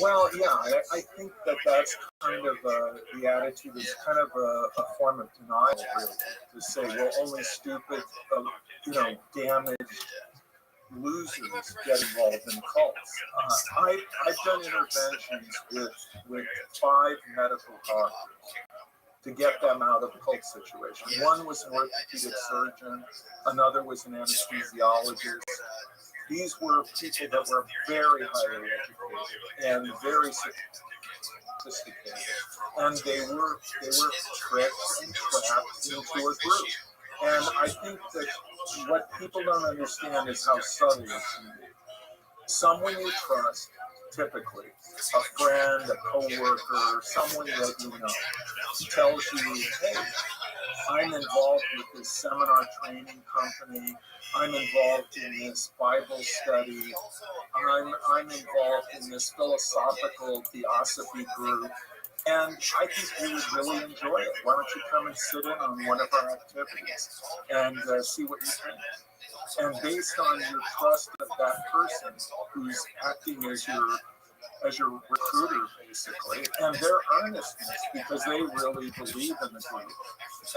Well, yeah, I think that that's kind of the attitude is kind of a form of denial, really, to say, well, only stupid, damaged losers get involved in cults. I've done interventions with 5 medical doctors to get them out of cult situations. One was an orthopedic surgeon, another was an anesthesiologist. These were people that were very highly educated and very sophisticated, and they were tricked and trapped into a group. And I think that what people don't understand is how subtle it can be. Someone you trust, typically a friend, a coworker, someone that you know, tells you, "Hey, I'm involved with this seminar training company. I'm involved in this Bible study. I'm involved in this philosophical theosophy group. And I think you would really enjoy it. Why don't you come and sit in on one of our activities and see what you think?" And based on your trust of that person who's acting as your recruiter, basically, and their earnestness, because they really believe in the group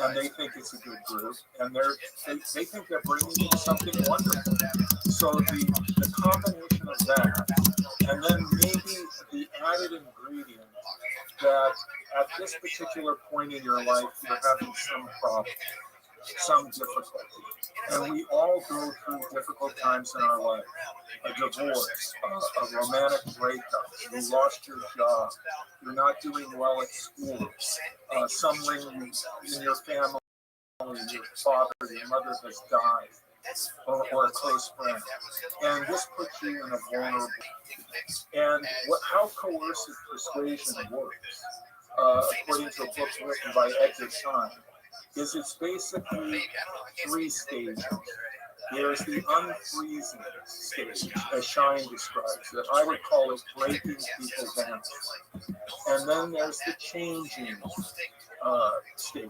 and they think it's a good group, and they think they're bringing you something wonderful. So the combination of that, and then maybe the added ingredient that at this particular point in your life you're having some problem, some difficulty. And we all go through difficult times in our life. A divorce, a romantic breakup, you lost your job, you're not doing well at school, someone in your family, your father, your mother has died, or a close friend. And this puts you in a vulnerable. And how coercive persuasion works, according to a book written by Edgar Schein, is it's basically 3 stages. There's the unfreezing stage, as Schein describes it. I would call it breaking people down. And then there's the changing stage,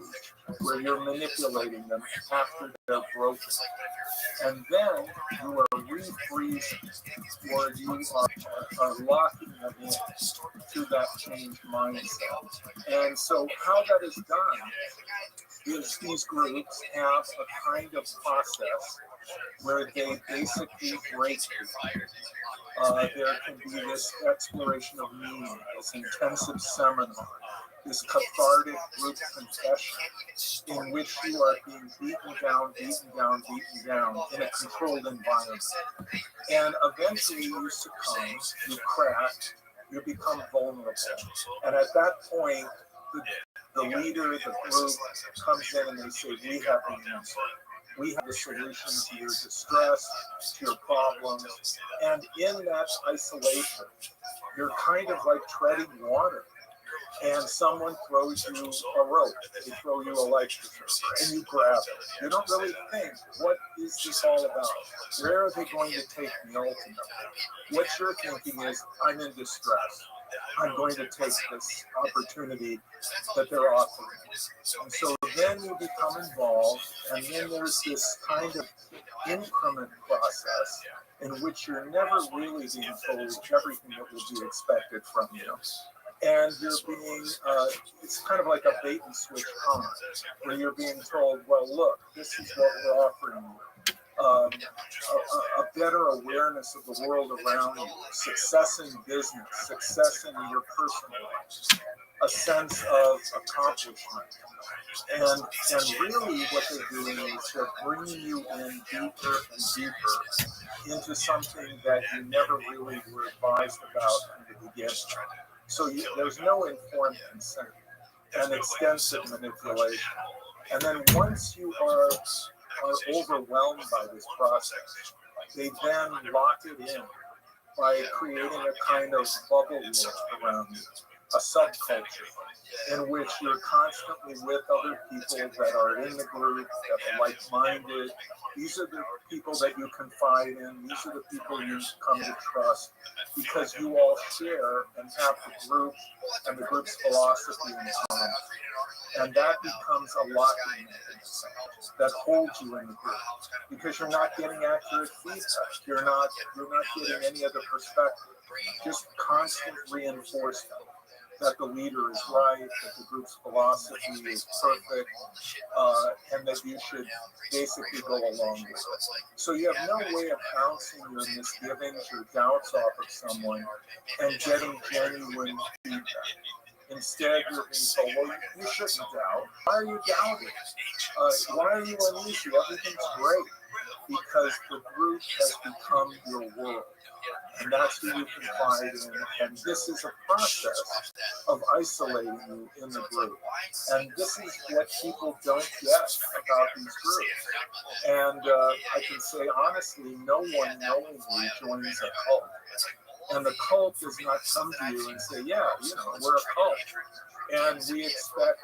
where you're manipulating them after they're broken. And then you are refreezing, or you are locking them in to that changed mindset. And so how that is done is these groups have a kind of process where they basically break you. There can be this exploration of meaning, this intensive seminar, this cathartic group confession in which you are being beaten down in a controlled environment. And eventually you succumb, you crack, you become vulnerable. And at that point, the leader, the group comes in and they say, "We have the answer. We have the solution to your distress, to your problems." And in that isolation, you're kind of like treading water. And someone throws you a rope, they throw you a life preserver, and you grab it. You don't really think, what is this all about? Where are they going to take me ultimately? What you're thinking is, I'm in distress. I'm going to take this opportunity that they're offering. And so then you become involved, and then there's this kind of increment process in which you're never really being told everything that will be expected from you. And you're being, it's kind of like a bait and switch con, where you're being told, well, look, this is what we're offering you. A better awareness of the world around you, success in business, success in your personal life, a sense of accomplishment. And really what they're doing is they're bringing you in deeper and deeper into something that you never really were advised about in the beginning. So there's no informed consent and extensive manipulation. And then once you are overwhelmed by this process, they then lock it in by creating a kind of bubble world around you. a subculture in which you're constantly with other people that are in the group, that are like-minded. These are the people that you confide in. These are the people you come to trust because you all share and have the group and the group's philosophy in common. And that becomes a locking mechanism that holds you in the group because you're not getting accurate feedback. You're not getting any other perspective. Just constant reinforcement that the leader is right, that the group's philosophy is perfect, and that you should basically go along with it. So you have no way of bouncing your misgivings, your doubts off of someone and getting genuine feedback. Instead, you're being told, well, you shouldn't doubt. Why are you doubting? Why are you uneasy? Everything's great. Because the group has become your world. And that's who you confide in. And this is a process of isolating you in the group. And this is what people don't get about these groups. And I can say honestly, no one knowingly joins a cult. And the cult does not come to you and say, yeah, we're a cult. And we expect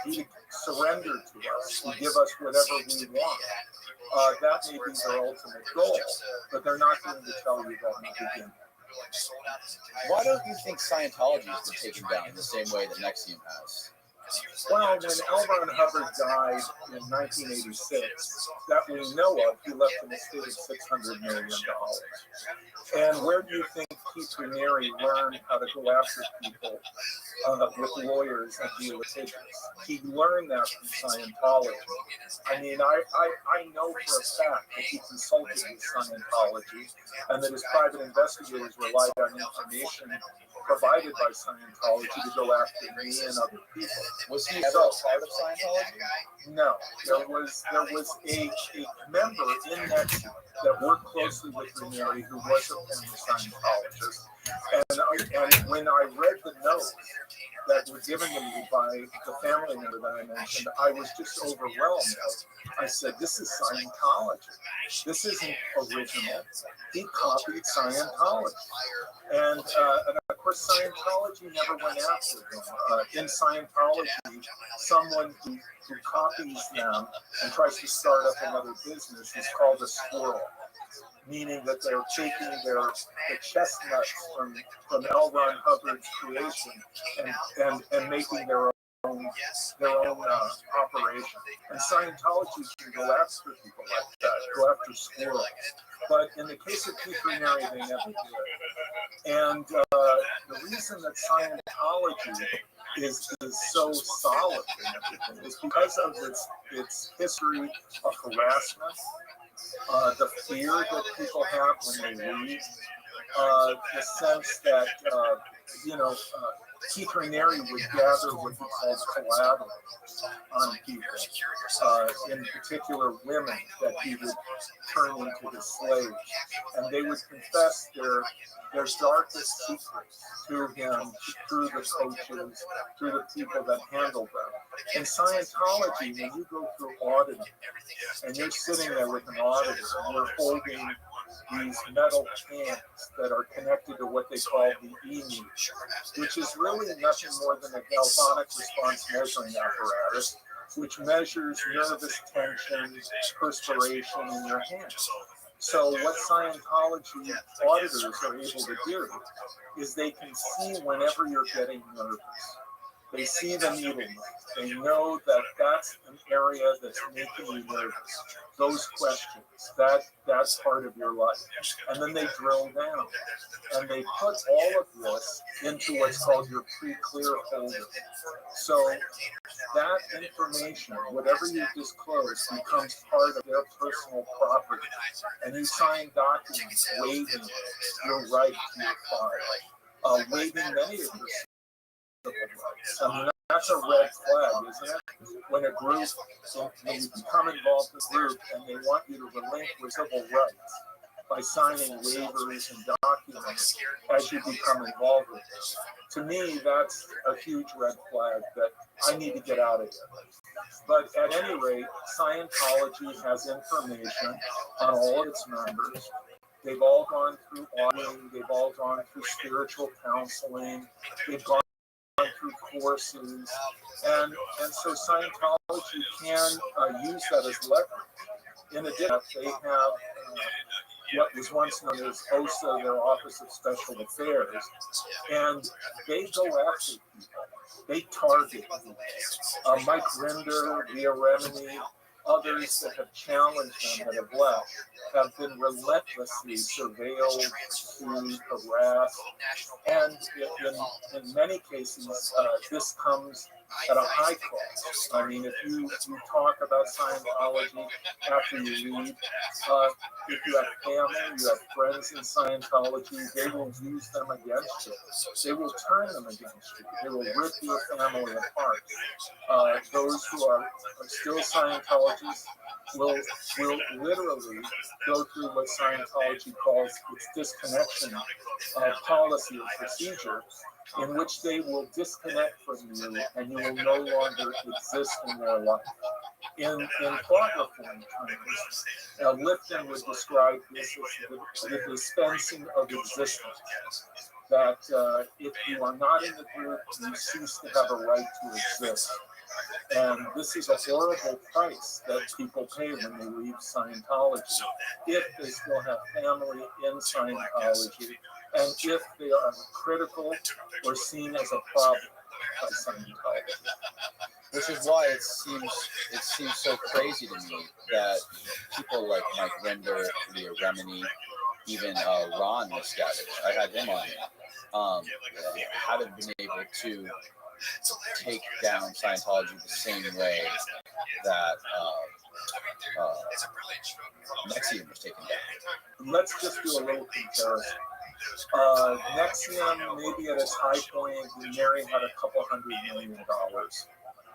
you to surrender to us, to give us whatever we want. That may be their ultimate goal, but they're not going to tell you that in the beginning. Why don't you think Scientology has been taken down in the same way that NXIVM has? Well, when L. Ron Hubbard died in 1986, that we know of, he left an estate of $600 million. And where do you think Keith Raniere learned how to go after people with lawyers and be litigious? He learned that from Scientology. I mean, I know for a fact that he consulted with Scientology and that his private investigators relied on information provided by Scientology to go after me and other people. Was he ever a part of Scientology? No. There was a member in NXIVM that worked closely with Raniere who was a former Scientologist. And when I read the notes that were given to me by the family member that I mentioned, I was just overwhelmed. I said, this is Scientology. This isn't original. He copied Scientology. And of course, Scientology never went after him. In Scientology, someone who copies them and tries to start up another business is called a squirrel, meaning that they're taking the chestnuts from L. Ron Hubbard's creation and making their own operation. And Scientology can go after people like that, go after squirrels. But in the case of Keith Raniere, they never did. And the reason that Scientology is so solid and everything is because of its history of harassment, the fear that people have when they leave, the sense that, Keith Raniere would gather what he calls collateral on people, in particular women that he would turn into his slaves. And they would confess their darkest secrets to him through the coaches, through the people that handled them. In Scientology, when you go through auditing, and you're sitting there with an auditor, and you're holding these metal cans that are connected to what they call the E-meter, which is really nothing more than a galvanic response measuring apparatus, which measures nervous tension, perspiration in your hands. So what Scientology auditors are able to do is they can see whenever you're getting nervous. They see the needle move. They know that that's an area that's making you nervous. Those questions, that's part of your life. And then they drill down. And they put all of this into what's called your pre-clear folder. So that information, whatever you disclose, becomes part of their personal property. And you sign documents waiving your right to your file, waiving many of your I mean, that's a red flag, isn't it? When a group, when you become involved in a group and they want you to relinquish civil rights by signing waivers and documents as you become involved with it. To me, that's a huge red flag that I need to get out of here. But at any rate, Scientology has information on all of its members. They've all gone through auditing. They've all gone through spiritual counseling. They've gone through courses, and so Scientology can use that as leverage. In addition, they have what was once known as OSA, their Office of Special Affairs, and they go after people. They target people. Mike Rinder, Leah Remini, others that have challenged them that have left have been relentlessly surveilled, sued, harassed, and in many cases, this comes at a high cost. I mean, if you talk about Scientology after you leave, if you have family, you have friends in Scientology, they will use them against you. They will turn them against you. They will rip your family apart. Those who are still Scientologists will literally go through what Scientology calls its disconnection policy or procedure, in which they will disconnect from you and you will no longer exist in their life. In thought reform terms, Lifton would describe this as the dispensing of existence. That if you are not in the group, you cease to have a right to exist. And this is a horrible price that people pay when they leave Scientology, if they still have family in Scientology, and if they are critical or seen as a problem by Scientology. Which is why it seems so crazy to me that people like Mike Rinder, Leah Remini, even Ron Miscavige, I had him on here, haven't been able to take down Scientology the same way that Nexium was taken down. Let's just do a little comparison. Nexium, maybe at its high point, Mary had a couple $100 million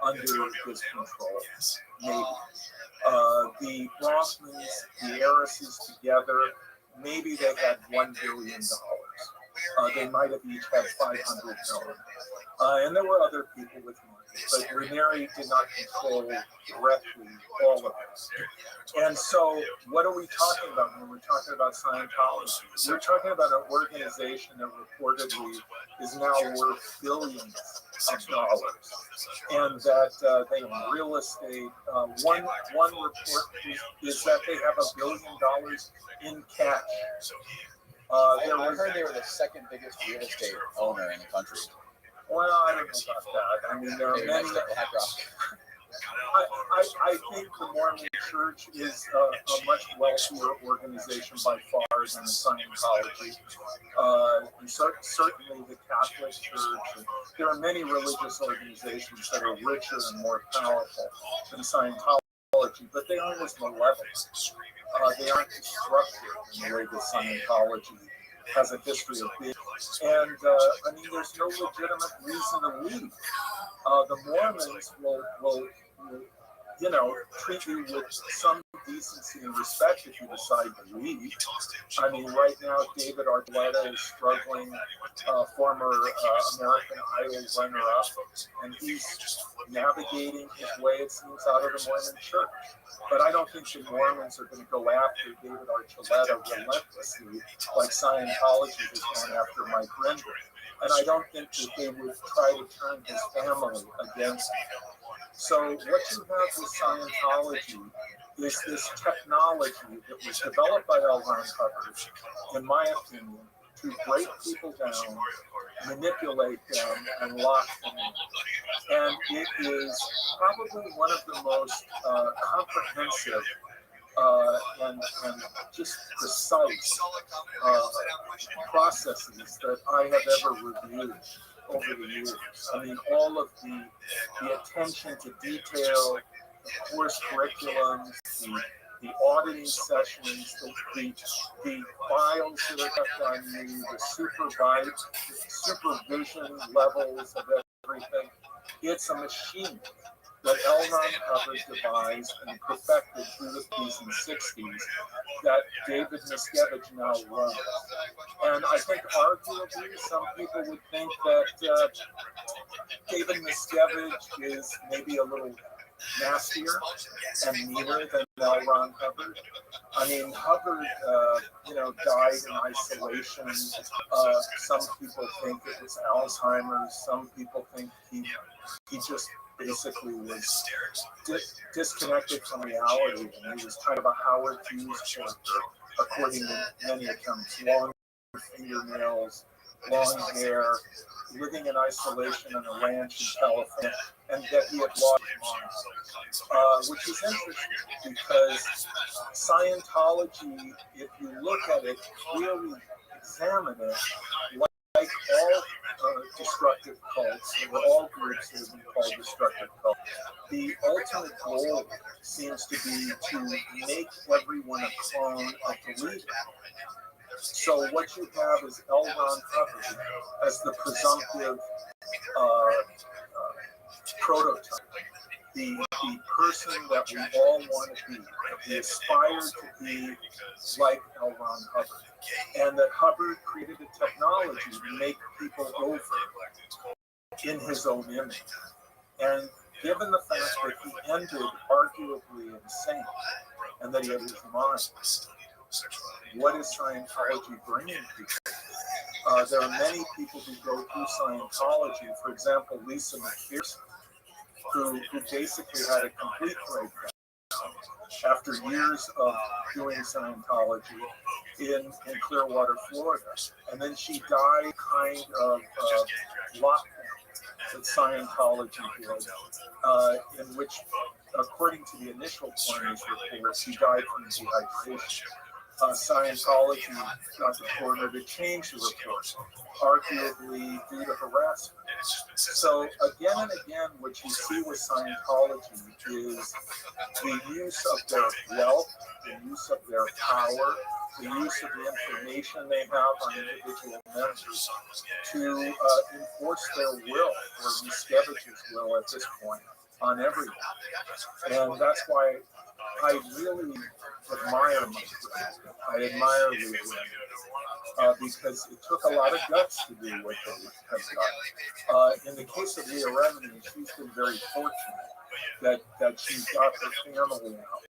under his control, maybe. The Rothmans, the heiresses together, maybe they had $1 billion. They might have each had 500 million. And there were other people with money, but Ranieri did not control directly all of it. And so what are we talking about when we're talking about Scientology? We're talking about an organization that reportedly is now worth billions of dollars, and that they own real estate. One report is that they have $1 billion in cash. I heard they were the second biggest real estate owner in the country. Well, I don't know about that. I mean, there are many. I think the Mormon Church is a much wealthier organization by far than Scientology. And certainly the Catholic Church. There are many religious organizations that are richer and more powerful than Scientology, but they aren't as malevolent. They aren't destructive in the way that Scientology has a history of being. And I mean, there's no legitimate reason to leave. The Mormons will treat you with some decency and respect if you decide to leave. I mean, right now, David Archuleta is struggling, former American Idol runner-up, and he's navigating his way, it seems, out of the Mormon Church. But I don't think the Mormons are going to go after David Archuleta relentlessly like Scientology has gone after Mike Rinder. And I don't think that they would try to turn his family against him. So what you have with Scientology is this technology that was developed by L. Ron Hubbard, in my opinion, to break people down, manipulate them, and lock them in. And it is probably one of the most comprehensive and just precise processes that I have ever reviewed over the years. I mean, all of the attention to detail, the course curriculums, the auditing sessions, the files that are kept on you, the supervision levels of everything. It's a machine that L. Ron Hubbard devised and perfected through the 50s and 60s that David Miscavige now runs. And I think arguably some people would think that David Miscavige is maybe a little nastier and meaner than L. Ron Hubbard. I mean, Hubbard, died in isolation. Some people think it was Alzheimer's. Some people think he just basically was disconnected from reality, and he was kind of a Howard Hughes character, according to many accounts. Long fingernails, long hair, living in isolation on a ranch in California, and that he had lost his mind, which is interesting because Scientology, if you look at it, clearly examine it, like all destructive cults, or all groups that have been called destructive cults, the ultimate goal seems to be to make everyone a clone of the leader. So what you have is L. Ron Hubbard as the presumptive prototype, the person that we all want to be, that we aspire to be like L. Ron Hubbard. And that Hubbard created a technology to make people over in his own image. And given the fact that he ended arguably insane and that he had his mind, what is Scientology bringing people? There are many people who go through Scientology. For example, Lisa McPherson, who basically had a complete breakdown after years of doing Scientology in Clearwater, Florida. And then she died kind of lockdown that Scientology did, in which, according to the initial Coroner's report, she died from dehydration. Scientology got the coroner to change the report, arguably due to harassment. So again and again, what you see with Scientology is the use of their wealth, the use of their power, the use of the information they have on individual members to enforce their will, or Miskevich's will at this point, on everyone. And that's why I really admire my friend. I admire Leah Remini, because it took a lot of guts to do what they have done. In the case of Leah Remini, she's been very fortunate that she got her family out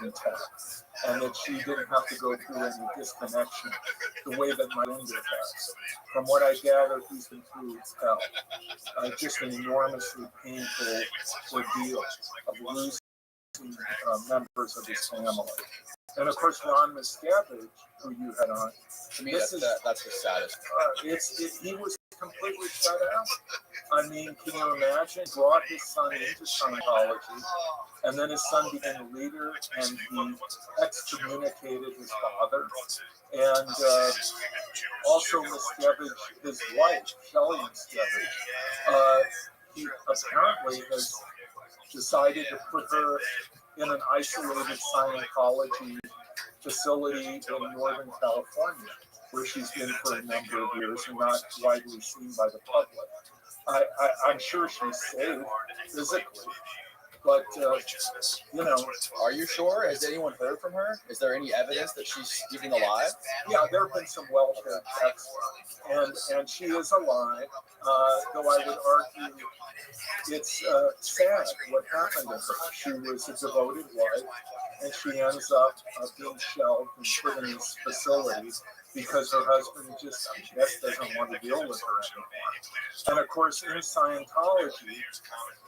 intact, and that she didn't have to go through any disconnection the way that my Linda has. From what I gather, he's been through hell. Just an enormously painful ordeal of losing members of his family. And of course, Ron Miscavige, who you had on. To me, that's the saddest. He was completely shut out. I mean, can you imagine? Brought his son into Scientology, and then his son became a leader, and he excommunicated his father. And also Miscavige, his wife, Shelley Miscavige, he apparently has decided to put her in an isolated Scientology facility in Northern California, where she's been for a number of years and not widely seen by the public. I'm sure she's safe physically, but Are you sure? Has anyone heard from her? Is there any evidence that she's even alive? Yeah, there have been some welfare checks, and she is alive. Though I would argue it's sad what happened to her. She was a devoted wife, and she ends up being shelved and put in this facility because her husband just, I guess, doesn't want to deal with her anymore. And of course, in Scientology,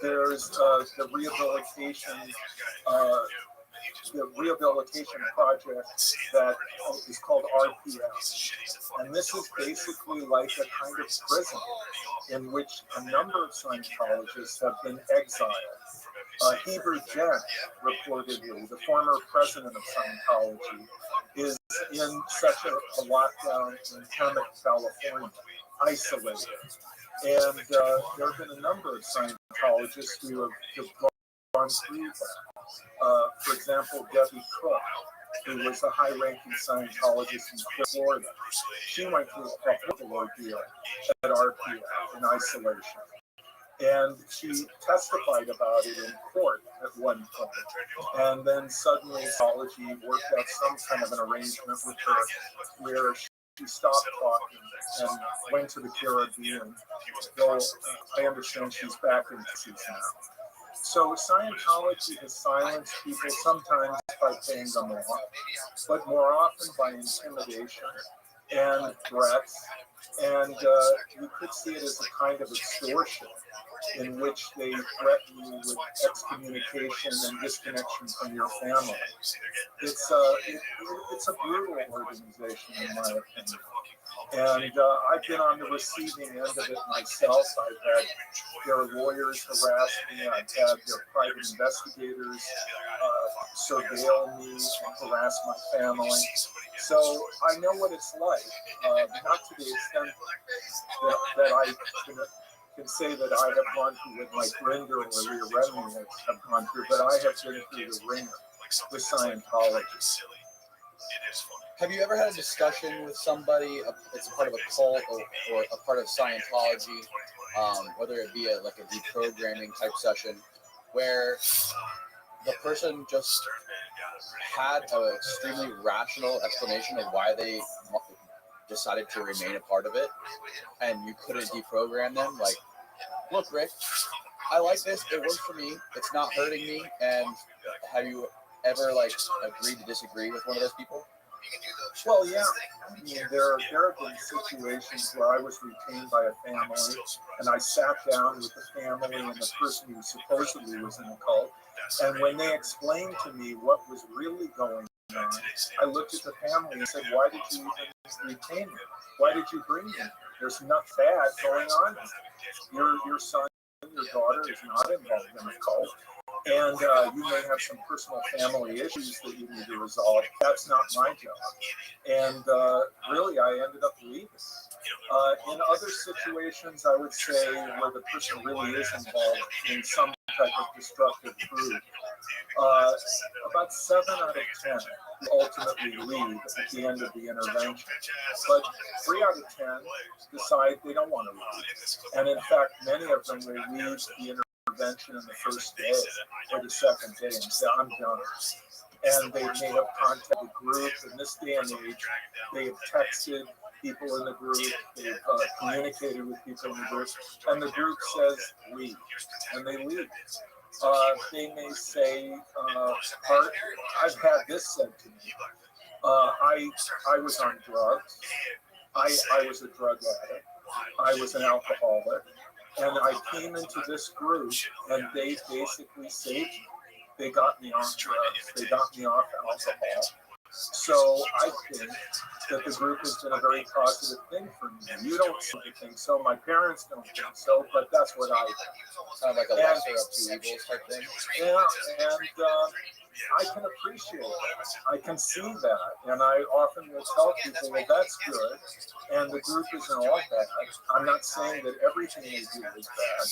there's the rehabilitation project that is called RPS. And this is basically like a kind of prison in which a number of Scientologists have been exiled. Heber Jen, reportedly, the former president of Scientology, is in such a lockdown in Hemet, California, isolated. And there have been a number of Scientologists who have gone through that. For example, Debbie Cook, who was a high-ranking Scientologist in Florida. She went through a horrible ordeal at RPF in isolation. And she testified about it in court at one point. And then suddenly Scientology worked out some kind of an arrangement with her where she stopped talking and went to the Caribbean. Though I understand she's back in Texas now. So Scientology has silenced people sometimes by paying them off, but more often by intimidation and threats. And you could see it as a kind of extortion in which they threaten you with excommunication and disconnection from your family. It's a brutal organization, in my opinion. And I've been on the receiving end of it myself. I've had their lawyers harass me. I've had their private investigators surveil me and harass my family. So I know what it's like, not to the extent that I can say that I have gone through with Mike Rinder or Leah Remini have gone through, but I have been through the ringer with Scientology. Have you ever had a discussion with somebody, it's a part of a cult or a part of Scientology, whether it be like a deprogramming type session, where the person just had an extremely rational explanation of why they decided to remain a part of it, and you couldn't deprogram them? Like, look, Rick, I like this. It works for me. It's not hurting me. And have you ever agreed to disagree with one of those people? Well, yeah. I mean, there have been situations where I was retained by a family, and I sat down with the family and the person who supposedly was in the cult. And when they explained to me what was really going on, I looked at the family and said, "Why did you even retain me? Why did you bring me here? There's enough bad going on here. Your son, your daughter is not involved in the cult. And you may have some personal family issues that you need to resolve. That's not my job." And really, I ended up leaving. In other situations, I would say where the person really is involved in some type of destructive group, about 7 out of 10 ultimately leave at the end of the intervention. But 3 out of 10 decide they don't want to leave. And in fact, many of them will leave the intervention in the first day or the second day and say, "I'm done." And they may have contacted groups. In this day and age, they have texted people in the group, they've communicated with people in the group, and the group says leave, and they leave. They may say, Art, I've had this said to me. I was on drugs. I was a drug addict. I was an alcoholic. And I came into this group, and they basically saved me. They got me off drugs. They got me off alcohol. So I think that the group has been a very positive thing for me. You don't think so. My parents don't think so, but that's what I think. Kind of like a lesser of two evils type thing. Yeah, and I can appreciate that. I can see that. And I often will tell people, well, that's good. And the group isn't all bad. I'm not saying that everything they do is bad,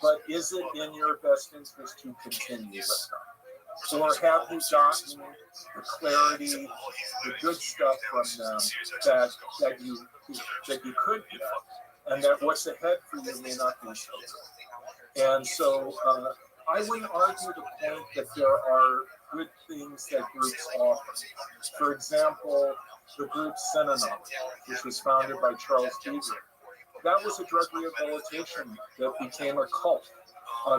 but is it in your best interest to continue with them? Or have you gotten the clarity, the good stuff from them that you could get, and that what's ahead for you may not be so good? And so I wouldn't argue the point that there are good things that groups offer. For example, the group Synanon, which was founded by Charles Diedrich. That was a drug rehabilitation that became a cult.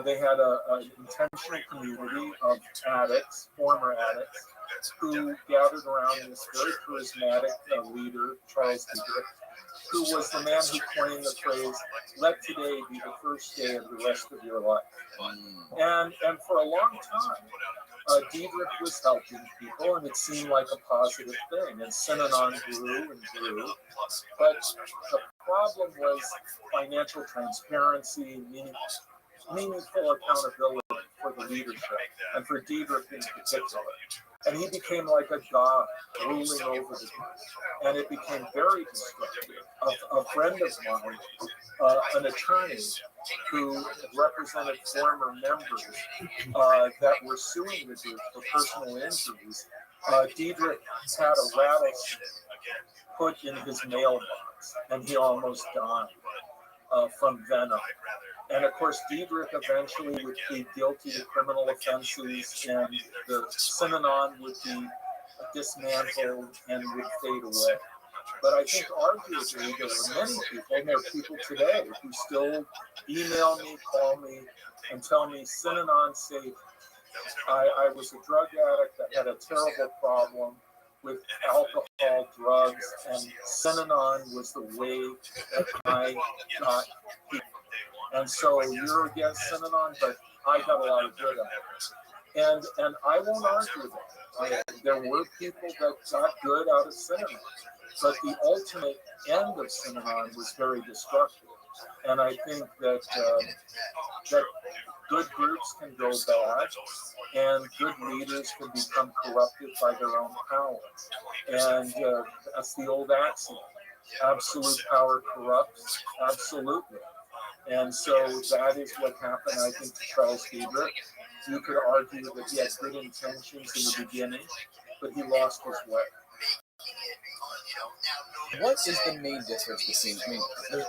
They had an intentional community of addicts, former addicts, who gathered around this very charismatic leader, Charles Diedrich, who was the man who coined the phrase, "Let today be the first day of the rest of your life." And for a long time, Diedrich was helping people, and it seemed like a positive thing. And Synanon grew and grew. But the problem was financial transparency, meaningful accountability for the leadership, and for Diedrich in particular. And he became like a god ruling over the group. And it became very destructive. A friend of mine, an attorney who represented former members that were suing the group for personal injuries, Diedrich had a rattlesnake put in his mailbox, and he almost died from venom. And of course, Diedrich eventually would plead guilty to criminal offenses, and the Synanon would be dismantled and would fade away. But I think arguably there were many people, and there are people today who still email me, call me, and tell me Synanon saved. I was a drug addict that had a terrible problem with alcohol, drugs, and Synanon was the way that I got healed. And so you're against Synanon, but I got a lot of good out of it. And I won't argue that. There were people that got good out of Synanon, but the ultimate end of Synanon was very destructive. And I think that that good groups can go bad, and good leaders can become corrupted by their own power. And that's the old axiom: absolute power corrupts absolutely. And so that is what happened, I think, to Charles Friedrich. You could argue that he had good intentions in the beginning, but he lost his way. What is the main difference between, I mean, there's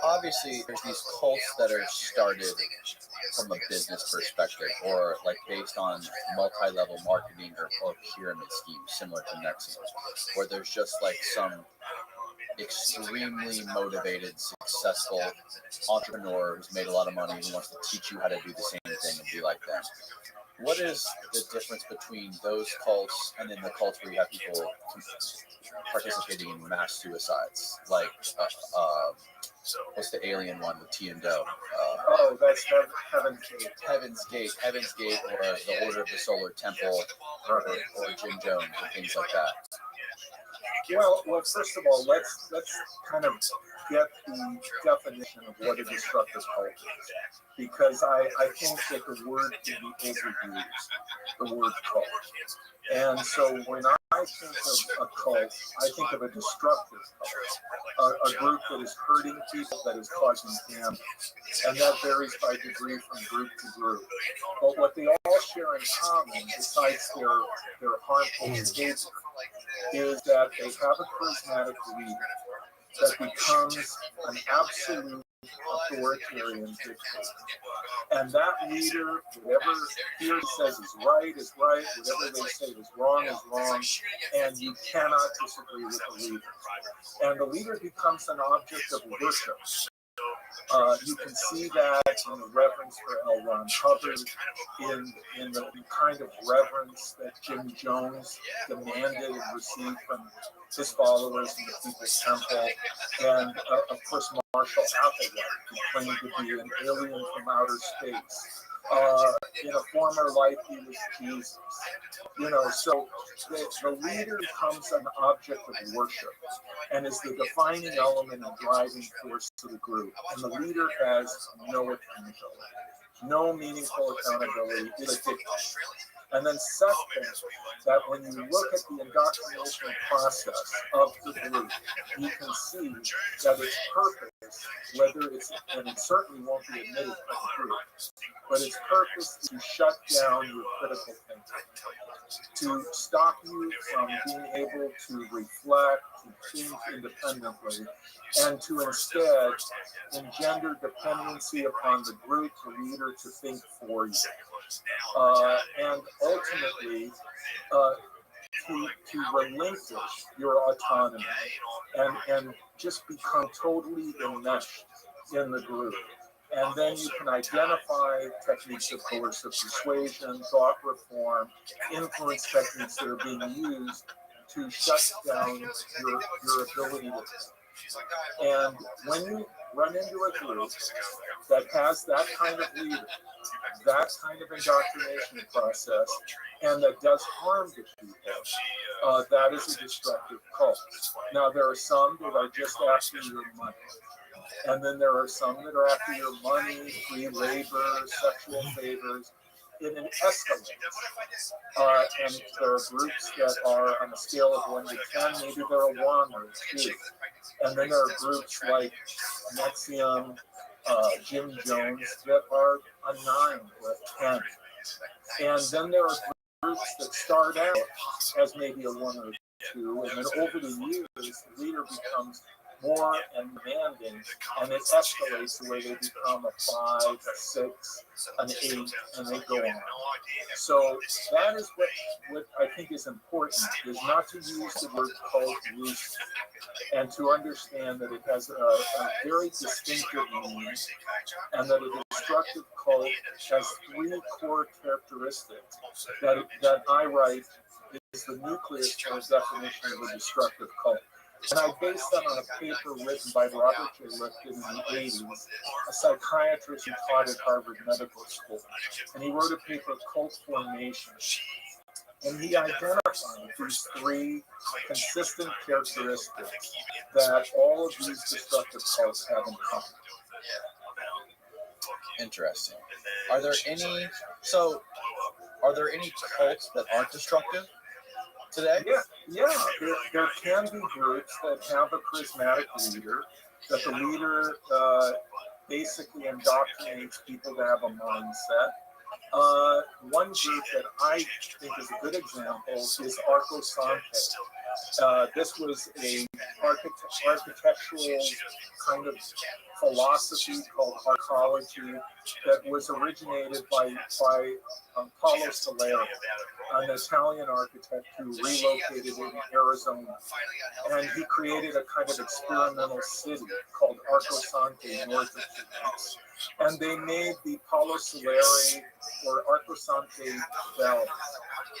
these cults that are started from a business perspective, or like based on multi-level marketing or pyramid schemes similar to Nexium, where there's just like some extremely motivated, successful entrepreneur who's made a lot of money who wants to teach you how to do the same thing and be like them. What is the difference between those cults and then the cults where you have people participating in mass suicides, like what's the alien one with T and Doe? That's Heaven's Gate. Heaven's Gate, or the Order of the Solar Temple, or Jim Jones, and things like that. Well, first of all, let's kind of get the definition of what a destructive cult is, because I think that the word can be overused, the word cult. And so when I think of a cult, I think of a destructive cult, a group that is hurting people, that is causing damage, and that varies by degree from group to group. But what they all share in common, besides their harmful behavior, is that they have a charismatic leader that becomes an absolute authoritarian dictator. And that leader, whatever he says is right, whatever they say is wrong, and you cannot disagree with the leader. And the leader becomes an object of worship. You can see that in the reverence for L. Ron Hubbard, in the kind of reverence that Jim Jones demanded and received from his followers in the People's Temple, and of course Marshall Applewhite, who claimed to be an alien from outer space. In a former life, he was Jesus. So the leader becomes an object of worship and is the defining element and driving force to the group. And the leader has no accountability, no meaningful accountability. It's addictive. And then second, that when you look at the indoctrination process of the group, you can see that its purpose, whether it's, and it certainly won't be admitted by the group, but its purpose is to shut down your critical thinking, to stop you from being able to reflect, to think independently, and to instead engender dependency upon the group, the leader, to think for you. And ultimately, to relinquish your autonomy and just become totally enmeshed in the group. And then you can identify techniques of coercive persuasion, thought reform, influence techniques that are being used to shut down your ability to think. And when you run into a group that has that kind of leader, that kind of indoctrination process, and that does harm to people, that is a destructive cult. Now, there are some that are just after your money. And then there are some that are after your money, free labor, sexual favors. And it escalates. And there are groups that are on a scale of 1 to 10, maybe they're a 1 or a 2. And then there are groups like Nexium, Jim Jones, that are a 9 or a 10. And then there are groups that start out as maybe a 1 or a 2, and then over the years, the leader becomes more and demanding, and it escalates the way they become a 5, a 6, an 8, and they go on. So that is what I think is important, is not to use the word cult loosely. and to understand that it has a very distinctive meaning, and that a destructive cult has three core characteristics that I write is the nucleus for a definition of a destructive cult. And I based that on a paper written by Robert J. Lifton in the 80s, a psychiatrist who taught at Harvard Medical School. And he wrote a paper, Cult Formation. And he identified these three consistent characteristics that all of these destructive cults have in common. Interesting. Are there any cults that aren't destructive today? Yeah. There can be groups that have a charismatic leader, that the leader basically indoctrinates people to have a mindset. One group that I think is a good example is Arco Sante. This was a architectural kind of philosophy called arcology that was originated by Paulo Soleri, an Italian architect who relocated in Arizona. And he created a kind of experimental city called Arco Sante north of Phoenix. And they made the Paulo Soleri or Arco Sante bells,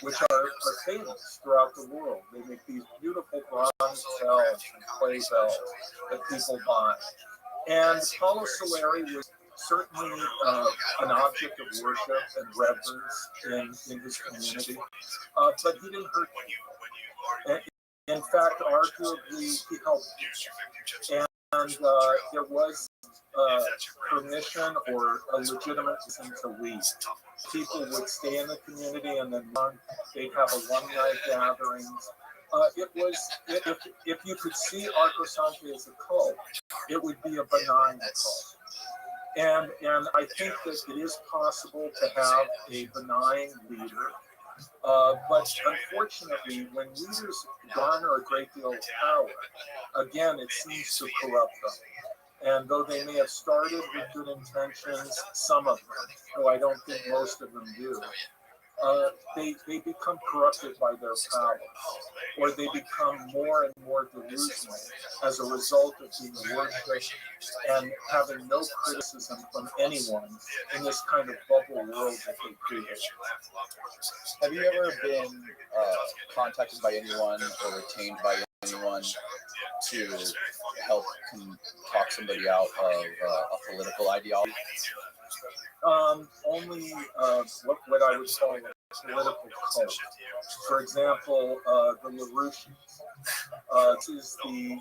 which are famous throughout the world. They make these beautiful bronze bells and clay bells that people buy. And Paulo Soleri was certainly an object of worship and reverence in his community, but he didn't hurt people. In fact, arguably, he helped people. And there was permission or a legitimate reason to leave. People would stay in the community and then they'd have alumni gatherings. If you could see Arco Sante as a cult, it would be a benign cult. And I think that it is possible to have a benign leader. But unfortunately, when leaders garner a great deal of power, again, it seems to corrupt them. And though they may have started with good intentions, some of them, though I don't think most of them do, they become corrupted by their power, or they become more and more delusional as a result of being worshipped and having no criticism from anyone in this kind of bubble world that they create. Have you ever been contacted by anyone or retained by anyone to help talk somebody out of a political ideology? Only what I would call a political cult. For example, the LaRouches. This is the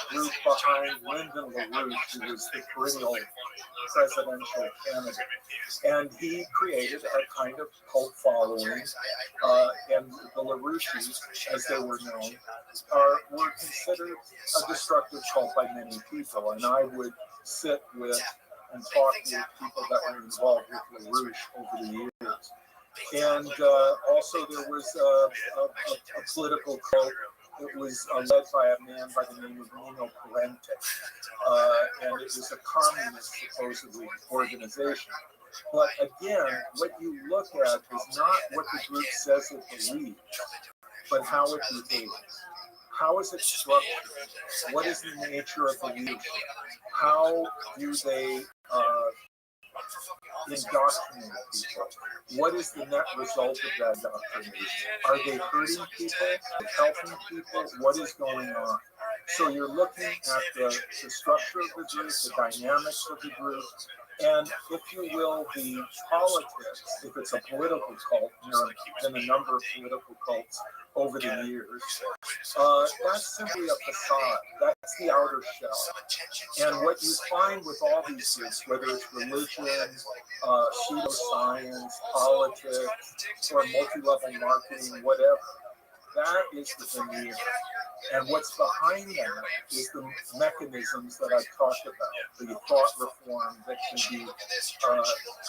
group behind Lyndon LaRouche, who was the perennial presidential candidate. And he created a kind of cult following, and the LaRouches, as they were known, were considered a destructive cult by many people. And I would sit with and talk with people that were involved with LaRouche over the years. And also there was a political cult that was led by a man by the name of Nino Parente. And it was a communist, supposedly, organization. But again, what you look at is not what the group says it believes, but how it behaves. How is it structured? What is the nature of the leadership? How do they indoctrinate people? What is the net result of that indoctrination? Are they hurting people? Helping people? What is going on? So you're looking at the structure of the group, the dynamics of the group, and, if you will, the politics, if it's a political cult, there have been a number of political cults over the years. That's simply a facade. That's the outer shell. And what you find with all these groups, whether it's religion, pseudoscience, politics, or multi-level marketing, whatever, that is the veneer. And what's behind that is the mechanisms that I've talked about, the thought reform that can be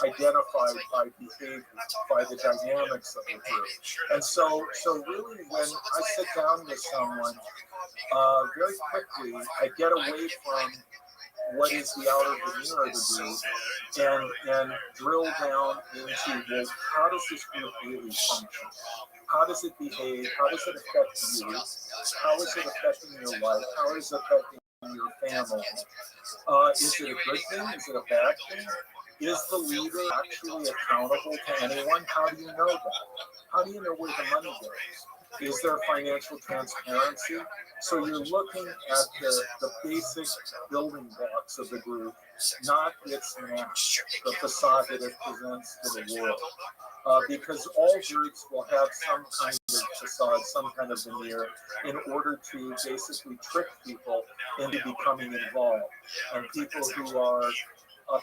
identified by behavior, by the dynamics of the group. And so really, when I sit down with someone, very quickly, I get away from what is the outer veneer of the group and drill down into, well, how does this group really function? How does it behave? How does it affect you? How is it affecting your life? How is it affecting your family? Is it a good thing? Is it a bad thing? Is the leader actually accountable to anyone? How do you know that? How do you know where the money goes? Is there financial transparency? So you're looking at the basic building blocks of the group, not its mask, the facade that it presents to the world. Because all groups will have some kind of facade, some kind of veneer, in order to basically trick people into becoming involved. And people who are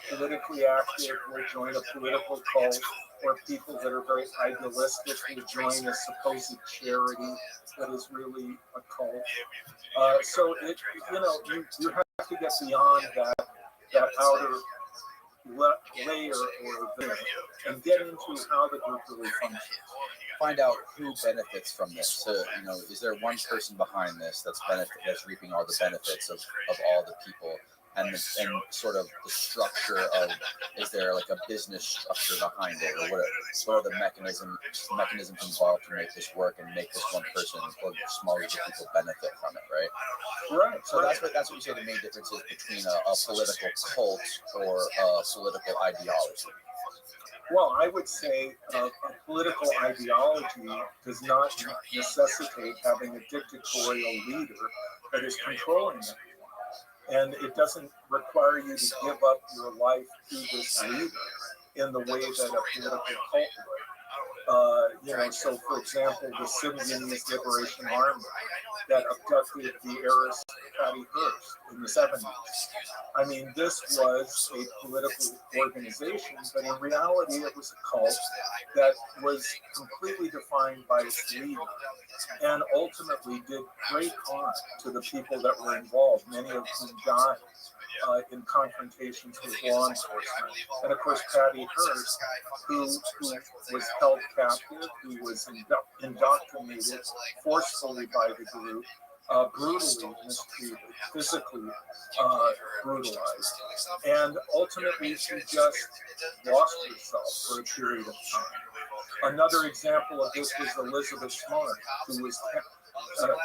politically active will join a political cult, or people that are very idealistic will join a supposed charity that is really a cult. So you have to get beyond that outer layer or veneer and get into how the group really functions. Find out who benefits from this. So, is there one person behind this that's reaping all the benefits of all the people, and sort of the structure of, is there like a business structure behind it, or what are the mechanisms involved to make this work and make this one person or small group of people benefit from it, right? Right. So that's what you say the main difference is between a political cult or a political ideology. Well, I would say a political ideology does not necessitate having a dictatorial leader that is controlling it. And it doesn't require you to give up your life to this leader in the way that a political cult would. So for example, the Sudanese Liberation Army that abducted the heiress Patty Hearst in the 70s. I mean, this was a political organization, but in reality, it was a cult that was completely defined by its leader and ultimately did great harm to the people that were involved, many of whom died in confrontations with law enforcement. And of course, Patty Hearst, who was held captive, who was indoctrinated forcefully by the group, brutally mistreated, physically brutalized, and ultimately she just lost herself for a period of time. Another example of this was Elizabeth Smart, who was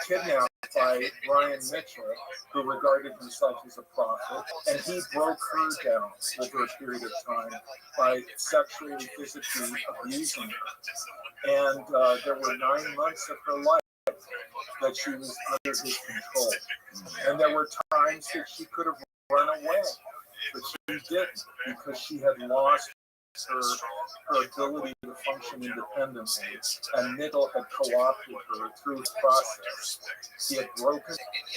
kidnapped by Brian Mitchell, who regarded himself as a prophet, and he broke her down over a period of time by sexually, physically abusing her. And there were 9 months of her life that she was under his control. And there were times that she could have run away, but she didn't, because she had lost her ability to function independently, and Mitchell had co-opted her through the process. He had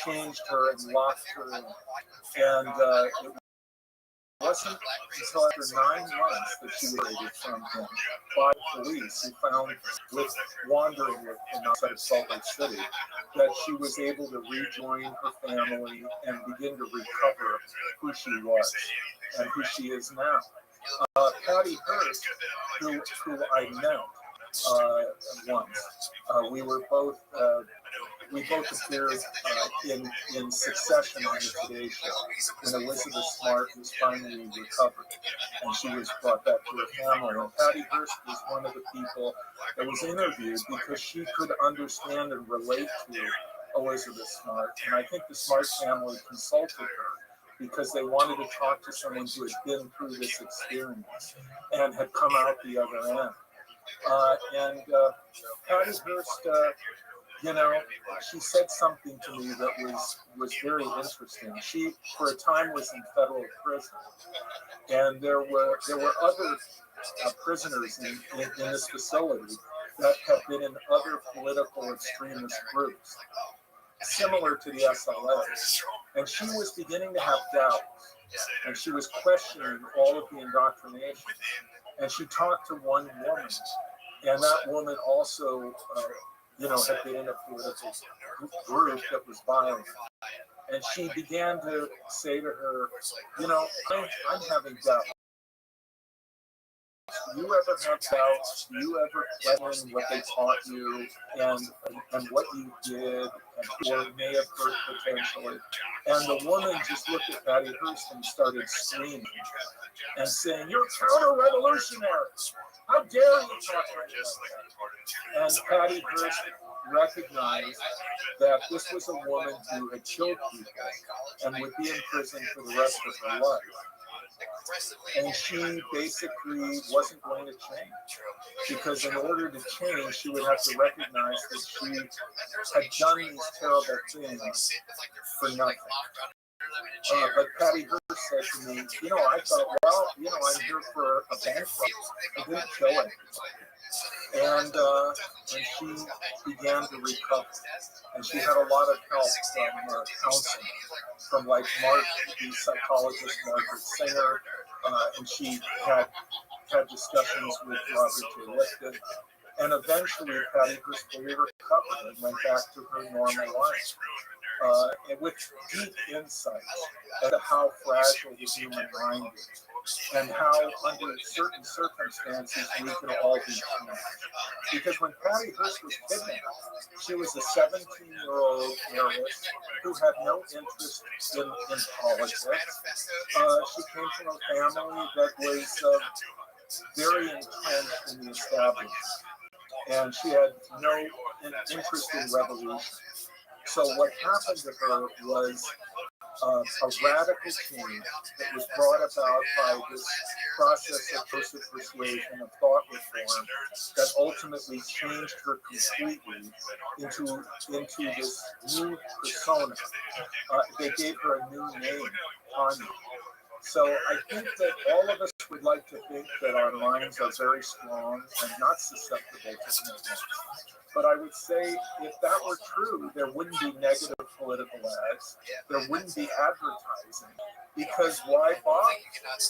changed her and locked her in. And it wasn't until after 9 months that she was raided from him by police, who found, with wandering in outside of Salt Lake City, that she was able to rejoin her family and begin to recover who she was and who she is now. Patty Hearst, who I met once, we both appeared in succession on the Today Show when Elizabeth Smart was finally recovered and she was brought back to her family. And Patty Hearst was one of the people that was interviewed because she could understand and relate to Elizabeth Smart. And I think the Smart family consulted her because they wanted to talk to someone who had been through this experience and had come out the other end. Patty Hearst, she said something to me that was very interesting. She, for a time, was in federal prison, and there were other prisoners in this facility that have been in other political extremist groups, similar to the SLA. And she was beginning to have doubts, and she was questioning all of the indoctrination. And she talked to one woman, and that woman also, had been in a political group that was violent. And she began to say to her, I'm having doubts you ever have doubts? Do you ever question what they taught you and what you did and or may have hurt potentially? And the woman just looked at Patty Hearst and started screaming and saying, "You're counter-revolutionary! How dare you talk like that?" And Patty Hearst recognized that this was a woman who had killed people and would be in prison for the rest of her life. And she basically wasn't going to change, because in order to change, she would have to recognize that she had done these terrible things for nothing. But Patty Hearst said to me, I thought, well, I'm here for a bankruptcy. I didn't kill anybody. And she began to recover. And she had a lot of help from counseling, from like the psychologist Margaret Singer, and she had discussions with Robert J. Lifton. And eventually, Patty Hearst fully recovered and went back to her normal life. And with deep insight into how fragile the human mind is, and how under certain circumstances we can all be changed. Because when Patty Hearst was kidnapped, she was a 17-year-old heiress who had no interest in politics. She came from a family that was very entrenched in the establishment, and she had no interest in revolution. So what happened to her was a radical change that was brought about by this process of persuasion, of thought reform, that ultimately changed her completely into this new persona. They gave her a new name, Tanya. So I think that all of us would like to think that our minds are very strong and not susceptible to influence. But I would say if that were true, there wouldn't be negative political ads. There wouldn't be advertising. Because why bother?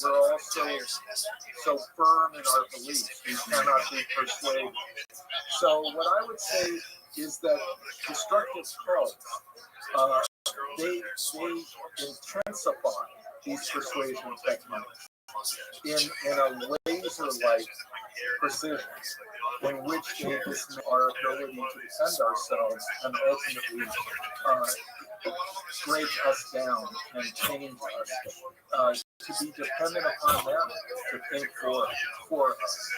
We're all so firm in our beliefs. We cannot be persuaded. So what I would say is that destructive cults, they intensify these persuasion techniques in a laser-like precision, in which they dismiss our ability to defend ourselves and ultimately break us down and change us, to be dependent upon them to think for us.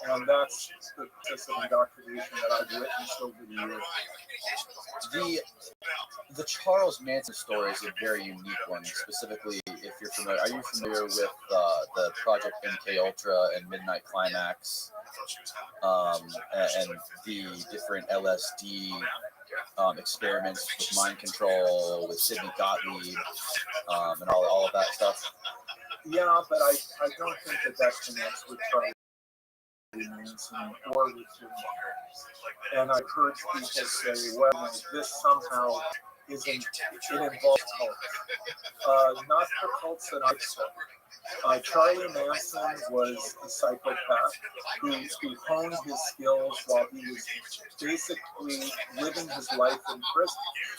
And that's the process of indoctrination that I've witnessed over the years. The Charles Manson story is a very unique one. Specifically, if you're familiar, are you familiar with the Project MK Ultra and Midnight Climax, and the different LSD experiments with mind control, with Sidney Gottlieb, and all of that stuff? Yeah, but I don't think that connects with Charlie Manson or with Jim. And I've heard people say, well, this somehow it involves cults. Not the cults that I saw. Charlie Manson was a psychopath who honed his skills while he was basically living his life in prison.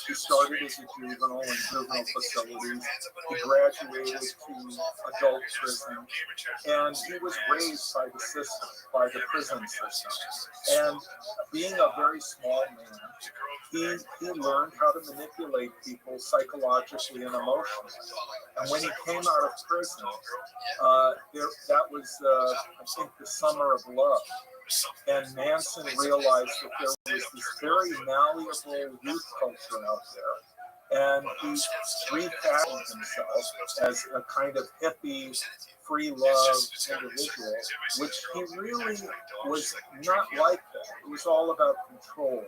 He started as a juvenile in juvenile facilities. He graduated to adult prison, and he was raised by the system, by the prison system. And being a very small man, he learned how to manipulate people psychologically and emotionally. And when he came out of prison, that was, I think, the summer of love. And Manson realized that there was this very malleable youth culture out there. And he refashioned himself as a kind of hippie, free love individual, which he really was not like that. It was all about control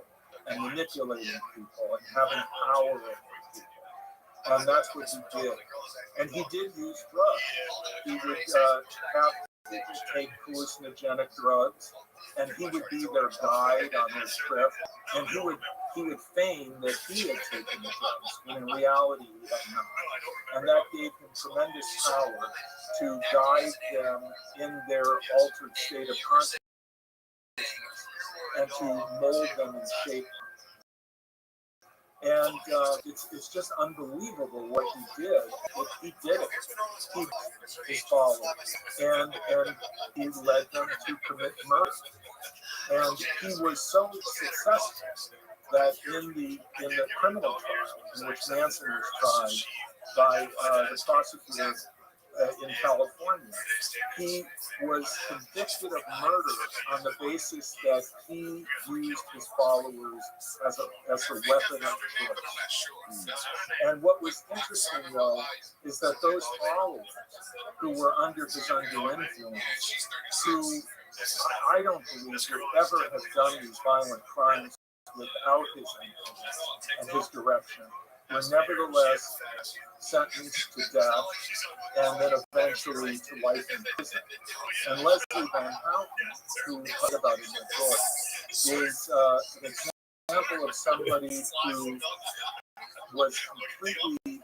and manipulating people and having power over people. And that's what he did. And he did use drugs. He would have people take hallucinogenic drugs, and he would be their guide on their trip. And he would feign that he had taken the drugs, when in reality he had not. And that gave him tremendous power to guide them in their altered state of consciousness and to mold them and shape them. And it's just unbelievable what he did. He did it. He his followers, and he led them to commit murder. And he was so successful that in the criminal trial in which Manson was tried by the prosecutor in California, he was convicted of murder on the basis that he used his followers as a weapon of choice. And what was interesting, though, is that those followers who were under his undue influence, who I don't believe would ever have done these violent crimes without his influence and his direction, were nevertheless sentenced to death and then eventually to life in prison. And Leslie Van Houten, who we talk about in the book, is an example of somebody who was completely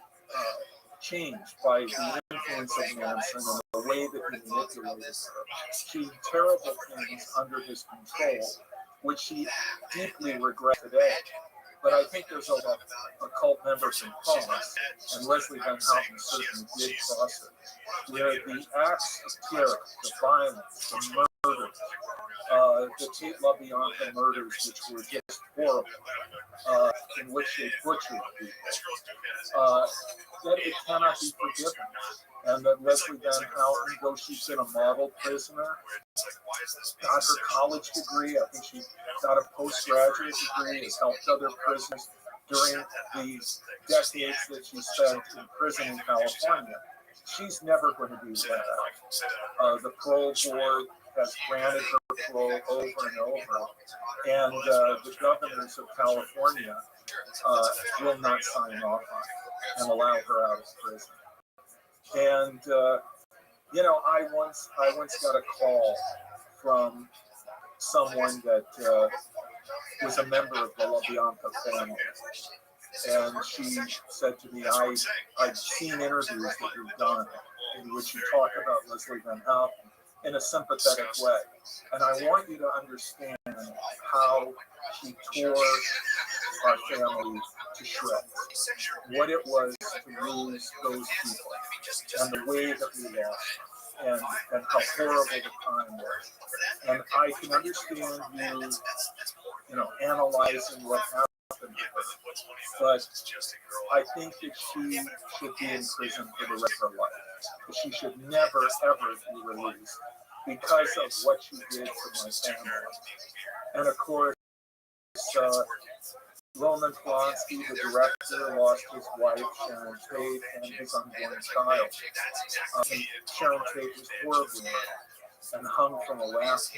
changed by the influence of Manson and the way that he manipulated her. She did terrible things under his control, which she deeply regrets today. But I think there's a cult member can cross, and Leslie Van Houten certainly did cross it, where the acts of terror, the violence, the murder, the Tate LaBianca murders, which were just horrible, in which they butchered people, that it cannot be forgiven. And that Leslie Van Houten, though she's been a model prisoner, got her college degree, I think she got a postgraduate degree, has helped other prisoners during the decades that she spent in prison in California. She's never going to be let out. The parole board has granted her parole over and over, and the governors of California will not sign off on it and allow her out of prison. And I once got a call from someone that was a member of the LaBianca family, and she said to me, "I've seen interviews that you've done in which you talk about Leslie Van Houten in a sympathetic way, and I want you to understand how she tore our family to shreds, what it was to lose those people, and the way that we lost, and how horrible the time was. And I can understand analyzing what happened to her, but I think that she should be in prison for the rest of her life. That she should never, ever be released because of what she did to my family." And of course, Roman Polanski, the director, lost his wife, Sharon Tate, and his unborn child. And Sharon Tate was horribly murdered and hung from a raft.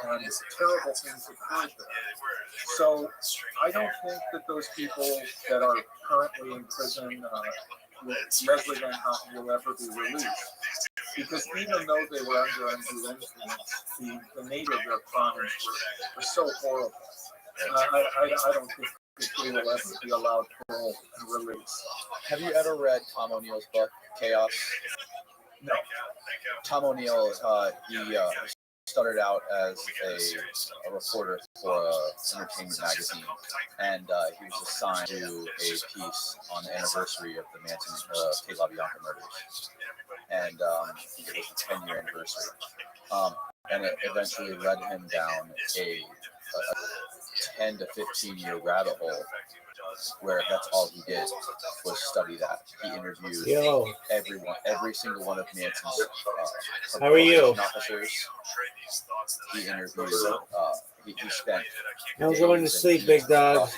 And terrible things occurred there. So I don't think that those people that are currently in prison with Leslie Van Houten will ever be released. Because even though they were under undue influence, the nature of their crimes were so horrible. I don't think that they will ever be allowed parole and release. Have you ever read Tom O'Neill's book, Chaos? No. Tom O'Neill, he started out as a reporter for an entertainment magazine, and he was assigned to a piece on the anniversary of the Manson Tate LaBianca murders, and I think it was the 10-year anniversary, and it eventually led him down a 10 to 15-year rabbit hole where that's all he did was study that. He interviewed every single one of Manson's How are you? officers. He interviewed. He spent. I'm going to sleep, big dog.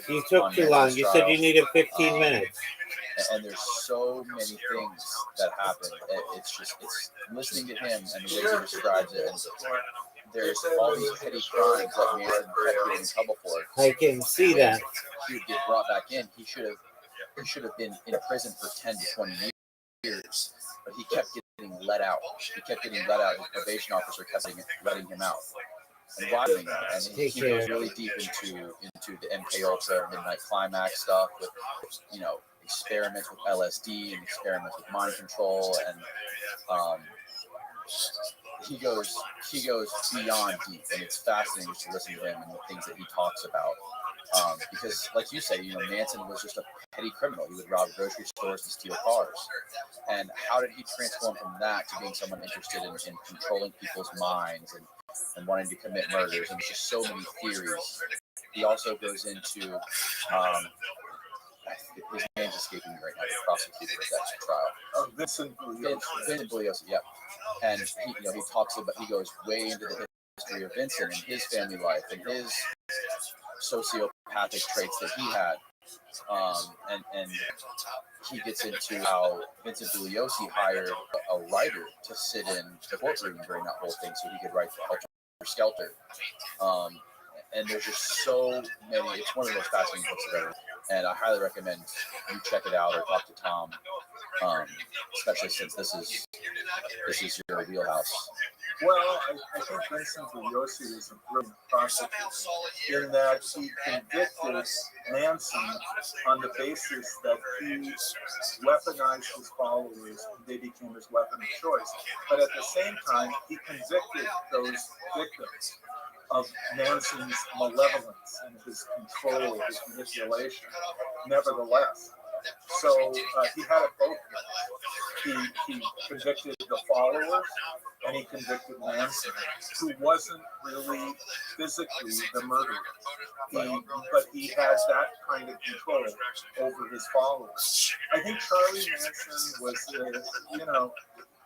You took too long. You said you needed 15 minutes. And there's so many things that happen. It's listening to him and the way he describes it. And there's all these petty crimes that Manson kept getting in trouble for. I can see that. He would get brought back in. He should have been in prison for 10 to 20 years, but he kept getting let out. His probation officer kept letting him out. And why doing that? And he goes really deep into the MK Ultra Midnight Climax stuff with experiments with LSD and experiments with mind control, and he goes beyond deep, and it's fascinating to listen to him and the things that he talks about. Because, like you say, Manson was just a petty criminal. He would rob grocery stores and steal cars. And how did he transform from that to being someone interested in controlling people's minds and wanting to commit murders? And just so many theories. He also goes into his name's escaping me right now. The prosecutor of that trial, Vincent Vincent Bugliosi, yeah. And he talks about, he goes way into the history of Vincent and his family life and his sociopathic traits that he had. And he gets into how Vincent Bugliosi hired a writer to sit in the courtroom during that whole thing so he could write the Helter Skelter. And there's just so many. It's one of the most fascinating books I've ever read. And I highly recommend you check it out or talk to Tom, especially since this is your wheelhouse. Well, I think Vincent Bugliosi is a brilliant prosecutor in that he convicted Manson on the basis that he weaponized his followers and they became his weapon of choice. But at the same time, he convicted those victims of Manson's malevolence and his control, his manipulation, nevertheless. So he had it both ways. He convicted the followers and he convicted Manson, who wasn't really physically the murderer. But he had that kind of control over his followers. I think Charlie Manson was,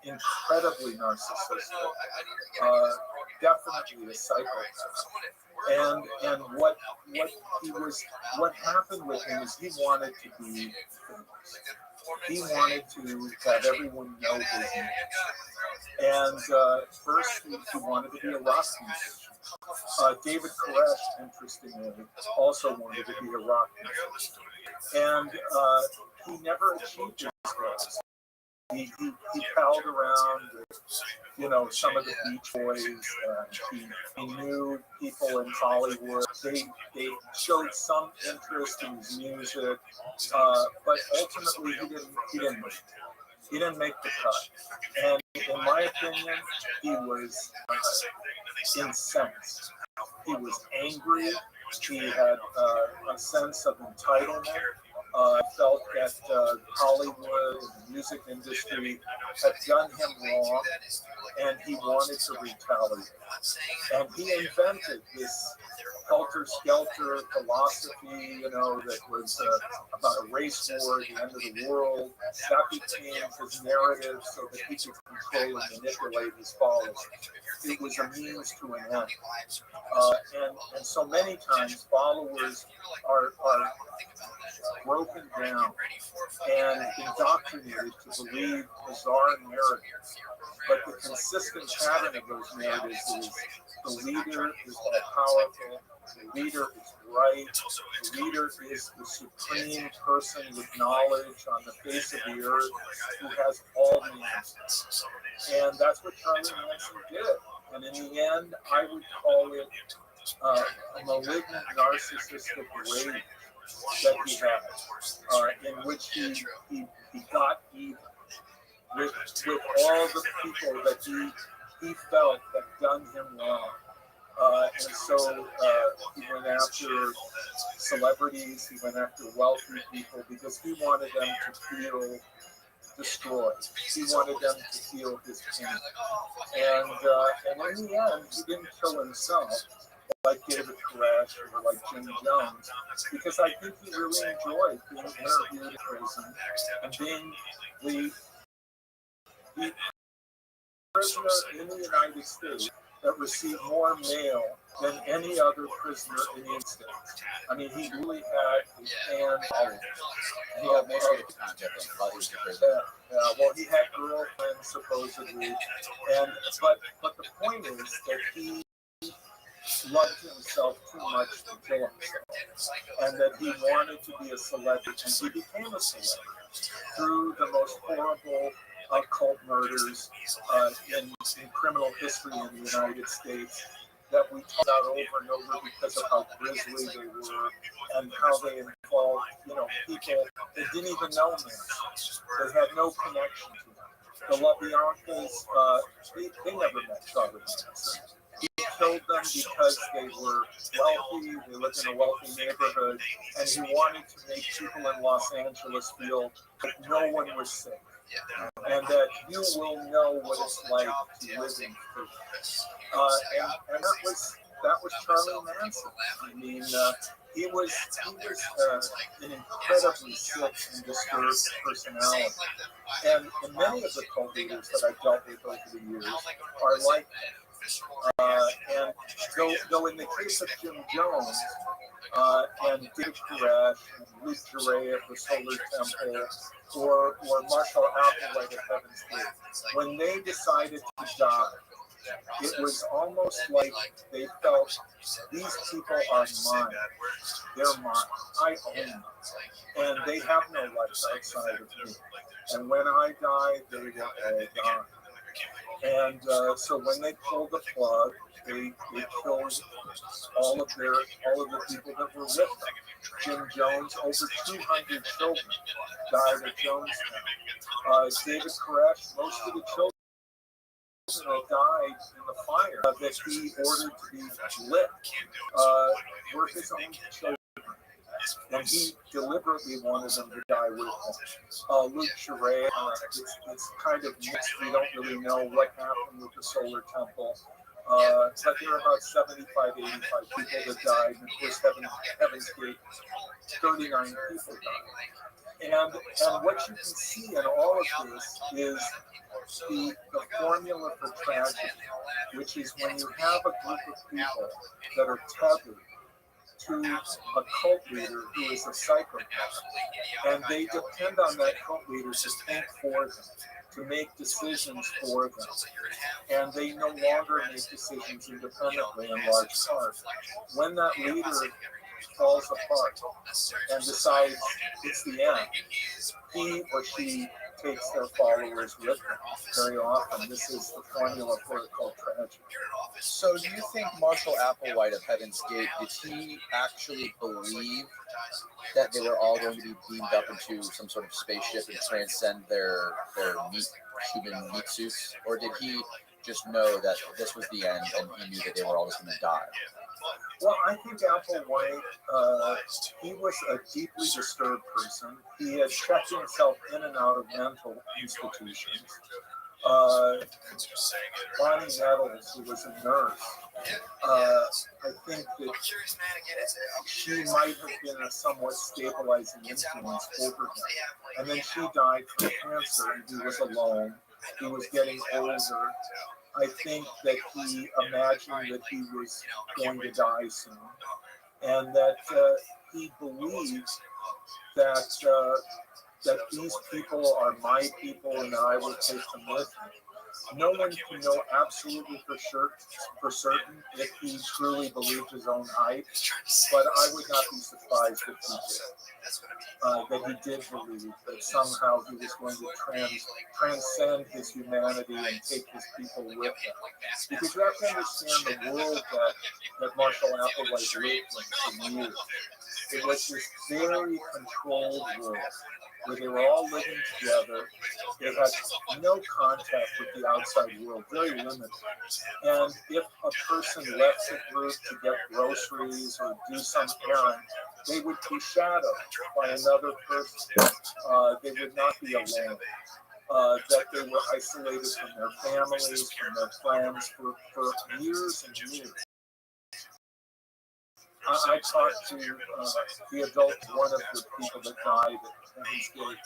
incredibly narcissistic, definitely a psychopath. And what happened with him is he wanted to be famous. He wanted to have everyone know his name. And first, he wanted to be a rock musician. David Koresh, interestingly, also wanted to be a rock musician. And he never achieved his goals. He palled around with, some of the Beach Boys. He knew people in Hollywood. They showed some interest in his music, but ultimately he didn't make the cut. And in my opinion, he was incensed. He was angry. He had a sense of entitlement. Felt that Hollywood and the music industry had done him wrong, and he wanted to retaliate. And he invented this helter-skelter philosophy, that was about a race war at the end of the world. That became his narrative so that he could control and manipulate his followers. It was a means to an end. And so many times followers are broken down and indoctrinated to believe bizarre narratives. But the consistent pattern of those narratives is the leader is all powerful, the leader is right, the leader is the supreme person with knowledge on the face of the earth who has all the answers. And that's what Charlie Manson did. And in the end, I would call it a malignant narcissistic rage that he had, in which he got even with all the people that he felt had done him wrong. And so he went after celebrities, he went after wealthy people because he wanted them to feel destroyed. He wanted them to feel his pain. And in the end, he didn't kill himself like David Koresh or like Jim Jones, because I think he really enjoyed being interviewed in prison and being the prisoner in the United States that received more mail than any other prisoner in the United States. I mean, he really had his hand all over it. He got most of the time, definitely, while he was in prison. Well, he had girlfriends supposedly, but the point is that he loved himself too much to kill himself, and that he wanted to be a celebrity, and he became a celebrity through the most horrible occult murders in criminal history in the United States that we talk about over and over because of how grisly they were and how they involved, people that didn't even know him. They had no connection to him. The LaBianches, they never met Charlie Manson. He killed them because they were wealthy, they lived in a wealthy neighborhood, and he wanted to make people in Los Angeles feel that no one was safe. And that you will know what it's like to live in fear. And that was Charlie Manson. I mean, he was an incredibly sick and disturbed personality. And many of the cult leaders that I've dealt with over the years are like and though in the case of Jim Jones and David Koresh and Luke Jure of the Solar Temple or Marshall Applewhite of Heaven's Gate, when they decided to die, it was almost like they felt these people are mine. They're mine. I own them. And they have no life outside of me. And when I die, they will all die. And so when they pulled the plug, they killed all of the people that were with them. Jim Jones, over 200 children died at Jonestown. David Koresh, most of the children that died in the fire that he ordered to be lit were his own children. And he deliberately wanted them to die with him. Luke Jure, it's kind of mixed. We don't really know what happened with the Solar Temple. But there are about 75, 85 people that died. And of course, Heaven's Gate, 39 people died. And what you can see in all of this is the formula for tragedy, which is when you have a group of people that are tethered to a cult leader who is a psychopath, and they depend on that cult leader to think for them, to make decisions for them, and they no longer make decisions independently in large part. When that leader falls apart and decides it's the end, he or she takes their followers with them. Very often, this is the formula for a cult tragedy. So do you think Marshall Applewhite of Heaven's Gate, did he actually believe that they were all going to be beamed up into some sort of spaceship and transcend their human meat suits? Or did he just know that this was the end and he knew that they were always going to die? Well, I think Applewhite, he was a deeply disturbed person. He had checked himself in and out of mental institutions. Bonnie Nettles, who was a nurse, I think that she might have been a somewhat stabilizing influence over him. And then she died from cancer, and he was alone. He was getting older. I think that he imagined that he was going to die soon, and that he believed that these people are my people and that I will take them with me. No one can know absolutely for certain if he truly believed his own hype, but I would not be surprised if he did. That he did believe that somehow he was going to transcend his humanity and take his people with him. Because you have to understand the world that Marshall Applewhite lived in for years. It was this very controlled world where they were all living together. They had no contact with the outside world, very limited. And if a person left the group to get groceries or do some errand, they would be shadowed by another person. They would not be alone. That they were isolated from their families, from their friends for years and years. I talked to the adult, one of the people that died at Heaven's Gate,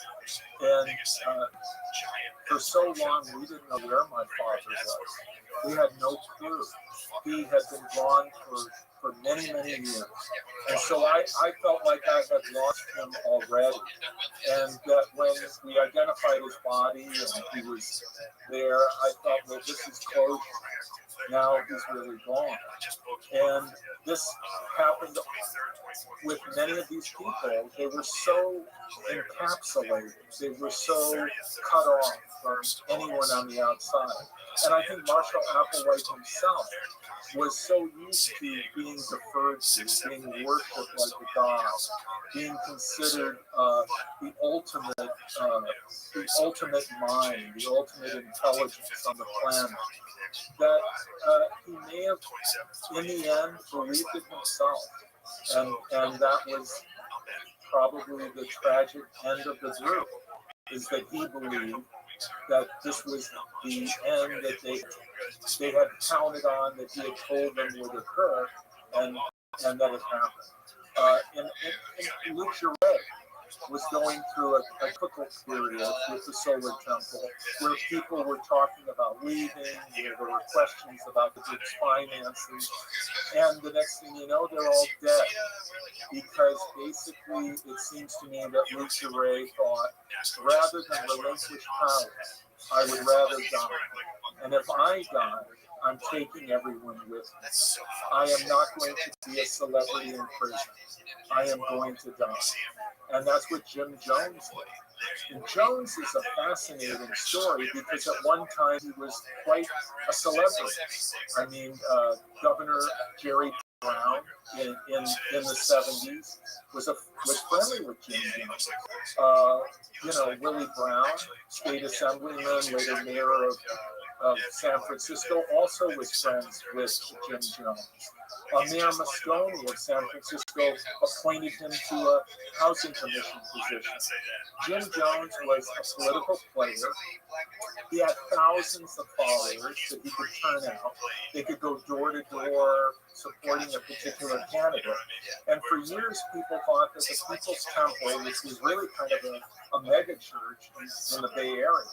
and for so long we didn't know where my father was. We had no clue. He had been gone for many, many years. And so I felt like I had lost him already. And that when we identified his body and he was there, I thought, well, this is closure. Now he's really gone. And this happened with many of these people. They were so encapsulated. They were so cut off from anyone on the outside. And I think Marshall Applewhite himself was so used to being deferred to, being worshipped like a god, being considered the ultimate mind, the ultimate intelligence on the planet, that he may have, in the end, believed it himself, and that was probably the tragic end of the group, is that he believed that this was the end that they had counted on, that he had told them would occur, and that it happened. And Luke Jouret was going through a difficult period with the Solar Temple, where people were talking about leaving, there were questions about the group's finances, and the next thing you know, they're all dead. Because basically, it seems to me that Luke Jouret thought, rather than relinquish power, I would rather die. And if I die, I'm taking everyone with me. I am not going to be a celebrity in prison. I am going to die. And that's what Jim Jones did. And Jones is a fascinating story because at one time he was quite a celebrity. I mean, Governor Jerry Brown in the 70s was friendly with Jim Jones. Willie Brown, state assemblyman, later mayor of San Francisco, also was friends with Jim Jones. Mayor Moscone of San Francisco appointed him to a housing commission position. Jim Jones was a political player. He had thousands of followers that he could turn out. They could go door to door supporting a particular candidate. And for years, people thought that the People's Temple, which was really kind of a mega church in the Bay Area,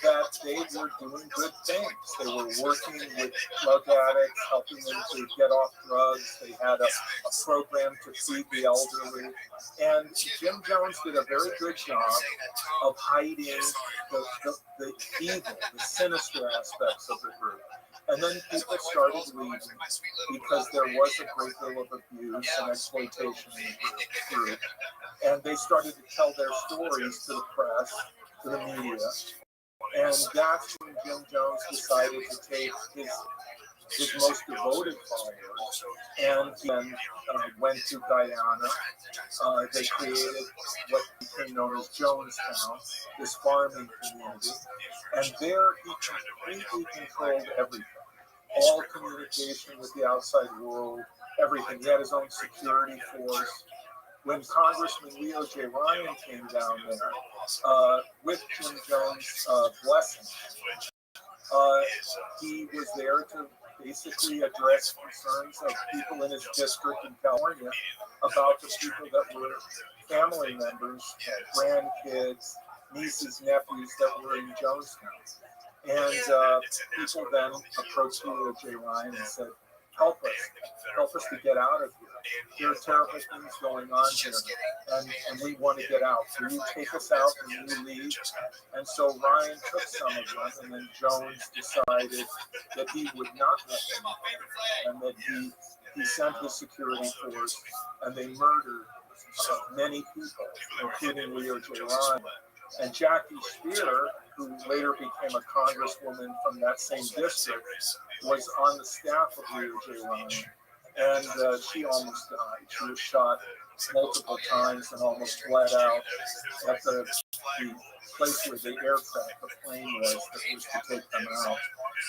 that they were doing good things. They were working with drug addicts, helping them to get off drugs. They had a program to feed the elderly. And Jim Jones did a very good job of hiding the evil, the sinister aspects of the group. And then people started leaving because there was a great deal of abuse and exploitation in the group. And they started to tell their stories to the press, to the media. And that's when Jim Jones decided to take his most devoted followers and then went to Guyana. They created what became known as Jonestown, this farming community. And there he completely controlled everything. All communication with the outside world, everything. He had his own security force. When Congressman Leo J. Ryan came down there, with Jim Jones' blessing, he was there to basically address concerns of people in his district in California about the people that were family members, grandkids, nieces, nephews that were in Jonestown. And people then approached Leo J. Ryan and said, help us to get out of here. There are terrible things going on here, and we want to get out. Will you take us out when you leave? And so Ryan took some of them, and then Jones decided that he would not let them out, and that he sent his security force, and they murdered many people, including Leo J. Ryan. And Jackie Spear, who later became a congresswoman from that same district, was on the staff of Leo J. Ryan. And she almost died. She was shot multiple times and almost bled out at the place where the aircraft, the plane was that was to take them out.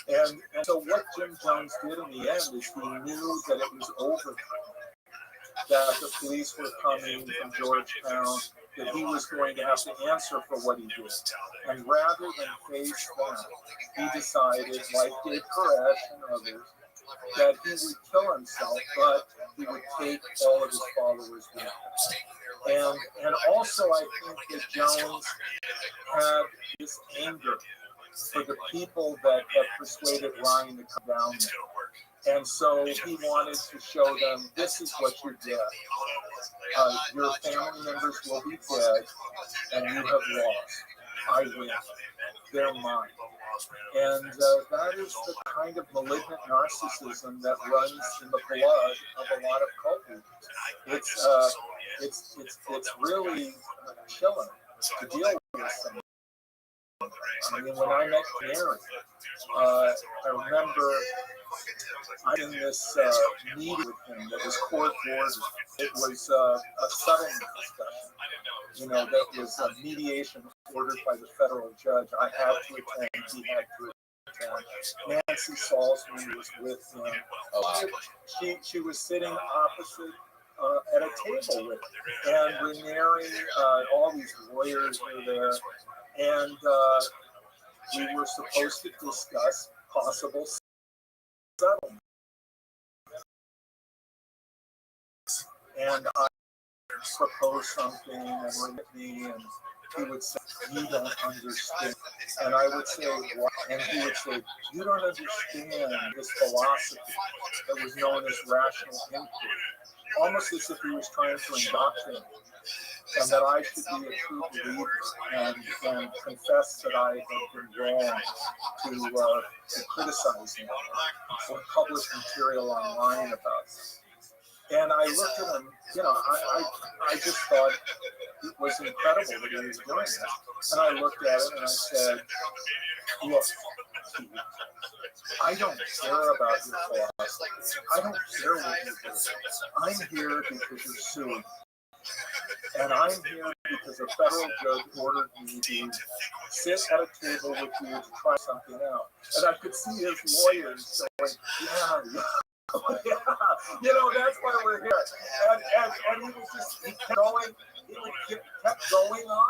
And so what Jim Jones did in the end is he knew that it was over, that the police were coming from Georgetown, that he was going to have to answer for what he did. And rather than face that, he decided, like Dave Koresh and others, that he would kill himself, but he would take all of his followers with him. And also, I think that Jones had this anger for the people that had persuaded Ryan to come down there. And so he wanted to show them, this is what you get. Your family members will be dead, and you have lost. I win. They're mine. And that is the kind of malignant narcissism that runs in the blood of a lot of cult leaders. It's really chilling to deal with some. I mean, when I met Canary, I remember I'm in this meeting with him that was court-ordered. It was a settlement discussion, that was a mediation ordered by the federal judge. I had to attend, he had to Nancy Salzman was with him. Oh, wow. She was sitting opposite at a table with him. And Ranieri, all these lawyers were there. And we were supposed to discuss possible settlement. And I proposed something and look at me and he would say, "You don't understand." And I would say, "What?" And he would say, "You don't understand this philosophy that was known as rational inquiry." Almost as if he was trying to indoctrinate me. And that I should be a true believer and confess that I had been wrong to criticize him or publish material online about him. And I looked at him, I just thought it was incredible that he was doing that. And I looked at him and I said, "Look, I don't care about your philosophy. I don't care what you do. I'm here because you're suing. And I'm here because a federal judge ordered me to sit at a table with you to try something out." And I could see his lawyers going, yeah. That's why we're here. And he was just, he kept going on.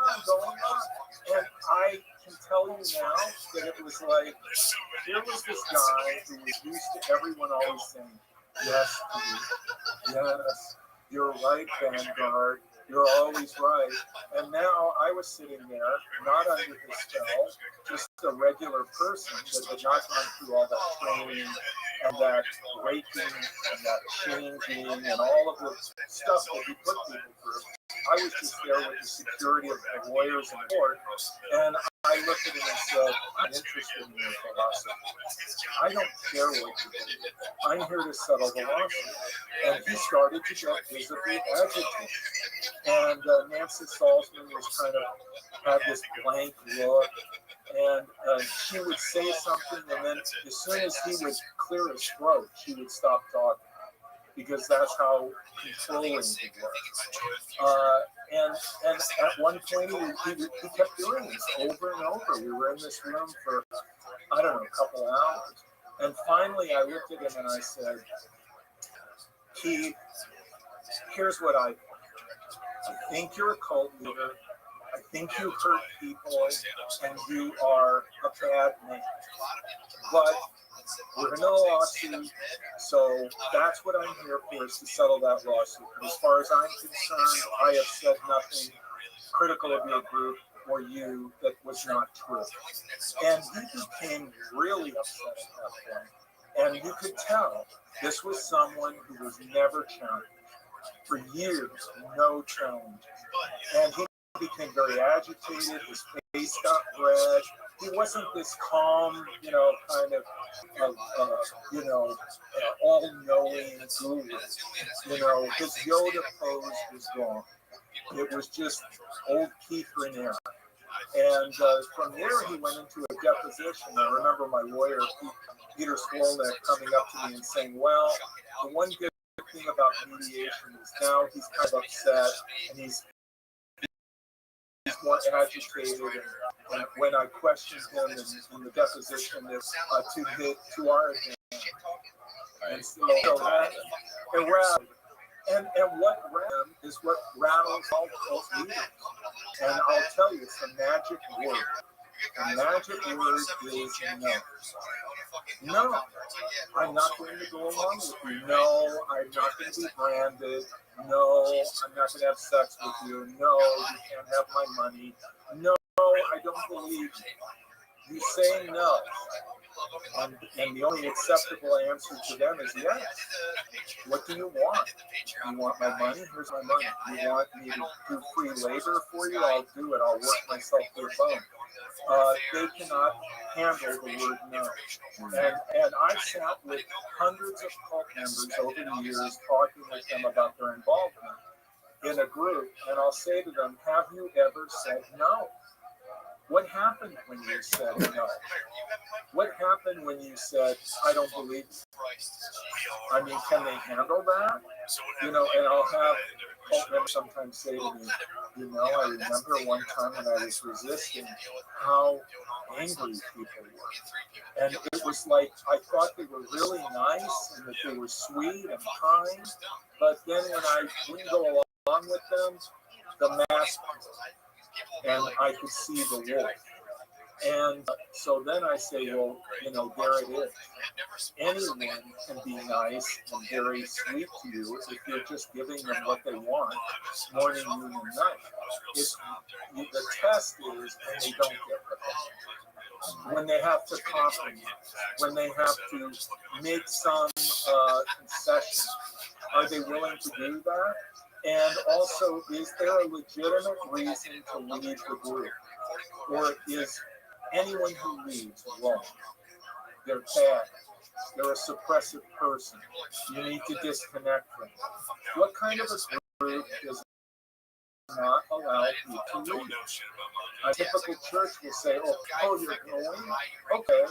And I can tell you now that it was like, here was this guy who was used to everyone always saying, "Yes, Steve, yes, you're right, Vanguard. You're always right." And now I was sitting there, not under his spell, just a regular person that had not gone through all that training and that breaking and that changing and all of the stuff that he put people through. I was just there with the security of the lawyers in court, and I looked at him and said, "I'm interested in your philosophy. I don't care what you do. I'm here to settle the lawsuit." And he started to get visibly agitated. And Nancy Salzman was kind of had this blank look, and she would say something, and then as soon as he would clear his throat, she would stop talking, because that's how controlling he was. And at one point, he kept doing this over and over. We were in this room for, I don't know, a couple hours. And finally, I looked at him and I said, "Keith, here's what I think you're a cult leader. I think you hurt people, and you are a bad man. But we're in a lawsuit, so that's what I'm here for, is to settle that lawsuit. And as far as I'm concerned, I have said nothing critical of your group or you that was not true." And he became really upset at that point. And you could tell this was someone who was never challenged. For years, no challenge. And he became very agitated. His face got red. He wasn't this calm, kind of all-knowing guru. His Yoda pose was gone. It was just old Keith Raniere. And from there, he went into a deposition. I remember my lawyer, Peter Skolnick, coming up to me and saying, "Well, the one good thing about mediation is now he's kind of upset and he's more agitated, and when I questioned him in the deposition, to our advantage." And so that rattled. And what rattled is what rattles all those leaders. And I'll tell you, it's the magic word. The magic word is no. No, I'm not going to go along with you. No, I'm not going to be branded. No, I'm not going to have sex with you. No, you can't have my money. No, I don't believe you. You say no. And the only acceptable answer to them is yes. What do you want? You want my money? Here's my money. You want me to do free labor for you? I'll do it. I'll work myself to the bone. They cannot handle the word no. And I've sat with hundreds of cult members over the years, talking with them about their involvement in a group, and I'll say to them, "Have you ever said no? What happened when you said no? What happened when you said, I don't believe you? I mean, can they handle that?" And I'll have cult members sometimes say to me, You know, I remember one time when I was resisting how angry people were. And it was like, I thought they were really nice and that they were sweet and kind. But then when I wouldn't go along with them, the mask, and I could see the wolf. And so then I say, well, you know, there it is. Anyone can be nice and very sweet to you if you're just giving them what they want, morning, noon, and night. The test is when they don't get what they want, when they have to compromise, when they have to make some concessions. Are they willing to do that? And also, is there a legitimate reason to leave the group? Or is anyone who leaves wrong? They're bad. They're a suppressive person. You need to disconnect from them. What kind of a group does not allow you to leave? A typical church will say, oh, you're going? Okay.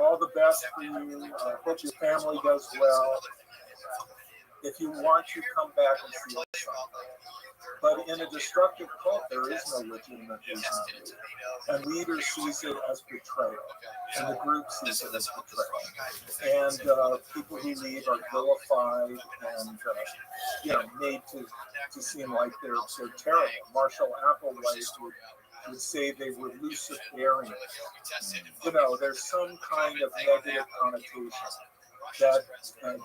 All the best for you. Hope your family does well. If you want to, come back and see us. But in a destructive cult, there is no legitimate reason to leave. And leader sees it as betrayal, and the group sees it as betrayal. And people who leave are vilified and made to seem like they're terrible. Marshall Applewhite would say they were Luciferian. You know, there's some kind of negative connotation that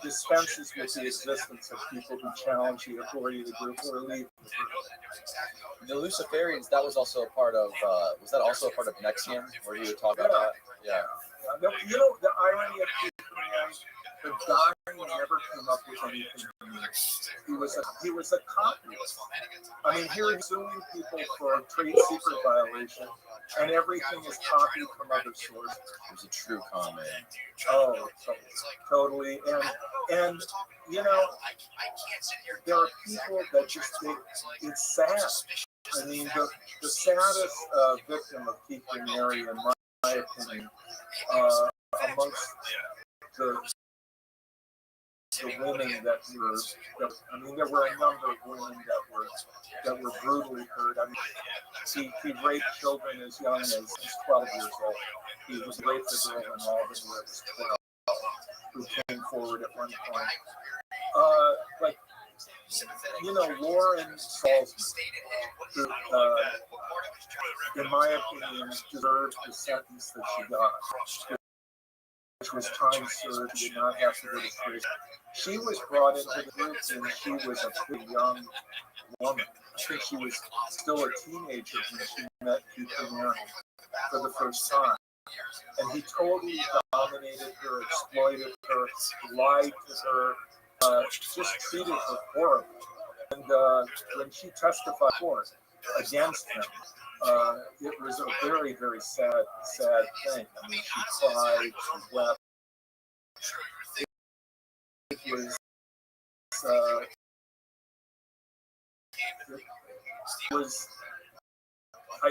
dispenses with the existence of people who challenge the authority of the group or leave the group. The Luciferians, that was also a part of, was that also a part of Nexium, where you would talk about that? Yeah. You know, the irony of the guy never came up with anything new. He was a copyist. I mean, here he's suing people for trade secret violation, and everything is copied from other sources. It was a true comment. Oh, totally. And you know, there are people that just think it's sad. I mean, the saddest victim of Keith and Mary, in my opinion, amongst the women that were, I mean, there were a number of women that were brutally hurt. I mean, he raped children as young as 12 years old. He was raped a girl in Albany that was 12, who came forward at one point. But you know, Lauren Salzman, who, in my opinion, deserved the sentence that she got, which was time served. She did not have to go to prison. She was brought into the group and she was a pretty young woman. I think she was still a teenager when she met Keith Raniere for the first time. And he totally dominated her, exploited her, lied to her, just treated her horribly. And when she testified for against him, it was a very, very sad thing. I mean, she cried, she wept. It was, I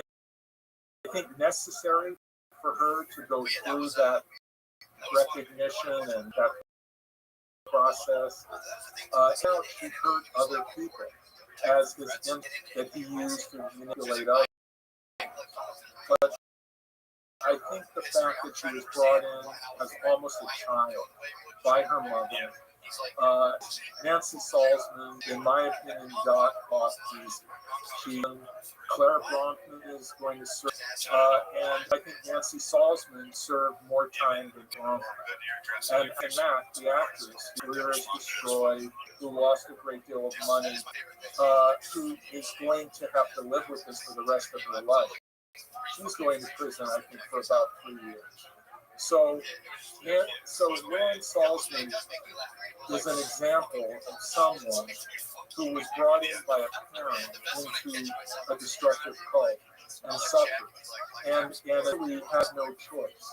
think, necessary for her to go through that recognition and that process. Now she hurt other people as his infant that he used to manipulate others. But I think the fact that she was brought in as almost a child by her mother, Nancy Salzman, in my opinion, got off easy. Clara Bronfman is going to serve, and I think Nancy Salzman served more time than Bronfman. And Matt, the actress, whose career is destroyed, who lost a great deal of money, who is going to have to live with this for the rest of her life. She's going to prison, I think, for about 3 years. So Lauren Salzman is an example of someone who was brought in by a parent into a destructive cult and suffered, and really had no choice.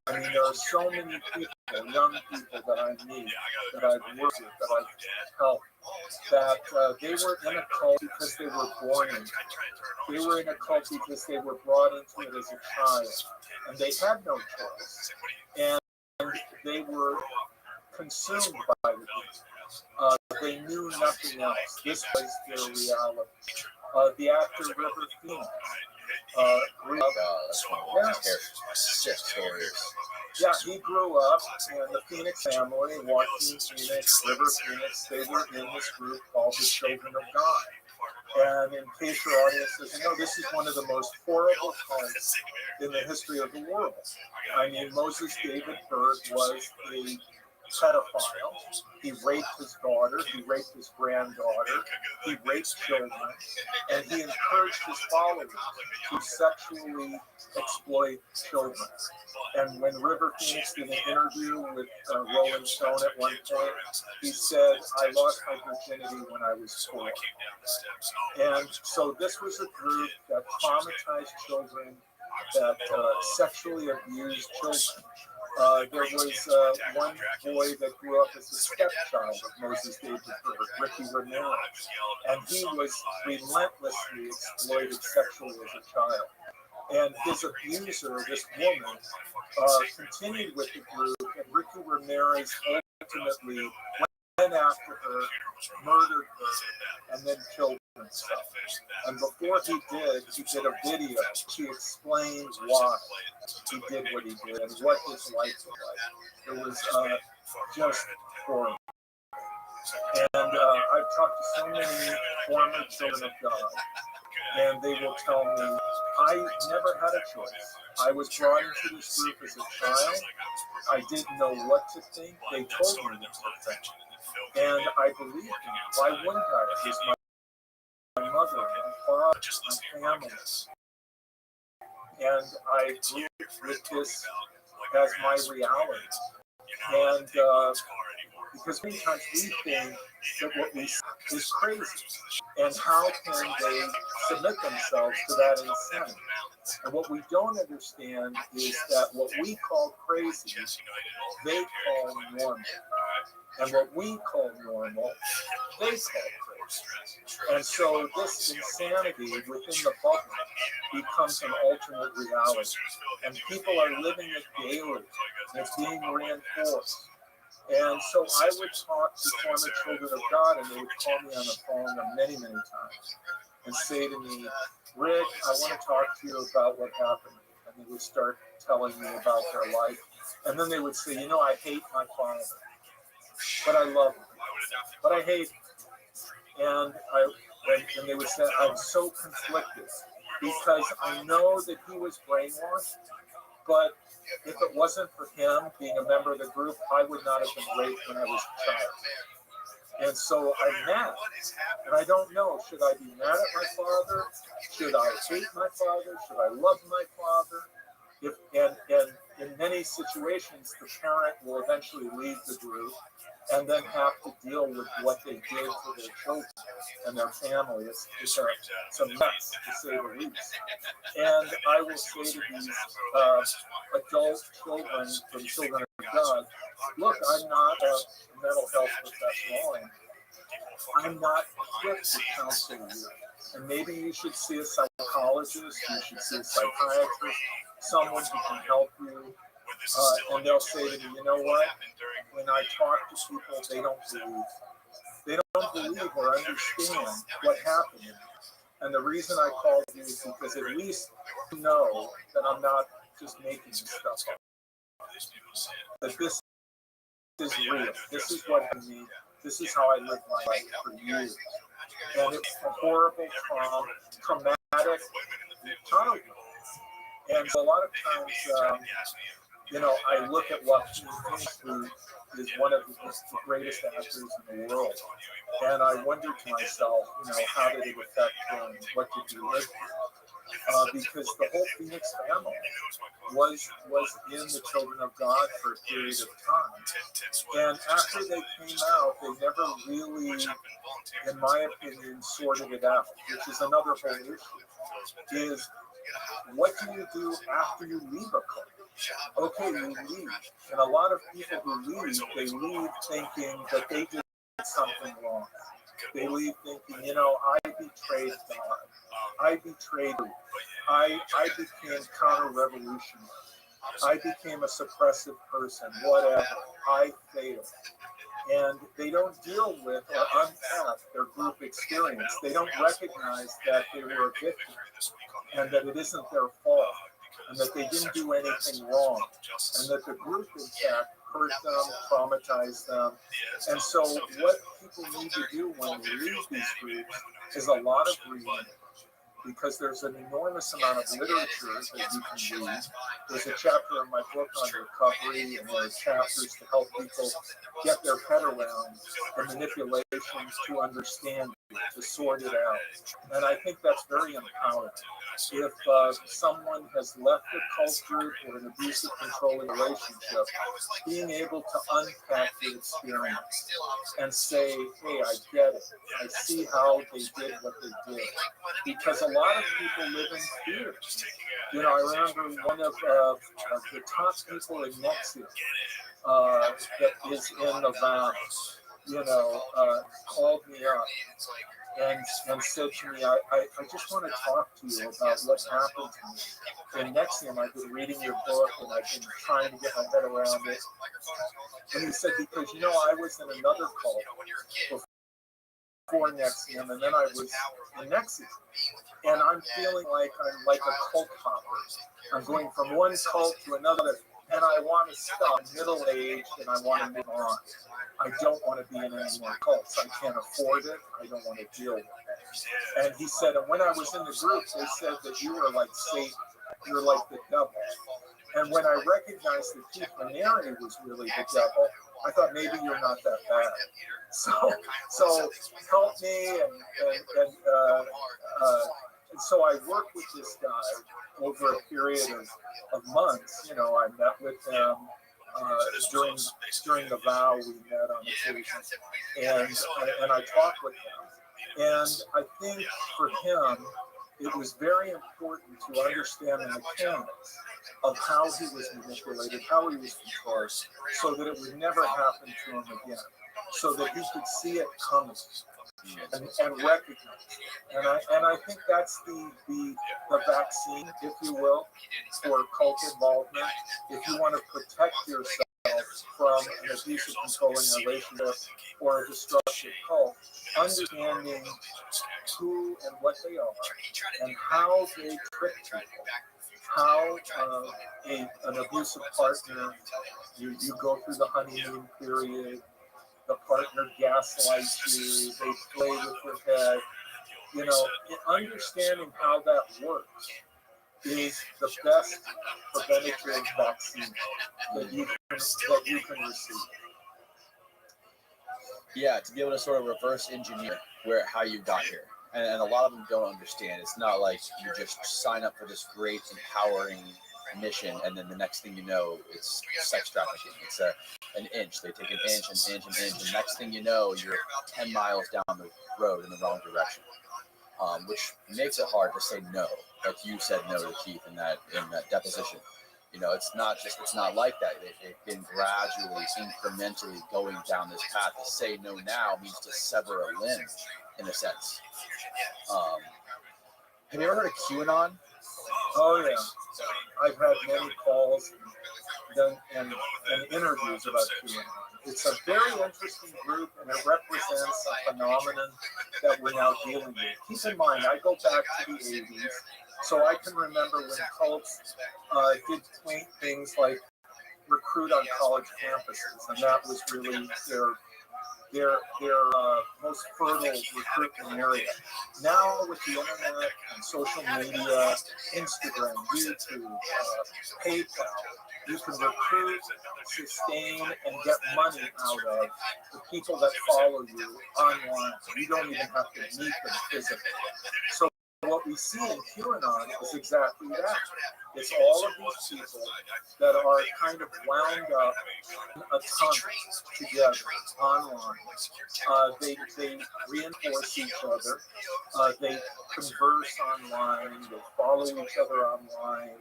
I mean, there are so many people, young people that I meet, that I've worked with, that I've helped, that they were in a cult because they were born in it. They were in a cult because they were brought into it as a child, and they had no choice. And they were consumed by the people. They knew nothing else. This was their reality. The actor River Phoenix grew up. That's one of the scariest. Yeah, he grew up in the Phoenix family, Joaquin Phoenix, River Phoenix. They were in this group called the Children of God. And in case your audience doesn't know, this is one of the most horrible cults in the history of the world. I mean, Moses David Berg was a pedophile. He raped his daughter. He raped his granddaughter. He raped children. And he encouraged his followers to sexually exploit children. And when River Phoenix did an interview with Rolling Stone at one point, he said, "I lost my virginity when I was 4." And so this was a group that traumatized children, that sexually abused children. There was one boy that grew up as a stepchild of Moses David Berg, Ricky Ramirez, and he was relentlessly exploited sexually as a child. And his abuser, this woman, continued with the group, and Ricky Ramirez ultimately went after her, murdered her, and then killed himself. And before he did a video. He explained why he did what he did and what his life was like. It was just horrible. And I've talked to so many former children of God, and they will tell me, I never had a choice. I was brought into this group as a child. I didn't know what to think. They told me what to think. And I believed them. Why wouldn't I? It was my mother, my father, my family. And I grew with this as my reality. And because many times we think that what we see is crazy. And how can they submit themselves to that insanity? And what we don't understand is that what we call crazy, they call normal. And what we call normal, they call crazy. And so this insanity within the bubble becomes an alternate reality. And people are living it daily. And it's being reinforced. And so I would talk to former children of God, and they would call me on the phone many, many times and say to me, Rick, I want to talk to you about what happened. And they would start telling me about their life. And then they would say, you know, I hate my father, but I love him. But I hate him. And they would say, I'm so conflicted because I know that he was brainwashed, but if it wasn't for him being a member of the group, I would not have been raped when I was a child. And so I'm mad. And I don't know, should I be mad at my father? Should I hate my father? Should I love my father? And in many situations, the parent will eventually leave the group and then have to deal with what they did to their children and their family. It's a mess, to say the least. And I will say to these adult children from Children of God, look, I'm not a mental health professional, and I'm not equipped to counsel you. And maybe you should see a psychologist, you should see a psychiatrist, someone who can help you. And they'll say to me, you know what? When I talk to people, they don't believe. They don't believe or understand what happened. And the reason I called you is because at least you know that I'm not just making this stuff up. That this is real. This is what I need. This is how I lived my life for years. And it's a horrible, traumatic childhood. And so a lot of times, you know, I look at Joaquin Phoenix, who is one of the greatest actors in the world, and I wonder to myself, you know, how did it affect him? What did he live through? Because the whole Phoenix family was in the Children of God for a period of time. And after they came out, they never really, in my opinion, sorted it out, which is another whole issue, is what do you do after you leave a cult? Okay, you leave. And a lot of people who leave, they leave thinking that they did something wrong. They leave thinking, you know, I betrayed God. I betrayed you. I became counter-revolutionary. I became a suppressive person, whatever. I failed. And they don't deal with or unpack their group experience. They don't recognize that they were a victim and that it isn't their fault and that they didn't do anything wrong and that the group, in fact, hurt them, traumatized them. And so what people need to do when they leave these groups is a lot of reading, because there's an enormous amount of literature that you can read. There's a chapter in my book on recovery, and there's chapters to help people get their head around the manipulations, to understand it, to sort it out. And I think that's very empowering. If someone has left a cult group or an abusive, controlling relationship, being able to unpack the experience and say, hey, I get it. I see how they did what they did. Because a lot of people live in fear. You know, I remember one of the top people in Nexium that is in the vow, called me up and said to me, I just want to talk to you about what happened to me. In Nexium, I've been reading your book and I've been trying to get my head around it. And he said, because, I was in another cult before Nexium, and then I was in Nexium. And I'm feeling like I'm like a cult hopper. I'm going from one cult to another, and I want to stop. I'm middle-aged, and I want to move on. I don't want to be in any more cults. I can't afford it. I don't want to deal with it. And he said, and when I was in the group, they said that you were like Satan. You're like the devil. And when I recognized that Keith Raniere was really the devil, I thought maybe you're not that bad. So help me, and so I worked with this guy over a period of months. I met with him during the vow. We met on occasion, and I talked with him. And I think for him, it was very important to understand the mechanics of how he was manipulated, how he was controlled, so that it would never happen to him again, so that he could see it coming and recognize it. And I think that's the vaccine, if you will, for cult involvement. If you want to protect yourself from an abusive, controlling relationship or a destructive cult, understanding who and what they are and how they trick people, how an abusive partner, you go through the honeymoon period, the partner gaslights you, they play with your head. Understanding how that works is the best preventative vaccine that you can receive. Yeah, to be able to sort of reverse engineer how you got here. And a lot of them don't understand. It's not like you just sign up for this great, empowering mission, and then the next thing you know, it's sex trafficking. It's an inch. They take an inch, an inch, an inch, and next thing you know, you're 10 miles down the road in the wrong direction, which makes it hard to say no. Like you said no to Keith in that deposition. It's not like that. They've been gradually, incrementally going down this path. To say no now means to sever a limb, in a sense. Have you ever heard of QAnon? Oh yeah, I've had many calls and interviews about QAnon. It's a very interesting group, and it represents a phenomenon that we're now dealing with. Keep in mind, I go back to the 80s, so I can remember when cults did quaint things like recruit on college campuses, and that was really their most fertile recruitment area. Now with the internet and social media, Instagram, YouTube, PayPal, you can recruit, sustain, and get money out of the people that follow you online. You don't even have to meet them physically. So what we see in QAnon is exactly that. It's all of these people that are kind of wound up in a tunnel together online. They reinforce each other. They converse online. They follow each other online.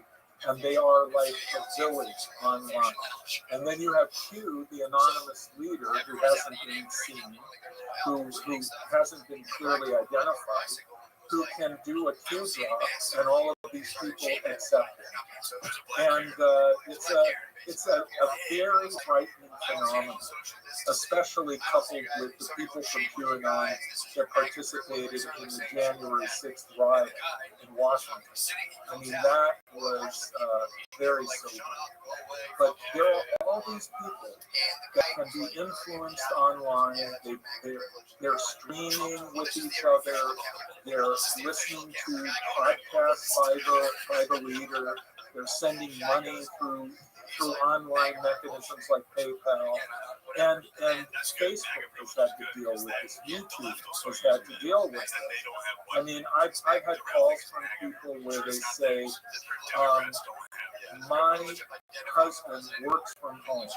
And they are like a village online. And then you have Q, the anonymous leader, who hasn't been seen, who hasn't been clearly identified, who can do a Q drop, and all of these people accept it. And it's a very frightening phenomenon, especially coupled with the people from QAnon that participated in the January 6th riot in Washington. I mean, that was very sobering. But there are all these people that can be influenced online. They're streaming with each other. They're listening to podcasts by the leader. They're sending money through online mechanisms like PayPal. And Facebook has had to deal with this. YouTube has had to deal with this. I mean, I've had calls from people where they say, my husband works from home,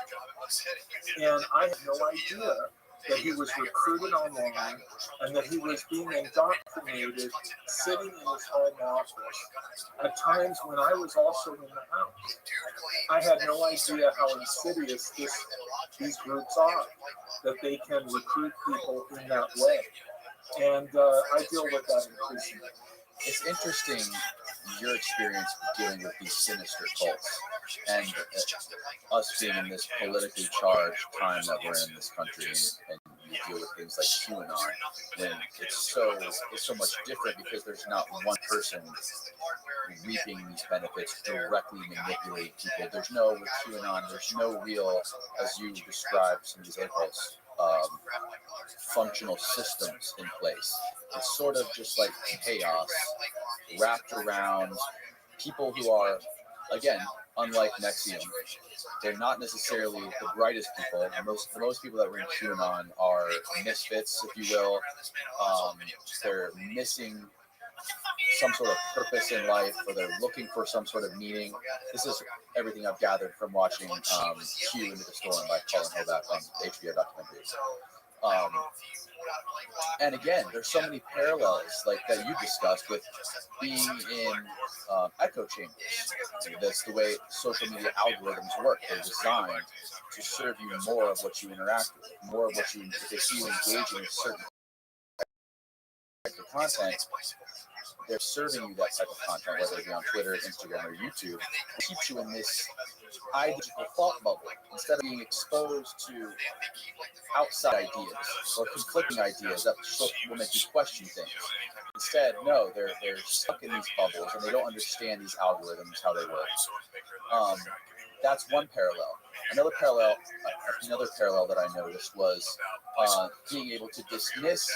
and I had no idea that he was recruited online and that he was being indoctrinated sitting in his home office at times when I was also in the house. I had no idea how insidious these groups are, that they can recruit people in that way. And I deal with that increasingly. It's interesting your experience dealing with these sinister cults and us being in this politically charged time that we're in this country, and you deal with things like QAnon, when it's so much different because there's not one person reaping these benefits, directly manipulating people. There's no, with QAnon, there's no real, as you described some of these examples, functional systems in place. It's sort of just like chaos wrapped around people who are, again, unlike Nexium, they're not necessarily the brightest people. Most people that were in QAnon are misfits, if you will. They're missing some sort of purpose in life, or they're looking for some sort of meaning. This is everything I've gathered from watching Q Into the Storm by Colin Hobart on HBO documentary. And again, there's so many parallels like that you discussed with being in echo chambers. That's the way social media algorithms work. They're designed to serve you more of what you interact with, more of what you, if you engage in certain type of content, they're serving you that type of content, whether it be on Twitter, Instagram, or YouTube. It keeps you in this ideological thought bubble instead of being exposed to outside ideas or conflicting ideas that will make you question things. Instead, no, they're stuck in these bubbles and they don't understand these algorithms, how they work. That's one parallel. Another parallel that I noticed was being able to dismiss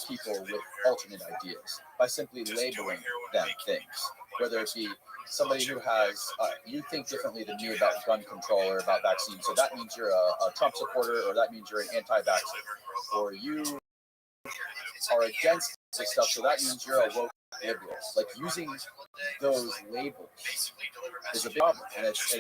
people with alternate ideas by simply labeling them things, whether it be somebody who has, you think differently than me about gun control or about vaccines, so that means you're a Trump supporter, or that means you're an anti-vaxxer, or you are against this stuff, so that means you're a woke liberal. Like, using those labels is a big problem, and it's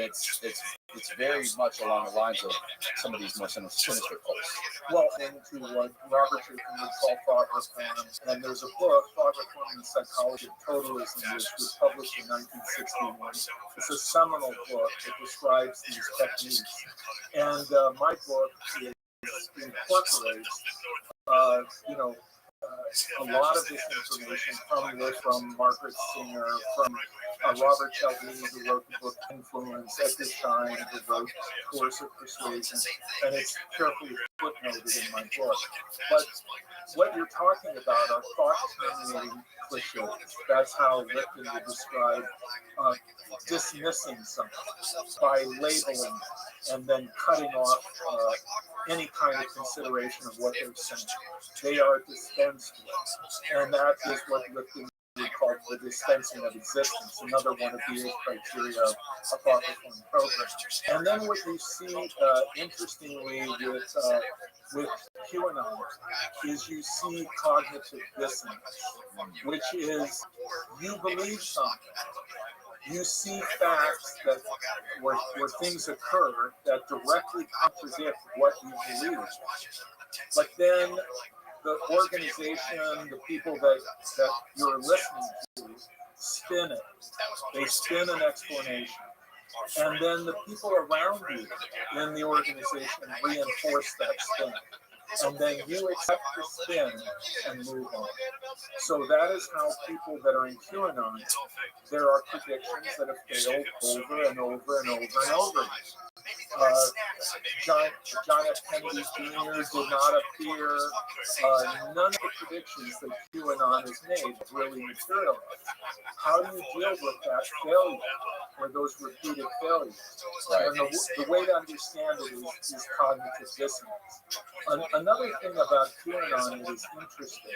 very much along the lines of some of these more sinister cults. Well, into what Robert Shapiro would call thought reform, and there's a book, Thought Reform and the Psychology of Totalism, which was published in 1961. It's a seminal book that describes these techniques, and my book incorporates, a lot of this information from Margaret Singer, from Robert Cialdini, who wrote the book Influence, Edgar Schein, who wrote Course of Persuasion, and it's carefully footnoted in my book. But what you're talking about are thought-terminating cliches. That's how Lipton would describe dismissing something by labeling and then cutting off any kind of consideration of what they're saying. They are dispensed with, and that is what Lipton would call the dispensing of existence, another one of the 8 criteria of a thought reform program. And then what you see, interestingly, with QAnon is you see cognitive dissonance, which is you believe something. You see facts that where things occur that directly contradict what you believe. But then the organization, the people that you're listening to, spin it. They spin an explanation. And then the people around you in the organization reinforce that spin. and then you accept the spin and move on. So that is how people that are in QAnon, there are predictions that have failed over and over and over and over again. John F. Kennedy Jr. did not appear. None of the predictions that QAnon has made really materialized. How do you deal with that failure or those repeated failures? Right. And the way to understand it is cognitive dissonance. Another thing about QAnon that is interesting,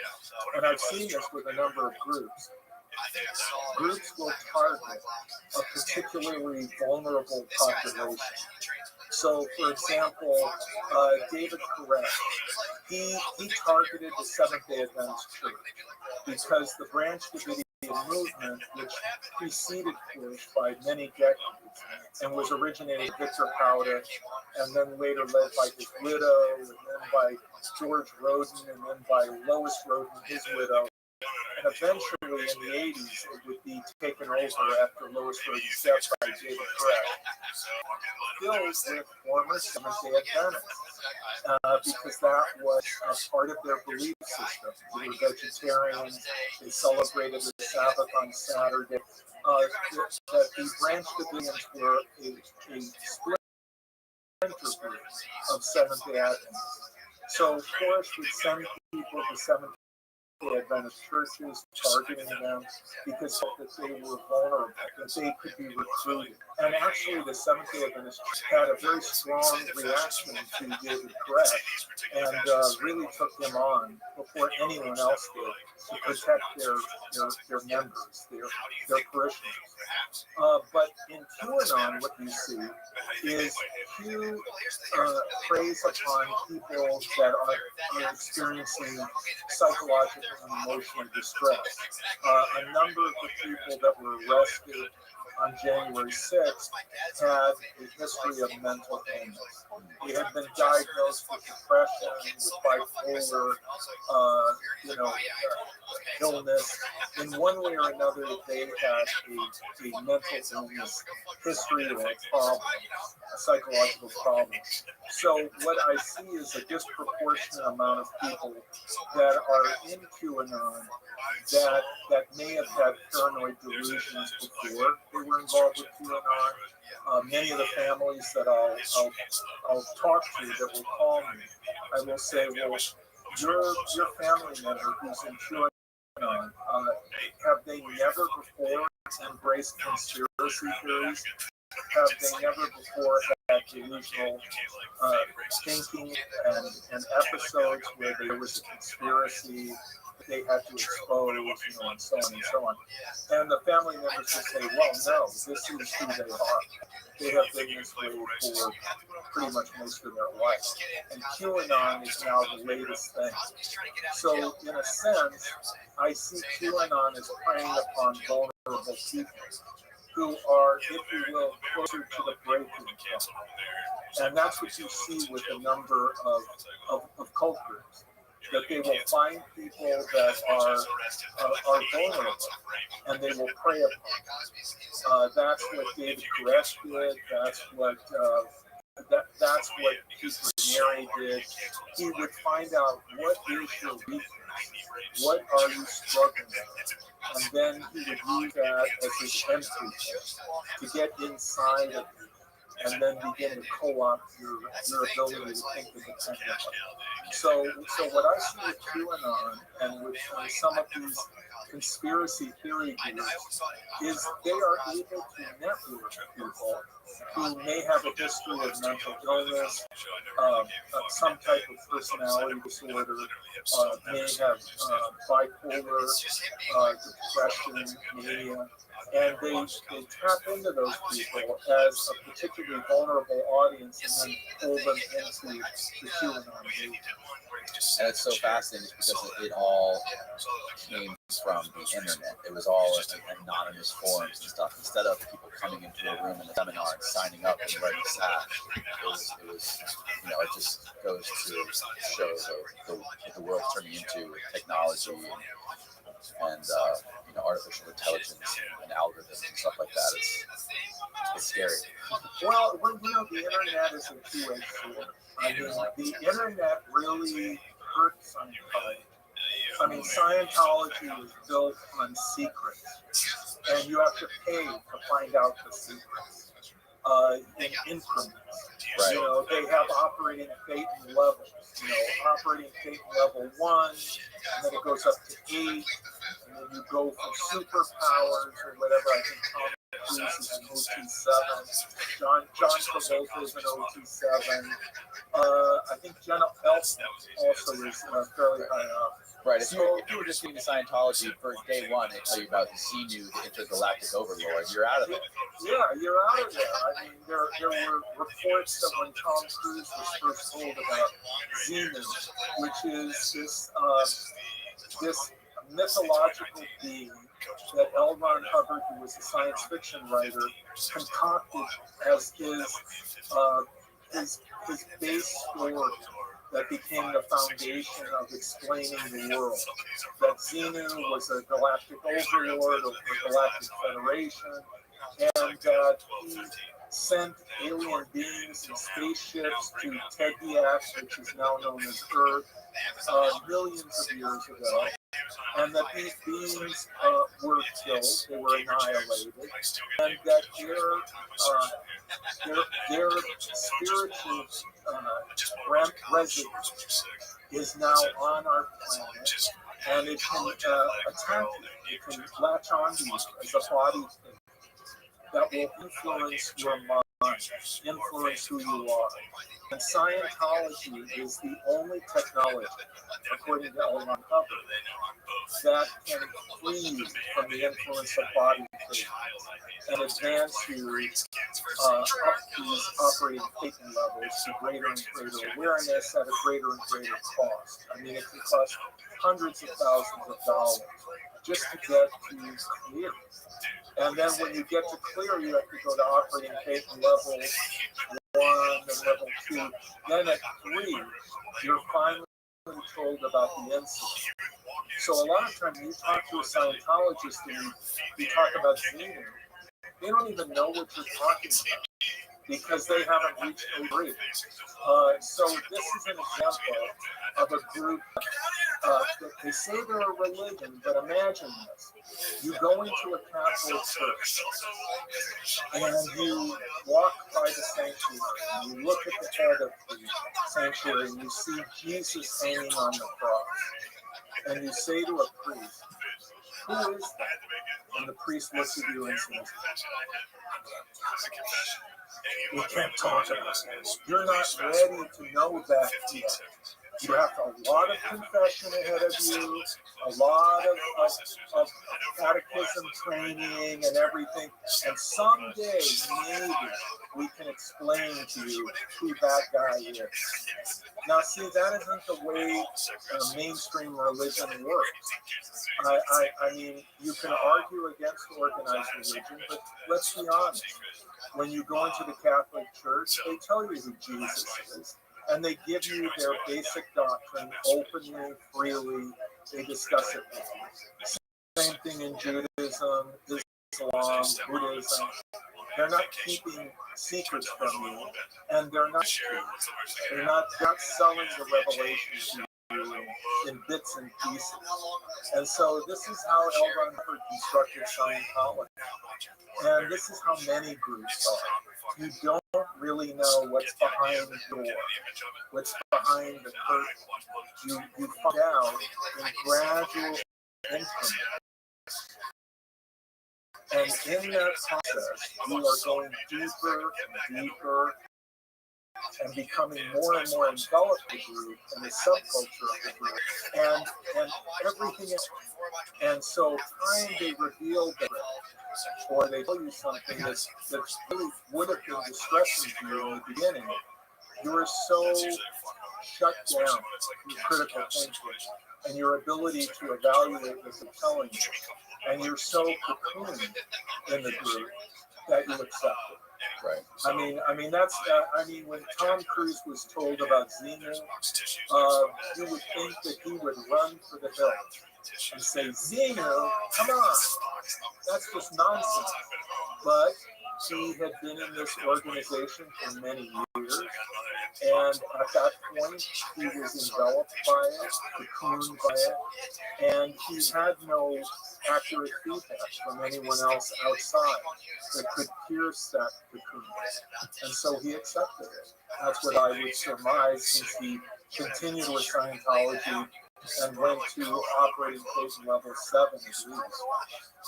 and I've seen this with a number of groups, groups will target a particularly vulnerable population. So, for example, David Koresh, he targeted the Seventh-day Adventist Church because the Branch Davidian movement, which preceded Koresh by many decades and was originated by Victor Powder and then later led by his widow and then by George Roden and then by Lois Roden, his widow. And eventually in the 80s, it would be taken over after Lois Roden's death by David Koresh. Filled with former Seventh-day Adventists, because that was a part of their belief system. They were vegetarians, they celebrated the Sabbath on Saturday. That the Branch Davidians were a splinter group of Seventh-day Adventists. So Koresh would send people to Seventh-day Adventist churches, targeting them because that they were vulnerable, that they could be recruited. And actually, the Seventh-day Adventist had a very strong reaction to David Koresh and really took him on before anyone else did to protect their members, their parishioners. But in QAnon, what you see is Q preys upon people that are experiencing psychological and emotional distress. A number of the people that were arrested on January 6th had a history of mental illness. They had been diagnosed with depression, with bipolar, illness. In one way or another, they had a mental illness history or a problem, a psychological problem. So what I see is a disproportionate amount of people that are in QAnon that may have had paranoid delusions before they were involved with QAnon. Many of the families that I'll talk to that will call me, I will say, well, your family member who's in QAnon, have they never before embraced conspiracy theories? Have they never before had delusional thinking and episodes where there was a conspiracy they had to expose, and so on and so on. And the family members would say, well, no, this is who they are. They have been this way for pretty much most of their life. And QAnon is now the latest thing. So, in a sense, I see QAnon as preying upon vulnerable people who are, if you will, closer to the breaking point. And that's what you see with a number of cult groups. That they will find people that are vulnerable, and they will prey upon. That's what David Koresh did. That's what Keith Raniere did. He would find out what is your weakness, what are you struggling with, and then he would use that as his entry to get inside of you, and then begin to co-opt your ability to think independently. So what I see with QAnon and with some of these conspiracy theory groups is they are able to network people who may have a history of mental illness, some type of personality disorder, may have bipolar, depression, mania, and they tap into those people as a particularly vulnerable audience and then pull them into the QAnon movement. And it's so fascinating because it all came from the internet. It was all anonymous forums and stuff. Instead of people coming into a room in a seminar and signing up and writing staff, it was it just goes to show the world turning into technology and and artificial intelligence and algorithms and stuff like that. It's scary. Well, the internet is a two-edged sword. I mean, the internet really hurts Scientology. I mean, Scientology is built on secrets, and you have to pay to find out the secrets in increments. Right. They have operating Phaeton levels. Operating Phaeton level 1, and then it goes up to 8, and then you go for superpowers or whatever. I think Tom Cruise is an OT7. John Travolta is an OT7. I think Jenna Elfman also is fairly high up. Right. If you were just getting to Scientology for day one, they tell you about the Xenu, the intergalactic overlord, you're out of it. Yeah, you're out of there. I mean, there were reports that when Tom Cruise was first told about Xenu, which is this mythological being that L. Ron Hubbard, who was a science fiction writer, concocted as his base story that became the foundation of explaining the world. That Xenu was a galactic overlord of the Galactic Federation, and that he sent alien beings in spaceships to Tegiak, which is now known as Earth, millions of years ago, and that these beings were killed, they were annihilated, and that their spiritual residue is now on our planet, and it can attack you, it can latch onto you as a body thing that will influence your mind, influence who you are. And Scientology is the only technology, according to L. Ron Hubbard, that can free you from the influence of body things and advance you up these operating Phaeton levels to greater and greater awareness at a greater and greater cost. I mean, it can cost hundreds of thousands of dollars just to get to clear. And then when you get to clear, you have to go to operating Phaeton level 1 and level 2. Then at 3, you're finally told about the incident. So a lot of times when you talk to a Scientologist and you talk about Xenu, they don't even know what you're talking about because they haven't reached a degree. So this is an example of a group. They say they're a religion, but imagine this. You go into a Catholic church and you walk by the sanctuary and you look at the head of the sanctuary and you see Jesus hanging on the cross. And you say to a priest, "Who is that?" And the priest looks at you and says, "We can't talk about this. You're not ready to know that yet. You have a lot of confession ahead of you, a lot of catechism training and everything. And someday, maybe, we can explain to you who that guy is." Now, see, that isn't the way mainstream religion works. I mean, you can argue against organized religion, but let's be honest. When you go into the Catholic Church, they tell you who Jesus is. And they give you their basic doctrine openly, freely. They discuss it with you. Same thing in Judaism, Islam, Buddhism. They're not keeping secrets from you, and they're not selling the revelation to you in bits and pieces. And so this is how L. Ron Hubbard constructed Scientology. And this is how many groups are. You don't really know what's behind the door, what's behind the curtain. You find out in gradual increments. And in that process, you are going deeper and deeper and becoming more and more enveloped in the group and the subculture of the group and everything else. And so time they reveal the or they tell you something that really would have been distressing to you in the beginning, you are so shut down through critical thinking and your ability to evaluate what they're telling you. And you're so cocooned in the group that you accept it. Right. When Tom Cruise was told about Xenu, you would think that he would run for the hills and say, Xenu, come on, that's just nonsense. But he had been in this organization for many years, and at that point, he was enveloped by it, cocooned by it, and he had no accurate feedback from anyone else outside that could pierce that cocoon. And so he accepted it. That's what I would surmise, since he continued with Scientology and went to operating code level 7 at least.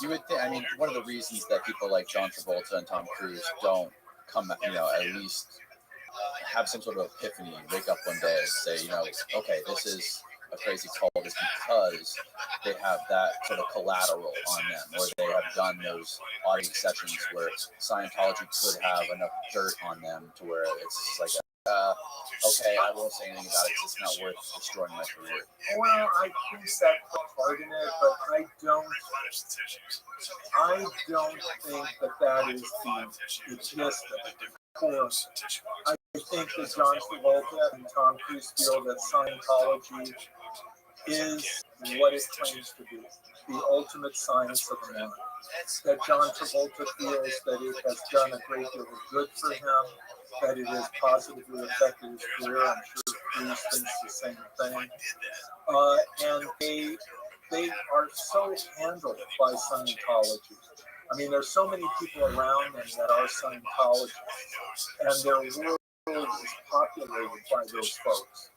You would think, one of the reasons that people like John Travolta and Tom Cruise don't come, at least have some sort of epiphany, wake up one day and say, okay, this is a crazy cult, is because they have that sort of collateral on them, or they have done those audio sessions where Scientology could have enough dirt on them to where it's like, okay, I won't say anything about it because it's not worth destroying my career. Well, I think that part in it, but I don't think that is the gist of it. I think that John Travolta and Tom Cruise feel that Scientology is what it claims to be, the ultimate science of man. That John Travolta feels that it has done a great deal of good for him, that it has positively affected his career. I'm sure Cruise thinks the same thing. And they are so handled by Scientology. There's so many people around them that are Scientologists, and their world is populated by those folks,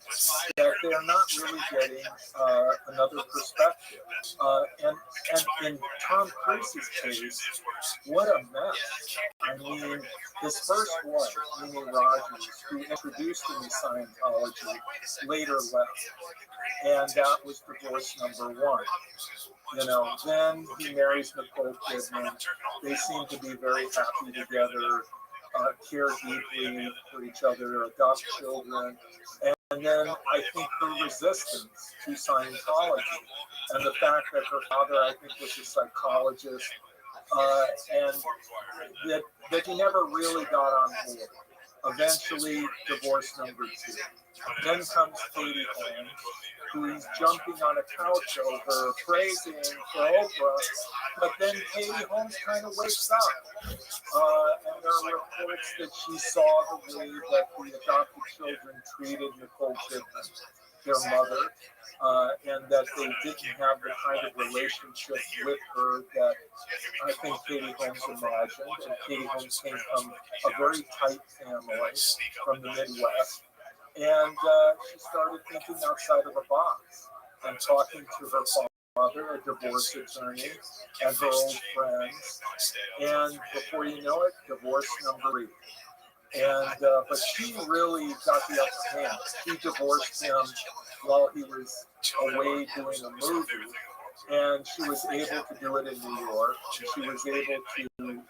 that they're not really getting another perspective. And in Tom Cruise's case, what a mess. His first wife, Mimi Rogers, who introduced him to Scientology, later left. And that was divorce number 1. Then he marries Nicole Kidman. They seem to be very happy together, care deeply for each other, adopt children. And then I think her resistance to Scientology and the fact that her father, I think, was a psychologist, and that he never really got on board. Eventually, divorce number 2. Then comes Katie Holmes, who he's jumping on a couch over, praising for Oprah, but then Katie Holmes kind of wakes up. And there are reports that she saw the way that the adopted children treated Nicole Kidman, their mother, and that they didn't have the kind of relationship with her that I think Katie Holmes imagined. And Katie Holmes came from a very tight family from the Midwest. And she started thinking outside of the box and talking to her father, a divorce attorney, and her old friends. And before you know it, divorce number 3. And but she really got the upper hand. She divorced him while he was away doing a movie. And she was able to do it in New York. And she was able to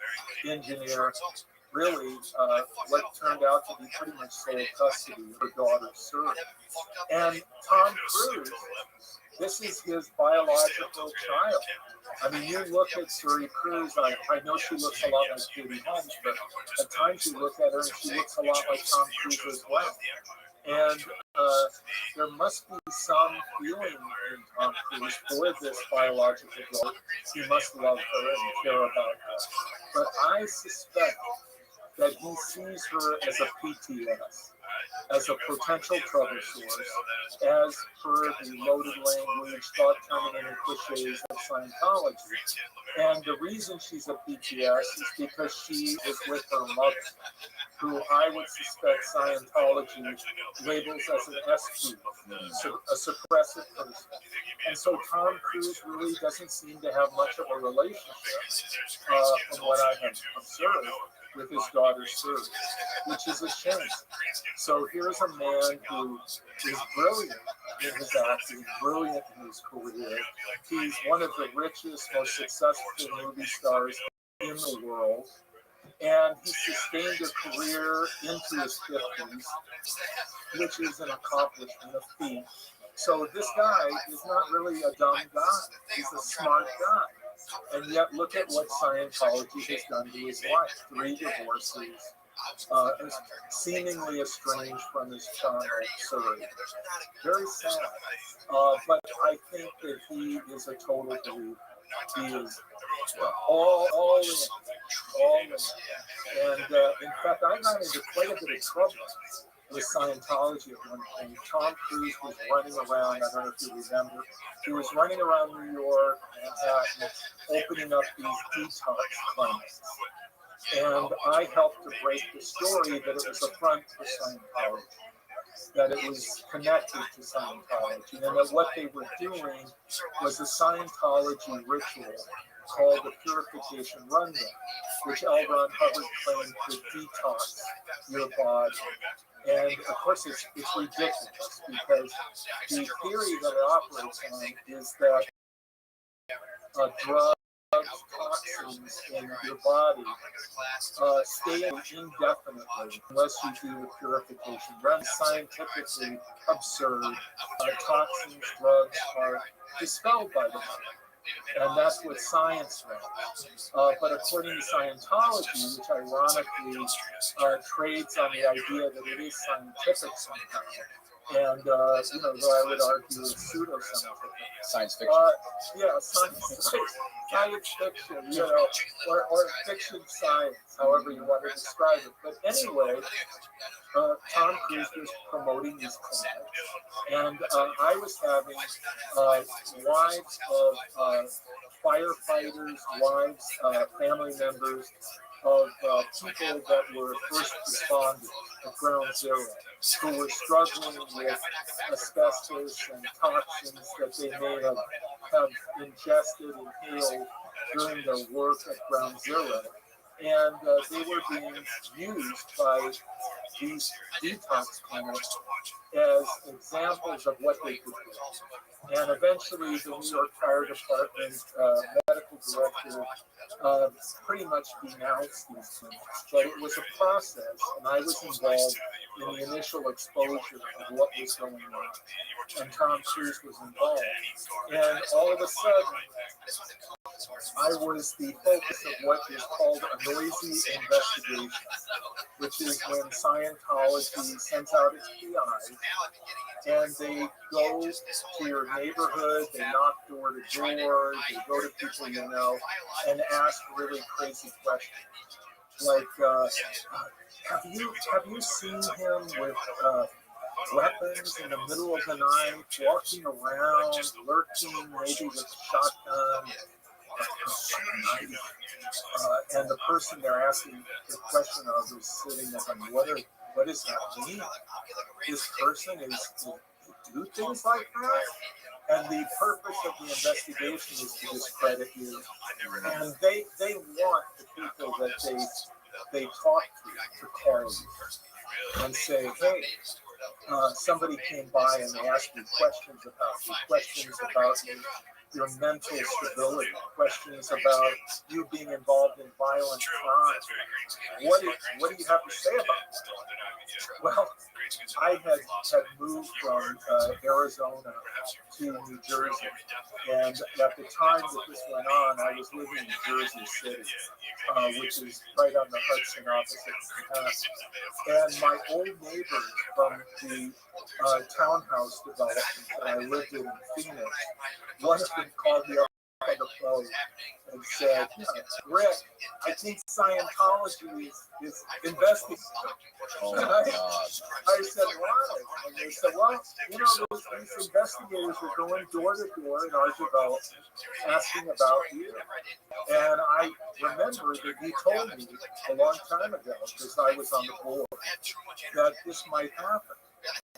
engineer really what turned out to be pretty much sole custody of her daughter, Suri. And Tom Cruise, this is his biological child. You look at Suri Cruise, I know she looks a lot like Katie Holmes, but at times you look at her and she looks a lot like Tom Cruise as well. And there must be some feeling in Tom Cruise for this biological daughter. He must love her and care about her. But I suspect that he sees her as a PTS, as a potential trouble source, as per the loaded language, thought-terminating cliches of Scientology. And the reason she's a PTS is because she is with her mother, who I would suspect Scientology labels as an SP, so a suppressive person. And so Tom Cruise really doesn't seem to have much of a relationship, from what I have observed, with his daughter Suri, which is a shame. So here's a man who is brilliant in his acting, brilliant in his career. He's one of the richest, most successful movie stars in the world. And he sustained a career into his 50s, which is an accomplishment, a feat. So this guy is not really a dumb guy. He's a smart guy. And yet look at what Scientology has done to his life. 3 divorces, seemingly estranged from his child, Surrey. Very sad. But I think that he is a total believer. He is all in, all in. And in fact, I got into quite a bit of trouble with Scientology at one point. Tom Cruise was running around, I don't know if you remember, he was running around New York, Manhattan, opening up these detox clinics. And I helped to break the story that it was a front for Scientology, that it was connected to Scientology, and that what they were doing was a Scientology ritual called the Purification Rundown, which L. Ron Hubbard claimed to detox your body. And of course, it's ridiculous because the theory that it operates on is that drugs, toxins in your body stay indefinitely unless you do the purification run. Scientifically absurd. Toxins, drugs are dispelled by the body. And that's what science meant. But according to Scientology, which ironically trades on the idea that it is scientific somehow, and though I would argue it's pseudo-scientific. Science fiction. Yeah, science fiction, or fiction science, however you want to describe it. But anyway, Tom Cruise was promoting these clinics, and I was having wives of firefighters, wives, family members of people that were first responders at Ground Zero, who were struggling with asbestos and toxins that they may have ingested and inhaled during their work at Ground Zero. And they were being used by these detox clinics as examples of what they could do. And eventually the New York Fire Department medical director pretty much denounced these clinics. But it was a process, and I was involved in the initial exposure of what was going on. And Tom Cruise was involved. And all of a sudden, I was the focus of what is called a noisy investigation, which is when Scientology sends out its PIs and they go to your neighborhood, they knock door to door, they go to people you know, and ask really crazy questions. Like, have you seen him with weapons in the middle of the night, walking around, lurking, maybe with a shotgun? And the person they're asking the question of is sitting there going, what does that mean? This person is to do things like that? And the purpose of the investigation is to discredit you. And they want the people that they talk to call you and say, hey, somebody came by and they asked you questions about your mental stability, questions about you being involved in violent crime. What do you have to say about that? Well, I had moved from Arizona to New Jersey, and at the time that this went on, I was living in Jersey City, which is right on the Hudson opposite Manhattan. And my old neighbors from the townhouse development that I lived in Phoenix, one of them called me up on the phone and said, Rick, I think Scientology is investigating. Oh and my God. I said, why? And they said, well, these investigators are going door to door in our development asking about you. And I remember that he told me a long time ago, because I was on the board, that this might happen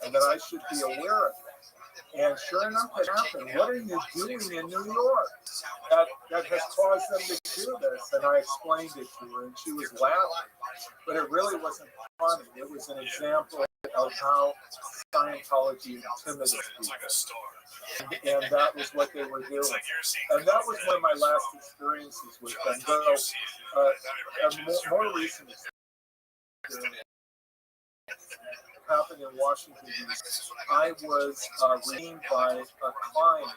and that I should be aware of it. And sure enough, it happened. What are you doing in New York that has caused them to do this? And I explained it to her, and she was laughing. But it really wasn't funny. It was an example of how Scientology intimidates people. And that was what they were doing. And that was one of my last experiences with them. Though, more recent experience happened in Washington, D.C. I was redeemed by a client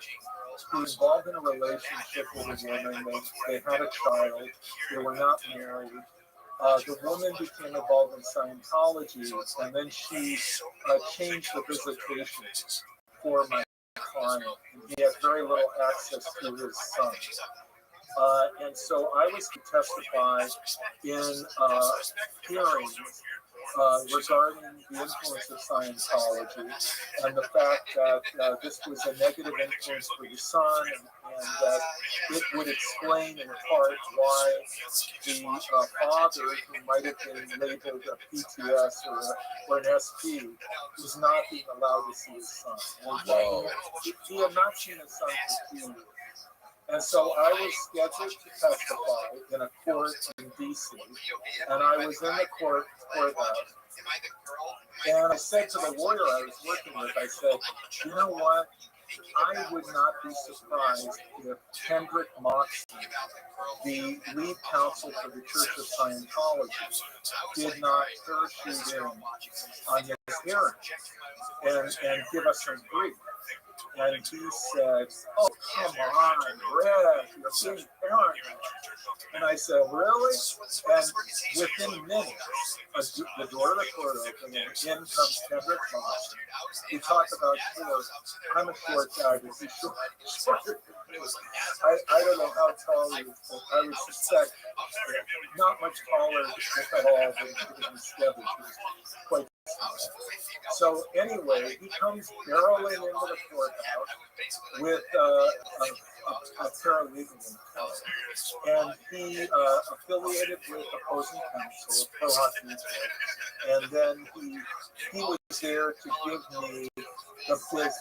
who was involved in a relationship with a woman. They had a child. They were not married. The woman became involved in Scientology, and then she changed the visitation for my client. He had very little access to his son. And so I was to testify in hearings regarding the influence of Scientology and the fact that this was a negative influence for the son, and that it would explain in part why the father, who might have been labeled a PTS or an SP, was not being allowed to see his son. And he had not seen his son for 2 years. And so I was scheduled to testify in a court in DC, and I was in the courthouse. And I said to the lawyer I was working with, I said, you know what? I would not be surprised if Kendrick Moxley, the lead counsel for the Church of Scientology, did not parachute in on this hearing and give us some grief. And he said, oh, come on, Red, you're being paranoid. And I said, really? And within minutes, the door of the court opened, and in comes Kendrick Moxley. We talked about short. I'm a short guy, but he's shorter than me. I don't know how tall he is, but I would suspect not much taller, if at all, than Stebbins. He's quite so anyway, he comes barreling into the courthouse with a paralegal, and he affiliated with opposing counsel, and then he was there to give me the business.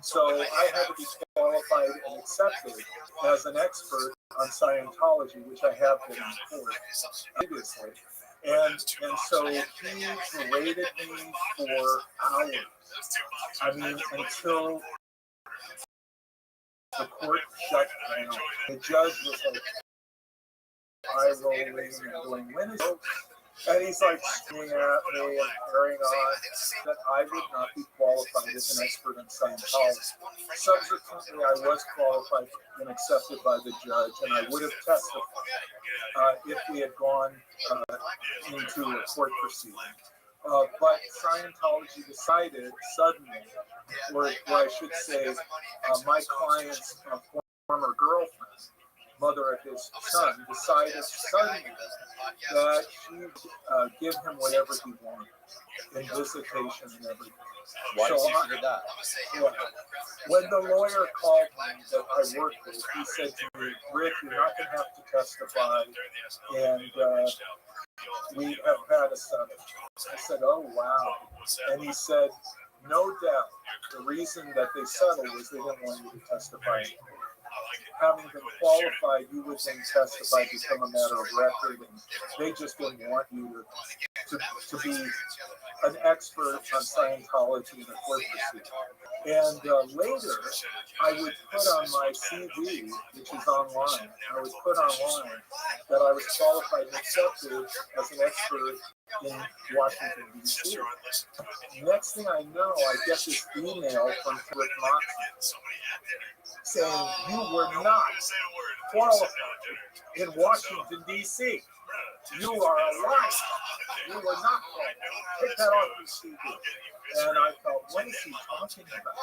So I had to be qualified and accepted as an expert on Scientology, which I have been before previously. And so he berated me for hours. I mean, until the court shut down. The judge was like eye rolling and going, when is it? And he's like screaming at me and carrying on that I would not be qualified as an expert in Scientology. Subsequently, I was qualified and accepted by the judge, and I would have testified if we had gone into a court proceeding. But Scientology decided suddenly, or I should say, my client's former girlfriend, mother of his son, decided suddenly that she would give him whatever he wanted in visitation and everything. Why did you do that? When the lawyer called me that I worked with, he said to me, Rick, you're not going to have to testify, and we have had a settlement. I said, oh, wow. And he said, no doubt, the reason that they settled was they didn't want you to testify. Having been qualified, you would then testify, become a matter of record, and they just didn't want you to be an expert on Scientology in a court proceeding. And later, I would put on my CV, which is online, I would put online that I was qualified and accepted as an expert in Washington, D.C. Next thing I know, I get this email from Kendrick Moxley saying, you were not qualified in Washington, D.C. You are a liar. You were not qualified. Take that off your CV. And I thought, what is he talking about?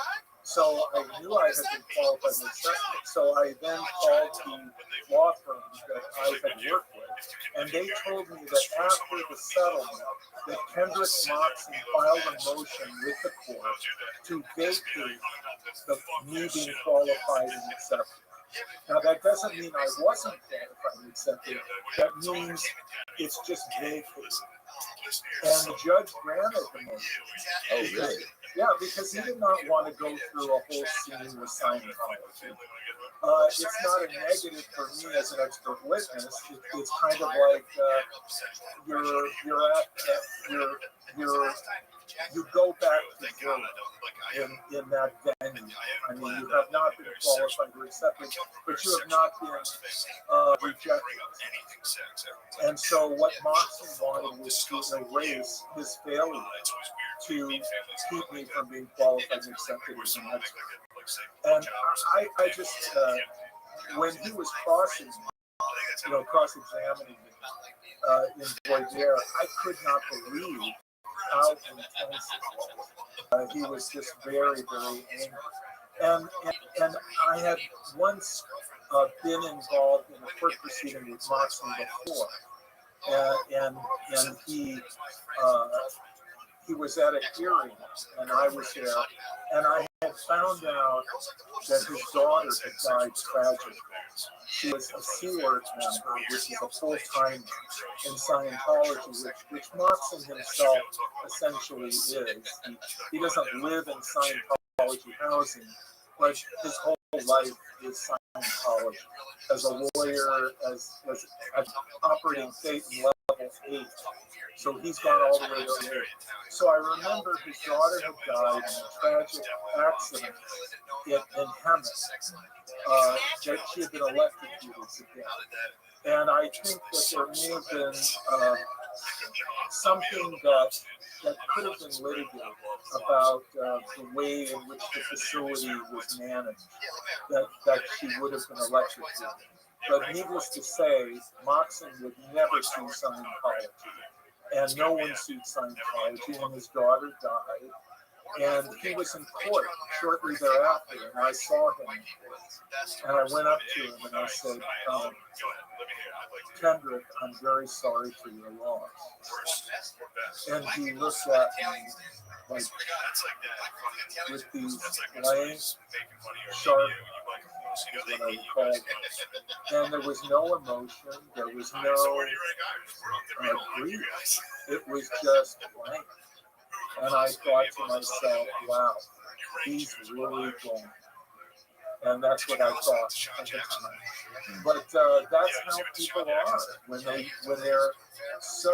So I knew I had been qualified and accepted. So I then called the law firms that I had worked with, and they told me that after the settlement, that Kendrick Moxley filed a motion with the court to vacate me being qualified and accepted. Now, that doesn't mean I wasn't qualified and accepted. That means it's just vacated. And the judge granted the motion. Oh, really? Yeah, because he did not want to go through a whole scene with Scientology. It's not a negative for me as an expert witness. It's kind of like you go back to zero in that venue. I mean, you have not been qualified or accepted, but you have not been rejected. And so what Moxley wanted was to erase his failure to keep me from being qualified and accepted as an expert. And I just, when he was cross-examining me, in Boyer, I could not believe how intense it was. He was just very, very angry. And I had once been involved in a court proceeding with Moxley before, and he was at a hearing, and I was there, and I had found out that his daughter had died tragically. She was a Sea Org member, which is a full-time in Scientology, which Moxon himself essentially is. He doesn't live in Scientology housing, but his whole life is Scientology. As a lawyer, as operating state in level 8. So he's gone all the way to 8. So I remember his daughter had died in a tragic accident in Hemet. That she had been elected to again. And I think that there may have been something that could have been litigated about the way in which the facility was managed, that she would have been elected to. But needless to say, Moxon would never sue Scientology. And no one sued Scientology, and his daughter died. And he was in court shortly thereafter, and I saw him in court. And I went up to him and I said, Kendrick, I'm very sorry for your loss. And he looked at me like with these blank, sharp, what I recall. And there was no emotion, there was no grief. It was just blank. And I thought to myself, wow, he's really gone. And that's what I thought at the time. But that's how people are when they're so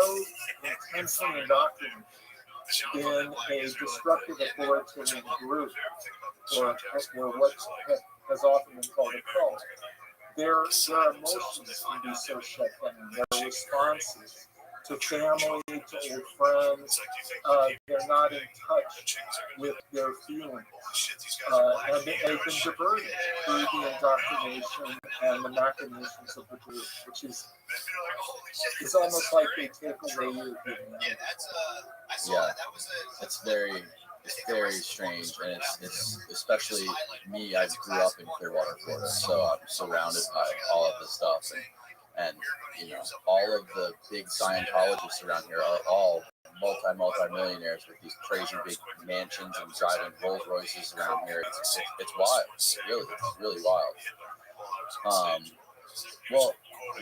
intensely indoctrinated in a destructive authoritarian group, or what has often been called a cult. Their emotions can be so shut down. Their responses to family, to old friends, they're not in touch with their feelings. And they've been diverted through the indoctrination and the machinations of the group, which is it's almost like they take away your humanity. Yeah, it's very strange, and it's especially me. I grew up in Clearwater, Florida, so I'm surrounded by all of this stuff, and you know, all of the big Scientologists around here are all multi-millionaires with these crazy big mansions and driving Rolls Royces around here. It's wild. It's really wild. Well,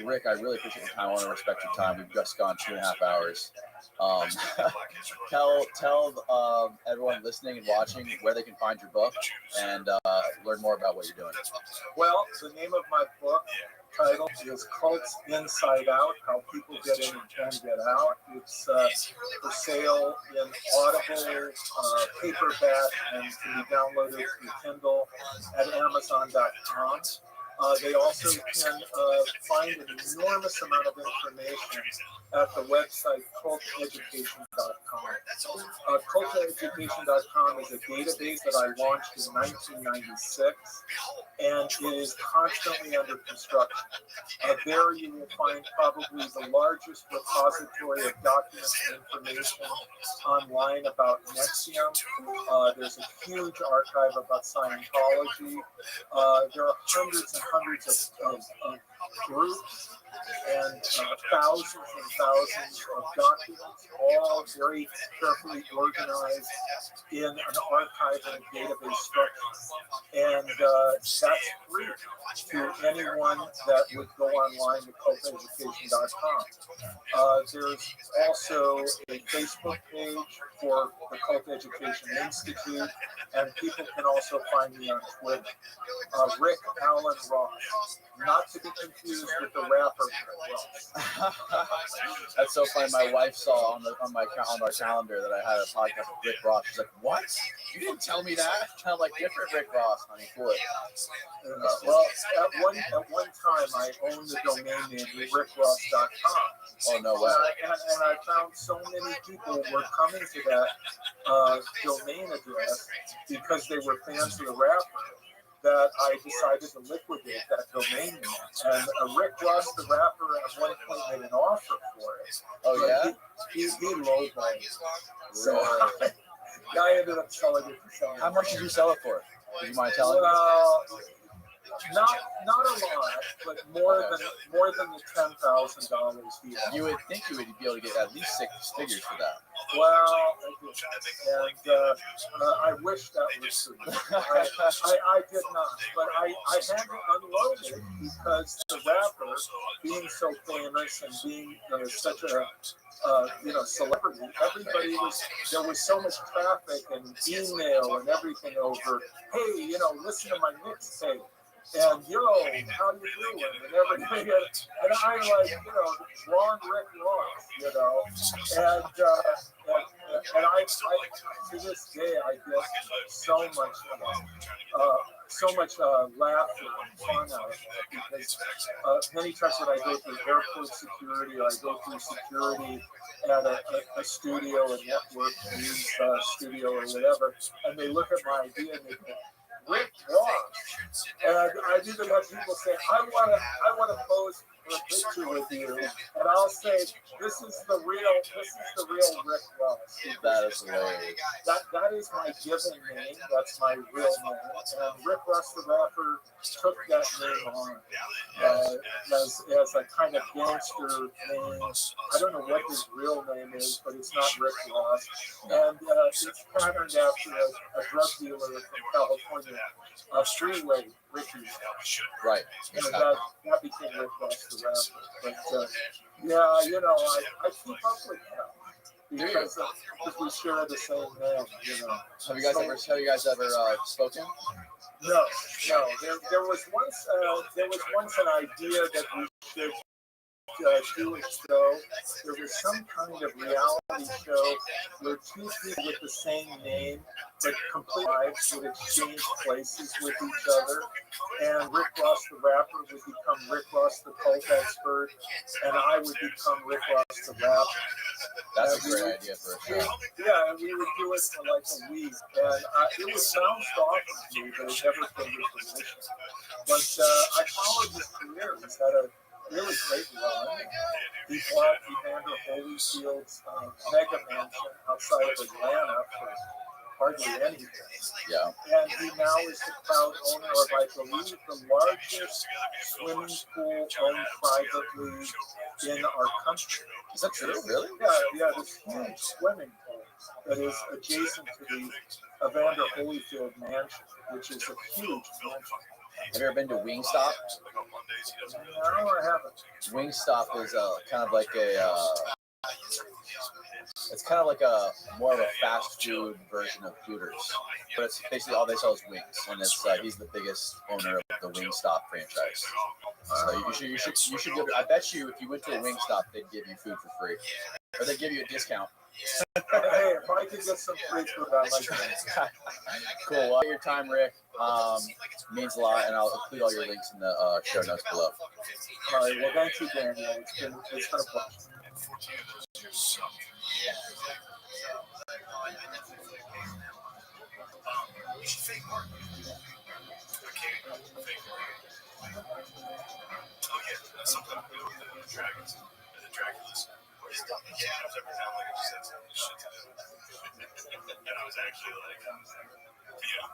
Rick, I really appreciate your time. I want to respect your time. We've just gone 2.5 hours. Tell everyone listening and watching where they can find your book and learn more about what you're doing. Well, the name of my book title is Cults Inside Out, How People Get In and Can Get Out. It's for sale in Audible, paperback, and can be downloaded through Kindle at Amazon.com. They also can find an enormous amount of information at the website culteducation.com. Culteducation.com is a database that I launched in 1996, and it is constantly under construction. There you will find probably the largest repository of documents and information online about Nexium. There's a huge archive about Scientology. There are hundreds of groups and thousands and thousands of documents, all very carefully organized in an archive and database structure. And that's free to anyone that would go online to culteducation.com. There's also a Facebook page for the Cult Education Institute, and people can also find me on Twitter. Rick Allen Ross, not to be confused with the rapper Rick Ross. That's so funny. My wife saw on our calendar that I had a podcast with Rick Ross. She's like, "What? You didn't tell me that?" I'm like, "Different Rick Ross, honey." Boy. Well, at one time, I owned the domain name rickross.com. Oh, no way. And I found so many people were coming to that domain address because they were fans of the rapper, that I decided to liquidate that domain name. And Rick Ross, the rapper, at one point made an offer for it. Oh yeah. He lowballed it. So Really? I ended up selling it for $7. How much did you sell it for? Do you mind telling me? Well, not a lot, but more than the $10,000 he had. You would think you would be able to get at least 6 figures for that. Well, I did, and I wish that was true. I did not, but I had to unload it because the rapper, being so famous and being such a celebrity, there was so much traffic and email and everything over, hey, listen to my mixtape. And how you doing? And everything, and I'm like, Ron Rick Ross, and I to this day I get so much laughter and fun out of it because many times when I go through airport security or I go through security at a studio, a network news studio or whatever, and they look at my ID and they go, Rick Ross, and I've even had people say, I want to pose for a picture with you, and I'll say, this is the real Rick Ross. That is hilarious. That is my given name. That's my real name. And Rick Ross, the rapper, took that name on as a kind of gangster name. I don't know what his real name is, but it's not Rick Ross. And it's patterned after a drug dealer from California, Freeway Ricky. Right. And that became Rick Ross, the rapper. But I keep up with him because we share the same name. Have you guys ever spoken? No. There was once an idea that we should do a show. There was some kind of reality show where two people with the same name but complete lives would exchange places with each other. And Rick Ross, the rapper, would become Rick Ross, the cult expert, and I would become Rick Ross, the rapper. That's a great idea for a show. Yeah, and we would do it for like a week. And it was bounced off of me, but it never came to fruition. But I followed his career. He's had a really great run. He bought Evander Holyfield's mega mansion outside of Atlanta for hardly anything. Yeah. And he now is the proud owner of, I believe, the largest swimming pool owned privately in our country. Is that true? Really? Yeah, this huge swimming pool that is adjacent to the Evander Holyfield mansion, which is a huge mansion. Have you ever been to Wingstop? No, I haven't. Wingstop is kind of like it's kind of like a more of a fast food version of Hooters, but it's basically all they sell is wings, and it's he's the biggest owner of the Wingstop franchise. So you should give it. I bet you if you went to a Wingstop, they'd give you food for free, or they'd give you a discount. Hey, if I could get some free food, I might. Cool. Well, your time, Rick, means a lot, and I'll include all your links in the show notes below. All right. Well, thank you, Daniel. It's been a pleasure. Oh yeah, that's something to do with the dragons and the Draculas. Yeah, I was ever found like I just had some shit to do. And I was actually like,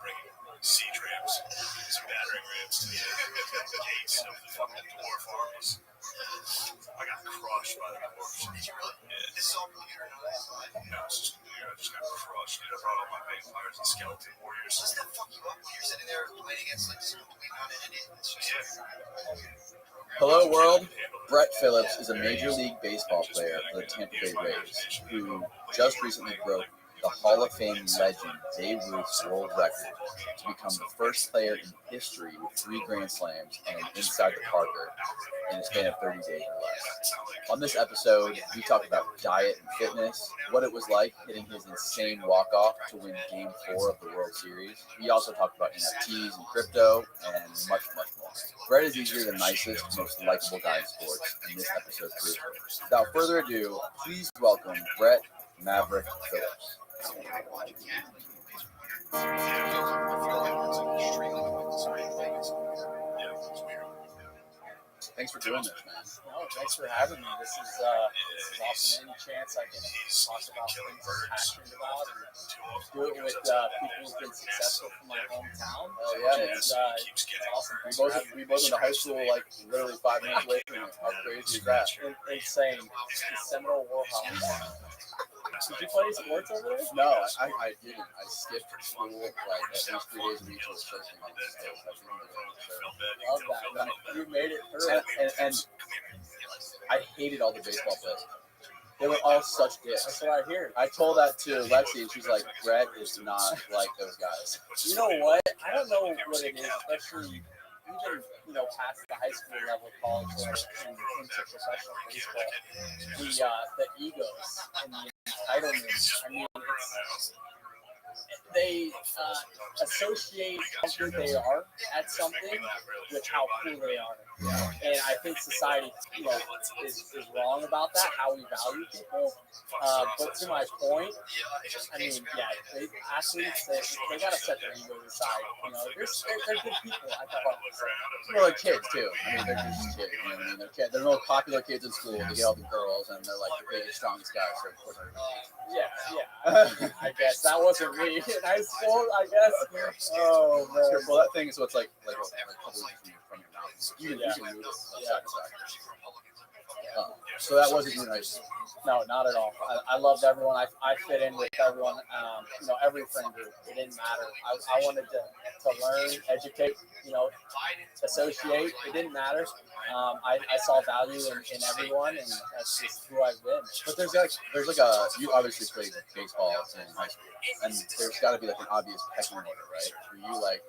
bringing sea tramps, some battering rams to the gates of the fucking dwarf armies. I got crushed by the dwarves. Did you really? Yeah. This is all really hurt. No, it's just, I just got crushed. I brought all my vampires and skeleton warriors. Does that fuck you up when you're sitting there waiting against like this waiting on an idiot? Hello, world. Brett Phillips is a Major League Baseball player for the Tampa Bay Rays, who just recently broke the Hall of Fame legend Babe Ruth's world record to become the first player in history with 3 Grand Slams and an inside the Parker in a span of 30 days or less. On this episode, we talk about diet and fitness, what it was like hitting his insane walk-off to win Game 4 of the World Series. We also talk about NFTs and crypto and much, much more. Brett is easily the nicest, most likable guy in sports, and this episode proves it. Without further ado, please welcome Brett Maverick Phillips. for doing this, man. No, thanks for having me. This is awesome. Any chance I can talk about things I'm passionate about and do it with people who've been successful from my hometown. Oh yeah, man. It's awesome. We both went to high school like literally 5 minutes away from it. How crazy is that? Insane. The Seminole Warhawks. Did you play sports over there? No, I didn't. I skipped school like at least 3 days a week to surfing. Love that. You made it through. And I hated all the baseball players. They were all such dicks. That's what I hear. I told that to Lexi, and she's like, "Brett is not like those guys." You know what? I don't know what it is, especially even past the high school level, college, or into professional baseball. The egos and the entitlement. I mean, they associate who they are at something with how cool they are. And I think society, is wrong about that, how we value people. But to my point, I mean, athletes, they got to set their ego aside. They're good people at the heart. They're like kids, too. I mean, they're just kids. You know what I mean? They're the most popular kids in school. They get all the girls, and they're like the biggest, strongest guys. So of course, Yeah. I guess that wasn't me in high school, I guess. Oh, man. Well, that thing is what's like a couple inches from your mouth. You can move it. So that wasn't you in high school. No, not at all. I loved everyone. I fit in with everyone. Every friend group. It didn't matter. I wanted to learn, educate, associate. It didn't matter. I saw value in everyone, and that's just who I've been. But there's you obviously played baseball in high school, and there's got to be like an obvious pecking order, right? Were you like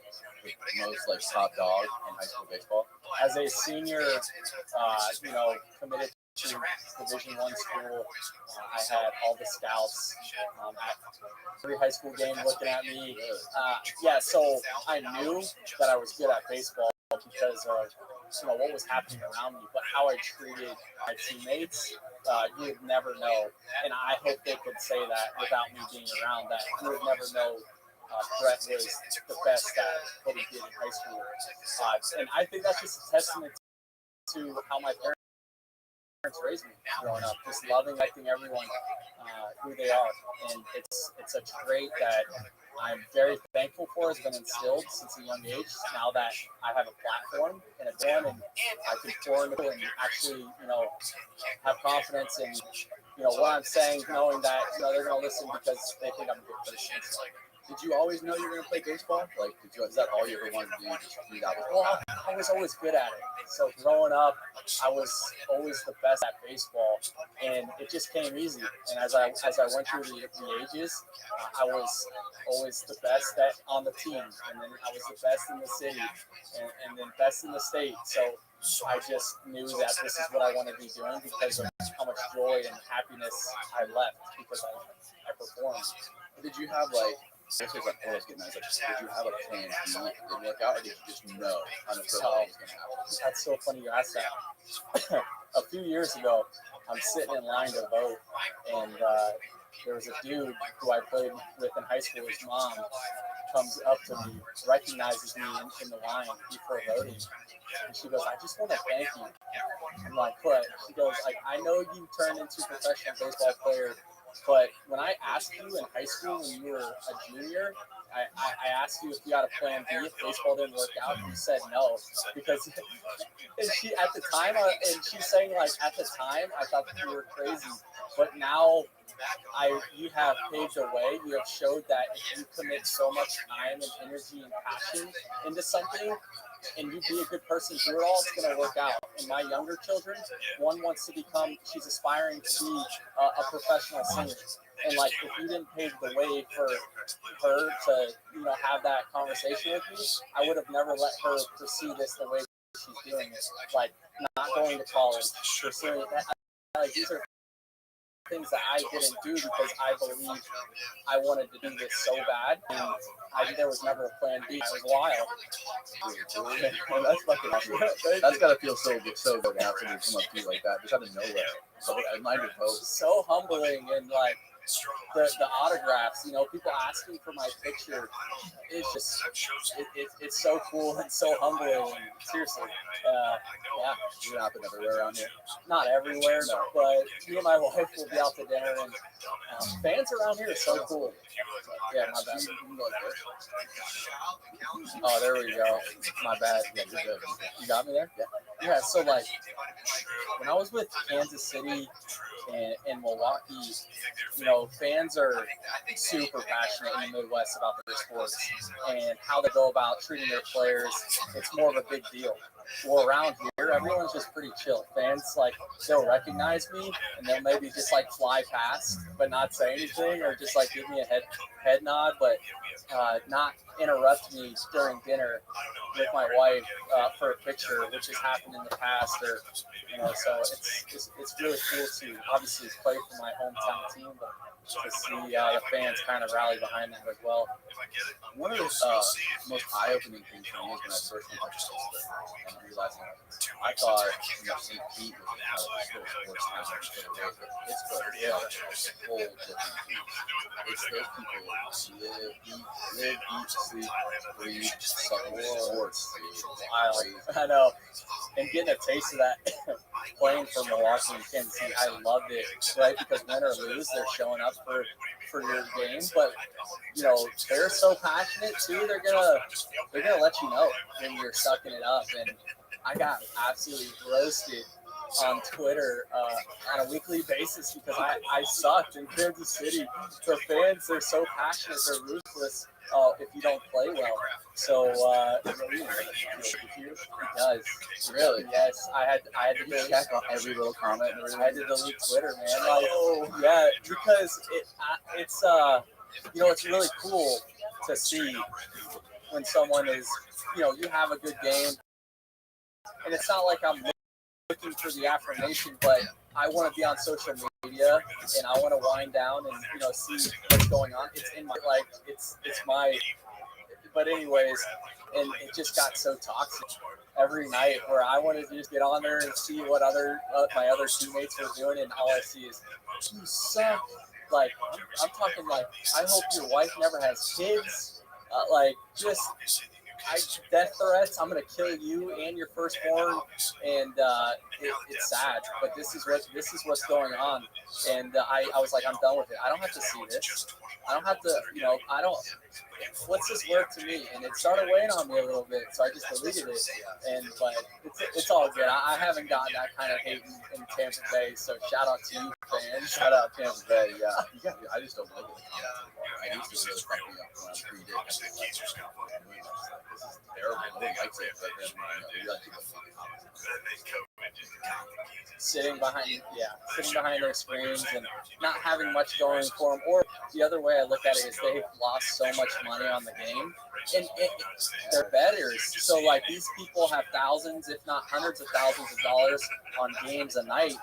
the most like top dog in high school baseball? As a senior, committed to Division I school, I had all the scouts at every high school game looking at me. So I knew that I was good at baseball because of what was happening around me, but how I treated my teammates, you would never know. And I hope they could say that without me being around, that you would never know. Brett was the best at what he did in high school. And I think that's just a testament to how my parents raised me growing up, just loving, liking everyone who they are. And it's a trait that I'm very thankful for, has been instilled since a young age. Now that I have a platform and a brand, and I can pour into and actually, have confidence in, what I'm saying, knowing that, they're going to listen because they think I'm a good person. Did you always know you were going to play baseball? Like, is that all you ever wanted to do? Just do that? Well, I was always good at it. So growing up, I was always the best at baseball, and it just came easy. And as I went through the ages, I was always the best on the team, and then I was the best in the city, and then best in the state. So I just knew that this is what I wanted to be doing because of how much joy and happiness I left because I performed. Did you have like? This is like always getting nice. Did you have a plan B that didn't work out, or did you just know how was going to happen? That's so funny you asked that. A few years ago, I'm sitting in line to vote, and there was a dude who I played with in high school. His mom comes up to me, recognizes me in the line before voting, and she goes, "I just want to thank you." I'm like, "What?" She goes, "I know you turned into a professional baseball player, but when I asked you in high school when you were a junior, I asked you if you had a plan B if baseball didn't work out. You said no because." And she at the time, and she's saying like at the time, I thought that you were crazy, but now you have paved the way. You have showed that if you commit so much time and energy and passion into something, and you be a good person through it all, it's going to work out. And my younger children, one wants to become, she's aspiring to be a professional singer. And like, if you didn't pave the way for her to, have that conversation with me, I would have never let her pursue this the way she's doing it. Like, not going to college, pursuing that. Like, these are things that I didn't do because I believed I wanted to do this so bad, and there was never a plan B. It was wild. That's fucking awesome. That's gotta feel so good to have somebody come up to you like that, just out of nowhere. So I admire your vote. So humbling, and like the autographs, people asking for my picture. It's just it's so cool and so humbling. And seriously, yeah, You happen everywhere around here. not everywhere, no, but me and my wife will be out to dinner, and fans around here are so cool. Yeah, my bad. Oh, there we go. My bad. Yeah, you're good. You got me there? Yeah. Yeah, so like when I was with Kansas City and Milwaukee, fans are super passionate in the Midwest about their sports and how they go about treating their players. It's more of a big deal. Well, around here, everyone's just pretty chill. Fans, like, they'll recognize me and they'll maybe just like fly past but not say anything, or just like give me a head nod, but not interrupt me during dinner with my wife for a picture, which has happened in the past, or so it's really cool to obviously play for my hometown team, but to see the fans kind of rally behind that as well. One of the most eye-opening things for me is when I first went to Pittsburgh and realized I thought St. Pete was a sports town, but Pittsburgh is a whole different thing. It's those people live, eat, sleep, breathe, sports. Wild. I know. And getting a taste of that playing for Milwaukee and Kansas City, I loved it, right? Because win or lose, they're showing up for your game. But they're so passionate too. They're gonna let you know when you're sucking it up. And I got absolutely roasted on Twitter on a weekly basis because I sucked in Kansas City. The fans, they're so passionate, they're ruthless if you don't play well. So it does. Really? Yes, I had to delete check on every little comment. I had to delete Twitter, man. Like, yeah, because it's it's really cool to see when someone is, you have a good game, and it's not like I'm looking for the affirmation, but I want to be on social media and I want to wind down and see what's going on. It's in my it's my. But anyways, and it just got so toxic every night where I wanted to just get on there and see what my other teammates were doing, and all I see is you suck. Like I'm talking like I hope your wife never has kids. Death threats. I'm gonna kill you and your firstborn, and it's sad. But this is what's going on, and I was like, I'm done with it. I don't have to see this. I don't have to. I don't. What's this worth to me? And it started weighing on me a little bit, so I just deleted it. But it's all good. I haven't gotten that kind of hate in Tampa Bay, so shout out to you, fans. Shout out Tampa Bay. Yeah, I just don't like it. I used to really fuck me up when I was pretty dick. This is terrible. Nobody likes it, but then we like to go sitting behind their screens and not having much going for them. Or the other way I look at it is they've lost so much money on the game, and they're bettors. So like these people have thousands, if not hundreds of thousands of dollars on games a night.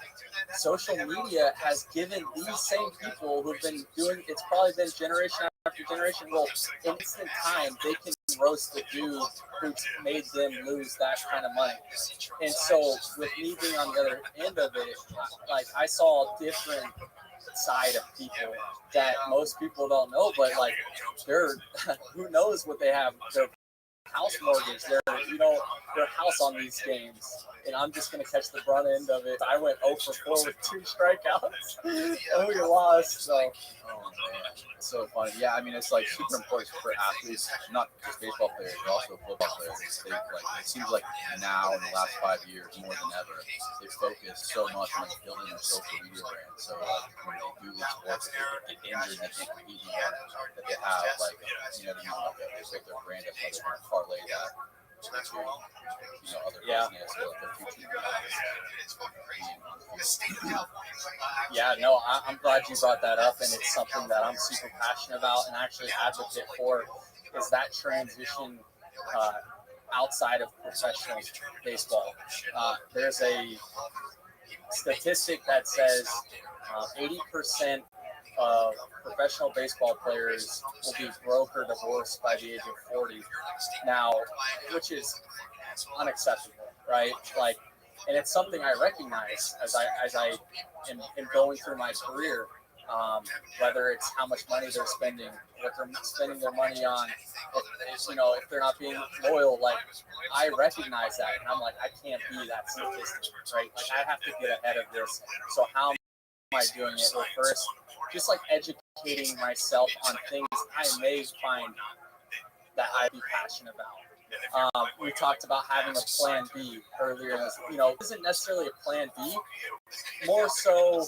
Social media has given these same people who've been doing it's probably been generation after generation. Well, in instant time, they can roast the dude who made them lose that kind of money. And so, with me being on the other end of it, like I saw a different side of people that most people don't know. But like, they're who knows what they have. Their house mortgage, their house on these games. And I'm just going to catch the brunt end of it. I went 0 for 4 with 2 strikeouts. Oh, we lost. So. Oh, man. It's so funny. Yeah, I mean, it's like super important for athletes, not just baseball players, but also football players. It seems like now in the last 5 years, more than ever, they focus so much on building their social media brand. So when they do these sports, they get injured, they can't compete anymore, that they have, like, they build their brand up, so they can parlay that. Yeah, no, I'm glad you brought that up, and it's something that I'm super passionate about and actually advocate for, is that transition outside of professional baseball. There's a statistic that says 80% of professional baseball players will be broke or divorced by the age of 40 now, which is unacceptable, right? Like, and it's something I recognize as I am going through my career. whether it's how much money they're spending, what they're spending their money on. If they're not being loyal, like I recognize that, and I'm like, I can't be that statistic, right? Like I have to get ahead of this. So how am I doing it? Well, first, just like educating myself on things I may find that I'd be passionate about. We talked about having a plan B earlier. It isn't necessarily a plan B, more so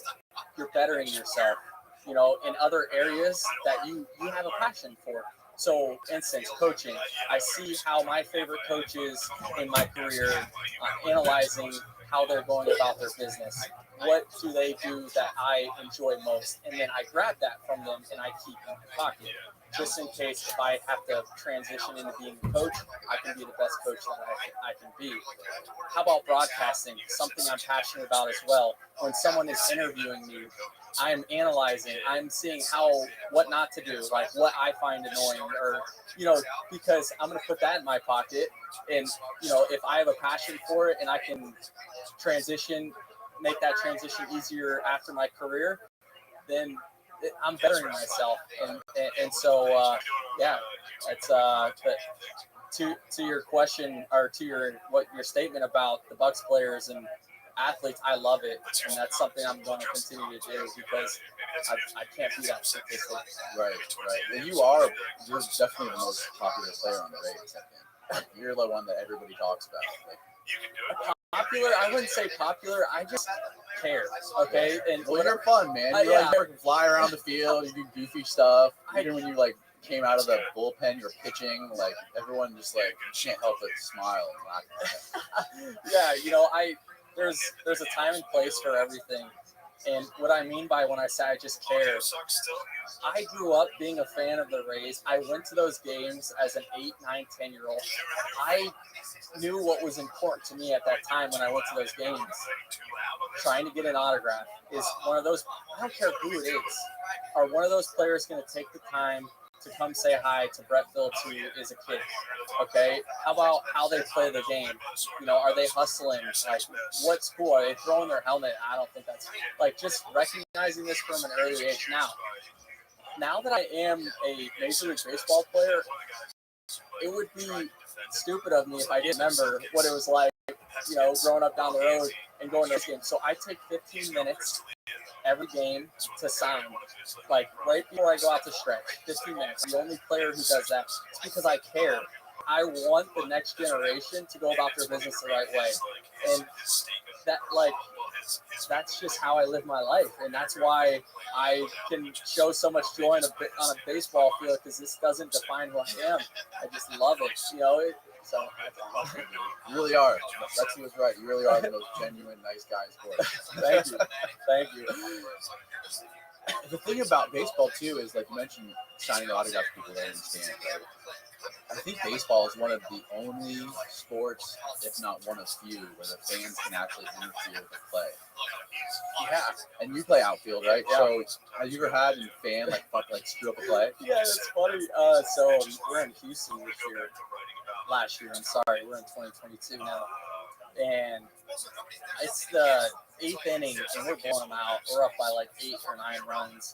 you're bettering yourself, in other areas that you have a passion for. So, instance, coaching. I see how my favorite coaches in my career analyzing how they're going about their business. What do they do that I enjoy most? And then I grab that from them and I keep it in my pocket. Just in case if I have to transition into being a coach, I can be the best coach that I can be. How about broadcasting? Something I'm passionate about as well. When someone is interviewing me, I'm analyzing, I'm seeing what not to do, like what I find annoying, or, because I'm going to put that in my pocket. And, if I have a passion for it and I can make that transition easier after my career, then I'm bettering myself. And so, yeah, it's, but to your question, or to your statement about the Bucks players and athletes, I love it, and that's something I'm going to continue to do because I can't be that statistic. Right. Well, you're definitely the most popular player on the Rays, I think. You're the one that everybody talks about. Like, popular, I wouldn't say popular, I just care, okay? And you're fun, man. You like fly around the field, you do goofy stuff. Even when you came out of the bullpen, you're pitching, like everyone just can't help but smile and laugh. Yeah, there's a time and place for everything. And what I mean by when I say I just care, I grew up being a fan of the Rays. I went to those games as an 8, 9, 10-year-old. I knew what was important to me at that time when I went to those games. Trying to get an autograph is one of those, I don't care who it is, are one of those players going to take the time to come say hi to Brett Phillips, who is a kid? Okay, how about how they play the game? Are they hustling? Like, what's cool? Are they throwing their helmet? I don't think that's just recognizing this from an early age. Now that I am a Major League Baseball player, it would be stupid of me if I didn't remember what it was like, growing up down the road and going to those games. So I take 15 minutes every game to sign, right before I go out to stretch. 15 minutes. I'm the only player who does that. It's because I care. I want the next generation to go about their business the right way, and that's just how I live my life, and that's why I can show so much joy on a baseball field, because this doesn't define who I am. I just love it, So you really are. Lexi was right. You really are the most genuine, nice guy in sports. Thank you. The thing about baseball too is, like you mentioned, signing autographs, people don't understand. Right? I think baseball is one of the only sports, if not one of few, where the fans can actually interfere with the play. Yeah, and you play outfield, right? Yeah. So, have you ever had a fan screw up a play? Yeah, it's funny. So we're in Houston this year. Last year, I'm sorry, we're in 2022 now, and it's the 8th inning, and we're blowing them out. We're up by 8 or 9 runs,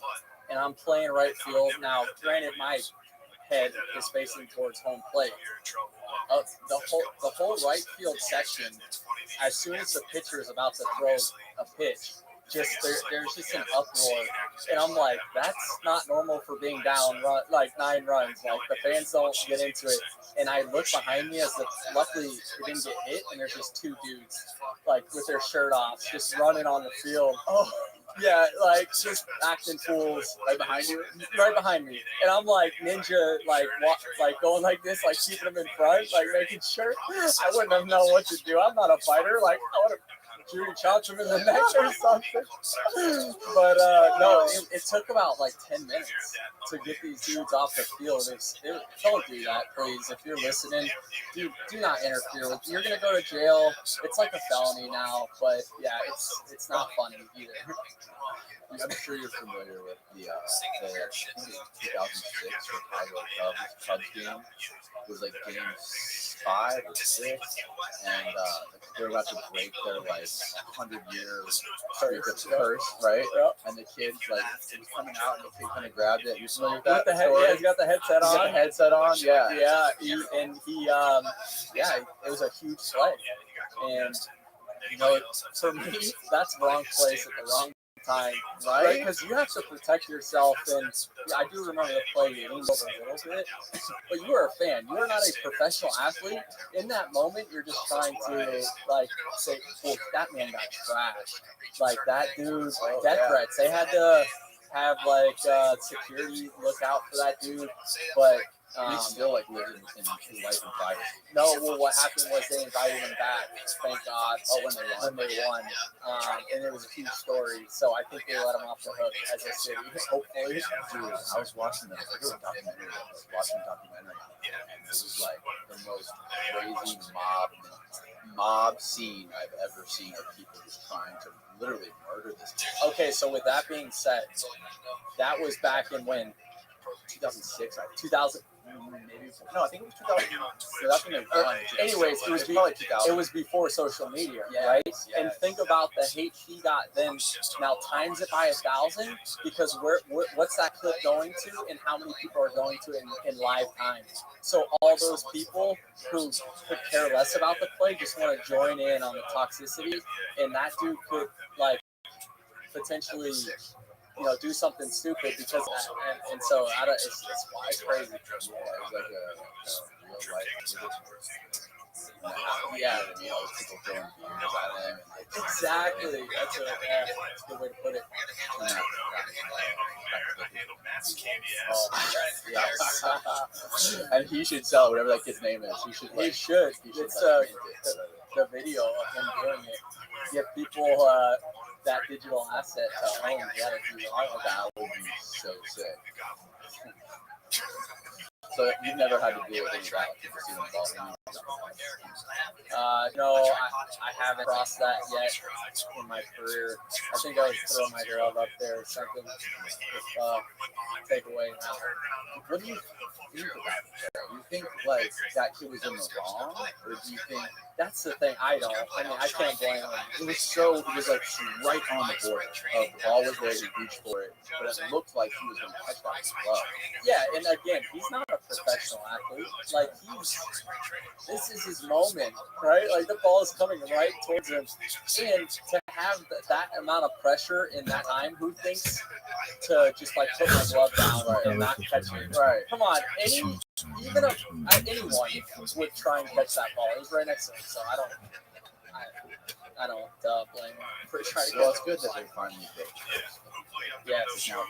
and I'm playing right field. Now, granted, my head is facing towards home plate. The whole right field section, as soon as the pitcher is about to throw a pitch, there's just an uproar, and I'm like, that's not normal for being down 9 runs. The fans don't get into it, and I look behind me luckily it didn't get hit, and there's just 2 dudes with their shirt off, just running on the field. Oh. Yeah, just acting fools right behind you, right behind me, and I'm ninja, going like this, keeping them in front, making sure. I wouldn't have known what to do. I'm not a fighter. I would have Judy chopped him in the neck or something. But no, it took about 10 minutes to get these dudes off the field. Don't do that, please. If you're listening, do not interfere with. You're gonna go to jail. It's a felony now, but yeah, it's not funny either. I'm sure you're familiar with the 2006 Chicago Cubs game. It was game 5 or 6, and they're about to break their like 100-year streak of curse, right? Yep. And the kid's like it was coming out, and the kid kind of grabbed it. You familiar with With that the head, story? yeah, he's got the headset He's got on. the headset on, yeah. Yeah, it was a huge play, and you know, for me, that's the wrong place at the wrong time, right? Because you have to protect yourself, and I do remember the play you leaned over a little bit, but you are a fan. You are not a professional athlete. In that moment, you're just trying to like say, "Well, that man got trashed." Like that dude, death threats. They had to have like security look out for that dude, but. He's still like living in his life in privacy. No, well, what happened was they invited him back. Thank God. Oh, when they won. And it was a huge story. So I think they let him off the hook as a city. Hopefully, Dude, I was watching a documentary. And it was like the most crazy mob scene I've ever seen of people just trying to literally murder this kid. Okay, so with that being said, that was back in when 2006, 2000. maybe. No, I think it was 2001. Anyways, it was probably 2000. It was before social media, Yes, right? yes. And think about the hate he got then. Now times it by 1,000, because what's that clip going to, and how many people are going to it in live time? So all those people who could care less about the play just want to join in on the toxicity, and that dude could like potentially. Do something stupid because of that. And so it's crazy. Yeah, it was like a real life. Yeah. People throwing beers at him. Exactly. That's a good way to put it. And he should sell whatever that kid's name is. He should. It's the video of him doing it. Give people that digital asset to own. Yeah, if you are That would be so sick. So you've never had to deal with any of that? People see them involved No, I haven't crossed that yet in my career. I think I would throw my glove up there or something with takeaway now. What do you think about it? Do you think like that kid was in the wrong, or do you think that's the thing? I don't. I mean, I can't blame him. It was like right on the border. The ball was there, he reached for it, but it looked like he was going to catch that glove. Yeah, and again, he's not a professional athlete. Like this is his moment, right? Like the ball is coming right towards him, and to have that amount of pressure in that time, who thinks to just like put my glove down and not catch it? Right. Come on, anyone would try and catch that ball. It was right next to him, so I don't blame him for trying to Well, catch it's good that they finally did. Yes, Now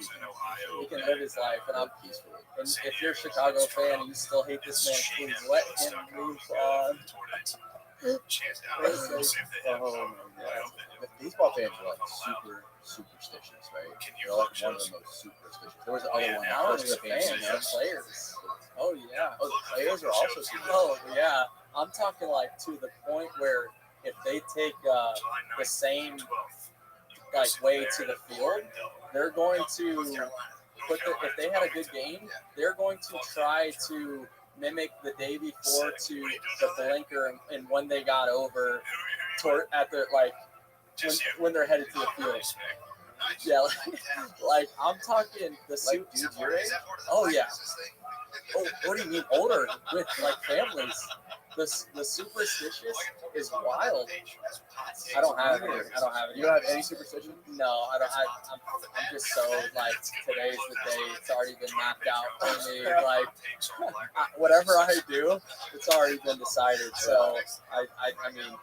he can live his life, and live peacefully. And if you're a Chicago fan and you still hate this man, please let him move on. Oh, the baseball fans are like super superstitious, right? They're like one of the most superstitious. There was the other one. Not only the fans, the players. Oh yeah. Oh, the players are also superstitious. Oh yeah. I'm talking like to the point where if they take the same like way to the field, they're going to if they had a good game, they're going to try to mimic the day before to the blinker and when they got over at the like when they're headed to the field. Yeah, like I'm talking the Like dudes your age? Oh yeah. Oh, what do you mean older with like families? The superstitious is wild. I don't have any. You don't have any superstition? No, I don't. I'm just so like today's the day. It's already been mapped out for me. Like whatever I do, it's already been decided. So I mean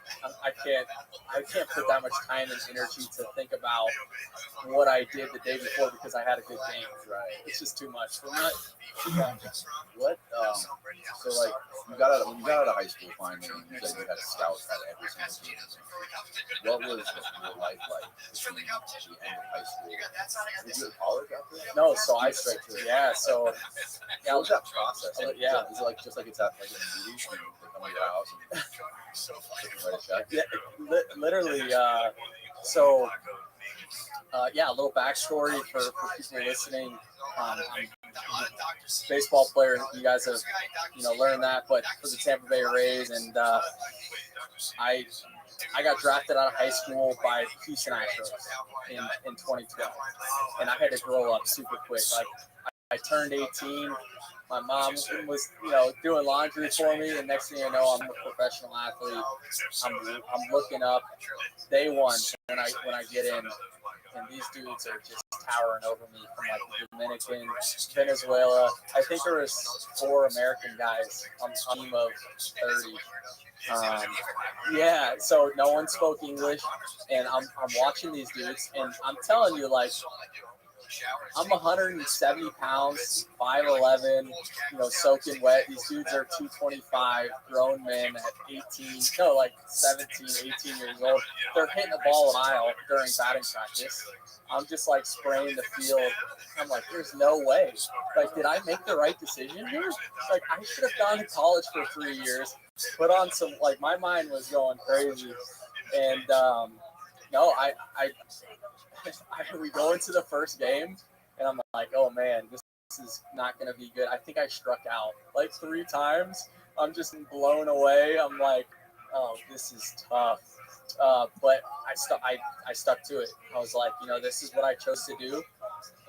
I can't put that much time and energy to think about what I did the day before because I had a good game. Right. It's just too much for me. What? So like when you got out of high school finally, and you said you had scouts at every single game. What was your life like between the end of high school? Did you go to college after that? No, so I straight to yeah. So What was that process? Yeah. Is it like just like it's at like in the movies when they come to your house and they can write a check? yeah, literally. So yeah, a little backstory for people listening. I'm a baseball player. You guys have, learned that. But for the Tampa Bay Rays, and I got drafted out of high school by Houston Astros in 2012, and I had to grow up super quick. Like I turned 18. My mom was, doing laundry for me, and next thing you know, I'm a professional athlete. I'm looking up day one when I get in, and these dudes are just towering over me from like the Dominican, Venezuela. I think there was 4 American guys on a team of 30. Yeah, so no one spoke English, and I'm watching these dudes, and I'm telling you, like, I'm 170 pounds, 5'11", soaking wet. These dudes are 225, grown men at 18, no, like 17, 18 years old. They're hitting a ball a mile during batting practice. I'm just like spraying the field. I'm like, there's no way. Like, did I make the right decision here? Like, I should have gone to college for 3 years, put on some, like, my mind was going crazy. And, no, we go into the first game, and I'm like, oh man, this is not going to be good. I think I struck out like 3 times. I'm just blown away. I'm like, oh, this is tough. But I stuck to it. I was like, this is what I chose to do.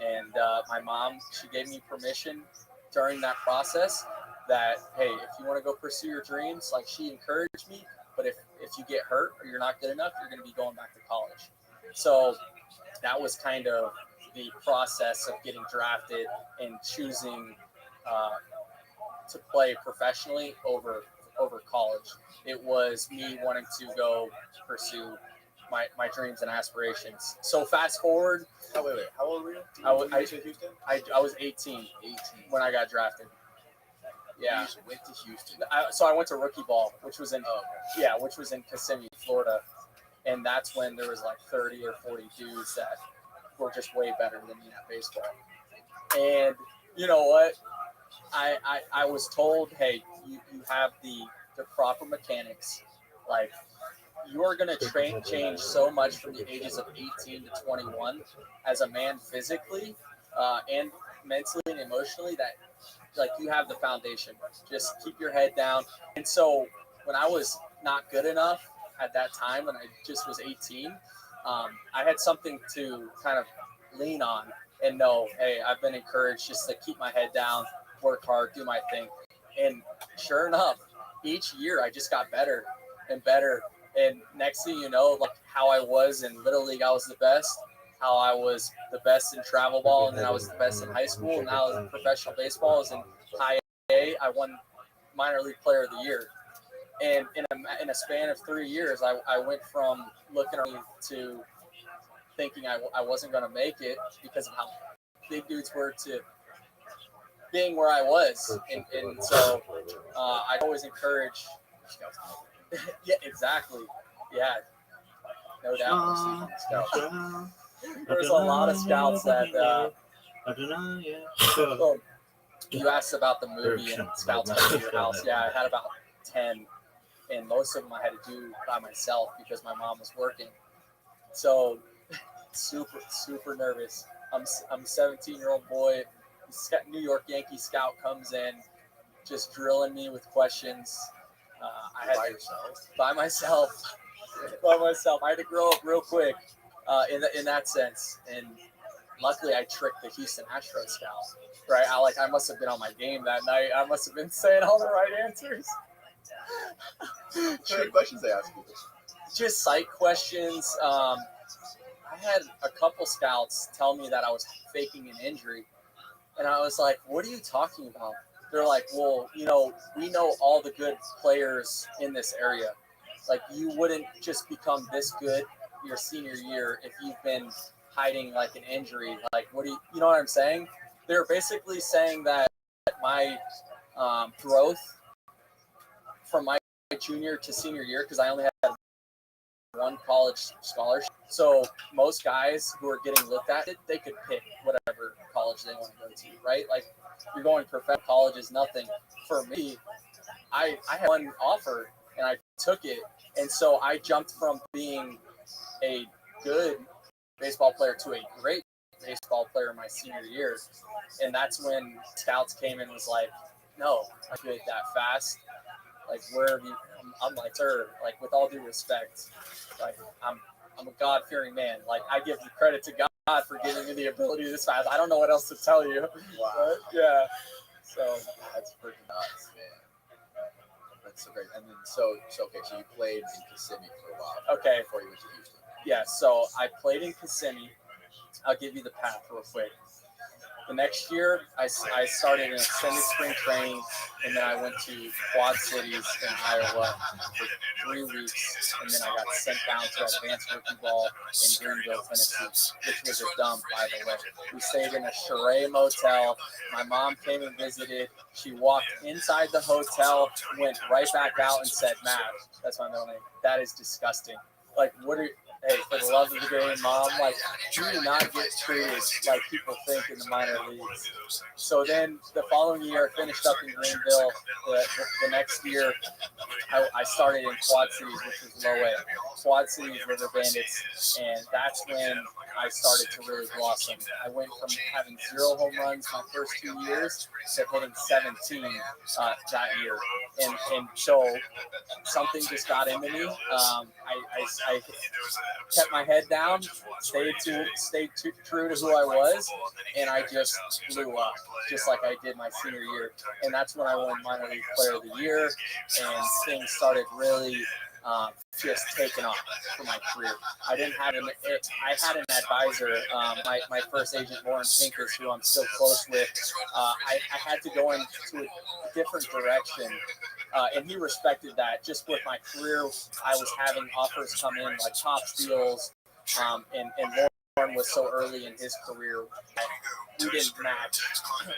And my mom, she gave me permission during that process that, hey, if you want to go pursue your dreams, like, she encouraged me. But if you get hurt or you're not good enough, you're going to be going back to college. So that was kind of the process of getting drafted and choosing to play professionally over college. It was me wanting to go pursue my dreams and aspirations. So fast forward. Oh, wait. How old were you? I was 18 when I got drafted. Yeah. You went to Houston. So I went to rookie ball, which was in Kissimmee, Florida. And that's when there was like 30 or 40 dudes that were just way better than me at baseball. And you know what? I was told, hey, you have the proper mechanics. Like, you are going to change so much from the ages of 18 to 21 as a man physically and mentally and emotionally, that, like, you have the foundation. Just keep your head down. And so when I was not good enough at that time, when I just was 18, I had something to kind of lean on and know, hey, I've been encouraged just to keep my head down, work hard, do my thing. And sure enough, each year I just got better and better. And next thing you know, like, how I was in Little League, I was the best. How I was the best in travel ball, and then I was the best in high school. And now in professional baseball, I was in high A. I won minor league player of the year. And in a span of 3 years, I went from looking at me to thinking I wasn't going to make it because of how big dudes were to being where I was. And so I always encourage. Yeah, exactly. Yeah, no doubt. There's a lot of scouts that. Well, you asked about the movie and scouts coming to your house. Yeah, I had about 10, and most of them I had to do by myself because my mom was working. So super nervous. I'm a 17-year-old boy. New York Yankee scout comes in, just drilling me with questions. I had by myself. I had to grow up real quick in that sense, and luckily I tricked the Houston Astros scout. Right, I must have been on my game that night. I must have been saying all the right answers. What kind of questions they ask you? Just psych questions. I had a couple scouts tell me that I was faking an injury, and I was like, "What are you talking about?" They're like, well, we know all the good players in this area. Like, you wouldn't just become this good your senior year if you've been hiding like an injury. Like, what do you know what I'm saying? They're basically saying that my growth from my junior to senior year, because I only had one college scholarship. So most guys who are getting looked at, they could pick whatever college they want to go to, right? Like, you're going professional college is nothing. For me, I had one offer and I took it. And so I jumped from being a good baseball player to a great baseball player my senior year. And that's when scouts came and was like, no, I get that fast. Like, where have you? I'm like, sir, like, with all due respect, like, I'm a God-fearing man. Like, I give the credit to God for giving me the ability this fast. I don't know what else to tell you. Wow. But, yeah. So That's freaking nuts, man. That's so great. And then, so okay, so you played in Kissimmee for a while. Okay. Before you went to Houston. yeah, so I played in Kissimmee. I'll give you the path real quick. The next year, I started in extended spring training, and then I went to Quad Cities in Iowa for 3 weeks, and then I got sent down to advanced rookie ball in Greenville, Tennessee, which was a dump, by the way. We stayed in a Chalet motel. My mom came and visited. She walked inside the hotel, went right back out, and said, "Matt, that's my middle name. That is disgusting. Like, what are hey, for the love of the game, Mom, like, you do not get treated like people think in the minor leagues." So then the following year, I finished up in Greenville. The next year, I started in Quad Cities, which was low A. Quad Cities River Bandits, and that's when I started to really blossom. I went from having 0 home runs my first 2 years to hitting 17 that year. And so something just got into me. I kept my head down, stayed true to who I was, and I just blew up, just like I did my senior year. And that's when I won minor league player of the year, and things started really just taking off for my career. I had an advisor, my first agent, Warren Pincus, who I'm still close with. I had to go into a different direction. And he respected that. Just with my career, I was having offers come in like top deals, and Warren was so early in his career that we didn't match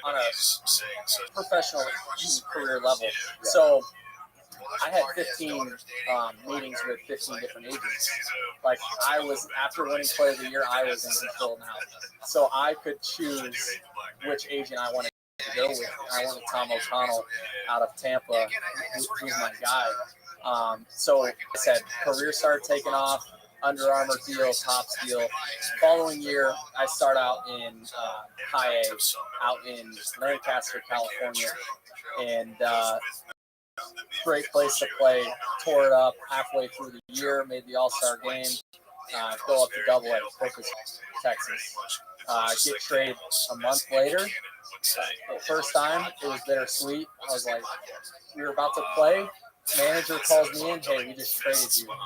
on a professional career level. So I had 15 meetings with 15 different agents. Like, I was, after winning player of the year, I was in control now. So I could choose which agent I wanted to go with. And I wanted Tom O'Connell out of Tampa, who's my guy. So like I said, career started taking off. Under Armour deal, Tops deal. Following year, I start out in High A, out in Lancaster, California, and great place to play. Tore it up halfway through the year, made the All-Star game. Go up to Double A, Corpus, Texas. Get traded a month later. The first time, it was bittersweet. I was like, we were about to play. Manager calls me in, "Hey, we just traded you." What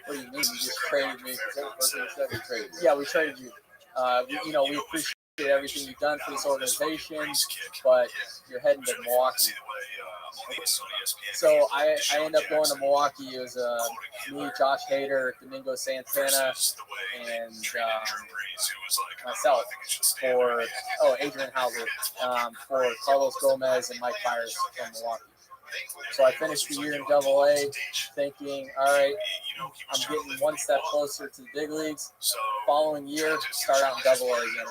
do you mean? You just traded me? Yeah, we traded you. We appreciate everything you've done for this organization, but you're heading to Milwaukee. So I ended up going to Milwaukee. It was me, Josh Hader, Domingo Santana, and myself for Adrian Hauser, for Carlos Gomez and Mike Byers from Milwaukee. So I finished the year in Double A, thinking, all right, I'm getting one step closer to the big leagues. Following year, start out in Double A again.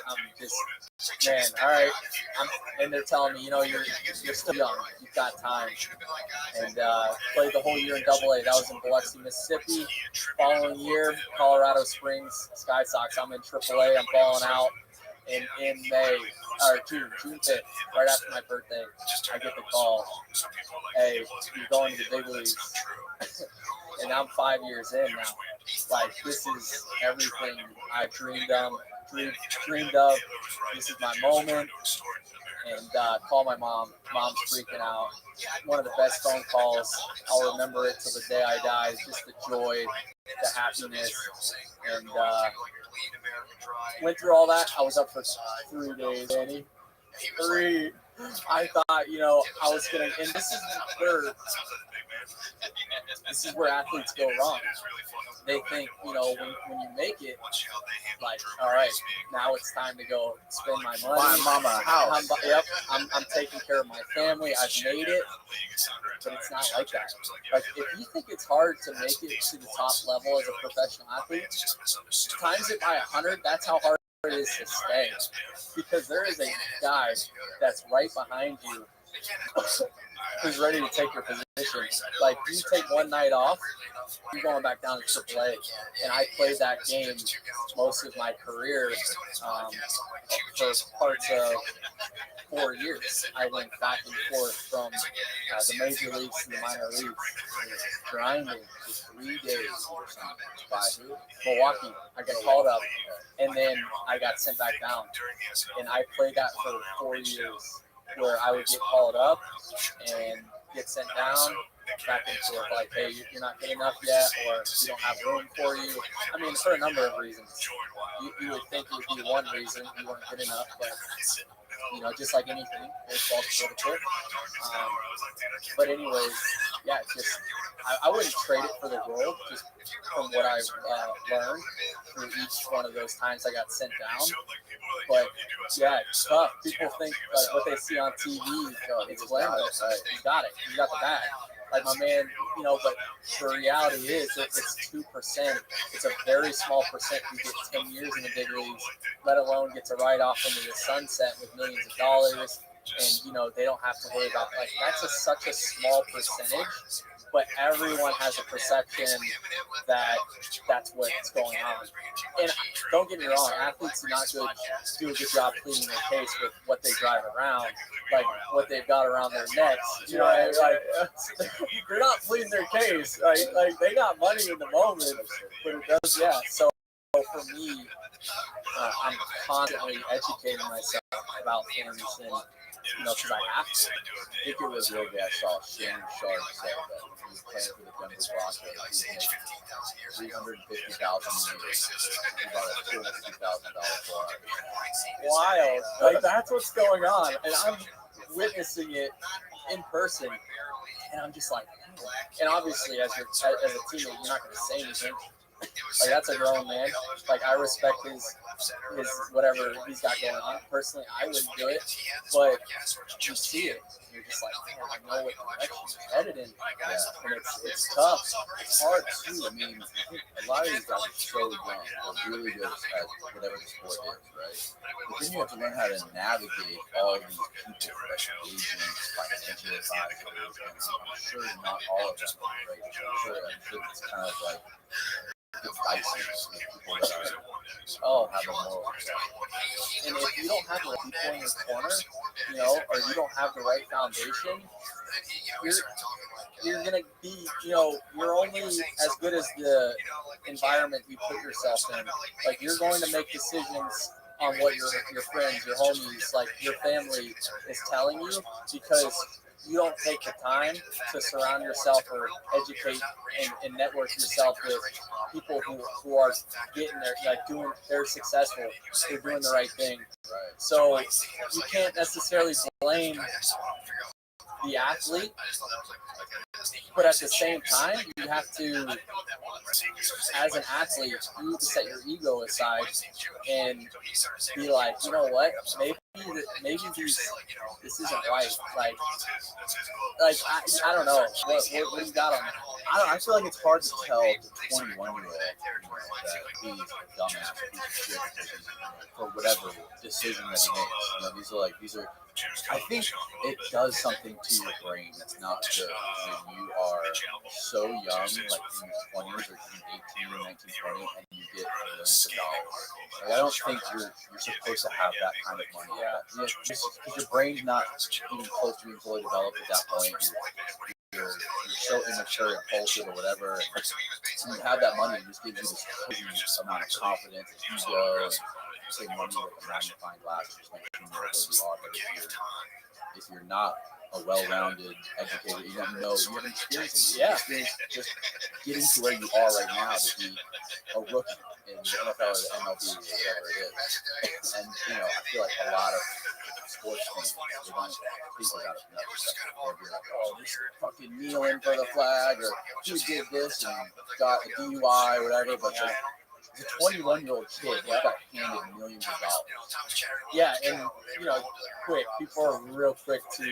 I'm just, man, all right. And they're telling me, you're still young. You've got time. And played the whole year in Double A. That was in Biloxi, Mississippi. Following year, Colorado Springs Sky Sox. I'm in Triple A. I'm balling out. And in June 5th, right after my birthday, I get the call, "Hey, you're going to the big leagues." And I'm 5 years in now. Like, this is everything I dreamed of. This is my moment. And call my mom. Mom's freaking out. One of the best phone calls. I'll remember it till the day I die. Just the joy, the happiness, and went through all that. I was up for 3 days, Danny. 3. I thought, I was gonna, and this is where athletes go wrong. They think, when you make it, like, all right, now it's time to go spend my money. Buy mama a house. I'm taking care of my family. I've made it, but it's not like that. Like, if you think it's hard to make it to the top level as a professional athlete, times it by 100. That's how hard it is to stay, because there is a guy that's right behind you who's ready to take your position. Like, you take one night off, you're going back down to AAA. And I played that game most of my career for parts of 4 years. I went back and forth from the major leagues to the minor leagues, grinding for 3 days or something. By Milwaukee, I got called up, and then I got sent back down. And I played that for 4 years, where I would get called up and get sent down, back and forth, like, hey, you're not good enough yet, or we don't have room for you. I mean, for a number of reasons. You would think it would be one reason, you weren't good enough, but, just like anything, baseball's political. But anyways, yeah, just, I wouldn't trade it for the world, just from what I've learned through each one of those times I got sent down. But yeah, it's tough. People think like what they see on TV, it's glamorous. Right? You got it. You got the bag. Like my man, but the reality is it's 2%. It's a very small percent who get 10 years in the big leagues, let alone get to ride off into the sunset with millions of dollars. And, they don't have to worry about, like, that's such a small percentage. But everyone has a perception that that's what's going on. And don't get me wrong, athletes do a good job pleading their case with what they drive around, like what they've got around their necks. They're not pleading their case. Like they got money in the moment, but it does, yeah. So for me, I'm constantly educating myself about things, and because I have to. I think it was Real Gas Salt. Shane Sharp said that he was playing for the Denver Broncos. He made $350,000 a year. He bought a $250,000 car. Wild. Like, that's what's going on. And I'm witnessing it in person. And I'm just like, and obviously, as a teammate, you're not going to say anything. Like, that's a grown man. Like, I respect his whatever he's got going on. Personally, I wouldn't do it, but you see it. You're just like, man, I know what direction you're headed in. Yeah. And it's tough. It's hard too. I mean, I think a lot of these guys are so young. They're really good at whatever the sport is, right? But then you have to learn how to navigate all these people, like agents, financial advisors, and I'm sure not all of them are great. I'm sure it's kind of like devices with people that are have a moral. And if you don't have the right people in your corner, or you don't have the right foundation, you're gonna be, you're only as good as the environment you put yourself in. Like, you're going to make decisions on what your friends, your homies, like your family is telling you, because you don't take the time to surround yourself or educate and network yourself with people who are getting there, like they're successful, they're doing the right thing. Right. So you can't necessarily blame the athlete, but at the same time, you have to, as an athlete, you need to set your ego aside and be like, you know what, maybe this isn't right. Like I don't know. What you got on that? I feel like it's hard to tell the 21-year-old that he's a dumbass piece of shit for whatever decision that he makes. These are. I think it does something to your brain that's not good when you are so young, like in your 20s or 18 or 19, 20, and you get millions of dollars. Like, I don't think you're supposed to have that kind of money. Yeah, just because your brain's not even close to being fully developed at that point. You're so immature, impulsive, or whatever. And you have that money, it just gives you this crazy amount of confidence, ego, and say money with a magnifying glass, just makes you know what you are. But if you're not a well-rounded educator, you don't know, you haven't experienced it. Yeah. Just getting to where you are right now to be a rookie in the NFL or the MLB or whatever it is. And, I feel like a lot of sports fans, they don't think about it enough. They'll be like, oh, this fucking kneeling for the flag, or he did this and got a DUI or whatever, but the 21-year-old kid got handed millions of dollars. Yeah, and quick, people are real quick to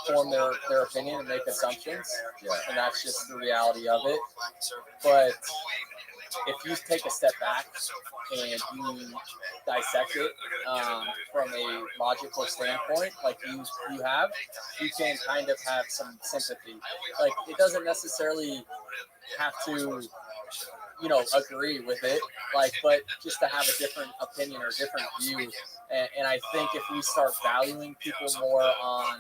form their opinion and make assumptions. Yeah. And that's just the reality of it. But if you take a step back and you dissect it from a logical standpoint, like you have, you can kind of have some sympathy. Like it doesn't necessarily have to, you know, agree with it, like, but just to have a different opinion or different view. And I think if we start valuing people more on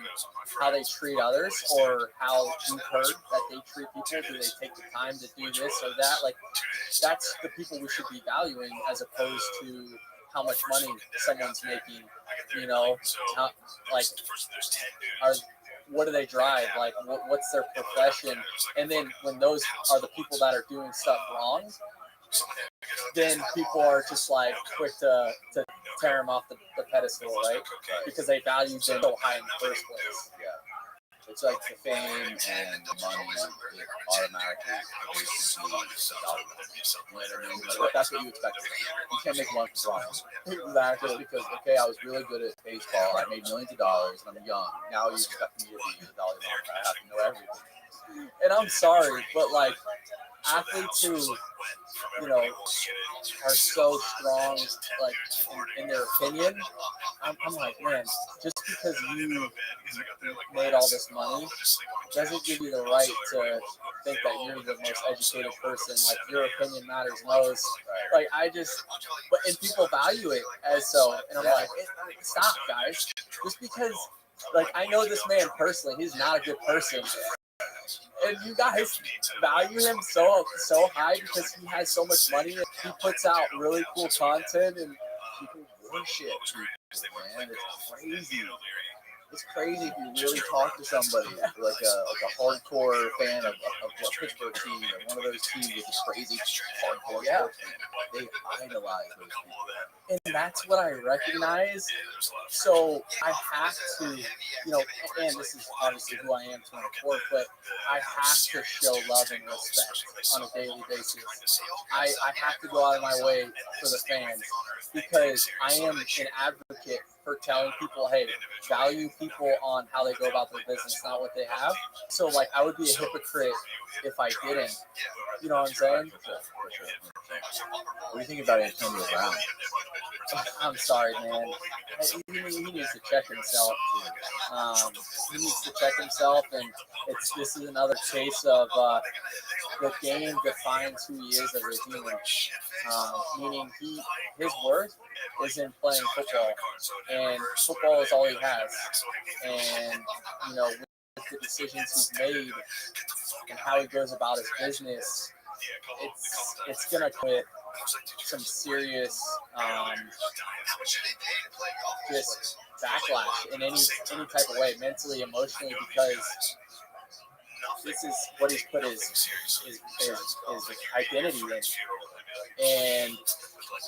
how they treat others, or how you've heard that they treat people, do they take the time to do this or that, like that's the people we should be valuing, as opposed to how much money someone's making, you know, how, like, what do they drive, like what's their profession. And then when those are the people that are doing stuff wrong, then people are just like quick to tear them off the pedestal, right? Because they value them so high in the first place. Yeah. It's like the fame and the money, it automatically raises the value. That's what you expect. You can't make money from Exactly. just because, okay, I was really good at baseball, I made millions of dollars, and I'm young. Now you expect me to be a dollar mark. I have to know everything. And I'm sorry, but like athletes who, you know, are so strong, like in their opinion, I'm like, man, just because you made all this money doesn't give you the right to think that you're the most educated person. Like your opinion matters most. Like I just, but and people value it as so, and I'm like, stop, guys. Just because, like, I know this man personally, he's not a good person. And you guys value him so high because he has so much money and he puts out really cool content, and people worship people, man. It's crazy. It's crazy if you really talk to somebody like a hardcore fan of a Pittsburgh team or one of those teams with a crazy hardcore sports fan. They idolize those people. And that's what I recognize. So I have to, you know, and this is obviously who I am to an core, but I have to show love and respect on a daily basis. I have to go out of my way for the fans, because I am an advocate for telling people, hey, value people on how they go about their business, not what they have. So like I would be a hypocrite if I didn't. You know what I'm saying? What do you think about Antonio Brown? I'm sorry, man. He needs to check himself. He needs to check himself, and this is another case of the game defines who he is as a human. Meaning his worth is in playing football, and football is all he has. And you know, with the decisions he's made and how he goes about his business, it's gonna quit some serious just backlash in any type of way, mentally, emotionally, because this is what he's put his identity in.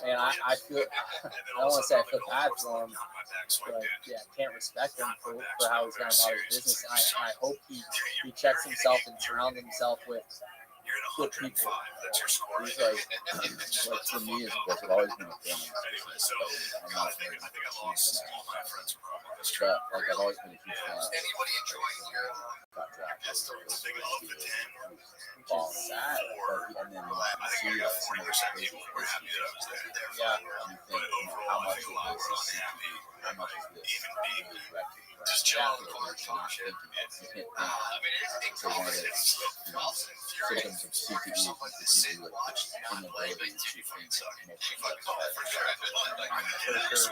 And I feel, I don't want to say I feel bad for him, but yeah, I can't respect him for how he's gone about his business. And I hope he checks himself and surrounds himself with good people. He's like for me, it's I've always been a family. I'm not a huge fan. Like I've always been a huge fan. Got drafted. Which is sad. And then you see like some of the crazy Yeah. And you think, you know, how much of this is CTE? How much is this really directed? Just You're not thinking. You can't think. So one of the symptoms of CTE is that you do like inability to think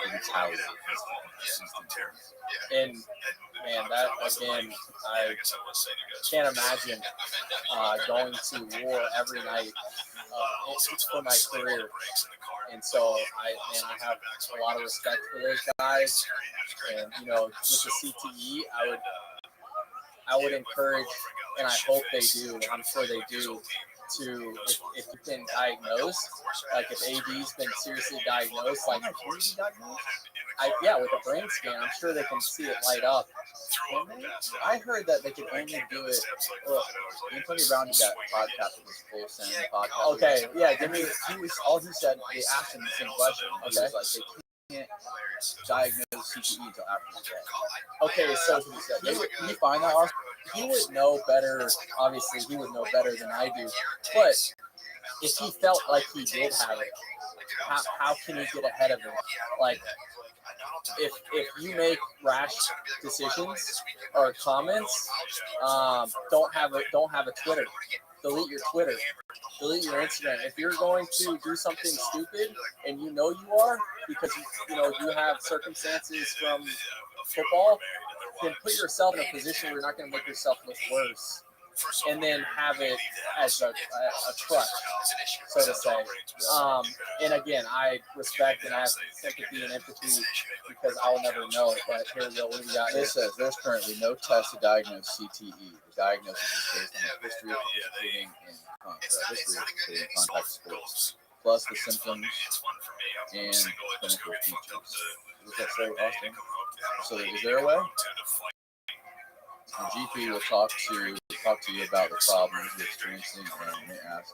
mentality. And man, that again, I can't imagine going to war every night. It's for my career, and so I have a lot of respect for those guys. And you know, with the CTE, I would encourage, and I hope they do. I'm sure they do. To if you've been diagnosed, like if AD's been seriously diagnosed, like with a brain scan, I'm sure they can see it light up. I heard that they can only do it. Antonio Brown did that podcast with his full send podcast. Okay, yeah, all he said. They asked him the same question. Okay. He was like, they can't diagnose CTE until after the death. Okay, so You find that awesome? he would know better. Obviously, he would know better than I do. But if he felt like he did have it, how can you get ahead of it? Like, if you make rash decisions or comments, don't have a Twitter. Delete your Twitter. Delete your Instagram. If you're going to do something stupid and you know you are because you have circumstances from football, then put yourself in a position where you're not going to make yourself look worse, and then have it as a crutch, so to say. And again, I respect and I have sympathy and empathy because I'll never know. But here we go. What do we got here? This says there's currently no test to diagnose CTE. The diagnosis is based on the history of participating in contact sports, plus the symptoms and clinical features. Does that say, Austin? So is there a way? The GP will talk to you about the problems you're experiencing and may ask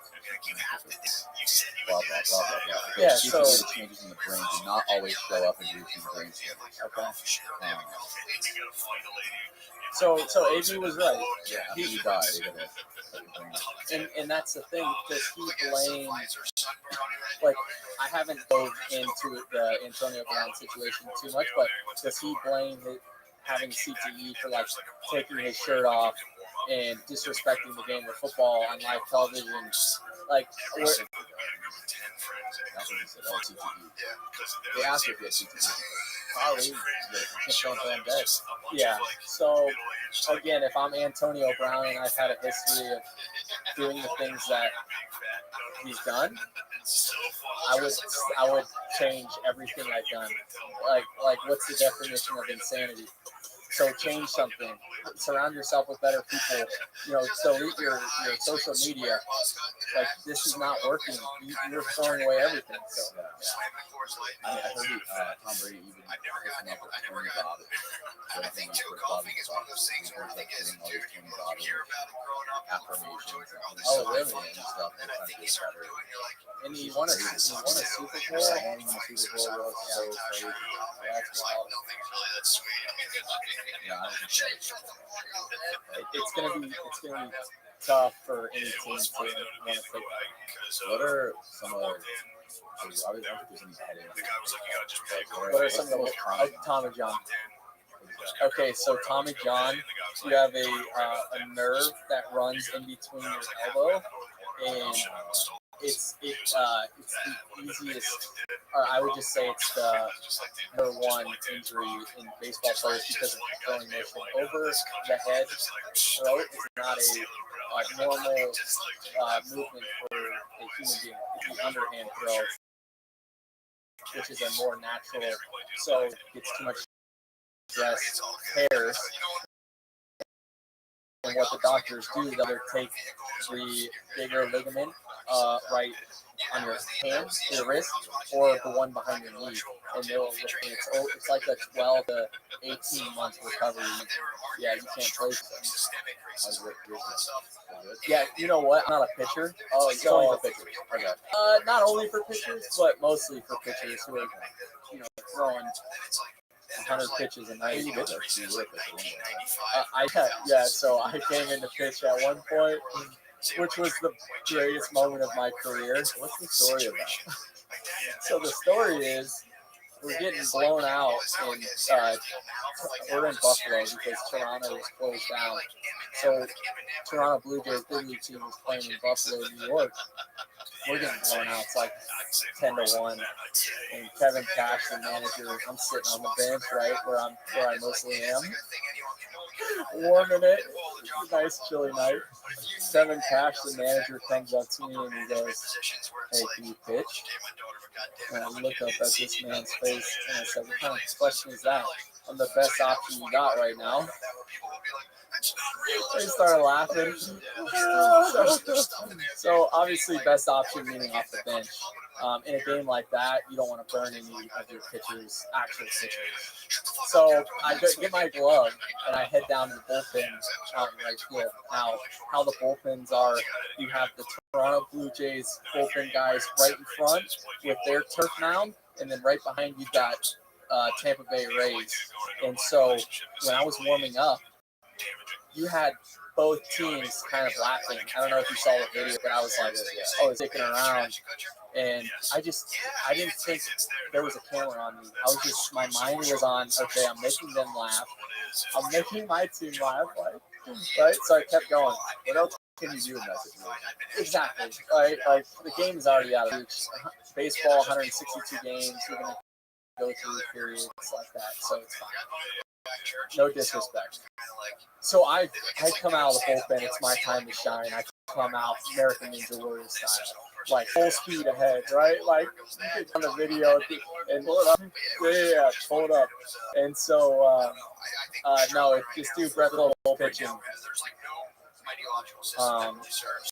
blah blah blah blah blah. Yeah, so the changes in the brain do not always show up in routine brain scans. Okay. So AB was right. Yeah, he died. And that's the thing, because he blamed, like, I haven't dove into the Antonio Brown situation too much, but does he blame having CTE for, like, taking his shirt off and disrespecting the game of football on live television? Like, where, That's what he said. Oh, CTE. They asked if he had CTE. Probably. yeah. So, again, if I'm Antonio Brown and I've had a history of doing the things that he's done, I would change everything I've done. Like what's the definition of insanity? So change something. Surround yourself with better people. Delete your social media. Like, this is not working. You're throwing away everything. So, yeah. I heard Tom Brady even picking up a Tony Bob. Affirmations. Oh, really? And stuff. And he won a Super Bowl. Yeah, he won a Super Bowl. So crazy. That's wild. It's gonna be tough for any team to want to take. What are some of the? I don't think there's any headings. What are some of the Tommy John? Okay, so Tommy John, you have a nerve that runs in between your elbow, and it's the easiest, or I would just say it's the number one injury in baseball players because of the throwing motion. Over the head throw is not a normal movement for a human being. It's the underhand throw, which is a more natural. So it's too much stress, tears. And what the doctors do, they'll take the bigger ligament right on your hand, your wrist, or the one behind your knee, and it's like a 12 to 18 month recovery. Yeah, you can't play. Yeah, you know what? I'm not a pitcher. Oh, it's only for pitchers. Okay. Not only for pitchers, but mostly for pitchers who are, throwing 100 pitches a night. So I came into pitch at one point, which was the greatest moment of my career. What's the story of that? So the story is, we're getting blown out, and we're in Buffalo because Toronto was closed down. So Toronto Blue Jays big league team was playing in Buffalo, New York. We're getting blown out. It's like 10-1. And Kevin Cash, the manager, I'm sitting on the bench, right where I mostly am, warming it. Nice chilly night. Kevin Cash, the manager, comes up to me and he goes, "Hey, can you pitch?" And I look up at this man's face and I said, "What kind of question is that? I'm the best option you got right now." They started laughing. So obviously, best option meaning off the bench. In a game like that, you don't want to burn any of your pitchers, actual pitchers. So I get my glove and I head down to the bullpen out in right field. Now, how the bullpens are, you have the Toronto Blue Jays bullpen guys right in front with their turf mound, and then right behind you got Tampa Bay Rays. And so when I was warming up, you had both teams kind of laughing. I don't know if you saw the video, but I was like, I was sticking around, and I didn't think there was a camera on me. I was just, my mind was on, okay, I'm making them laugh. I'm making my team laugh, like, right? So I kept going. What else can you do in that situation? Exactly. Right? Like, the game is already out of reach. Baseball, 162 games. You're going to go through periods like that, so it's fine. No disrespect. So I come out of the bullpen. It's my time to shine. I come out American Ninja Warrior style, like full speed ahead, right? Like on the video and pull it up. Yeah, pull it up. And so no, it's just do Brett Little pitching.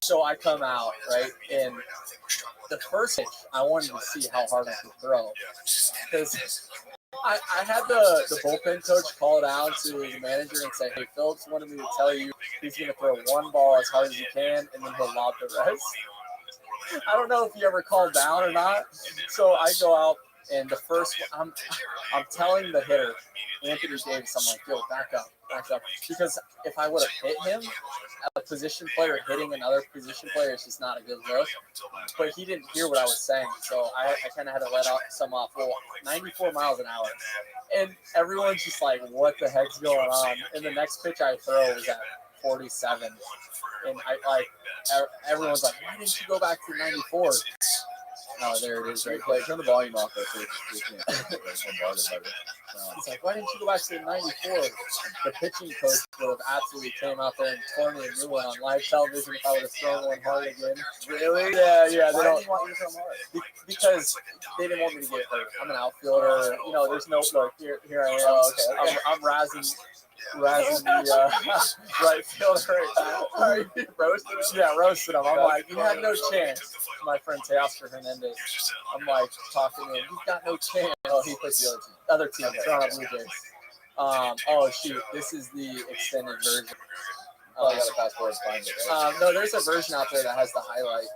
So I come out, right, and the first pitch, I wanted to see how hard I could throw, because I had the bullpen coach call it out to the manager and say, hey, Phillips wanted me to tell you he's going to throw one ball as hard as he can, and then he'll lob the rest. I don't know if he ever called down or not. So I go out, and the first one, I'm telling the hitter, Anthony Davis, I'm like, yo, back up. Because if I would have hit him, a position player hitting another position player is just not a good look. But he didn't hear what I was saying, so I kind of had to let some off. Well, 94 miles an hour. And everyone's just like, what the heck's going on? And the next pitch I throw was at 47. And everyone's like, why didn't you go back to 94? Oh, there it is, right there. Turn the volume off. It's like, why didn't you go back to 94? The pitching coach would have absolutely came out there and torn me a new one on live television if I would have thrown one hard again. Really? Yeah. They Why don't didn't want you to throw hard? because they didn't want me to get hurt. I'm an outfielder. You know, there's no look. Here I am. Oh, okay. I'm razzing the right fielder right now. Are you roasting him? Yeah, roasted him. I'm like, you had no chance. My friend Teoscar Hernandez. I'm like talking to him. You've got no chance. Oh, he plays the other team. Other team, Toronto Blue Jays. Oh shoot, this is the extended version. I gotta fast forward and find it. Right? No, there's a version out there that has the highlight.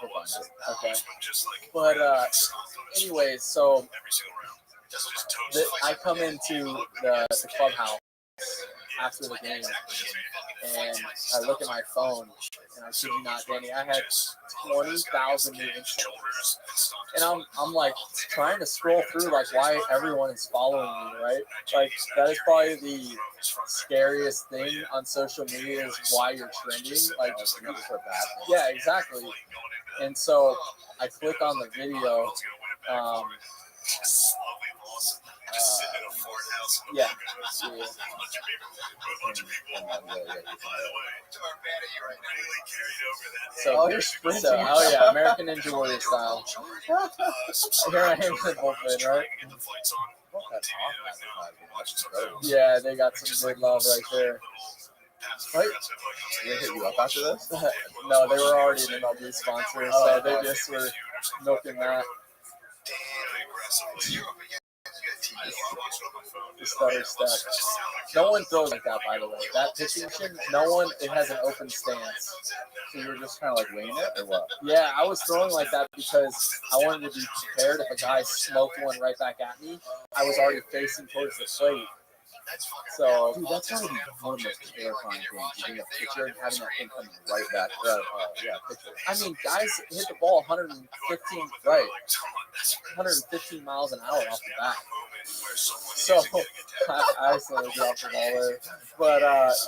We'll find it. Okay. But anyways, so I come into the clubhouse after the game, and I look at my phone, and I kid you not, Danny, I had 20,000 new installs. And I'm like trying to scroll through like why everyone is following me, right? Like that is probably the scariest thing on social media is why you're trending. Like yeah, exactly. And so I click on the video. Yeah. Oh yeah, American Ninja Warrior style. Here I am in the bullpen, right? Yeah, they got some good love right there. Right? Did they hit you up after this? No, they were already an MLB sponsor, so they just were milking that. The stutter step. No one throws like that, by the way. That pitching machine, no one, it has an open stance. So you were just kind of like winging it, or what? Yeah, I was throwing like that because I wanted to be prepared. If a guy smoked one right back at me, I was already facing towards the plate. So, dude, that's gotta be one of the most terrifying things. Being a pitcher and having that thing coming right back. Pitcher. I mean, guys hit the ball 115 miles an hour off the bat. So, I accidentally dropped the ball there. But,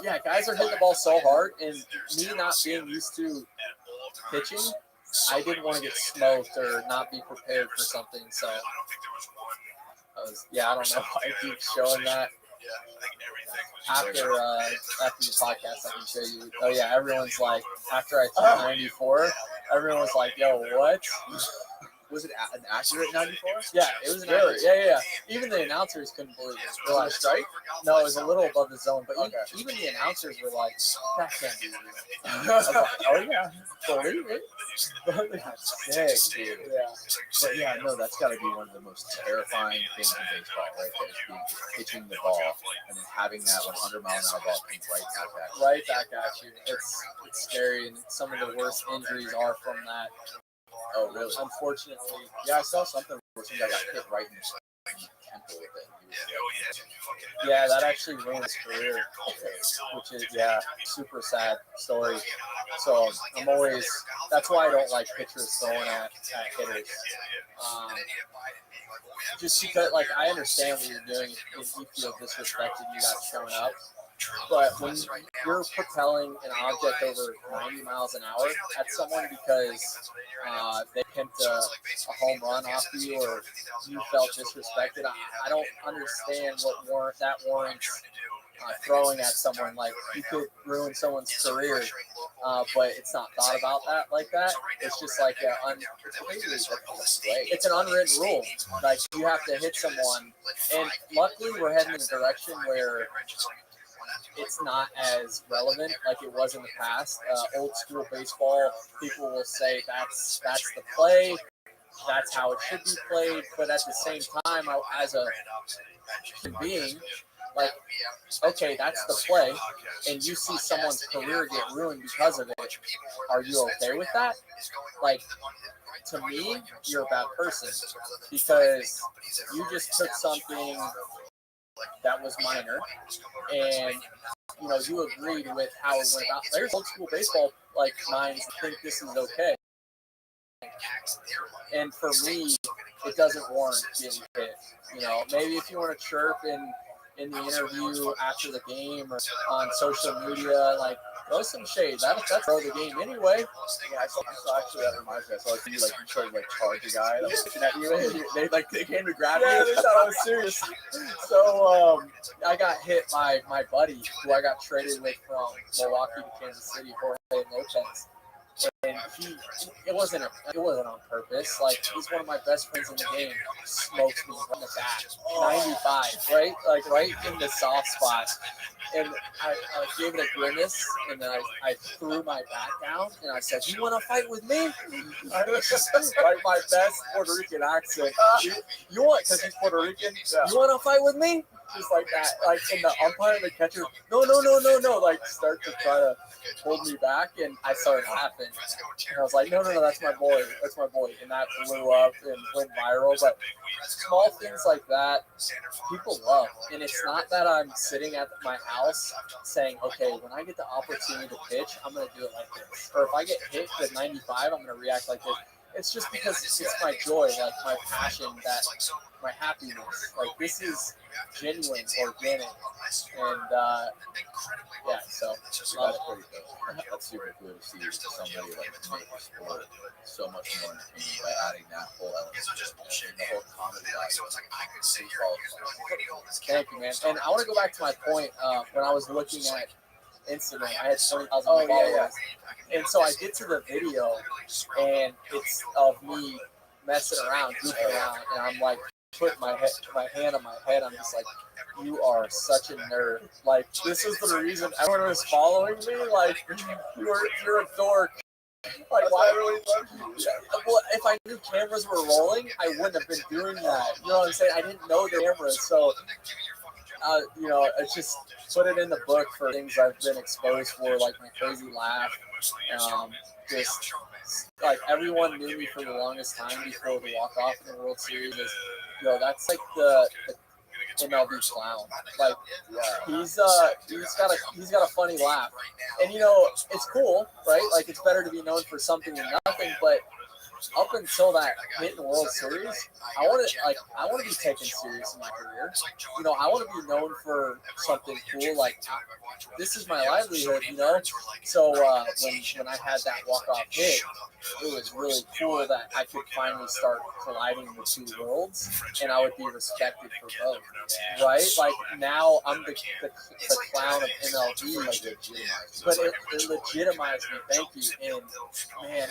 yeah, guys are hitting the ball so hard, and me not being used to pitching, I didn't want to get smoked or not be prepared for something. So, I don't know if I keep showing that. After the podcast, I can show you. Oh yeah, everyone's like, after I threw 94, everyone was like, "Yo, what?" Was it an accurate 94? Yeah, it was an accurate. Yeah. Even the announcers couldn't believe it. Was it a strike? No, it was a little above the zone, but Okay. even the announcers were like, "That can't be real." I was like, "Oh yeah, believe it." That's sick, dude. Yeah. But yeah, no, that's got to be one of the most terrifying things in baseball, right there, is being pitching the ball and then having that 100 mile an hour ball come Right back at you. It's scary, and some of the worst injuries are from that. Oh, really? Unfortunately. Yeah, I saw something where some guy got hit right in the temple with it. Yeah, that actually ruined his career, which is, yeah, super sad story. So I'm always, that's why I don't like pitchers throwing at hitters. Just because, like, I understand what you're doing if you feel disrespected, you got shown up. But when you're propelling an object over 90 miles an hour at someone because they pimped a home run off you or you felt disrespected, I don't understand what that warrants throwing at someone. Like, you could ruin someone's career, but it's not thought about that like that. It's just like it's an unwritten rule. Like, you have to hit someone, and luckily we're heading in a direction where it's not as relevant like it was in the past. Old school baseball, people will say that's the play, that's how it should be played. But at the same time, as a human being, like, okay, that's the play, and you see someone's career get ruined because of it. Are you okay with that? Like, to me, you're a bad person because you just took something that was minor, and you agreed with how it went about. There's old school baseball like minds that think this is okay, and for me, it doesn't warrant getting hit. Maybe if you want to chirp in the interview after the game or on social media, like, throw some shade. That's throw the game anyway. Yeah, I saw actually that reminds me. I saw you tried to charge a guy that was looking at you, and they came to grab you. Yeah, they thought I was serious. So I got hit by my buddy who I got traded with from Milwaukee to Kansas City, Jorge Lopez. And it wasn't on purpose. Like, he's one of my best friends in the game. Smokes me in the back, 95, right? Like, right in the soft spot. And I gave it a grimace, and then I threw my bat down, and I said, "You want to fight with me?" Like, my best Puerto Rican accent. You want, because he's Puerto Rican. Yeah. You want to fight with me? Just like that. Like, and the umpire and the catcher, no. Like, start to try to hold me back, and I started laughing. And I was like, no, that's my boy. And that blew up and went viral. But small things like that, people love. And it's not that I'm sitting at my house saying, okay, when I get the opportunity to pitch, I'm going to do it like this. Or if I get hit with 95, I'm going to react like this. It's just because it's my joy, like my passion, that my happiness. Like, this is genuine, organic, and yeah. So love it. That's super cool to see somebody like make the sport so much more entertaining by adding that whole element, the whole comedy Thank you, man. And I want to go back to my point. When I was looking at Instagram, I had 20,000 followers. Yeah. And so I get to the video, and it's of me messing around, goofing around, and I'm like, putting my hand on my head. I'm just like, you are such a nerd. Like, this is the reason everyone was following me. Like, you're a dork. Like, why really love you? Well, if I knew cameras were rolling, I wouldn't have been doing that. You know what I'm saying? I didn't know the cameras, so it's just put it in the book for things I've been exposed for, like my crazy laugh. Just like, everyone knew me for the longest time before the walk off in the World Series. That's like the MLB clown. Like, he's got a funny laugh, and it's cool, right? Like, it's better to be known for something than nothing, but up until that hit in the World Series, I want to be taken serious in my career. I want to be known for something cool. Like, this is my livelihood, So when I had that walk-off hit, it was really cool that I could finally start colliding the two worlds, and I would be respected for both. Right? Like, now I'm the clown of MLB, but it legitimized me. Thank you. And man,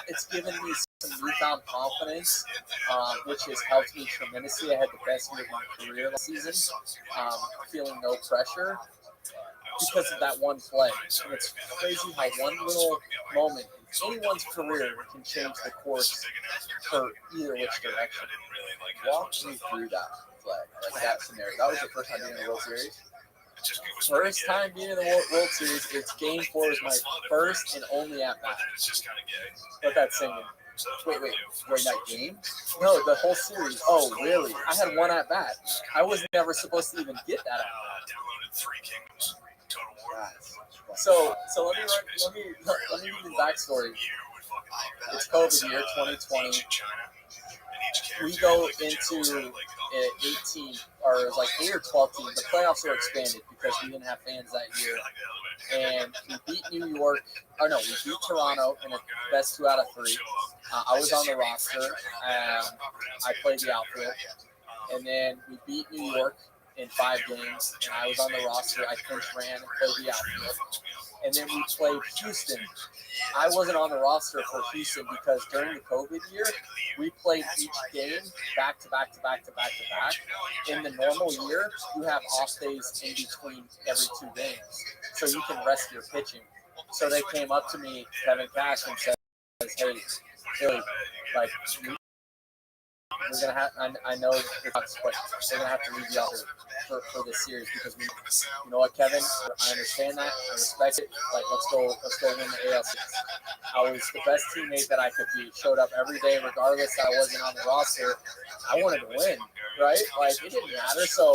it's given me some newfound confidence, which has helped me tremendously. I had the best year of my career last season, feeling no pressure because of that one play. And it's crazy how one little moment in anyone's career can change the course for either which direction. Walk me through that play, like that scenario. That was the first time being in the World Series? First time being in the World Series. It's Game 4 is my first and only at bat. Let that sing in. Wait, during that game? No, the whole series. Oh, really? I had one at bat. I was never supposed to even get that at bat. Downloaded 3 Kingdoms. Total War. So let me give you the backstory. It's COVID year 2020. We go into 18 or it was like 8 or 12 teams. The playoffs were expanded because we didn't have fans that year. And we beat New York. Oh no, we beat Toronto in the best 2 out of 3. I was on the roster. I played the outfield. And then we beat New York in 5 games, and I was on the roster. I pinch ran and played the outfield. And then we played Houston. I wasn't on the roster for Houston because during the COVID year, we played each game back to back to back to back to back. In the normal year, you have off days in between every 2 games, so you can rest your pitching. So they came up to me, Kevin Cash, and said, "Hey, Billy, like we're gonna have. I know it sucks, but we're gonna have to leave you out for this series because we, you know what, Kevin? I understand that. I respect it. Like, let's go win the AL Series." I was the best teammate that I could be. Showed up every day, regardless that I wasn't on the roster. I wanted to win, right? Like, it didn't matter. So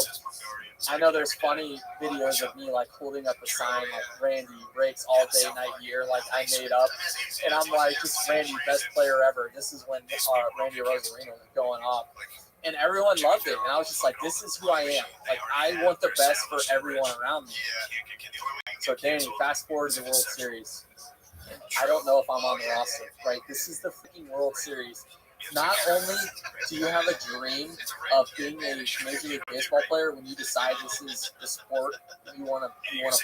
I know there's funny videos of me like holding up a sign like Randy breaks all day, night, year, like I made up, and I'm like, "This is Randy, best player ever." This is when Randy Rosarino was going off, and everyone loved it. And I was just like, "This is who I am. Like, I want the best for everyone around me." So Danny, fast forward to the World Series. I don't know if I'm on the roster, right? This is the freaking World Series. Not only do you have a dream of being a Major League Baseball player when you decide this is the sport you want to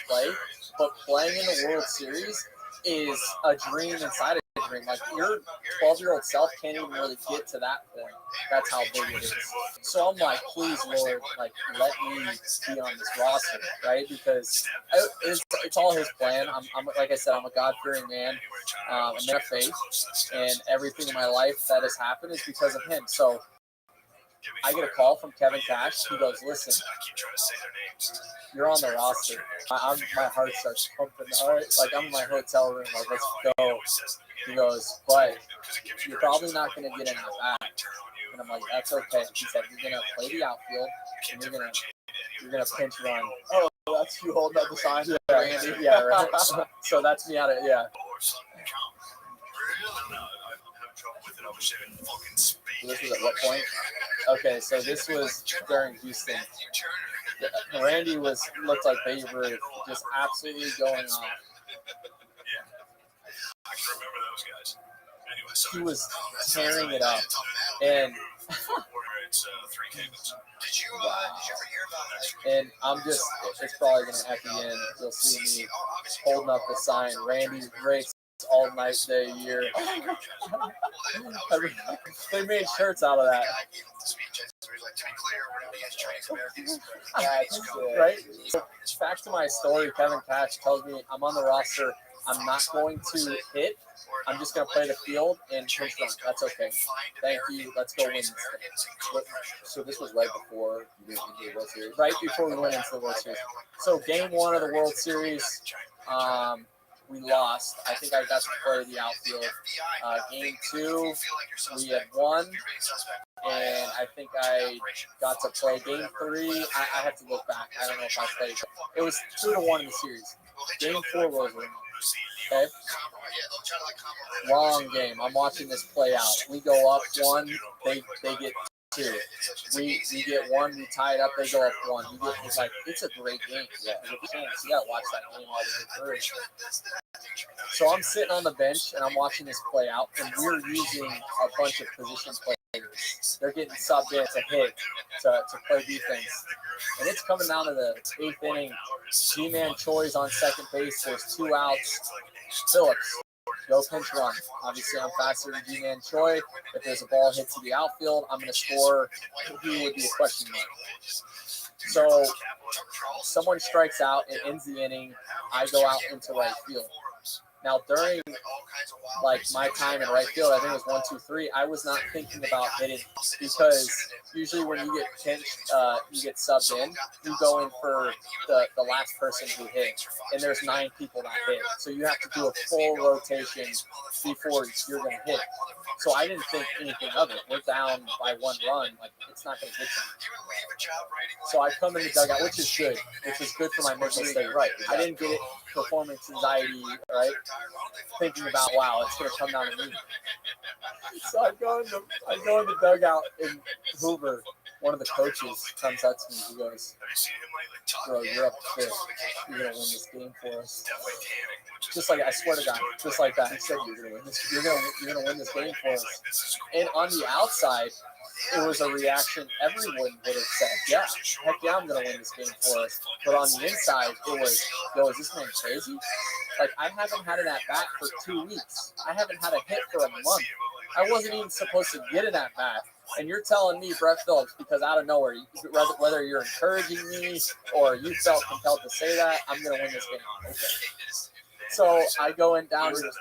play, but playing in the World Series is a dream inside a dream. Like, your 12-year-old self can't even really get to that point. That's how big it is. So I'm like, "Please, Lord, like, let me be on this roster," right? Because it's all His plan. I'm like I said, I'm a God-fearing man. I'm a man of faith, and everything in my life that has happened is because of Him. So I get a call from Kevin Cash. He goes, "Listen, you're on the roster." My heart starts pumping. All right, like, I'm in my hotel room, like, let's go. He goes, "But you're probably not going to get in the back." And I'm like, "That's okay." He said, "You're going to play the outfield, and you're gonna pinch run." Oh, that's you holding up the sign? Yeah, Randy. Yeah, right. So that's me out of, yeah. This was at what point? Okay, so this was during Houston. Randy looked like Babe Ruth, just absolutely going off. I can remember those guys. Anyway, so He was tearing it up, and it's 3 Kingdoms. Did you ever hear about that? and I'm just, it's probably gonna at the end you'll see me holding up the sign, "Randy race all night, day, year." They made shirts out of that. Right? So, back to my story, Kevin Cash tells me I'm on the roster. I'm not going to hit. I'm just going to play the field and pinch run. That's okay. Thank you. Let's go win this thing. So this was right before you went into the World Series? Right before we went into the World Series. So game 1 of the World Series, we lost. I think I got to play the outfield. Game 2, we had won, and I think I got to play game 3. I have to look back. I don't know if I played. It was 2-1 in the series. Game 4 was win. Okay. Long game. I'm watching this play out. We go up 1. They get 2. We get 1. We tie it up. They go up 1. It's like, it's a great game. Yeah, you gotta watch that game all the way through. So I'm sitting on the bench and I'm watching this play out, and we're using a bunch of position players. They're getting subbed in to hit, to play defense. And it's coming down to the 8th inning. G-Man Choi's on second base. There's 2 outs. Phillips, go pinch run. Obviously, I'm faster than G-Man Choi. If there's a ball hit to the outfield, I'm going to score. He would be a question mark. So someone strikes out. It ends the inning. I go out into right field. Now during like my time in right field, I think it was 1, 2, 3. I was not thinking about hitting because usually when you get pinched, you get subbed in. You go in for the last person who hit, and there's 9 people that hit, so you have to do a full rotation before you're gonna hit. So I didn't think anything of it. We're down by 1 run, like it's not gonna get to me. So I come in the dugout, which is good for my mental state. Right. I didn't get it performance anxiety, right? Thinking about, wow, it's going to come down to me. So I go in the dugout, and Hoover, one of the coaches, comes up to me. He goes, "Bro, you're up to 5th. You're going to win this game for us." Just like, I swear to God, just like that. I said, "You're going to win this. You're going to win this game for us." And on the outside, it was a reaction everyone would have said, "Yeah, heck yeah, I'm going to win this game for us." But on the inside, it was, "Yo, is this man crazy?" Like, I haven't had an at-bat for 2 weeks. I haven't had a hit for a month. I wasn't even supposed to get an at-bat. And you're telling me, Brett Phillips, because out of nowhere, whether you're encouraging me or you felt compelled to say that, I'm going to win this game. Okay. So I go in down to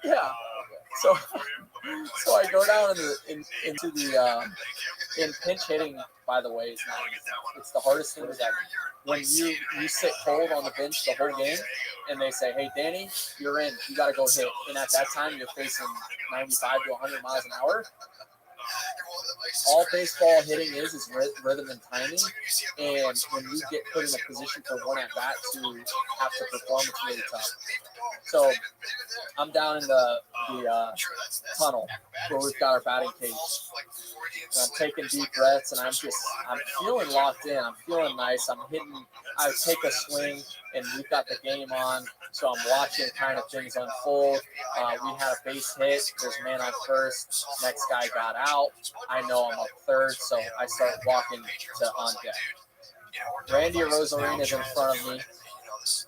yeah. So I go down into the in pinch hitting. By the way, it's the hardest thing that when you sit cold on the bench the whole game, and they say, "Hey, Danny, you're in. You got to go hit." And at that time, you're facing 95 to 100 miles an hour. All baseball hitting is rhythm and timing, and when you get put in a position for one at bat to have to perform, it's really tough. So I'm down in the tunnel where we've got our batting cage. And I'm taking deep breaths, and I'm feeling locked in. I'm feeling nice. I take a swing, and we've got the game on, so I'm watching kind of things unfold. We had a base hit. There's a man on first. Next guy got out. I know I'm up third, so I start walking on deck. Randy Rosarina is in front of me.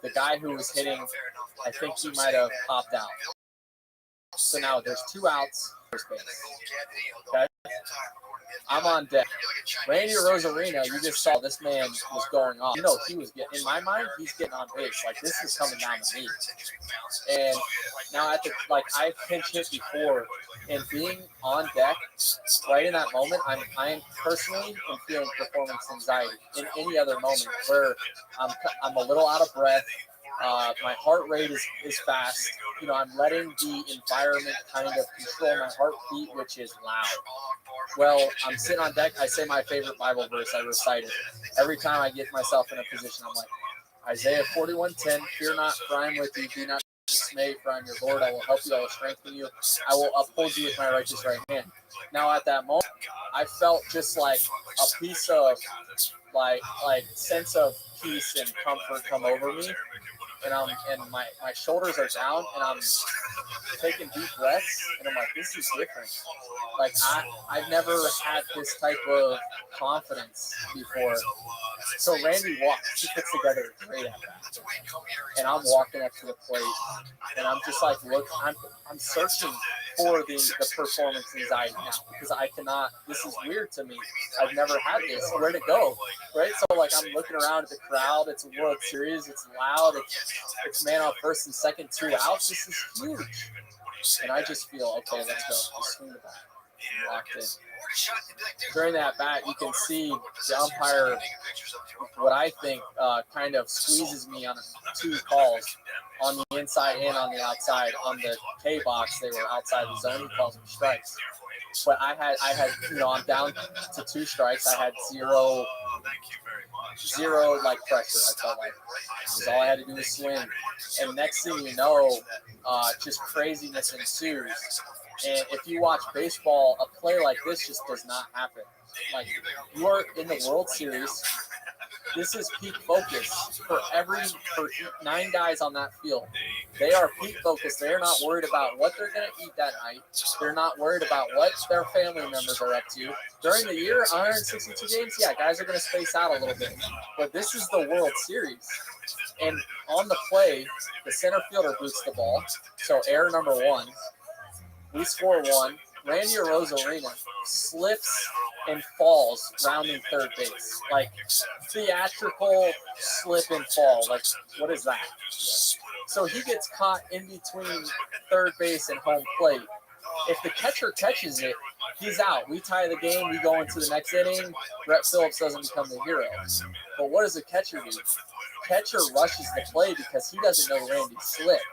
The guy who was hitting, I think he might have popped out. So now there's 2 outs, first base. Okay? I'm on deck. Randy Rosarina, you just saw this man was going off. You know, he was getting, in my mind, he's getting on base. Like, this is coming down to me. And now I pinch hit before, and being on deck right in that moment, I personally am feeling performance anxiety. In any other moment where I'm a little out of breath, my heart rate is fast. You know, I'm letting the environment kind of control my heartbeat, which is loud. Well, I'm sitting on deck. I say my favorite Bible verse. I recite it every time I get myself in a position. I'm like, Isaiah 41:10, "Fear not, for I am with you. Be not dismayed, for I am your Lord. I will help you. I will strengthen you. I will uphold you with my righteous right hand." Now, at that moment, I felt just like a piece of like sense of peace and comfort come over me. And my shoulders are down, and I'm taking deep breaths, and I'm like, this is different. Like, I've never had this type of confidence before. So Randy walks, he puts together a great at bat, and I'm walking up to the plate, and I'm just like, look, I'm searching for the performance anxiety now, because I cannot. This is weird to me. I've never had this. Where'd it go? Right? So like, I'm looking around at the crowd. It's a World Series. It's loud. It's man on first and second, 2 outs. This is huge. And I just feel, okay, let's go. Just swing the bat. Locked in. During that bat, you can see the umpire, what I think kind of squeezes me on 2 calls, on the inside and on the outside. On the K box, they were outside the zone. He calls them strikes. But I had, you know, I'm down to 2 strikes. I had zero like pressure. I felt like, because all I had to do was swing. And next thing you know, just craziness ensues. And if you watch baseball, a play like this just does not happen. Like, you are in the World Series. This is peak focus for 9 guys on that field. They are peak focused. They're not worried about what they're going to eat that night. They're not worried about what their family members are up to. During the year, 162 games, yeah, guys are going to space out a little bit. But this is the World Series. And on the play, the center fielder boots the ball. So error number 1. We score 1. Randy Rosarina slips and falls rounding third base. Like, theatrical slip and fall. Like, what is that? So he gets caught in between third base and home plate. If the catcher catches it, he's out. We tie the game. We go into the next inning. Brett Phillips doesn't become the hero. But what does the catcher do? Catcher rushes the play because he doesn't know Randy slipped.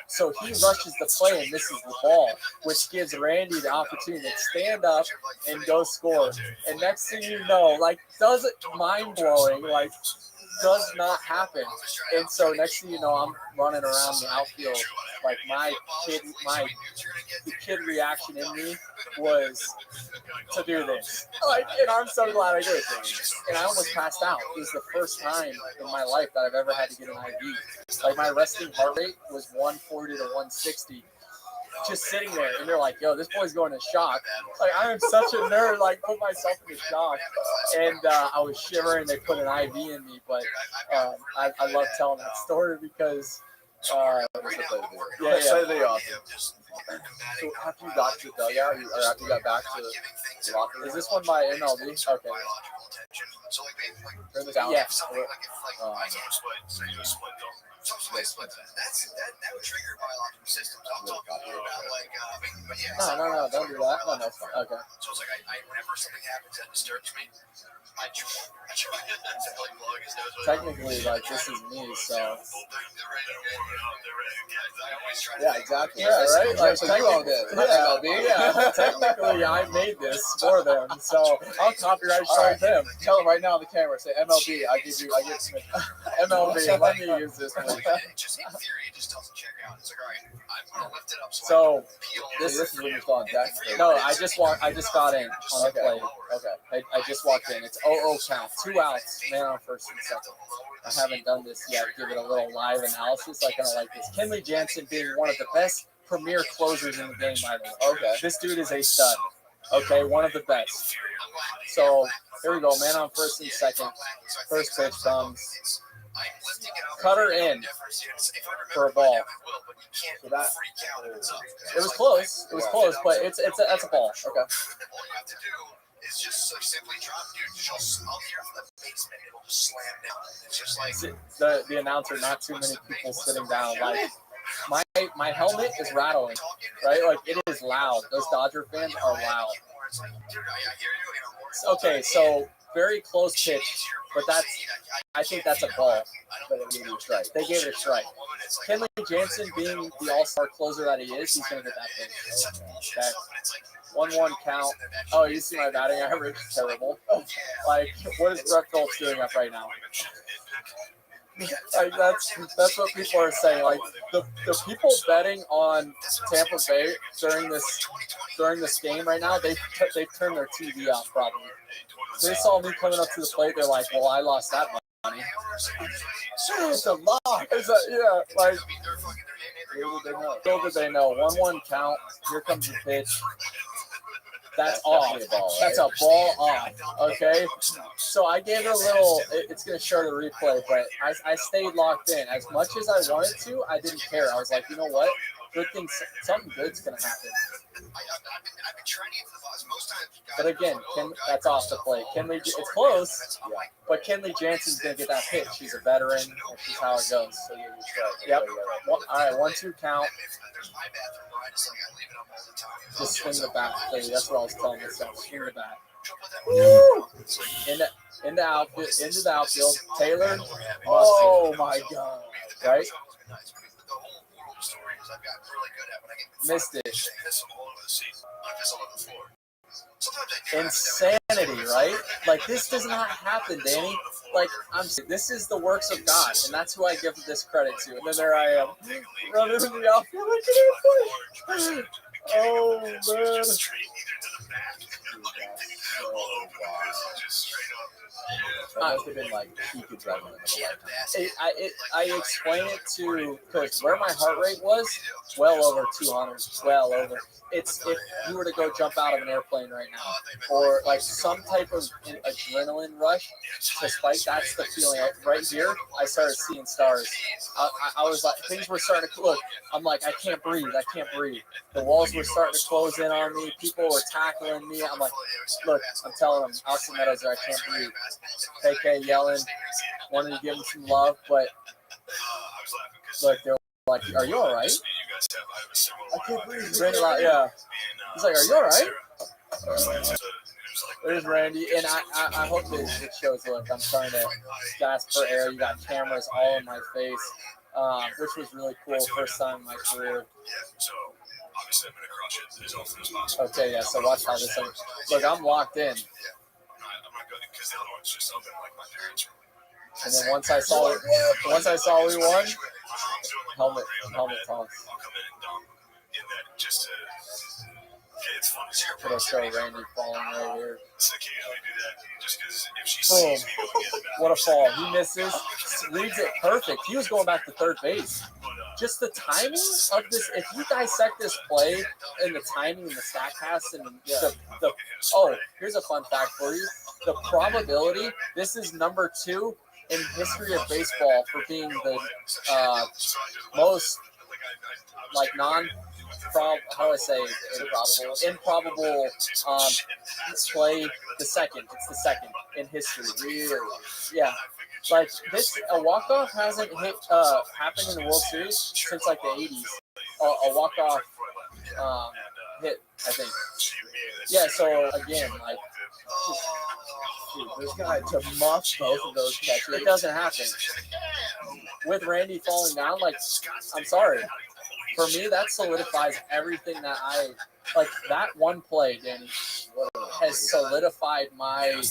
So he rushes the play and misses the ball, which gives Randy the opportunity to stand up and go score. And next thing you know, like, does it mind-blowing, like, does not happen. And so next thing you know, I'm running around the outfield. Like, the kid reaction in me was to do this. Like, and I'm so glad I did. And I almost passed out. It was the first time in my life that I've ever had to get an IV. Like, my resting heart rate was 140 to 160. Just sitting there, and they're like, yo, this boy's going to shock. Like, I am such a nerd, like, put myself in shock. And I was shivering. They put an IV in me, but I love telling that story because Yeah. So after you got to the dugout, or after you got back to the locker room, is this one by MLB? Okay. turn this down. Yeah. That would trigger biological systems. I'm talking about like, but yeah. No, don't do that. No, that's fine. Okay. So it's like whenever something happens that disturbs me, I try to like plug his nose. Technically, like, this is me, so. Yeah, exactly. Yeah, right? Like, So you owned it. Yeah, technically, I made this for them, so I'll copyright strike them. Tell them right now on the camera. Say MLB. I give some MLB, let me use this one. Just in theory, it just doesn't check out. It's like, all right, I'm gonna lift it up. So This is when you're still on deck. no, I just got in on the plate. Okay. I just walked in. It's 0-0 count, 2 outs, man on first and second. I haven't done this yet. Give it a little live analysis. I kind of like this. Kenley Jansen being one of the best premier closers in the game, by the way. Okay. This dude is a stud. Okay, one of the best. So here we go, man on first and second. First pitch comes. Cutter in for a ball. So that. It was close. It was close, but that's a ball. Okay. It's just like simply drop, dude. I'll hear from the basement, it'll just slam down. It's just like The announcer, not too many people sitting down. Like, my helmet is rattling, right? Like, it is loud. Those Dodger fans are loud. Okay, so very close pitch, but I think that's a ball. But they gave it a strike. They gave it a strike. Kenley Jansen, being the all-star closer that he is, he's gonna get that pitch. Okay. 1-1 count. Oh, you see my batting average? Terrible. Like, what is Brett Phillips doing up right now? Like, that's what people are saying. Like, the people betting on Tampa Bay during this game right now, they've turned their TV off probably. They saw me coming up to the plate. They're like, well, I lost that money. It's a lock. Yeah, like, little did they know. 1-1 count. Here comes the pitch. That's off. That's a ball off. Okay. So I gave it a little. It's going to show the replay, but I stayed locked in. As much as I wanted to, I didn't care. I was like, you know what? Good thing, something good's going to happen. But again, that's off the plate. Kenley, it's close, but Kenley Jansen's going to get that pitch. He's a veteran. That's just how it goes. So yep. All right, 1-2 count. Just swing the bat, please. That's what I was telling myself. Swing the bat. Woo! In the outfield. Taylor. Oh my God! Right? Missed it. Insanity, right? Like, this does not happen, Danny. Like, this is the works of God, and that's who I give this credit to. And then there I am, running in the outfield. Look at it. Oh, man. Must have been like he could drive I explain it to, because where my heart rate was, well over 200, well over. It's if you were to go jump out of an airplane right now, or like some type of adrenaline rush to spike. That's the feeling. Right here, I started seeing stars. I was like, things were starting to look. I'm like, I can't breathe. The walls were starting to close in on me. People were tackling me. I'm like, look, I'm telling them, Austin Meadows, I can't breathe. KK yelling, wanted to give him some love, but look, there like, "Are you all right?" I can't breathe. Randy, like, yeah. He's like, "Are you all right?" There's Randy, and I hope that it shows. Look, I'm trying to gasp for air. You got cameras all in my face, which was really cool. First time in my career. Okay, yeah. So watch how this. Look, I'm locked in. And then once I saw we won, helmet toss. It'll show Randy falling right here. Boom. What a fall. He misses. Reads it perfect. He was going back to third base. Just the timing of this, if you dissect this play and the timing and the stat pass and here's a fun fact for you. The probability, this is number 2 in history of baseball for being the most improbable play. The second. It's the second in history. Really? Yeah. Like this, a walk-off hasn't happened in the World Series since like the 80s. A walk-off hit, I think. Yeah. So again, like, this guy to muff both of those catches. It doesn't happen. With Randy falling down, like, I'm sorry. For me, that solidifies everything that I like. That one play, Danny, has solidified my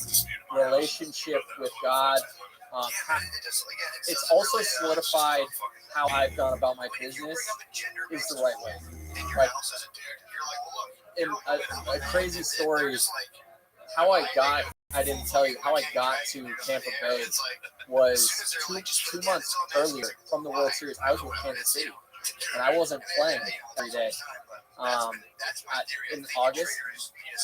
relationship with God. It's also solidified how I've gone about my business is the right way. Like, in a crazy story, I didn't tell you how I got to Tampa Bay was two months earlier from the World Series. I was with Kansas City, and I wasn't playing every day. In August,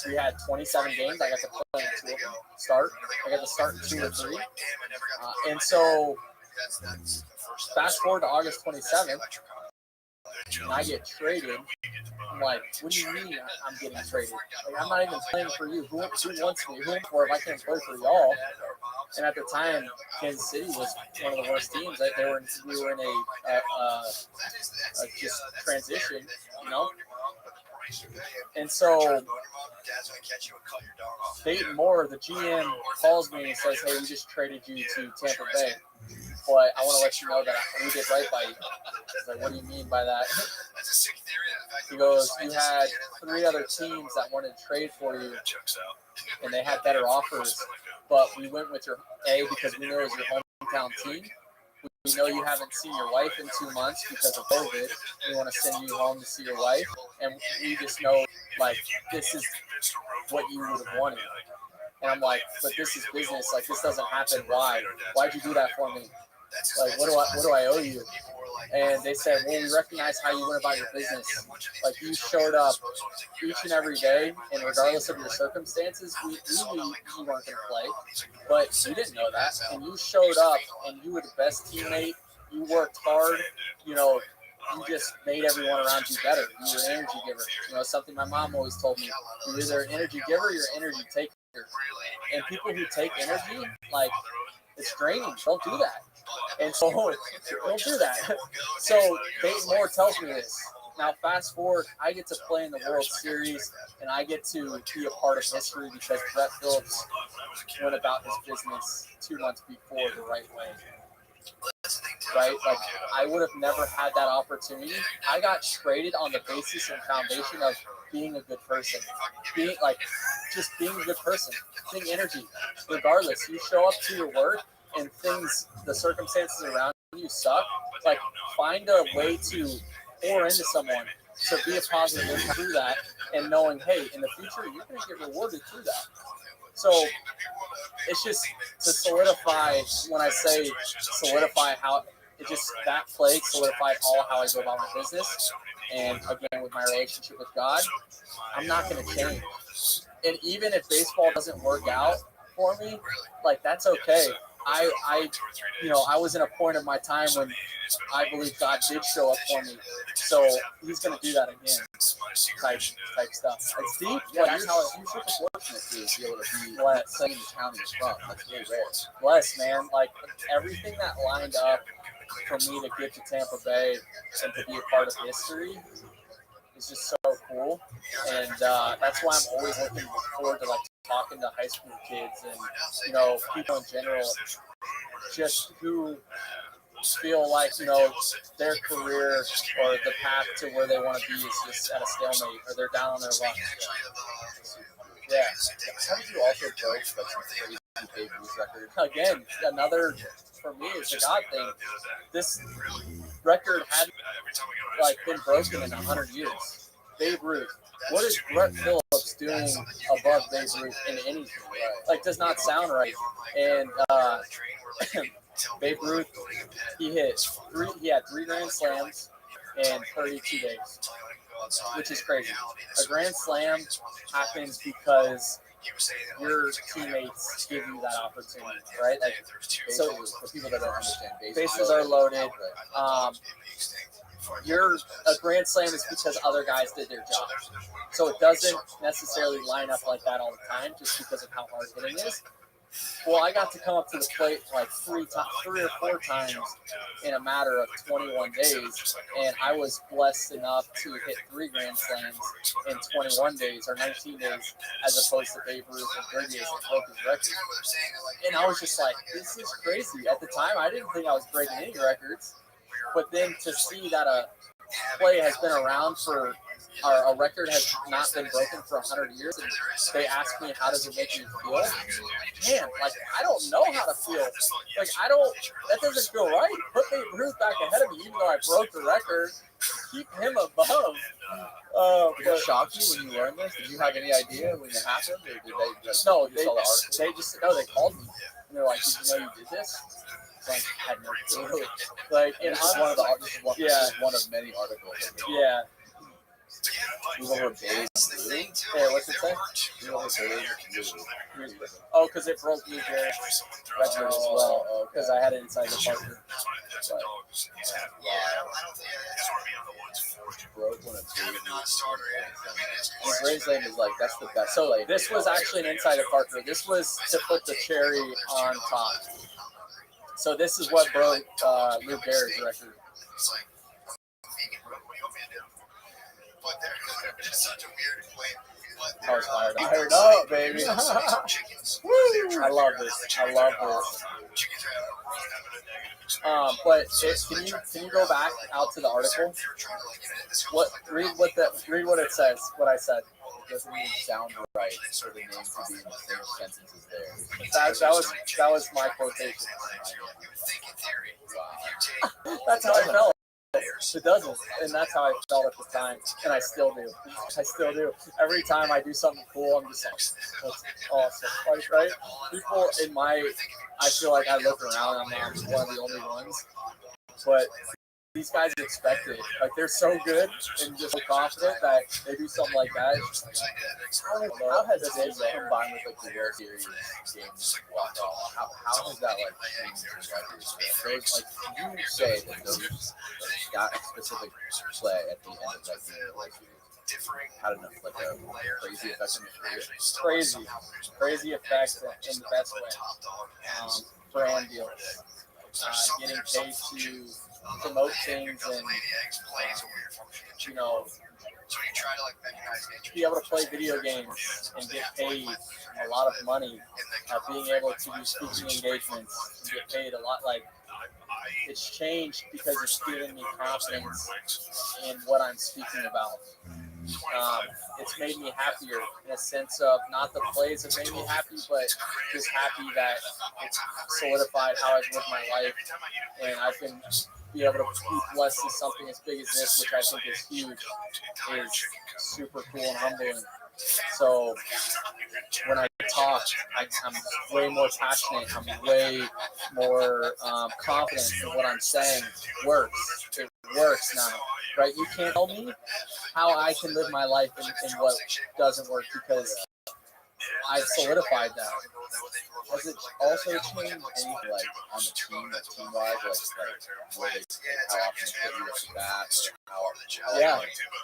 we had 27 games. I got to play in 2 of them. I got to start in 2 or 3. And so, fast forward to August 27th, and I get traded. I'm like, what do you mean I'm getting traded? Like, I'm not even playing for you. Who wants me? Who wants for if I can't play for y'all? And at the time, Kansas City was one of the worst teams. We were in a just transition, you know. And so, Dayton Moore, the GM, calls me and says, "Hey, we just traded you to Tampa Bay, but I want to let you know that we did right by you." I was like, "What do you mean by that?" He goes, "You had 3 other teams that wanted to trade for you, and they had better offers, but we went with your A because we know it was your hometown team. We know you haven't seen your wife in 2 months because of COVID. We want to send you home to see your wife, and we just know, like, this is what you would have wanted." And I'm like, "But this is business. Like, this doesn't happen. Why? Why'd you do that for me? Like, what do I owe you?" And they said, "Well, we recognize how you went about your business. Like, you showed up each and every day, and regardless of your circumstances, we knew you weren't going to play, but you didn't know that. And you showed up, and you were the best teammate. You worked hard. You know, you just made everyone around you better. You were an energy giver. You know, something my mom always told me. You're either an energy giver or you're an energy taker. And people who take energy, like, it's draining. Don't do that. And so, don't do that." So, Dayton Moore tells me this. Now, fast forward, I get to play in the World Series, and I get to be a part of history because Brett Phillips went about his business 2 months before the right way. Right? Like, I would have never had that opportunity. I got traded on the basis and foundation of being a good person. Being a good person. Being energy. Regardless, you show up to your work, and the circumstances around you suck, like, find a way to pour into someone to be a positive impact through that, and knowing, hey, in the future, you're going to get rewarded through that. So it's just to solidify, when I say solidify how it just, that play solidified all how I go about my business. And again, with my relationship with God, I'm not going to change. And even if baseball doesn't work out for me, like, that's okay. I was in a point of my time when I believe God did show up for me. So he's going to do that again, type stuff. It's deep. Yeah, that's how you're super fortunate to be able to be blessed in the town you're from. That's really rare. Blessed, man. Like, everything that lined up for me to get to Tampa Bay and to be a part of history is just so cool. And that's why I'm always looking forward to like talking to high school kids and, you know, people in general, just who feel like, you know, their career or the path to where they want to be is just at a stalemate or they're down on their luck. Yeah. How did you also break like some crazy Babe Ruth record? Again, another, for me, it's a God thing. This record hadn't like been broken in 100 years. Babe Ruth. What is Brett Phillips doing above Babe Ruth in anything? Like, does not sound right. And Babe Ruth, he had 3 Grand Slams in 32 days, which is crazy. A Grand Slam happens because your teammates give you that opportunity, right? Like, so for people that don't understand, bases are loaded. A Grand Slam is because other guys did their job. So it doesn't necessarily line up like that all the time just because of how hard hitting is. Well, I got to come up to the plate like 3 or 4 times in a matter of 21 days, and I was blessed enough to hit 3 Grand Slams in 21 days or 19 days, as opposed to Babe Ruth and Bridges and broke his record. And I was just like, this is crazy. At the time, I didn't think I was breaking any records, but then to see that a play has been around for, or a record has not been broken for 100 years, and they ask me, how does it make me feel? Man, like, I don't know how to feel. Like, that doesn't feel right. Put Babe Ruth back ahead of me, even though I broke the record. Keep him above. Did it shock you when you learned this? Did you have any idea when it happened? Or did they just, no, they called me. And they're like, did you know you did this? Like, I had no clue. Like, and this is one of the articles. Yeah. This is one of many articles. Yeah. You over Babe Ruth? Hey, what's it say? You over Babe Ruth? Oh, because it broke Blue Jays record as well. Because I had it inside the Parker. Broke one of two. And Grand Slam is like, that's the best. So play. this was actually an inside of Parker. This was to put the cherry on top. So this is what broke Lou Gehrig's record. I was fired up, baby. I love this. I love this. But can you go back out to the article? Read what it says. What I said. It doesn't even sound right for the name to be in the same sentence as there. That was my quotation. That's how I felt. It doesn't, and that's how I felt at the time, and I still do. Every time I do something cool, I'm just like, that's awesome, like, right? People I feel like I look around, I'm not one of the only ones, but these guys expect it. Like, they're so good and just so confident that they do something like that. It's just like, How has this combined with like the World Series games? How has that like changed your records? Those, like, you say that those that specific play at the end of that game, like, had enough like a crazy effect on your career? Crazy effect in the best way. Brand deals, getting paid to promote things and you know, be able to play video games and get paid a lot of money, being able to do speaking engagements and get paid a lot. Like, it's changed because it's given me confidence in what I'm speaking about. It's made me happier in a sense of not the plays have made me happy, but just happy that it's solidified how I've lived my life, and I can be able to be blessed with something as big as this, which I think is huge, is super cool and humbling. So when I talk, I'm way more passionate. I'm way more confident in what I'm saying. It works now, right? You can't tell me how I can live my life in what doesn't work, because I've solidified that. Has it also changed anything, like, on the team, like, team-wise, like where they, how often they put you at the bat?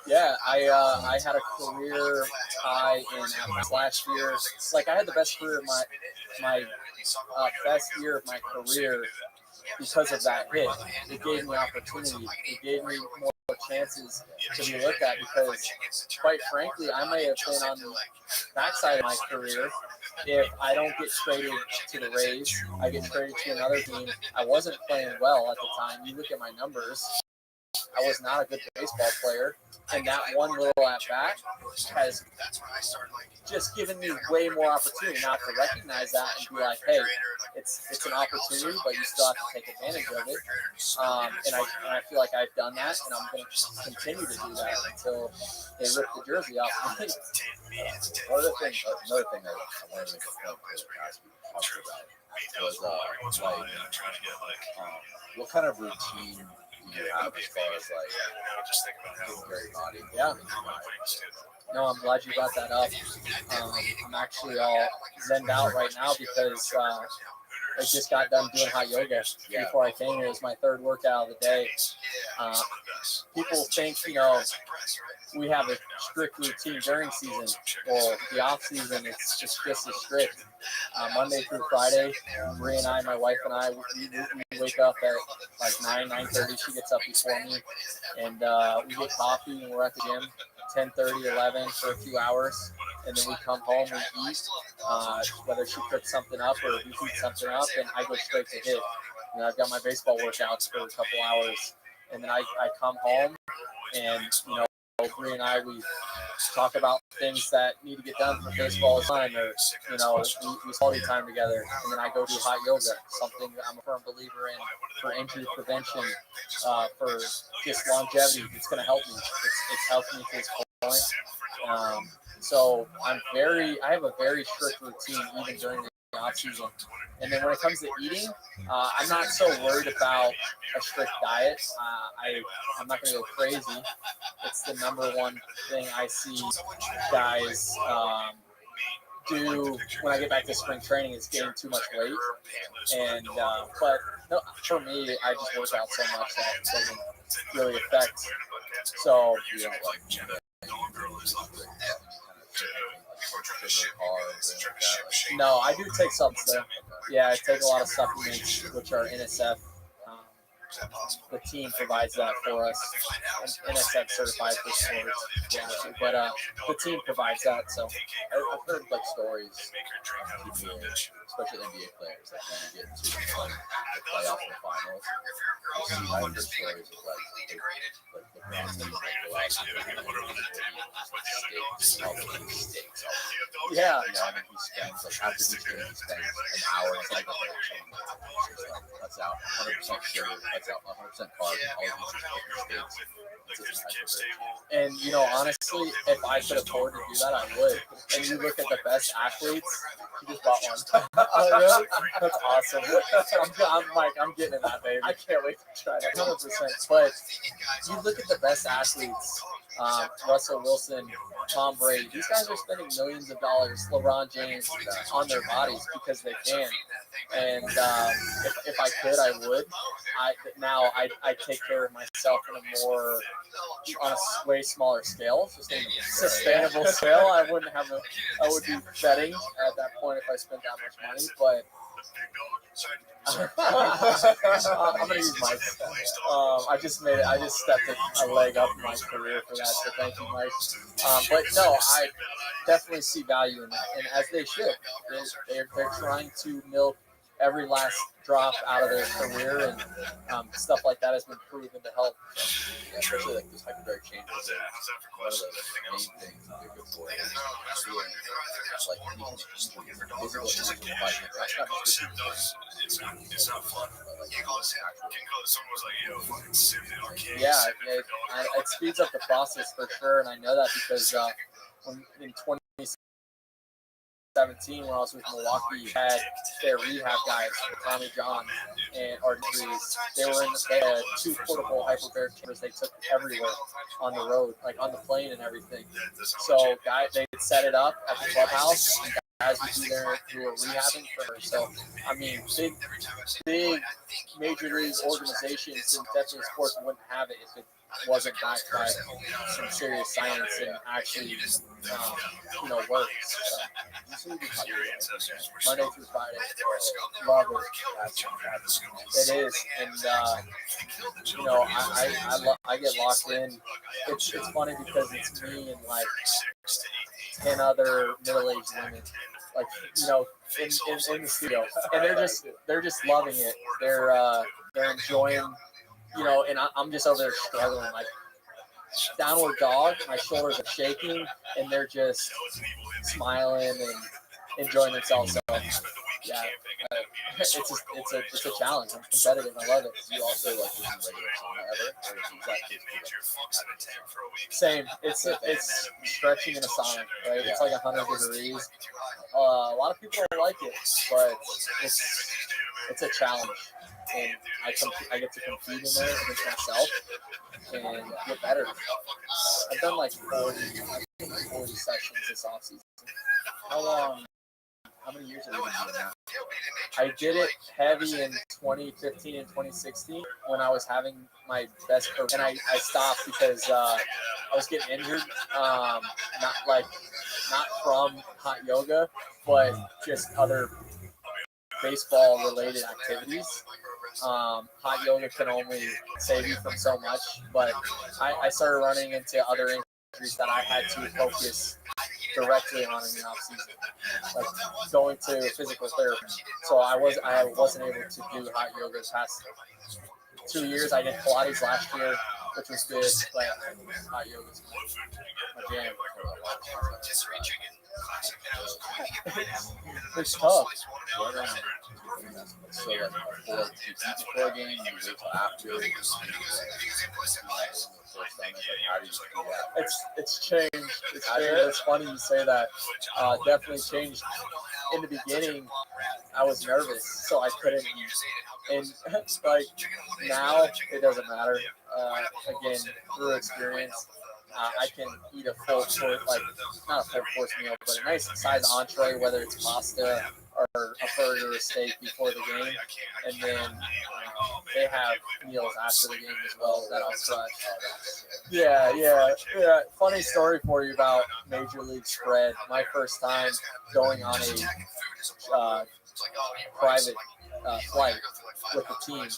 Yeah. I had a career high in last year. Like, I had the best career of my best year of my career because of that hit. It gave me opportunity. It gave me more chances to be looked at because, quite frankly, I may have been on the backside of my career if I don't get traded to the Rays. I get traded to another team. I wasn't playing well at the time. You look at my numbers. I was not a good baseball player, and that one little at bat has just given me way more opportunity now to recognize that and be like, hey, it's an opportunity, but you still have to take advantage of it. And I feel like I've done that, and I'm going to continue to do that until they rip the jersey off me. Another thing that I wanted to ask you was what kind of routine do you have as far as getting your body? Yeah. No, I'm glad you brought that up. I'm actually all zenned out right now because I just got done doing hot yoga before I came here. It was my third workout of the day. People think, we have a strict routine during season. Well, the off season, it's just as strict. Monday through Friday, Bree and I, my wife and I, we wake up at 9:30. She gets up before me, and we get coffee and we're at the gym 10:30, 11 for a few hours, and then we come home and eat. Whether she cooks something up or we heat something up, and I go straight to hit. I've got my baseball workouts for a couple hours, and then I come home and Bree and I, we talk about things that need to get done for baseball time, or we quality time together, and then I go do hot yoga, something that I'm a firm believer in for injury prevention, for just longevity. It's going to help me. It's helped me to this point. So I have a very strict routine even during the off season. And then when it comes to eating, I'm not so worried about a strict diet. I'm not going to go crazy. It's the number one thing I see guys do when I get back to spring training is gain too much weight. And but no, for me, I just work out so much that it doesn't really affect. So you don't No, I do take supplements though. Yeah, I take a lot of supplements, which are NSF. The team provides that for us. I'm NSF certified for sports, but the team provides that. So I've heard stories, especially NBA players, when you get to the playoffs and the finals. I've heard stories of yeah. He spends after each game, he spends an hour in the cuts out 100% sugar, cuts out 100% carbs, and all these steaks. And honestly, if I could afford to do that, I would. And you look at the best athletes. You just bought one. Oh, really? That's awesome. I'm getting in that, baby. I can't wait to try that. 100%. But you look at the best athletes. Russell Wilson, Tom Brady. These guys are spending millions of dollars, LeBron James, on their bodies because they can. And if I could, I would. I take care of myself on a way smaller scale, sustainable scale. I would be betting at that point if I spent that much money, but I'm gonna use Mike. I just stepped a leg up in my career for that, so thank you, Mike. But no, I definitely see value in that, and as they should. They're trying to milk every last drop out of their career, and stuff like that has been proven to help. Yeah, especially those hyperbaric changes. One of the main things that they're good for is it's not fun. Yeah, it speeds up the process for sure, and I know that because in 2017, when I was with Milwaukee, you had their rehab guys, Tommy John and Arteries. They had 2 portable hyperbaric chambers they took everywhere on the road, on the plane and everything. So they'd set it up at the clubhouse, and guys would be there who were rehabbing for her. So, I mean, big major league organizations and definitely sports wouldn't have it if it wasn't backed by some serious science and actually, work. So, Monday through Friday. Love it. It is. And, I get locked in. It's funny because it's me and like 10 other middle-aged women, like, in the studio, and they're just loving it. They're enjoying, and I'm just over there struggling, like downward dog. My shoulders are shaking, and they're just smiling and enjoying themselves. So, yeah, it's a challenge. I'm competitive. I love it. You also like using regular sauna ever, or is that same? It's stretching in a sauna, right? It's like 100 degrees. A lot of people don't like it, but it's a challenge, and I get to compete in there against myself and get better. I've done like 40 sessions this offseason. How many years have you been doing that? I did it heavy in 2015 and 2016 when I was having my best career, and I stopped because I was getting injured. Not from hot yoga, but just other baseball related activities. Hot yoga can only save you from so much, but I started running into other injuries that I had to focus directly on in the off season, like going to physical therapy. So I wasn't able to do hot yoga the past 2 years. I did Pilates last year, which was good, but hot yoga is my jam. It's tough. So like before a game, you wait till after. It's changed. It's funny you say that. Definitely changed. In the beginning, I was nervous, so I couldn't eat. And like now, it doesn't matter. Again, through experience, I can eat a full course, like not a full course meal, but a nice size entree, whether it's pasta or a burger or steak before the game, and then they have meals after the game as well that I'll crush. Yeah. Funny story for you about Major League Spread. My first time going on a private flight with the team.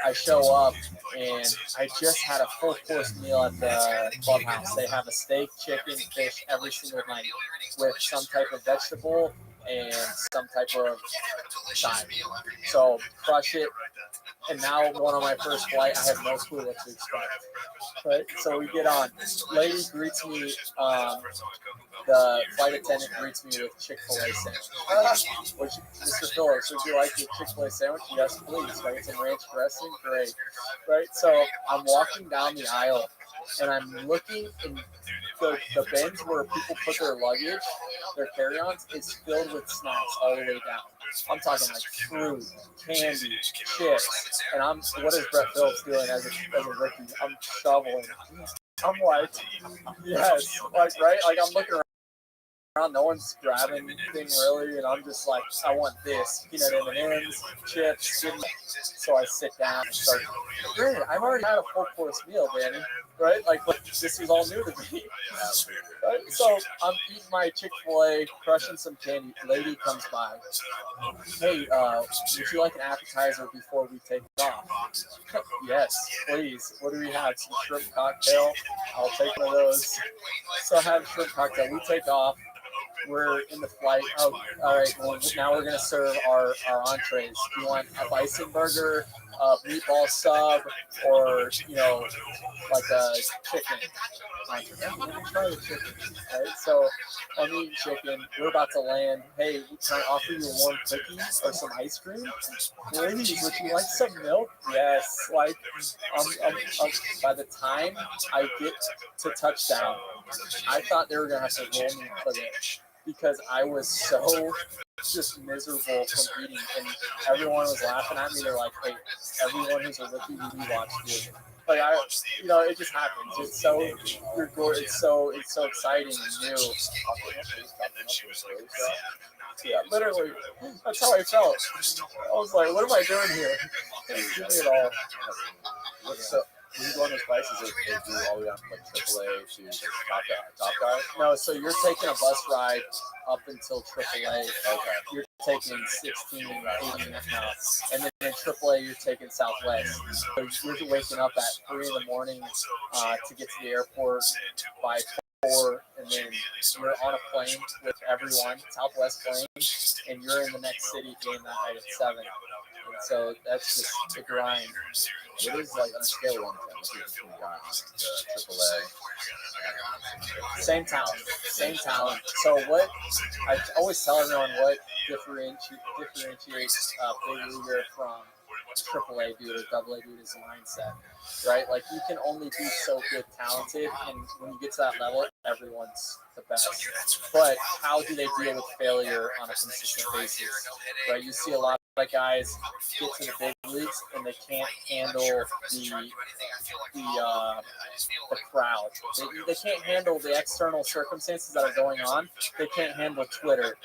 I show up and I just had a full course meal at the clubhouse. They have a steak, chicken, fish every single night with some type of vegetable and some type of side. So crush it. And now going on my first flight, I have no clue what to expect. Right? So we get on. Lady greets me. The flight attendant greets me with Chick-fil-A sandwich. Which, Mr. Phillips, would you like your Chick-fil-A sandwich? Yes, please. Right? Some ranch dressing? Great. Right? So I'm walking down the aisle and I'm looking in the bins where people put their luggage, their carry-ons, is filled with snacks all the way down. I'm talking like fruit, candy, chips, and what is Brett Phillips doing as a rookie? I'm shoveling. I'm like, yes, like, right? Like, I'm looking around, no one's grabbing anything really, and I'm just like, I want this, peanut M&Ms, chips. So I sit down and start, granted, I've already had a full course meal, Danny, right? Like this is all new to me. Right? So I'm eating my Chick-fil-A, crushing some candy. Lady comes by. Hey, would you like an appetizer before we take off? Yes, please. What do we have? Some shrimp cocktail? I'll take one of those. So I have shrimp cocktail. We take off. We're in the flight. Oh, all right. Well, now we're gonna serve our entrees. Do you want a bison burger, a meatball sub, or like a chicken? Try the chicken. Right. So I'm eating chicken. We're about to land. Hey, can I offer you a warm cookie or some ice cream? Ladies, would you like some milk? Yes. Like, by the time I get to touchdown, I thought they were gonna have to roll me for it. Because I was so just miserable from eating, and everyone was laughing at me. They're like, "Hey, everyone who's a rookie, we watched you." Like it just happens. It's so it's so exciting and new. Yeah, literally, that's how I felt. I was like, what am I doing here? Give me it all. So when you go on those prices, they do all the way down from like AAA to top guy. No, so you're taking a bus ride up until AAA. Okay. You're taking 16, 18 now, and then in AAA you're taking Southwest. So you're waking up at 3 in the morning to get to the airport by 4, and then you're on a plane with everyone, Southwest plane, and you're in the next city game that night at 7. And so that's just the grind. What is like on a scale of 1 to 10? What's your AAA? Same talent. So what I always tell everyone what differentiates Big Leaguer from AAA dude or AA dude is the mindset, right? Like you can only be so good talented, and when you get to that level, everyone's the best. But how do they deal with failure on a consistent basis, right? You see a lot of guys get to the big leagues and they can't handle the crowd. They can't handle the external circumstances that are going on. They can't handle Twitter.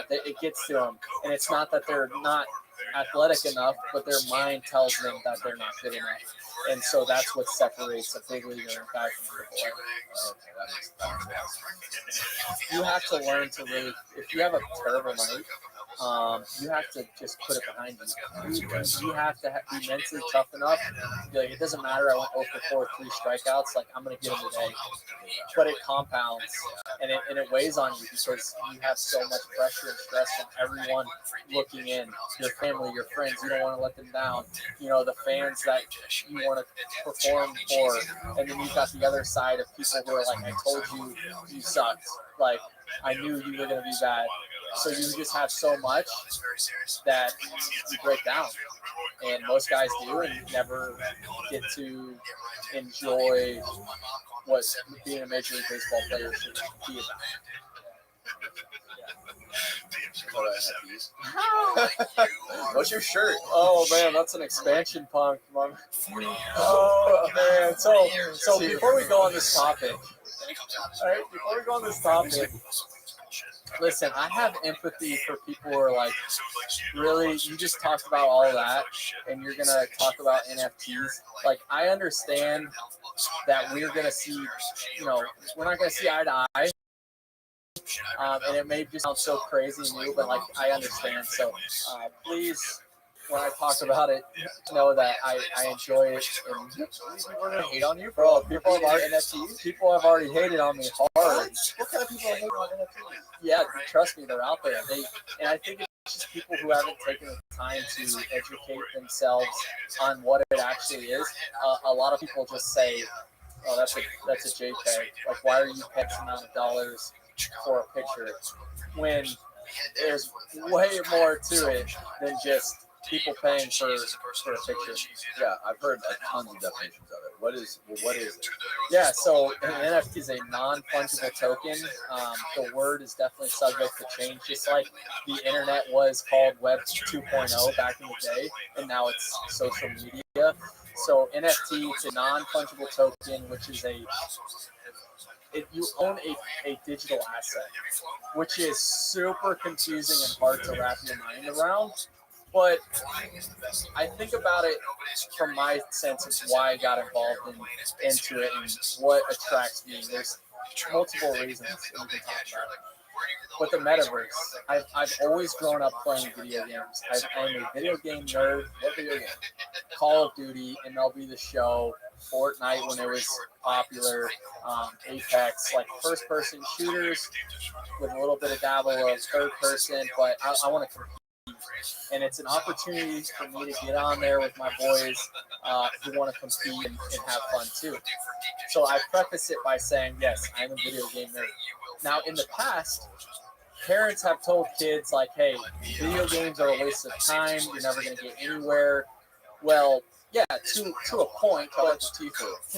It gets to them, and it's not that they're not athletic enough, but their mind tells them that they're not good enough. And so that's what separates a big leaguer and a guy from AAA. You have to learn to really, if you have a terrible night, you have to just put it behind you. You have to be mentally tough enough to be like, it doesn't matter, I went 0 for 4, 3 strikeouts, like I'm going to get them today. But it compounds, and it weighs on you because you have so much pressure and stress from everyone looking in, your family, your friends, you don't want to let them down, the fans that you want to perform for, and then you've got the other side of people who are like, I told you, you sucked, like, I knew you were going to be bad. So you just have so much that you break down. And most guys do and never get to enjoy what being a Major League Baseball player should be about. What's your shirt? Oh man, that's an expansion punk. Oh man. So before we go on this topic, listen, I have empathy for people who are like, really, you just talked about all that and you're going to talk about NFTs. Like, I understand that we're going to see, we're not going to see eye to eye. And it may just sound so crazy new, but like, I understand. So please, when I talk about it, know that I enjoy it. And we're going to hate on you, bro. People have already hated on me hard. What kind of people are hating on NFTs? Yeah, trust me, they're out there. And I think it's just people who haven't taken the time to educate themselves on what it actually is. A lot of people just say, "Oh, that's a JPEG. Like, why are you paying X amount of dollars for a picture?" When there's way more to it than just people paying for a picture. Yeah, I've heard tons of definitions of it. What is it? Yeah, so an NFT is a non-fungible token. The word is definitely subject to change, just like the internet was called Web 2.0 back in the day, and now it's social media. So NFT is a non-fungible token, which is you own a digital asset, which is super confusing and hard to wrap your mind around. But I think about it from my sense of why I got involved into it and what attracts me. There's multiple reasons that you can talk about it. But the metaverse, I've always grown up playing video games. I'm a video game nerd. What video game? Call of Duty, MLB The Show, Fortnite when it was popular, Apex, like first-person shooters with a little bit of dabble of third-person. But I want to compete. And it's an opportunity for me to get on there with my boys who want to compete and have fun too. So I preface it by saying, yes, I'm a video game nerd. Now, in the past, parents have told kids like, hey, video games are a waste of time. You're never going to get anywhere. Well, yeah, to a point, but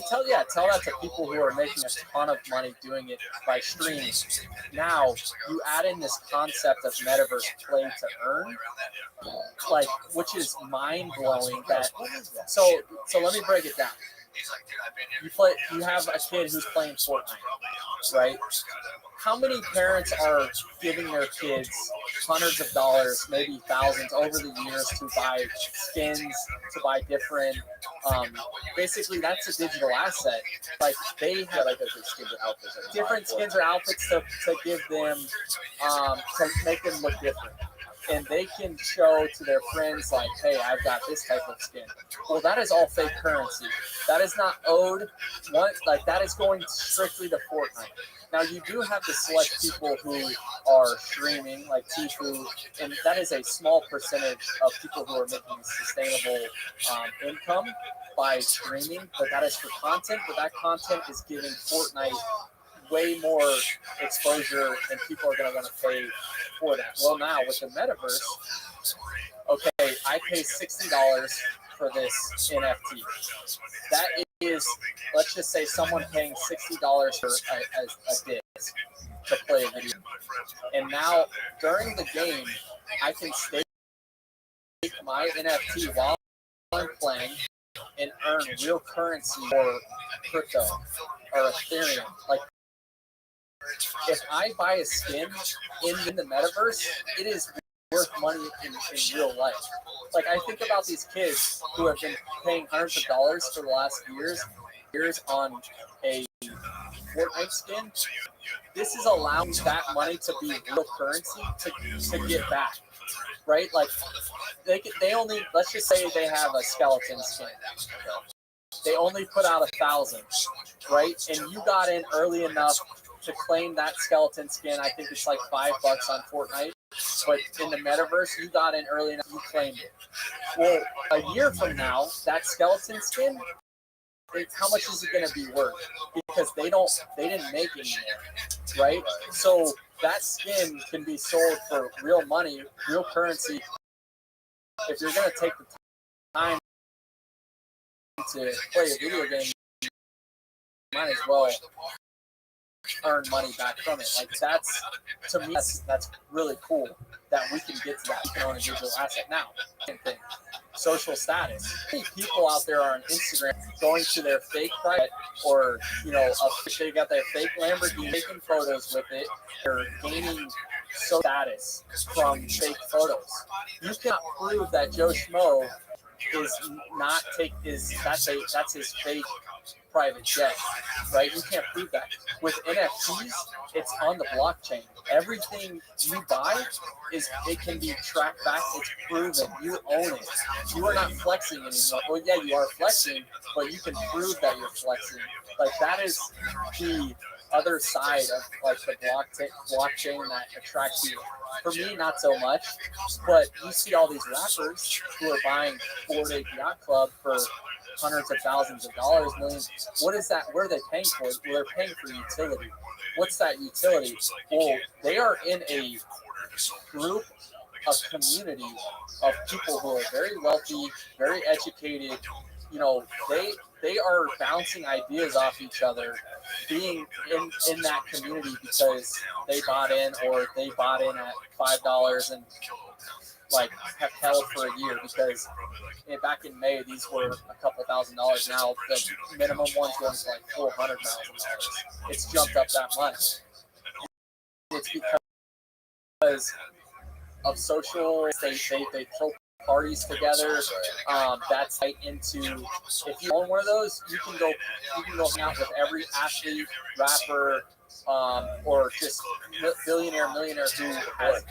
tell that to people who are making a ton of money doing it by streaming. Now, you add in this concept of metaverse play to earn, like, which is mind-blowing. So let me break it down. you have a kid who's playing Fortnite, right? How many parents are giving their kids hundreds of dollars, maybe thousands over the years to buy skins, to buy different, basically that's a digital asset. Like they have like different skins or outfits to give them, to make them look different. And they can show to their friends like, hey, I've got this type of skin. Well, that is all fake currency. That is not owed. That is going strictly to Fortnite. Now, you do have the select people who are streaming, like Tifu, and that is a small percentage of people who are making sustainable income by streaming, but that is for content, but that content is giving Fortnite way more exposure, and people are going to want to pay for that. Well, now with the metaverse, okay, I pay $60 for this NFT. That is, let's just say someone paying $60 for a disc to play a video. And now during the game, I can stake my NFT while I'm playing and earn real currency or crypto or Ethereum. Like, if I buy a skin in the metaverse, it is worth money in real life. Like, I think about these kids who have been paying hundreds of dollars for the last years on a Fortnite skin. This is allowing that money to be real currency to get back, right? Like, they only, let's just say they have a skeleton skin. They only put out 1,000, right? And you got in early enough to claim that skeleton skin. I think it's like $5 on Fortnite. But in the metaverse, you got in early enough, you claimed it. Well, a year from now, that skeleton skin, how much is it going to be worth? Because they didn't make it anymore, right? So that skin can be sold for real money, real currency. If you're going to take the time to play a video game, you might as well earn money back from it. Like, that's, to me, that's really cool that we can get to that. We can own a digital asset now. Same thing. Social status. Many people out there are on Instagram going to their fake private, or they got their fake Lamborghini, taking photos with it. They're gaining social status from fake photos. You cannot prove that Joe Schmo that's his fake private jet, right? You can't prove that. With NFTs, it's on the blockchain. Everything you buy it can be tracked back. It's proven. You own it. You are not flexing anymore. Well, yeah, you are flexing, but you can prove that you're flexing. Like, that is the other side of like the blockchain that attracts you. For me, not so much, but you see all these rappers who are buying 4-day yacht club for hundreds of thousands of dollars, millions. What is that? What are they paying for? Well, they're paying for utility. What's that utility? Well, they are in a group, a community of people who are very wealthy, very educated. They are bouncing ideas off each other, being in that community because they bought in, or they bought in at $5 and like have held for a year, because back in May these were a couple $1,000s. Now the minimum one's going to like $400,000. It's jumped up that much. It's because of social. They throw parties together. That's right into, if you own one of those, you can go hang out with every athlete, rapper, or just millionaire who has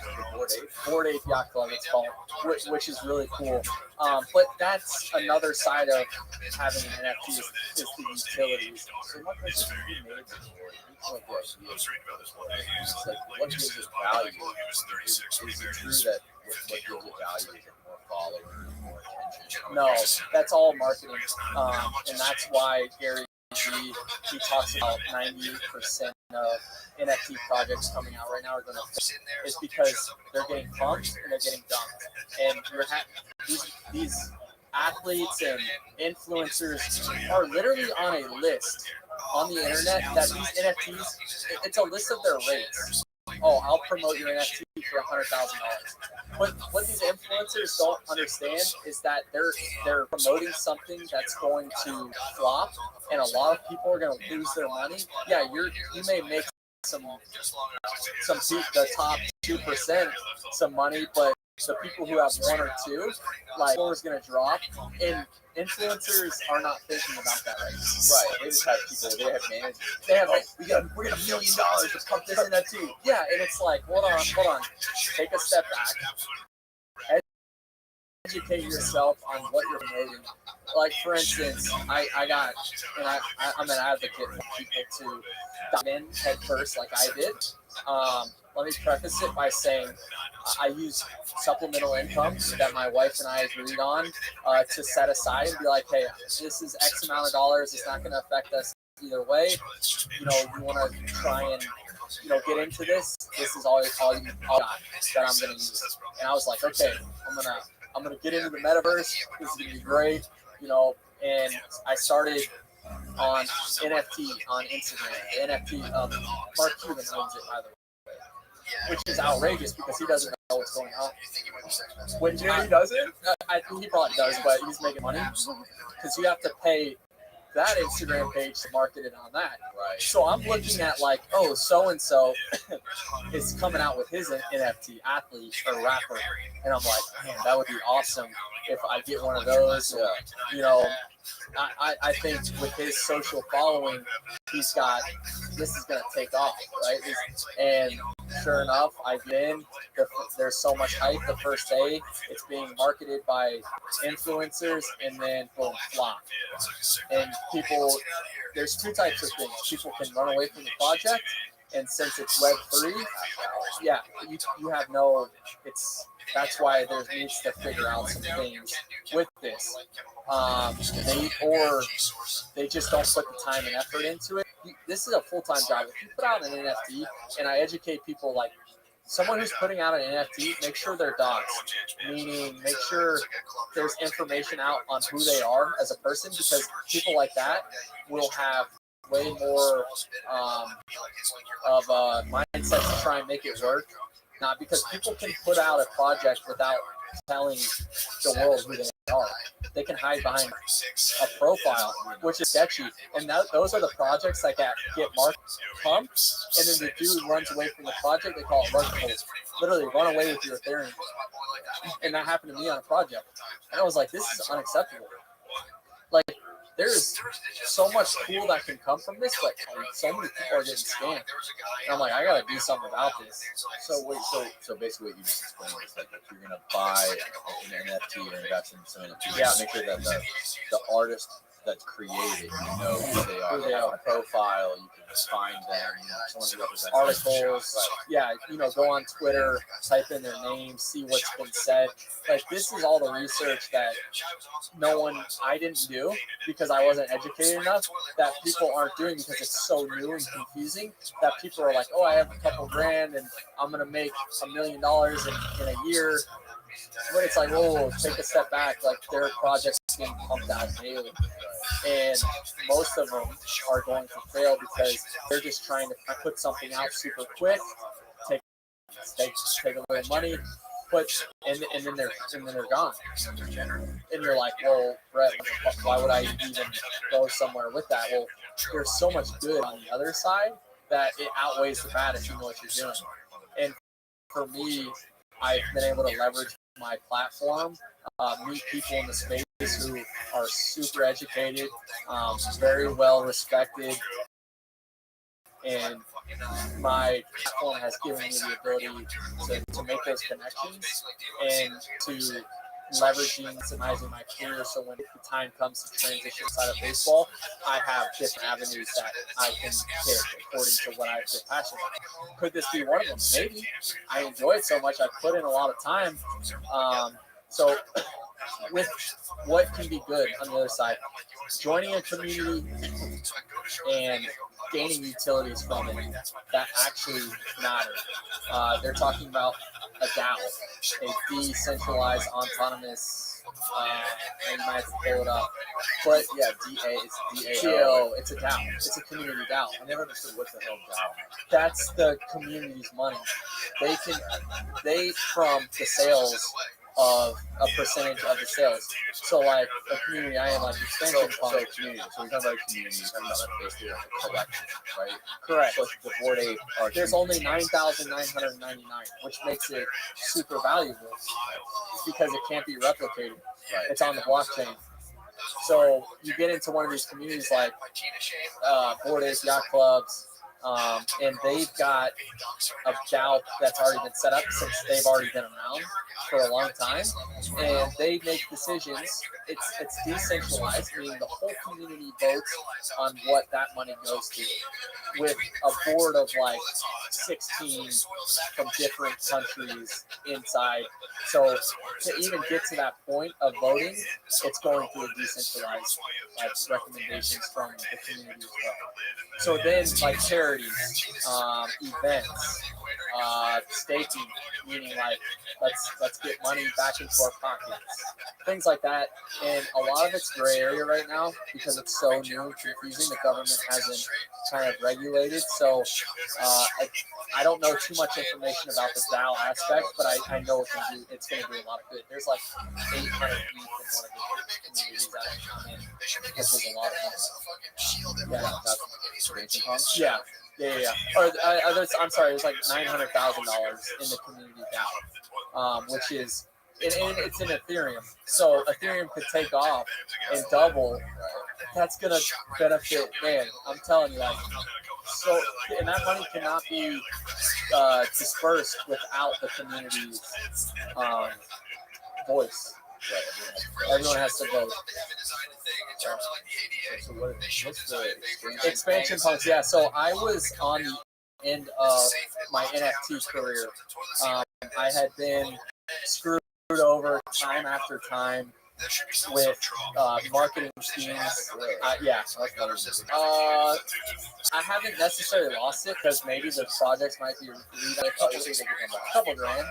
Bored Ape Yacht Club, it's called, which is really cool. But that's another side of having an NFT is the utilities. So what does it mean? What gives it value? Is it true that what gives it value is more followers, more attention? No, that's all marketing, and that's why Gary G, he talks about 90% of NFT projects coming out right now are going to fail. Is because they're getting pumped and they're getting dumped, and these athletes and influencers are literally on a list on the internet that these NFTs, it's a list of their rates. Oh, I'll promote your NFT for $100,000. what these influencers don't understand is that they're promoting something that's going to flop, and a lot of people are going to lose their money. Yeah, you may make the top 2% some money, but the people who have one or two, like, floor is going to drop, and influencers are not thinking about that right now. Right. They just have people. They have managers. They have like, we're gonna $1 million to pump this in that too. Yeah, and it's like, hold on, take a step back, educate yourself on what you're promoting. Like, for instance, I'm an advocate for people to dive in head first, like I did. Let me preface it by saying I use supplemental income that my wife and I agreed on to set aside and be like, hey, this is X amount of dollars. It's not going to affect us either way. You want to try and get into this. This is all got that I'm going to use. And I was like, okay, I'm gonna get into the metaverse. This is gonna be great. And I started on NFT on Instagram. NFT, Mark Cuban owns it, by the way, which is outrageous because he doesn't know what's going on. When he doesn't, he probably does, but he's making money because you have to pay that Instagram page to market it on that. Right. So I'm looking at like, oh, so and so is coming out with his NFT athlete or rapper, and I'm like, man, that would be awesome if I get one of those. I think with his social following, he's got, this is going to take off, right? And sure enough, I get in. There's so much hype the first day. It's being marketed by influencers, and then boom, flop. And people, there's two types of things. People can run away from the project, and since it's Web3, yeah, you have no, that's why there needs to figure out some things with this. They just don't put the time and effort into it. This is a full-time job. If you put out an NFT, and I educate people, like, someone who's putting out an NFT, make sure they're doxed, meaning make sure there's information out on who they are as a person, because people like that will have way more of a mindset to try and make it work. Not because people can put out a project without telling the world who they are. They can hide behind a profile, which is sketchy. And those are the projects that get marked pumped, and then the dude runs away from the project. They call it marketable. Literally, run away with your Ethereum. And that happened to me on a project. And I was like, this is unacceptable. Like, there's so much cool that can come from this, but so many people are getting scammed. And I'm like, I gotta do something about this. So basically, what you just explained is, like, if you're gonna buy an NFT or invest in some NFT, Yeah, make sure that the artist that's created, who they are, they have a profile, you can find them, someone who represents articles. Yeah, go on Twitter, type in their name, see what's been said. Like, this is all the research that I didn't do because I wasn't educated enough, that people aren't doing because it's so new and confusing, that people are like, oh, I have a couple grand and I'm going to make $1 million in a year. But it's like, whoa, take a step back. Like, their projects being pumped out daily. And most of them are going to fail because they're just trying to put something out super quick, take a little money, and then they're gone. And you're like, well, Brett, why would I even go somewhere with that? Well, there's so much good on the other side that it outweighs the bad if you know what you're doing. And for me, I've been able to leverage my platform, meet people in the space who are super educated, very well respected, and my platform has given me the ability to make those connections and to leveraging, maximizing my career. So when the time comes to transition inside of baseball, I have different avenues that I can hit according to what I feel passionate about. Could this be one of them? Maybe. I enjoy it so much. I put in a lot of time. So with what can be good on the other side, joining a community and gaining utilities from it that actually matter. They're talking about a DAO, a decentralized autonomous, you might have to pull it up, But Yeah, DA. It's DAO. DAO, it's a DAO. It's a community DAO. I never understood what the hell DAO. That's the community's money. They from the sales of a percentage of the sales. So like a community, I am like expansion So fund. community. So we're talking about community. We're talking about like basically like a collection, right? Correct. So the Bored Ape are There's only 9,999, which makes it super valuable because it can't be replicated. right. It's on the blockchain. So you get into one of these communities like Bored Ape Yacht Clubs, and they've got a DAO that's already been set up since they've already been around for a long time, and they make decisions. It's decentralized, meaning the whole community votes on what that money goes to, with a board of like 16 from different countries inside. So to even get to that point of voting, it's going through a decentralized like recommendations from the community as well. So then like charities, events, staking, meaning like let's get money back into our pockets, things like that. And a lot of it's gray area right now because it's so new and confusing. The government hasn't kind of regulated. So I don't know too much information about the DAO aspect, but I know it's going to do a lot of good. There's like 800 youth in one of the communities that I'm in, which is a lot of money. Yeah, That's expansion funds. yeah. Or I'm sorry, it's like $900,000 in the community DAO, which is and it's in Ethereum. So Ethereum could take off and double. That's gonna benefit, man. I'm telling you, like, so, and that money cannot be dispersed without the community's voice. Everyone has to vote. So what's the Expansion punks, yeah. So I was on the end of my NFT career. I had been screwed over time after time with marketing schemes. Yeah. I haven't necessarily lost it because maybe the projects might be a couple grand.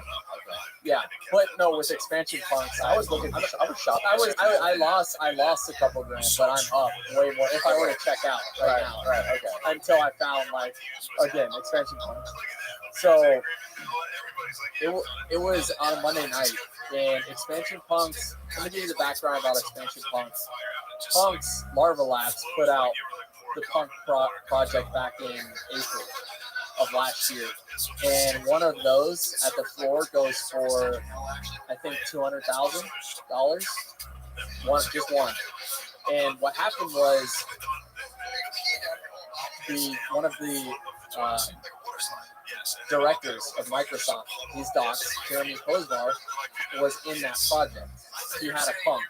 Yeah, but no, with expansion funks, I was shocked. I lost a couple grand, but I'm up way more. If I were to check out right now, until I found like again expansion funks. So it was on a Monday night, and expansion punks. Let me give you the background about expansion punks. Punks Larva Labs put out the punk project back in April of last year, and one of those at the floor goes for I think $200,000. Just one. And what happened was one of the directors of Microsoft, these docs, Jeremy Kozmar, was in that project. He had a pump,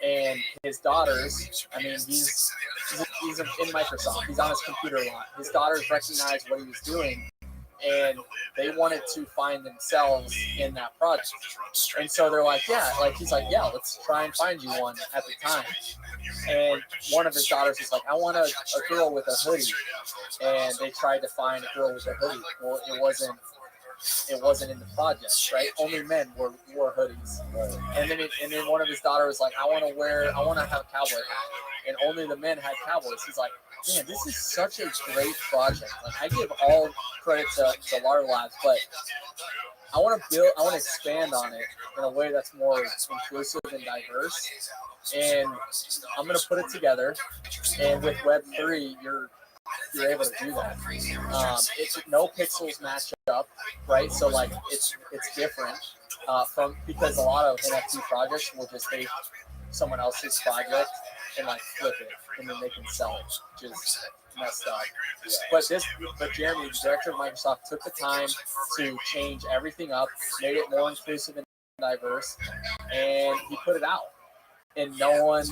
and his daughters. I mean, he's in Microsoft. He's on his computer a lot. His daughters recognized what he was doing, and they wanted to find themselves in that project. And so they're like, yeah, like he's like, yeah, let's try and find you one at the time. And one of his daughters was like, I want a girl with a hoodie. And they tried to find a girl with a hoodie. Well, it wasn't in the project, right? Only men wore hoodies. And then one of his daughters was like, I want to have a cowboy hat. And only the men had cowboys. He's like, man, this is such a great project. Like, I give all credit to Larva Labs, but I want to expand on it in a way that's more inclusive and diverse. And I'm going to put it together. And with Web3, you're able to do that. No pixels match up, right? So like it's different because a lot of NFT projects will just take someone else's project and like flip it, and then they can sell it, which is messed up. Yeah. But Jeremy, the director of Microsoft, took the time to change everything up, made it more inclusive and diverse, and he put it out, and no one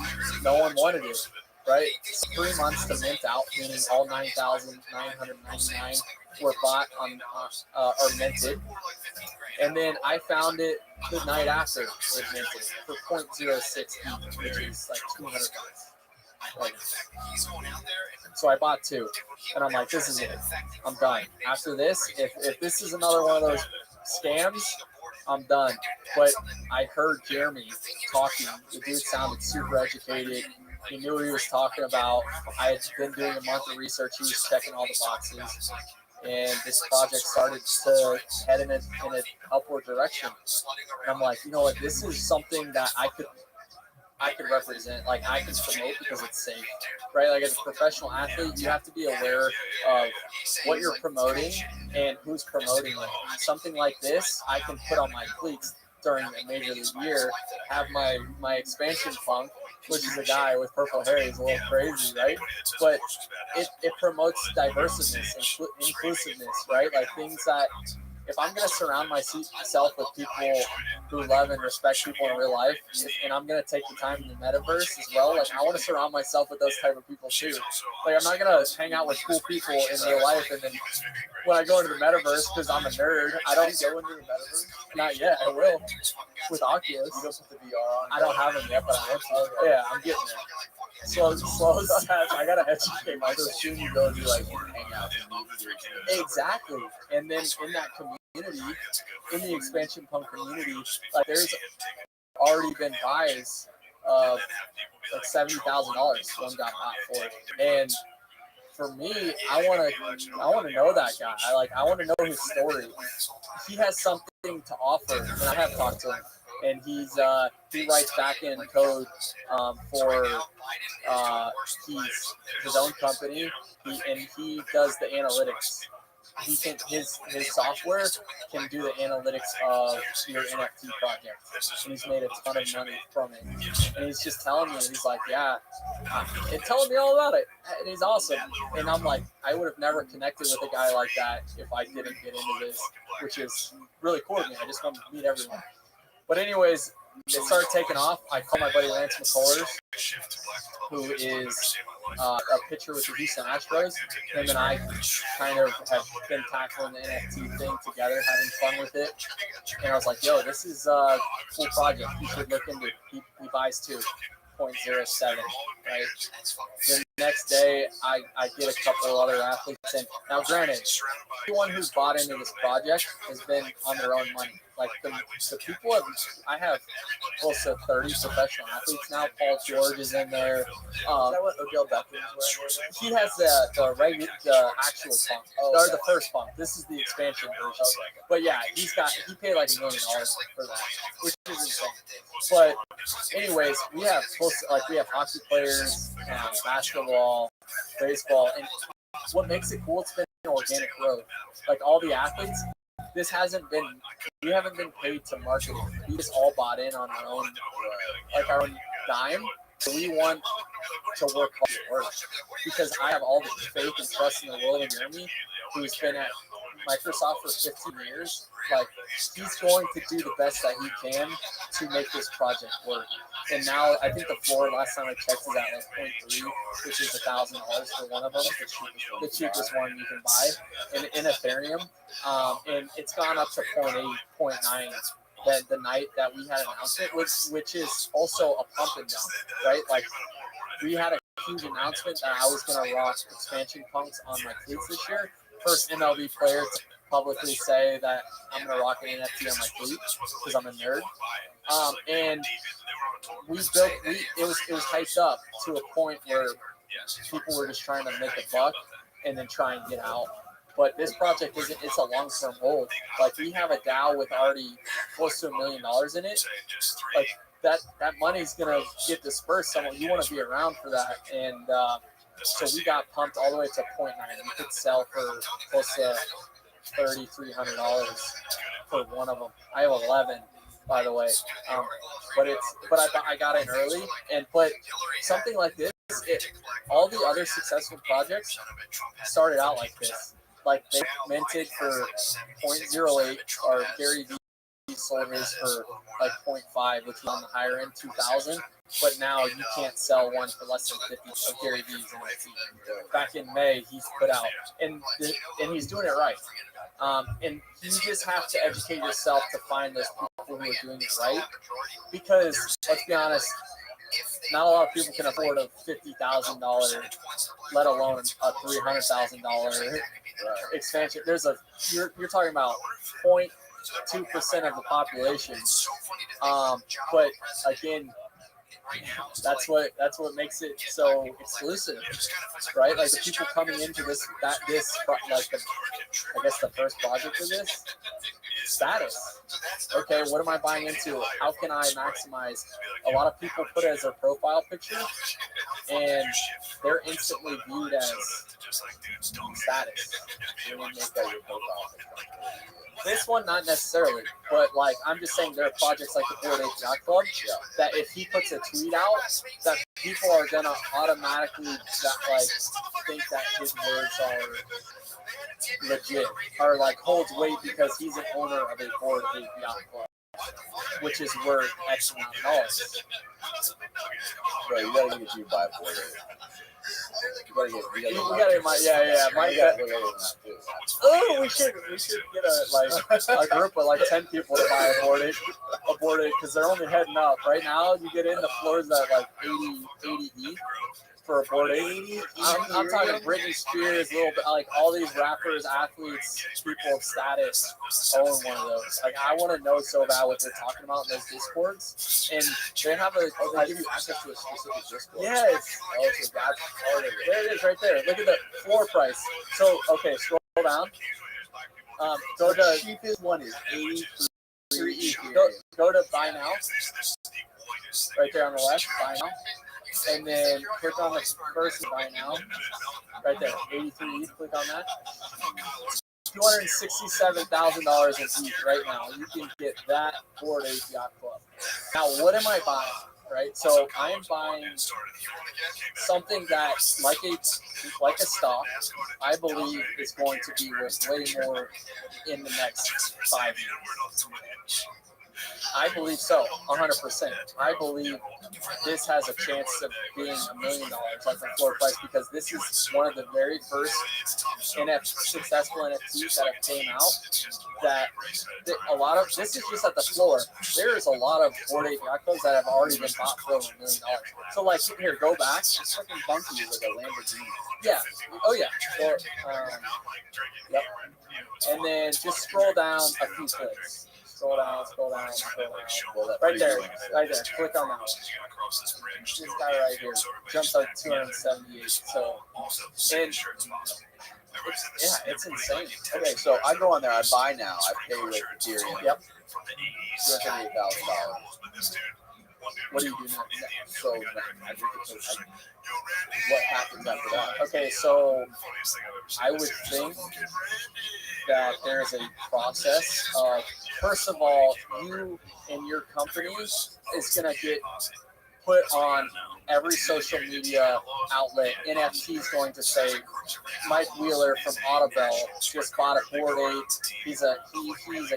wanted it. Right, it's 3 months to mint out, meaning all 9,999 were bought or minted, and then I found it the night after it minted for 0.06, which is like $200. Like, so I bought 2, and I'm like, this is it. I'm done. After this, if this is another one of those scams, I'm done. But I heard Jeremy talking. The dude sounded super educated. He knew what he was talking about. I had been doing a month of research. He was checking all the boxes. And this project started to head in an upward direction. And I'm like, you know what? This is something that I could represent, like I can promote because it's safe, right? Like as a professional athlete, you have to be aware of what you're promoting and who's promoting it. Something like this, I can put on my cleats during the major league year, have my expansion punk, which is a guy with purple hair. He's a little crazy, right? But it promotes diversiveness, inclusiveness, right? Like things that, if I'm going to surround myself with people who love and respect people in real life, and I'm going to take the time in the metaverse as well, like I want to surround myself with those type of people too. Like I'm not going to hang out with cool people in real life, and then when I go into the metaverse, because I'm a nerd, I don't go into the metaverse. Not yet. I will with Oculus. You don't put the VR on. I don't have them yet, but I want to. Yeah, I'm getting there. Slow as I gotta educate myself. So soon you go and do like hang out. Exactly. And then in that community, in the expansion punk community, like there's already been buys of like $70,000. One got bought for it. And for me, I wanna know that guy. I wanna know his story. He has something to offer, and I have talked to him. And he writes back end code for his own company, and he does the analytics. His software can do the analytics of your NFT project, and he's made a ton of money from it. And he's just telling me, he's like, yeah, and telling me all about it, and he's awesome. And I'm like, I would have never connected with a guy like that if I didn't get into this, which is really cool to me. I just want to meet everyone. But anyways, it started taking off. I called my buddy Lance McCullers, who is a pitcher with the Houston Astros. Him and I kind of have been tackling the NFT thing together, having fun with it. And I was like, yo, this is a cool project. You should look into it. He buys 2.07, right? The next day, I get a couple other athletes in. Now, granted, everyone who's bought into this project has been on their own money. Like the people I have close to 30 professional athletes now. Paul George is in there. Is that what Odell Beckham is wearing? He has the actual pump, or the first pump. This is the expansion version. But yeah, he paid like $1 million for that, which is insane. But anyways, we have hockey players, basketball, baseball, and what makes it cool? It's been organic growth. Like all the athletes. We haven't been paid to market it. We just all bought in on our own, our own dime. So we want to work hard because I have all the faith and trust in the world in Jeremy, who's been at Microsoft for 15 years. Like he's going to do the best that he can to make this project work. And now I think the floor last time I checked is at like 0.3, which is $1,000 for one of them, the cheapest one you can buy in Ethereum. And it's gone up to 0.8, 0.9 the night that we had an announcement, which is also a pump and dump, right? Like we had a huge announcement that I was going to rock expansion punks on my cleats this year. First MLB player to publicly say that I'm going to rock an NFT on my cleat because I'm a nerd. And it was hyped up to a point where people were just trying to make a buck and then try and get out. But this project it's a long-term hold. Like we have a DAO with already close to $1 million in it. Like that money's gonna get dispersed somewhere. You want to be around for that. And so we got pumped all the way to 0.9. We could sell for close to $3,300 for one of them. I have 11, by the way. But I got in early, but something like this, all the other successful projects started out like this. Like they minted for 0.08, or Gary Vee sold his for like 0.5, which was on the higher end, 2,000. But now you can't sell one for less than 50 of Gary Vee's NFT. Back in May, he's put out, and he's doing it right. And you just have to educate yourself to find those people who are doing it right. Because let's be honest, not a lot of people can afford a $50,000, let alone a $300,000 expansion. You're talking about 0.2% of the population. But again, That's what makes it so exclusive, right? Like the people coming into this like I guess the first project of this status. Okay, what am I buying into? How can I maximize? A lot of people put it as their profile picture, and they're instantly viewed as status. You make that your profile picture. This one, not necessarily, but like I'm just saying, there are projects like the Board Ape Yacht Club that if he puts a tweet out, that people are gonna automatically think that his words are legit or like holds weight because he's an owner of a Board Ape Yacht Club, which is worth X amount of dollars. Bro, you gotta get you buy a Board Ape. We gotta oh, we should get a group of like 10 people to buy a Board Ape because they're only heading up. Right now, you get in the floors at like 80 each for a Board Ape. I'm talking Britney Spears, little bit like all these rappers, athletes, people of status own one of those. Like I want to know so bad what they're talking about in those discords, and they have a. They give you access to a specific Discord. Yes. Oh, so that's part of it. There it is, right there. Look at the floor price. So okay, scroll down. Go The to cheapest one is 83. go to buy now. Right there on the left, buy now. And then click on the first buy now. Right there, 83. Click on that. $267,000 in each right now. You can get that Board Ape Yacht Club. Now, what am I buying? Right, so I am buying something that, like a stock, I believe is going to be worth way more in the next 5 years. I believe so, 100%. I believe this has a chance of being $1 million at the floor price because this is one of the very first successful NFTs that have came out. That a lot of this is just at the floor. There is a lot of Board Ape Yacht Clubs that have already been bought for over $1 million. So like here, go back. It's fucking bunky with a Lamborghini. Yeah. Oh yeah. There, yep. And then just scroll down a few clicks. Scroll down. Right there. Click on that one. This guy right here jumps up 278. So, and it's insane. Okay, so I go on there, I buy now, I pay with Ethereum. Yep. $288,000. What do you do now? So what happens after that? Okay, so I would think that there's a process of, first of all, you and your company is going to get put on every social media outlet. NFT is going to say Mike Wheeler from Audibel just bought a Board Ape. He's a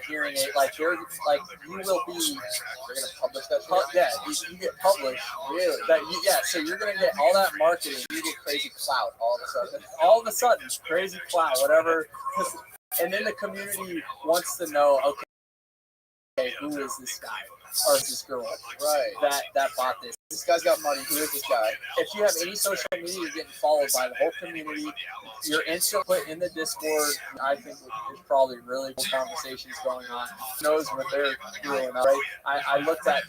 hearing aid. Like you will be. They're gonna publish that. Yeah, you get published. Really? So you're gonna get all that marketing. You get crazy clout all of a sudden. All of a sudden, crazy clout, whatever. And then the community wants to know, okay, who is this guy or this girl, right? That bought this. This guy's got money. Who is this guy? If you have any social media, you're getting followed by the whole community. You're instantly in the Discord. I think there's probably really cool conversations going on. Who knows what they're doing, right? I looked at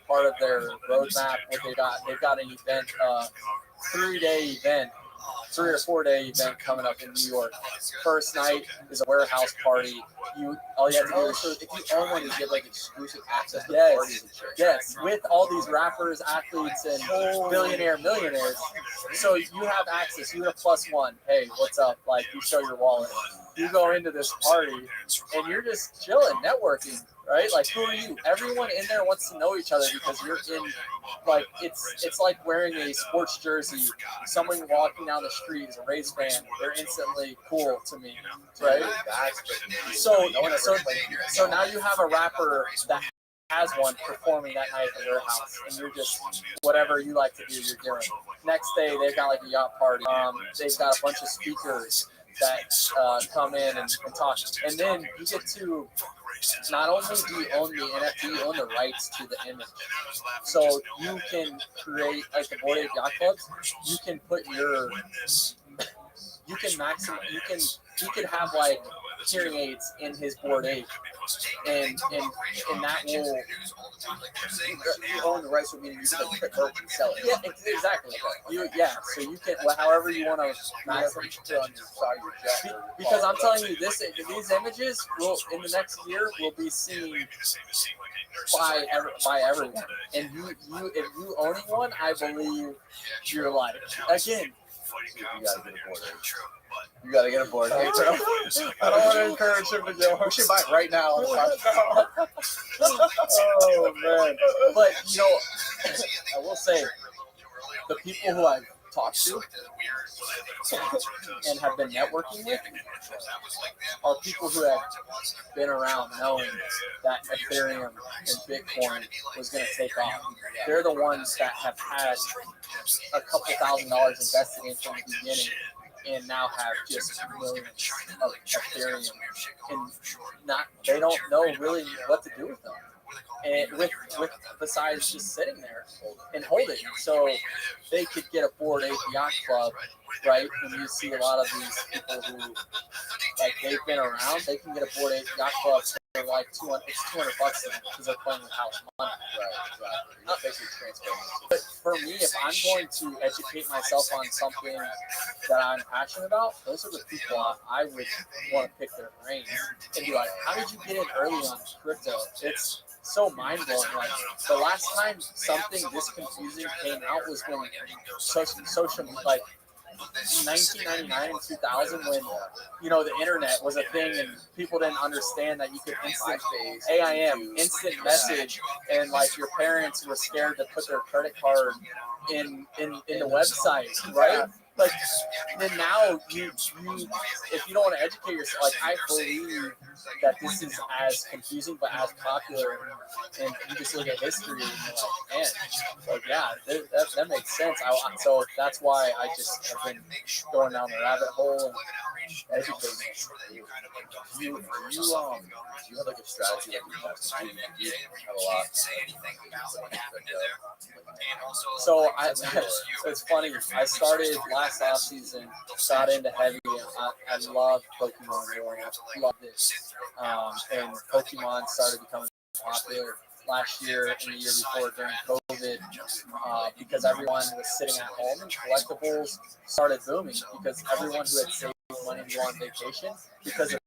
part of their roadmap. What they got? They've got an event, 3-day event. 3 or 4 day event coming up in New York. First night is a warehouse party. All you have to do is, if you own one, you get like exclusive access to yes, parties and shit. Yes, with all these millionaires. So you have access. You have +1. Hey, what's up? Like you show your wallet. You go into this party and you're just chilling, networking. Right? Like, who are you? Everyone in there wants to know each other because you're in, like, it's like wearing a sports jersey. Someone walking down the street is a Rays fan. They're instantly cool to me, right? So now you have a rapper that has one performing that night at their house, and you're just, whatever you like to do, you're doing. Next day, they've got, like, a yacht party. They've got a bunch of speakers that come in and talk. And then you get to, not only do you own the NFT, you own the rights to the image. So you can create, like the Board Ape Yacht Clubs, you can put your, you can maximum, he can have like hearing aids in his Board Ape, and that will You own the rights, so meaning you can print merch and sell it. Yeah, exactly. So you can, however you want to Not for each on your side of your jet. because I'm telling you, these images will in the next year will be seen by everyone. And if you owning one, I believe you're like again. You gotta get aboard. You gotta get aboard. Hey, bro. I don't want to encourage him to go. We should buy it right now. Oh man! But I will say the people who I've talked to and have been networking with are people who have been around knowing that Ethereum and Bitcoin was going to take off. They're the ones that have had a couple $1,000s invested in from the beginning and now have just millions of Ethereum and they don't know really what to do with them. And with besides just sitting there and holding, so they could get aboard a yacht club, right? And you see a lot of these people who like they've been around, they can get aboard a yacht club for like $200 because they're playing with house money. Right, exactly. Not basically transferring. But for me, if I'm going to educate myself on something that I'm passionate about, those are the people I would want to pick their brains and be like, how did you get in early on crypto? It's so mind-blowing. Like the last time something this confusing came out was when social like 1999 and 2000 when the internet was a thing and people didn't understand that you could instant message and like your parents were scared to put their credit card in the website, right? Like then now you if you don't want to educate yourself, like I believe that this is as confusing but as popular, and you just look at history and you're like, man, that makes sense. So that's why I just have been going down the rabbit hole and educating myself. Do you have like a strategy that you have a lot? So it's funny. I started last off season, got into heavy. I love Pokemon. I love this, and Pokemon started becoming popular last year and the year before during COVID because everyone was sitting at home and collectibles started booming because everyone who had saved money to go on vacation because of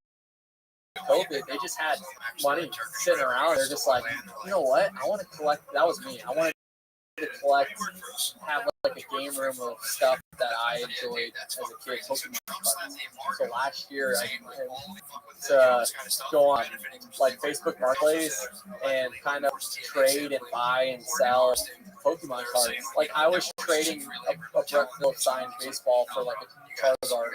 COVID, they just had money sitting around. They're just like, you know what? I want to collect. That was me. I wanted to collect, have like a game room of stuff that I enjoyed as a kid. Pokemon cards. So last year, I to go on like Facebook Marketplace and kind of trade and buy and sell Pokemon cards. Like I was trading a Brett signed baseball for like a Charizard.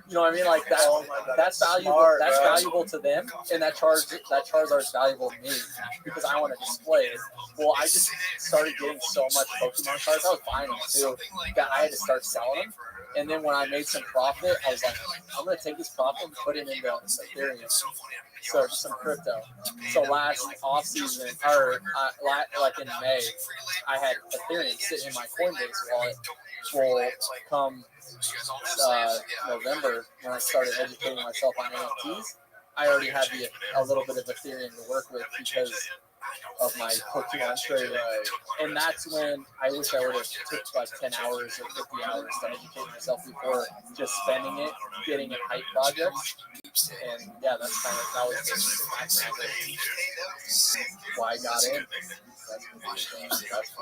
You know what I mean? Like that. That's valuable. Smart, that's bro. valuable to them, and that Charizard is valuable to me because I want to display it. Well, I just started getting so much Pokemon cards. I was buying them too that I had to start selling them. And then when I made some profit, I was like, I'm gonna take this profit and put it into Ethereum. So just some crypto. So last off season, or like in May, I had Ethereum sitting in my Coinbase wallet. Well, come November, when I started educating myself on NFTs, I already had a little bit of Ethereum to work with because of my Pokemon trade. And that's when I wish I would have took like 10 hours or 50 hours to educate myself before just spending it, getting in hype projects. And yeah, that was just my background. Why I got in.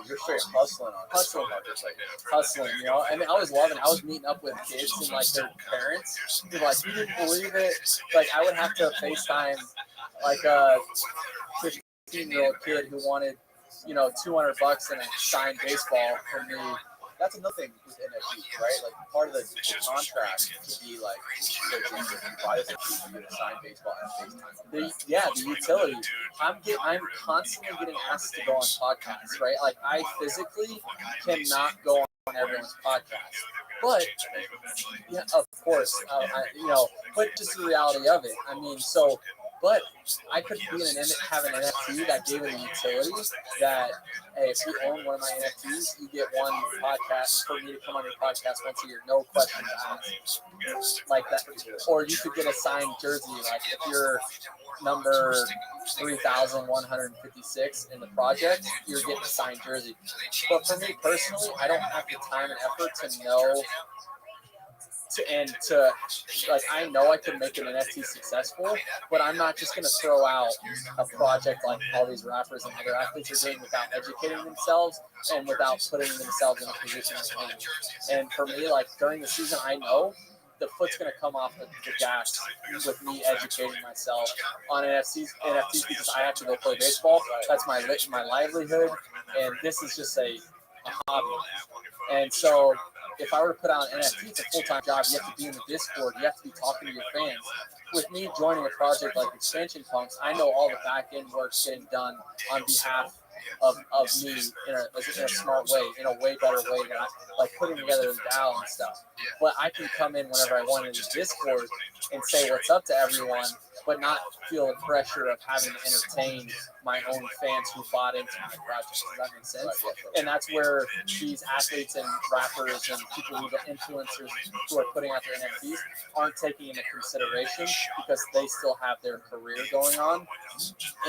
You're straight hustling on Hustling. Hustling, and I was loving it. I was meeting up with kids and like their parents. They're like, you didn't believe it. Like I would have to FaceTime like a 15-year-old kid who wanted, $200 and a signed baseball from me. That's another thing with NFTs, right? Like part of the contract to be like, you buy this NFT, you get a signed baseball and FaceTime. The utility. I'm constantly getting asked to go on podcasts, right? Like I physically cannot go on everyone's podcast, but yeah, of course, but just the reality of it. I mean, so But I could have an NFT that gave it a utility that, hey, if you own one of my NFTs, you get one podcast for me to come on your podcast once a year, no questions asked, like that. Or you could get a signed jersey, like if you're number 3,156 in the project, you're getting a signed jersey. But for me personally, I don't have the time and effort to know. Like, I know I could make an NFT successful, but I'm not just going to throw out a project like all these rappers and other athletes are doing without educating themselves and without putting themselves in a position to win. And for me, like during the season, I know the foot's going to come off the gas with me educating myself on NFTs because I have to go play baseball. That's my livelihood, and this is just a hobby. And so if I were to put out an NFT, it's a full-time job. You have to be in the Discord. You have to be talking to your fans. With me joining a project like Expansion Punks, I know all the back-end work's getting done on behalf of me in a smart way, in a way better way than like putting together the DAO and stuff. But I can come in whenever I want into Discord and say what's up to everyone, but not feel the pressure of having to entertain my own fans who bought into my project. Does that make sense? And that's where these athletes and rappers and people who are influencers who are putting out their NFTs aren't taking into consideration because they still have their career going on,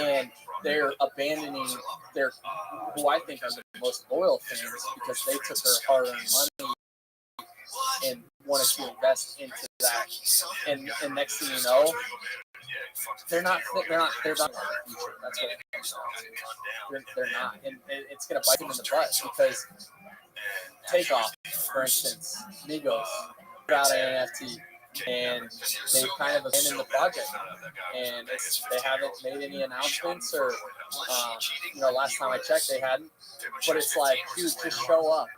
and they're abandoning their who I think are the most loyal fans because they took their hard-earned money and wanted to invest into that. And next thing you know, they're not in the future. That's what it comes down to. They're not, and it's gonna bite them in the butt because Takeoff, for instance, Migos put out an NFT. And they've kind of abandoned the project, and they haven't made any announcements, or last time I checked, they hadn't. But it's like, dude, just show up.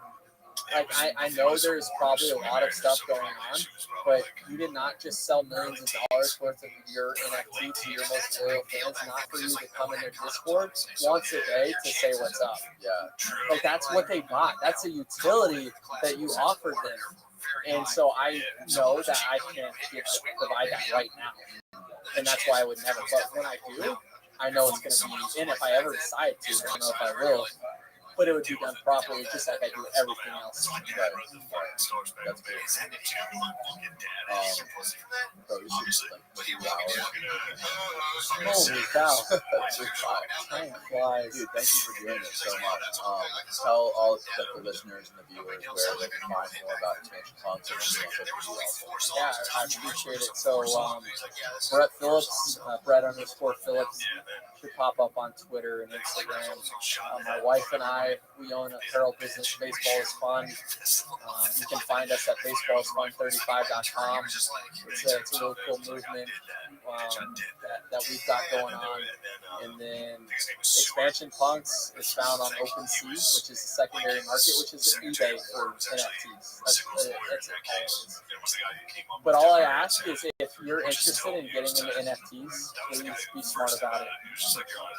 Like I know there's probably a lot of stuff going on, but you did not just sell millions of dollars worth of your NFT to your most loyal fans, not for you to come in their Discord once a day to say what's up. Yeah. Like that's what they bought. That's a utility that you offered them. And so I know that I can't provide that right now. And that's why I would never. But when I do, I know it's going to be, and if I ever decide to, I don't know if I will, but it would be done properly, just like I do everything else. That's good. Bro, you should Holy cow. Time flies. Dude, thank you for doing this so much. Tell all the listeners and the viewers where they can find more about Expansion Punks and everything else. Yeah, I appreciate it. So, Brett Phillips, Brett_Phillips, should pop up on Twitter and Instagram. My wife and I, we own a apparel business, Baseball is Fun. You can find us at baseballisfun35.com. It's a really cool movement that we've got going on. And then Expansion Punks is found on OpenSea, which is the secondary market, which is eBay for NFTs. That's it. But all I ask is if you're interested in getting into NFTs, please be smart about it.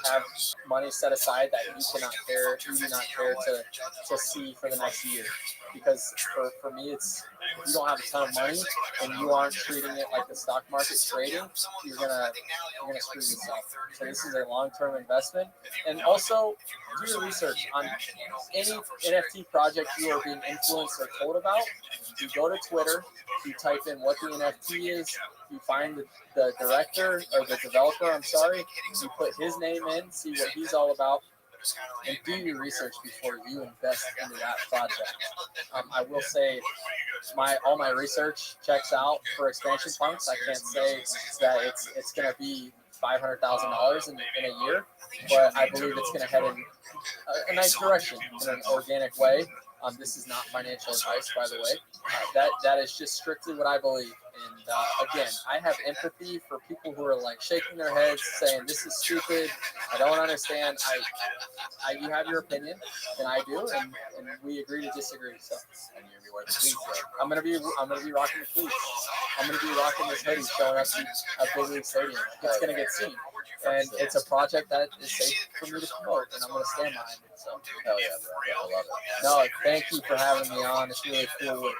Have money set aside that you do not care to see for the next year. Because for me, it's if you don't have a ton of money and you aren't treating it like the stock market trading, you're gonna screw yourself. So this is a long-term investment, and also do your research on any NFT project you are being influenced or told about. You go to Twitter, you type in what the NFT is, you find the director or the developer. You put his name in, see what he's all about. And do your research before you invest into that project. I will say all my research checks out for Expansion Punks. I can't say that it's going to be $500,000 in a year, but I believe it's going to head in a nice direction in an organic way. This is not financial advice, by the way. That is just strictly what I believe. And again, I have empathy for people who are like shaking their heads, saying this is stupid. I don't understand. You have your opinion, and I do, and we agree to disagree. So, and you're gonna be wearing the cleats, I'm gonna be rocking the cleats. I'm gonna be rocking this hoodie, showing up at Big League Stadium. It's gonna get seen, and it's a project that is safe for me to promote, and I'm gonna stand behind it. So, hell yeah, bro. I love it. No, thank you for having me on. It's really cool what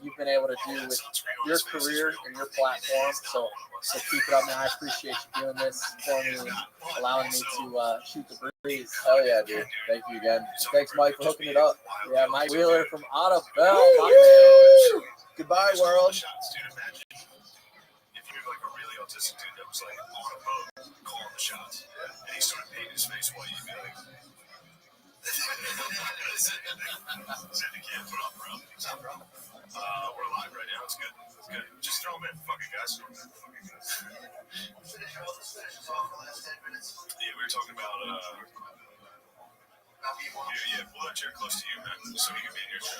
you've been able to do with your career or your platform. So keep it up, man. I appreciate you doing this for me and allowing me to shoot the breeze. Hell yeah, dude. Thank you again. Thanks, Mike, for hooking it up. Yeah, Mike Wheeler from Otto Bell. My man. Goodbye, world. If you're like a really autistic dude that was like on a boat calling the shots, and he started painting his face while you'd be like, said you can't put up, bro. What's up, bro? We're live right now. It's good. It's good. Just throw them in. Fuck it, guys. Yeah, we were talking about, pull that chair close to you, man, so he can be in your chair.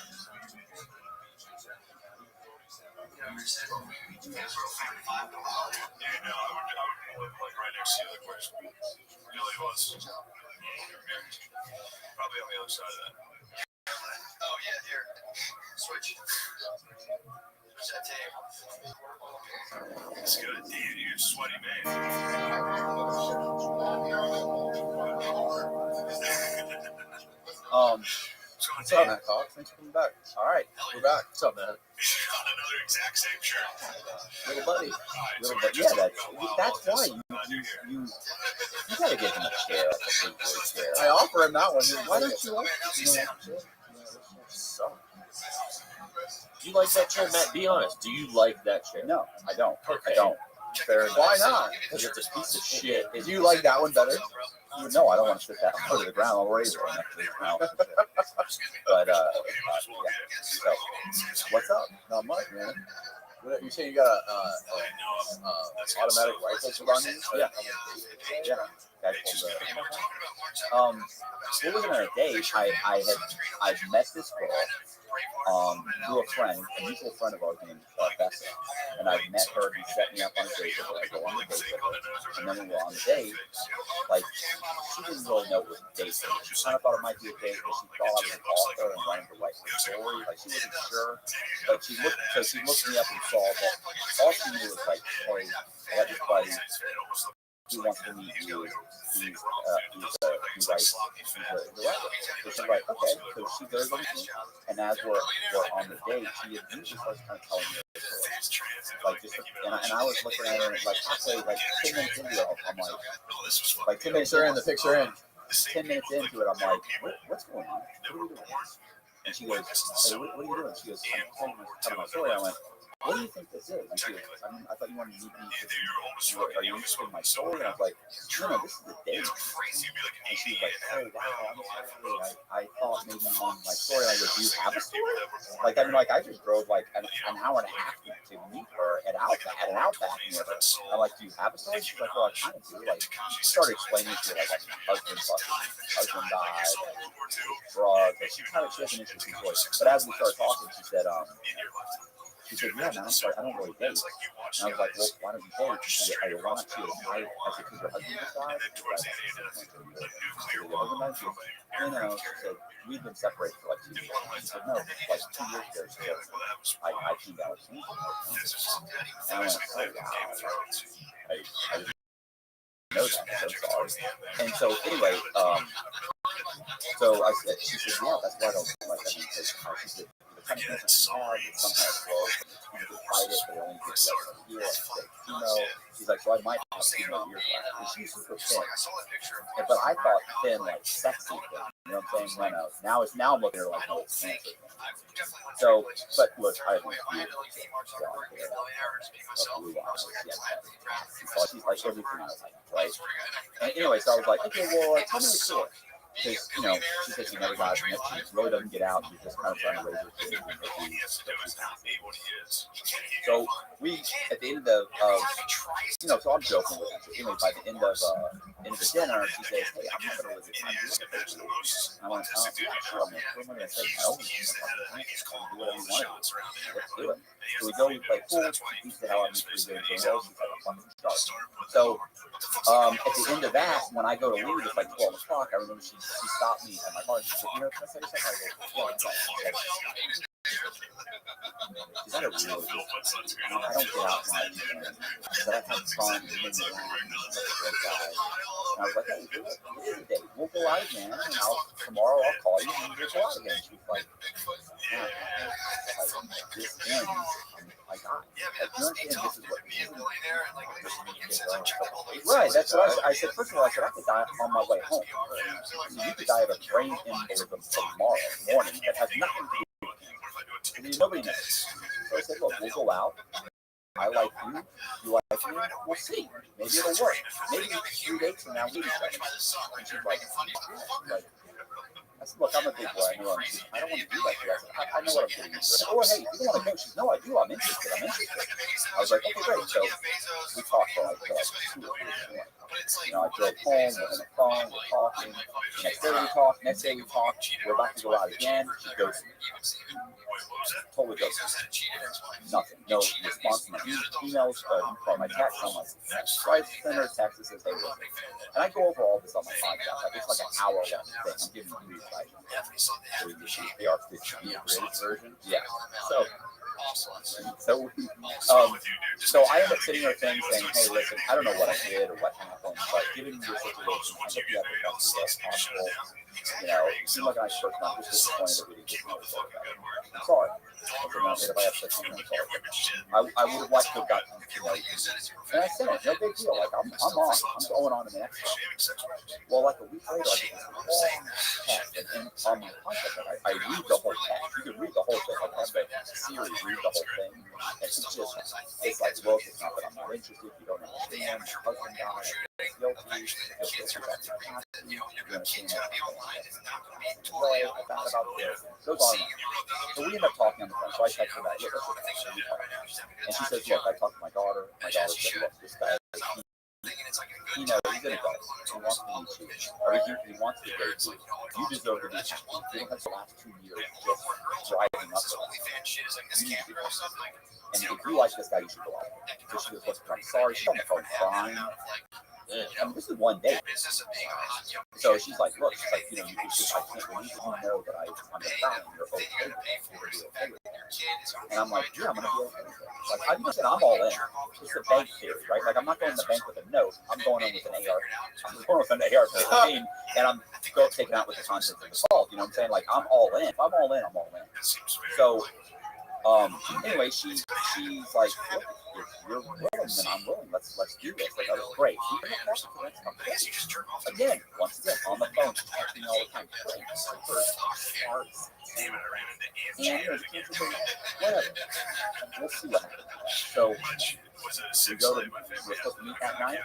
Yeah, no, I would live like right next to you, like where Billy was. Probably on the other side of that. Oh yeah, here. Switch. There's that tape. It's good. Damn, you're sweaty, man. What's up, Matt Cox? Thanks for coming back. All right, we're back. What's up, man? On another exact same shirt. Little buddy. Little buddy. Yeah, that's why you gotta give him a chair, like a big boy chair. I offer him that one. Why don't you like it? Do you like that chair, Matt? Be honest. Do you like that chair? No, I don't. Okay. I don't. Fair enough. Why not? Because it's a piece of shit. Do you like that one better? No, I don't want to sit that low to the ground. I'll raise it actually. But yeah. So, what's up? Not much, man. You say you got a automatic rifle put on you? Yeah. Yeah. It wasn't on a date. I'd met this girl through a friend, a mutual friend of ours named Bessa, and I met her. He set me up on a date with her. I go on the date with her, and then when we were on the date, like she didn't really know it was a date. She kind of thought it might be a date, but she thought I was an author and wanted to write the story. Like she wasn't sure, but she looked me up and saw that all she knew was like, hey, I got this buddy. He wants to meet you. He writes. He's a writer. So she's like, okay. So she goes with me, and as we're on the date, she immediately starts kind of telling me the story. Like just, and I was looking at her, and like halfway, like 10 minutes into it, I'm like 10 minutes in the picture in. 10 minutes into it, I'm like, what's going on? What are you doing? And she goes, hey, what are you doing? She goes, I'm telling my story. I went, what do you think this is? And she goes, I thought you wanted to meet me. Are you interested in my story? And I was like, no, this is a date. And she was like, oh, wow, I'm sorry. I thought maybe you wanted my story. And I go, do you have a story? Like, I mean, like, I just drove like an hour and a half to meet her at an Outback near her. I'm like, do you have a story? She's like, well, I kind of do. Like, she started explaining to her, like my husband died, drugs. Like, she has an interesting story. But as we started talking, she said, yeah, man, I'm sorry, I don't really date. And I was like, well, why don't you date? She said, I want to. I said, because your husband just died? No, she said, we've been separated for like 2 years. She said, no, like 2 years ago, she said, I came down with you. And I went, oh, wow. I didn't know that, I'm so sorry. And so, anyway, so I said, she said, yeah, that's why I don't like that. Because she said, the kind of things hard, it's sometimes slow. You can fight it, but it only gives you like a year. She's like, so I might have 2 more years left. And she's super thin. But I thought thin, like sexy thin. You know what I'm saying? Now I'm looking at her like, oh, it's cancer. So, but look, I haven't blonde hair, blue eyes. She's like everything I like, right? And anyway, so I was like, okay, well, tell me your story. Because, you know, she said she never got it. She really doesn't get out. She's just kind of trying to raise her kids. So we, at the end of you know, so I'm joking with her. So anyway, by the end of the dinner, she says, hey, I'm not going to live with you. I went, oh, sure. I'm like, what am I going to say? No, do whatever you want to do. Let's do it. So we go, we play pool. He said, how I'm going to do it. She's like, I'm going to start. So at the end of that, when I go to leave, it's like 12 o'clock. I remember she stopped me at my car and she said, you know, can I say something? I go, yeah, is that a real deal? I don't get out much, but I've had fun. And I was like, hey, here's a date. We'll go out again, and tomorrow I'll call you and we'll go out again. She was like, yeah, like, this ends, I got it. understand this is what be a millionaire and like check all the right. That's what I said. First of all, I said I could die on my way home. You could die of a brain embolism tomorrow morning that has nothing to do with it. Nobody knows. So I said, look, we'll go out. I like you. You like me. We'll see. Maybe it'll work. Maybe 3 days from now we each other. And she's like, I said, look, I'm a big boy. I know I don't want to do that. I know what I'm getting into. Oh, hey, you don't want to go? She's, no, I do. I'm interested. I was like, okay, great. So we talked for like 2 or 3 days. You know, I drove home, we're on the phone, we're talking. Next day we talk, we're about to go out again. She goes to me. Totally goes to me. Nothing. No response to my emails, or my text. I'm like, I send her a text that says, hey, listen. And I go over all this on my podcast. Like, it's like an hour long thing. I'm giving you like the R15 version. Yeah. So I end up sitting there saying, hey, listen, I don't know what I did or what happened, but given your situation, I hope you have the best as possible. You know, you seem like a nice person. I'm just disappointed that we didn't get more result about it. I'm sorry. If I have such a I would have liked to have gotten, you know, and I said it, no big deal. Like, I'm going on to the next one. Well, like a week later, I get this long text, and on my contact, I read the whole text. You can read the whole thing. Like, I have a series, read the whole thing. And it's just, it's like, look, it's not that I'm not interested. You don't understand. My husband died. Guilty. You'll feel about your past. You understand what I found about this. Goes on. So we end up talking on the phone. So I text her back, look, and she says, look, I talked to my daughter. My daughter said, look, this guy, he knows he's an adult. He wants to meet you. Or he wants to date you. You deserve to be happy. You don't have the last 2 years just driving up to us. You need to be happy. And if you like this guy, you should go out. So she goes, listen, I'm sorry. She's on the phone crying. I mean, this is one day. So she's like, look, she's like, you know, it's just, I can't believe you know that I'm a friend. You're okay with it. And I'm like, yeah, I'm going to be okay with it. Like, how do you say I'm all in? It's a bank theory, right? Like, I'm not going to the bank with a note. I'm going in with an AR. I'm going with an AR-15, and I'm taking out with the contents of the vault. You know what I'm saying? Like, I'm all in. If I'm all in, I'm all in. So, anyway, she's like, look, if you're willing, then I'm willing. Let's do this. Like, oh, great. We can have for the next couple days. Again, once again, on the phone, texting all the time. Great. Hearts. Whatever. We'll see what happens. So we go to, we're supposed to meet that night.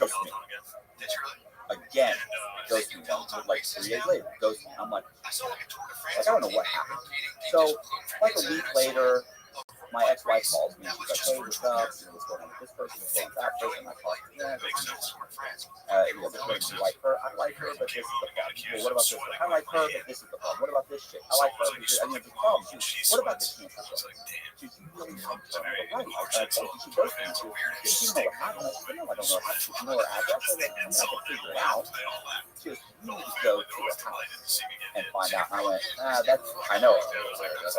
Goes to me. Again, goes to me. Like 3 days later, goes to me. I'm like, I don't know what happened. So, like a week later, my ex-wife calls me. She's like, hey, what's up? What's going on with this person? What's going on with that person? I talk to them. You know, this person, you like her? I like her, but this is the problem. Well, what about this? I like her, but this is the problem. What about this shit? I like her, but this, I mean, the problem. What about this cancer? She's really right. I told you she goes to me. She didn't know what happened. I said, no, I don't know what happened. You know her address? I can figure it out. She goes, you need to go to her house and find out. And I went, that's, I know.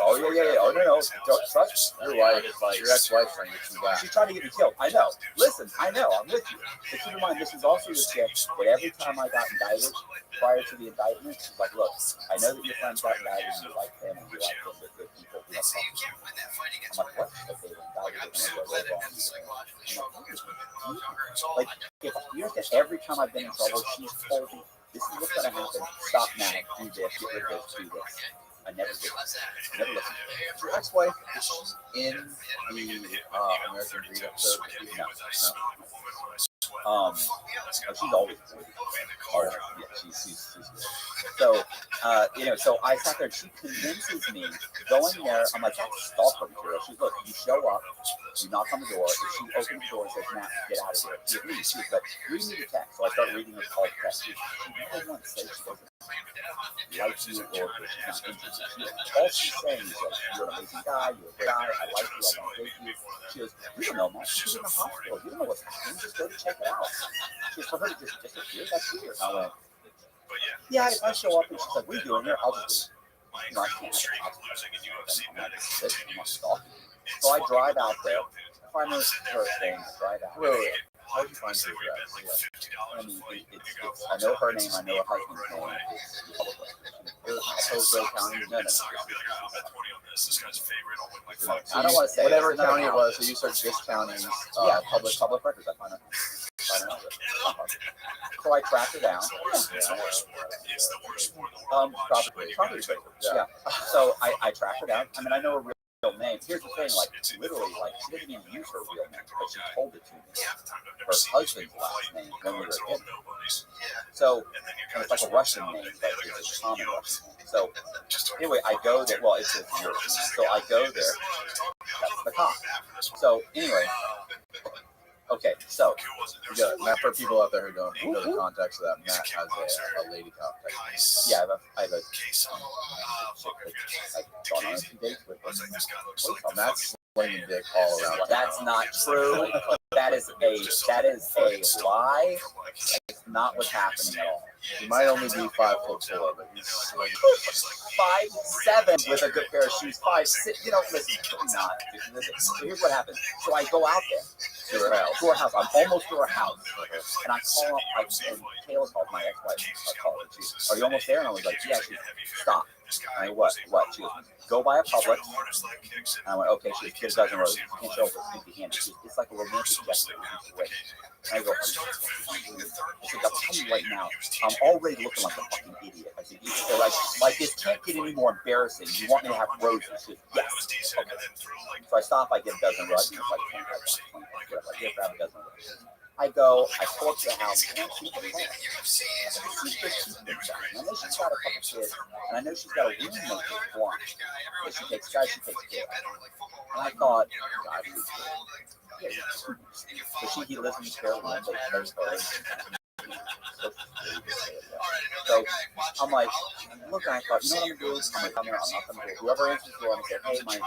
Oh, yeah. Oh, no. Don't trust your wife. Your ex-wife's trying to get you back. She's trying to get me killed. I know. Listen, I know. I'm with you. But keep in mind, this is also the chick that every time I got indicted, prior to the indictment, she's like, look, I know that your friends got indicted and you like them and you like them, they're good people. We don't talk to them. I'm like, what? If they were indicted, they're going to go wrong. Like, if you know that every time I've been in trouble, she's told me, this is what's going to happen. Stop now. Do this. Get rid of this. Do this. I never did. Never listened. Your ex-wife, is she in the American Greed episode? No. She's always good. Yeah, she's good. So, you know, so I sat there and she convinces me, go in there, I'm like, that's stalker material. She's, look, you show up, you knock on the door, if she opens the door and says, Matt, get out of here. She leaves. She's like, read me the text. So I start reading all the text. She never once says she doesn't like you or she's not interested. All she's saying is like, you're an amazing guy, you're a great guy, I like you, I want to date you. She goes, you don't know much, she's in the hospital, you don't know what's happening, just go to check it out. She goes, for her to just disappear, that's weird. I went, yeah, if I show up and she's like, what are you doing here? I'll just leave. No, I can't. So I drive out there, I find her thing, I drive out. Wait. How do you find her address? I mean, it's, I know her name, I know her husband's name. It's Hillsborough County. No. this guy's favorite. I'll win like I 5. don't want to say Whatever it's another county it county. was, so you search this county's Public records. I find it. So I tracked her down. It's the worst sport. It's the worst sport in the world. Property appraisal. Yeah. So I tracked her down. I mean, I know her real name. Here's the thing, like literally, like she didn't even use her real name, but she told it to me. Her husband's last name when we were kids. So it's like a Russian name, but it's a common Russian name. So anyway, I go there. Well, it's Europe. So I go there. That's the cop. So anyway. Okay, so Yeah, Matt, for people out there who don't know the context of that, Matt has a lady cop. yeah, I have a chick that I've gone on a few dates with. Matt's slinging dick all around. That's not true. That is a lie. It's not what's happening at all. He might only be 5'4", but he's slinging. 5'7" with a good pair of shoes. 5'6", you know, listen, not. So here's what happens. So I go out there to her house. I'm almost to her house, and I call up. And Kayla called my ex-wife. I called her. She, are you almost there? And I was like, yeah. She stop. I mean, what? She goes, go by a Publix. And I went, okay. She goes, get a dozen roses. Can't show her empty handed. It's like a romantic gesture. And I go, I said, I'm telling you right now, I'm already looking like a fucking idiot. I said, like this can't get any more embarrassing. You want me to have roses? She goes, yes. Okay. So I stop, I get a dozen roses. It's like 25 bucks, whatever. I get grab a dozen roses. I go, I pull up to the house, and I see the car. I know she's got a couple kids, and I know she's got a roommate that's blind. But she takes care of. And I thought, God, yeah, but he lives in the Carolina, but there's her. So I'm like, look, I thought, you know what I'm gonna do? I'm like, I'm not gonna do it. Whoever answers the door, I'm gonna say, hey, my name's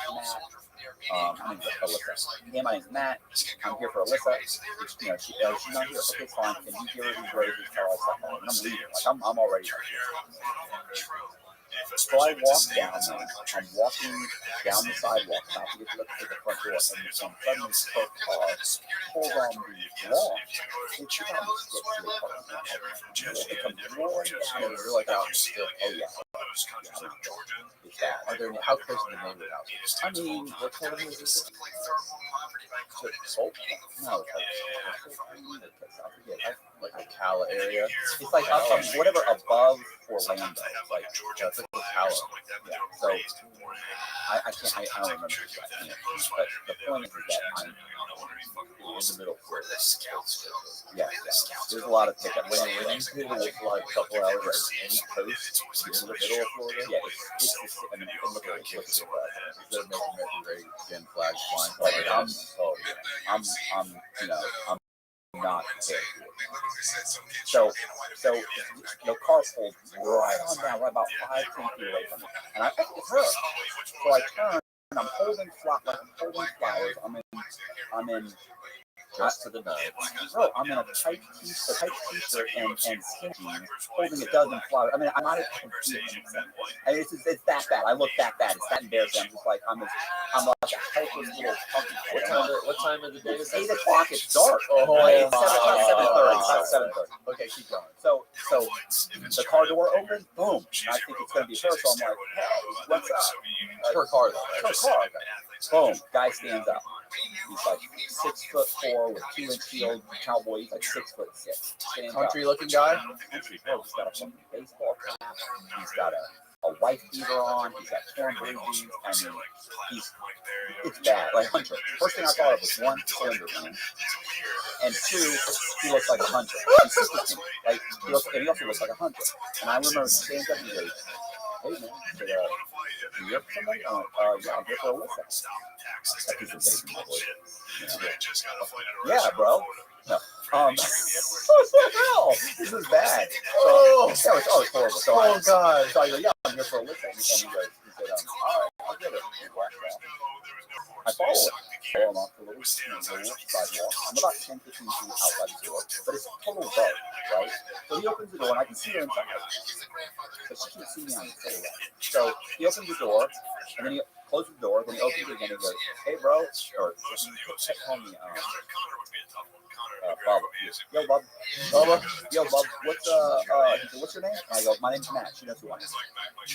Matt. My name's Alyssa. Hey, my name's Matt. I'm here for Alyssa. You know, she's not here. Okay, fine. Can you give her these roses? Tell her something. And I'm leaving. Like I'm already here. So I walk down there. I'm walking down the sidewalk, about to get to the front door, and suddenly her car pulls on the lawn. And she comes roaring down, and you're like, out still. Oh yeah. It's bad. Are there, how close to the neighborhood house? I mean, what kind of music is it? No, Like the Cala area? it's like up, whatever above Orlando. Like That's like the Cala. yeah. So I can't. I don't remember exactly. But the point is that I'm in the middle of this. Yeah. There's a lot of pickup. When you did it like a couple hours at any coast, in the middle of Florida, Yeah, it's just, I mean, look at it. instead of making every again flags flying. Like I'm, you know, I'm not prepared for it. So the car pulled right on down, right about 5-10 feet away from me, and I think it's her. So I turn, and I'm holding flowers. I'm in. Just to the nose. Bro, I'm in a tight t-shirt and skin jeans, holding a dozen flowers. I mean, I'm not confused. I mean, it's that bad. I look that bad. It's that embarrassing. I'm just like, I'm like a helpless little pumpkin. What time of the day is It's it? 8 o'clock. It's dark. Oh, Like, it's my 7:30. Okay, keep going. So the car door opens. Boom. I think it's gonna be her. So I'm like, hey, what's up? It's her car though. Her car. Boom. Guy stands up. He's like 6'4" with 2-inch heel cowboy. He's like 6'6". Stands up. Country looking guy? Country. Bro, he's got a fucking baseball cap. He's got a white beater on. He's got torn blue jeans. I mean, it's bad. Like Hunter. First thing I thought of was one, Slender Man, and two, he looks like a hunter. He's super skinny. Like he also looks like a hunter. And I remember he stands up and he goes, "Hey man, you here for somebody?" I'm like, "Yeah, I'm here for Alyssa." That piece of bacon, my boy. Yeah, bro. No. What the hell? This is bad. So, it's horrible. So God. So I go, yeah, I'm here for Alyssa. And he said, all right, I'll get it. I follow it. Follow him off the little sidewalk. I'm about 10-15 feet outside the door, but it's total dark, right? So he opens the door, and I can see her inside. But she can't see me on the silhouette. So he opens the door, and then he closes the door, then he opens it again and goes, hey, bro, or call me, Bub. Yo, Bub. Yo, Bub, what's your name? And I go, my name's Matt. She knows who I am.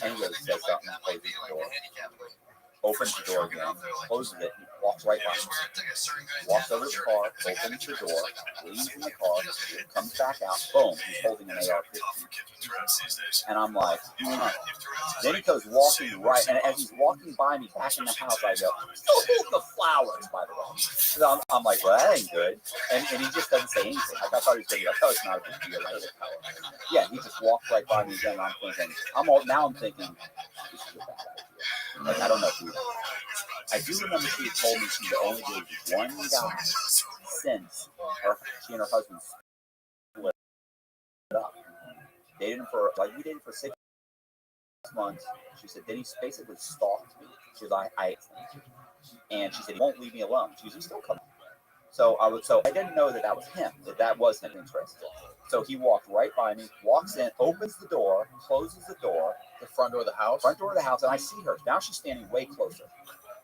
And he goes, says something, closes the door. opens the door again, closes it, walks right by me. Walks over to the car, opens the door, leaves in the car, comes back out, boom, he's holding an AR-15. And I'm like, Then he goes walking right, and as he's walking by me back in the house, I go, oh, the flowers, by the way. So I'm like, well, that ain't good. And he just doesn't say anything. Like, I thought he was going to be like, oh, it's not a big deal. Yeah, he just walked right by me again, and I'm thinking, now I'm thinking, this is a bad idea. Like, I don't know who. I do remember she had told me she only dated one guy since she and her husband split up. Dated him for, we dated for 6 months. She said, then he basically stalked me. She was like, and she said, he won't leave me alone. She was, he's still coming. So I didn't know that was him, that was him interested. So he walked right by me, walks in, opens the door, closes the door. The front door of the house? Front door of the house, and I see her. Now she's standing way closer.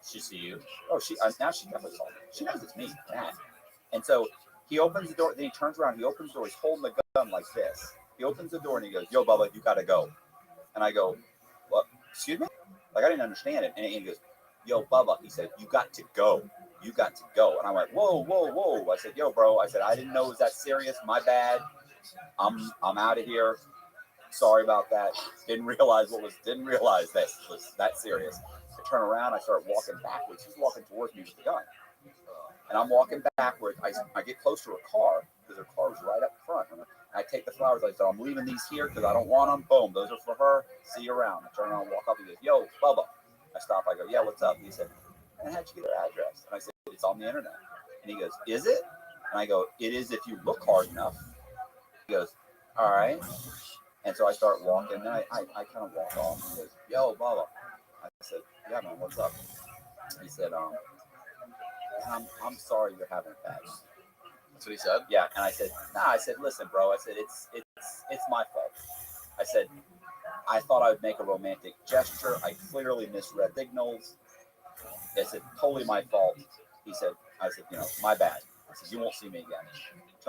She see you? Oh, now she definitely saw me. She knows it's me, Matt. And so he opens the door, then he turns around, he opens the door, he's holding the gun like this. He opens the door and he goes, yo, Bubba, you gotta go. And I go, what? Excuse me? Like, I didn't understand it. And he goes, yo, Bubba, he said, you got to go. You got to go. And I went, whoa, whoa, whoa. I said, yo, bro. I said, I didn't know it was that serious. My bad. I'm out of here. Sorry about that. Didn't realize that was that serious. I turn around, I start walking backwards. He's walking towards me with the gun. And I'm walking backwards. I get close to her car because her car was right up front. And I take the flowers. I said, I'm leaving these here because I don't want them. Boom. Those are for her. See you around. I turn around and walk up. He goes, yo, Bubba. I stop. I go, yeah, what's up? He said, and how'd you get her address? And I said, it's on the internet. And he goes, is it? And I go, it is if you look hard enough. He goes, all right. And so I start walking. And I kind of walk off. He goes, yo, Bubba. I said, yeah, man, what's up? He said, I'm sorry you're having a bad night. That's what he said? Yeah. And I said, nah. I said, listen, bro. I said, it's my fault. I said, I thought I would make a romantic gesture. I clearly misread signals. I said, totally my fault. I said, my bad. I said, you won't see me again.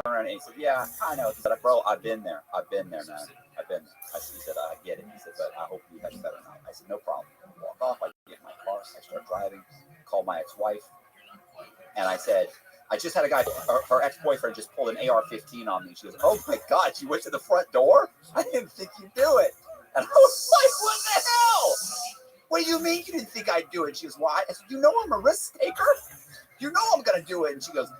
Turn around and he said, yeah, I know. He said, bro, I've been there, man. I've been there. He said, I get it. He said, but I hope you have a better night. I said, no problem. I walk off. I get in my car. I start driving. Call my ex-wife. And I said, I just had a guy, her ex-boyfriend just pulled an AR-15 on me. She goes, oh my God, you went to the front door? I didn't think you'd do it. And I was like, what the hell? What do you mean you didn't think I'd do it? She goes, why? I said, I'm a risk taker. I'm going to do it. And she goes,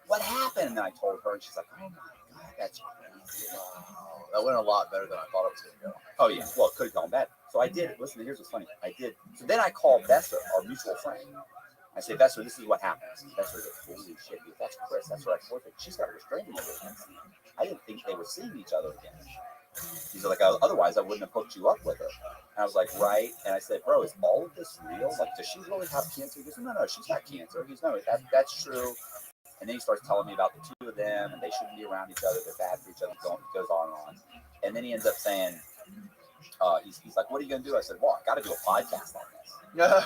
what happened? And I told her, and she's like, oh my God, that's crazy. Wow. That went a lot better than I thought it was going to go. Oh, yeah. Well, it could have gone bad. So I did. Listen, here's what's funny. I did. So then I called Besser, our mutual friend. I said, Besser, this is what happens. Besser goes, holy shit, dude, that's Chris. That's her ex-boyfriend. She's got a restraining order against me. I didn't think they were seeing each other again. He's like, otherwise I wouldn't have hooked you up with her. And I was like, right. And I said, bro, is all of this real? Like, does she really have cancer? He goes, no, she's got cancer. He goes, no, that's true. And then he starts telling me about the two of them, and they shouldn't be around each other. They're bad for each other. It goes on and on. And then he ends up saying, he's like, what are you going to do? I said, well, I got to do a podcast on this.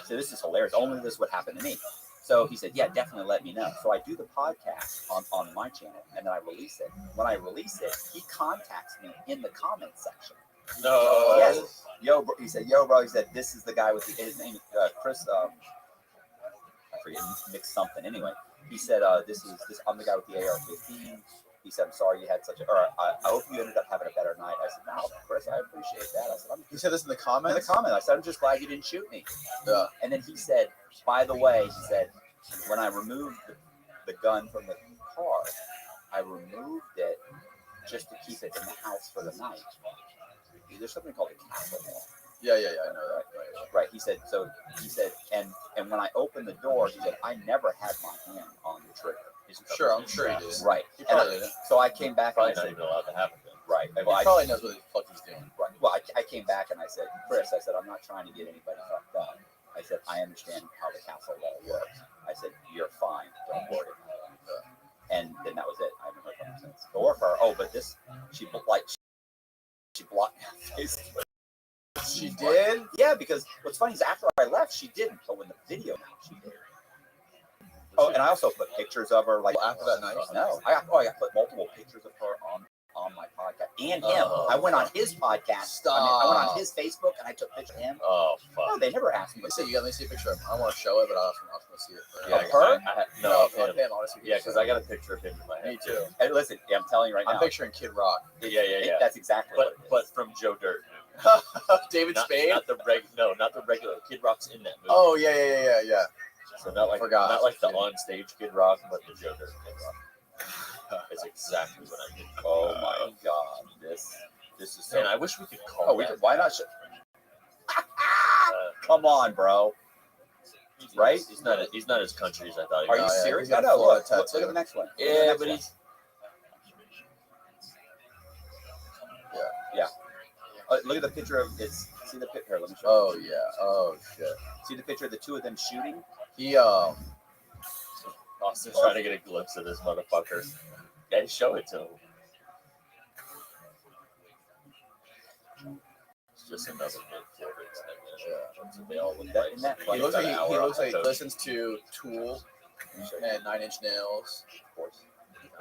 So this is hilarious. Only this would happen to me. So he said, yeah, definitely let me know. So I do the podcast on my channel, and then I release it. When I release it, he contacts me in the comments section. No. Yes. Yo, bro. He said, yo, bro. He said, this is the guy with his name, Chris. I forget, mixed something. Anyway, he said, I'm the guy with the AR-15. He said, I'm sorry you had I hope you ended up having a better night. I said, no, Chris, I appreciate that. I said, he said this in the comments? In the comment. I said, I'm just glad you didn't shoot me. Yeah. And then he said, by the way, he said, when I removed the gun from the car, I removed it just to keep it in the house for the night. There's something called a castle wall. Yeah, I know that. Right. He said, and when I opened the door, he said, I never had my hand on the trigger. Sure, I'm sure he did. Right. He probably did. So I came back and I Probably not said, even allowed to happen. right. He probably knows what the fuck he's doing. Right. Well, I came back and I said, Chris, I said, I'm not trying to get anybody fucked up. I said, I understand how the castle wall works. I said, you're fine. Don't worry. And then that was it. I haven't heard from him since. Or her. Oh, but this, she blocked me on Facebook. She did? Yeah, because what's funny is after I left, she didn't. But when the video now, she did. Oh, and I also put pictures of her. Like after that night? No, I put multiple pictures of her on on my podcast and him. I went on his podcast. Stop. I went on his Facebook and I took pictures of him. Oh No, fuck. they never asked me. Let me see a picture of him. I want to show it, but I also want to see it. Yeah, Of her? No, of of him. him. I want to see Yeah, because I got a picture of him in my head. Me too. Hey, listen, I'm telling you right I'm now. picturing Kid Rock. Yeah. That's exactly what it is. But from Joe Dirt. David Not Spade. the regular Kid Rock's in that movie. Oh yeah. So not like the on stage Kid Rock, but the Joe Dirt Kid Rock. It's exactly what I did. Oh my God, this is so. Man, I wish we could call. Oh, we that. could. Why not? Come on, bro. Right? He's not as country as I thought he Are was. you yeah, serious? he's got No, a Florida look tattoo. at the next one. Look at the Yeah, next but one. he's Look at the picture of it's. See the picture. Let me show. Oh yeah. Oh shit. See the picture of the two of them shooting. He Austin's trying to get a glimpse of this motherfucker. Yeah, show it to him. It's just another mid-Florida extension. So they all look like Isn't that he funny? looks like about he an looks hour like on he the listens to Tool and Nine Inch Nails. Of course.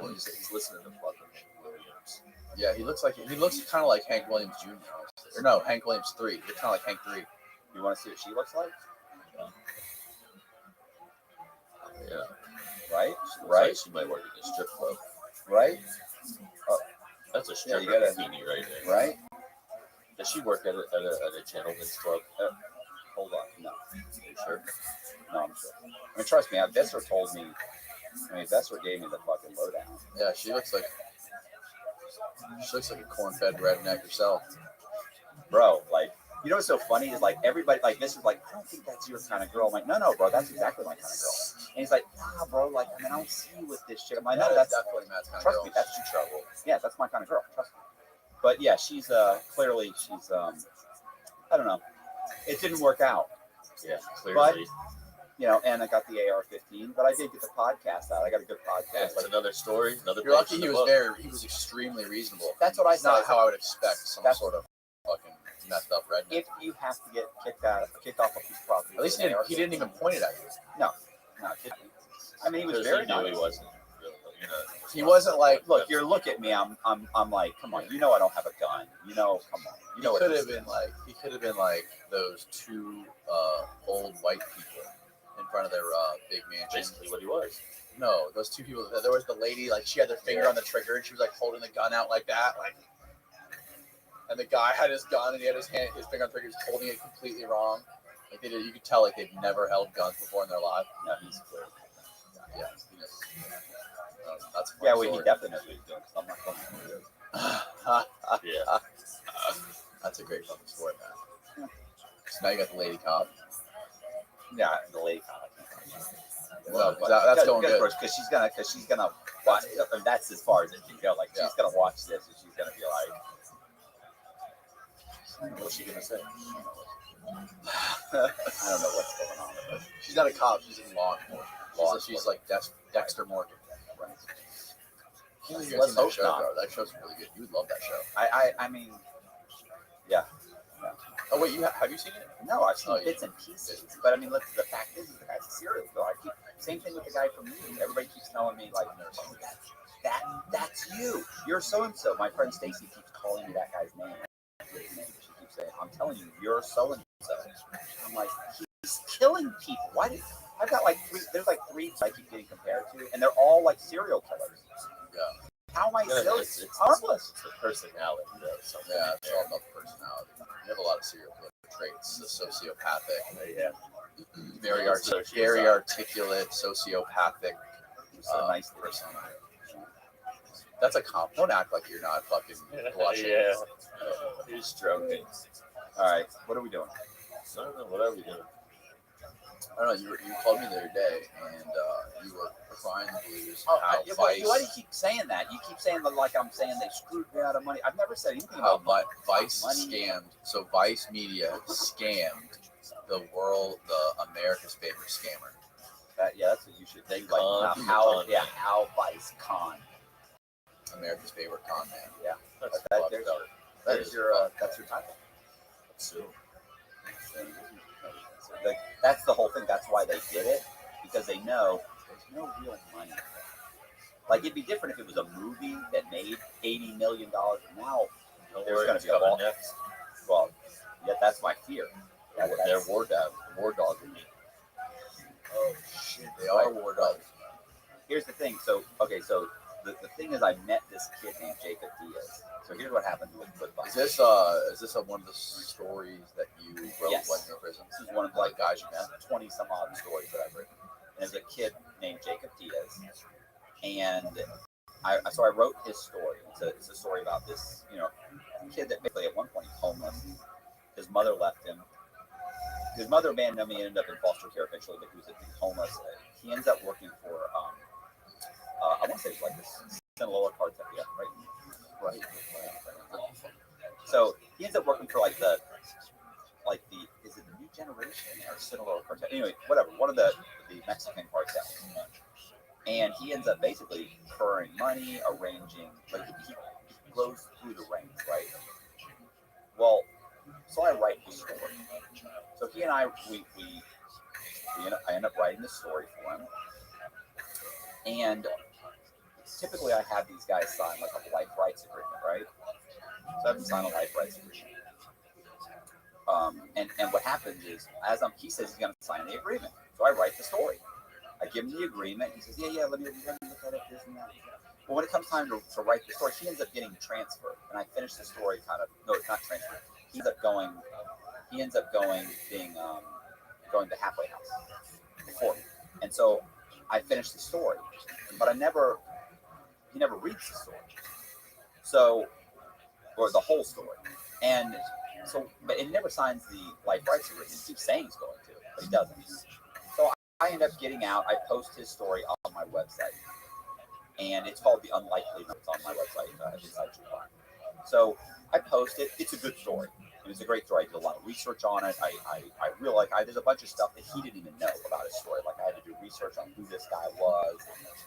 He's listening to fucking Williams. Yeah, he looks kind of like Hank Williams Jr. Or no, Hank Williams 3. They're kind of like Hank 3. You want to see what she looks like? Yeah. Right? Looks Right? like she might work at a strip club. Right? That's a stripper you gotta- bikini right there. Right? Does she work at a gentleman's club? Hold on. No. Are you sure? No, I'm sure. I mean, trust me. Visser told me. Visser gave me the fucking lowdown. Yeah, she looks like a corn-fed redneck herself. Bro, like, you know what's so funny is like everybody, like, this is like, I don't think that's your kind of girl. I'm like, no, bro, that's exactly my kind of girl. And he's like, nah, bro, like, I mean, I don't see you with this shit. I'm like, no, that's definitely Matt's kind of trust girl. me, that's your trouble. Yeah, that's my kind of girl. Trust me. But yeah, she's clearly she's I don't know. It didn't work out, Yeah, clearly. you know. And I got the AR-15, but I did get the podcast out. I got a good Yeah, podcast. it's another story. Another. You're lucky page he in the was book. he was extremely reasonable. That's what I It's said. not how I would expect some That's- sort of fucking messed up redneck. If you have to get kicked off a piece of property, At least he didn't even point it at you. No, I mean, he was Because very he knew nice. he wasn't. You know, He wasn't like Look, you look at me. I'm like, come on. You know, I don't have a gun. You know, come on. You know he what could it have is. been like those two old white people in front of their big mansion. basically what he was. No, those two people. There was the lady, like she had their finger on the trigger and she was like holding the gun out like that, like. And the guy had his gun and he had his finger on the trigger, he was holding it completely wrong. Like you could tell, like they've never held guns before in their life. No, he's clear. Yeah, that's a Yeah, funny well, he story. definitely knows what he's doing. 'Cause I'm not going to do it. Yeah. That's a great fucking story, man. So now you got the lady cop. Yeah, the lady. Well, that's going good. Because she's gonna watch. I mean, that's as far as it can go. Like she's gonna watch this and she's gonna be like, What's she gonna say? I don't know what's going on. But She's not a cop. She's in law enforcement. She's like Dexter Morgan. You Let's guys seen that hope show, not. bro? That show's really good. You would love that show. I mean, yeah. Oh wait, have you seen it? No, I've seen Oh, yeah. bits and pieces. But I mean, look, the fact is the guy's a serial killer. Same thing with the guy from you. Everybody keeps telling me like, oh, that's you. You're so and so. My friend Stacy keeps calling me that guy's name. She keeps saying, I'm telling you, you're so and so. I'm like, he's killing people. Why did I've got like three? There's like three I keep getting compared to, and they're all like serial killers. Yeah. How am I still It's harmless? the personality, though. Something Yeah, it's all about the personality. You have a lot of serial killer traits. The sociopathic, Yeah. very Sociopath. articulate, sociopathic So nice. person. That's a comp. Don't act like you're not fucking blushing. Yeah. He's stroking. All right, what are we doing? I don't know. What are we doing? I don't know. You called me the other day, and you were crying the blues. Oh, How why Vice, do you keep saying that? You keep saying that like I'm saying they screwed me out of money. I've never said anything how about Vice money. scammed. So Vice Media scammed the America's favorite scammer. that. Yeah, that's what you should think. Like Con. how Vice con. America's favorite con man. Yeah, That's there's your that's your title. soon. So that's the whole thing. That's why they did it, because they know there's no real money. Like it'd be different if it was a movie that made $80 million. Now Don't there's worry, going it's to be a coming lot. next. Well, yeah, that's my fear. They're war dog with me. Oh shit, they are war dogs. Here's the thing. So the thing is, I met this kid named Jacob Diaz. So here's what happened with Football. Is this one of the stories that you wrote Yes. when you were in prison? This is one of Like guys you met? 20 some odd stories that I've written. And there's a kid named Jacob Diaz, and so I wrote his story. It's a story about this kid that basically at one point he's homeless. His mother left him. His mother abandoned him. He ended up in foster care eventually, but he was homeless. He ends up working for I want to say it's like this Sinaloa cartel, yeah, right. So he ends up working for like the is it the New Generation or Sinaloa cartel? Anyway, whatever, one of the Mexican cartels. And he ends up basically incurring money, arranging, like he goes through the ranks, right? Well, so I write the story. So he and I, I end up writing the story for him. And typically I have these guys sign like a life rights agreement, right? So I have them sign a life rights agreement. And what happens is, he says he's going to sign the agreement. So I write the story. I give him the agreement. He says, yeah, let me look at it, this and that. But when it comes time to write the story, he ends up getting transferred. And I finish the story no, it's not transferred. He ends up going going to halfway house before me. And so I finished the story. But he never reads the story. So, or the whole story. And so, but he never signs the life rights agreement. He keeps saying he's going to, but he doesn't. So I end up getting out. I post his story on my website, and it's called The Unlikely. It's on my website, Inside True Crime. So I post it. It's a good story. It's a great story. I did a lot of research on it. I really there's a bunch of stuff that he didn't even know about his story. Like I had to do research on who this guy was,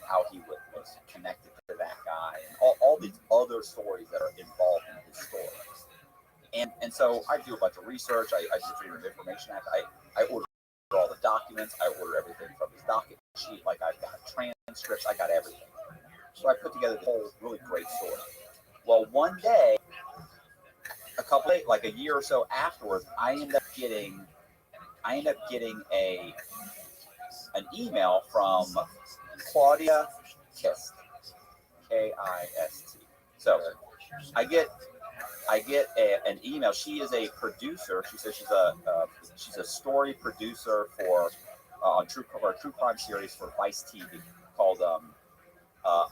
how he was connected to that guy, and all these other stories that are involved in his story. And so I do a bunch of research. I do Freedom of Information Act. I order all the documents. I order everything from his docket sheet. Like I've got transcripts. I got everything. So I put together the whole really great story. Well, one day, like a year or so afterwards, I end up getting an email from Claudia Kist, Kist. So I get an email. She is a producer. She says she's a story producer for a true crime series for Vice TV called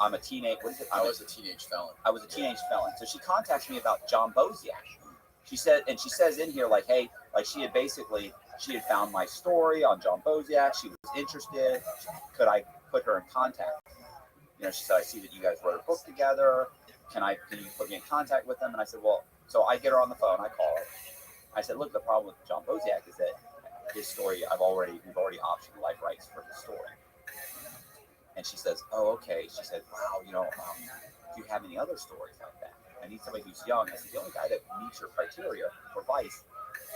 I'm a Teenage. What is it? I was a teenage felon. I was a teenage felon. So she contacts me about John Boziak. She says in here like, hey, like she had found my story on John Boziak. She was interested. Could I put her in contact? She said, I see that you guys wrote a book together. Can you put me in contact with them? And I said, well, so I get her on the phone. I call her. I said, look, the problem with John Boziak is that his story, we've already optioned life rights for his story. And she says, oh, okay. She said, wow, do you have any other stories like that? I need somebody who's young. I said, the only guy that meets your criteria for Vice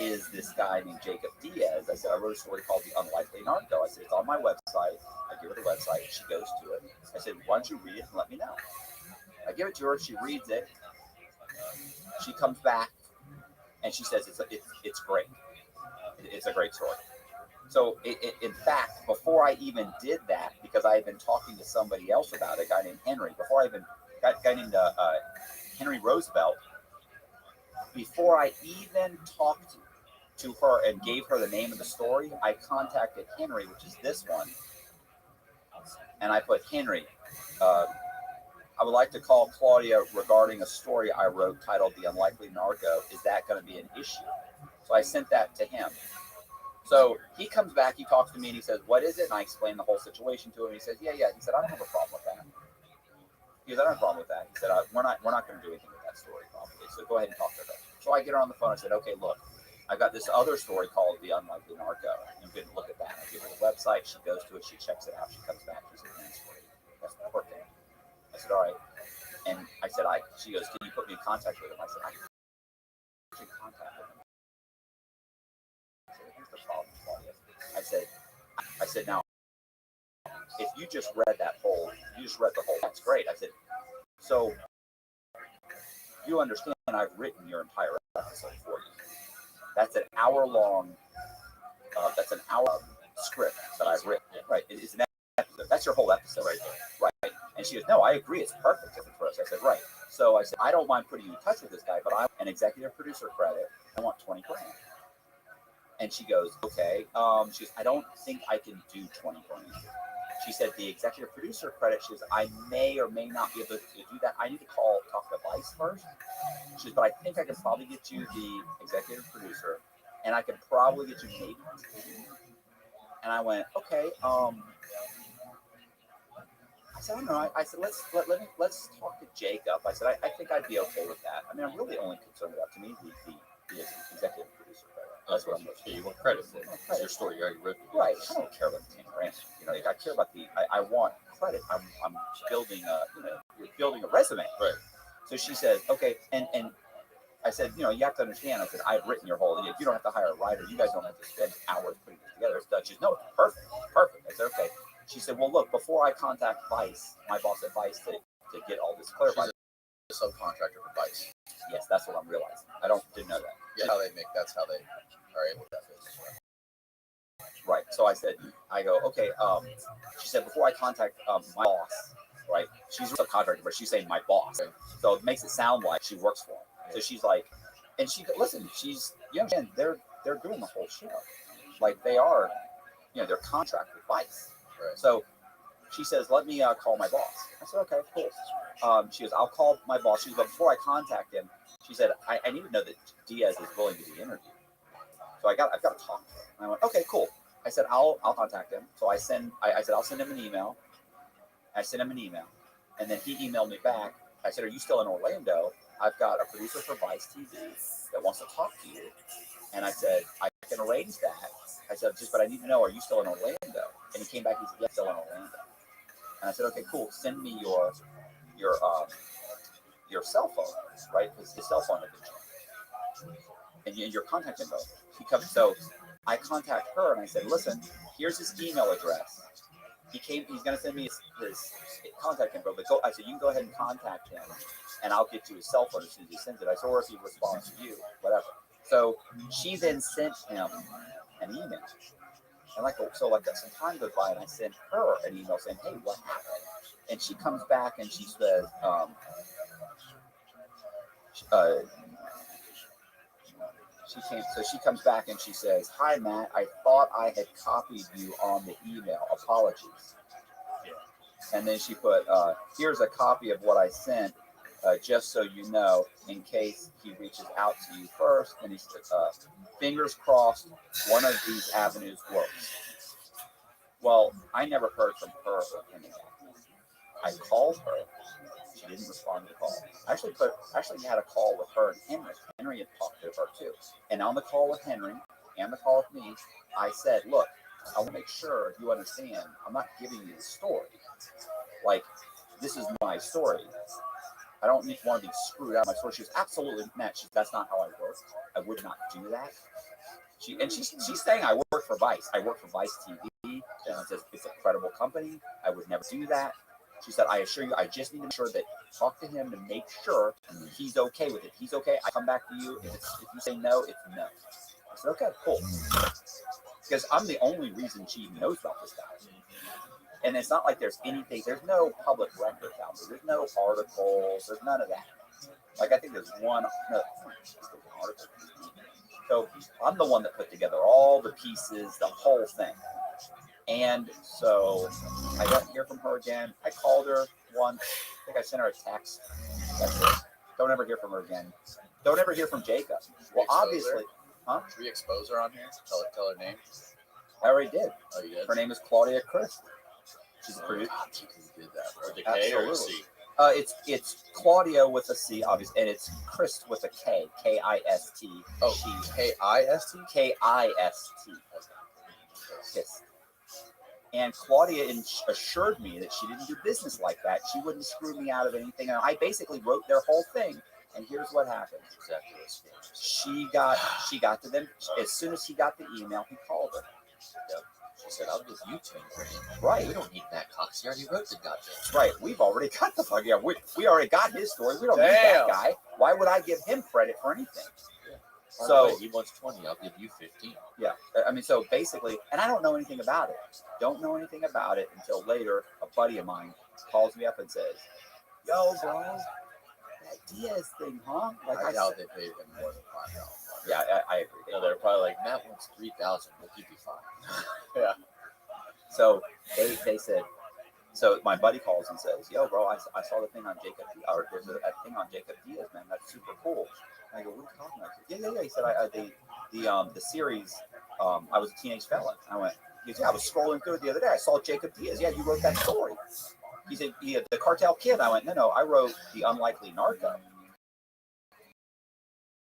is this guy named Jacob Diaz. I said, I wrote a story called The Unlikely Narco. I said, it's on my website. I give her the website. She goes to it. I said, why don't you read it and let me know? I give it to her. She reads it. She comes back and she says, it's great. It's a great story. So, in fact, before I even did that, because I had been talking to somebody else about it, a guy named Henry, Henry Roosevelt, before I even talked to her and gave her the name of the story, I contacted Henry, which is this one, and I put, Henry, I would like to call Claudia regarding a story I wrote titled The Unlikely Narco. Is that going to be an issue? So I sent that to him. So he comes back, he talks to me, and he says, what is it? And I explain the whole situation to him. He says, yeah. He said, I don't have a problem with that. He said, I don't have a problem with that. He said, we're not going to do anything with that story, probably. So go ahead and talk to her. So I get her on the phone. I said, okay, look, I've got this other story called The Unlikely Narco. You can look at that. I give her the website. She goes to it. She checks it out. She comes back. She said, that's great. That's perfect. I said, all right. And I said, she goes, can you put me in contact with him? I said, I can put you in contact with him. I said, here's the problem, Claudia. I said, now, if you just read the whole, that's great. I said, so you understand I've written your entire episode for you. That's an hour long, script that I've written. Right. It's an episode. That's your whole episode right there. Right. And she goes, no, I agree. It's perfect for us. I said, right. So I said, I don't mind putting you in touch with this guy, but I want an executive producer credit. I want 20 grand. And she goes, okay. She goes, I don't think I can do 20 grand. She said, the executive producer credit, she goes, I may or may not be able to do that. I need to talk to Vice first. She goes, but I think I can probably get you the executive producer, and I can probably get you maybe. And I went, okay. I said, I don't know. I said, let's talk to Jacob. I said, I think I'd be okay with that. I mean, I'm really only concerned about, to me, the executive producer credit. That's what I'm looking for. You want credit for it. It's your story. You already wrote it. Right. I don't care about the 10 grand. You know, I care about I want credit. I'm building you're building a resume. Right. So she said, okay. And I said, you have to understand. I said, I've written your whole, you don't have to hire a writer. You guys don't have to spend hours putting it together. It's done. She said, no, it's perfect. I said, okay. She said, well, look, before I contact Vice, my boss at Vice, to get all this clarified. She's a subcontractor for Vice. Yes, that's what I'm realizing. Didn't know that. Yeah, that's how they are able to do business. Right. So I said, okay. She said, before I contact my boss, right? She's a subcontractor, but she's saying my boss. So it makes it sound like she works for him. So she's like, and you understand, they're doing the whole show. Like they are, they're contracted with Vice. Right. So she says, let me call my boss. I said, okay, cool. She goes, I'll call my boss. She goes, but before I contact him, she said, I need to know that Diaz is willing to be interviewed. So I've got to talk to him. And I went, okay, cool. I said, I'll contact him. So I said, I'll send him an email. I sent him an email. And then he emailed me back. I said, are you still in Orlando? I've got a producer for Vice TV that wants to talk to you. And I said, I can arrange that. I said, but I need to know, are you still in Orlando? And he came back, he said, yes, still in Orlando. And I said, okay, cool. Send me your cell phone, right? Because his cell phone had been changed. And your contact info. So I contact her and I said, listen, here's his email address. He's going to send me his contact info, but I said, you can go ahead and contact him and I'll get you his cell phone as soon as he sends it. I said, or if he responds to you, whatever. So she then sent him an email. And some time goes by and I sent her an email saying, hey, what happened? And she comes back and she says, she comes back and she says, hi, Matt, I thought I had copied you on the email. Apologies. Yeah. And then she put, here's a copy of what I sent, just so you know, in case he reaches out to you first. And he said, fingers crossed, one of these avenues works. Well, I never heard from her or him again. I called her. She didn't respond to the call. I actually had a call with her and Henry. Henry had talked to her too. And on the call with Henry and the call with me, I said, look, I want to make sure you understand, I'm not giving you the story. Like, this is my story. I don't want to be screwed out of my story. She was absolutely Matt. That's not how I work. I would not do that. She's saying I work for Vice. I work for Vice TV. And she says it's a credible company. I would never do that. She said, I assure you, I just need to make sure that talk to him to make sure he's okay with it. He's okay. I come back to you. If you say no, it's no. I said, okay, cool. Because I'm the only reason she even knows about this guy. And it's not like there's anything, there's no public records out there. There's no articles. There's none of that. Like, I think there's one article. So I'm the one that put together all the pieces, the whole thing. And so I don't hear from her again. I called her once. I think I sent her a text. That's it. Don't ever hear from her again. Don't ever hear from Jacob. Well, obviously. Huh? Should we expose her on here? Tell her name? I already did. Oh, you did? Her name is Claudia Christ. She's a producer. You did that. With a K or a C? It's Claudia with a C, obviously, and it's Christ with a K. K-I-S-T. Oh, K-I-S-T? K-I-S-T. Yes. And Claudia assured me that she didn't do business like that. She wouldn't screw me out of anything. And I basically wrote their whole thing. And here's what happened. Exactly. She got to them. As soon as he got the email, he called her. He said, I'll give you 10 grand. Right. We don't need that Cox. He already wrote the goddamn. Right. We've already got the fuck. Yeah, we already got his story. We don't need that guy. Why would I give him credit for anything? So he wants 20. I'll give you 15. Yeah. I mean, so basically, and I don't know anything about it. Don't know anything about it until later. A buddy of mine calls me up and says, "Yo, bro, that Diaz thing, huh?" Like I doubt they paid him more than $5,000. Yeah, I agree. You know, they're probably like, Matt wants 3,000. We'll give you 5. Yeah. So they said, so my buddy calls and says, "Yo, bro, I saw the thing on Jacob, or there's a thing on Jacob Diaz, man. That's super cool." And I go, "What are you talking about?" Yeah. He said, the series, I was a teenage felon. I went, he goes, "Yeah, I was scrolling through it the other day. I saw Jacob Diaz. Yeah, you wrote that story." He said, "The cartel kid." I went, No, I wrote The Unlikely Narco."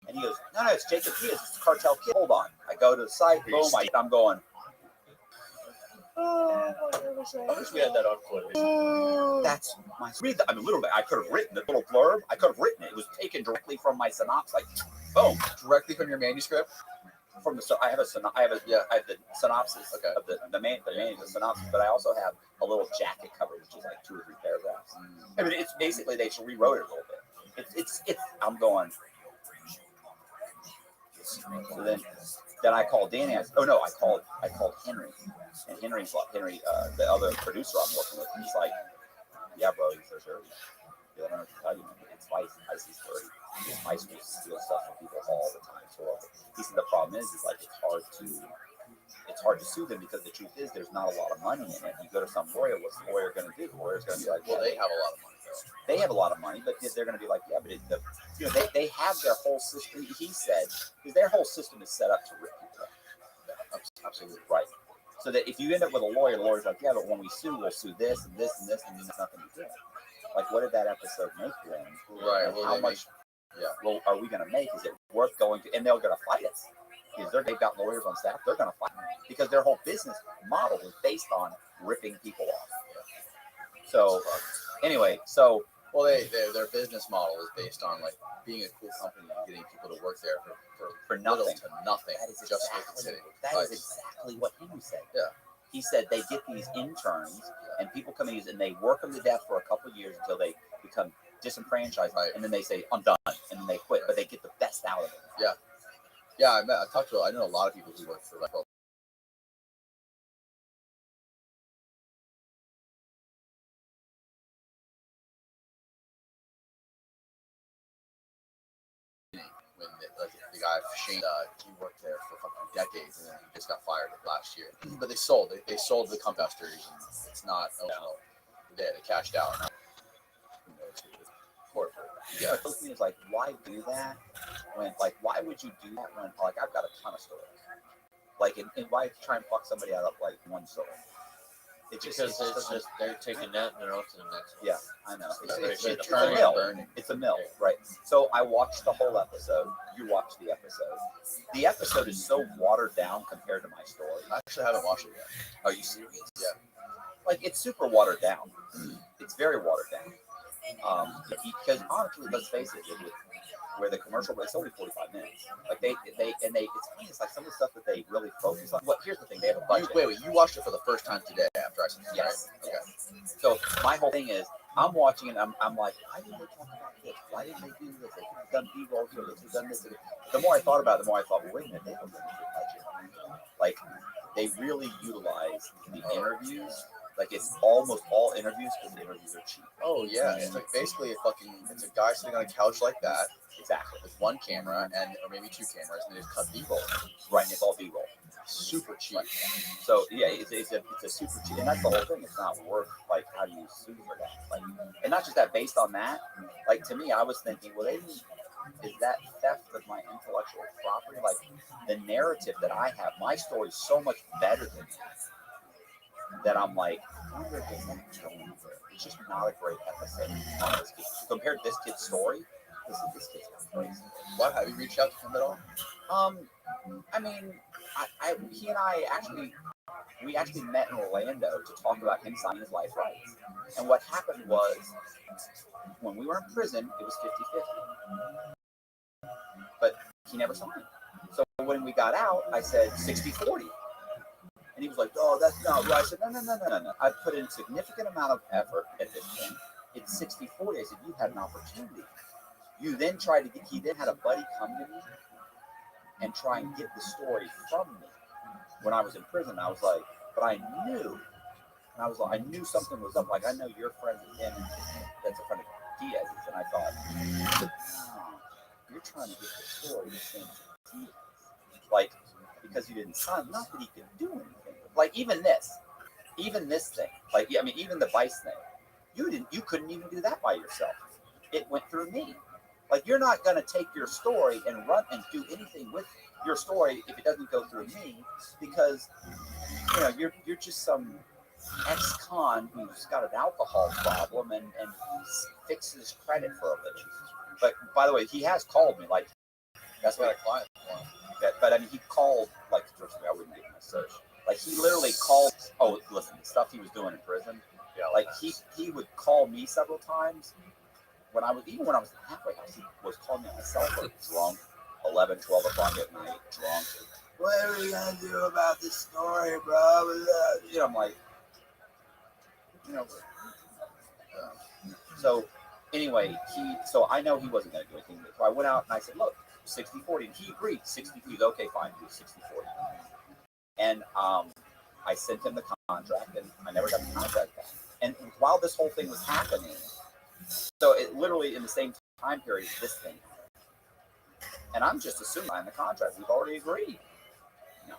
And he goes, No, it's Jacob Diaz. It's the cartel kid. Hold on. I go to the site. Boom. I'm going. I wish we had that on footage. That's my. Read that. I mean, literally, I could have written the little blurb. I could have written it. It was taken directly from my synopsis. Like, boom, Directly from your manuscript? from the. I have the synopsis of the synopsis, but I also have a little jacket cover, which is like 2 or 3 paragraphs. I mean, it's basically they just rewrote it a little bit. It's. I'm going. So then I called Danny. I called Henry, and Henry, the other producer I'm working with, he's like, "Yeah, bro, he's so dirty. Yeah, I don't know what to tell you, man. It's Spicy's dirty. Spicy will steal stuff from people all the time." So he said the problem is like it's hard to sue them because the truth is there's not a lot of money in it. You go to some lawyer, what's the lawyer going to do? The lawyer's going to be like, Well, they have a lot of money, though. They have a lot of money, but they're going to be like, yeah, but they have their whole system. He said, because their whole system is set up to rip people up. Absolutely right. So that if you end up with a lawyer, the lawyer's like, yeah, but when we sue, we'll sue this and this and this, and there's nothing to do. Like, what did that episode make then? Right. Well, how much? Well, are we going to make? Is it worth going to? And they're going to fight us because they've got lawyers on staff. They're going to fight because their whole business model is based on ripping people off. So, anyway, well, their business model is based on like being a cool company and getting people to work there for nothing. To nothing. That is just exactly what Henry said. Yeah. He said they get these interns and people come in and they work them to death for a couple of years until they become disenfranchised, and then they say, "I'm done," and then they quit. But they get the best out of it. Yeah. I know a lot of people who work for like. When the guy Shane, he worked there for fucking decades, and then he just got fired last year. But they sold the composters, and it's not they cashed out. Yeah, the thing is like, why do that? Why would you do that when I've got a ton of stories? And why try and fuck somebody out of like one story? It's just they're taking that and they're on to the next one. Yeah, I know. It's a a mill. It's a mill, right? So I watched the whole episode. You watched the episode. The episode is so watered down compared to my story. I actually haven't watched it yet. Are you serious? Yeah. It's super watered down. It's very watered down. Because honestly, let's face it, where the commercial, it's only 45 minutes. It's funny. It's like some of the stuff that they really focus on. Here's the thing: they have a budget. Wait, you watched it for the first time today after I said it? Yes. Right? Okay. So my whole thing is, I'm watching it. I'm like, why didn't they talk about this? Why didn't they do this? They could have done B-roll here. They could have done this. The more I thought about it, the more I thought, well, wait a minute, they have a limited budget. Like, they really utilize the interviews. Like, it's almost all interviews because the interviews are cheap. Oh yeah, it's like basically it's a guy sitting on a couch like that. Exactly. With one camera or maybe 2 cameras, and they just cut B-roll. Right, it's all B-roll. Super cheap. So yeah, it's a super cheap, and that's the whole thing. It's not worth how do you sue for that? And not just that. Based on that, to me, I was thinking, well, is that theft of my intellectual property? The narrative that I have, my story is so much better than that. I'm like, I wonder if there's something going on there. It's just not a great episode on this kid. Compared to this kid's story, this kid's crazy. What, have you reached out to him at all? I mean, he and I actually met in Orlando to talk about him signing his life rights. And what happened was, when we were in prison, it was 50-50. But he never signed. So when we got out, I said 60-40. And he was like, oh, that's not right. I said, no. I put in a significant amount of effort at this point. It's 60-40. I said, you had an opportunity. You then tried to get, he then had a buddy come to me and try and get the story from me when I was in prison. I was like, but I knew. And I was like, I knew something was up. Like, I know you're friends with him, that's a friend of Diaz's. And I thought, no, you're trying to get the story the same as Diaz. Like, because you didn't sign, not that he could do anything. Like, even this thing, like, I mean, even the Vice thing, you couldn't even do that by yourself. It went through me. Like, you're not going to take your story and run and do anything with your story if it doesn't go through me, because, you know, you're just some ex-con who's got an alcohol problem and fixes credit for a living. But by the way, he has called me. Like, that's what a client. But I mean, he called, like, I wouldn't give him a search. Like, he literally called. Oh, listen, the stuff he was doing in prison. Yeah, like he would call me several times. When I was in the halfway house, he was calling me on my cell phone, drunk, 11, 12 o'clock at night, drunk. What are we gonna do about this story, bro? You know, I'm like, you know. So anyway, so I know he wasn't gonna do anything. So I went out and I said, look, 60-40, and he agreed. 60, he was okay, fine, do 60-40. And I sent him the contract, and I never got the contract back. And while this whole thing was happening, so it literally in the same time period, this thing. And I'm just assuming in the contract, we've already agreed. No.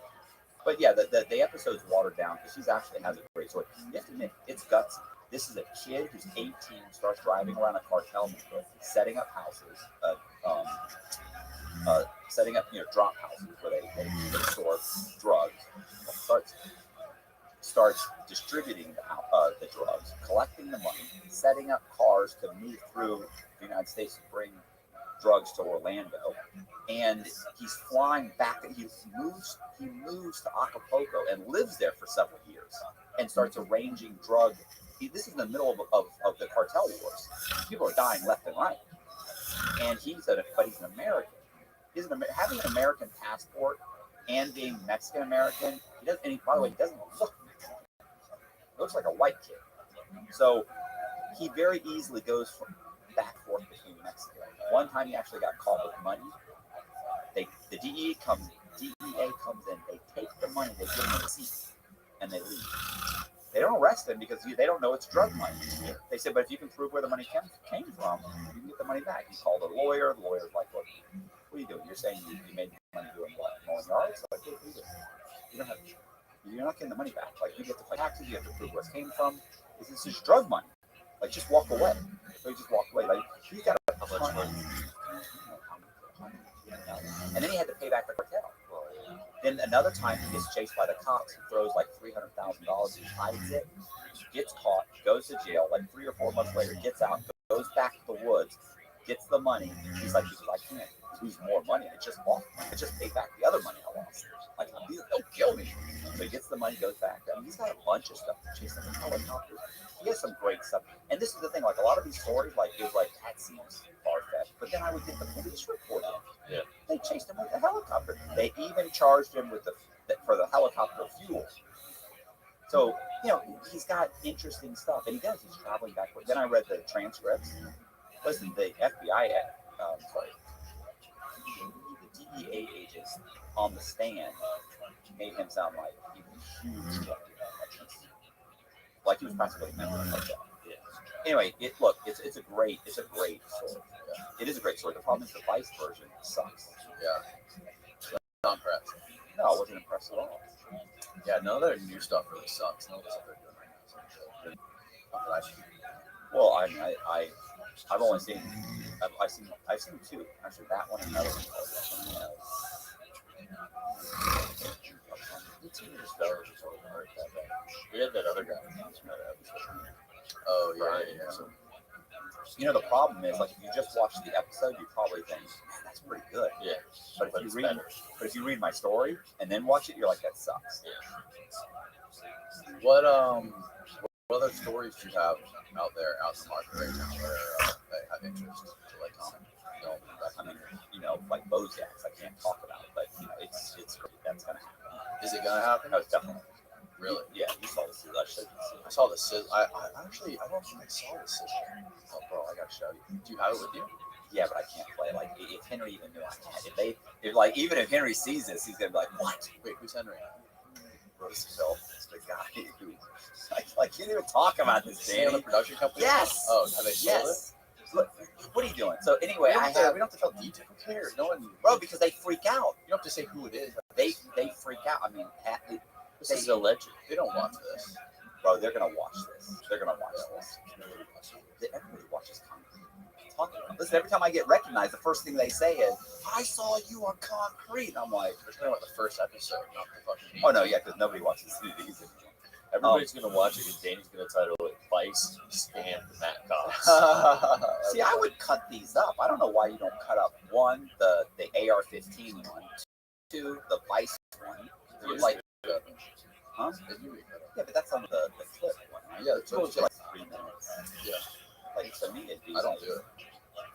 But yeah, the episode's watered down because she's actually has a great story. You have to admit, it's gutsy. This is a kid who's 18, starts driving around a cartel neighborhood, setting up houses, setting up, you know, drop houses where they store drugs. Starts distributing the drugs, collecting the money, setting up cars to move through the United States to bring drugs to Orlando, and he's flying back. And he moves to Acapulco and lives there for several years, and starts arranging drug. This is in the middle of the cartel wars. People are dying left and right, and he's an American. Having an American passport and being Mexican American. He doesn't. And by the way, he doesn't look. Looks like a white kid. So he very easily goes from back and forth between Mexico. One time he actually got caught with money. The DEA comes in, they take the money, they give him a receipt, and they leave. They don't arrest him because they don't know it's drug money. They said, but if you can prove where the money came from, you can get the money back. He called a lawyer. The lawyer's like, what are you doing? You're saying you made money doing what? Mowing yards? Like, what are you doing? You don't have. You're not getting the money back. Like, you get to pay taxes, you have to prove where it came from. This is drug money. Like, just walk away. So he just walked away. Like, he's got a ton of money. And then he had to pay back the cartel. Then another time he gets chased by the cops. He throws like $300,000. He hides it, gets caught, goes to jail. Like 3 or 4 months later, gets out, goes back to the woods, gets the money. He's like, I can't lose more money. I just paid back the other money I lost. Like, they'll kill me. So he gets the money, goes back. I mean, he's got a bunch of stuff to chase him in helicopters. He has some great stuff. And this is the thing, like, a lot of these stories, like, it was like, that seems far-fetched. But then I would get the police report in. Yeah. They chased him with a helicopter. They even charged him with for the helicopter fuel. So, you know, he's got interesting stuff. And he does. He's traveling backwards. Then I read the transcripts. Listen, the FBI, the DEA agents on the stand made him sound like he was huge. Like he was practically a member of the cartel. Yeah. Anyway, it's a great story. Yeah. It is a great story. The problem is the Vice version sucks. Yeah. Not impressed. No, I wasn't impressed at all. Yeah, none of their new stuff really sucks. None of the stuff they're doing right now. Well, I've only seen I've seen 2. Actually, that one and another one. We had that other guy. Oh yeah. So, you know, the problem is, like, if you just watch the episode, you probably think, man, that's pretty good. Yeah. But if you read my story and then watch it, you're like, that sucks. Yeah. What other stories do you have out there, out in the market right now, where they have interest to, like, I mean, you know, like Bojack's, I can't talk about it, but you know, it's great. That's gonna happen. Is it gonna happen? No, it's definitely. Really? Yeah, you saw the sizzle. I showed you the sizzle. I saw the sizzle. I actually, I don't think I saw the sizzle. Oh, bro, I gotta show you. Do you have it with you? Yeah, but I can't play. Like, if Henry even knew I can't, if even if Henry sees this, he's gonna be like, "What? Wait, who's Henry? Roosevelt is the guy who I can't even talk about this, Is he on the Danny." production company? Yes. Oh, have they sold it? Yes. Look, what are you doing? So anyway, We don't, I have to, have, we don't have to tell details. Who cares? No one. bro, because they freak out. You don't have to say who it is. They freak out. I mean, This is alleged. They don't watch this. bro, they're gonna watch this. They're gonna watch this. Everybody watches content. Talking about. Listen, every time I get recognized, the first thing they say is, "I saw you on Concrete." I'm like, We're talking about the first episode, not the fucking. "Oh no, yeah," because nobody watches these. Everybody's gonna watch it, and Danny's gonna title it "Vice Scam Matt Cox." See, I would cut these up. I don't know why you don't cut up one, the AR-15 one, two, the Vice one. Like, huh? Yeah, but that's on the clip one. Right? Yeah, It's supposed to be like 3 minutes. Yeah. Like to me, it'd be. I don't do it.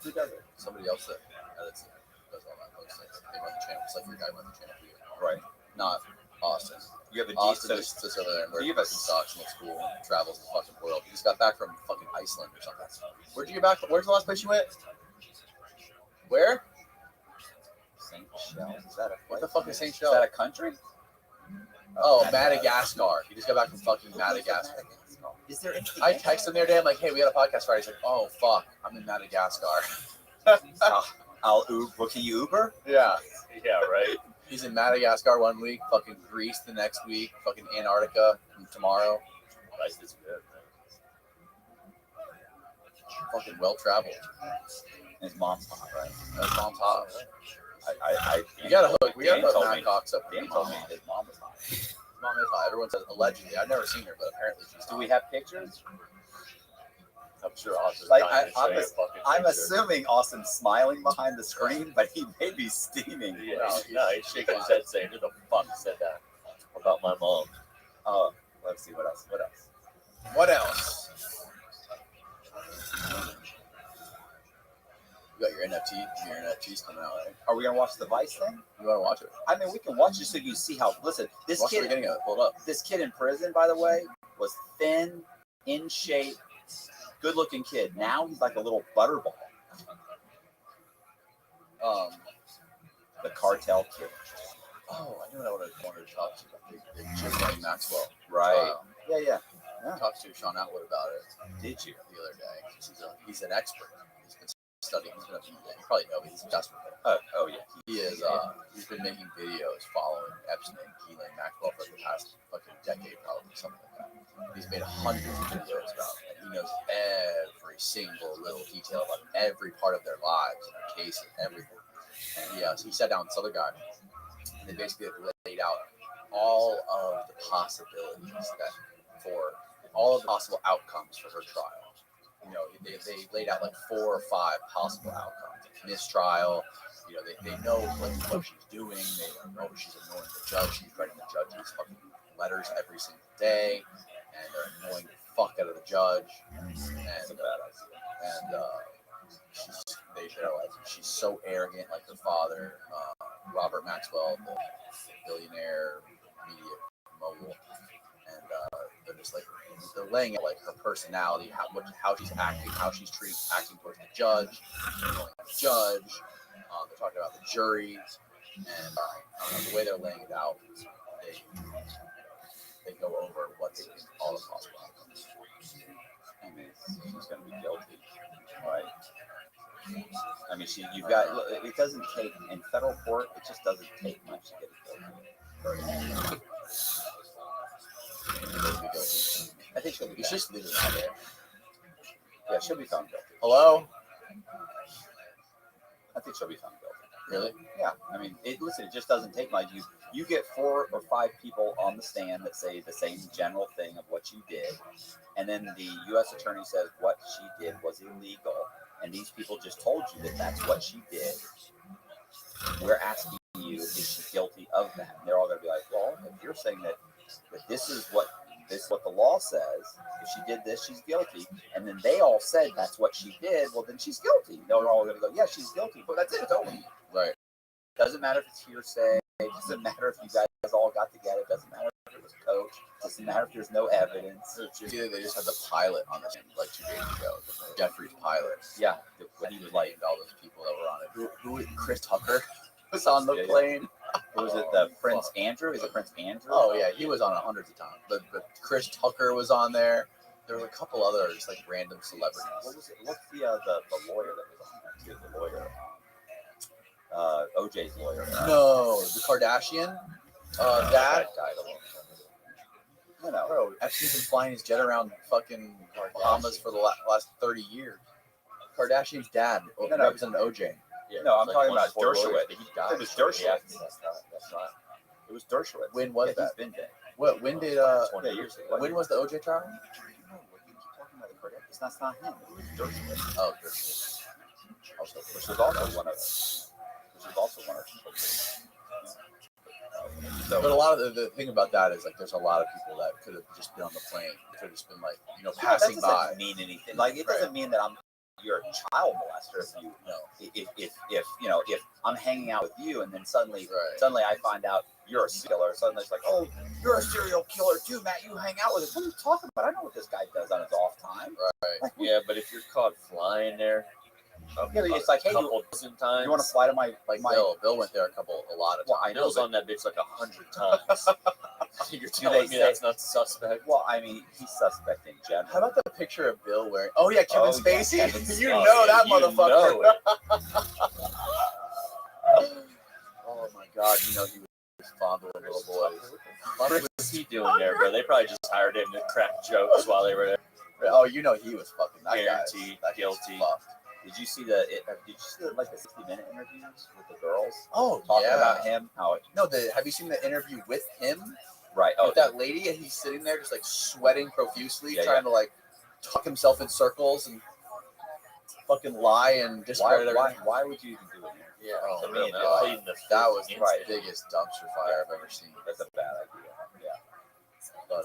Who does it? Somebody else that edits it does all that post things. They run the channel. It's like your guy runs the channel for you. Right. Not Austin. You have a Austin so just sits over there and wears you have a- fucking socks and looks cool and travels the fucking world. He just got back from fucking Iceland or something. Where'd you get back from? Where's the last place you went? Where? Saint Shell. Is that a What place? the fuck is Saint Is Shell? that a country? Oh, Madagascar. He just got back from fucking Madagascar. Is there anything? I texted him the other day. I'm like, hey, we got a podcast Friday. He's like, oh, fuck. I'm in Madagascar. I'll Uber. Can you Uber? Yeah. Yeah, right. He's in Madagascar 1 week, fucking Greece the next week, fucking Antarctica tomorrow. Vice is good. Fucking well traveled. His mom's hot, right? That's mom's hot. We gotta hook told Matt me. Cox up. Dan told me his mom was hot. Mom is hot. Everyone says allegedly. I've never seen her, but apparently she's Do hot. we have pictures? I'm sure Austin's Like, dying to I'm show you a ass- fucking I'm picture. assuming Austin's smiling behind the screen, but he may be steaming. Yeah, no, he's shaking his head saying, "Who the fuck said that about my mom?" Let's see what else. What else? What else? You got your NFTs coming out, right? Are we gonna watch the Vice thing? You want to watch it? I mean, we can watch it so you see how. Listen, this Watch the kid. beginning of it. Pull it up. This kid in prison, by the way, was thin, in shape, good-looking kid. Now he's like a little butterball. The cartel kid. Oh, I knew what I wanted to talk to you about. Jim Maxwell. Right. Trial. Yeah. I talked to Sean Atwood about it. Did you? The other day. He's an expert. He's been studying. He's been you probably know, but he's desperate. Oh yeah. He is. He's been making videos following Epstein, Keelan, Maxwell for the past fucking decade, probably something like that. He's made hundreds of videos about it, and he knows every single little detail about every part of their lives and their cases, everything. And he sat down with this other guy, and they basically laid out all of the possibilities that for all of the possible outcomes for her trial. You know, they laid out like 4 or 5 possible outcomes. Mistrial. You know, they know what she's doing. They know she's annoying the judge. She's writing the judge these fucking letters every single day, and they're annoying the fuck out of the judge. They're like, she's so arrogant, like her father, Robert Maxwell, the billionaire media mogul, and they're just like they're laying out like her personality, how she's acting, how she's acting towards the judge, they're talking about the jury, and the way they're laying it out, they go over what they think all the possible outcomes. I mean, she's gonna be guilty, right? I mean, you've got. It doesn't take in federal court. It just doesn't take much to get it guilty. I think she'll be. It's just leaving it out there. Yeah, she'll be found guilty. Hello? I think she'll be found guilty. Really? Yeah. I mean, listen. It just doesn't take much. You get 4 or 5 people on the stand that say the same general thing of what you did, and then the U.S. attorney says what she did was illegal, and these people just told you that that's what she did. We're asking you, is she guilty of that? And they're all going to be like, well, if you're saying that this is what the law says, if she did this, she's guilty, and then they all said that's what she did, well, then she's guilty. They're all going to go, yeah, she's guilty, but that's it. It's over. Right. Doesn't matter if it's hearsay. It doesn't matter if you guys all got together. It doesn't matter if it was a coach. Doesn't matter if there's no evidence. Either they just had the pilot on this like 2 days ago, Jeffrey's pilot. Yeah, What he was like, all those people that were on it. Who Chris Tucker was on the plane. Who was it? The Prince Andrew? Is it Prince Andrew? Oh yeah, he was on it hundreds of times. But Chris Tucker was on there. There was a couple others, like random celebrities. What was it? What's the lawyer that was on there too? The lawyer, OJ's lawyer. No, the Kardashian dad. Died a long time ago. Bro, Epstein's been flying his jet around fucking Bahamas for the last 30 years. Kardashian's dad represented OJ. Yeah, No, I'm like talking one about for Dershowitz. lawyers. He died. It was Dershowitz. Yeah, that's not. It was Dershowitz. When was Yeah, that? He's been dead. When did 20 years ago. when was the OJ trial? No, what you keep talking about the Kardashians? That's not him. It was Dershowitz. Oh, Dershowitz. Which was also one of. So, But a lot of the thing about that is like there's a lot of people that could have just been on the plane. Could have just been like passing that by. doesn't mean anything. Like it doesn't mean that you're a child molester if you if I'm hanging out with you and then suddenly I find out you're a serial killer. Suddenly it's like, oh, you're a serial killer too, Matt. You hang out with us. What are you talking about? I know what this guy does on his off time. Right. Yeah, but if you're caught flying there, Yeah, but it's like, hey, couple dozen times. you want to fly to my Like my? Bill went there a lot of times. Well, I know, Bill's but, on that bitch like 100 times. You're Do telling they me say- that's not suspect? well, I mean, he's suspect in general. How about the picture of Bill wearing? Oh yeah, Kevin Oh, yeah, Spacey. Kevin You Spacey. know that You motherfucker. know it. Oh my god, he was fondling little boys. What was he doing there, bro? They probably just hired him to crack jokes while they were there. Oh, he was fucking that Guaranteed, guy. That guy's guilty. fucked. Did you see the 60-minute interviews with the girls Oh talking yeah. about him? How it, No, have you seen the interview with him? right? Oh, With that lady, and he's sitting there just like sweating profusely, Yeah, trying to like talk himself in circles and fucking lie and discredit everything. why would you even do it? Yeah, For oh real, my man. god, Pleading the that was the fifth. biggest dumpster fire I've ever seen. That's a bad idea. Yeah. But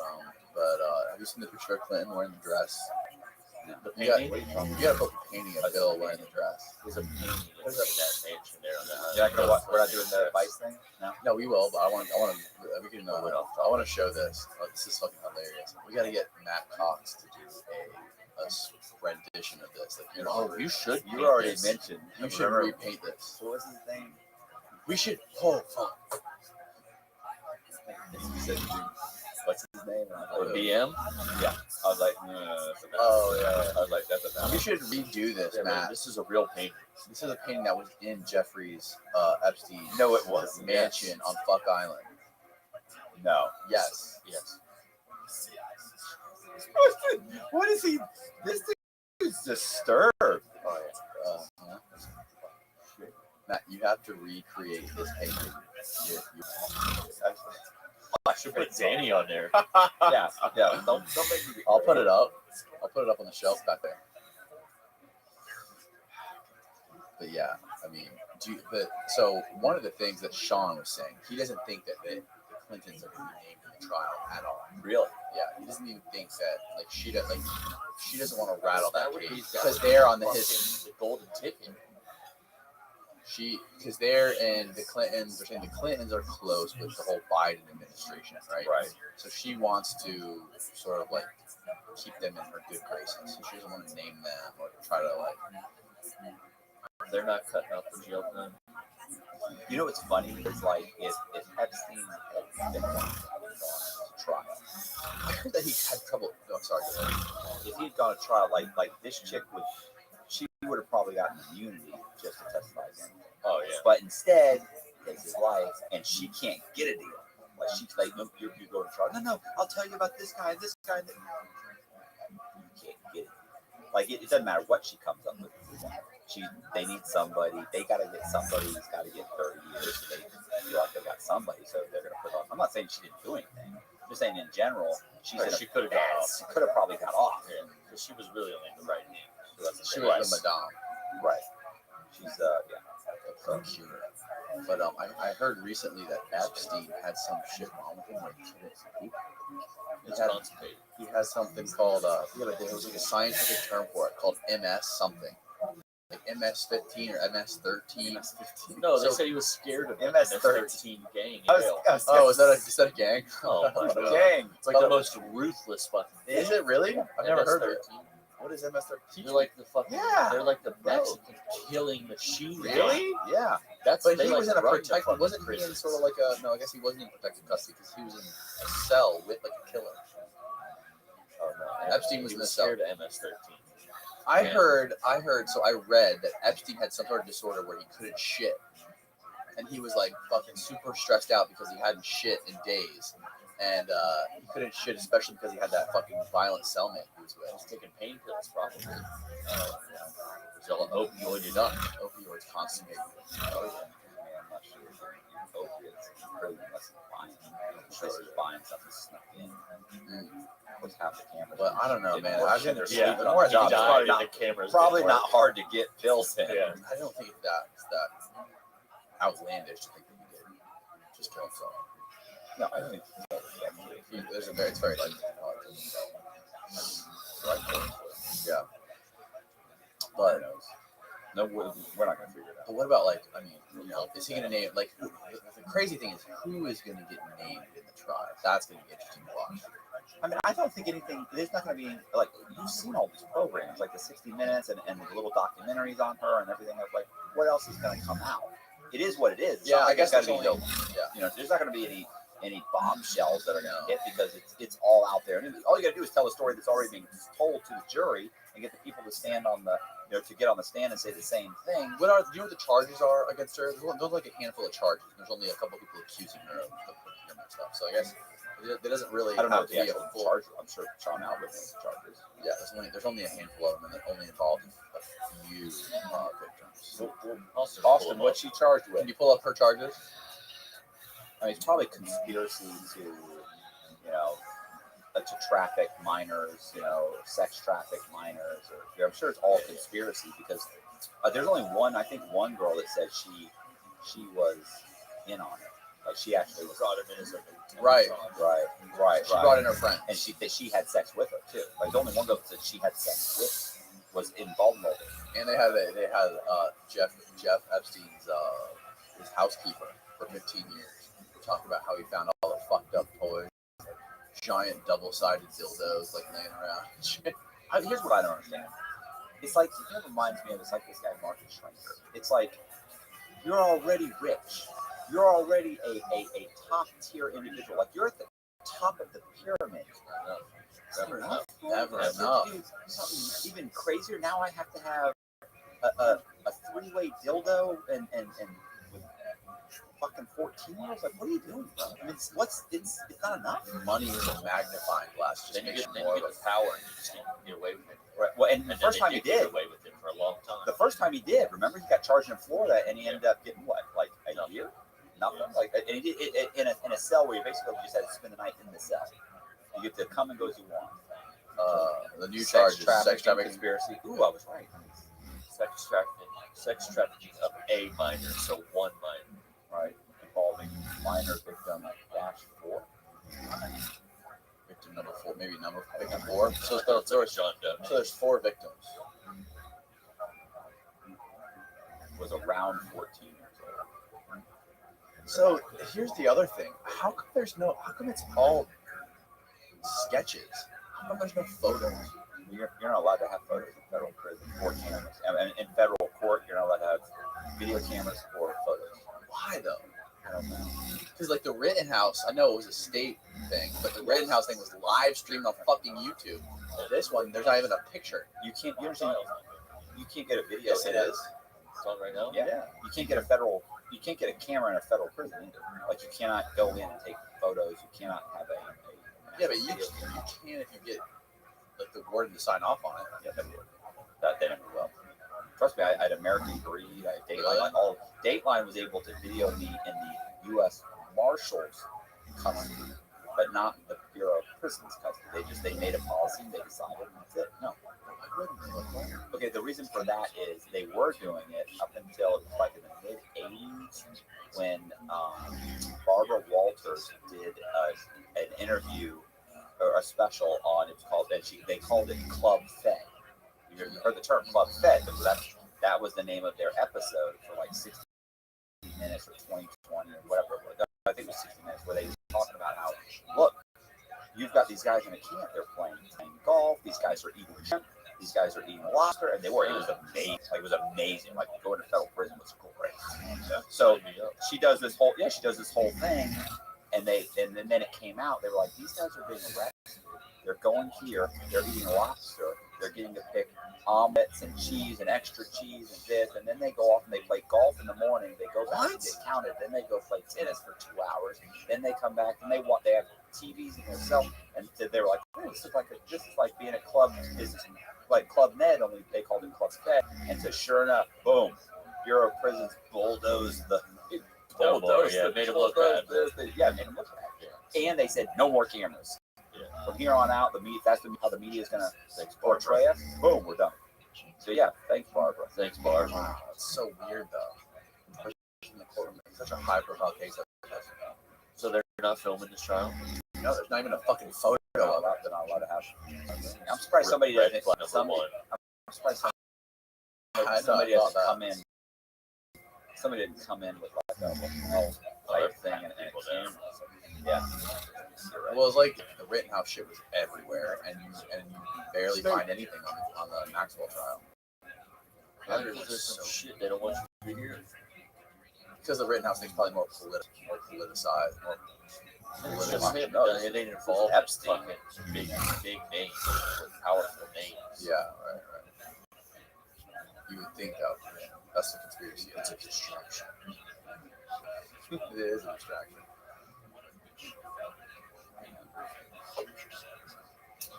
have you seen the picture of Clinton wearing the dress? The You got, painting? you got to put the painting of Bill wearing the dress. There's a painting in that mansion there on the You're not gonna watch, we're not doing the Vice thing? No. No, we will, but I want to show this. Oh, this is fucking hilarious. We got to get Matt Cox to do a rendition of this. Like, you should. You already mentioned. You should repaint this. What was his name? We should. Oh fuck. He said, what's his name? And I Or was like, BM? yeah. I was like, no, that's a bad Oh yeah. I was like, that's a bad You should redo this, Yeah, man, Matt. this is a real painting. This is a painting that was in Jeffrey's Epstein No, it wasn't. mansion on Fuck Island. No. Yes. Yes. What is he? This dude's disturbed. Oh yeah. Matt, you have to recreate this painting. I should put Danny on there. Yeah. Don't make me. I'll put it up. I'll put it up on the shelf back there. But yeah, I mean, so one of the things that Sean was saying, he doesn't think that the Clintons are going to be named in the trial at all. Really? Yeah, he doesn't even think that she doesn't want to rattle that cage because they're on the golden ticket. Because they're in the Clintons, they're saying the Clintons are close with the whole Biden administration, right? Right. So she wants to sort of like keep them in her good graces. So she doesn't want to name them or try to like. They're not cutting out the jail time. You know what's funny? It's like if Epstein had been gone to trial, I heard that he had trouble. No, I'm sorry. Go ahead. if he'd gone to trial, like this chick she would have probably gotten immunity just to testify against him. Oh yeah. But instead, takes his life, and she can't get a deal. Like she's like, no, you go to trial. No, I'll tell you about this guy. You can't get it. Like it doesn't matter what she comes up with. They need somebody. They gotta get somebody who's got to get 30 years. So they feel like they got somebody, so they're gonna put on. I'm not saying she didn't do anything. I'm just saying in general, she could have got off. She could have probably got off. Yeah, because she was really only the right name. She was the Madame. Right. She's yeah. So cute. But I heard recently that Epstein had some shit wrong with him. Like It's constipated. he has something called it was like a scientific term for it called MS something. MS-15 or MS-13. MS-15. No, they So- said he was scared of MS-13 MS-13 gang. I was, jail. I was Oh, is that a gang? Oh my god. gang? It's like the most ruthless fucking. Is it really? I've never heard of it. MS-13. What is MS-13? They're like the fucking. Yeah. They're like the Mexican killing machine. Really? Yeah. That's But they he like was in to a run the protected. fucking Wasn't he in prisons. sort of like a? No, I guess he wasn't in protected custody because he was in a cell with like a killer. Oh, no. Epstein was He in the scared of MS-13. I Yeah. heard. So I read that Epstein had some sort of disorder where he couldn't shit, and he was like fucking super stressed out because he hadn't shit in days, and he couldn't shit especially because he had that fucking violent cellmate he was with. He's taking painkillers, probably. He's all opioided up. Opioids constipated. Oh, yeah. I'm not sure. Opiates. Really, unless he's buying them. I'm sure he's buying stuff he's snuck in. Of course, half the cameras. But I don't know, man. I've I've been been there. Yeah, Sleeping on the job. he Probably died not, and the cameras. probably didn't not work. hard to get pills in. Yeah. I don't think it's that outlandish to think that he did just kill himself. No, I think It's very likely. Yeah. but no, we're not gonna figure it out. But what about is he gonna name the crazy thing is who is gonna get named in the tribe? That's gonna be interesting to watch. I mean, I don't think anything. There's not going to be like you've seen all these programs, like the 60 Minutes and the little documentaries on her and everything. Of like, what else is going to come out? It is what it is. It's Yeah, not I like guess it's there's got to only be there's not going to be any bombshells that are going to hit because it's all out there. And all you got to do is tell a story that's already being told to the jury and get the people to stand on the to get on the stand and say the same thing. do you know what the charges are against her? There's like a handful of charges. There's only a couple people accusing her of procurement stuff. So I guess it doesn't really I don't know have what to the be a actual full charge. I'm sure Sean Albert has charges. Yeah, there's only a handful of them, and they only involved a few victims. Austin, what's she charged with? Can you pull up her charges? I mean, it's probably conspiracy to, to traffic minors, sex traffic minors, or I'm sure it's all conspiracy because there's only one girl that said she was in on it. Like she actually was Brought him in as a Right. Right. She brought in her friend. And she had sex with her too. Like the only one girl that said she had sex with was involved in all this. And they had Jeff Epstein's his housekeeper for 15 years. We talked about how he found all the fucked up toys, giant double-sided dildos like laying around. Here's what I don't understand. It's like it reminds me of this guy Marcus Schrenker. It's like you're already rich. You're already a top tier individual. Like you're at the top of the pyramid. Never enough. Something even crazier. Now I have to have a three-way dildo and with fucking 14-year-olds. Like, what are you doing, bro? I mean, it's not enough. Money is a magnifying glass. Just Then you makes get more of the power and you just can't get away with it. Right. Well, and the And first then time he they get did, away with it for a long time. the first time he did, remember he got charged in Florida and he ended up getting what, like a year? Nothing. Like, and he did it in a cell where you basically just had to spend the night in the cell. You get to come and go as you want. The new charges, sex trafficking. Conspiracy. Ooh, I was right. Sex trafficking of a minor, so one minor. Right. Involving minor victim -4. Victim number 4, maybe victim 4. So John Doe. there's 4 victims. Was around 14 years old. So here's the other thing. How come it's all sketches? How come there's no photos? You're not allowed to have photos in federal prison or cameras. And in federal court, you're not allowed to have video cameras or photos. Why though? I don't know. Because like the Rittenhouse, I know it was a state thing, but the Rittenhouse thing was live streamed on fucking YouTube. This one, there's not even a picture. You can't get a video. Yes, it is. It's on right now? Yeah. You can't get a camera in a federal prison either. Like you cannot go in and take photos. You cannot have a Yeah, but you can if you get like the warden to sign off on it. Yeah, that they never will. Trust me, I had American Greed, I had Dateline. Dateline was able to video me in the U.S. Marshals custody, but not the Bureau of Prisons custody. They made a policy and they decided, and that's it. No. Okay, the reason for that is they were doing it up until it was like in the mid-'80s when Barbara Walters did an interview or a special on, they called it Club Fed. You heard the term Club Fed, but that was the name of their episode for like 60 minutes or 20, or whatever it was. I think it was 60 minutes where they were talking about how, look, you've got these guys in a camp. They're playing golf. These guys are eating shrimp. These guys are eating lobster, and they were. It was amazing. Like, it was amazing. Like, going to federal prison was great. So she does this whole thing, and then it came out. They were like, these guys are being arrested. They're going here. They're eating lobster. They're getting to pick omelets and cheese and extra cheese and this, and then they go off and they play golf in the morning. They go back and get counted. Then they go play tennis for 2 hours. Then they come back and they have TVs in their cell, and they were like, oh, this is like being a club. This is like Club Med, only they called it Club Fed. And so sure enough, boom, Bureau of Prisons bulldozed the made him look bad. Made him look bad. Yeah. And they said no more cameras. Yeah. From here on out, that's how the media is going to portray us. Boom, we're done. So yeah, thanks, Barbara. Thanks, Barbara. Wow, it's so weird though. In the courtroom, it's such a high-profile case. So they're not filming this trial? No, there's not even a fucking photo of it. They're not allowed to have. I'm surprised somebody didn't. I'm surprised somebody doesn't come in. Somebody didn't come in with like a type thing and camera. Yeah. Right. Well, it's like the Rittenhouse shit was everywhere, and you barely find anything on the Maxwell trial. There's some shit they don't want you to hear. Because the Rittenhouse thing's probably more politicized, more. It's just him. It ain't involved Epstein. Big names, powerful names. Yeah, right. You would think that's the conspiracy. It's a distraction. It is a distraction.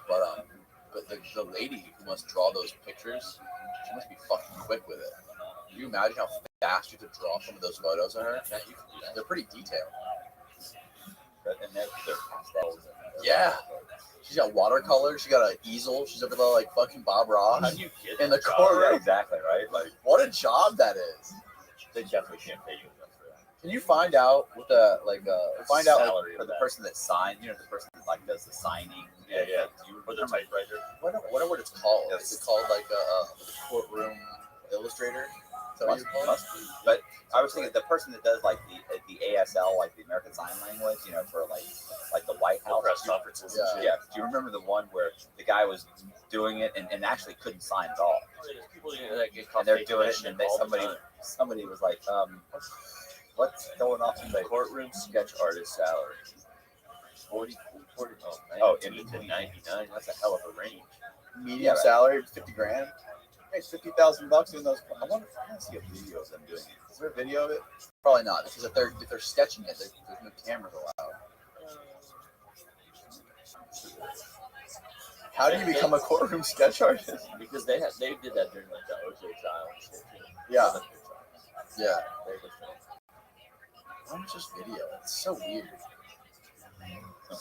But the lady who must draw those pictures, she must be fucking quick with it. Can you imagine how fast you have to draw some of those photos of her? They're pretty detailed. And they're pastels. Yeah. She's got watercolors. She got an easel. She's over there like fucking Bob Ross. How do you get in the courtroom? Yeah, exactly, right? Like, what a job that is. They definitely can't pay you enough for that. Can you find out what the for the person that signs, the person that like does the signing? Yeah. Do you remember the typewriter? I wonder what it's called. Is it called like a courtroom illustrator? Must be. But I was thinking the person that does like the ASL, like the American Sign Language, for like the White House press conferences. Yeah. Do you remember the one where the guy was doing it and actually couldn't sign at all? People that get and they're doing it, and somebody was like, what's going on? The courtroom sketch artist salary. 40 into 99. That's a hell of a range. Medium salary, 50 grand. Hey, $50,000 doing those. I want to see a video of them doing it. Is there a video of it? Probably not, because if they're sketching it, there's no cameras allowed. How do you become a courtroom sketch artist? Because they did that during like the OJ trial and shit. Yeah. Why not just video? It's so weird.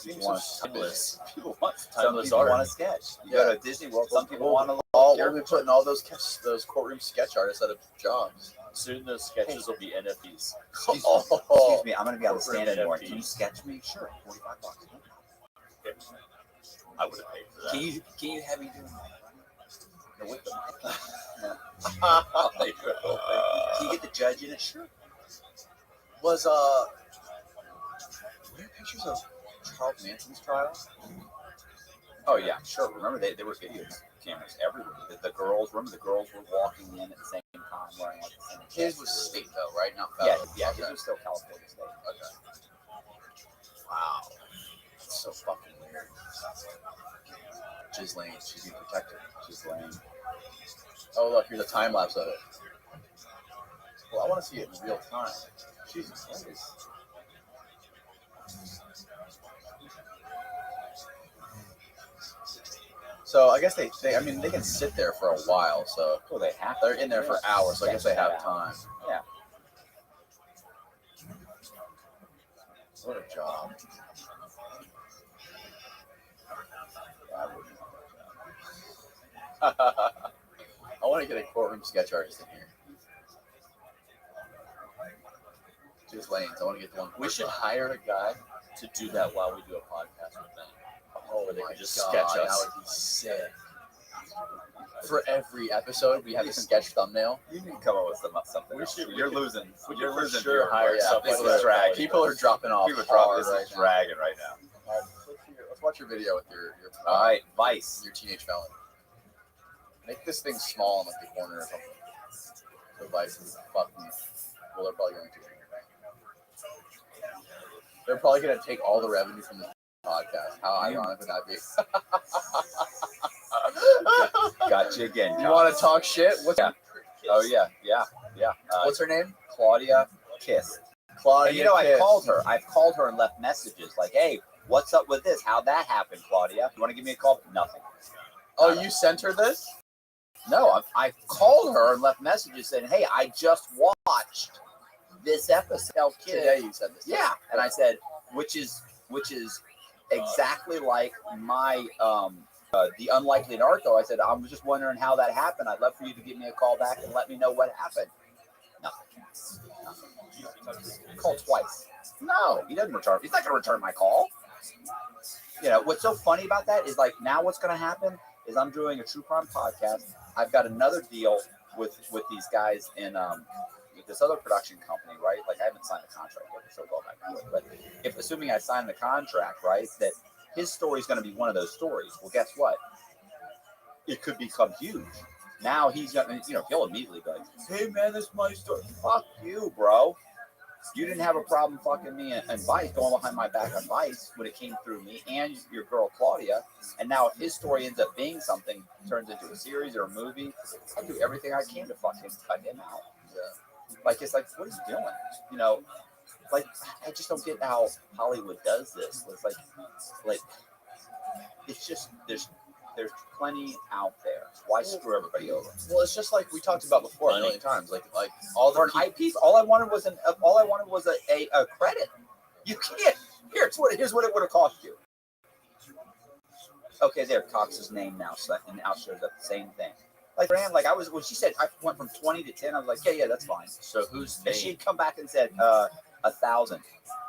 People want timeless. People want timeless art. Want to sketch. You go to Disney World. Some people want to. We'll be putting all those courtroom sketch artists out of jobs. Soon those sketches will be NFTs. Excuse me, I'm going to be on the stand anymore. Can you sketch me? Sure, $45. I would have paid for that. Can you have me doing that? With the mic? Can you get the judge in it? Sure. Were there pictures of Charles Manson's trial? Oh yeah, sure. Remember there were video cameras everywhere. The girls were walking in at the same time wearing like the same. His was state though, right? Not federal. Yeah. His was still California state. Okay. Wow, that's so fucking weird. Ghislaine, she's being protected. Ghislaine. Oh look, here's a time lapse of it. Well, I want to see it in real time. Jesus Christ. So I guess they can sit there for a while. So they're in there for hours. So I guess they have time. Yeah. What a job. I want to get a courtroom sketch artist in here. Just lanes. I want to get one. We should hire a guy to do that while we do a podcast with them. Oh, where they my can just God, sketch us. That would be sick. For every episode, we have a sketch thumbnail. You need to come up with something. You're losing. You're for losing. sure hire Yeah, somebody people to are drag. People are dropping off. People are dropping. hard This right is now. dragging right now. All right, let's watch your video with your All right, Vice. your teenage felon. Make this thing small in like the corner or something. So Vice is fucking. Well, they're probably going to. They're probably going to take all the revenue from this podcast. How ironic would that be? Got you again. You want to talk shit? What's Oh yeah. What's her name? Claudia Kiss. Claudia. And you know, Kiss. I've called her and left messages like, "Hey, what's up with this? How'd that happen, Claudia? You want to give me a call?" Nothing. Oh, you sent her this? No, I called her and left messages saying, "Hey, I just watched this episode." Today you said this. Yeah, and I said, which is exactly like my the unlikely narco. I said, I'm just wondering how that happened. I'd love for you to give me a call back and let me know what happened. Nothing. Call twice. No, he doesn't return. He's not going to return my call. You know what's so funny about that is like now what's going to happen is I'm doing a true crime podcast. I've got another deal with these guys in this other production company, right? Like I haven't signed a contract yet, so go back to it. But if assuming I sign the contract, right, that his story is going to be one of those stories. Well, guess what? It could become huge. Now he's gonna, he'll immediately be like, "Hey man, this is my story." Fuck you, bro. You didn't have a problem fucking me and Vice going behind my back on Vice when it came through me and your girl Claudia. And now if his story ends up being something, turns into a series or a movie, I'll do everything I can to fucking cut him out. Yeah. Like it's like, what is he doing? Like I just don't get how Hollywood does this. It's like it's just there's plenty out there. Why screw everybody over? Well, it's just like we talked about before a million times. Like all For an eyepiece, all I wanted was a credit. You can't. Here's what it would have cost you. Okay, there, Cox's name now, and now shows up the same thing. Like for him, like when she said I went from 20 to 10, I was like, yeah, that's fine. So who's And she'd come back and said 1,000.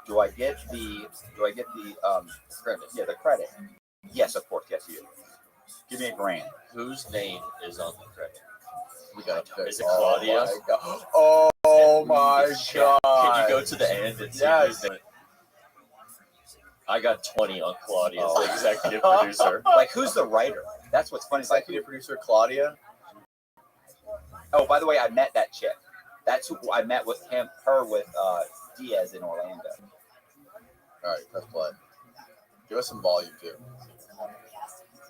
Do I get the credit? Yeah, the credit. Yes, of course. Yes, you. Give me $1,000. whose name is on the credit? we got to Is it Claudia? Oh my god! Can you go to the end and see whose name? I got 20 on Claudia as the executive producer. Like, who's the writer? That's what's funny. It's like, Executive producer Claudia. oh, by the way, I met that chick. That's who I met with her with Diaz in Orlando. All right, press play. Give us some volume too.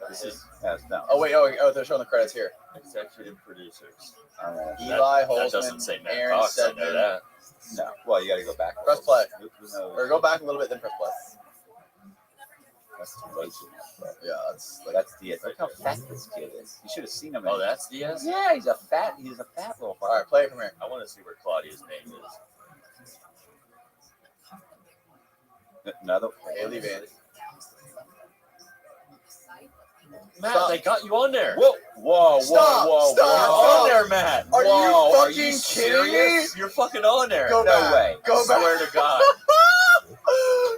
This is No. Oh wait, they're showing the credits here. executive producers. Eli That Holtzman, doesn't say Matt Aaron Cox, I know Sedgman. that. No. Well, you got to go back. Press play. Who knows? Or go back a little bit, then press play. That's too late. Yeah, that's like That's Diaz. Look how fat this kid is. You should have seen him. Oh, that's Diaz? Yeah, he's a fat little. all right. Play it from here. I want to see where Claudia's name is. Another. Haley Van. Matt, Stop. they got you on there. Whoa! Stop, You're stop. on there, Matt. Are Whoa, you are fucking you kidding me? serious? You're fucking on there. Go No back. way. Go I swear back. to God.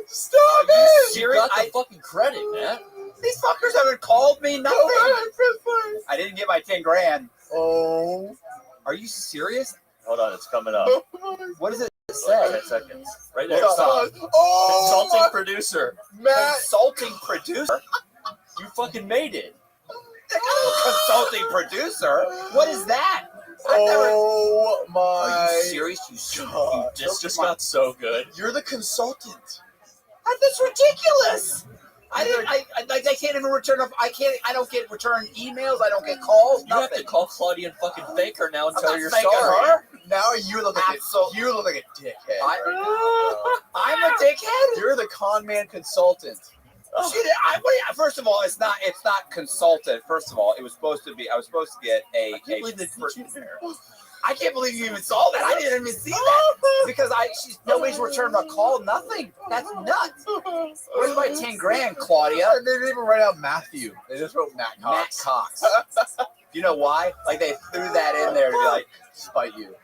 Stop You it! serious? got the fucking credit, Matt. These fuckers haven't called me Go nothing. back. Press play. I didn't get my $10,000. Oh. Are you serious? Hold on, it's coming up. What does it Like say? 10 seconds. Right there. Stop. Stop. Oh, Consulting my- producer. Matt. Consulting producer. You fucking made it. Consulting producer. What is that? I've never. Oh my. Are you serious? God. This just got so good. You're the consultant. That's ridiculous. I can't even return. I don't get return emails. I don't get calls. You have to call Claudia and fucking fake her now and I'm tell not her you're faking sorry. her. Now you look like you look like a dickhead. I'm a dickhead. You're the con man consultant. First of all, it's not consultant. First of all, it was supposed to be. I was supposed to get I can't believe they put you there. I can't believe you even saw that. I didn't even see that because nobody's returned a call. Nothing. That's nuts. Where's my $10,000, Claudia? They didn't even write out Matthew. They just wrote Matt Matt Cox. Cox. You know why? Like they threw that in there to be like, Spite you.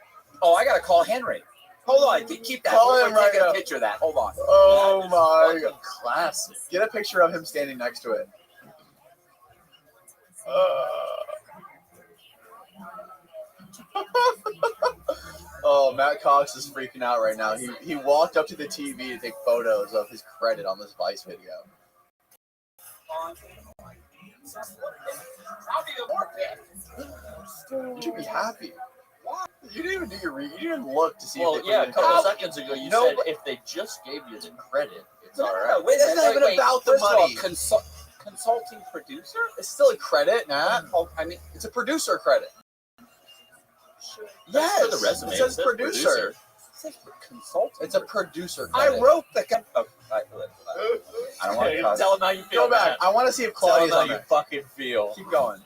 oh, I gotta call Henry. Hold on, keep that. Call We're him right taking a now. picture of that. Hold on. Oh my Fucking god. classic. Get a picture of him standing next to it. Oh, Matt Cox is freaking out right now. He walked up to the TV to take photos of his credit on this Vice video. You should be happy. You didn't even do your read. You didn't even look to see. Well, if they yeah, put a it in couple credit. seconds ago you No, said but- if they just gave you the credit, it's No, all no, right. wait, It's not even about the first of all, money. consulting producer? It's still a credit, Nat. Oh, I mean, It's a producer credit. That's Yes, for the resume. it says producer. it says consulting. It's a producer I credit. wrote the. Oh, I don't want to Tell them how you feel. Go back. Matt. I want to see if Tell them Claudia's how on you there. fucking feel. Keep going.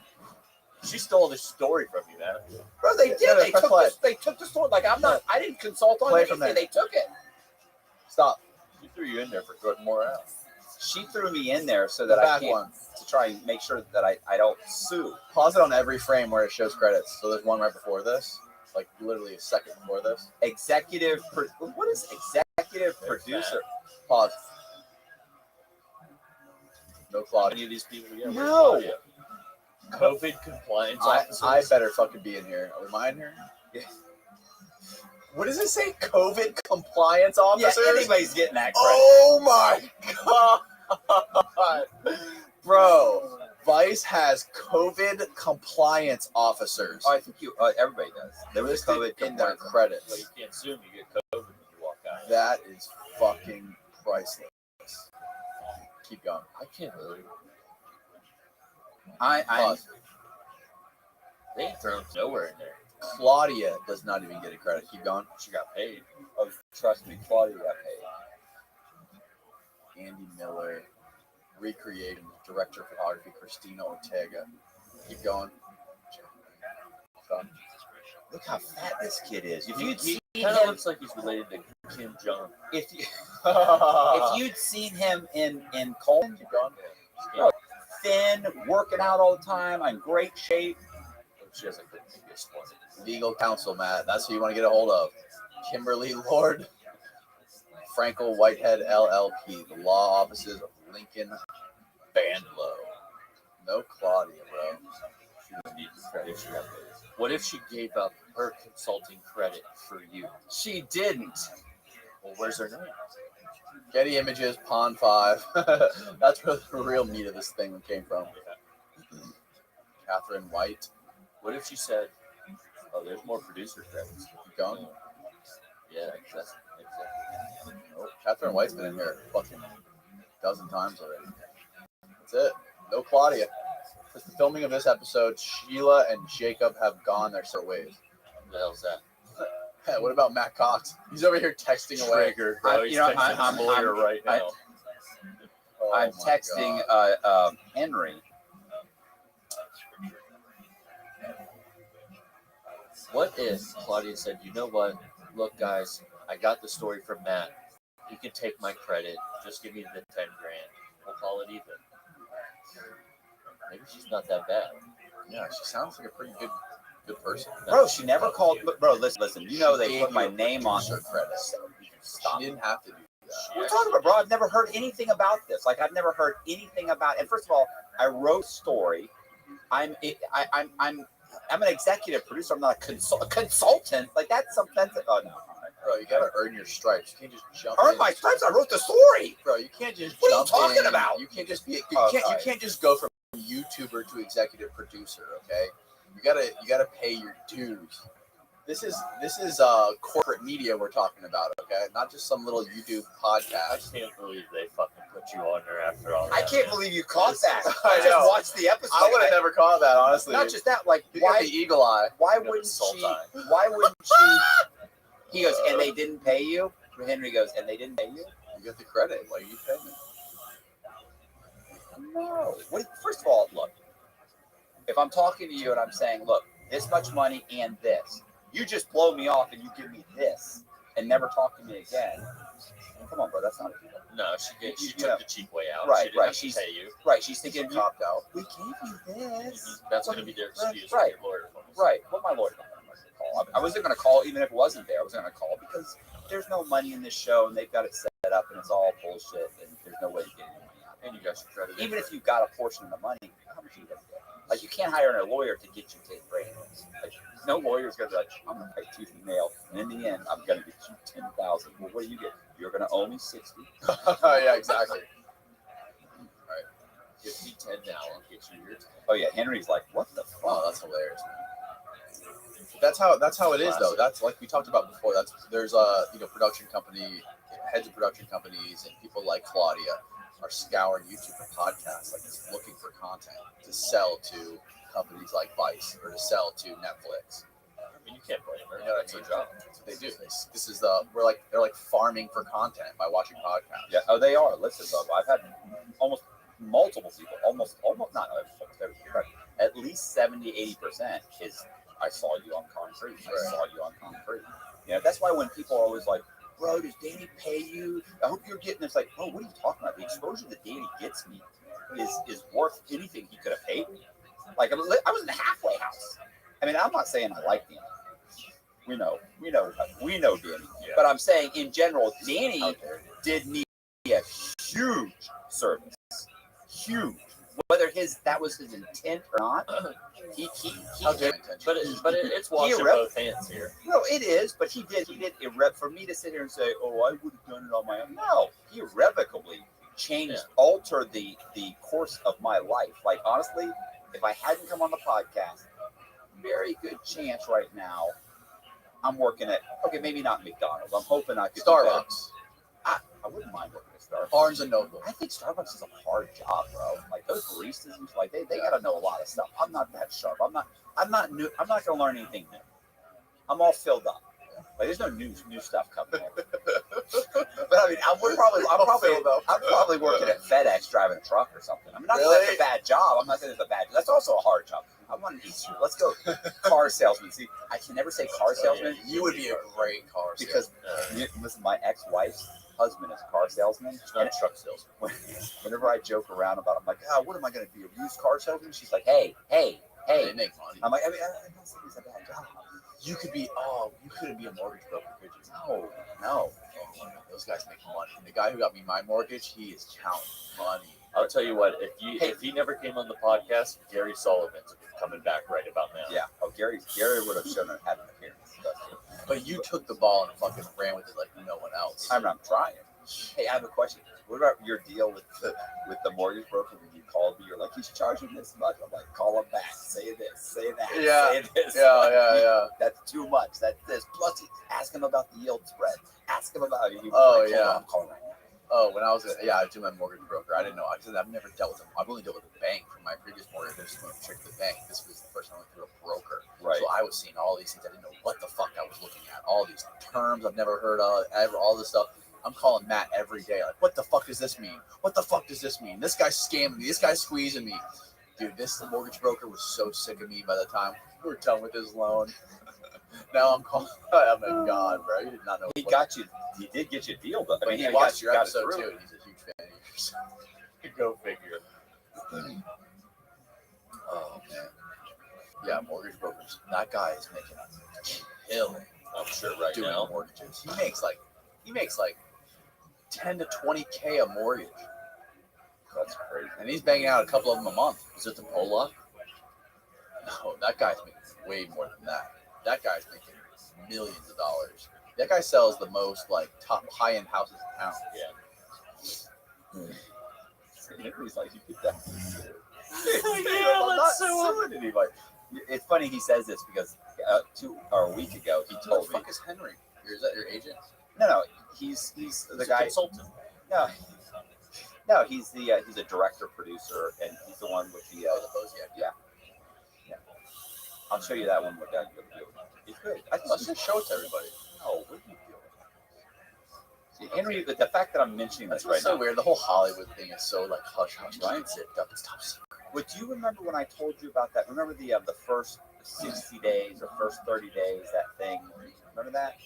She stole this story from you, man. Bro, they did. No, They press took play. this. They took the story. Like I'm not. I didn't consult on Play from anything. there. They took it. Stop. She threw you in there for good morale. She threw me in there so The that I back can't one. to try and make sure that I don't sue. Pause it on every frame where it shows credits. So there's one right before this, like literally a second before this. Executive. What is executive There's producer? Pause. No Any Claudia. of these people? Yeah, No. where's Claudia? COVID compliance officers. I better fucking be in here. Are we mine here? Yeah. What does it say? COVID compliance Yeah, officers? anybody's getting that credit. Oh my god, bro! Vice has COVID compliance officers Oh, I think you. Everybody does. There was listed COVID in their compliance. Well, credits. you can't assume you get COVID when you walk out. That is fucking priceless. Keep going. I can't believe it. I Pause. They ain't thrown nowhere in there. Claudia does not even get a credit. Keep going. She got paid. oh, trust me, Claudia got paid. Andy Miller, recreating director of photography Christina Ortega. Keep going. Stop. Look how fat this kid is. If He you'd seen kind of him, looks like he's related to Kim Jong. if you'd seen him in Coleman, Keep going. Bro, thin, working out all the time, in great shape. She has a good biggest one. Legal counsel, Matt. That's who you want to get a hold of. Kimberly Lord, Frankel Whitehead LLP, the law offices of Lincoln Bandlow. No Claudia, bro. She doesn't need the credit. She got paid. What if she gave up her consulting credit for you? She didn't. Well, where's her name? Getty Images, Pond 5. That's where the real meat of this thing came from. Catherine White. What if she said, "Oh, there's more producer credits." Keep going. Yeah, that's exactly. Oh, Catherine White's been in here a fucking dozen times already. That's it. No Claudia. Since the filming of this episode, Sheila and Jacob have gone their separate ways. What the hell's that? Hey, what about Matt Cox? He's over here texting away. Triggered, bro. He's texting his lawyer right now. Oh I'm my texting God. Henry. What if Claudia said, "You know what? Look, guys, I got the story from Matt. He can take my credit. Just give me the 10 grand. We'll call it even." Maybe she's not that bad. Yeah, she sounds like a pretty good person. Bro, she never called. Bro, listen. You know She they gave put my you a name on producer credit. Stop. She didn't have to do that. What are you talking about, bro? I've never heard anything about this. Like I've never heard anything about. And first of all, I wrote a story. I'm an executive producer. I'm not a consultant. Like that's something. Oh no, Bro, you gotta earn your stripes. You can't just jump earn in. my stripes. I wrote the story. Bro, you can't just What are you jump talking in. about? You can't just be. You Oh, can't. sorry. You can't just go from YouTuber to executive producer. Okay, you gotta pay your dues. This is corporate media we're talking about. Okay, not just some little YouTube I podcast. can't believe they fucking put you on there after all that. I can't believe you caught that. I I just know. watched the episode. I would have never caught that, honestly. Not just that. Like You got the why? eagle eye. Why got the wouldn't salt she? eye. Why wouldn't she? He goes, and they didn't pay you. Henry goes, and they didn't pay you. You get the credit. Like you pay me. No. What, first of all, look. If I'm talking to you and I'm saying, look, this much money and this, you just blow me off and you give me this and never talk to me again. Come on, bro. That's not a deal. No, she You took know. the cheap way out. Right, She didn't right. have to She's- pay you. Right. She's She's thinking, copped out. we gave you this. That's going to be their excuse. Right. Your lawyer phone. Right. What my lawyer I'm going to call. I wasn't going to call even if it wasn't there. I wasn't going to call because there's no money in this show and they've got it set up and it's all bullshit and there's no way to get any money out. And you got your credit. Even if you got a portion of the money, how much are you going to get? Like you can't hire a lawyer to get you 10 grand. Like no lawyer's gonna be like, I'm gonna fight tooth and nail, and in the end, I'm gonna get you 10,000. Well, what do you get? You're gonna owe me 60. Yeah, exactly. Give me 10 now, I'll get you your 10. Oh yeah, Henry's like, what the fuck? Oh, that's hilarious. That's how it is though. That's like we talked about before. There's production company heads of production companies and people like Claudia are scouring YouTube for podcasts, like just looking for content to sell to companies like Vice or to sell to Netflix. I mean, you can't blame her. Yeah, That's her job. That's what they do. This is they're like farming for content by watching podcasts. Yeah, oh they are. Listen, though, I've had almost multiple people, almost not almost everybody, but at least 70-80% is I saw you on Concrete. I saw you on Concrete. You know, that's why when people are always like, bro, does Danny pay you? I hope you're getting this. Like, bro, what are you talking about? The exposure that Danny gets me is worth anything he could have paid me. Like, I was in the halfway house. I mean, I'm not saying I like Danny. We know Danny. Yeah. But I'm saying in general, Danny did me a huge service. Huge. Whether that was his intent or not, he But it's washing He both hands here. no, it is, but he did for me to sit here and say, oh, I would have done it on my own. No, he irrevocably altered the course of my life. Like honestly, if I hadn't come on the podcast, very good chance right now I'm working at maybe not McDonald's. I'm hoping I could Starbucks. I wouldn't mind working at Starbucks. Barnes and Noble. I think Starbucks is a hard job, bro. Like those baristas, like they got to know a lot of stuff. I'm not that sharp. I'm not new. I'm not going to learn anything new. I'm all filled up. Like there's no new stuff coming in. But I mean, I'm probably working at FedEx driving a truck or something. I mean, not that that's a bad job. I'm not saying it's a bad job. That's also a hard job. I want to eat. Let's go car salesman. See, I can never say car salesman. You would be a great car salesman. Because listen, my ex-wife's husband is a car salesman. It's not a truck salesman. Whenever I joke around about it, I'm like, what am I going to be, a used car salesman? She's like, hey. They make money. I'm like, I'm not saying it's a bad job. You couldn't be a mortgage broker, could you? No. Oh, those guys make money. And the guy who got me my mortgage, he is counting money. I'll tell you what, if he never came on the podcast, Gary Sullivan's coming back right about now. Yeah. Oh, Gary would have shown had an appearance. But you took the ball and fucking ran with it like no one else. I'm trying. Hey, I have a question. What about your deal with the mortgage broker when you called me? You're like, he's charging this much. I'm like, call him back. Say this. Say that. Say this. Yeah. That's too much. That's this. Plus, ask him about the yield spread. Ask him about. I'm calling right now. Oh, when I was I do my mortgage broker. I didn't know. I've never dealt with them. I've only dealt with a bank for my previous mortgage. I just went straight to the bank. This was the first time I went through a broker. Right. So I was seeing all these things. I didn't know what the fuck I was looking at. All these terms I've never heard of. All this stuff. I'm calling Matt every day. Like, what the fuck does this mean? What the fuck does this mean? This guy's scamming me. This guy's squeezing me. Dude, the mortgage broker was so sick of me by the time we were done with his loan. Now I'm calling. Oh my god, bro! He did not know. He got you. He did get you a deal, but he watched your episode too. And he's a huge fan of yours. Go figure. Oh man. Yeah, mortgage brokers. That guy is making a killing. I'm sure right doing now. Mortgages. He makes like 10 to 20K a mortgage. That's crazy. And he's banging out a couple of them a month. Is it the Pollock? No, that guy's making way more than that. That guy's making millions of dollars. That guy sells the most like top high-end houses in town. Yeah. Henry's like, you get that. Yeah, let's sue him. Anybody. It's funny he says this because a week ago he Who the told me. fuck is Henry? Is that your agent? No, he's the He's guy. a consultant. No, he's a director producer, and he's the one with the yeah. I'll show you that one with that. It's good. Let's just show it to everybody. No, what are you doing? See, Henry, the fact that I'm mentioning That's this right so now. weird. The whole Hollywood thing is so like hush hush. Right? It's top secret. Would you remember when I told you about that? Remember the first 60 days or first 30 days, that thing? Remember that?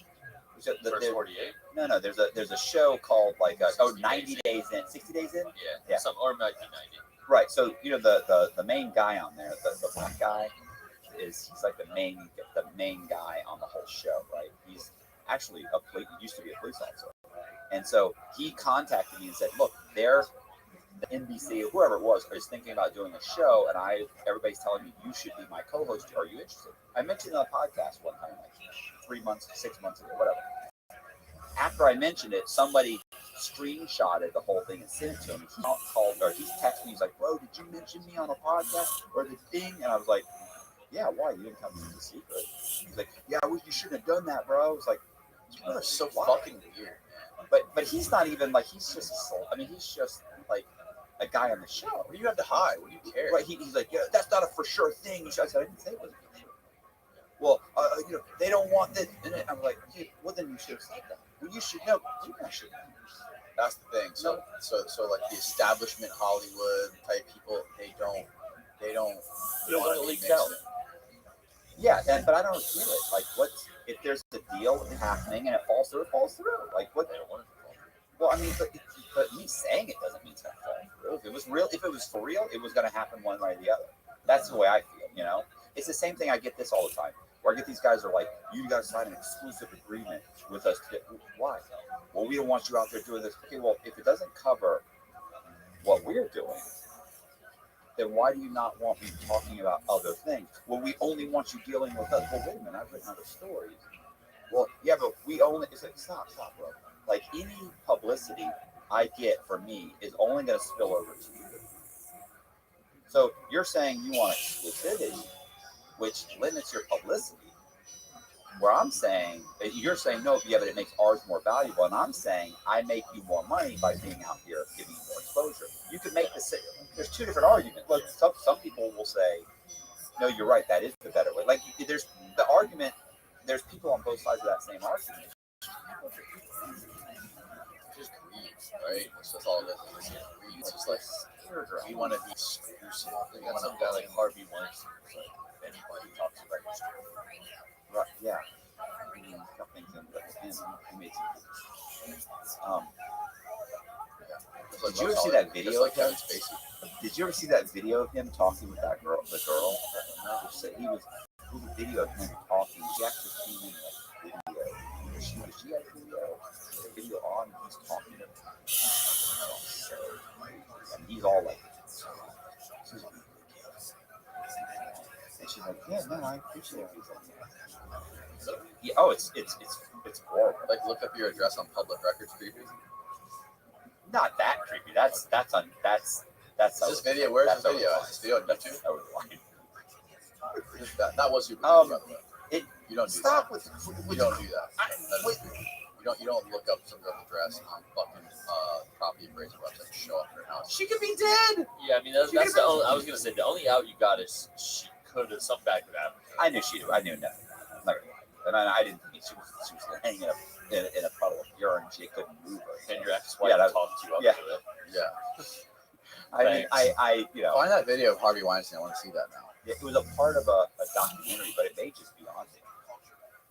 First 48? No. There's a show called 90 days in, 60 days in. Yeah. Or it might be 90. Right. So the main guy on there, the black guy, he's like the main guy on the whole show. Right. He's actually used to be a police officer, and so he contacted me and said, "Look, the NBC or whoever it was is thinking about doing a show, and everybody's telling me you should be my co-host. Are you interested? I mentioned it on a podcast one time, like 3 months, 6 months ago, whatever. After I mentioned it, somebody screenshotted the whole thing and sent it to him. He called, or he's texting me. He's like, "Bro, did you mention me on a podcast or the thing?" And I was like, "Yeah, why? You didn't tell me the secret." He's like, "Yeah, well, you shouldn't have done that, bro." I was like, People are so fucking weird. But he's not even like he's just he's just like a guy on the show. What do you have to hide? What do you care? Right? He's like, "Yeah, that's not a for sure thing." I said, "I didn't say it was for sure." Well, they don't want this. And I'm like, "Hey, well then you should have said that. Well, you should know. You guys should know." That's the thing. So like the establishment Hollywood type people, they don't want it leaked out. Yeah, but I don't get it. Like, if there's a deal happening and it falls through, it falls through. Like, what? They don't want it to fall through. Well, I mean, but me saying it doesn't mean it's gonna fall through. If it was for real, it was gonna happen one way or the other. That's the way I feel. You know, it's the same thing. I get this all the time. Where I get these guys are like, "You got to sign an exclusive agreement with us." Why? Well, we don't want you out there doing this. Okay, well, if it doesn't cover what we're doing, then why do you not want me talking about other things? Well, we only want you dealing with us. Well, wait a minute, I've written other stories. Well, yeah, but we only, it's like, stop, bro. Like, any publicity I get from me is only going to spill over to you. So you're saying you want exclusivity, which limits your publicity. Where I'm saying, you're saying, no, yeah, but it makes ours more valuable. And I'm saying, I make you more money by being out here giving you more exposure. You could make the there's two different arguments. Like some people will say, no, you're right, that is the better way. Like there's the argument, there's people on both sides of that same argument. Just greed, right? That's all it is. It's just greed. It's just like we want to be exclusive. They got some guy like Harvey Weinstein. Like anybody talks about history. Right? Yeah. Got things in with him. He made some. Did you ever see that video of him? Did you ever see that video of him talking with that girl? The girl. He was a video of him talking. He actually came in like video. She had a video on. He's talking to her. And he's all like, and she's like, yeah, no, I appreciate it. Yeah, oh, it's horrible. Like, look up your address on public records, creepy. Not that creepy. That's this video. Where's this video? This video on YouTube. That was super creepy, by the way. You don't do stop that. with you don't do that. You don't look up some girl's address on fucking property appraiser website to show up her house. She could be dead. Yeah, I mean that's the only. I was gonna say the only out you got is she could have some back with that. I knew she. I knew nothing. I'm not gonna lie. And I didn't think she was hanging up in a puddle of urine. She couldn't move her. And your ex-wife talked you up to it. Yeah. I mean, I find that video of Harvey Weinstein. I want to see that now. It was a part of a documentary, but it may just be on there.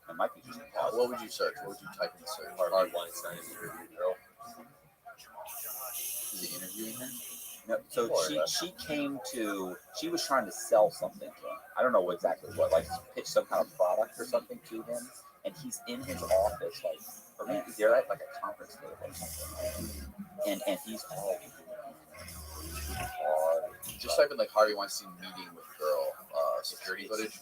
It might be just. What would you search? What would you type in the search? Harvey Weinstein interview girl. Is he interviewing her? No, so she came to. She was trying to sell something to him. I don't know exactly what, like pitch some kind of product or something to him. And he's in his office, like, or maybe they're at like a conference table or something. And he's all. Just type in like Harvey Weinstein meeting with girl security footage.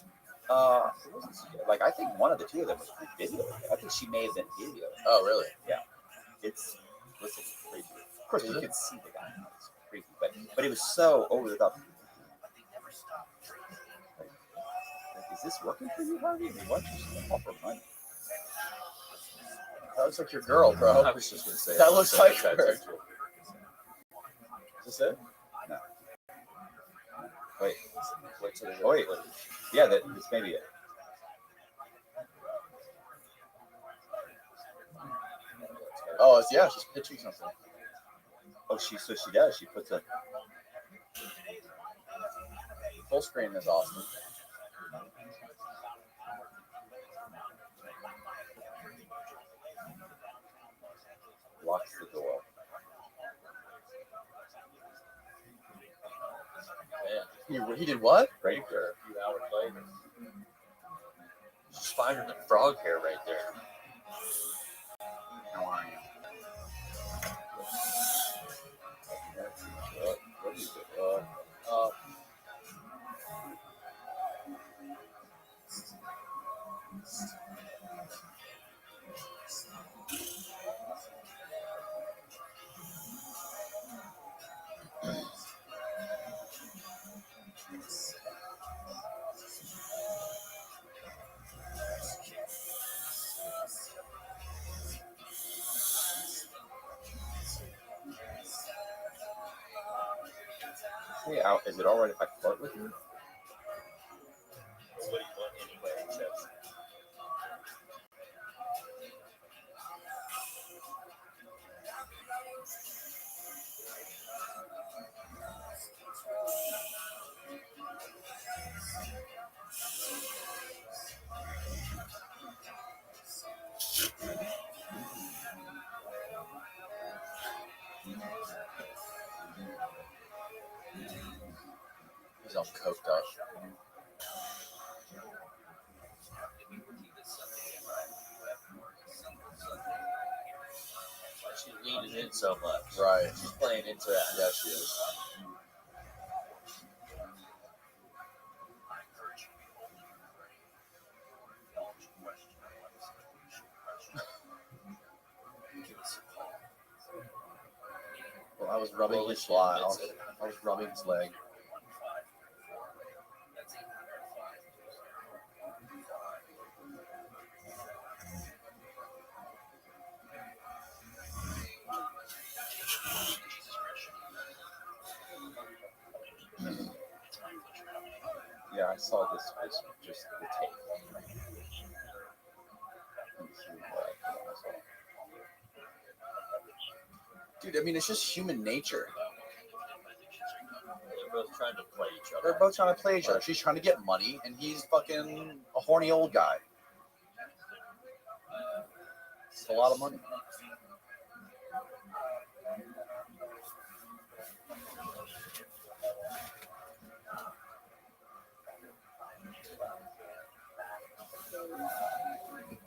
Like I think one of the two of them was video. I think she may have been video. Oh really? Yeah. It's crazy. Of course, you can see the guy. It's crazy, but it was so over the top. Like, is this working for you, Harvey? I mean, why don't you offer money? That looks like your girl, bro. I was just gonna say that looks like her. Is this it? No. Wait. Wait. Yeah, this may be it. Oh, she's pitching something. Oh, she does. She puts a full screen is awesome. Locks the door. Yeah. He did what? Right there. A few hours later. Just finding the frog hair right there. How are you? Hey, is it alright if I flirt with you? What do you want anyway? Except He's all coked up. she's leaning in so much. Right. She's playing into that. Yeah, she is. Well, I was rubbing Well, his she fly. admits it. I was rubbing his leg. Yeah, I saw this was just the tape. Let me see what I saw. Dude, I mean, it's just human nature. They're both trying to play each other. They're both trying to play each other. She's trying to get money, and he's fucking a horny old guy. It's a lot of money.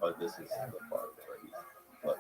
Oh, this is the part where he's look.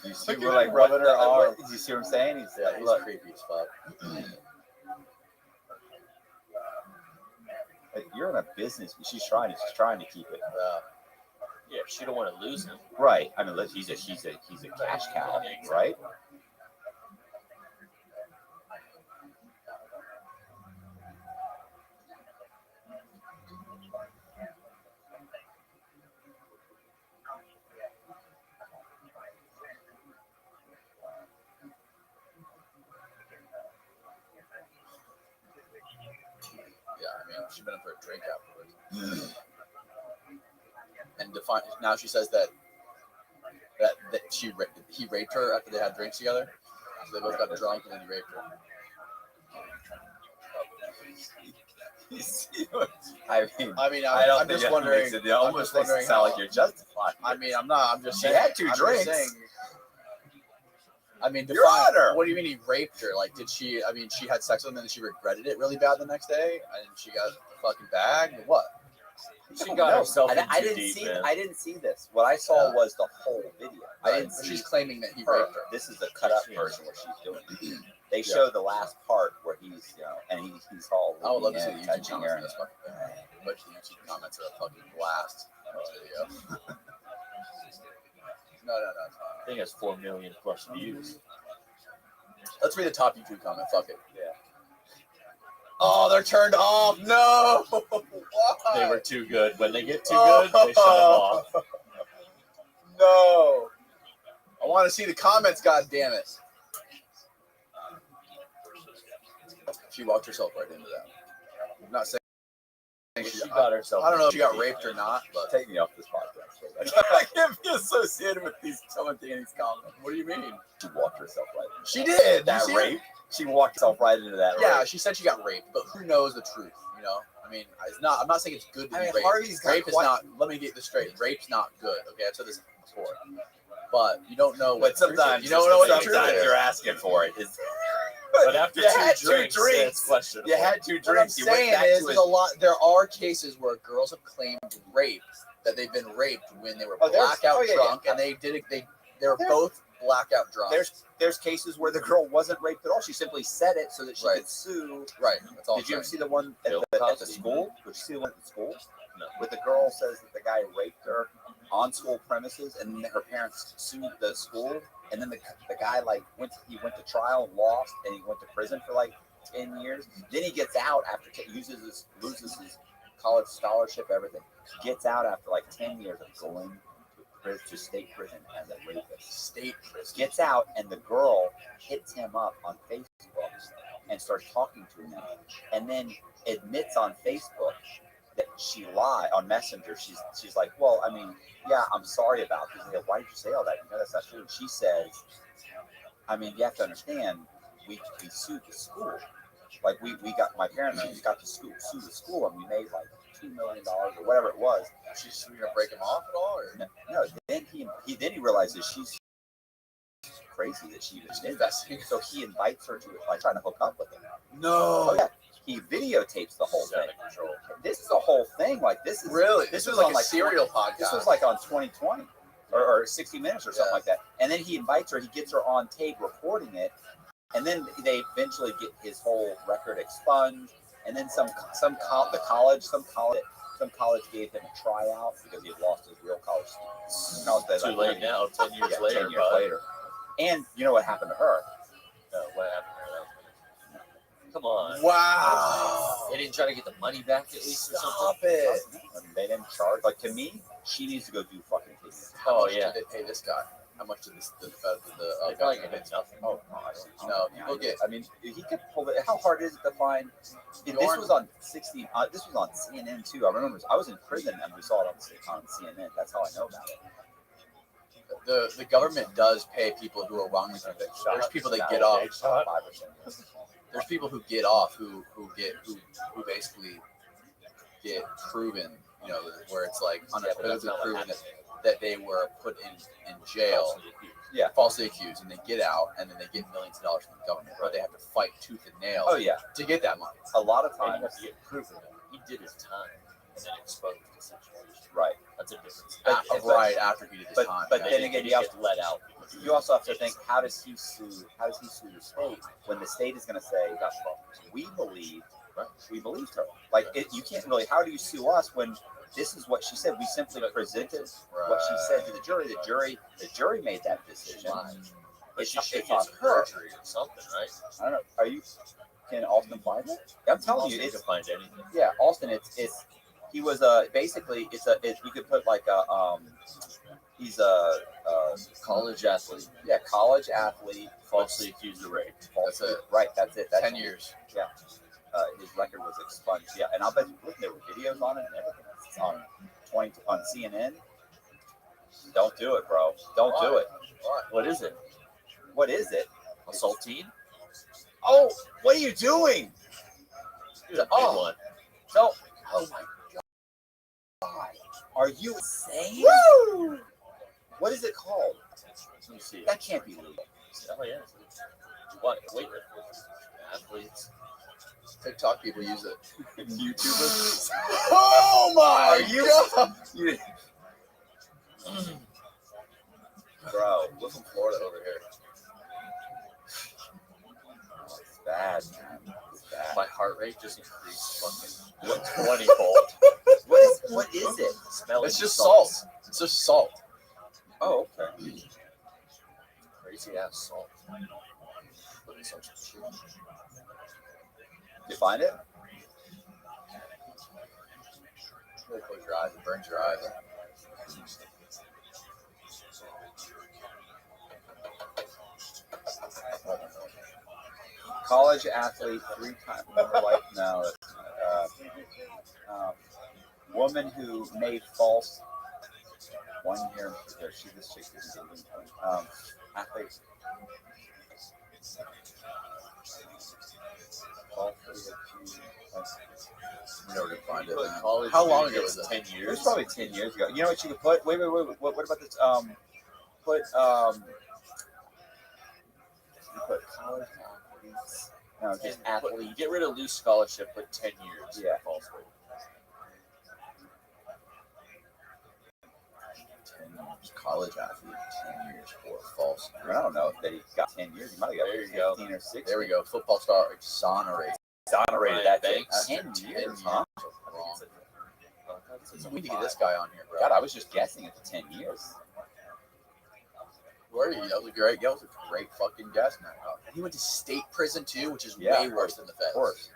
You see, Look we're at like him rubbing her arm. arm. You see what I'm saying? He's Yeah, he's look, creepy as fuck. like, you're in a business. She's trying to keep it. Yeah, she don't want to lose him. Right. I mean, look, he's a cash cow, right? Yeah, I mean, she's been in for a drink afterwards. And now she says that he raped her after they had drinks together. So they both got drunk and then he raped her. I mean, I'm just wondering. It almost makes it sound like you're justified. I mean, I'm not. I'm just She saying. had 2 I'm just drinks. saying, I mean, Your Honor. what do you mean he raped her? Like, did she? I mean, she had sex with him and then she regretted it really bad the next day, and she got the fucking bag. What? She got herself in I too didn't deep, see. man. I didn't see this. What I saw Yeah. was the whole video. I didn't see She's claiming that he her. raped her. This is the cut up version where she's doing it. They show the last part where he's, and he's all I would love to see leaning the in, YouTube touching comments her. on this fucking thing. But the YouTube comments are a fucking blast on this video. No. I think it's 4 million plus views. Let's read the top YouTube comment. Fuck it. Yeah. Oh, they're turned off. No. Why? They were too good. When they get too good, they shut them off. No. I want to see the comments, God damn it. She walked herself right into that. I'm not saying She got herself. I don't know if she got raped or not, but Take me off this podcast. I can't be associated with some of Danny's comments. What do you mean? She walked herself right into She did. that You see rape. She walked herself right into that Yeah, rape. she said she got raped, but who knows the truth? You know, I mean, it's not. I'm not saying it's good to I be mean, raped. Harvey's got Rape is quite- not. Let me get this straight. Rape's not good. Okay, I've said this before, but you don't know what. But sometimes you don't know what the truth sometimes is. you're asking for it. It's, But after You had two drinks, it's questionable. You had 2 What I'm drinks. You went saying back is, to there's it. a lot. There are cases where girls have claimed rape, that they've been raped when they were Oh, there's- blackout oh, yeah, drunk, yeah. and they were There's- both blackout drunk. There's cases where the girl wasn't raped at all. She simply said it so that she Right. could sue. Right. That's all. Did you I'm ever saying. see the one at Bill the Cosby. school? Did you see the one at the school? No. Where the girl says that the guy raped her on school premises, and then her parents sued the school, and then the guy went to trial, lost, and he went to prison for 10 years. Then he gets out after loses his college scholarship, everything. Gets out after 10 years of going to state prison as a rapist. State prison. Gets out, and the girl hits him up on Facebook and starts talking to him, and then admits on Facebook that she lied on Messenger. She's like, well, I mean, yeah, I'm sorry about this. He's like, why did you say all that? You know, that's not true. She says, I mean, you have to understand, we sued the school. We got, my parents got to sue the school, and we made $2 million or whatever it was. She's gonna break him off at all, or No, then he realizes she's crazy that she was investing. So he invites her to trying to hook up with him. no. Oh yeah, he videotapes the whole thing. This is a whole thing. This is Really? This was was like on a serial podcast. This was on 2020 or 60 Minutes or something like that. And then he invites her. He gets her on tape recording it, and then they eventually get his whole record expunged. And then some college gave him a tryout because he had lost his real college. Too late now. 10 years Yeah, later. 10 years later. And you know what happened to her? What happened to her? Come on. Wow. They didn't try to get the money back at least or something. Stop it. They didn't charge. To me, she needs to go do fucking things. How much yeah. did they pay this guy? How much did They probably gave it nothing. Oh no, I don't No, know. people get. I mean, he could pull it. How hard is it to find? This was on 60. This was on CNN too. I remember. I was in prison and we saw it on CNN. That's how I know about it. The government does pay people who are wrongly convicted. There's people that get off. 5%. There's people who get off who basically get proven, where it's unequivocally proven that they were put in jail, falsely accused, and they get out, and then they get millions of dollars from the government, but they have to fight tooth and nail Oh yeah, to get that money. a lot of And you times. have to get proven that he did his time and then exposed the situation. Right. That's a difference. Right after he did his But- time. but yeah. then again, you you get let out. You also have to think, how does he sue the state when the state is going to say, we believed her. You can't really. How do you sue us when this is what she said? We simply presented what she said to the jury. The jury made that decision. But she should It's get on some her. perjury or something, right? I don't know. Can Austin find it? I'm telling you, You it's can find anything. yeah, Austin. He was basically you could put he's a College athlete, college athlete, falsely accused of rape. That's it. Right, that's it. That's 10 years. His record was expunged. Yeah, and I'll bet you there were videos on it and everything. It's on CNN. Don't do it, bro. Don't do it. What is it? What is it? Assaultine? Oh, what are you doing? Here's a big one. So, oh my God, are you insane? Woo! What is it called? Let me see. That can't be legal. Oh yeah. What? Wait. Athletes. TikTok people use it. YouTubers. Oh my Are you? God. Bro, We're from Florida over here. it's bad, man. It's bad. My heart rate just increased fucking 20-fold. What is it? Smelling It's just salt. It's just salt. Oh, okay. Crazy ass salt. Putting such a shit. You find it? Really close your eyes. It burns your eyes. College athlete, 3-time life. No, woman who made false 1 year. She this chick didn't athlete. We never could find it. Put Man. college How long video ago was is it? 10 It was years. probably 10 years ago. You know what you could put? Wait. What about this? Put you put college athletes. No, just athlete. Get rid of loose scholarship, put 10 years. Yeah. False weight. 10 years. College athlete, 10 years for false. I don't know if he got 10 years. He might have got There you go. 15 or 16. There we go. Football star exonerated. Exonerated that Ryan thing. Banks. 10 years, huh? Wrong. We need to get this guy on here, bro. God, I was just guessing at the 10 years. Where are you? That was a great. That was a great fucking guess, man. He went to state prison too, which is Yeah, way worse than the feds. Of course.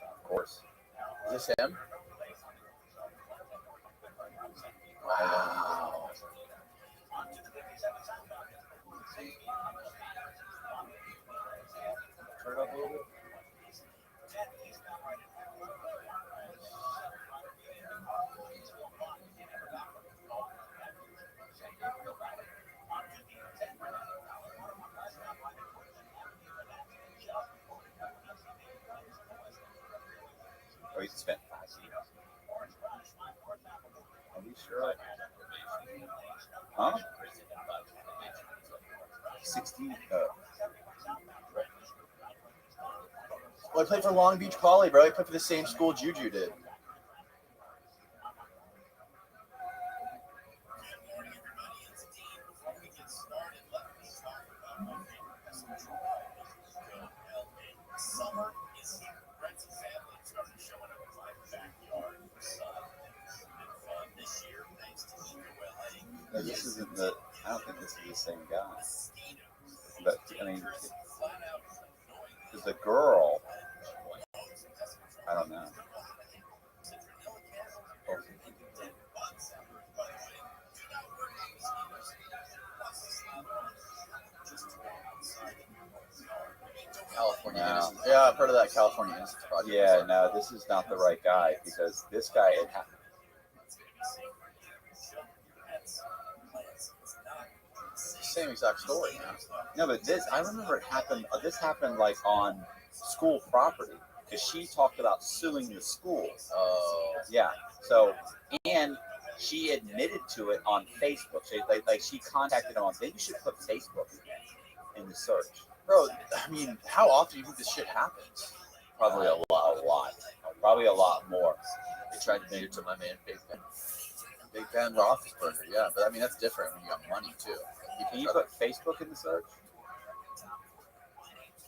Of course. Is this him? Wow. Turn it up a little bit. Oh, he spent 5 years. Are we sure? Huh? 16. Well, he played for Long Beach Poly, bro. He played for the same school Juju did. Summer is here. Friends and family started showing up in my backyard. Fun this year, thanks to Eco LA. No, this isn't the. I don't think this is the same guy. But I mean, because the girl, I don't know. California No. Innocence. Yeah, I've heard of that California Innocence Project. Yeah, no, this is not the right guy because this guy. Same exact story, man. No, but this I remember it happened. This happened like on school property because she talked about suing the school. Yeah. So and she admitted to it on Facebook. She like she contacted him on. Maybe you should put Facebook in the search. Bro, I mean, how often do you think this shit happens? Probably a lot. Probably a lot more. They tried to make it to my man Big Ben. Big Ben Roethlisberger, yeah, but I mean that's different when you got money too. Can you put Facebook in the search?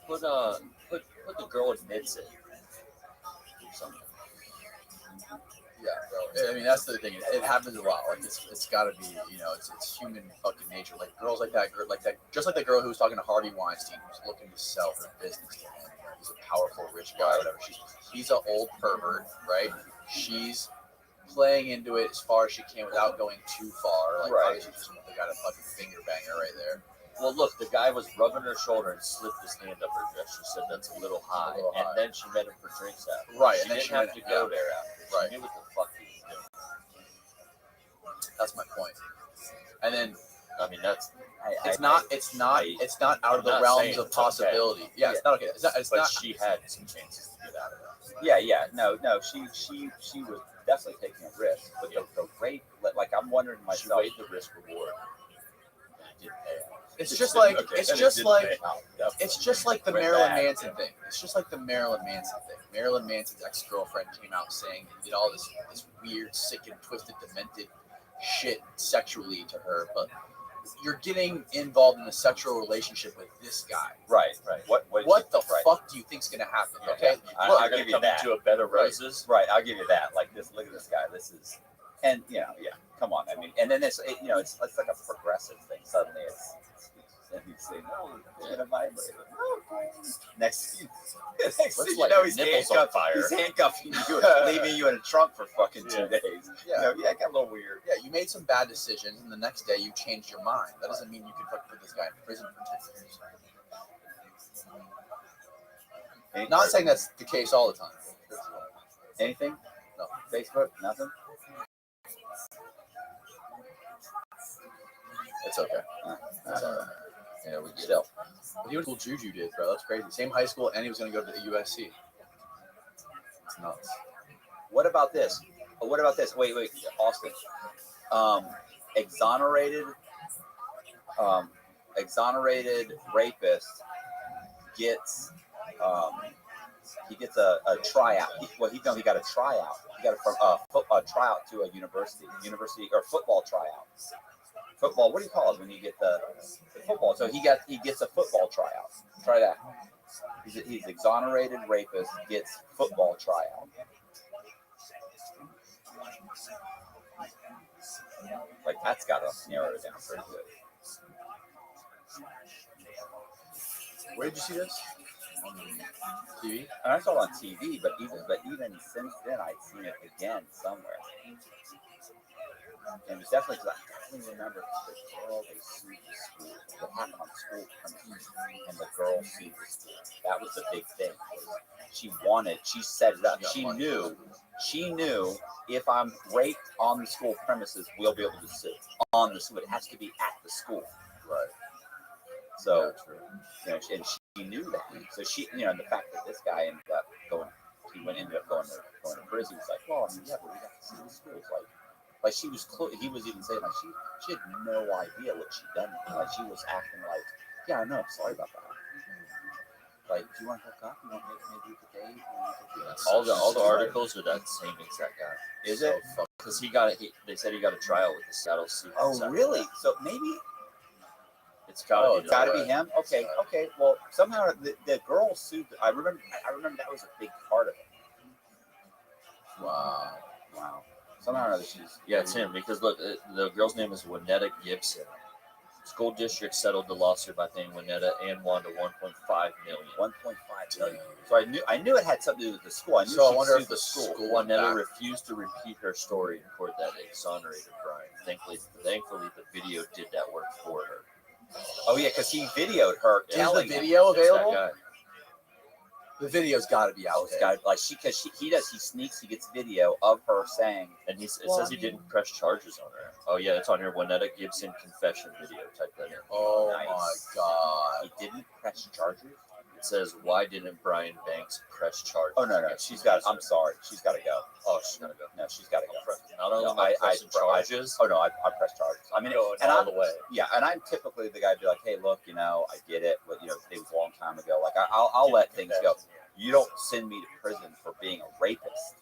Put the girl admits it. Something. Yeah, bro. I mean that's the thing. It happens a lot. Like it's got to be, you know, it's human fucking nature. Like girls like that, just like the girl who was talking to Harvey Weinstein, who's looking to sell her business to him. He's a powerful rich guy, or whatever. He's an old pervert, right? She's playing into it as far as she can without going too far. Like Right. obviously just got a fucking finger banger right there. Well, look, the guy was rubbing her shoulder and slipped his hand up her dress. She said that's a little high. little high. And then she met him for drinks after. Right, She and then didn't she have went- to go yeah. there after. She Right. knew what the fuck he was doing. That's my point. And then I mean, that's. it's not out of the I'm not realms saying of it's okay. possibility. Yeah, it's not okay. It's But not. she had some chances to get out of that. Yeah. No. She was definitely taking a risk, but the rape, like I'm wondering She myself. weighed the risk reward. And it didn't pay out. It's just like Okay, it's and it just didn't like pay out. Definitely. it's just like the Went Marilyn bad. Manson thing. It's just like the Marilyn Manson thing. Marilyn Manson's ex-girlfriend came out saying he did all this weird, sick and twisted, demented shit sexually to her, but you're getting involved in a sexual relationship with this guy. Right. What What the right. fuck do you think's gonna happen? Yeah, Okay, I- look, I'll You're give you gonna that. come into a bed of roses. Right, I'll give you that. Like this, look at this guy. This is, and come on. I mean, and then it's it's like a progressive thing. Suddenly and he's saying, "No, we're gonna vibrate." Next thing you light know, your he's nipples on handcuffed. fire. He's handcuffing you, leaving you in a trunk for fucking 2 days. Yeah. It got a little weird. yeah, you made some bad decisions, and the next day you changed your mind. That doesn't mean you can fucking put this guy in prison for 10 years. Not saying that's the case all the time. Anything? No. Facebook? Nothing? It's okay. That's all right. Yeah, we get it. Still. He went to school Juju did, bro. That's crazy. Same high school, and he was going to go to the USC. It's nuts. What about this? What about this? Wait, Austin. Exonerated rapist gets he gets a tryout. He got a tryout. He got a tryout to a university or football tryout. Football. What do you call it when you get the football? So he gets a football tryout. Try that. He's exonerated rapist gets football tryout. Like that's got to narrow it down pretty good. Where did you see this? On TV? And I saw it on TV, but even since then, I'd seen it again somewhere. And it's definitely because I definitely remember the girl they sued the school. What happened on school premises, and the girl sued the school. That was the big thing. She set it up. She knew if I'm raped on the school premises, we'll be able to sue on the school. It has to be at the school. Right. So, and she knew that. So the fact that this guy ended up going to prison. He's like, well, I mean, yeah, but we got to sue the schools. Like she was he was even saying like she had no idea what she'd done. Like she was acting like, yeah, I know, I'm sorry about that. Like, do you want to hook up? You want maybe today? All the articles are that same exact guy. Is it? Because they said he got a trial with the Seattle Seahawks. Oh, really? So maybe it's gotta be him. Okay. Well, somehow the girl sued. I remember that was a big part of it. Wow. Somehow or other, it's him because look, the girl's name is Winetta Gibson. School district settled the lawsuit by paying Winetta and Wanda $1.5 million. $1.5 million. So I knew it had something to do with the school. I wonder if the school Winetta refused to repeat her story in court that exonerated Brian. Thankfully, the video did that work for her. Oh yeah, because he videoed her. Is the video available? The video's got to be out there. He sneaks. He gets video of her saying, and it says he didn't press charges on her. Oh yeah, it's on here. Winetta Gibson confession video. Type that in. Oh nice. My God! He didn't press charges. It says, why didn't Brian Banks press charges? Oh no, I'm sorry. She's got to go. Oh, she's got to go. No, she's got to go. Not only I charges. I press charges. I mean, and all the way. Yeah, and I'm typically the guy to be like, hey, look, I get it, but it was a long time ago. Like I'll let things go. You don't send me to prison for being a rapist.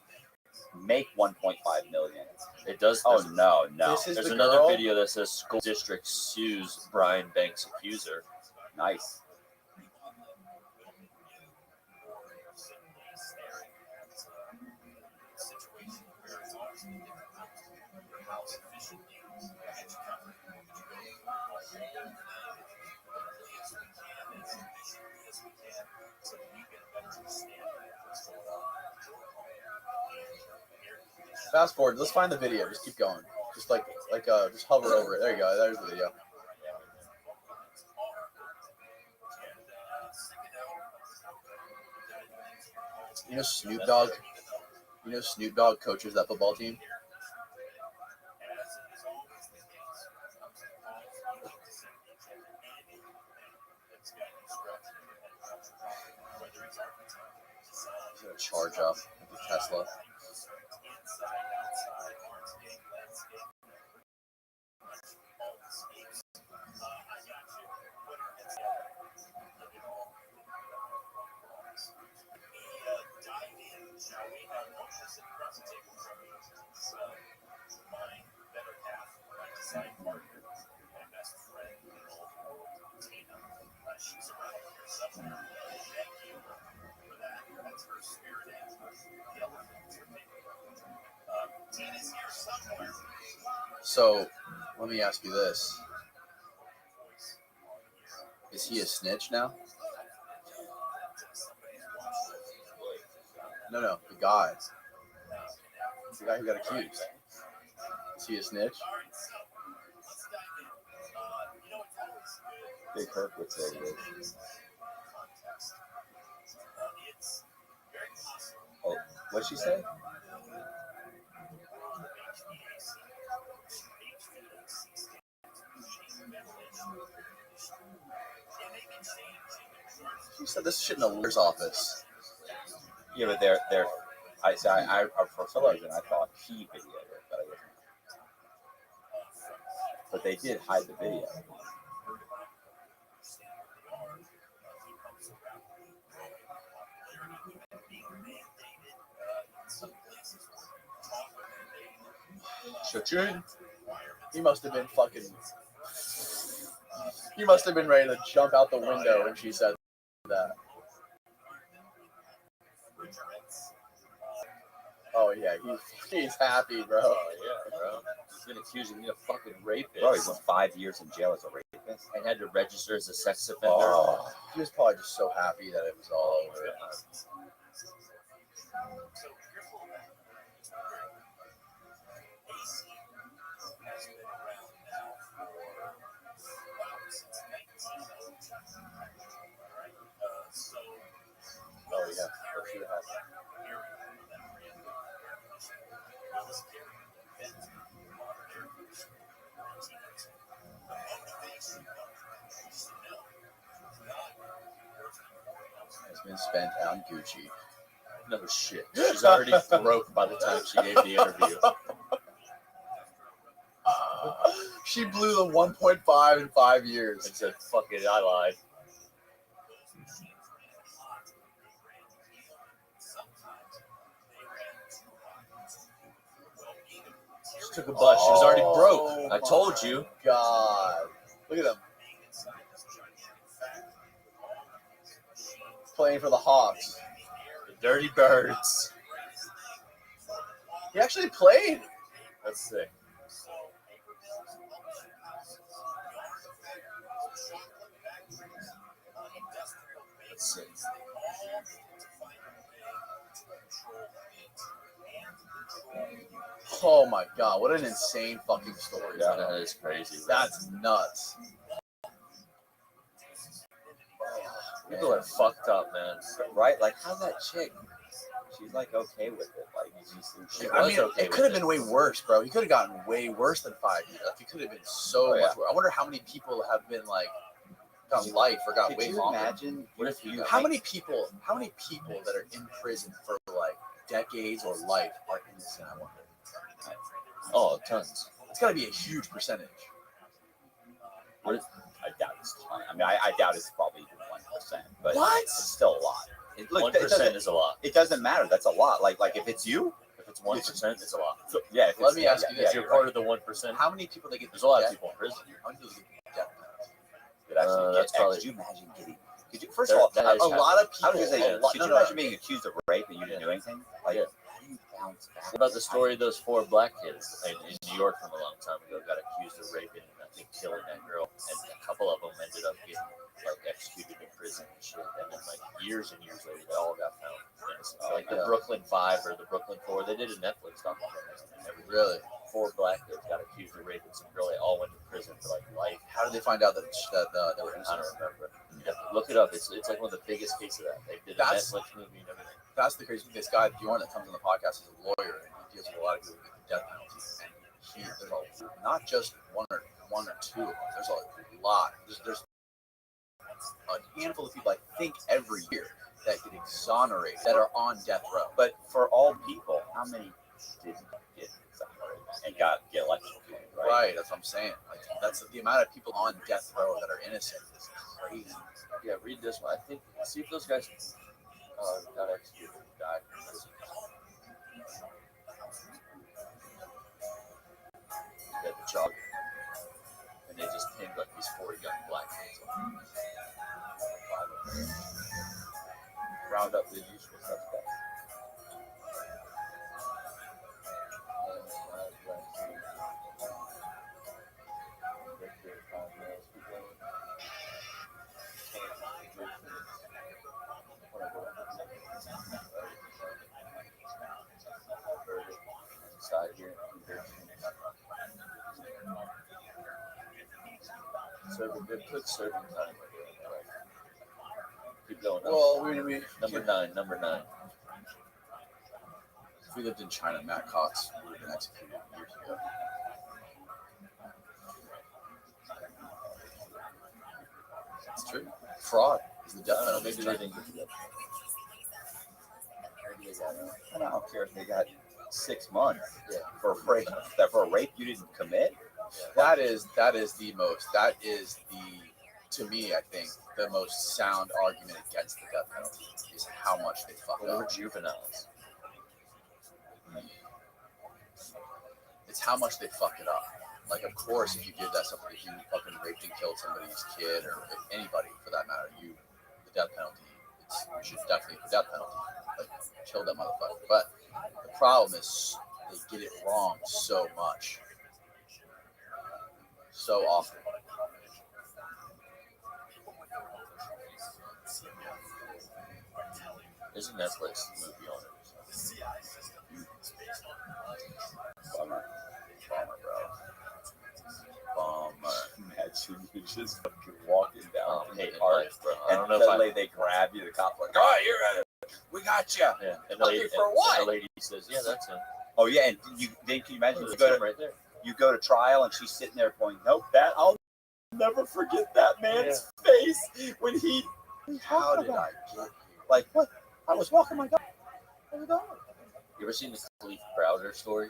Make $1.5 million. It does. Oh no. There's another video that says school district sues Brian Banks accuser. Nice. Fast forward. Let's find the video. Just keep going. Just just hover over it. There you go. There's the video. You know Snoop Dogg? Snoop Dogg coaches that football team? He's gonna charge up with the Tesla. So, let me ask you this. Is he a snitch now? No, the guy. The guy who got accused. Is he a snitch? Big Herc would say it is. What'd she say? She said this shit in the lawyer's office. Yeah, but they're I for some reason I thought he videoed it, but I wasn't. But they did hide the video. Cha-ching. He must have been fucking. He must have been ready to jump out the window when she said that. Oh yeah, he's happy, bro. Oh yeah, bro. He's been accused of being a fucking rapist. Bro, he went 5 years in jail as a rapist. And had to register as a sex offender. Oh, he was probably just so happy that it was all over. Oh yeah, let's see what happens. Has been spent on Gucci. No shit. She's already broke by the time she gave the interview. She blew the 1.5 in 5 years. And said, fuck it, I lied. She took a bus. She was already broke. I told you. God. Look at him. Playing for the Hawks. The Dirty Birds. He actually played. That's sick. That's sick. Oh my God, what an insane fucking story. Yeah, that is crazy. That's nuts. People are fucked up, man. Right? Like, how's that chick? She's like okay with it. Like, She I was mean, okay it could have with been way worse, bro. He could have gotten way worse than 5 years. Like, it could have been so Oh, yeah. much worse. I wonder how many people have been like got life or got Could way you longer. imagine? What if you How many people that are in prison for like decades or life are innocent? I wonder. Oh, tons. It's got to be a huge percentage. I doubt it's a ton. I mean, I doubt it's probably even 1%, but What? it's still a lot. Look, 1% is a lot. it doesn't matter. That's a lot. Like if it's you, If it's 1%, it's a lot. so, yeah. If Let it's, me yeah, ask you yeah, this. If you're you're part right. of the 1%, How many people they get? there's a lot of death people in prison. How many people get death penalty? Could actually That's get, probably- could you imagine getting? First of all, That A is happening. lot of I was people. gonna say, Yeah. could you imagine being accused of rape and you didn't do anything? Like, Yeah. how do you bounce back? What about the story of those 4 black kids in New York from a long time ago got accused of raping and I think killing that girl, and a couple of them ended up getting like executed in prison and shit, and then like years and years later they all got found innocent. Like the Yeah. Brooklyn 5 or the Brooklyn 4, they did a Netflix documentary. Really? 4 black kids got accused of raping some girl. They all went to prison for like life. How did they find out that they were I innocent? don't remember. You have to look it up. It's like one of the biggest cases of that. They did a That's- Netflix movie and everything. That's the crazy thing. This guy Bjorn that comes on the podcast is a lawyer and he deals with a lot of people who get the death penalty. And there's not just one or two. There's a lot. There's a handful of people I think every year that get exonerated that are on death row. But for all people, how many did get exonerated and get electrocuted? Right, that's what I'm saying. Like, that's the amount of people on death row that are innocent is crazy. Yeah, read this one. I think, see if those guys got executed or died in prison. They had the jogger. And they just pinned like these 4 young black kids. Round up the usual suspects. Side here. Serving, they put serving time. Keep going. Well, we Number 9. we lived in China, Matt Cox would have been executed years ago. It's true. Fraud is the death penalty. Maybe they think I don't care if they got 6 months for a rape. That for a rape you didn't commit. That is the most. That is to me, I think, the most sound argument against the death penalty is how much they fuck we're up. juveniles. It's how much they fuck it up. Like, of course, if you did that stuff, if you fucking raped and killed somebody's kid or anybody for that matter, the death penalty, you should definitely the death penalty, like, kill that motherfucker. But the problem is they get it wrong so much, so often. There's a Netflix movie on it. Bummer, bro. Imagine you just fucking walking down in the Hating park, life, bro. I and don't know if suddenly they grab you. The cops like, "Oh, you're at it. We got you." Yeah, and Looking for what? the lady says, "Yeah, that's him." Oh yeah, and then can you imagine Oh, you that's go him to right there. trial and she's sitting there going, "Nope, I'll never forget that man's face when he." How did I get here? Like what? I was walking my dog. You ever seen the Khalif Browder story?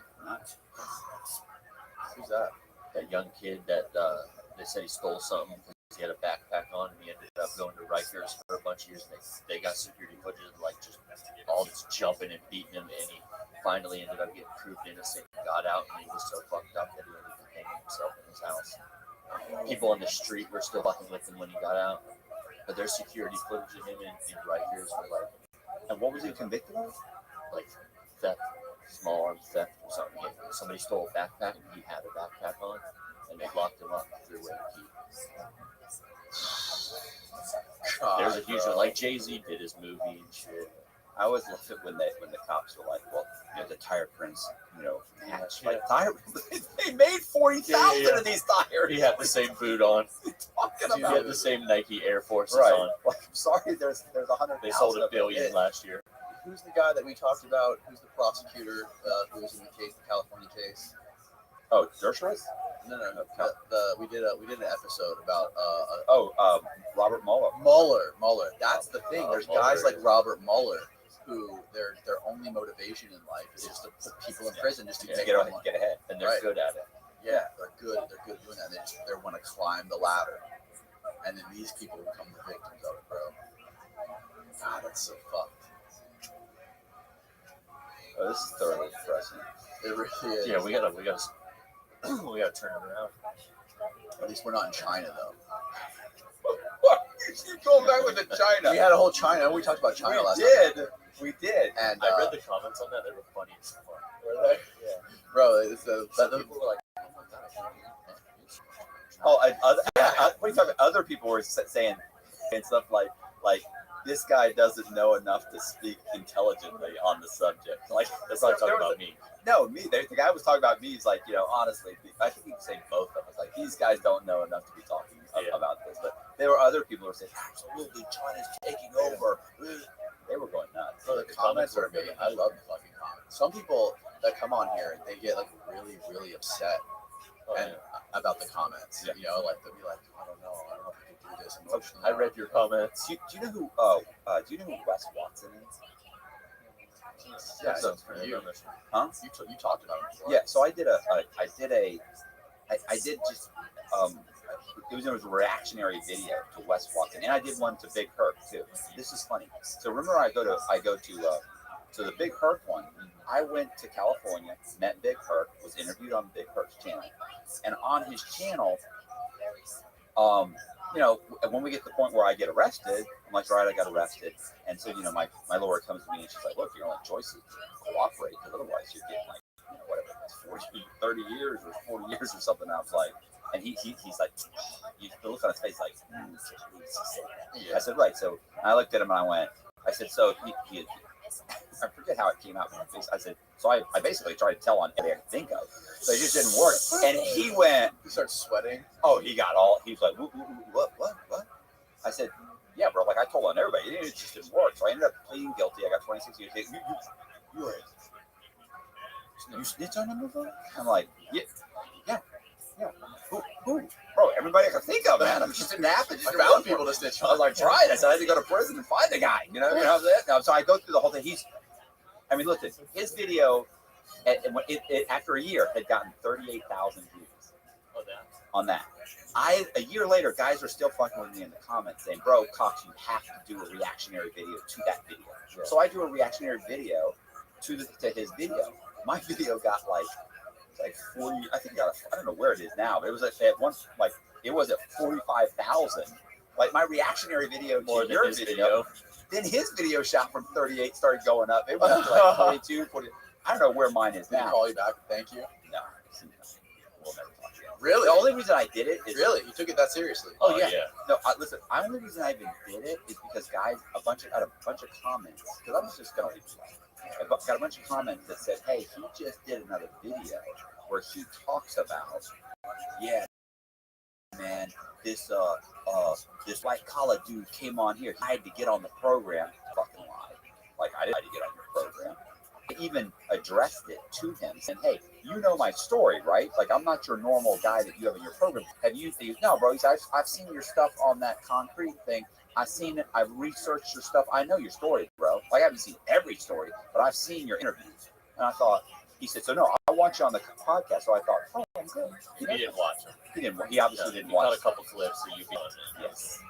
Who's that? That young kid that they said he stole something because he had a backpack on, and he ended up going to Rikers for a bunch of years. And they got security footage of like just all this jumping and beating him, and he finally ended up getting proved innocent and got out, and he was so fucked up that he ended up hanging himself in his house. People on the street were still fucking with him when he got out, but there's security footage of him in Rikers for like, And what was he convicted of? like theft, small arms theft or something. Somebody stole a backpack and he had a backpack on, and they locked him up through away the key. There's a huge one, like Jay-Z did his movie and shit. I always loved it when the cops were like, "Well, the tire prints, match." Yeah. Like tire, they made 40,000 of these tires. He had the same boot on. Talking He about had the same Nike Air Forces right. on. Like, I'm sorry, there's 100,000. They sold $1 of them. billion last year. Who's the guy that we talked about? Who's the prosecutor who was in the case, the California case? Oh, Dershowitz? No. We did an episode about Robert Mueller. Mueller. That's the thing. There's guys like Robert Mueller who their only motivation in life is just to put people in prison just to To make get money. ahead. And they're Right. good at it. Yeah, they're good. They're good doing that. They want to climb the ladder, and then these people become the victims of it, bro. God, that's so fucked. Oh, this is thoroughly depressing. It really is. Yeah, we gotta turn it around. At least we're not in China, though. What? You keep going back with the China. We had a whole China. We talked about China last time. We did. And I read the comments on that; they were funny as fuck. Were they? Yeah. bro, it's People were like, "Oh my gosh." Oh, what are you talking about? Other people were saying and stuff like this guy doesn't know enough to speak intelligently on the subject. Like That's not talking there was about me. No, me. The guy was talking about me. He's like, honestly, I think he was saying both of us. Like, these guys don't know enough to be talking about this. But there were other people who were saying, absolutely, China's taking over. They were going nuts. Bro, the comments are amazing. I love the fucking comments. Some people that come on here, they get like really, really upset about the comments. Yeah. Like they'll be like, I don't know if I can do this emotionally. I read your comments. Do you know who? Do you know who Wes Watson is? Yeah, Sounds for familiar. you. Huh? You talked about it before. Yeah. So I did just it was a reactionary video to Wes Watson, and I did one to Big Herc too. This is funny. So remember, I go to the Big Herc one. I went to California, met Big Herc, was interviewed on Big Herc's channel, and on his channel, when we get to the point where I get arrested, I'm like, all right, I got arrested, and so my lawyer comes to me and she's like, look, you're like choices to cooperate, because otherwise you're getting like whatever, it's 30 years or 40 years or something. I was like. And he's like, the look on his face like, I said, right. So I looked at him and I said, so he I forget how it came out from my face. I said, so I basically tried to tell on everything I could think of. So it just didn't work. And he starts sweating. oh, he was like, what? I said, yeah, bro, like I told on everybody. It just didn't work. So I ended up pleading guilty. I got 26 years. You snitch on him before? I'm like, yeah. Who? Bro, everybody I can think of, man. I'm just in Athens. I found people to snitch I was like, try it. I said I had to go to prison and find the guy. You know what I'm saying? So I go through the whole thing. Listen, his video, after a year, had gotten 38,000 views on that. A year later, guys are still fucking with me in the comments saying, bro, Cox, you have to do a reactionary video to that video. Yeah. So I do a reactionary video to his video. My video got like 40, I think I don't know where it is now, but it was at once, like, it was at 45,000. Like, my reactionary video to your video, then his video shot from 38, started going up. It went to like 42, 40. I don't know where mine is Did he now. call you back? Thank you. No. We'll never talk again. Really? The only reason I did it is. Really? You took it that seriously? Oh, yeah. No, listen, the only reason I even did it is because guys, got a bunch of comments, because I was just going to leave it alone. I got a bunch of comments that said, hey, he just did another video where he talks about, yeah, man, this white collar dude came on here. I had to get on the program. Fucking lied. Like, I didn't have to get on your program. I even addressed it to him, saying, hey, you know my story, right? Like, I'm not your normal guy that you have in your program. Have you? No, bro. I've seen your stuff on that concrete thing. I've seen it. I've researched your stuff. I know your story, bro. Like, I haven't seen every story, but I've seen your interviews. And I thought, he said, so no, I want you on the podcast. So I thought, oh, I'm good. He didn't watch it. He obviously didn't He watch got it. a couple clips of you being on it. Yes,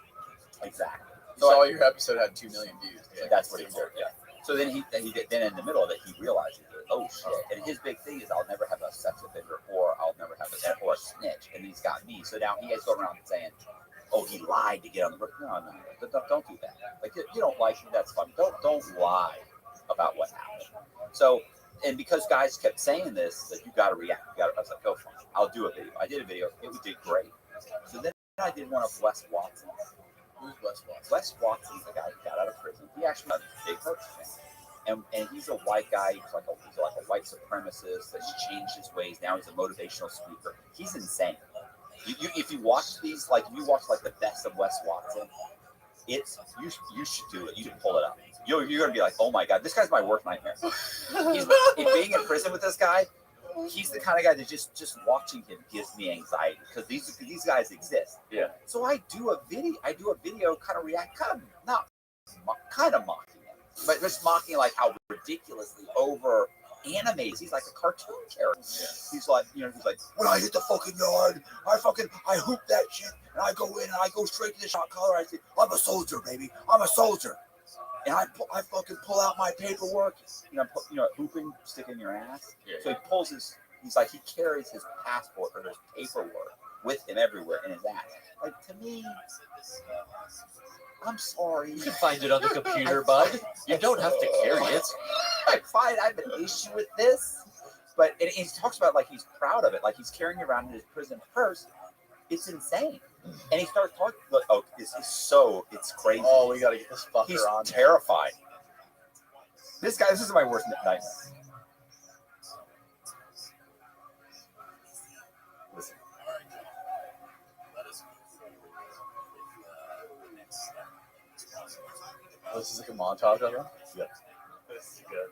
exactly. So saw your episode had 2 million views. Yeah, that's what he said. Yeah. So then then in the middle of it, he realized, oh shit. And his big thing is, I'll never have a sex offender, or I'll never have a snitch. And he's got me. So now he has to go around saying, oh, he lied to get on the book. No, don't do that. Like, you don't like me, that's fine. Don't lie about what happened. So, and because guys kept saying this, that you got to react. I was like, oh, fine. I'll do a video. I did a video. It did great. So then I did one of Wes Watson's. Who's Wes Watson? Wes Watson's the guy who got out of prison. He actually had a big hurt thing. And he's a white guy. He's like a white supremacist that's changed his ways. Now he's a motivational speaker. He's insane. If you watch these, like, if you watch like the best of Wes Watson, it's you should do it. You should pull it up. You're gonna be like, oh my god, this guy's my worst nightmare. Being in prison with this guy, he's the kind of guy that just watching him gives me anxiety, because these guys exist. Yeah. So I do a video, kind of mocking him, but just mocking like how ridiculously over animated. He's like a cartoon character. Yeah. He's like, when I hit the fucking yard, I hoop that shit, and I go in and I go straight to the shot collar. I say, I'm a soldier, baby. I'm a soldier. And I fucking pull out my paperwork. Hooping, sticking your ass. Yeah, So he pulls he carries his passport or his paperwork with him everywhere in his ass. Like, to me, I'm sorry. You can find it on the computer, bud. You don't have to carry it. I have an issue with this. But and he talks about like he's proud of it. Like, he's carrying around in his prison purse. It's insane. And he starts talking, oh, it's crazy. Oh, we got to get this fucker He's on. terrified. This is my worst nightmare. Listen. Oh, this is like a montage of them? Yeah. This is good.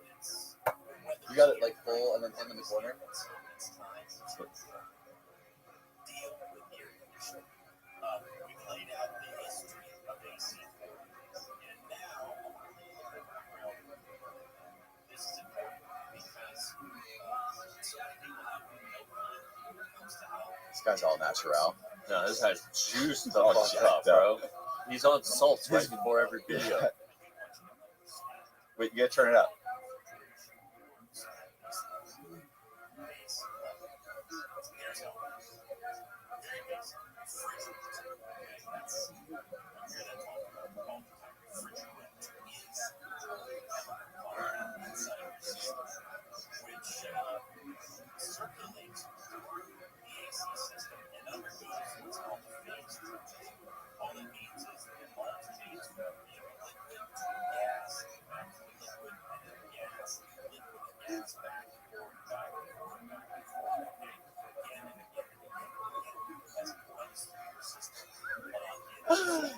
You got it like full and then him in the corner? This guy's all natural. No, this has juice the Oh, fuck shit, up, bro. He's on salts right before every video. Wait, you gotta turn it up.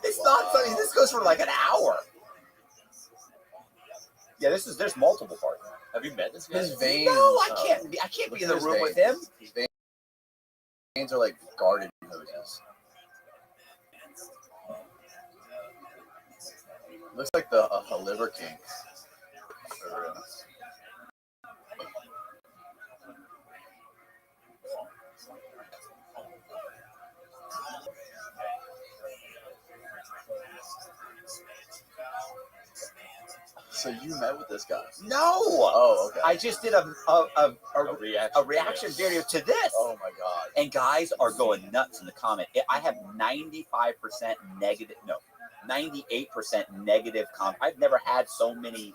It's not funny. This goes for like an hour. Yeah, there's multiple parts. Have you met this guy? His veins. No, I can't be Look in at the his room with veins. him. His veins are like garden hoses. Looks like a liver king. For real. So you met with this guy? No. Oh, okay. I just did a reaction video to this. Oh my god. And guys are going nuts in the comment. I have 95% negative, no, 98% negative comment. I've never had so many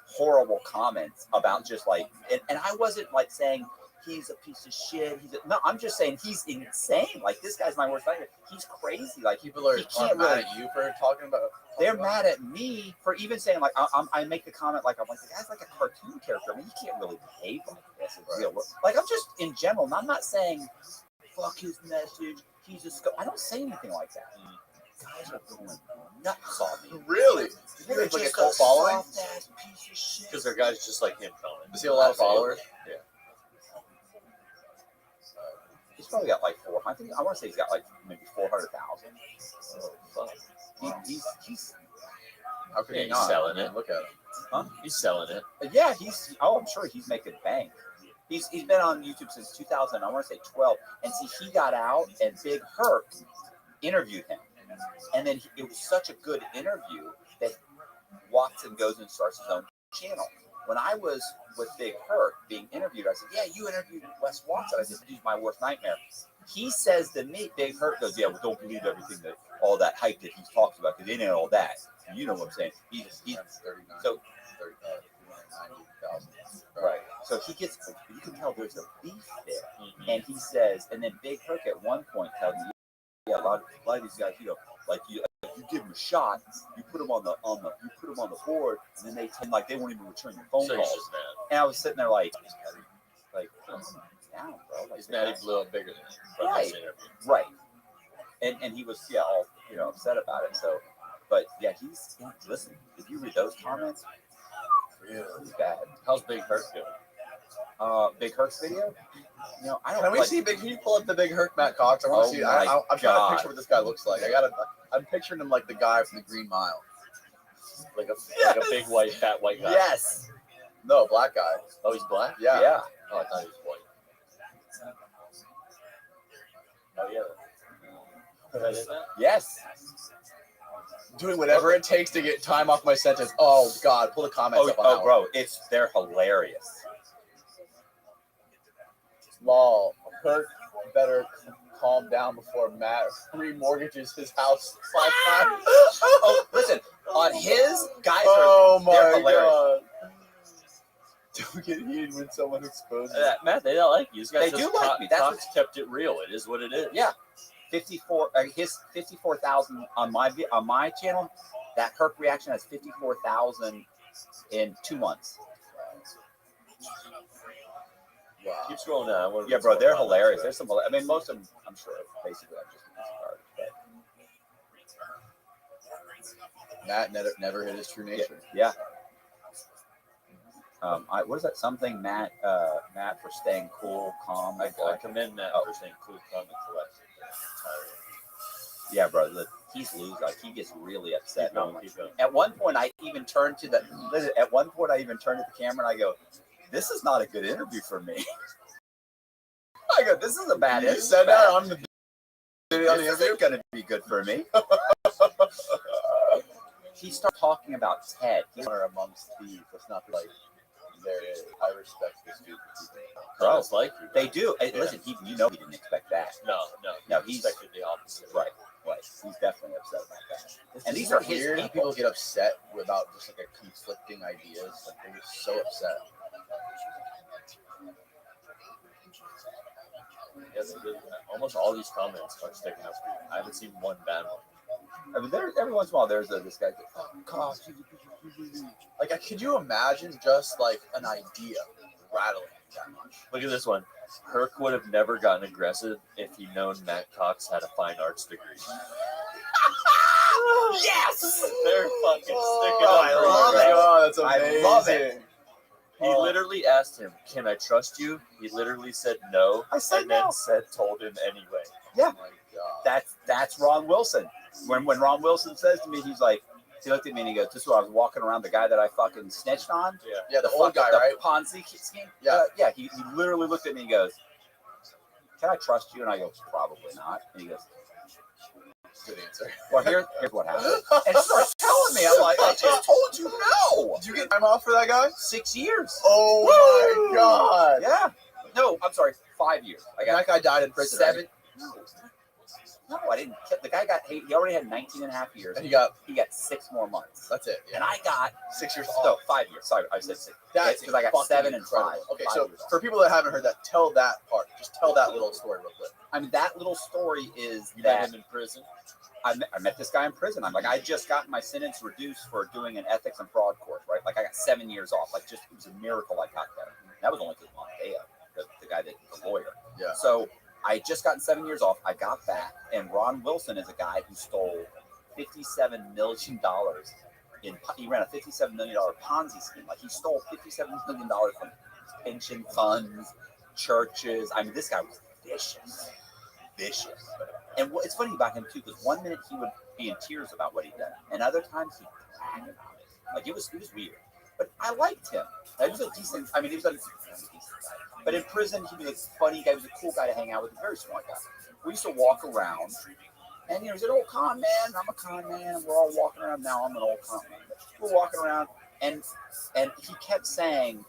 horrible comments about just like, and I wasn't like saying he's a piece of shit. No, I'm just saying he's insane. Like this guy's my worst nightmare. He's crazy. Like People are can't mad really- at you for talking about. they're mad at me for even saying like I make the comment like I'm like the guy's like a cartoon character. I mean, you can't really behave like this in real world. Like I'm just in general. I'm not saying fuck his message. He's a I don't say anything like that. Guys are going nuts on me. Really? You're Like a just cult following? soft-ass piece of shit. Because they're guys just like him coming. Does he have a lot of followers? Yeah. He's probably got like four. I want to say he's got like maybe 400,000. Oh, fuck. He's How could Yeah, he he's not? selling I mean, it. Look at him. huh? He's selling it. Yeah, I'm sure he's making bank. He's been on YouTube since 2000. I want to say 12. And see, he got out, and Big Herc interviewed him, and then it was such a good interview that Watson goes and starts his own channel. When I was with Big Herc being interviewed, I said, "Yeah, you interviewed Wes Watson." I said, "He's my worst nightmare." He says to me, Big Herc goes, "Yeah, well, don't believe everything that all that hype that he talks about because they know all that." You know what I'm saying? He's 39. so 90,000. right. So he gets. You can tell there's a beef there. Mm-hmm. And he says, and then Big Herc at one point tells me, yeah, a lot of these guys, like you give them a shot, you put them on the board, and then they tend like they won't even return your phone So he's calls. just mad. And I was sitting there like calm down, bro. Like, He's mad he blew up bigger than him from Right. this interview. right. And he was all upset about it. So, but yeah, listen. If you read those comments, really bad. How's Big Herc doing? Big Herc's video. I don't. Can we like, see Big? Can you pull up the Big Herc Matt Cox? I want to Oh see. my I'm trying to God. picture what this guy looks like. I'm picturing him like the guy from the Green Mile. Like a big fat white guy. Yes. No, black guy. Oh, he's black? Yeah. Yeah. Oh, I thought he was white. Oh, yeah. That is that? Yes. Doing whatever it takes to get time off my sentence. Oh God, pull the comments up on that one. Bro, they're hilarious. Lol. Herc better calm down before Matt remortgages his house 5 times. Oh, listen, on his guys Oh they're my hilarious. God. Don't get heated when someone exposes. Matt, they don't like you. These guys They just do like me. That's Cox kept it real. It is what it is. Yeah, 54. His 54,000 on my channel. That Herc reaction has 54,000 in 2 months. Wow. Keep scrolling down. Yeah, bro, they're hilarious. There's some. I mean, most of them, I'm sure, basically, I'm just a piece of garbage. But Matt never hit his true nature. yeah. What is that? Something Matt for staying cool, calm. I commend Matt for saying cool, calm, and collected. Yeah, bro. He's losing. Like he gets really upset. Keep going, keep going. At one point, I even turned to the camera and I go, "This is not a good interview for me." I go, "This is a bad You interview." said that on the This isn't going to be good for me. He started talking about Ted. Honor amongst thieves. Let's not be like there is. I respect this dude for keeping it. Bro, it's like you. They do. Hey, Yeah. Listen, he didn't expect that. No, No, he he's- expected the opposite. Right. He's definitely upset about that. It's And just these are his weird. people. People get upset without just like a conflicting ideas. Like they get so upset. Yes, almost all these comments are sticking out for you. I haven't seen one bad one. I mean, every once in a while, there's this guy. Cox. Like, could you imagine just like an idea rattling that much? Look at this one. Herc would have never gotten aggressive if he'd known Matt Cox had a fine arts degree. Yes! They're fucking sticking Oh, up I for you, love bro. it. Oh, that's I amazing. love it. He literally asked him, "Can I trust you?" He literally said no, I said and then no. told him anyway. Yeah. Oh my God. That's Ron Wilson. When Ron Wilson says to me, he's like, he looked at me and he goes, "This is what I was walking around the guy that I fucking snitched on." Yeah. Yeah, the old guy, the right? Ponzi scheme. Yeah. Yeah. He literally looked at me and goes, "Can I trust you?" And I go, "Probably not." And he goes, Good answer. "Well, here's what happened." And he starts telling me, I'm like, "I just told you no." Did you get time off for that guy? 6 years. Oh my God. Yeah. No, I'm sorry, 5 years. I And got that guy died in prison. 7. Right? No, I didn't. The guy he already had 19 and a half years. And he got, He got 6 more months. that's it. And Yeah. I got 6 years no off. 5 years. Sorry, I said 6. That's because I got fucking 7 and incredible. 5. Okay, 5 so years off. for people that haven't heard that, tell that part. Just tell that little story real quick. I mean, that little story is You met that him in prison. I met this guy in prison. I'm like, I just got my sentence reduced for doing an ethics and fraud course, right? Like, I got 7 years off. Like, just it was a miracle I got there. That was only because Monteo, the guy that the lawyer. Yeah. So I had just gotten 7 years off. I got back, and Ron Wilson is a guy who stole $57 million. He ran a $57 million Ponzi scheme. Like, he stole $57 million from pension funds, churches. I mean, this guy was vicious. And it's funny about him too, because one minute he would be in tears about what he'd done, and other times he'd brag about it. Like, it was weird. But I liked him. He was a decent. I mean, he was a decent guy. But in prison, he was a funny guy. He was a cool guy to hang out with. A very smart guy. We used to walk around, and he was an old con man. I'm a con man. And we're all walking around now. I'm an old con man. We're walking around, and he kept saying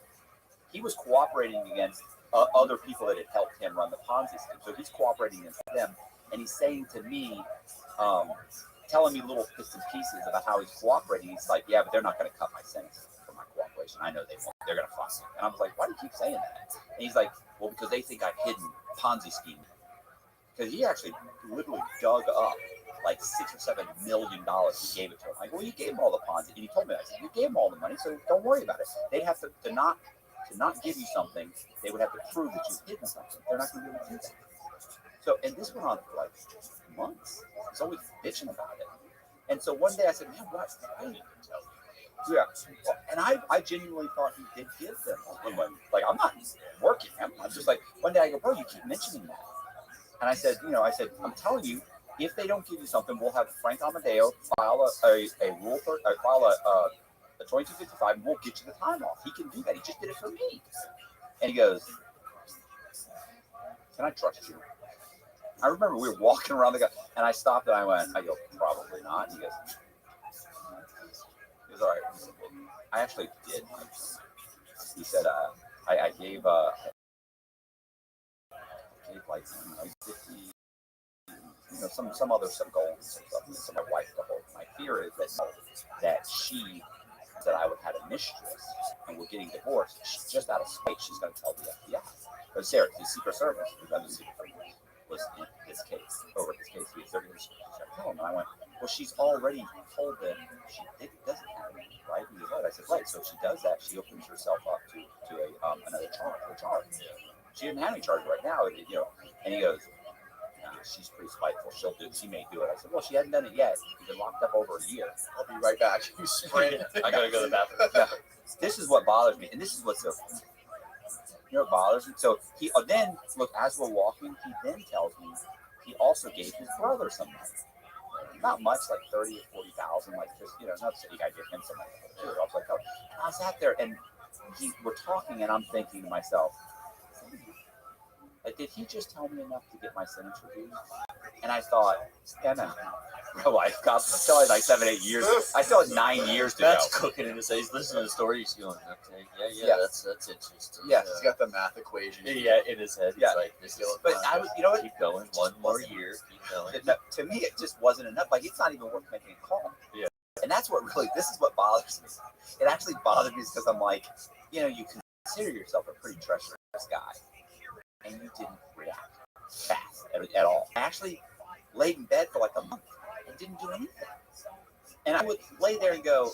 he was cooperating against other people that had helped him run the Ponzi scheme. So he's cooperating against them, and he's saying to me, telling me little bits and pieces about how he's cooperating. He's like, "Yeah, but they're not going to cut my sentence for my cooperation. I know they won't. They're going to find me." And I was like, "Why do you keep saying that?" And he's like, "Well, because they think I've hidden Ponzi scheme." Because he actually literally dug up like $6 or $7 million. He gave it to him. Like, "Well, you gave him all the Ponzi," and he told me that. I said, "You gave him all the money, so don't worry about it. They'd have to not give you something. They would have to prove that you've hidden something. They're not going to be able to do that." So, and this went on for like months. He's always bitching about it. And so one day I said, "Man, what?" Yeah. And I genuinely thought he did give them the money. Like, I'm not working. I'm just like, one day I go, "Bro, you keep mentioning that." And I said, "I'm telling you, if they don't give you something, we'll have Frank Amadeo file a 2255, and we'll get you the time off. He can do that. He just did it for me." And he goes, "Can I trust you?" I remember we were walking around the guy, and I stopped and I go, "Probably not." And he goes, "All right." He said, "Well, I actually did." He said, I gave like 50, some other goals and stuff. So my wife to hold. My fear is that she said I would have a mistress and we're getting divorced. Just out of spite, she's going to tell the FBI. But Sarah, the Secret Service, we've done the Secret Service, was in this case, over this case. They're going to tell them. And I went, "Well, she's already told them she doesn't have any, right?" And he goes, "Right." I said, "Right. So if she does that, she opens herself up to another charge. She didn't have any charge right now, And he goes, "Nah, she's pretty spiteful. She may do it." I said, "Well, she hasn't done it yet. She's been locked up over a year." I'll be right back. You sprint. I gotta go to the bathroom. Yeah. This is what bothers me, and this is what's so. What bothers me? So he then look as we're walking. He then tells me he also gave his brother some money. Not much, like 30 or 40,000, like just not so I give him some money. I was like, "Oh," I sat there and we're talking, and I'm thinking to myself, like, did he just tell me enough to get my sentence reduced? And I thought, yeah, no. Bro, I still had like 7, 8 years. I still had 9 years to That's go. cooking in his head. He's listening to the story. He's going, "Okay, Yeah. that's interesting." Yeah. He's got the math equation. Yeah, in his head. He's Yeah. like, "This is But I was, you know what? keep going. One more year. Keep going." To me, it just wasn't enough. Like, it's not even worth making a call. Yeah. And that's what really, this is what bothers me. It actually bothered me because I'm like, you consider yourself a pretty treacherous guy, and you didn't react fast at all. I actually laid in bed for like a month and didn't do anything. And I would lay there and go,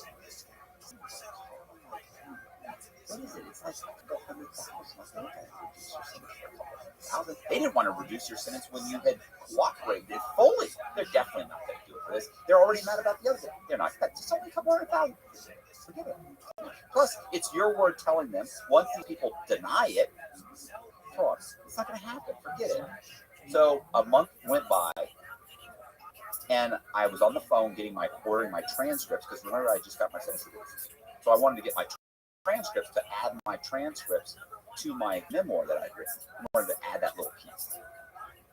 what is it? It's like $100,000. They didn't want to reduce your sentence when you had cooperated fully. They're definitely not going to do it for this. They're already mad about the other thing. They're not. That's just only a couple $100,000. Forget it. Plus, it's your word telling them. Once these people deny it, it's not going to happen. Forget it. So a month went by, and I was on the phone ordering my transcripts because remember I just got my sentence reduced. So I wanted to get my transcripts to add my transcripts to my memoir that I'd written. I wanted to add that little piece.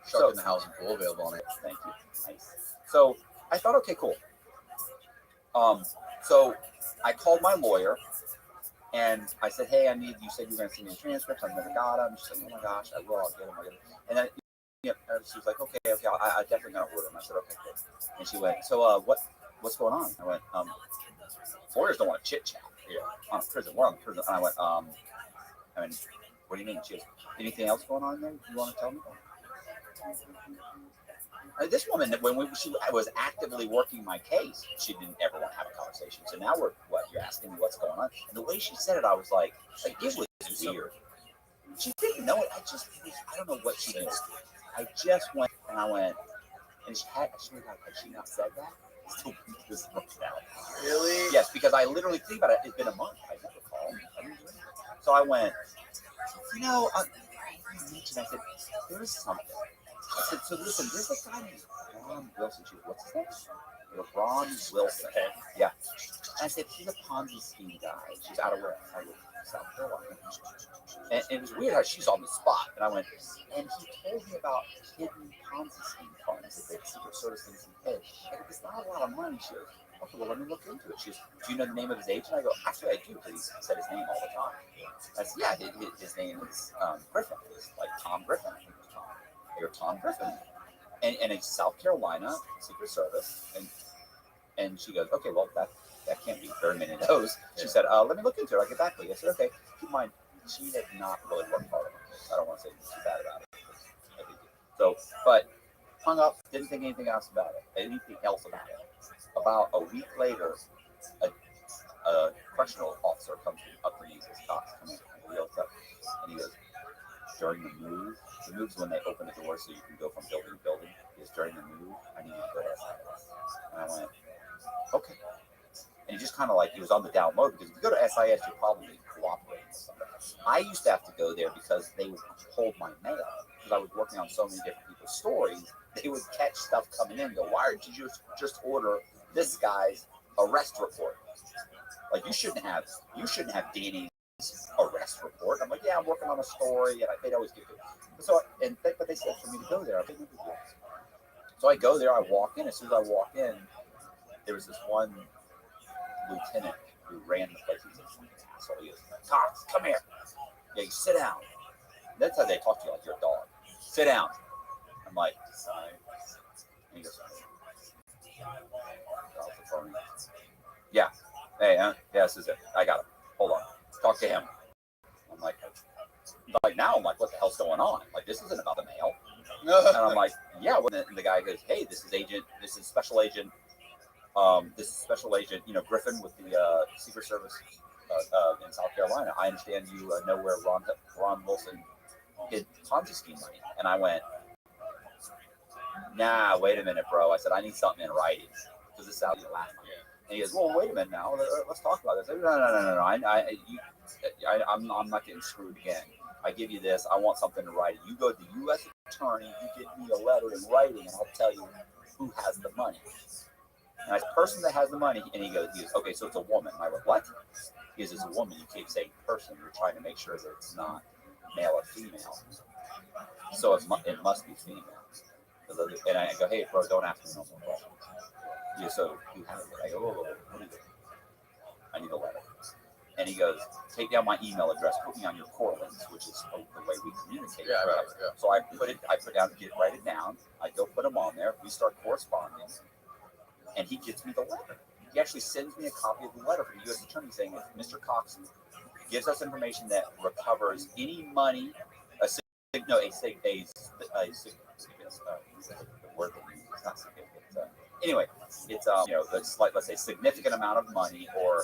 Shut in the house and pool available on it. Thank you. Nice. So I thought, okay, cool. So I called my lawyer and I said, hey, you said you were going to send me the transcripts. I never got them. She's like, oh my gosh, I will. I'll get them. And then she was like, okay, I definitely going to order them. I said, okay, good. And she went, so what's going on? I went, lawyers don't want to chit chat here on prison. We're on prison. And I went, what do you mean? She goes, anything else going on there you want to tell me? This woman, she was actively working my case, she didn't ever want to have a conversation. So now you're asking me what's going on. And the way she said it, I was like it was weird. She didn't know it. I don't know what she knew. I just went, and and she had she not said that? Still this month now. Really? Yes, because I literally think about it. It's been a month. I never called. So I went, I said, there is something. I said, so listen, there's a guy named Ron Wilson. She goes, what's his name? Ron Wilson. Yeah. And I said, he's a Ponzi scheme guy. She's out of work. I go, South Carolina. And it was weird how she's on the spot. And I went, and he told me about hidden Ponzi scheme funds that the Secret Service thinks he paid. I go, it's not a lot of money. She goes, okay, well, let me look into it. She goes, do you know the name of his agent? I go, actually, I do, because he said his name all the time. I said, yeah, his name is Griffin. It's like Tom Griffin. I think it was Tom. They were Tom Griffin. And it's South Carolina Secret Service. And she goes, okay, well, that can't be very many of those. She said, let me look into it. I'll get back to you. I said, okay, keep in mind, she had not really worked hard on it. I don't want to say too bad about it. So, but hung up, didn't think anything else about it. About a week later, a correctional officer comes up to me and says, Cox, come in. And he yells up, and he goes, during the move is when they open the door so you can go from building to building. He goes, during the move, I need you to go to SIS. And I went, okay. And he just kind of he was on the down low, because if you go to SIS, you're probably cooperating with somebody. I used to have to go there because they would hold my mail, because I was working on so many different people's stories. They would catch stuff coming in and go, why did you just order this guy's arrest report? Like, you shouldn't have Danny's arrest report. I'm like, yeah, I'm working on a story, and they'd always give it. But they said for me to go there. So I go there, I walk in. As soon as I walk in, there was this one lieutenant who ran the place. He's an asshole. He goes, Cox, come here. Yeah, you sit down. That's how they talk to you, like you're a dog. Sit down. I'm like, and he goes, yeah. Hey, yeah, this is it. I got him. Hold on. Talk to him. I'm like, what the hell's going on? Like, this isn't about the mail. And I'm like, yeah. And the guy goes, hey, this is Special Agent, Griffin with the Secret Service in South Carolina. I understand you know where Ron Wilson hid Ponzi scheme money. And I went, nah, wait a minute, bro. I said, I need something in writing, because this is how you last time. And he goes, well, wait a minute now. Let's talk about this. I said, no. I'm not getting screwed again. I give you this. I want something in writing. You go to the U.S. attorney. You get me a letter in writing, and I'll tell you who has the money. And I said, person that has the money. And he goes, okay, so it's a woman. And I went, what? He goes, it's a woman. You keep saying person. You're trying to make sure that it's not male or female. So it must be female. And I go, hey, bro, don't ask me no more questions. Yeah, so who has it? I go, what is it? I need a letter. And he goes, take down my email address, put me on your core links, which is the way we communicate. Yeah, right. So I write it down. I go put them on there. We start corresponding. And he gets me the letter. He actually sends me a copy of the letter from the U.S. Attorney saying that Mr. Cox gives us information that recovers any money, anyway, it's let's say significant amount of money, or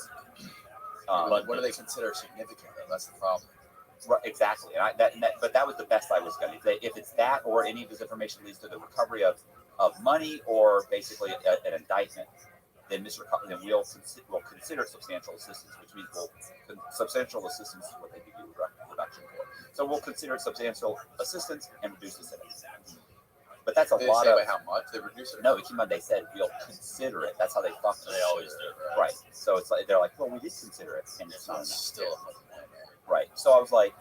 What do they consider significant though? That's the problem. Right, exactly. And but that was the best I was going to. If it's that or any of this information leads to the recovery of money or basically an indictment, then then we'll consider substantial assistance, which means substantial assistance is what they give you reduction for. So we'll consider substantial assistance and reduce the sentence. But that's a lot say of. By how much they reduce it? No, they said we'll consider it. That's how they fuck. They always do. Right. So it's like they're like, well, we did consider it, and it's not enough. Still. Right. So I was like,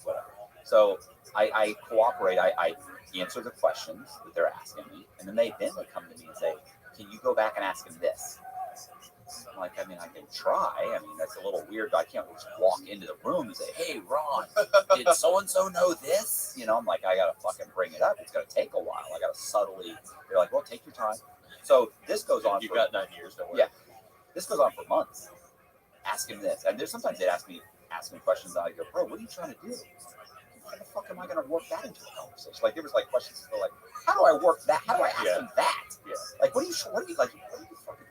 whatever. So I cooperate. I answer the questions that they're asking me, and then they come to me and say, can you go back and ask him this? I'm like, I mean, I can try. I mean, that's a little weird. I can't just walk into the room and say, hey, Ron, did so-and-so know this? You know, I'm like, I got to fucking bring it up. It's going to take a while. I got to subtly, they're like, well, take your time. So this goes on. You've got 9 years. Don't worry. Yeah. This goes on for months. Ask him this. And there's sometimes they'd ask me questions, and I go, bro, what are you trying to do? How the fuck am I going to work that into a conversation? Like, there was like questions that were like, how do I work that? How do I ask him that? Yeah. Like, what are you fucking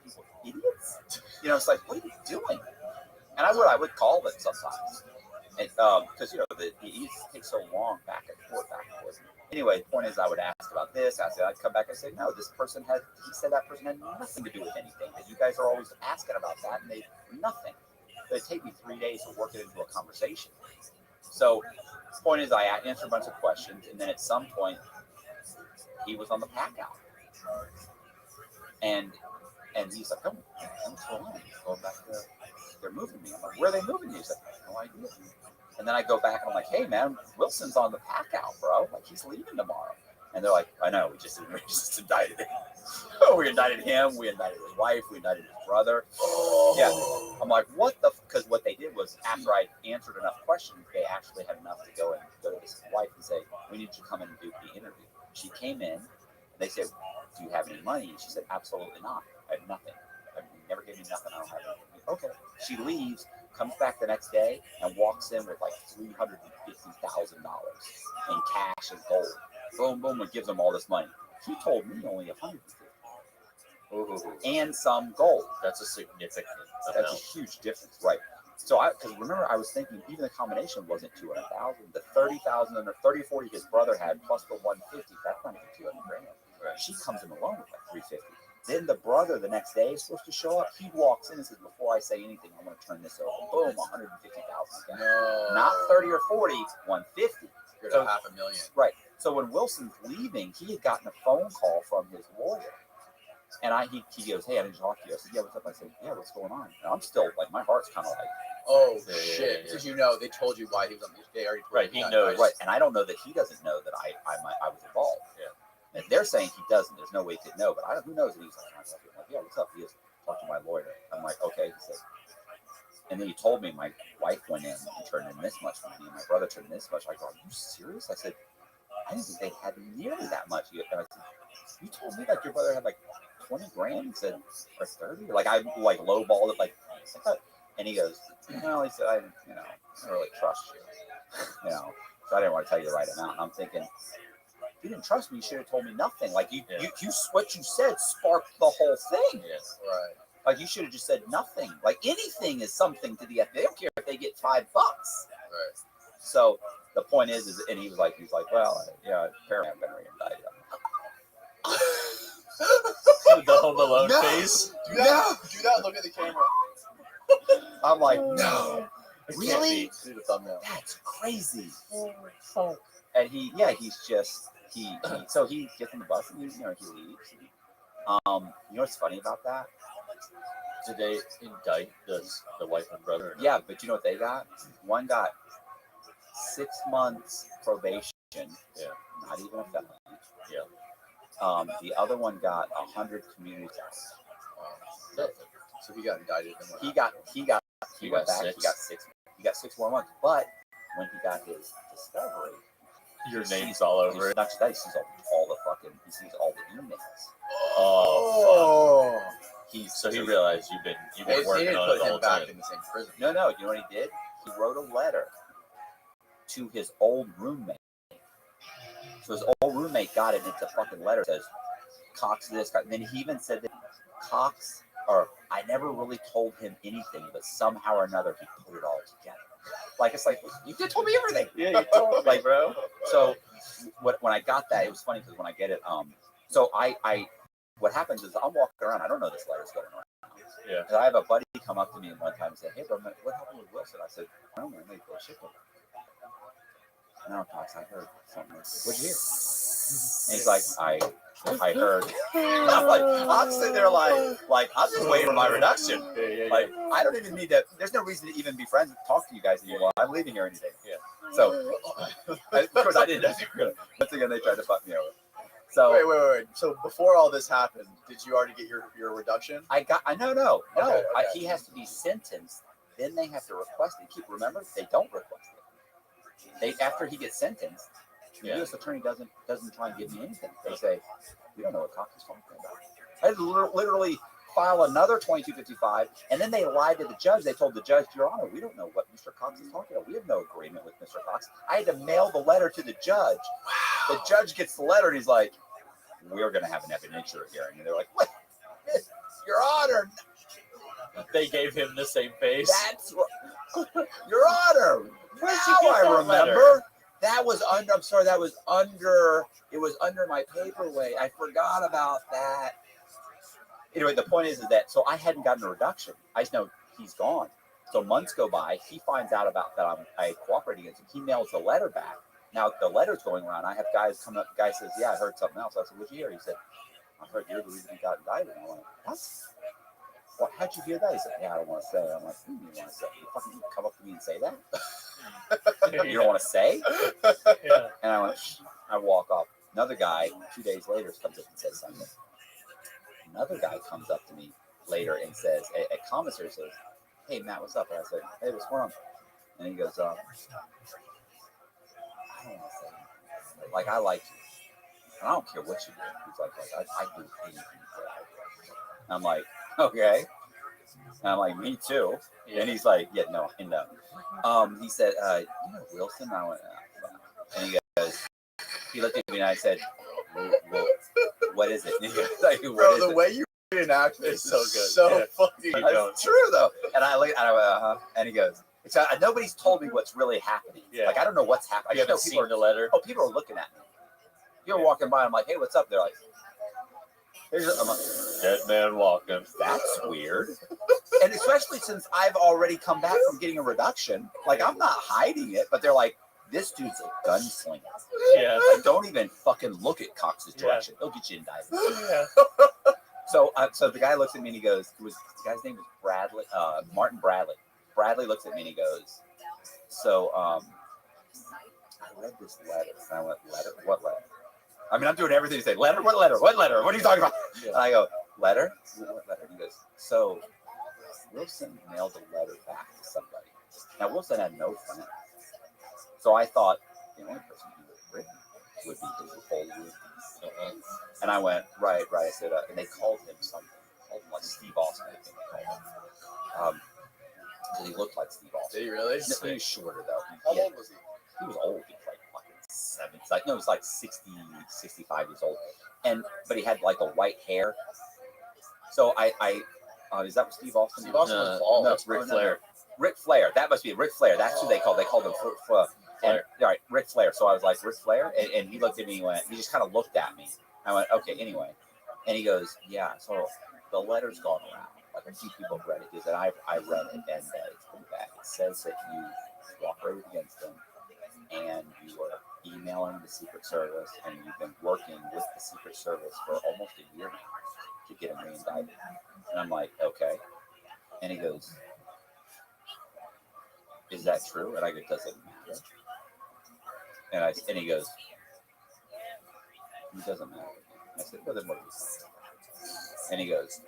people, idiots? You know, it's like, what are you doing? And I would call them sometimes. And, because, you know, it takes so long back and forth. Anyway, the point is I would ask about this. I'd come back and say, no, he said that person had nothing to do with anything. That you guys are always asking about that, and they nothing. But it'd take me 3 days to work it into a conversation. So the point is I answered a bunch of questions, and then at some point he was on the pack out. And he's like, oh, what's going on? Going back to, they're moving me. I'm like, where are they moving you? He's like, no idea. And then I go back and I'm like, hey man, Wilson's on the pack out, bro. Like, he's leaving tomorrow. And they're like, I know, we just indicted him. We indicted him, we indicted his wife, we indicted his brother. Yeah. I'm like, what the? Because what they did was, after I answered enough questions, they actually had enough to go to his wife and say, we need you to come in and do the interview. She came in, and they said, do you have any money? And she said, absolutely not. I have nothing. You never gave me nothing. I don't have anything. Okay. She leaves, comes back the next day, and walks in with like $350,000 in cash and gold. Boom, boom, and gives them all this money. He told me only $150,000. And some gold. That's a significant amount. That's a huge difference, right? So because remember, I was thinking even the combination wasn't 200,000. The 30,000 and the 30, 40 his brother had plus the 150. That's not even 200 grand. Right. She comes in alone with like 350. Then the brother the next day is supposed to show up. He walks in and says, before I say anything, I'm going to turn this over. Boom, 150,000 again. No. Not 30 or 40, 150. So $500,000. Right. So when Wilson's leaving, he had gotten a phone call from his lawyer. And he goes, hey, I didn't talk to you. I said, yeah, what's up? I said, yeah, what's going on? And I'm still, like, my heart's kind of like, oh, shit. Because you know, they told you why he was on this day. Right, he knows. Right, and I don't know that he doesn't know that I was involved. Yeah. And they're saying he doesn't. There's no way he could know. But who knows? And he's like, I'm like, yeah, what's up? He goes, talk to my lawyer. I'm like, okay. He says, and then he told me my wife went in and turned in this much money, and my brother turned in this much. I go, are you serious? I said, I didn't think they had nearly that much. And I said, you told me like your brother had like 20 grand. He said, or 30. Like I like lowballed it, like. And he goes, well, he said, I don't really trust you. So I didn't want to tell you the right amount. And I'm thinking, if you didn't trust me, you should have told me nothing. Like you what you said sparked the whole thing. Yes, right. Like you should have just said nothing. Like anything is something to the FBI. They don't care if they get $5. Right. So the point is, and he was like, well, yeah, apparently I've been re-indicted. The Home Alone face. Do that. Look at the camera. I'm like, no, really? Do the thumbnail. That's crazy. And he's just so he gets on the bus and he leaves. You know what's funny about that? Did they indict the wife and brother? Yeah, but you know what they got? One got 6 months probation. Yeah, not even a felony. Yeah. The other one got 100 community hours. So he got indicted. He went back. 6. He got 6 more months. But when he got his discovery, your name's all over it. Not just that, he sees he sees all the emails. Oh. So he realized you've been working on it the whole time. In the same prison. No. You know what he did? He wrote a letter to his old roommate. So his old roommate got it, and it's a fucking letter that says Cox this, Cox. And then he even said that Cox or I never really told him anything, but somehow or another he put it all together. Like it's like you just told me everything. Yeah, you told me, Like, bro. So when I got that, it was funny because when I get it, so I what happens is I'm walking around. I don't know this letter's going around. Yeah. And I have a buddy come up to me one time and say, "Hey, bro, what happened with Wilson?" I said, "I don't know, maybe go ship him." No, Cox, I heard something. What'd you hear? And he's like, I heard. I'm like, I'm sitting there like I'm just waiting for my reduction. Yeah. Like, I don't even need to. There's no reason to even be friends and talk to you guys anymore. I'm leaving here any day. Yeah. So, of course, I didn't. Once again, they tried to fuck me over. So Wait. So before all this happened, did you already get your reduction? No. Okay. He has to be sentenced. Then they have to request it. Remember, they don't request it. After he gets sentenced, the U.S. attorney doesn't try and give me anything. They say, "We don't know what Cox is talking about." I had to literally file another 2255, and then they lied to the judge. They told the judge, "Your Honor, we don't know what Mr. Cox is talking about. We have no agreement with Mr. Cox." I had to mail the letter to the judge. The judge gets the letter, and he's like, "We're going to have an evidentiary hearing." And they're like, "What? Your Honor." They gave him the same face. That's what, Your Honor. Where'd Now you get I that remember. letter? That was under. I'm sorry. That was under. It was under my paperweight. I forgot about that. Anyway, the point is that so I hadn't gotten a reduction. I just know he's gone. So months go by. He finds out about that I cooperated against him. He mails the letter back. Now the letter's going around. I have guys come up. The guy says, "Yeah, I heard something else." I said, "What'd you hear?" He said, "I heard you're the reason he got indicted." And I went, "What? Well, how'd you hear that?" He said, "Yeah, I don't want to say." I'm like, "Who do you want to say? You fucking come up to me and say that? You don't want to say?" Yeah. And I went, I walk off. Another guy, 2 days later, comes up and says something. Another guy comes up to me later and says, a commissary says, "Hey, Matt, what's up?" And I said, "Hey, what's going on?" And he goes, "I don't want to say anything. Like, I like you. And I don't care what you do." He's like I do anything for you. I'm like, "Okay." And I'm like, "Me too." And he's like, "Yeah, no, I know." He said, "You know Wilson?" I went, and he goes, he looked at me and I said, well, "What is it?" And he goes, like, Bro, the way you enact this is so good. So fucking It's true though. And I look, and I went, and he goes, nobody's told me what's really happening. Yeah. Like, I don't know what's happening. You haven't seen the letter? Oh, people are looking at me. You're walking by, I'm like, "Hey, what's up?" They're like, I'm like, Dead man walking. "That's weird." And especially since I've already come back from getting a reduction, like, I'm not hiding it, but they're like, "This dude's a gunslinger." Yeah. Like, don't even fucking look at Cox's direction. He'll get you indicted. Yeah. So the guy looks at me and he goes, the guy's name was Bradley, Martin Bradley. Bradley looks at me and he goes, "So, I read this letter." And I went, "Letter? What letter?" I mean, I'm doing everything to say, "Letter? What letter? What letter? What are you talking about?" Yeah. And I go, "Letter? What letter?" And he goes, "So, Wilson mailed a letter back to somebody." Now, Wilson had no friends. So I thought the only person who would have written would be his old room. And I went, right. I said, and they called him something. Called him like Steve Austin, I think they called him. Because he looked like Steve Austin. Did he really? No, he was shorter though. How old was he? He was old. He was like fucking 70. Like, no, he was like 60, 65 years old. But he had like the white hair. So is that what Steve Austin? Steve Austin was bald. No, it's Ric Flair. Ric Flair. That must be Ric Flair. That's who they called. They called him Flair. All right, Ric Flair. So I was like, "Ric Flair?" And he looked at me and went, he just kind of looked at me. I went, "Okay, anyway." And he goes, "Yeah, so the letter's gone around. Like, a few people have read it." He said, I read it, and it's pretty bad. It says that you cooperated against them, and you were emailing the Secret Service, and you've been working with the Secret Service for almost a year now to get him re-indicted." And I'm like, "Okay." And he goes, "Is that true?" And I go, "Does it matter?" And he goes, "It doesn't matter." I said, "Well, then what do you think?" And he goes,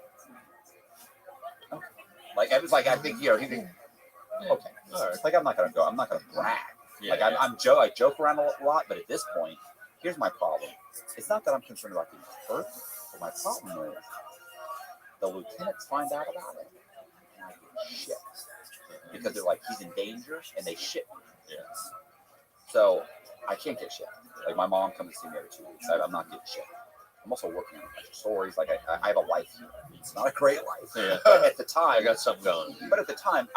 "Okay." Like, I was like, I think, he thinks, okay. All right. Like, I'm not gonna brag. Yeah, Like, I joke around a lot, but at this point, here's my problem. It's not that I'm concerned about being hurt, but my problem is the lieutenants find out about it, and I get shit. Because they're like, "He's in danger," and they shit me. Yeah. So I can't get shit. Like, my mom comes to see me every 2 weeks. I'm not getting shit. I'm also working on a bunch of stories. Like I have a life here. It's not a great life. Yeah. But at the time, I got something going. But at the time,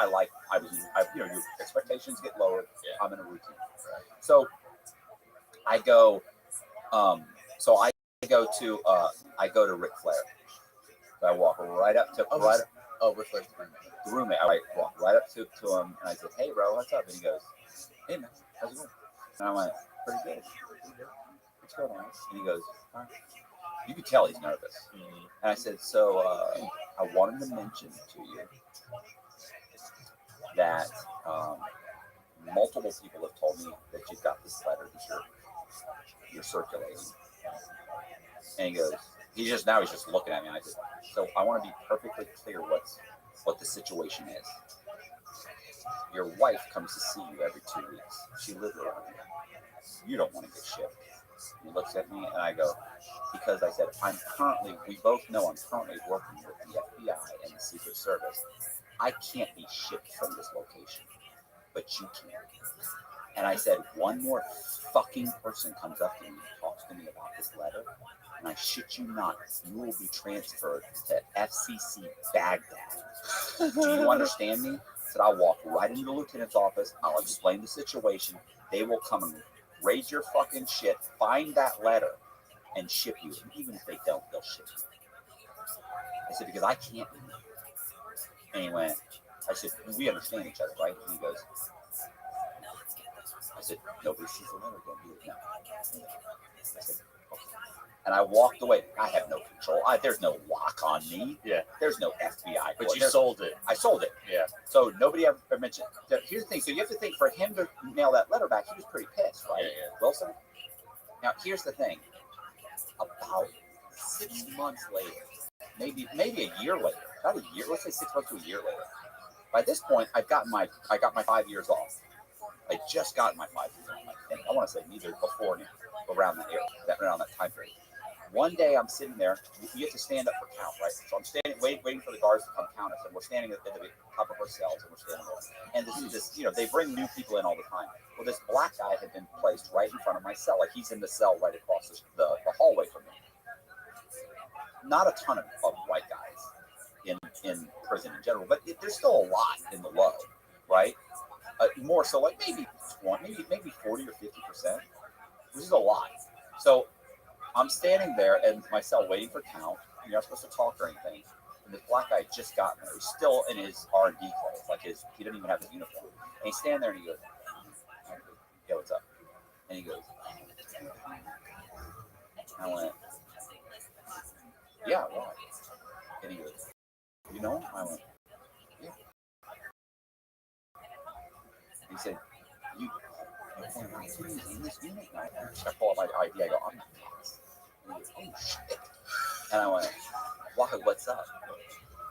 your expectations get lowered. Yeah. I'm in a routine. So I go, I go to Ric Flair. So I walk right up to Ric Flair's the roommate. I walk right up to him and I said, "Hey, bro, what's up?" And he goes, "Hey, man, how's it going?" And I went, "Pretty good. What's going on?" And he goes, "Huh?" You could tell he's nervous. Mm-hmm. And I said, "So I wanted to mention to you that multiple people have told me that you've got this letter that you're circulating." And he's just looking at me. And I said, "So I want to be perfectly clear what the situation is. Your wife comes to see you every 2 weeks. She lives around you. You don't want to get shipped." He looks at me and I go, "Because," I said, we both know I'm currently working with the FBI and the Secret Service. I can't be shipped from this location, but you can." And I said, "One more fucking person comes up to me and talks to me about this letter, and I shit you not, you will be transferred to FCC Baghdad. Do you understand me?" I said, "I'll walk right into the lieutenant's office. I'll explain the situation. They will come and raid your fucking shit, find that letter, and ship you. And even if they don't, they'll ship you." I said, "Because I can't do that." And he went, I said, "We understand each other, right?" And he goes, I said, "Nobody sees the letter again." He goes, "No." I said, "Okay." And I walked away. I have no control. There's no lock on me. Yeah. There's no FBI. But you sold it. I sold it. Yeah. So nobody ever mentioned. Here's the thing. So you have to think, for him to mail that letter back, he was pretty pissed, right? Yeah. Wilson? Now, here's the thing. About 6 months later, maybe a year later, about a year, let's say 6 months to a year later. By this point, I got my 5 years off. I just got my 5 years off, I think. I want to say neither before now, around that time period. One day I'm sitting there. You have to stand up for count, right? So I'm standing, waiting for the guards to come count us, and we're standing at the top of our cells, and we're standing there. And this, they bring new people in all the time. Well, this black guy had been placed right in front of my cell, like he's in the cell right across the hallway from me. Not a ton of white guys in prison in general, but there's still a lot in the low, right? More so, like maybe 20, maybe 40 or 50%, which is a lot. So I'm standing there in my cell waiting for count. You're not supposed to talk or anything. And this black guy had just gotten there. He's still in his R&D clothes, like he didn't even have his uniform. And he's standing there and he goes, "Yo, what's up?" And he goes, I went, "Yeah, why?" And he goes, "You know?" I went, "Yeah." He said, "You pointed out to me in this unit?" And I pull up my ID. I go, "I'm not Fox." And he goes, "Oh, shit." And I went, "Why? What's up?"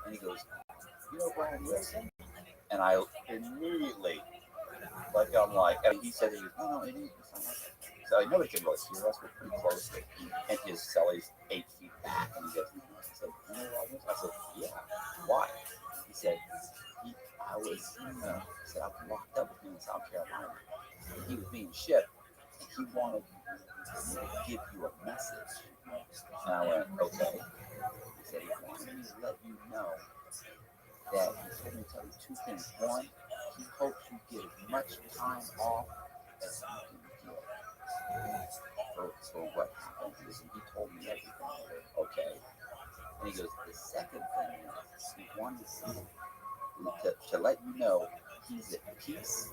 And he goes, "You know Brian Wilson?" And I immediately, and he said, "No, it ain't." So nobody can really see us. We're pretty close. And his cell is 8 feet back. And he goes, I said, "You know what I was?" I said, "Yeah." "Why?" He said, I was locked up with him in South Carolina. And he was being shipped. And he wanted me to give you a message." And I went, "Okay." He said, "He wanted me to let you know that he's going to tell you 2 things. One, he hopes you get as much time off as you can get for what happened." And he told me everything. Okay. And he goes, "The second thing is he wanted to let you know he's at peace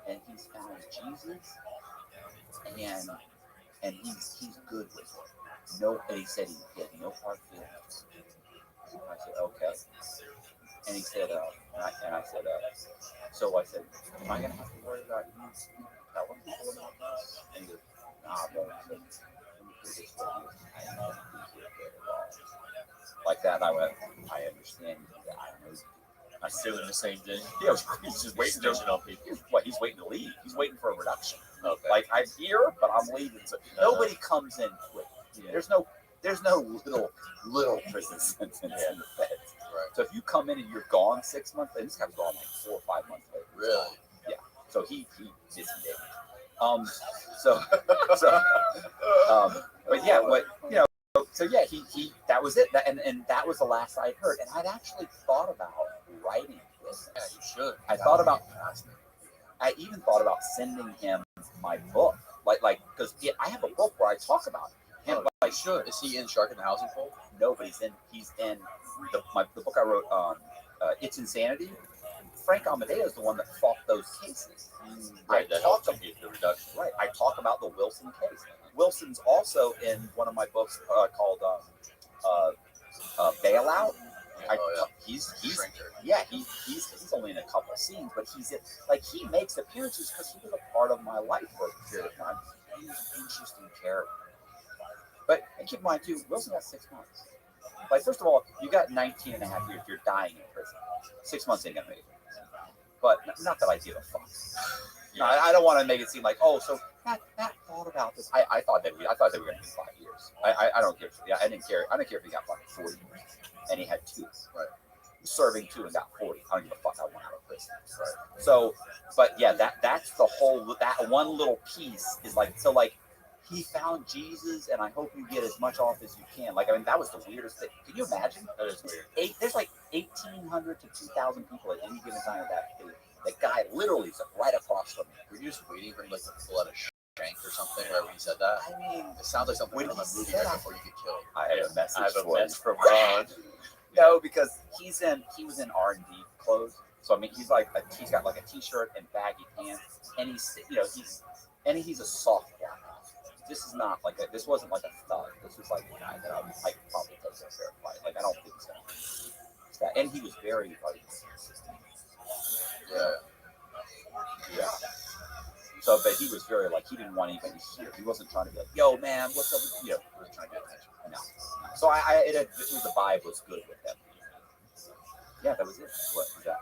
and he's found Jesus and he's good with it. No," and he said he had no hard feelings. I said, "Okay." And he said, and I said, so I said, "Am I going to have to worry about you telling people about this?" And he goes, "Nah, bro." I said, "Let me put it this way. I don't know if he's good at all." Like that, I went, "I understand that. I know." I'm doing the same thing. Yeah, he's just waiting to on people. He's waiting to leave. He's waiting for a reduction. Okay. Like, I'm here, but I'm leaving. So nobody comes in quick. Yeah. There's no little prison sentence in the feds. Right. So if you come in and you're gone 6 months, and this guy's gone like 4 or 5 months later. Really? Yeah. So he did some damage. But yeah, So yeah, he that was it. And that was the last I'd heard. And I'd actually thought about writing this. Yeah, you should. I even thought about sending him my book, like because I have a book where I talk about him. Like, should. Is he in Shark in the Housing Pool? No, but he's in the book I wrote. It's Insanity. Frank Amadeo is the one that fought those cases. Right, that helped him get the reduction. Right, I talk about the Wilson case. Wilson's also in one of my books called Bailout. He's only in a couple of scenes, but he makes appearances because he was a part of my life for a period of time. He's an interesting character. But keep in mind too, Wilson got 6 months. Like, first of all, you got 19 and a half years. You're dying in prison. 6 months ain't gonna make it. But not that I give a fuck. No, I don't want to make it seem like, oh, so Matt thought about this. I thought they were going to do 5 years. I don't care. Yeah, I didn't care. I didn't care if he got fucking 40 years, and he had 2. Right. Serving 2 and got 40. I don't give a fuck. I went out of prison. Right. So, but yeah, that's the whole. That one little piece is like, so like, he found Jesus, and I hope you get as much off as you can. Like, I mean, that was the weirdest thing. Can you imagine? That is weird. There's like 1,800 to 2,000 people at any given time at that thing. That guy literally is right across from me. Were you just waiting for him like to pull out a shank or something right when he said that? I mean, it sounds like something from a movie right before you get killed. I have a message. I have a for message you. from Ron. No, because he was in R&D clothes. So I mean, he's got like a t-shirt and baggy pants, and he's a soft guy. This wasn't like a thug. This was like a guy that I could probably take care of. Like, I don't think so. And he was very like, yeah. So, but he was very like, he didn't want anybody to hear. He wasn't trying to be like, yo, man, what's up with you? He wasn't trying to get attention. No. So the vibe was good with them. Yeah, that was it. What was that?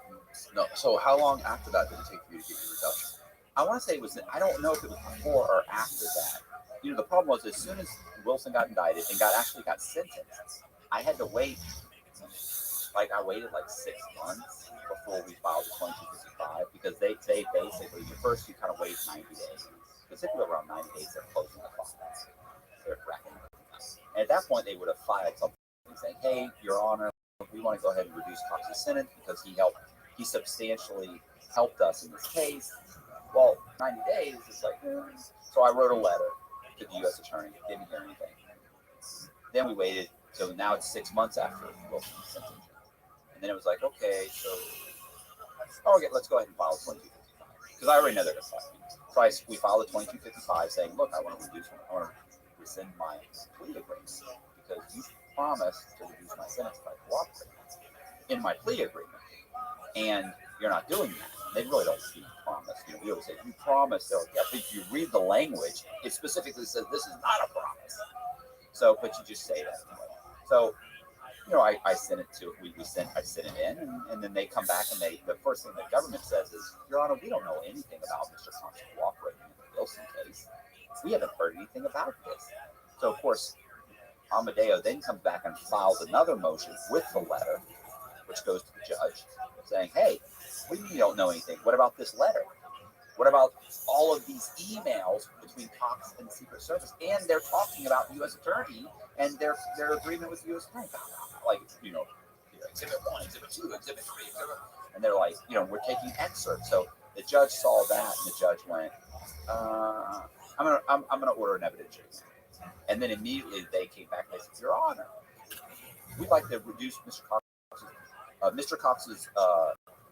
No. So how long after that did it take for you to get your reduction? I want to say I don't know if it was before or after that. You know, the problem was, as soon as Wilson got indicted and got sentenced, I had to wait. Like, I waited like 6 months before we filed the 2255, because they basically, first you kind of wait 90 days. Specifically around 90 days, they're closing the file. They're cracking everything up. And at that point, they would have filed something saying, hey, Your Honor, we want to go ahead and reduce Cox's sentence because he substantially helped us in this case. Well, 90 days, it's like, so I wrote a letter to the U.S. Attorney, didn't hear anything. Then we waited, so now it's 6 months after Wilson's sentence. And then it was like, okay, so let's go ahead and file a 2255. Because I already know they're going to file me. So we filed a 2255 saying, look, I want to rescind my plea agreement because you promised to reduce my sentence by cooperating in my plea agreement. And you're not doing that. They really don't see promise. You know, we always say, you promise. I think you read the language, it specifically says this is not a promise. So, but you just say that anyway. So, you know, I sent it to, I sent it in, and then they come back and the first thing the government says is, Your Honor, we don't know anything about Mr. Cox cooperating in the Wilson case. We haven't heard anything about this. So, of course, Amadeo then comes back and files another motion with the letter, which goes to the judge, saying, hey, we don't know anything. What about this letter? What about all of these emails between Cox and the Secret Service? And they're talking about the U.S. Attorney and their agreement with the U.S. Attorney. Like, you know, Exhibit 1, Exhibit 2, Exhibit 3, and they're like, you know, we're taking excerpts. So the judge saw that, and the judge went, I'm gonna order an evidentiary. And then immediately they came back and they said, Your Honor, we'd like to reduce Mr. Cox's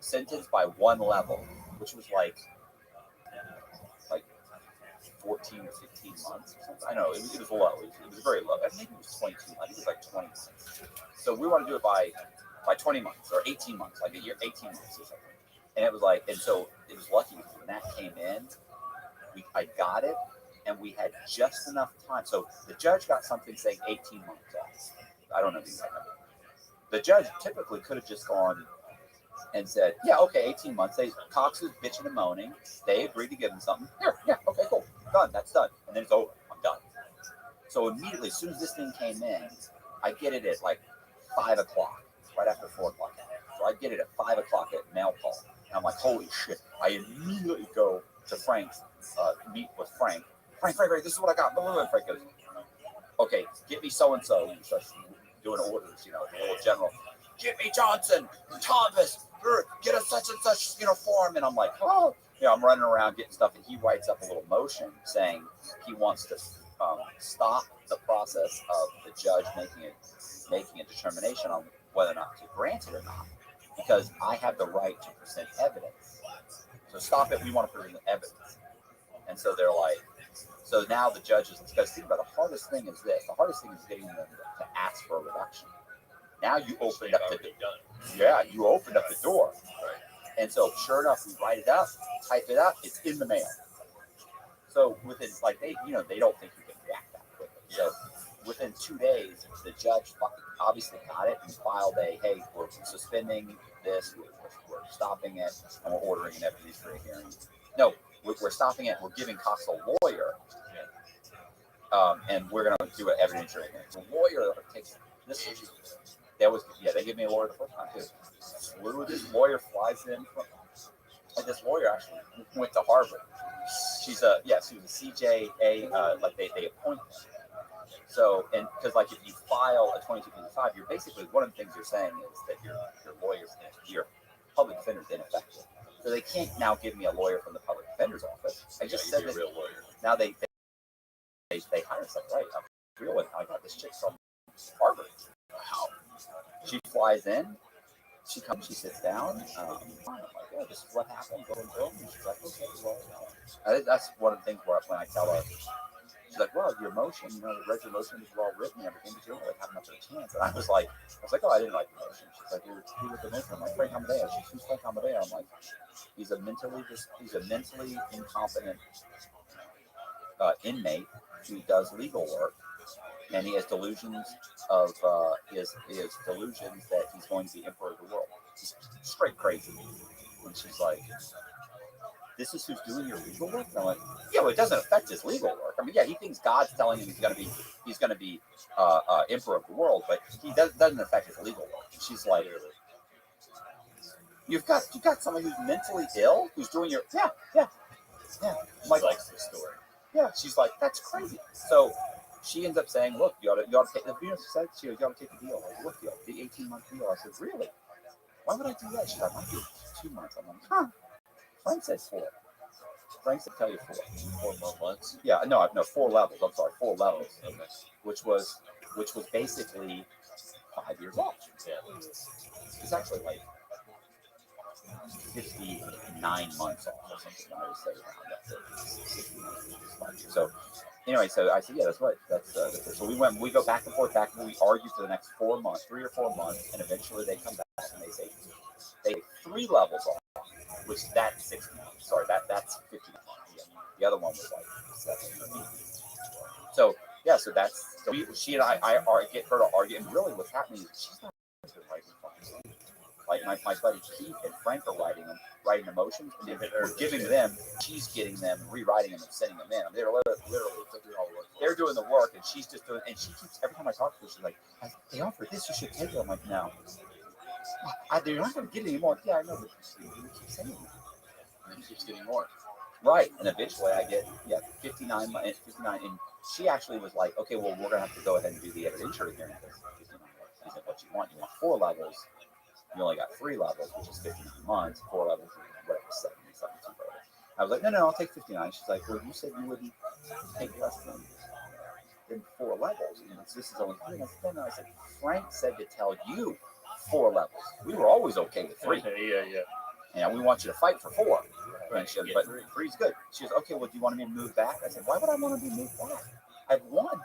sentence by 1 level, which was like 14 or 15 months or something. I know, it was low. It was very low. I think it was 22. I think it was like 20 months. So we want to do it by 20 months or 18 months, like a year, 18 months or something. And it was like, and so it was lucky because when that came in, I got it, and we had just enough time. So the judge got something saying 18 months off. I don't know the exact number. The judge typically could have just gone and said, yeah, okay, 18 months. Cox was bitching and moaning. They agreed to give him something. Here, yeah, okay, cool. Done. That's done. And then it's over. I'm done. So immediately, as soon as this thing came in, I get it at like 5 o'clock, right after 4 o'clock. So I get it at 5 o'clock at mail call. And I'm like, holy shit. I immediately go to Frank's, meet with Frank. Frank, this is what I got. And Frank goes, okay, get me so and so. He starts doing orders, you know, the little general. Get me Johnson, Thomas, get us such and such, you know, form. And I'm like, oh, you know, I'm running around getting stuff, and he writes up a little motion saying he wants to stop the process of the judge making a determination on whether or not to grant it or not, because I have the right to present evidence. So stop it. We want to present evidence. And so they're like, so now the judges, because think about it, the hardest thing is this. The hardest thing is getting them to ask for a reduction. Now you opened up the door. Yeah, you opened up the door. And so sure enough, we write it up, type it up, it's in the mail. So within, like, they, you know, they don't think you can react that quickly. So within 2 days, the judge obviously got it and filed a, hey, we're suspending this, we're stopping it, and we're ordering an evidentiary hearing. No, we're stopping it, we're giving Cox a lawyer, and we're going to do an evidentiary hearing. The lawyer takes this. They gave me a lawyer the first time too. Flew this lawyer, flies in from, and this lawyer actually went to Harvard. She was a CJA, like they appoint them. So, and because like if you file a 2255, you're basically, one of the things you're saying is that your public defender's ineffective. So they can't now give me a lawyer from the public defender's office. I just said that. Real lawyer. Now they hire somebody, right? I'm real. I got this chick from Harvard. Wow. She flies in. She comes. She sits down. I'm like, yeah, this is what happened. Go and go. And she's like, okay, well, I think that's one of the things where when I tell her, she's like, well, your motion, you know, the read your motion is well written and everything, but you don't really have much of a chance. And I was like, oh, I didn't like the motion. She's like, who wrote the motion? I'm like, Frank Amadeo. She's, who's Frank Amadeo? I'm like, he's a mentally incompetent inmate who does legal work, and he has delusions of delusions that he's going to be emperor of the world. He's straight crazy. And she's like, this is who's doing your legal work? And I'm like, yeah, well, it doesn't affect his legal work. I mean, yeah, he thinks God's telling him he's going to be emperor of the world, but he doesn't affect his legal work. And she's like, you've got someone who's mentally ill who's doing your yeah. Mike likes this story. Yeah, she's like, that's crazy. So she ends up saying, look, you ought to take the deal. She said, you ought to take the deal. Like, what deal? The 18-month deal. I said, really? Why would I do that? She's like, I might do 2 months. I'm like, huh? Frank said 4. Frank said tell you 4. 4 more months? Yeah, no, 4 levels. I'm sorry, 4 levels. Okay. Which was basically 5 years off. Yeah. It's actually like 59 months off or something. I would say around that. So anyway, so I said, yeah, that's right. That's so we go back and forth, we argue for the next 4 months, 3 or 4 months, and eventually they come back and they say 3 levels off, which that's 60 months. Sorry, that's 50 months. The other one was like 7. So yeah, so she and I get her to argue, and really what's happening is she's not writing funds. Like my buddy Keith and Frank are writing the motions, and we're giving them, she's getting them, rewriting them, and sending them in. I mean, they're literally they're doing the work, and she's just doing. And she keeps, every time I talk to her, she's like, "They offered this, you should take it." I'm like, "No, they're not going to get any more." Yeah, I know, but you keep saying it, and it keeps getting more. Right, and eventually I get 59, and she actually was like, "Okay, well, we're going to have to go ahead and do the evidentiary hearing because 59 isn't what you want. You want 4 levels." You only got 3 levels, which is 59 months. 4 levels, whatever, 72 levels. I was like, no, I'll take 59. She's like, well, you said you wouldn't take less than 4 levels. And this is only 3. And I said, Frank said to tell you 4 levels. We were always okay with 3. Yeah. And we want you to fight for 4. And she goes, but 3's good. She goes, okay, well, do you want me to move back? I said, why would I want to be moved back? I've won.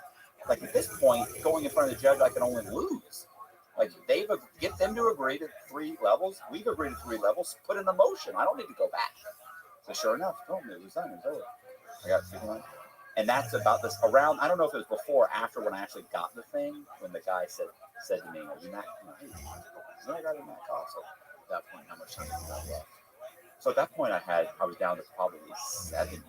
Like, at this point, going in front of the judge, I can only lose. Like, get them to agree to 3 levels. We've agreed to 3 levels. Put in a motion. I don't need to go back. So sure enough, it was done. It was over. I got 51. And that's about this around. I don't know if it was before or after when I actually got the thing. When the guy said to me, "Are you not? Hey, I got in that call." So at that point, how much time did I have left? So at that point, I was down to probably 7 years,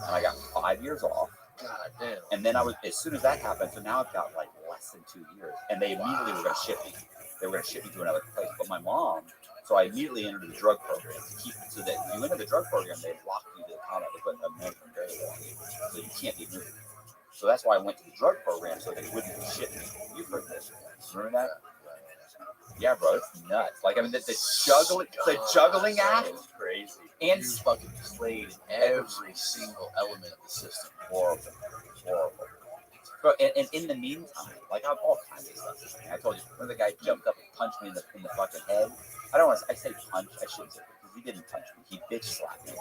and I got 5 years off. God damn. And then as soon as that happened, so now I've got like less than 2 years. And they immediately were going to ship me. They were going to ship me to another place. But my mom, so I immediately entered the drug program to keep it so that if you enter the drug program, they lock you to the conduct. They put a American barrier on you. So you can't be moved. So that's why I went to the drug program so they wouldn't shit me. You've heard this. Remember that? Yeah, bro, it's nuts. Like, I mean, the juggling act, It's crazy. and You fucking played every single element of the system. horrible, horrible. Bro, and in the meantime, like, I'm all kinds of stuff. I told you, when the guy jumped up and punched me in the fucking head. I don't want to. I say punch. I shouldn't say it, because he didn't punch me. He bitch slapped me.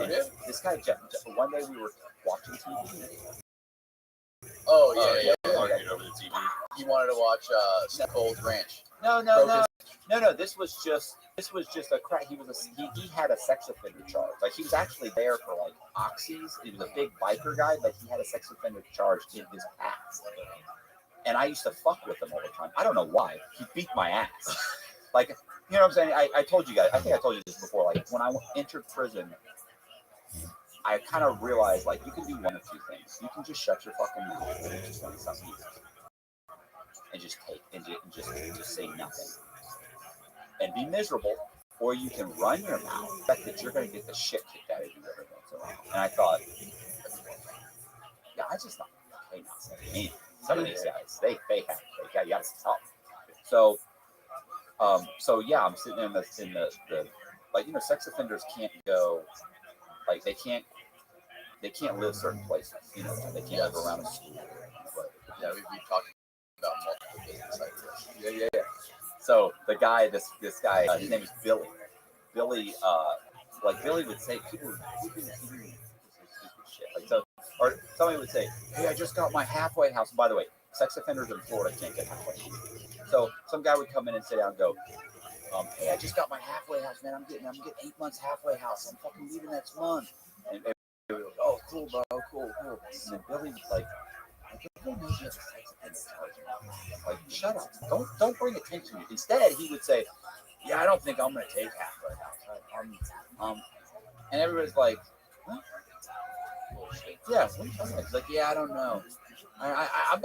And this guy jumped. One day we were watching TV. Oh yeah, yeah. Arguing over the TV. He wanted to watch Cold Ranch. No. This was just a crack. He had a sex offender charge. Like, he was actually there for like oxys. He was a big biker guy, but he had a sex offender charge in his past. And I used to fuck with him all the time. I don't know why. He beat my ass. Like, you know what I'm saying? I told you guys. I think I told you this before. Like, when I entered prison, I kind of realized, like, you can do one of two things. You can just shut your fucking mouth and just say something, and just take and just say nothing and be miserable, or you can run your mouth, expect that you're going to get the shit kicked out of you every once in a while. And I thought, yeah, I just thought, hey, now some of these guys, they got to tough. So yeah, I'm sitting in the like, you know, sex offenders can't go, like, they can't live certain places, you know, they can't live around a school. Yeah, we've talked about multiple business ideas. Yeah. So the guy, this guy, his name is Billy. Billy, like, Billy would say, people would do stupid shit. Like, so, or somebody would say, hey, I just got my halfway house. By the way, sex offenders in Florida can't get halfway house. So some guy would come in and sit down and go, hey, I just got my halfway house, man. I'm getting 8 months halfway house. I'm fucking leaving next month. And they would go, oh, cool, bro, cool. And then Billy was like, like, shut up. Don't bring attention. Instead, he would say, yeah, I don't think I'm gonna take halfway house. And everybody's like, huh? Yeah, what are you talking about? He's like, yeah, I don't know. I'm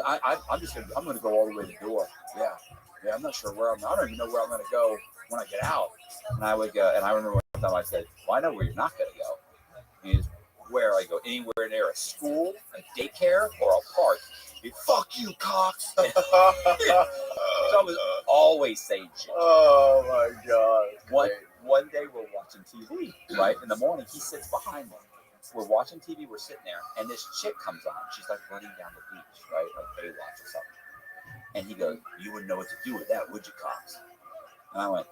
gonna go all the way to the door. Yeah, I'm not sure where I don't even know where I'm gonna go when I get out. And I would go, and I remember one time I said, well, I know where you're not gonna go. Is where I go, anywhere near a school, a daycare, or a park. Fuck you, Cox. So I was always saying shit. Oh my god. One day we're watching TV, right? In the morning, he sits behind me. We're watching TV, we're sitting there, and this chick comes on. She's like running down the beach, right? Like Baywatch or something. And he goes, you wouldn't know what to do with that, would you, Cox? And I went,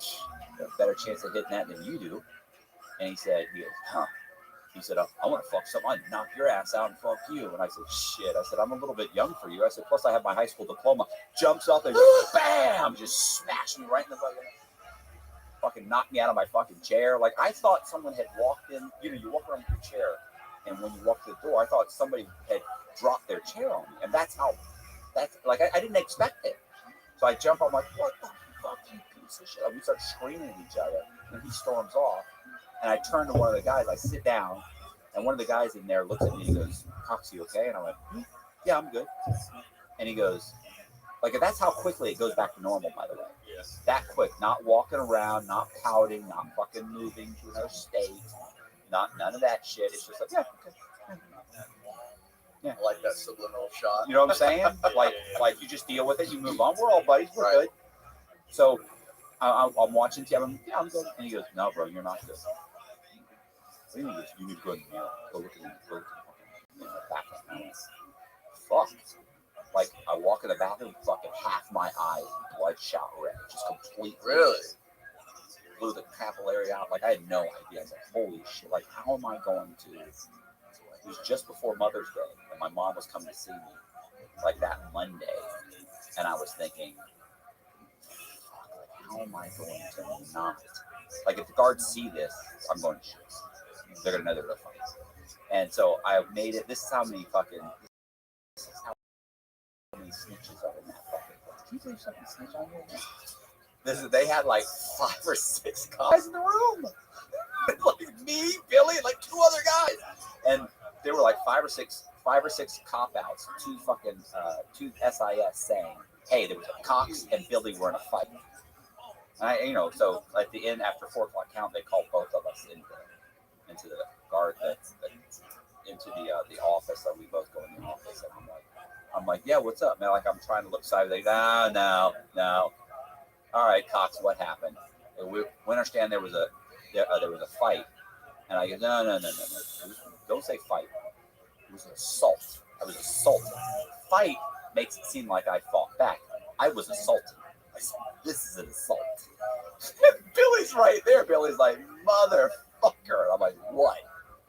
a better chance of hitting that than you do. And he goes, huh? He said, I want to fuck something. I'd knock your ass out and fuck you. And I said, shit. I said, I'm a little bit young for you. I said, plus I have my high school diploma. Jumps up and goes, bam! Just smashed me right in the fucking knocked me out of my fucking chair. Like, I thought someone had walked in. You know, you walk around with your chair, and when you walk to the door, I thought somebody had dropped their chair on me. And that's like, I didn't expect it. So I jump, I'm like, what the fuck, you piece of shit? We start screaming at each other, and he storms off. And I turn to one of the guys, I sit down, and one of the guys in there looks at me and he goes, Cox, you okay? And I went, yeah, I'm good. And he goes, like, that's how quickly it goes back to normal, by the way. Yes. That quick, not walking around, not pouting, not fucking moving to another state, none of that shit. It's just like, yeah, okay. Yeah. I like that subliminal shot. You know what I'm saying? Like, you just deal with it, you move on. We're all buddies, we're good. So I'm watching TV. I'm good. And he goes, no, bro, you're not good. You need to go in the mirror. Go look at the bathroom. Fuck. Like, I walk in the bathroom, fucking half my eye bloodshot red. Just completely. Really? Blew the capillary out. Like, I had no idea. I was like, holy shit. Like, how am I going to? It was just before Mother's Day, and my mom was coming to see me, like, that Monday. And I was thinking, how am I going to not? Like, if the guards see this, I'm going to shit. They're going to know they're going to fight. And so I made it. This is how many snitches are in that fucking place. Can you believe something snitch on here? They had like 5 or 6 guys in the room. Like me, Billy, and like 2 other guys. And there were like 5 or 6 cop outs, 2 SIS saying, hey, there was a Cox and Billy were in a fight. And so at the end, after 4 o'clock count, they called both of us into the guard, into the office. So we both go in the office, and I'm like, yeah, what's up, man? Like I'm trying to look sideways. Like, no. All right, Cox, what happened? And we understand there was a fight, and I go, no. Don't say fight. It was an assault. I was assaulted. Fight makes it seem like I fought back. I was assaulted. This is an assault. Billy's right there. Billy's like, motherfucker. And I'm like, what?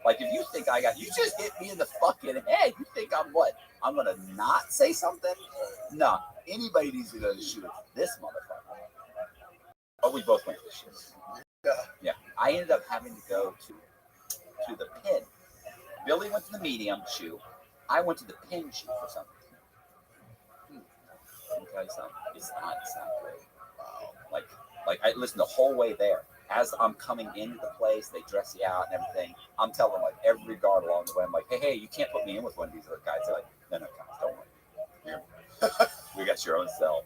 Like, if you think you just hit me in the fucking head. You think I'm what? I'm going to not say something? No. Anybody needs to go to shoot this motherfucker. Oh, we both went to the shoot. Yeah. I ended up having to go to the pin. Billy went to the medium shoe. I went to the pin shoe for something. Let me tell you something. It's not great. Wow. Like I listened the whole way there. As I'm coming into the place, they dress you out and everything. I'm telling like every guard along the way, I'm like, hey, you can't put me in with one of these other guys. They're like, no, guys, don't worry. We got your own cell.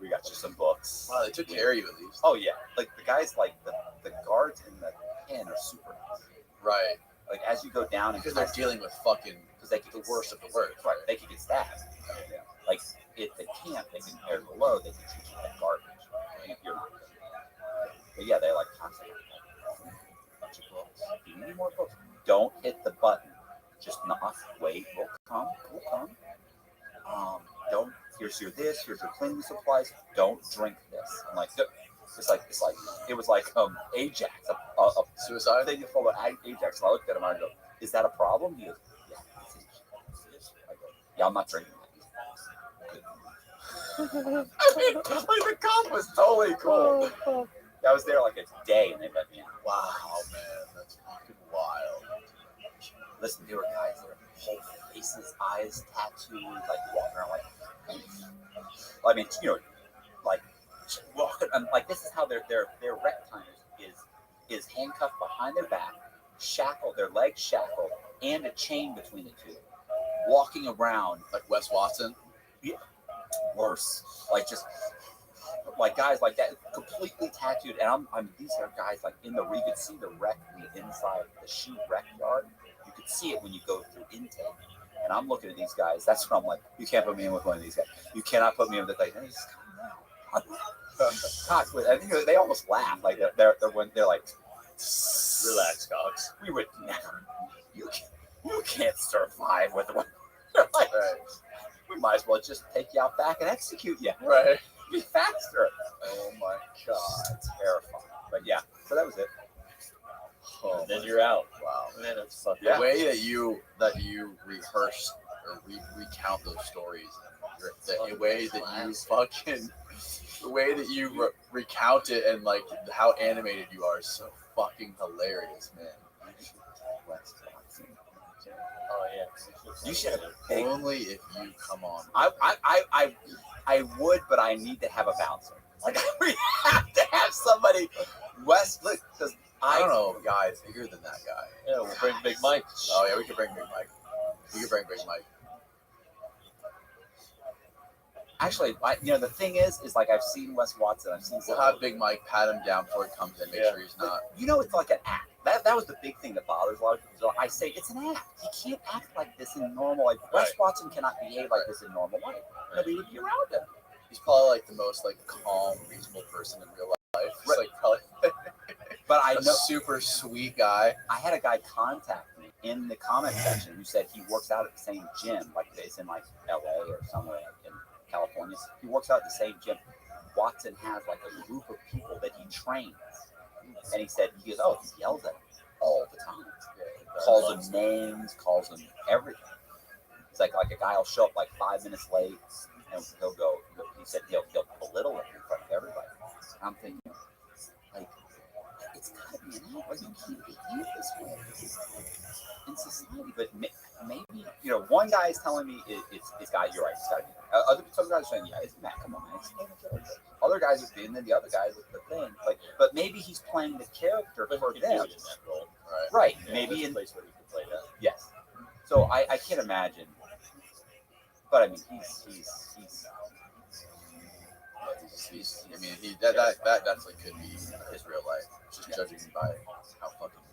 We got you some books. Wow, they took care of you at least. Oh yeah, like the guys, like the guards in the pen are super nice. Right. Like as you go down, because they're dealing with fucking they could the worst of the worst. Right. They could get stabbed. Yeah. Like if they can't, they can air below. They can treat you like garbage. You're not good. But yeah, they're like constantly. Bunch of books. You need more books. Don't hit the button. Just knock. Wait. We'll come. Don't. Here's your this. Here's your cleaning supplies. Don't drink this. I'm like, it was like Ajax, a suicide thing full of Ajax. And I looked at him and I go, is that a problem? He goes, yeah. I go, yeah, I'm not drinking that. I mean, like the cop was totally cool. I was there like a day and they let me out. Wow, man, that's fucking wild. Listen, there were guys that were whole faces, eyes tattooed, like walking around like. I mean, like walking. Like this is how their rec time is handcuffed behind their back, shackled, their legs shackled, and a chain between the two, walking around like Wes Watson. Yeah, worse. Like just like guys like that, completely tattooed. And these are guys like in the you could see the wreck inside the shoe wreck yard. You could see it when you go through intake. And I'm looking at these guys. That's when I'm like, you can't put me in with one of these guys. You cannot put me in with the like, hey, just calm down. Cox, I think they almost laugh. Like they're like, relax, Cox. We would never. You can't survive with one. They're like, right. We might as well just take you out back and execute you. Right. Be faster. Oh my god, terrifying. But yeah, so that was it. Oh, and then you're out. Wow, man, that's fucking. The way that you rehearse or recount those stories, the way that you recount it and like how animated you are is so fucking hilarious, man. Oh yeah, you should have only if you come on. I would, but I need to have a bouncer. Like we have to have somebody. Look, because I don't know a guy bigger than that guy. Yeah, we'll bring Big Mike. Oh yeah, we can bring Big Mike. We can bring Big Mike. Actually, the thing is like I've seen Wes Watson. We'll have Big Mike pat him down before he comes in. Make sure he's not. It's like an act. That was the big thing that bothers a lot of people. So I say it's an act. He can't act like this in normal life. Wes Watson cannot behave like this in normal life. Nobody would be around him. He's probably like the most like calm, reasonable person in real life. He's like probably. But I know super sweet guy. I had a guy contact me in the comment section who said he works out at the same gym, like it's in like LA or somewhere in California. He works out at the same gym. Watson has like a group of people that he trains. And he goes, oh, he yells at them all the time. Calls them names, calls them everything. It's like a guy will show up like 5 minutes late and he'll go, he said he'll belittle him in front of everybody. And I'm thinking, like, it's gotta be an act. Like, you can't behave this way in society. But maybe, one guy is telling me it's got, you're right, it's gotta be. Some guys are saying, yeah, it's Matt, come on, man. Other guys are being, then the other guys with the thing. Like, but maybe he's playing the character for them. In that role. Right. Yeah, maybe in a place where he can play that. Yes. So I can't imagine. But I mean, that definitely could be his real life. Just judging by how fucking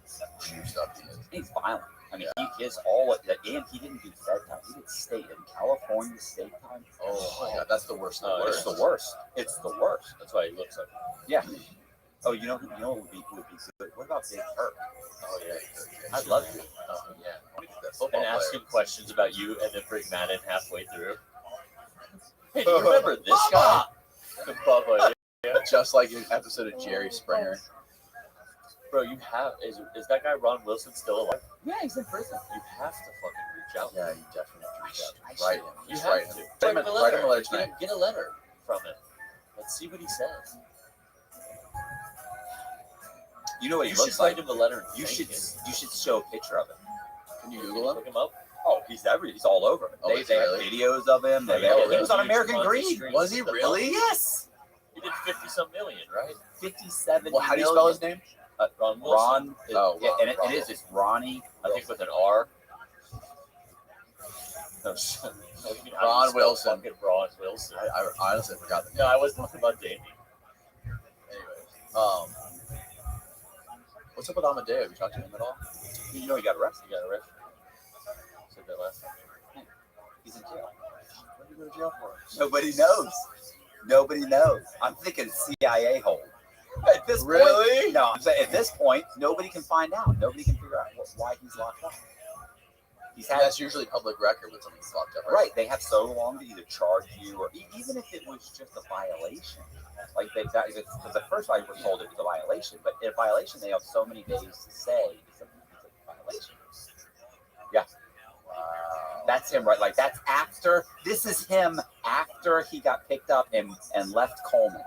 juiced up he is. He's violent. I mean, his all and he didn't do Fed time. He did state in California state time. Oh my god, that's the worst. It's the worst. It's the worst. That's why he looks like. Yeah. Oh, you know what would be good? What about Big Turk? Oh yeah. I'd love to. Oh yeah. I want to get that football And ask player. him questions about you, and then bring Matt in halfway through. Hey, do you remember this guy? The Bubba. Yeah. Just like an episode of Jerry Springer. Bro, you have is that guy Ron Wilson still alive? Yeah, he's in prison. You have to fucking reach out. Yeah, you definitely have to reach out. I Write should. him. You Just have write to. him. Write him a letter. tonight. Get a letter from him. Let's see what he says. You know what he You looks should write like? him a letter. And You thank should. him. You should show a picture of him. Can you Google him? Look him up. Oh, he's all over. Oh, They is he have really? videos of him. Yeah, He was on American huge Greed. content Was he streams. really? Yes. He did 50-some million, right? 57. Well, how do you spell his name? Ron Wilson. Ron. Oh, Yeah, Ron, and it Ron. is. It's Ronnie. I think with an R. No, Ron Wilson. Fucking Ron Wilson. I honestly forgot the name. No, I was talking about Davey. Anyways, what's up with Amadeo? Have you talked to him at all? You know he got arrested. You got arrested. Said that last time. He's in jail. What did you go to jail for? Nobody knows. Nobody knows. I'm thinking CIA hold. At this Really? point, no. I'm saying at this point, nobody can find out. Nobody can figure out why he's locked up. He's And had that's usually public record when someone's locked up. right. They have so long to either charge you or even if it was just a violation. Like they got because at first I was told it was a violation, but in a violation they have so many days to say it's a violation. Yeah. Wow. That's him, right? Like that's after. This is him after he got picked up and left Coleman.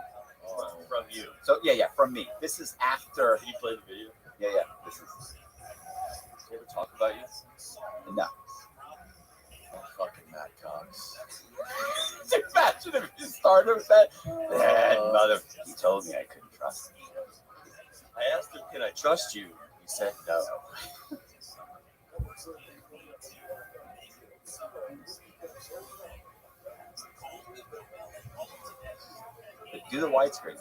From you. So yeah, from me. This is after. Did you play the video? Yeah. This is Did he ever talk about you? no. Oh, fucking Matt Cox. Imagine if he started with that. Mother, he told me I couldn't trust him. I asked him, "Can I trust you?" He said no. But do the widescreen.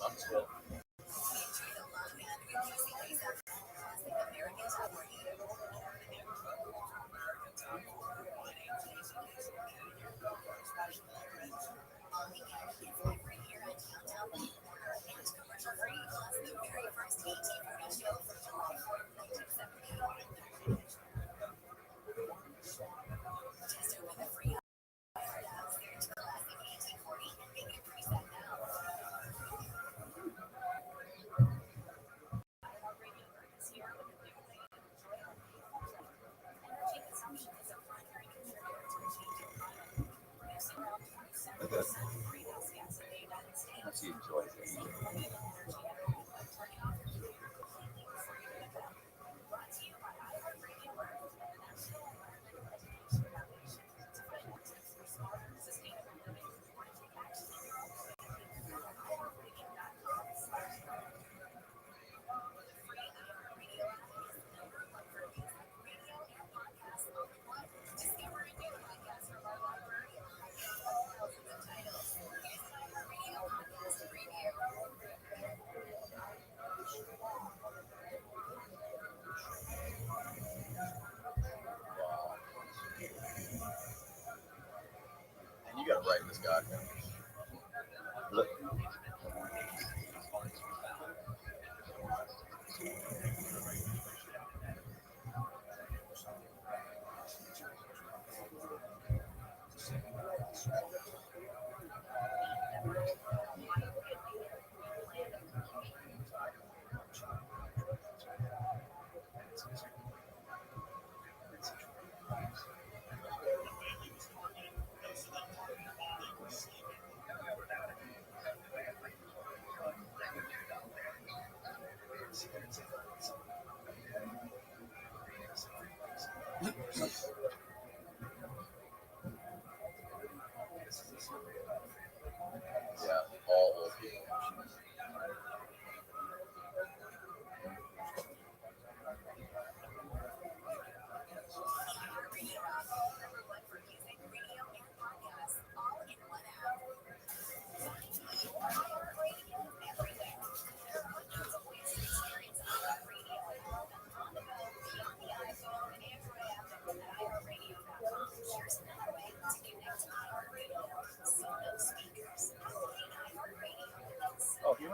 I'm still. Once he enjoys it. And you gotta write this guy. Look.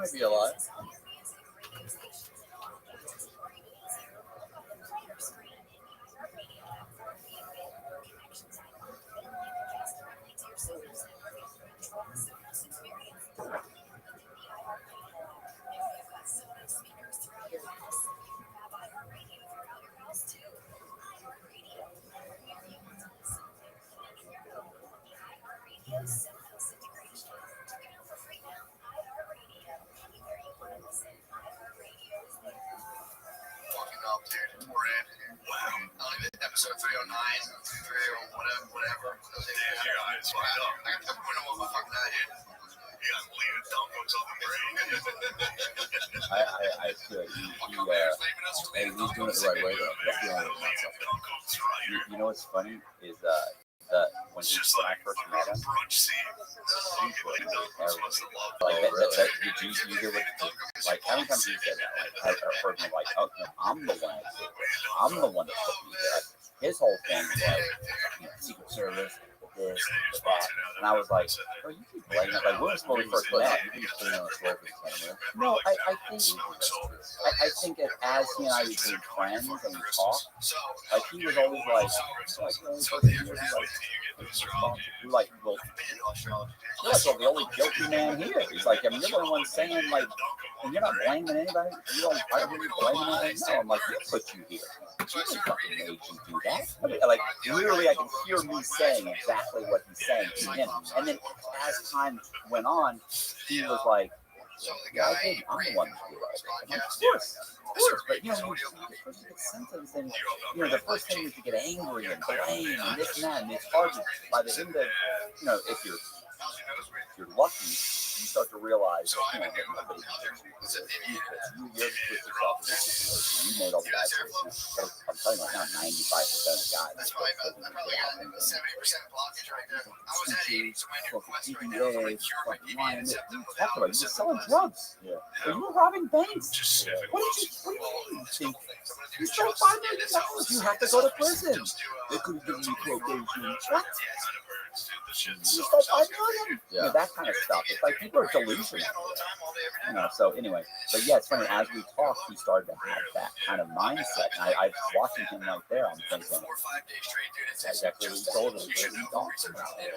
might be alive. Fucking up, dude. We're in. Wow. Episode 309, 301, whatever. Yeah, it's fucked up. I got one of my fucking that, dude. You got bleeding dumpos on the brain. I feel like hey, he's doing it the right way though. He's doing it right. You know what's funny is that when I first met him, did you hear what, like, how many times he said that? Like, I heard me like, oh, no, I'm the one that did this. I'm the one that put me there. Like, his whole thing was like, you know, Secret Service, this, that. And I was like, oh, you keep blaming it. Like, when we first met, you keep putting on a slope with him. No, I think that as he and I became friends and we talked, like, he was always like the only person he was like, well, you're like, well, the only guilty man here. He's like, I mean, you're the only one saying, like, and you're not blaming anybody. You don't, I don't hear you blaming anybody. No, I'm like, who put you here? You really fucking made you do that. I mean, like, literally, I can hear me saying exactly what he's saying to him. And then as time went on, he was like, yeah, I did. I'm the one who did it. I'm like, of course. But, you know, when you first get sentenced, and, you know, the first thing is to get angry and blame and this and that. And it's hard to, by the end of, you know, if you're lucky, you start to realize, you know, that nobody cares. You put yourself in this situation. You made all the bad choices. I'm telling you right now, 95% of the guys are supposed to get out and talk about you're selling drugs. Yeah. Or you were robbing banks. Yeah. What do you mean? You stole $5 million. You have to go to prison. They could have given you probation. What? You stole $5 million. Yeah. You know, that kind of stuff. It's like people are delusional. You know, so anyway, but yeah, it's funny. As we talked, he started to have that kind of mindset. And I was watching him right there. I'm thinking, that's exactly what he told him. He talks about it.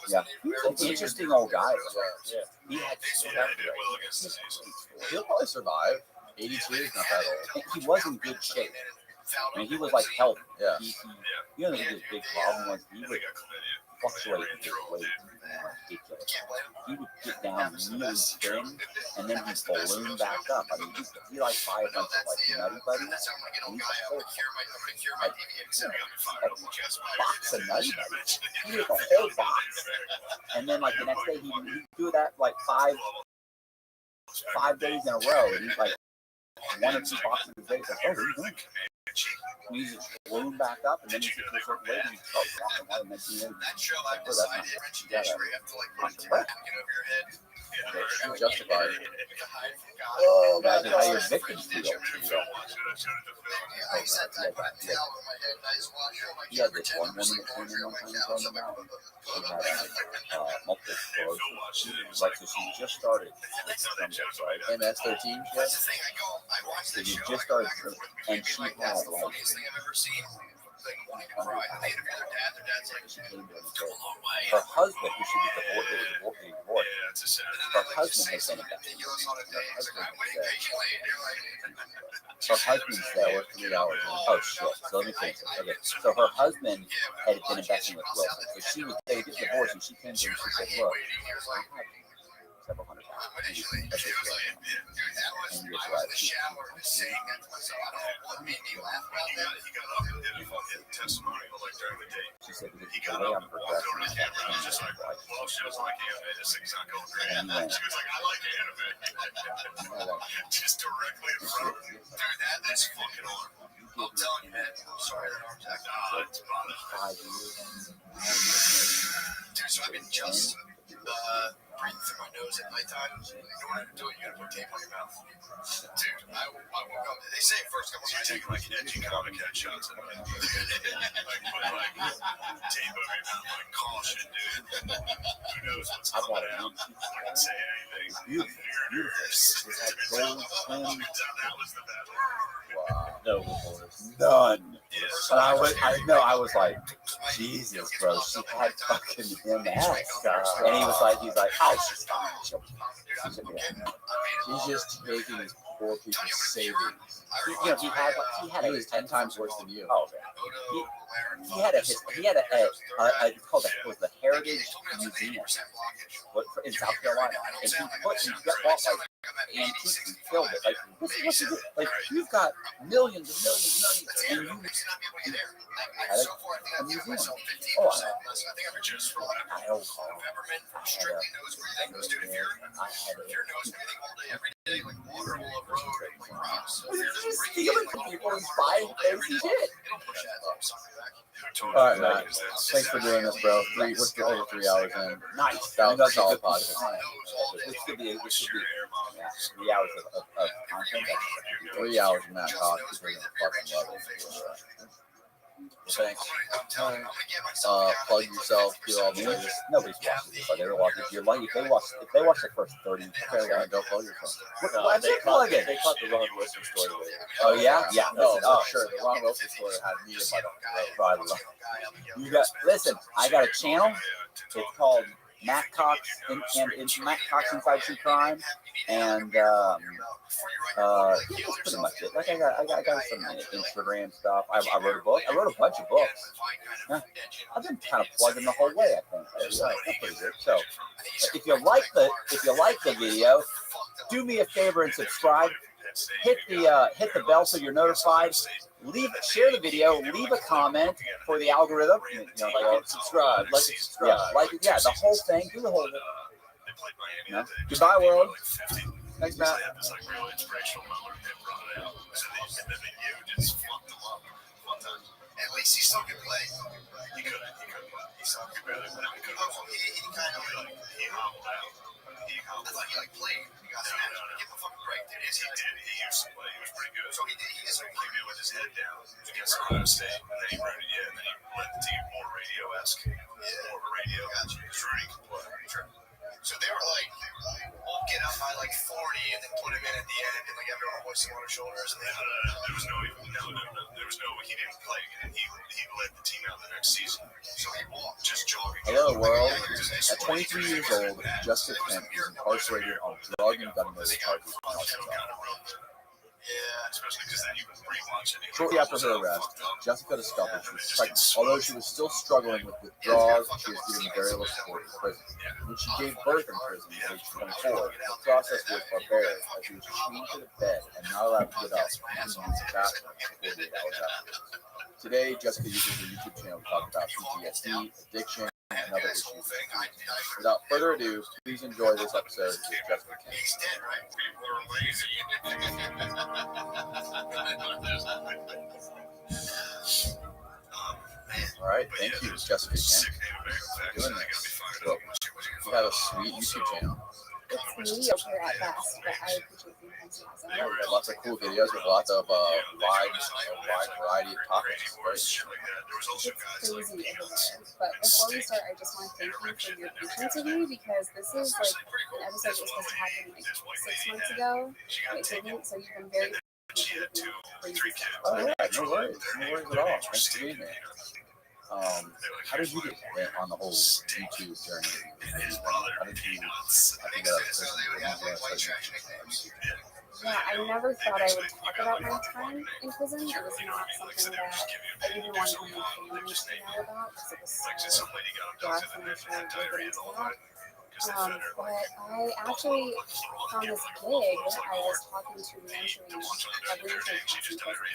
Yeah, he's an interesting old guy. Yeah, he had. He'll probably survive. 82 is not that old. He was in good shape. I mean, he was like healthy. Yeah. You know, his big problem was he would fluctuate in his weight. Ridiculous. He would get down really thin, and then he'd balloon back up. I mean, he like buy a bunch of like Nutty Buddies, and he's like a box of Nutty Buddies. He ate the whole box, and then like the next day he'd do that like five days in a row, and he's like 1 or 2 boxes a day. He's like, oh, what are you doing? We just balloon back up, and then you get to a certain weight, and you start walking out, and then you know, like, oh, that's not justified. Oh, imagine how your victims feel. He had this one woman that came in one time and told him about it. She had multiple sclerosis. Like, so she just started with symptoms, right? MS-13, yes. So she just started, and she had like, her husband, who she was divorced, her husband has been infected. Her husband said, we're 3 hours in. Oh shit. So let me finish this. Okay. So her husband had been investing with Wilson. So she was, they get divorced, and she came to him and she said, look, I have several $100,000. And he was right. She said, because the way I'm progressing is that change my life. And he went, just directly in front of me. Dude, that's fucking on. I'm telling you, man. I'm sorry. It's 5 years. Dude, so I've been just breathing through my nose at nighttime. In order to do it, you gotta put tape on your mouth. Dude, I woke up. They say first couple You times. take like edgy comic headshots and like put like tape over your mouth, like caution, dude. Who knows what's coming out? I can say anything. It's beautiful. It's beautiful. It's like gold trim. That was the bad Wow. No remorse. None. And I was like, Jesus, bro, she had fucking MS. And he's like, oh, she's fine. She'll be fine. He's just taking his poor people's savings. He had He was 10 times worse than you. Oh, he had it's called the Heritage Museum in South Carolina, and he bought like antiques and filled it. Like, what's it do? Like, you've got millions and millions and millions, and you had a museum. Oh, I had stealing from people and buying crazy shit. All right, Matt. Thanks for doing this, bro. We're still over 3 hours in. Nice. That was a solid podcast. This could be 3 hours of content. 3 hours of Matt talk. People are gonna fucking love it. Thanks. Plug yourself. Do all the latest. Nobody's watching this, but they're watching. If they watch the first 30, Okay, go plug yourself. what's They it caught plugging? the Ron Wilson story later. Oh yeah, yeah. No, Listen, for sure. The Ron Wilson story had me in my You got listen. I got a channel. It's called Matt Cox and it's Matt Cox Inside True Crime, and that's pretty much it. Like I got some Instagram stuff. I wrote a book. I wrote a bunch of books. Yeah. I've been kind of plugging the whole way. I think that's pretty good. So if you like the video, do me a favor and subscribe. Hit the bell so you're notified. Share the video. Leave a comment for the algorithm. Subscribe. Yeah, the whole thing. Do the whole thing. No? Goodbye, world. Thanks, Matt. At least he still can play. He could. He still could play. He kind of he hobbled out. I thought he played. He got smashed. Give him a fucking break, dude. He did. He used to play. He was pretty good. So he did. He just came in with his head down against Ohio State, and then he rooted. Yeah, and then he led the team more radio-esque. More of a radio. Gotcha. Drink. So they were like, we'll get out by 40 and then put him in at the end, and everyone hoisting on his shoulders. And there was no. He didn't play, and he led the team out the next season. So he walked, just jogging. Hello, world. At 23 years old, Jessica Kent is incarcerated on drug and gun related charges. Yeah, especially because then you can rewatch it. Shortly after her arrest, Jessica discovered she was pregnant. Although she was still struggling with withdrawals, she was given very little support in prison. When she gave birth in prison at age 24, the process was barbaric as she was chained to the bed and not allowed to get up and use the bathroom for 48 hours afterwards. Today, Jessica uses her YouTube channel to talk about PTSD, addiction, and other issues. Without further ado, please enjoy this episode with Jessica Kent. He's dead, right? People are lazy. All right, thank you, Jessica Kent, for doing this. You have a sweet YouTube channel. It's mediocre at best, but I appreciate the enthusiasm. Yeah, we have lots of cool videos with lots of wide variety of topics. It's crazy over there. But before we start, I just want to thank you for your patience with me because this is an episode that was supposed to happen 6 months ago. And it didn't, so you've been very patient with me. Oh yeah, no worries at all. Thanks for being here. How did you get on the whole YouTube journey? How did you get up to Yeah, I never thought I would talk about my time in prison. It was not something that I even wanted my family to know about because it was so rough and I'm sure we'll get into that. But I actually found this gig. I was talking to mentoring a research in prison.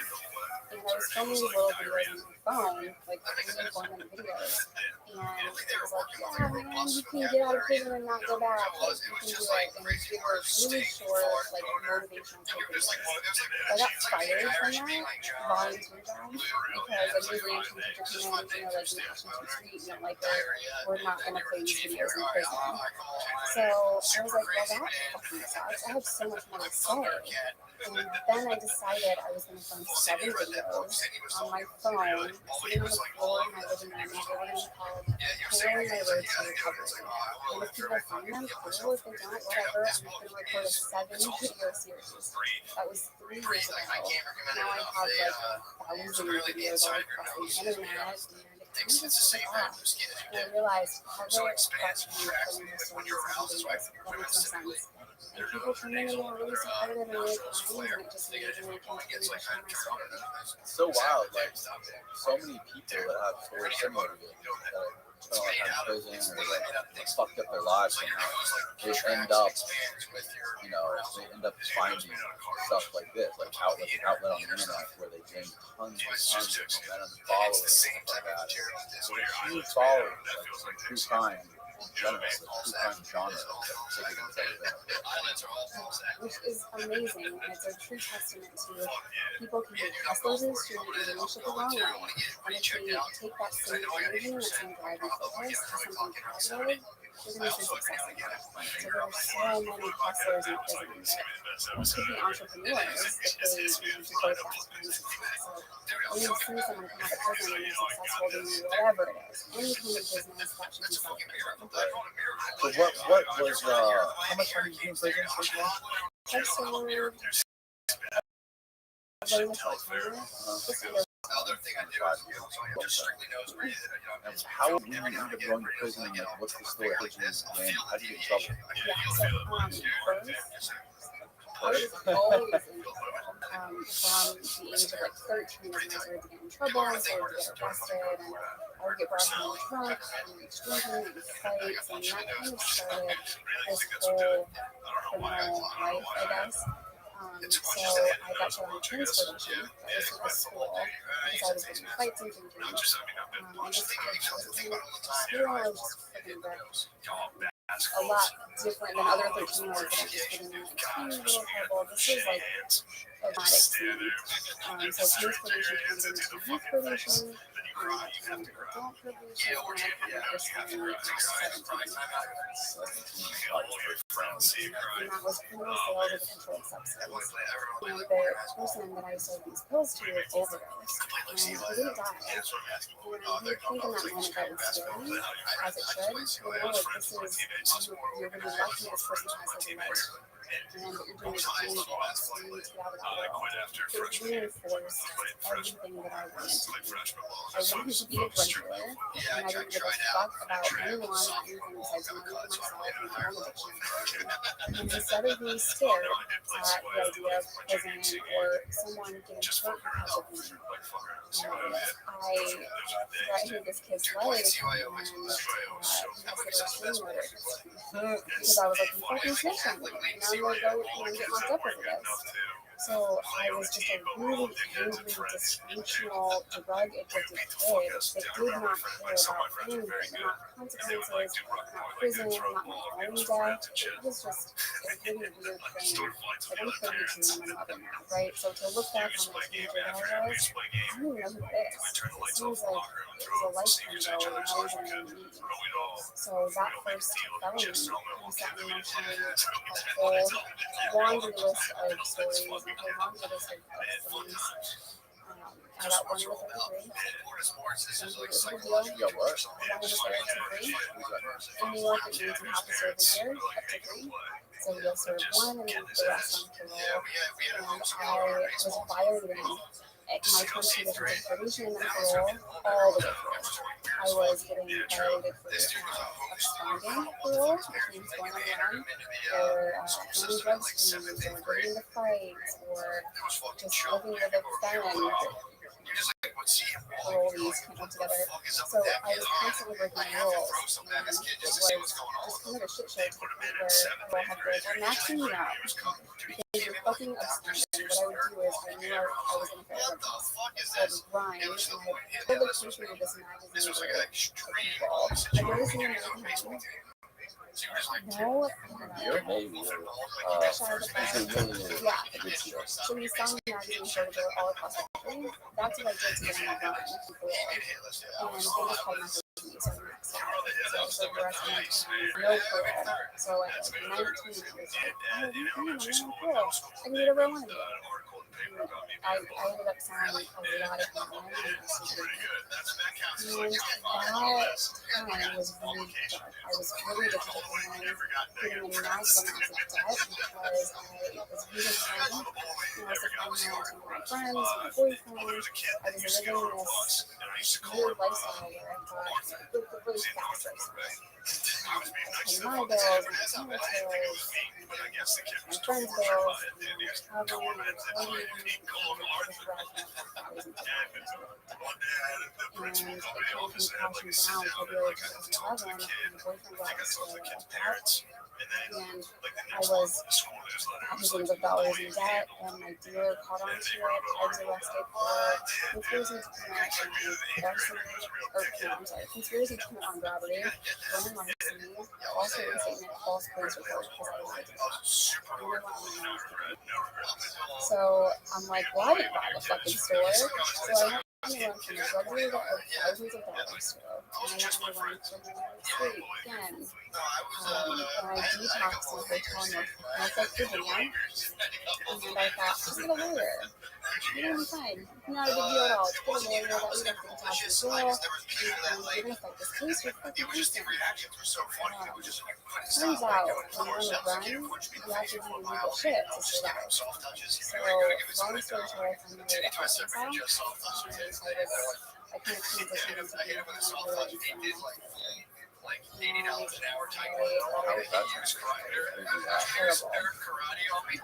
And I was filming these little videos on my phone, like 3 and 4 minute videos. And it was like, yeah, man, you can get out of prison and not go back. Like, you can do it. And they were really short, like, motivational type videos. I got fired from that volunteer job because a new ranching teacher came in, you know, like, you're pushing too sweet, you don't like it, we're not going to play these videos in prison. So I was like, well, that fucking sucks. I have so much more to say. And then I decided I was going to film 7 videos on my phone, sitting on the floor in my living room, and they were going to be called Tailoring My Road to Recovery. And if people find them, cool. If they don't, whatever. I'm going to record a 7-video series. That was 3 years ago. Now I have like 1,000 videos all across the internet, and it kind of just took off. And I realized how they expect me to film the stories and videos. That makes no sense. And people come in and they're really supportive and really kind, and it just made me continue to share my story. It's so wild, like so many people that have stories similar to you that are out of prison or like fucked up their lives somehow. They end up, you know, finding stuff like this, like an outlet on the internet where they gain tons of momentum and followers and stuff like that. So a huge following, like true crime. General, true crime genre, which is amazing, and it's a true testament to people can get hustlers in the street and unleash it the wrong way, and if they take that same energy and that same drive and focus to something positive, they're going to see success in it. So there are so many hustlers in prison that could be entrepreneurs if they need to go fast and success. So when you see someone come out of prison and they're successful doing whatever it is, any kind of business, that should be celebrated. So what was how much time did you do in prison so far? I served very much like time, just under. And how did you end up going to prison? And like, what's the story? How did you get in trouble? Yeah, so first, I was always in trouble. From the age of like 13 when I started to get in trouble, I started to get arrested, and I would get brought home in trucks, and drinking, and fights, and that kind of started this whole criminal life, I guess. So I got put on transportation. That was from school because I was getting in fights and drinking. I just school, I was just freaking wrecked. A lot different than other 13-year-olds that are just getting in like tiny little trouble. This is like a traumatic scene. So transportation turns into youth probation, and adult probation, and I can't make this one until 17. And that was criminal sale with a controlled substance. And the person that I sold these pills to overdosed, and he didn't die. And you think in that moment that was scary, as it should. You know, like this is, you're going to be lucky this person has his life. And you're doing this dangerous, you need to get out of that world. It reinforced everything that I wanted to do. I wanted to be a drug dealer, and I didn't give a fuck about anyone or anything besides money for myself and my own addiction. And instead of being scared at the idea of prison or someone getting hurt because of me, I threatened this kid's life, and he has the Restream order because I was like, you fucking snitched on me. Now I'm gonna go and get locked up over this. So I was just a really angry, dysfunctional, drug-addicted kid that did not care about anything, not consequences, not prison, not my own death. It was just a really weird thing. Like I'm 32 and I'm a mother now, right? So to look back on the teenager that I was, I don't even know who it is. It seems like it was a lifetime ago and I was in the meeting. So that first felony, he sat me emotionally a whole laundry list of stories. I got one with a 33. You got what? In New York, it means you have to serve a year, up to 3. So you'll serve 1 and then the rest on parole. And I was violating my terms and conditions of probation and then parole all the way through. I was getting violated for absconding parole, which means going on the run, or doing drug screens, or getting into fights, or just living with a felon. Parolees can't live together. So I was constantly breaking rules, and it was just kind of a shit show to the point where people had to go, we're maxing you out because you're fucking abstain. What I would do is I knew I was gonna fail the test. So I'd grind and I'd pull the country to this magazine for people. Have you ever seen American Idol? No, You're maybe. yeah. So we found the magazine show to go all across the country. That's what I did to get on the run with people. And they just called my first meet, so the next time. So for the rest of my time, no pearl. So at like 19, I was like, oh, I'm not pearl. I can do whatever I want to do. I ended up signing a lot of money and that time was really dark. I was really difficult and getting in massive amounts of debt because I was using him and I was supplying him to my friends, my boyfriend. I was living this weird lifestyle where I thought the really fast lifestyle. I was paying my bills, my parents' bills, my friends' bills, traveling, and clothing, and it came crashing down February 2011. My boyfriend got us to and I was thousands of dollars in debt, and my dealer caught on to it. I was arrested for conspiracy to commit conspiracy to commit armed robbery, running larceny, false witness statement, false police report because I lied to them. So I'm like, well, I didn't rob a fucking store. So I went on the run from a drug dealer that owed thousands of dollars to, and I went on the run from New York State again. And I detoxed in a hotel in Norfolk, Virginia, and I thought, just get a lawyer. You're gonna be fine. Not a big deal at all. Just get a lawyer that you don't have to detox in jail, and you're gonna fight this case. You're fucking innocent. Turns out, when you're on the run, you have to do illegal shit to survive. So, long story short, I found my way to Arkansas, and I kind of transitioned into being a lawyer like $80 an hour type of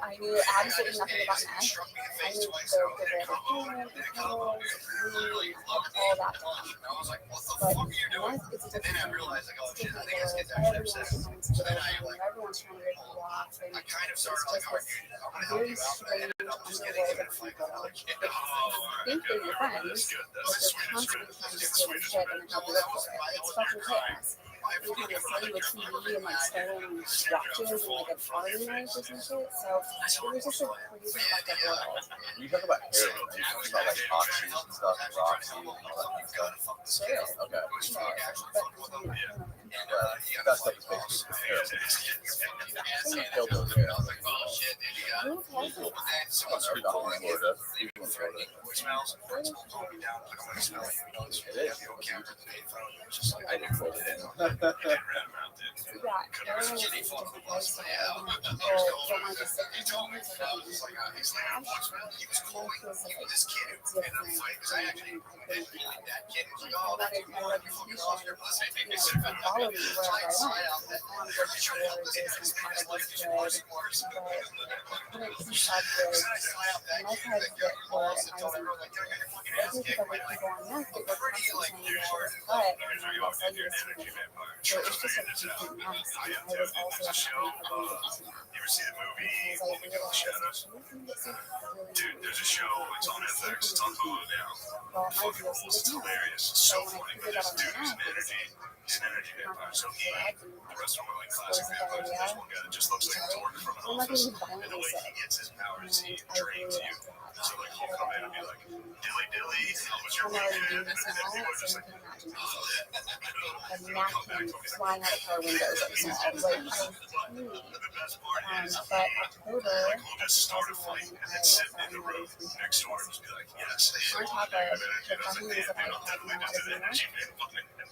I knew absolutely nothing about meth. I knew the all that down. But meth is a different thing. Everyone's trying to rip you off, and it's just this very strange underworld of people that think they're your friends, but they're constantly trying to steal your shit and then help you look for it. It's fucking chaos. You kind of sell you a TV and like stolen watches and like a party knife or some shit. So it was just a crazy fucked up world. You talk about heroin, you talk about like oxys and stuff, and Roxy and all that kind of stuff. Sure. Okay. That stuff is basically heroin. Killed those heroin. That's pretty cool in Florida. People in Florida. It is. I didn't put it in. Yeah, heroin is just a lifestyle. People don't want to just sit in homes or they don't eat cash. Meth is like different than I think about. My reputation, can follow me wherever I went. I want to go to stores, there's my product was good, but I couldn't keep up with meth heads that were advising me. I think if other people on meth that were constantly saying that I was cut and they'll sell you this money. So it's just a complete mess. And I was also at the point of going to eat meth. Because I realized, Dude, there's a show. It's on FX. It's on Hulu now. well, my deal It's hilarious. So funny. This dude is an energy vampire. So he, the rest of them are like classic vampires. There's one guy that just looks like a dork from an I'm not office. going to be And the violently way he sick. gets his powers, he And I drains really you. like that. So like he'll come in and be like, dilly dilly, how was your I'm already weekend? doing this And now, people are so just you like, can imagine how sick. A napkin flying out of car windows that was small. Like, I was huge. But October of 2011, I found my way through next door and just be like, yes. on top of the companies that I had no magazine with.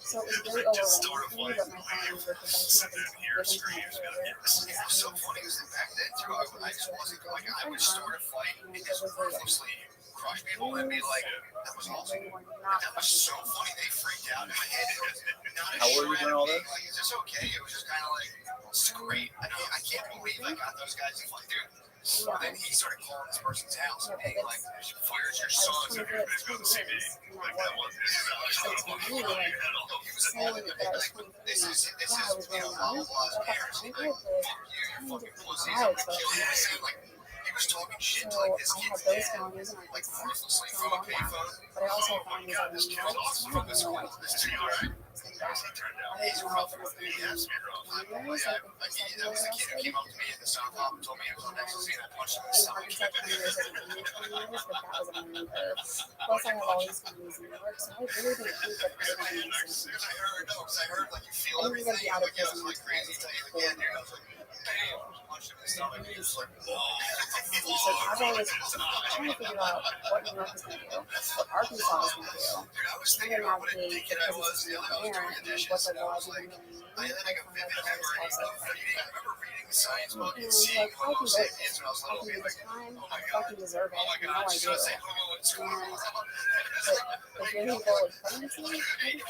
So it was very overwhelming for me, but my friends were preventing me from giving to my career. And it's so funny because back then too, I just wasn't like I would start a fight and just purposely crush people and be like, that was awesome. That was so funny. They freaked out in my head. How were you doing all this? Like, is this okay? It was just kind of like, this is great. I can't believe I got those guys to fight, dude. Yeah. Then he started calling this person's house and Yeah, being like, where's your sons? Everybody's got the CD. Like that one. So to me, like, saying that I was 23, yeah, I was really young, but I had the kind of different vibes, but So I had those felonies in Arkansas, so I'm going back. But I also had felonies out in New York, so I had no idea. I didn't know if it was going to be 20 years, like the first 7 years arrested. In Arkansas, 20 years isn't only 20 years, but that was a learning curve. Plus, I have all these felonies in New York, so I really didn't think that I was going to be the same. I didn't even be out of prison until I was like 4 years. So as I was trying to figure out what New York was going to do, what Arkansas was going to do, trying to navigate the prison system over there, and what the laws even mean, I found out that I was also and like, I can do this. I can do this time. I fucking deserve it. I know I do. And the variable of pregnancy, I just fucking go to prison pregnant. I had no idea. I had no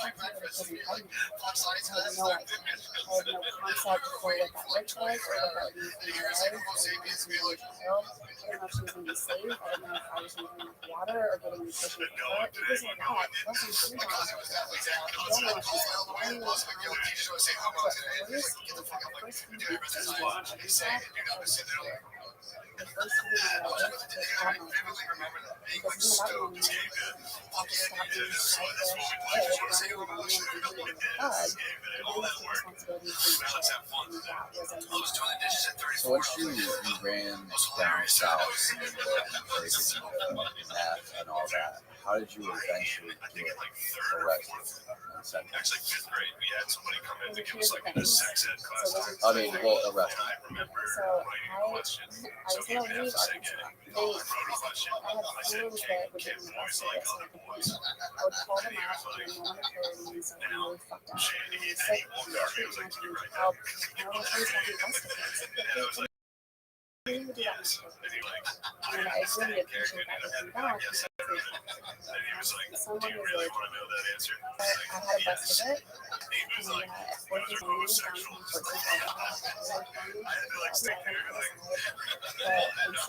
concept for what that looked like or what that would mean for my life. I didn't know if she was going to be child. I didn't know if she was going to be safe. I didn't know if I was going to get enough water or getting nutrition for her. It was a lot. It wasn't too long. I don't know if she's going to be able to first few weeks in Arkansas, I was scared. The first time in my life, it caught my attention. Because about 1 year, I just stopped being selfish, running around and being a thug, and then took responsibility for each other. And that was a major thing. So once you ran down south and places and meth and all that, how did you eventually get arrested? Actually, 5th grade, we had somebody come in to give us like a sex ed class. I mean, well, arrested. So I was going to leave Arkansas. I had friends that would get me arrested at some point. I would call them out and no one occurred and so I'm really fucked up. And I'm sick and I'm treatment and need help. And all my friends got me arrested. They would do that much and I really appreciate that looking back because someone was like, I had a bus ticket and at 14 morning downtown but instead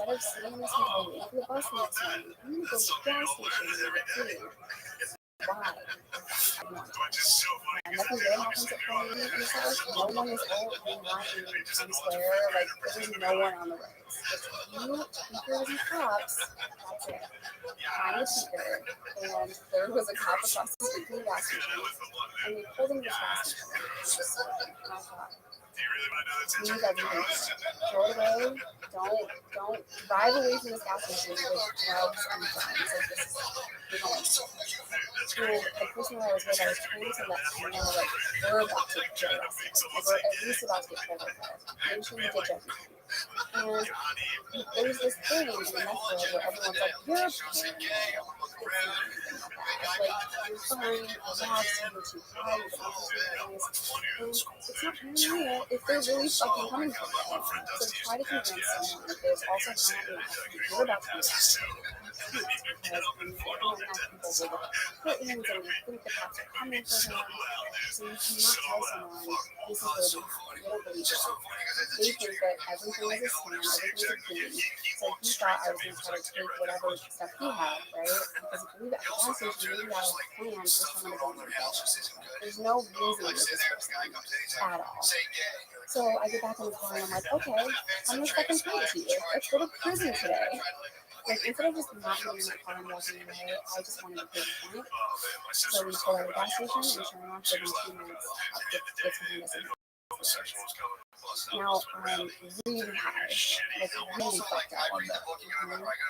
of sitting in this hotel waiting for the bus next morning, I'm going to go to the gas station and get food. Why? I want to. Nothing good happens at 4 a.m. in the South. No one is out and not in Times Square. Like, there's no one on the roads. It's you, speakers, and cops. That's it. I'm a speaker, and there was a cop across the street from the gas station, and we pulled into this gas station. And I thought, leave everything. Throw it away. Don't drive away from this gas station with drugs and guns. Like, this is, you're going to. And the person that I was with, I was trying to let them know, like, we're about to get arrested. Like, we're at least about to get pulled over. Make sure you get everything. And there's this thing in the meth world where everyone's like, you're paranoid. Like, you're fine, relax, you're too high, you don't have things. And it's not paranoia if they're really fucking coming for you. So try to convince someone that there's also paranoia if you're about to be arrested. Because when you're doing that, people will look at curtains and think the cops are coming for them. So you cannot tell someone this is really happening. They don't believe it. They think that everything is a scam, everything is a game. So he thought I was going to try to take whatever stuff he had, right? Because if you leave it at the gas station, maybe that was a plan for someone to go in there. There's no reason with this person at all. So I get back in the car and I'm like, okay, I'm going to fucking prove it to you. Let's go to prison today. Like, instead of just not getting in that car and walking away, I just wanted to prove a point. So we pull out of the gas station, and sure enough, within 2 minutes, gets behind us and now I'm really high, like really fucked up on that.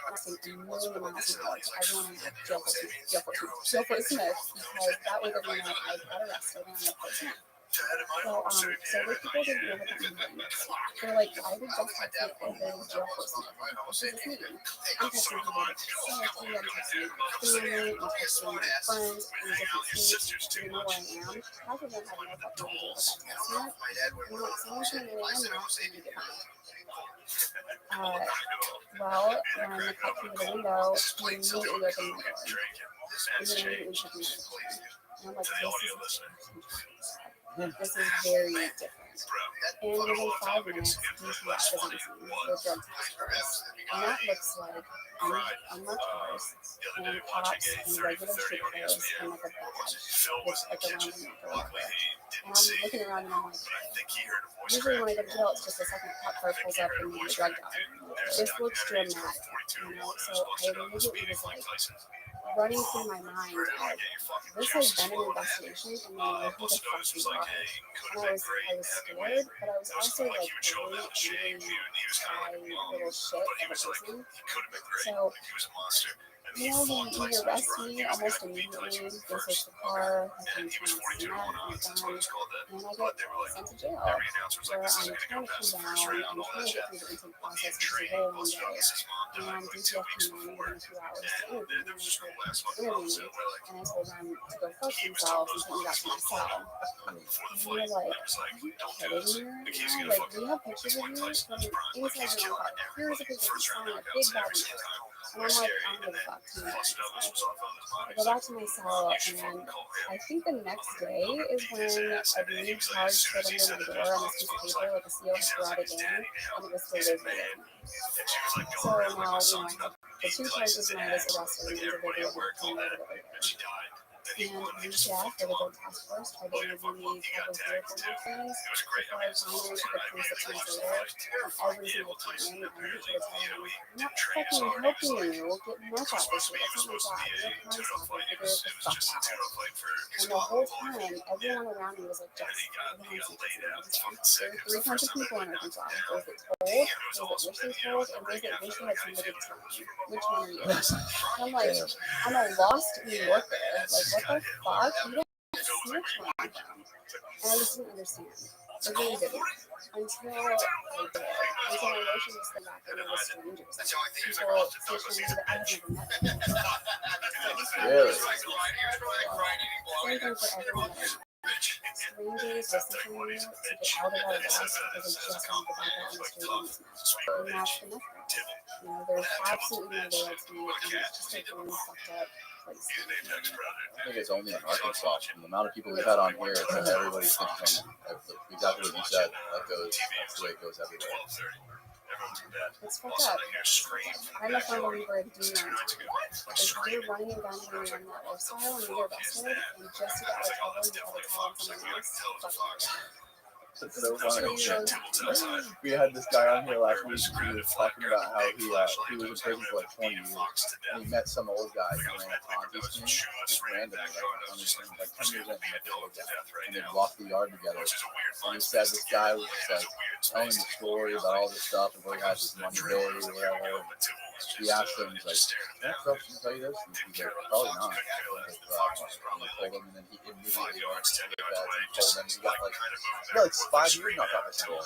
Crossing a million miles an hour. Everyone in jail for Smith, because that was the night I got arrested and I put Smith. So the people didn't know what that meant. They're like, why did just have to go to jail for Smith? What does this mean? I'm texting people with society, I'm texting my family, I'm texting my friends in different states, they know where I am. Half of them have no fucking idea what that text meant. And I'm like, someone's going to know where I'm at, and you get behind. Well, when the cop came to the window, he immediately opened my door. And he immediately took me to the phone. And I'm like, this is very different. And within 5 minutes, DTF is on scene with drug task force. And that looks like unmarked cars and cops in regular street clothes and like a badge with like a random mark or whatever. And I'm looking around and I'm like, usually when I go to jail, it's just a second cop car pulls up and maybe a drug dog. This looks dramatic, you know? So I immediately was like, running through my mind, like, this has been an investigation, and then who the fuck you are. And I was scared, but I was also like really angry little shit of a person. So, you know, he arrests me almost immediately. They search the car, I find some meth and a gun, and I get sent to jail. Where I'm trying to come down, I'm trying to get through the intake process, which is a very long day. And DTF came in within a few hours to interview me, and I told them to go fuck themselves and put me back to my cell. And they were like, are you kidding me right now? Like, we have pictures of you from inside your own car. Here's a picture of you selling a big bag of drugs. And I'm like, I don't give a fuck. I go back to my cell, and I think the next day is when a new charge slid under my door on this piece of paper, like a seal had brought it in, and it was delivered with me. So now, you know, I have the 2 charges when I was arrested, and there's a video of me telling me what it was. And DTF, or the drug task force, tried to interview me probably 3 or 4 more times before I finally took a plea 6 months later. And every single time, I made sure to tell them, I'm not fucking helping you get meth out this year. That's not my job. You're a crime stopper. Figure it the fuck out. And the whole time, everyone around me was like, Jess, everyone's there are 3 kinds of people in Arkansas. Those that told, those that wish they told, and those that wish they had somebody to tell them. Which one are you? And I'm like, I'm a lost New Yorker. Like, what the fuck? You don't snitch where I'm from. And I just didn't understand. I really didn't. Until I did. Until my emotions just came back and they were strangers. People snitching that I had never met before. Really? Same thing for everyone that I met. Strangers listening to me to get out of our loss because I just wanted to back out on the street and smash. And that's the method. You know, there's absolutely no loyalty, and it's just a really fucked up place. I think it's only in Arkansas. And the amount of people we've had on here, it's like everybody thinks exactly what you said. That's the way it goes everywhere. It's fucked up. I'm a firm believer in doing that. If you're running a gun and you're in that lifestyle and you're arrested, and just to get out of trouble, you try to tell on someone else, fuck you. It's so funny. We had this guy on here last week. He was talking about how he was in prison for like 20 years, and he met some old guy who ran a Ponzi scheme, just randomly, like 10 years in, he met the old guy, and they walked the yard together. And he said this guy was just like telling the story about all this stuff and where he has his money buried or whatever. He asked him, he's like, "Can I tell you this?" And he's like, "Probably not." And he told him, and then he immediately went to the feds and told them he got like 5 years not talking to him.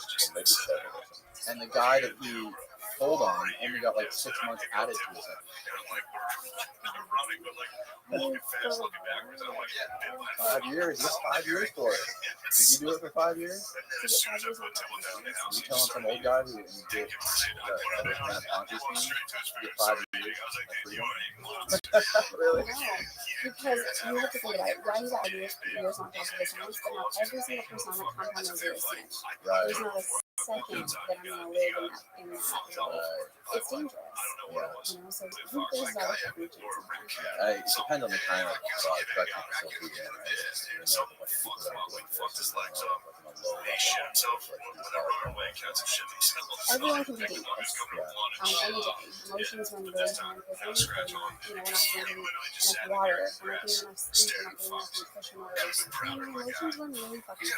And the guy that he told on only got like 6 months added to his sentence. 5 years? He got 5 years for it. Did you do it for 5 years? You telling some old guy who did ran a Ponzi scheme, get 5 years of freedom? Really? No, because you have to think about it. Why you got years not talking to the science, but not every single person on the compound knows you're a snitch. Right. There's not a second that I'm gonna live in that world. It's dangerous. Yeah. You know, so who goes out with the It depends on the kind of correctional facility you're in, right? You know, a bunch of people that are doing this, like on a low level, everyone can be dangerous. Any day. Emotions run really high in prison. We're not drinking enough water. We're not getting enough sleep. We're not getting enough nutrition or emotions run really fucking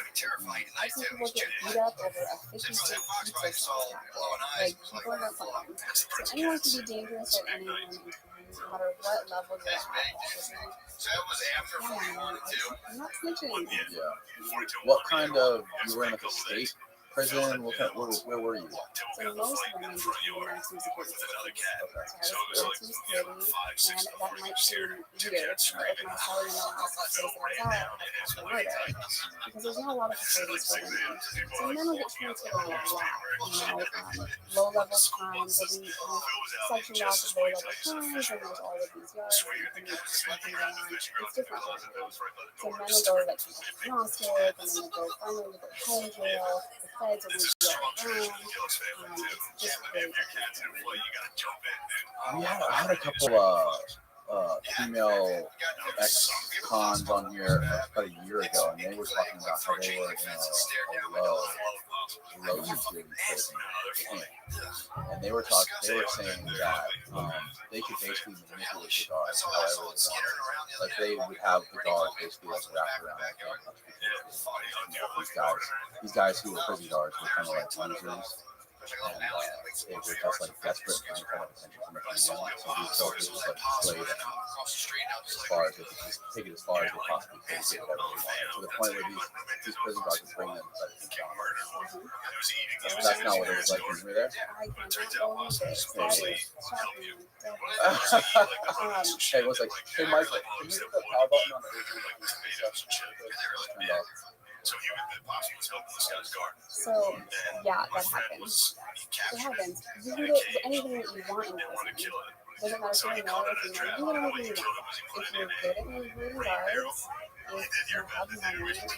high. I've seen people get beat up over a 50-cent pizza sauce packet. Like, people are not fun. So anyone can be dangerous at any moment in time, no matter what level you're at. I'm not snitching. Yeah. What kind of, you were in like a state prison? Where were you? So most women became maximum security systems. So I was maximum security, and that might seem weird, but if my salary in the last place that I was at after murder, because there's not a lot of facilities for women. So men will get transferred a lot, low-level crimes will be sectioned off of low-level crimes, and there's all of these yards, and you can go on. It's different for everyone. So men will go like agnostic, and then they'll go finally to go home jail. The feds will move you around. It's just really different. I had a couple female ex-cons on here about a year ago, and they were talking about how they were in a low security prison, and they were saying that they could basically manipulate the guards however they wanted. Like they would have the guards basically like wrapped around like because these guys who were prison guards were kind of like losers. And they were just like desperate for any kind of attention from the female. So these soldiers just like played as far as they could just take it as far as they possibly could to get whatever they wanted. To the point where these prison guards would bring them to that's not what it was like when you were there. Hey, it was like, hey Michael, can you hit the power button on the So, yeah, that happens. It happens. You can get anything that you want in prison. Doesn't matter if you're male or female. You can get anything you want. If you're good at manipulating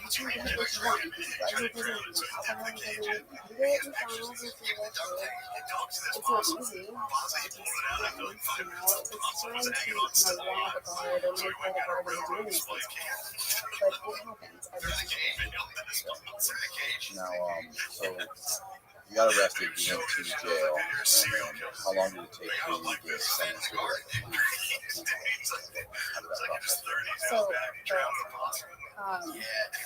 guards, if you have money, you can get what you want. Drugs in prison, alcohol in prison, you can get McDonald's if you want to. It's not easy. It takes time, you know. It takes time to kind of want a guard or manipulate a guard into doing these things. But it happens every single day. Now, so you got arrested, you went to jail, and how long did it take you to get sentenced to So,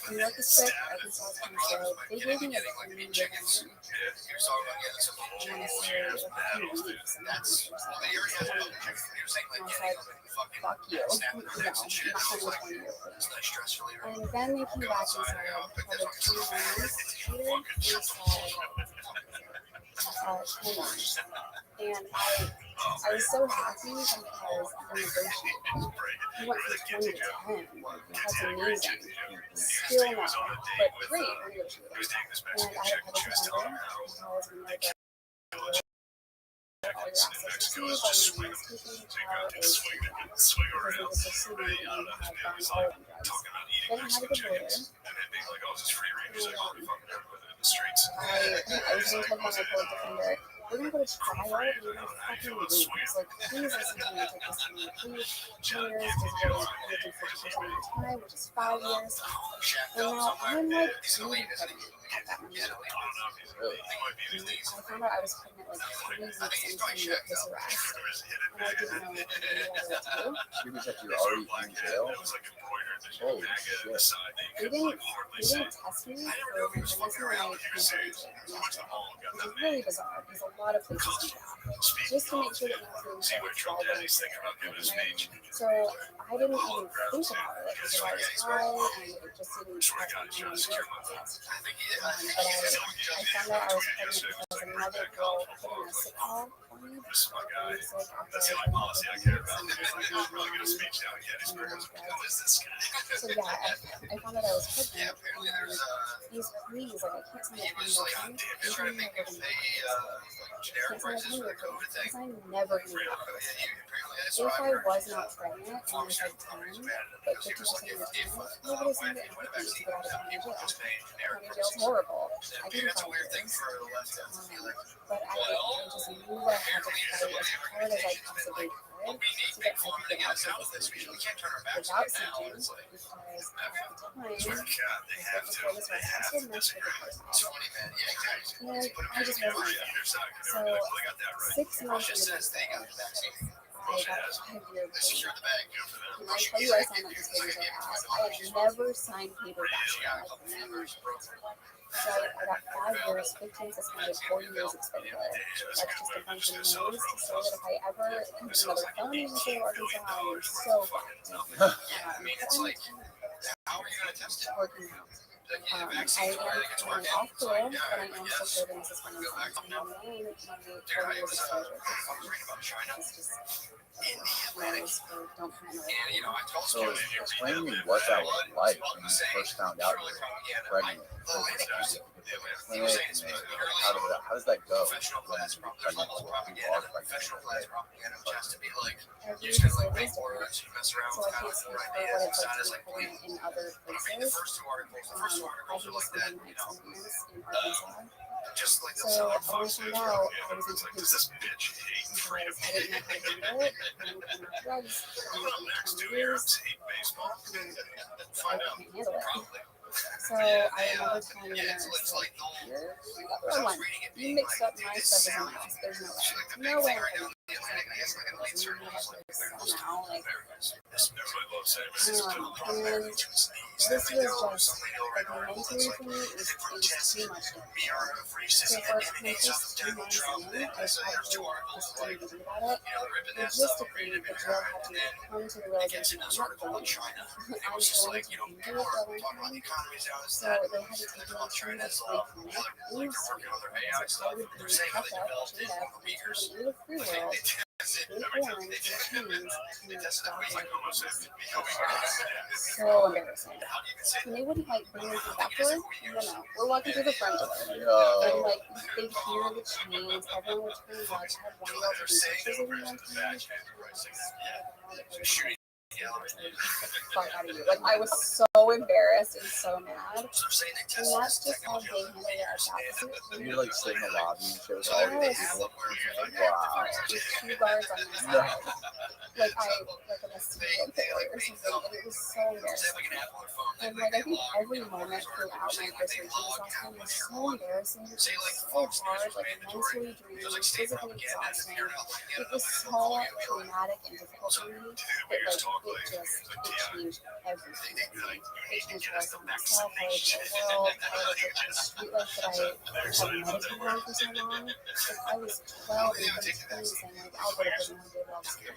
New York is quick, Arkansas is kind of slow. They gave me a plea within, I want to say, like a few weeks. And I said, fuck you. No, I'm not going to 20-year plea. And then they came back and said, probably 2 months later, they said, 10 months. And I was so happy because the negotiation, we went from 20 to 10. That's amazing. Still not, but great, we're negotiating. And I had a public defender because we know that all your access to seized, all your money is taken, child is taken. Because they were pursuing and had found all of them drugs. Then I had a good lawyer. I was being told by my public defender, we're going to go to trial and you're going to fucking lose. Like, please listen to me and take this to me. Please, 10 years is really making 50% of your time, which is 5 years. And now I'm like really pregnant at that moment. I found out I was pregnant like 3 weeks into this arrest. And I didn't know what to do. 3 weeks after you're already in jail? Holy shit. They didn't test me for my pregnancy when I came into jail, which is really bizarre because a lot of places do that, just to make sure that nothing So I didn't even think about it because I was high and it just didn't affect my process. But I found out I was pregnant because another girl put in a sick call for me. So yeah, I found out I was pregnant, and these pleas, like I can't sign a 10-year plea, because I never knew if I was not pregnant and I had 10, but 50% of the time, I would have signed it in a to get out of county jail. County jail's horrible. I did 5 years. But I just knew that I had to fight as hard as I possibly could so that I could get out of this movie without symptoms, because at the time, before this arrest, I still messed with the person. And I just wasn't like that. So 6 months into this thing, I got a 5-year plea. When I tell you I signed up this paper so fast, I had never signed paper back in my life. So I got 5 years, 15 suspended, 4 years expended. That's just a bunch of noise to say that if I ever commit another felony in the state of Arkansas, I'm so fucked. But I'm working out. I am currently off parole, but I am still serving as a suspended sentence. And my 4 years exposure is just rules for don't commit another So explain to me what that was like when you first found out you were pregnant. How does that go when you're pregnant or you are pregnant? Every facility is different, so I can't speak for what it's like to be pregnant in other places. I can just speak in my experience in Arkansas. So when I found out, I was into his because I didn't know how to handle it, and on drugs, and for 20 years, and I couldn't handle it. So I remember telling the nurse, like, number one, you mixed up my stuff with someone else. There's no way. No way. Somehow, like, and then this was just, like, mentally for me, it was too much. So for my first 2 months in, I probably just didn't about it. Logistically, the jail had to come to the realization I'm not going to. I'm going to be here for a long time. So they had to take me to a clinic, leave so I would be kept up, chained up, and taken into the free world, in orange, and chains to stop my business. So embarrassing. And they wouldn't, like, bring me through the back door. No. We're walking through the front door. And, like, they'd hear the chains, everyone would turn left. I had one girl taking pictures of me one time. Fuck out of you. Like, I was so embarrassed and so mad. And that's just how they handle it at that facility. You like sit in the lobby and shows all the people. Wow. With 2 guards on my side. Like I'm a serial killer or something, and it was so embarrassing. And like I think every moment throughout my incarceration this last time was so embarrassing. It was so hard, like mentally draining, physically exhausting. It was so traumatic and difficult for me that it changed everything. It changed how I saw myself, how I looked at the world, how I looked at the street life that I had meditated on for so long. Like I was 12 and 13 saying like I'll go to prison one day, but I'll just get it.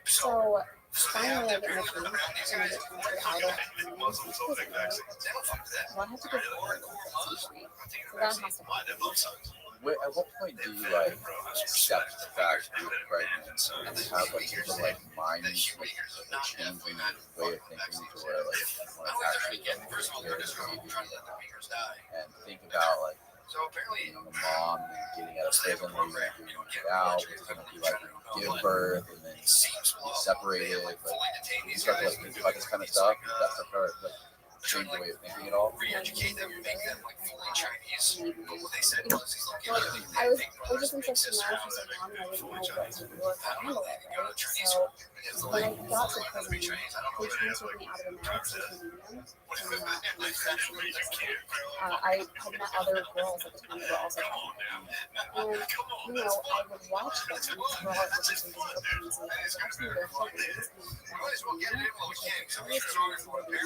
So finally I get my food and I get transferred out of prison. Well, I have to go forward at some point. So that has to happen. At what point do you like accept the fact that you're pregnant and have like some like mind changing way of thinking to where like you want to actually get care of the baby and think about like being a mom and getting out of prison where you're going to get out, it's going to be like you give birth and then be separated. Like you start to like think about this kind of stuff. That's a part like change the way of thinking at all. Re-educate them and make them like fully Chinese. But what they said was these little kids, I was just in such denial for so long and I didn't know what to do or how to handle it, right? So when I got to prison, they transferred me out of the max into the medium. I had met other girls at the time that were also pregnant. And, you know, I would watch them grow up with these physical pregnancy. I was watching their families and because these things were big.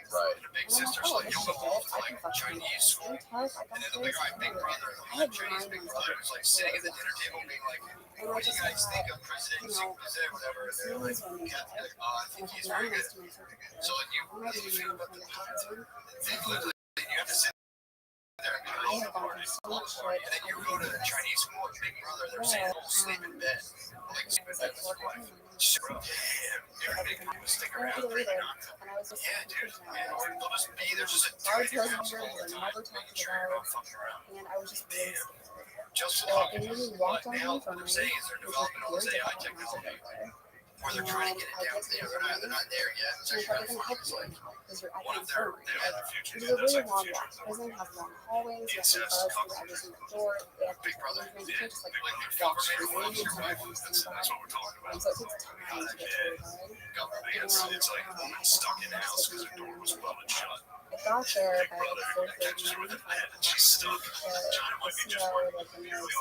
Right. The big sister, so you go off to like Chinese school, and then the guy, big brother, like Chinese big brother, was like sitting at the dinner table being like, what do you guys think of President Xi, whatever, and they're like, I think he's very good. So like you really feel about the literally, you have to sit there and I have gone through so much shit. and then you go to the Chinese school with Big Brother, they're saying, oh, sleep in bed. Like, sleep in bed with your wife. Everything was sticking around. And I was just Yeah, dude. They'll just be, there's just a guards dude wasn't here here, they were never talking sure you're about not fucking around. it, and I was just really scared. Just So, and then we walked on now home from what me, they're saying is they're which was developing all this very AI difficult not to technology. go there. Where they're trying to get it down there. They're not there yet. It's And actually they're kind going of to funny. help It's like you because you're at one the of their infirmary. the Like, future. it's a really long walk. Prison has long hallways, you have to buzz through every single door. They have to Big Brother. you can't just like walk straight in and tell everything That's what we're talking about. so it takes time to get to the guard. Government. It's like stuck in the house because the door was welded shut. I got there by like 4:30 She's stuck. the CO, like the nurse,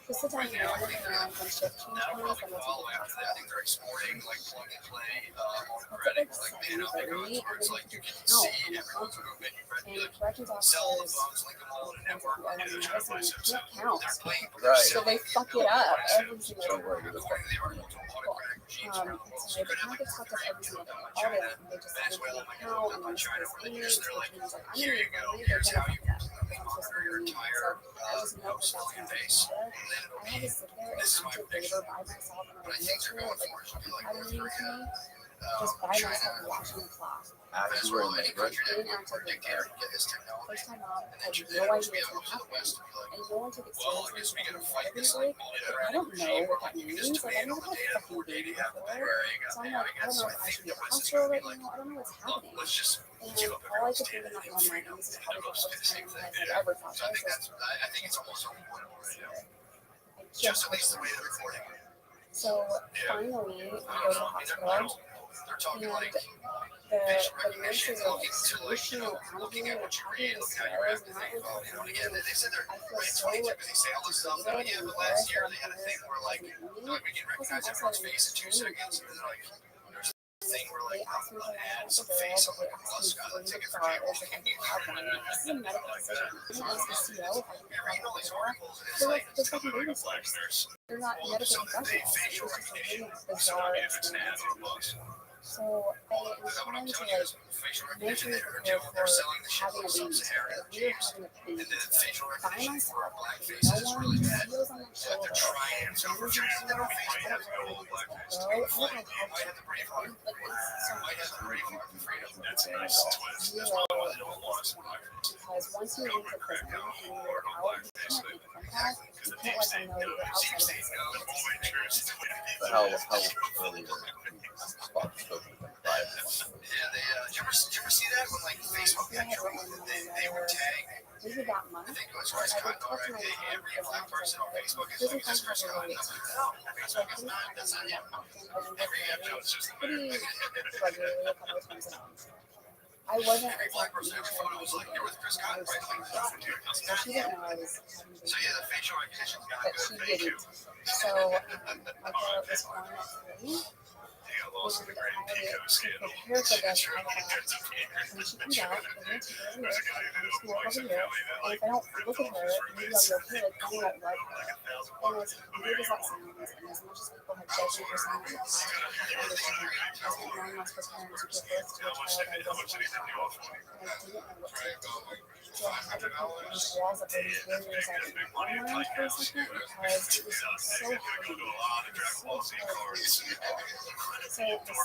just sit down here and when shift change That'll comes, probably I'm go all the way after that. I think they're exporting like plug and play credits, like man up they go to where it's like you can see everyone's movement. You and corrections sell the officers phones, link them all in a network, are like on the the China medicine prices. can't count. They're playing, Right. So they fuck it up every single Don't time. worry, according to the article, autocratic so they kind of get talked up every single day, all day long. They just send me an account and then this emails, which means like I'm gonna need money, they're gonna fuck it up because I'm supposed to be mean. So I just know that that's gonna be good. I had to sit there and active labor by myself in a wheelchair with like a puppy pattern with me, just by myself watching the clock. After you were in labor, Being active labor. First time mom, I had no idea what's gonna happen, and no one took it seriously. Like, I don't know what that means. Like, I never had a fucking baby before, so I'm like, I don't know if I should be at the hospital right now. I don't know what's happening. And all I could think in that moment, and this is probably the first time I've ever thought this, is I just wish the way the recording. So finally, we go to the hospital, and the nurses are like swishing around me and talking to stairs, and that was like, I feel so defeated and embarrassed that I'm here as an enemy, because I'm also an extremely they asked me if I wanted the girl, but they asked me to bring the cars if I could have one. This is a medical decision. I didn't ask the CO if I could have one. They're like, they're fucking babysitters. They're not medical professionals. It was just a really bizarre experience. So I am trying to like mentally prepare for having a baby together. We were having a baby together by myself. No one feels on my shoulder. Fingers on my shoulder. I don't know where this is going to go. I don't know how to like it's so much. Because once you leave the prison and you're out, you can't make a phone call. You can't let them know you're outside of the facility. but how early were spots spoken with them prior to one? Did you ever see that when like Facebook had trouble that they were tagged? Maybe that month. I think it was Chris Conroy. Every black person on Facebook is like this Chris Conroy. So I couldn't find anyone that often, but we looked at it pretty regularly, a couple of times a month. I wasn't exactly sure when I was with Chris Conroy. So she didn't know I was having a So baby, yeah, the facial recognition is but she didn't. So my pilot was born at 3. And I to prepare for this, I thought, when she comes out, I'm going to take her to look, I'm just going to walk over here, and if I don't look at her, maybe I'll be okay, like, I won't love her. And as weird as that sounds, and as much as people have judged me for saying that, I understand. I spent 9 months preparing to give birth to a child I wasn't going to have, and I didn't know what to do. So I had to put these walls up, these barriers up in my own mind for a second, because it was so hard. It was so hard for me. So the CO at the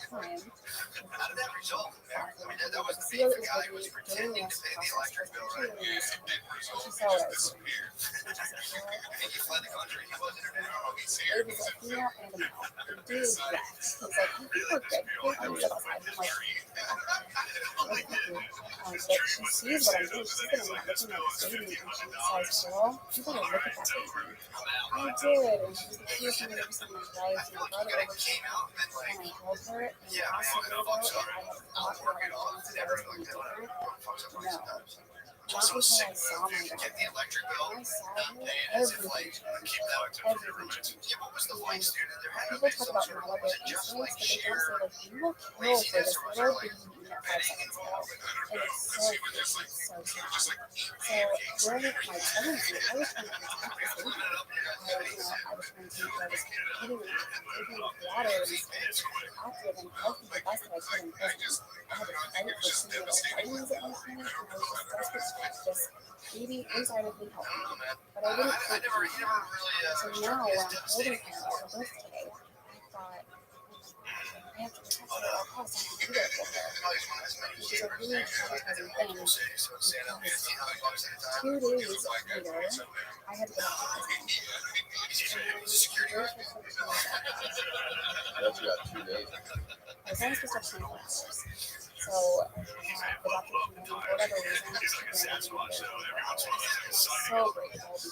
time, the CO that was with me during the rest process was particularly nice to me. And she saw what I was doing. And she said, "Well, it was a female and a male. The dude left. He's like, we're good. We're outside." I'm like, but she sees what I'm doing. She's sitting there looking at this baby, and she says, "Girl, you better look at that baby." I did, and she was the cutest thing I've ever seen in my life. And I brought her over to her, and I held her, and asked her ago, if I had thought that I wanted to go something different. No. Not until I saw my daughter. When I saw her, everything changed. Everything changed. And people talk about malibu instincts, but they don't say, like, you will kill for this little baby you met 5 seconds ago. And it's so cute, it's so sad. So during my pregnancy, I was trying to protect this baby. I was trying to make sure I was feeding her, taking her water, and staying active and healthy the best that I could in prison. I had to fight for similar vitamins at one point, and I was just desperate to keep this baby inside of me healthy. But I didn't think to do that. So now, when I'm holding her on her birthday, I thought, I have to protect her at all costs. I have to be there for her. Which is a really traumatizing thing, because 2 days later, I had to go back to prison. That's you got 2 days. I was only supposed to have 24 hours. So the doctor came in, for whatever reason, she granted me 34 hours. I was so grateful, because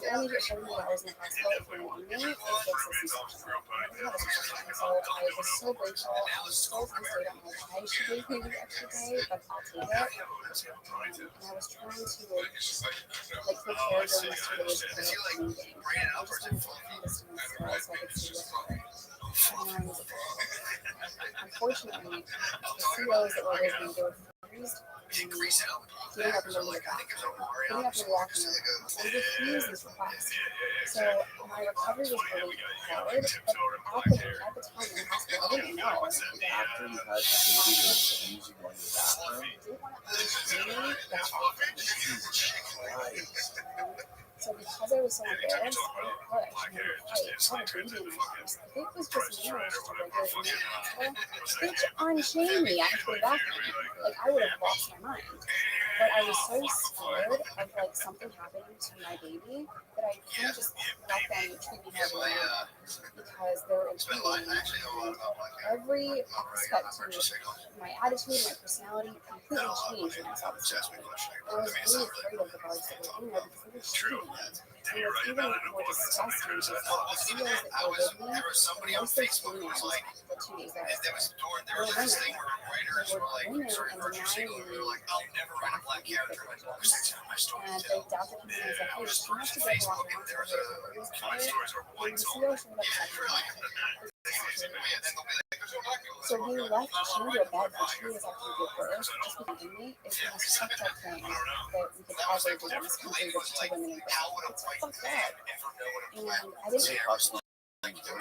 you only get 30 hours in the hospital if you're an inmate, or if it's a C-section. I didn't have a C-section, so I was so grateful. I was so frustrated. I don't know why she gave me the extra day, but I'll take it. And I was trying to like prepare during this 2 days for the game. I just wanted to keep this to myself so I could see with her. And unfortunately, the COs that were with me, they were refused getting up and going to the bathroom, getting up and walking around. I refused these requests. So my recovery was really hard. But at the time in hospital, I didn't know. After you had the baby, they refused you going to the bathroom. I didn't want to understand that often. So because I was so embarrassed, I didn't push. And I had a baby in my arms. If it was just me, I was just a regular inmate in the hospital, bitch, unchain me. I have to go to the bathroom. Like, I would have lost my mind. But I was so scared of like something happening to my baby that I couldn't just let them treat me however they wanted because they were intimidating me. And every aspect to my attitude, my personality completely changed when I saw this happening. I was really afraid of the guards that were in there because they were shooting me. And what's even more disgusting is that the SEALs that were with me, and most of the females, the 2 days that I was there, were women. They were women and denying me and they doubted me as a hey, she has to go walk around to her recovery is better. And the SEAL showed up so being left chained to a bed for 2 days after you give birth, just because an inmate, is the most fucked up thing that we could ever do in this country to women in prison. It's fucked up. And I didn't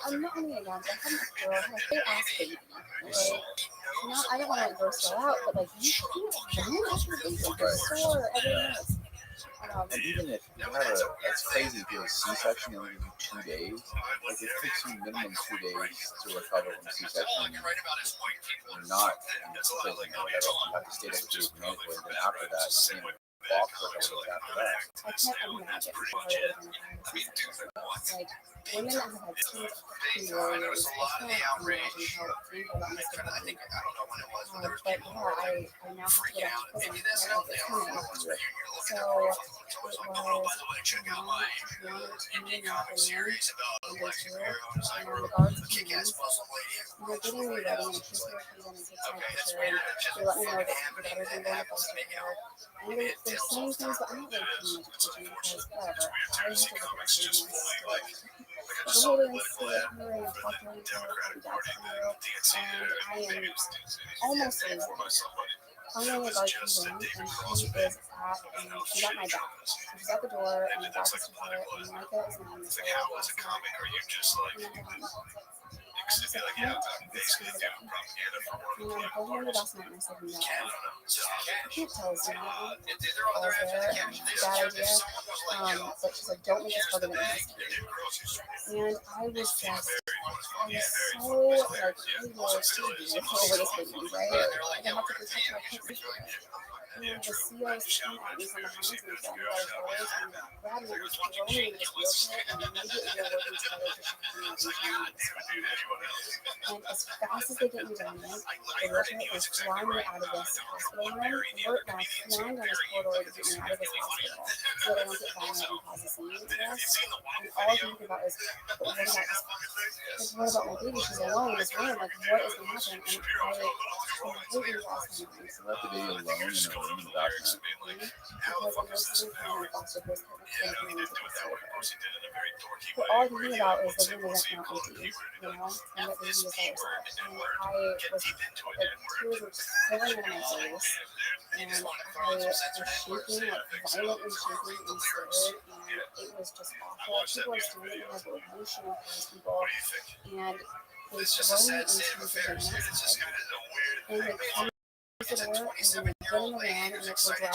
I'm not having it down, but I had this girl, had a whole ass baby. Okay? Not, I don't want to gross her out, but like, you can't run after your baby at the store every minute. And even if you have that's crazy if you have a C-section, you only do 2 days. Like, it takes you minimum 2 days to recover from C-section. You're not in prison or whatever. You have to stay there for 2 days medically, and then after that, you can't walk for a couple days after that. I can't imagine how hard it would have been if I had C-section. Like, women that have had kids warriors, I can't imagine how painful that must have been. But yeah, I now have to get out to prison. I don't know if it's coming. So it was 1 or 2 in the afternoon, and they do, and the guards come in, and they're getting me ready, and the caseworker comes in and takes my picture, and they let me know that the daughter's been going to foster care, and they're saying things, but I'm not really paying much attention because whatever, I have to look at the statements still. But the whole day I'm still hearing and talking to her, coming back to her, and I am almost losing it. Finally, a guard comes in, and she's at my back. So she's at the door, and the back is to her, and Micah is lying in the floor. And I'm holding her last night, and I said, no. I can't tell us now. I was there, bad idea. But she said, don't make this harder than it has to be. And I was so, like, we were TV over this baby, right? Like, I have to protect her, I can't see her. And the COs came at me from behind me, grabbed me by the shoulders, and grabbed me and threw me in this wheelchair, and immediately they're working together to shut me up and tell me this fucking video. And as fast as they get me down there, the wheelchair is flying me out of this hospital room. We're flying down this corridor to get me out of this hospital so that I don't get violent and cause a scene, I guess. And all I can think about is, but what about this? Like, what about my baby? She's alone in this room. Like, what is going to happen? And I completely lost my mind. So let the baby alone in a room in the back night. Because I'm just thinking of foster care thinking to consider her. But all I can think about is the room is now empty, you know, and that baby is by herself. And I was, like, tears were just pouring out of my face, and I was shaking, like, violently shaking and scared, and it was just awful. People are standing there, they were emotional people, and they throw me into the van outside, and they come to the door, and then they get in the van, and they're driving away.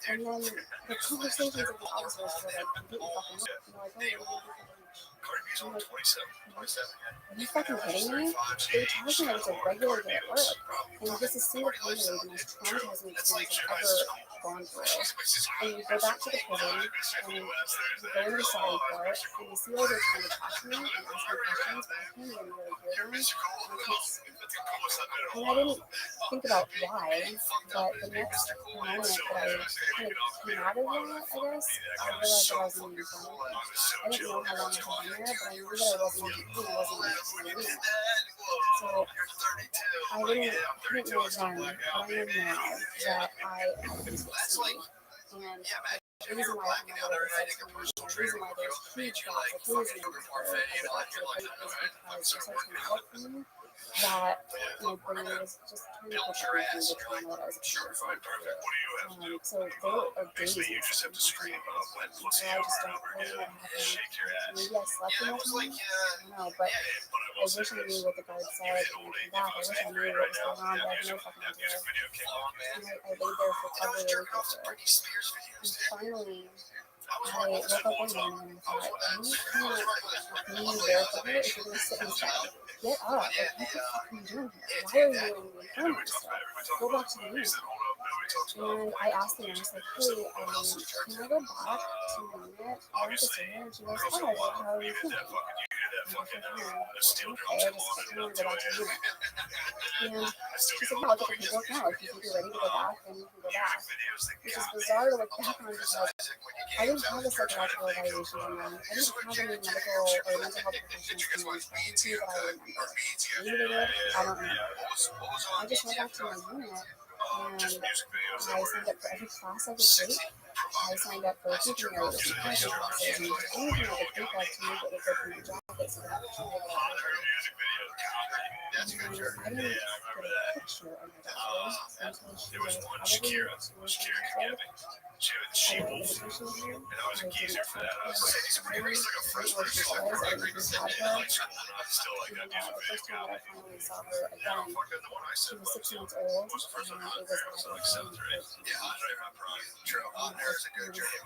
And then the conversations with the officers were like completely fucking weird. And they're like, oh, you're I'm like, are you fucking kidding me? They were talking like it's a regular day at work. And this is single-handedly the most traumatizing experience I've ever gone through. And you go back to the prison, and you go into the sorry part, and you see all they're trying to talk to me and ask me questions, but I can't even really hear them. And I didn't think about why, but the next moment that I kind of came out of that, I guess, I realized that I was in the environment. I didn't know how long I had been there, but I knew that I wasn't leaving. So I didn't really then, but I know now that I had this destiny. And the reason why I'm not really the reason why there's huge gaps, like the reason for I got to the point is because you're such an outcome. that my brain was just trying to catch up with the trauma that I was experiencing. So there are days and just have to scream where I just don't really know what happened. Maybe I slept enough time. I don't know, but I wish I knew what the guard said when I came back. I wish I knew what was going on, but I have no fucking idea. And I laid there for probably a week or so. And finally, I woke up one morning and I thought, you can't be there for her if you're going to sit inside. Get up. Like, what the fuck are you doing here? Why are you in the infirmary still? Go back to the unit. And I asked the nurse, like, hey, can I go back to my unit? I want to stay here. And she goes, oh, how are you feeling? And I was like, okay, I just want to go back to the unit. And she said, no, I'll get the paperwork now. If you think you're ready to go back, then you can go back. Which is bizarre to look back on because I didn't have a psychological evaluation on them. I didn't have any medical or mental health professionals come in and see that I remember. Maybe they did, I don't remember. I just went back to my unit and I signed up for every class I could take. I signed up for teaching areas, teaching classes, and anything I could think of to make it look good for my jacket so that I could try to get out. And I didn't get a picture of my daughter until she was probably 2 years old. I got an invitation here. I didn't talk to her. I didn't know who she was. I didn't know who had her. And the first time that I finally saw her again, she was 6 months old, and it was at 13. The judge gave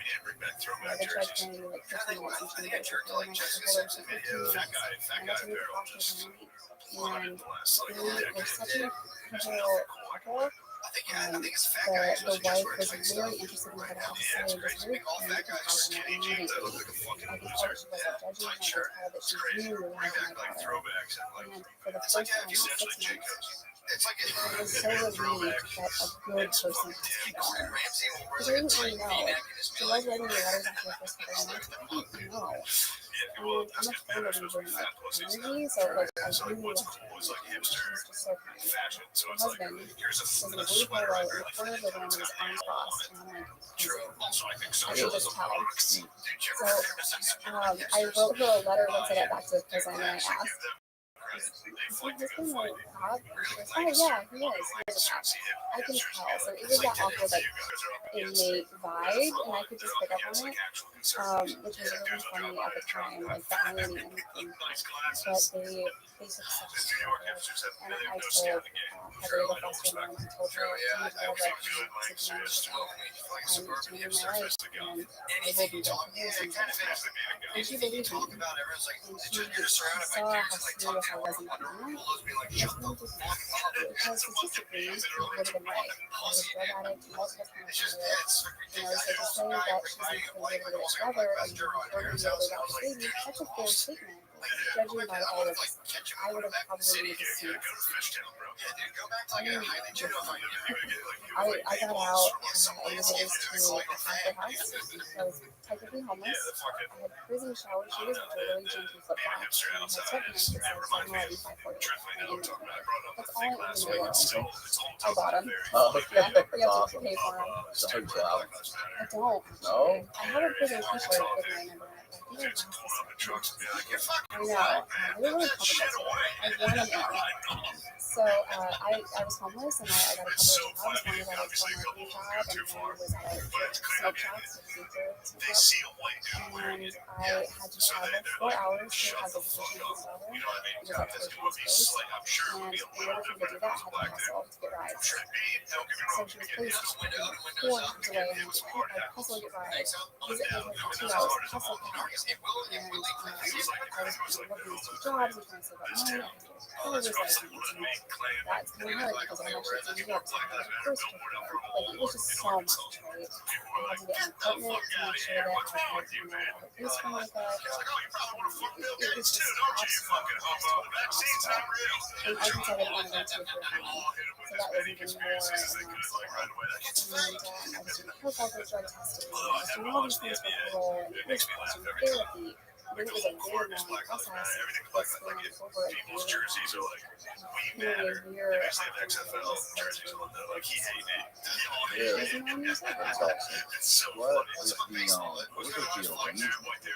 me like 15 minutes and she was like, and I got to hold her for 15 minutes. And I got to meet the doctors and they were such an incredible couple. The wife was very interested in what I had to say and was very kind and compassionate and moving. I could tell that she wasn't judging. I could tell that she really loved my daughter. And for the first time in 6 months, I was so relieved that a good person passed me by. Because I didn't really know. She was writing me letters after the first couple of months, but I didn't know. And I'm a fan of using like energy, so like I really loved her. She was just so kind. Her husband was in a blue polo in the corner of the room with his arms crossed, and I'm like, I could just tell. So I wrote her a letter once I got back to the prison, and I asked, is your husband like a cop? And she goes, oh yeah, he is. He is a cop. I can tell. So it was that awkward like inmate vibe, and I could just pick up on it, which was really funny at the time, like the irony and but they took such a care of her. And I told Heather, the foster mom, I told her, do whatever I can to be with her. I'm changing my life, and I will be there for her. And she believed me. And she saw how serious I was in that moment. Because statistically, it would have been right. I was a drug addict, multiple times a year. So to say that she's not going to be able to get together and we're going to be able to adopt a baby, that's a fair statement. Judging by all of this, I would have probably made a scene. I got out and was released to a halfway house. I was technically homeless. I had prison shower shoes, which are really janky flip flops. And I had sweatpants that said 711 540. That's all I own in the world. I bought them. Oh, Yeah, that's we have to awesome. pay for them. So good job. I don't. No? I have a prison t-shirt with my number on it. I think I lost this one. I know. They were really comfortable. I've worn them in. So I was homeless and I got a couple of jobs. One was at a marketing job and one was at a smoke shop, and I had to travel 4 hours to have visitation with my daughter. It was at Coachman's place, and in order for me to do that, I had to hustle to get rides. So she was placed 4 hours away, and I hustle to get rides. Visit with her for 2 hours, hustle back, and I was working these 2 jobs and trying to save up money. That's kind of hard because I'm actually in New York, so I had a first trip there. Like, it was just so much, right? I had to get an apartment to make sure that I had, all the police for my bed. It was just and I decided I didn't want to go to a free home, so that was even more annoying. And I was doing profile for drug testing, and I was doing all these things for parole, and it was therapy. then it was a very long process. everything It spanned over a people's year. jerseys are like, we Nearly matter. a year They basically have after XFL this jerseys on that. Like, he hated it. Really? He's 9 years old. That's awesome. It's so What funny. was the what was the arrangement with the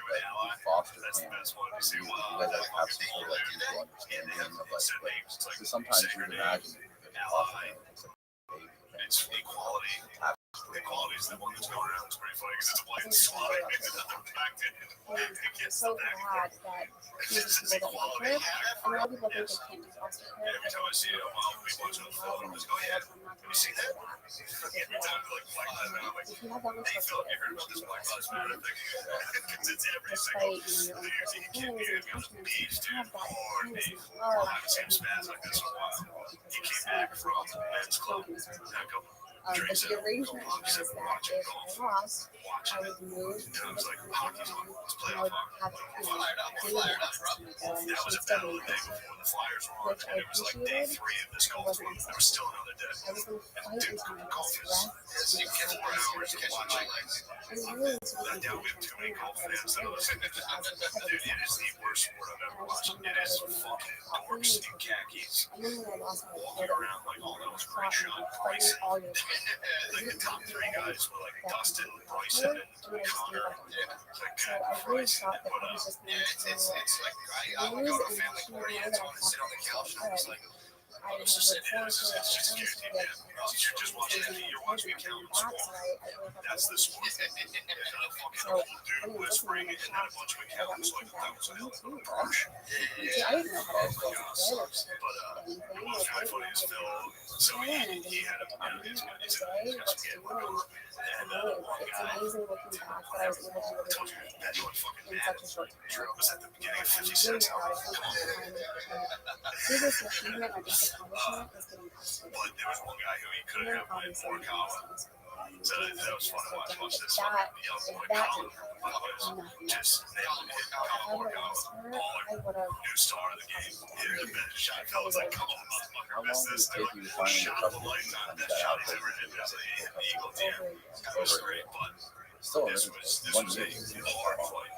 foster That's the family? best one. Do you guys like have some sort of like mutual understanding of like because sometimes you would imagine that the foster family is like a baby. It's equality. Equality is the one that's going around. It's pretty funny because it's a white slide. I'm so glad that these people don't like her. And a lot of people think they can't do foster care. Every time I see it, I'll be watching the film and I'm just going, yeah. Have you seen that? Like Black Lives Matter. If you have that much Hey, Philip, you heard about this Black Lives Matter thing? Because it's every single despite your own personal feelings and attachments, piece, you have dude. that Hard, kindness dude. and love I haven't seen him spaz like this in a while. He came back from men's club. Had a couple but drinks the in him. arrangement was that if I lost, I would move to And I the was like, town hockey's that on. I'm in, Let's and play I off would hockey. have, daily access to my phone, That was and a still battle be day able to. before the Flyers were on. Which I And it was like day appreciated. 3 of this golf week. There was still another day. I was going to fight Dude, until my golf last is breath to get 4 hours of watching. and really to I be doubt we have too many golf fans that are listening to this. Dude, it is the worst sport I've ever watched. It is fucking dorks in khakis And then when I lost my walking kid, around like all those I great shot fighting Bryson. all your Like the top 3 guys were like Dustin, Bryson, and Connor. Like, So I really thought that I was just going to lose, and she knew that I thought but I had reported to the parents that you're just watching TV, you're watching the accountants back, walk. so I really thought That's that the was sport. So, Old I dude mean, whispering, listening and then to a bunch of I got my accountants like, kid that back. was a Me hell of a too. crush. See, I didn't know how to raise a kid or But anything. what's Like, I really funny is didn't know Phil, so how to go in and he had a, taught me his every his day what to kid, do. And really, it's amazing looking back that I was able to do everything I that did one fucking in man. such a short time. Was at the beginning of I'm 50 really Cent. proud of him. Biggest achievement, my biggest accomplishment is getting past it. But there was one guy who he And couldn't then have went obviously, more Colin. So that was fun to watch this that, fucking young if boy that Colin. didn't happen, nothing else. Just nailed it. If I would have lost her, I would have. New star of the game. I was like, come on, motherfucker, How long miss did it this. take you to find the Shot of a couple lifetime. and That that shot out he's there? ever hit as an Eagle Over team. a year. That was great, but Still, this it's was 1 a year. hard fight.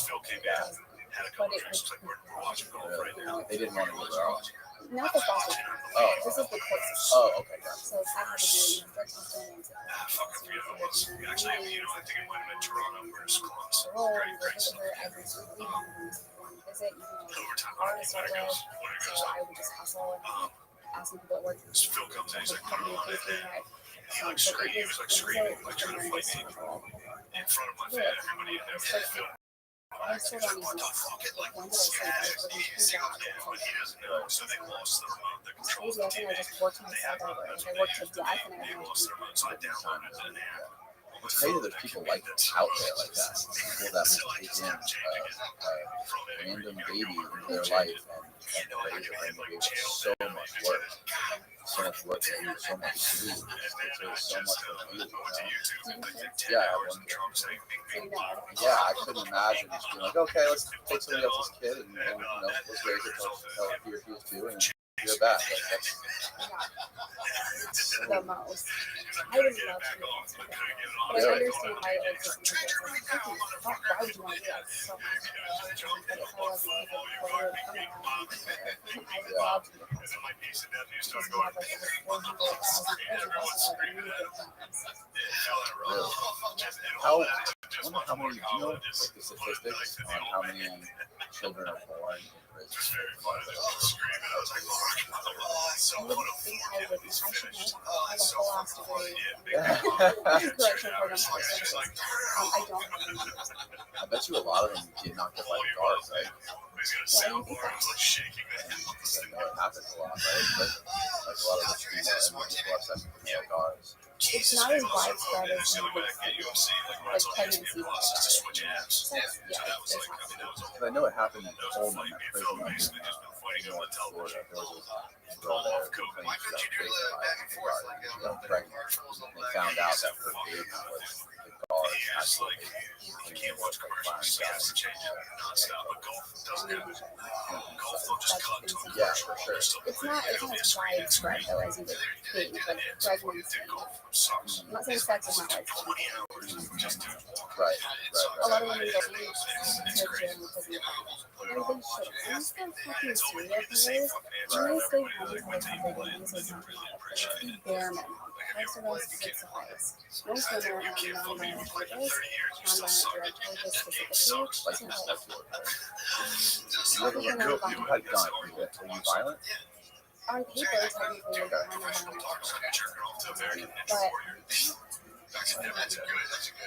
Phil came back, had a couple drinks, like we're watching golf right now. They didn't want to go there. Not the foster care. Oh, This is the court system. oh, okay, got it. So it's having to do drug testing and Fucking beautiful. Actually, you know, I think it might have been Toronto where it's close. parole. Great, You great visit stuff. her every single week. You visit, you know, Overtime, artists when are it there. goes, when it So goes I up. would just hustle and ask people at work. Phil comes in, he's like, put it on it. Right. He like screamed, he was like screaming, like trying to fight me in front of my fan. Everybody had never seen Phil. I still don't What even the fuck? It like when did I say that? It was yeah, but he doesn't know. So they lost the remote, the control of crazy. I the think TV. I just worked myself over. Like I worked to death and I They didn't lost the remote, so I downloaded an app. It's crazy there's people like out there like that. People that will take in a random baby into their life and raise a random baby. It's so much work. So much work to do, so much sleep. It takes so much of you, you know? Yeah, I have one. Yeah, I couldn't imagine just being like, okay, let's take somebody else's kid and you know, let's raise it till he or she is 2 and you're back. Like, that's the most. I would love to do that. But I understand why it was just why would you want to do that so much? But if I wasn't able to afford it, I would love to do that. Because we have like over 400,000 really. How, I wonder how many, do you know, like the statistics on how many children are born in prison? I would think I would. I should know that. I have a whole ass degree. Correctional program course. I don't have any. I bet you a lot of them did not get like guards, right? Why do you think that? I know it happens a lot, right? But like a lot of the female and people have sex with male guards. It's not as widespread as you would think. Like pregnancy. Sex, yeah, it's Because I know it happened in Coleman, that prison in North Florida. There was a girl there who claimed she got raped by a guard. She got pregnant. They found out that her baby was the guard. Actually, You can't watch commercials, you have to change it nonstop, but golf doesn't have it. Golf, they'll just cut to a yeah, commercial. for sure. It's not as widespread though as you would think, but pregnancy. I'm not saying sex is not widespread. Right, right, A lot right. of women don't need to gym because fucking serial killers, when they stay home until they have their babies, it's not it's the bare minimum. House arrest would suffice. Most women are on non-violent charges, non-violent drug charges specifically. Like So, you had gun. Were you violent? on paper, technically, I'm a non-violent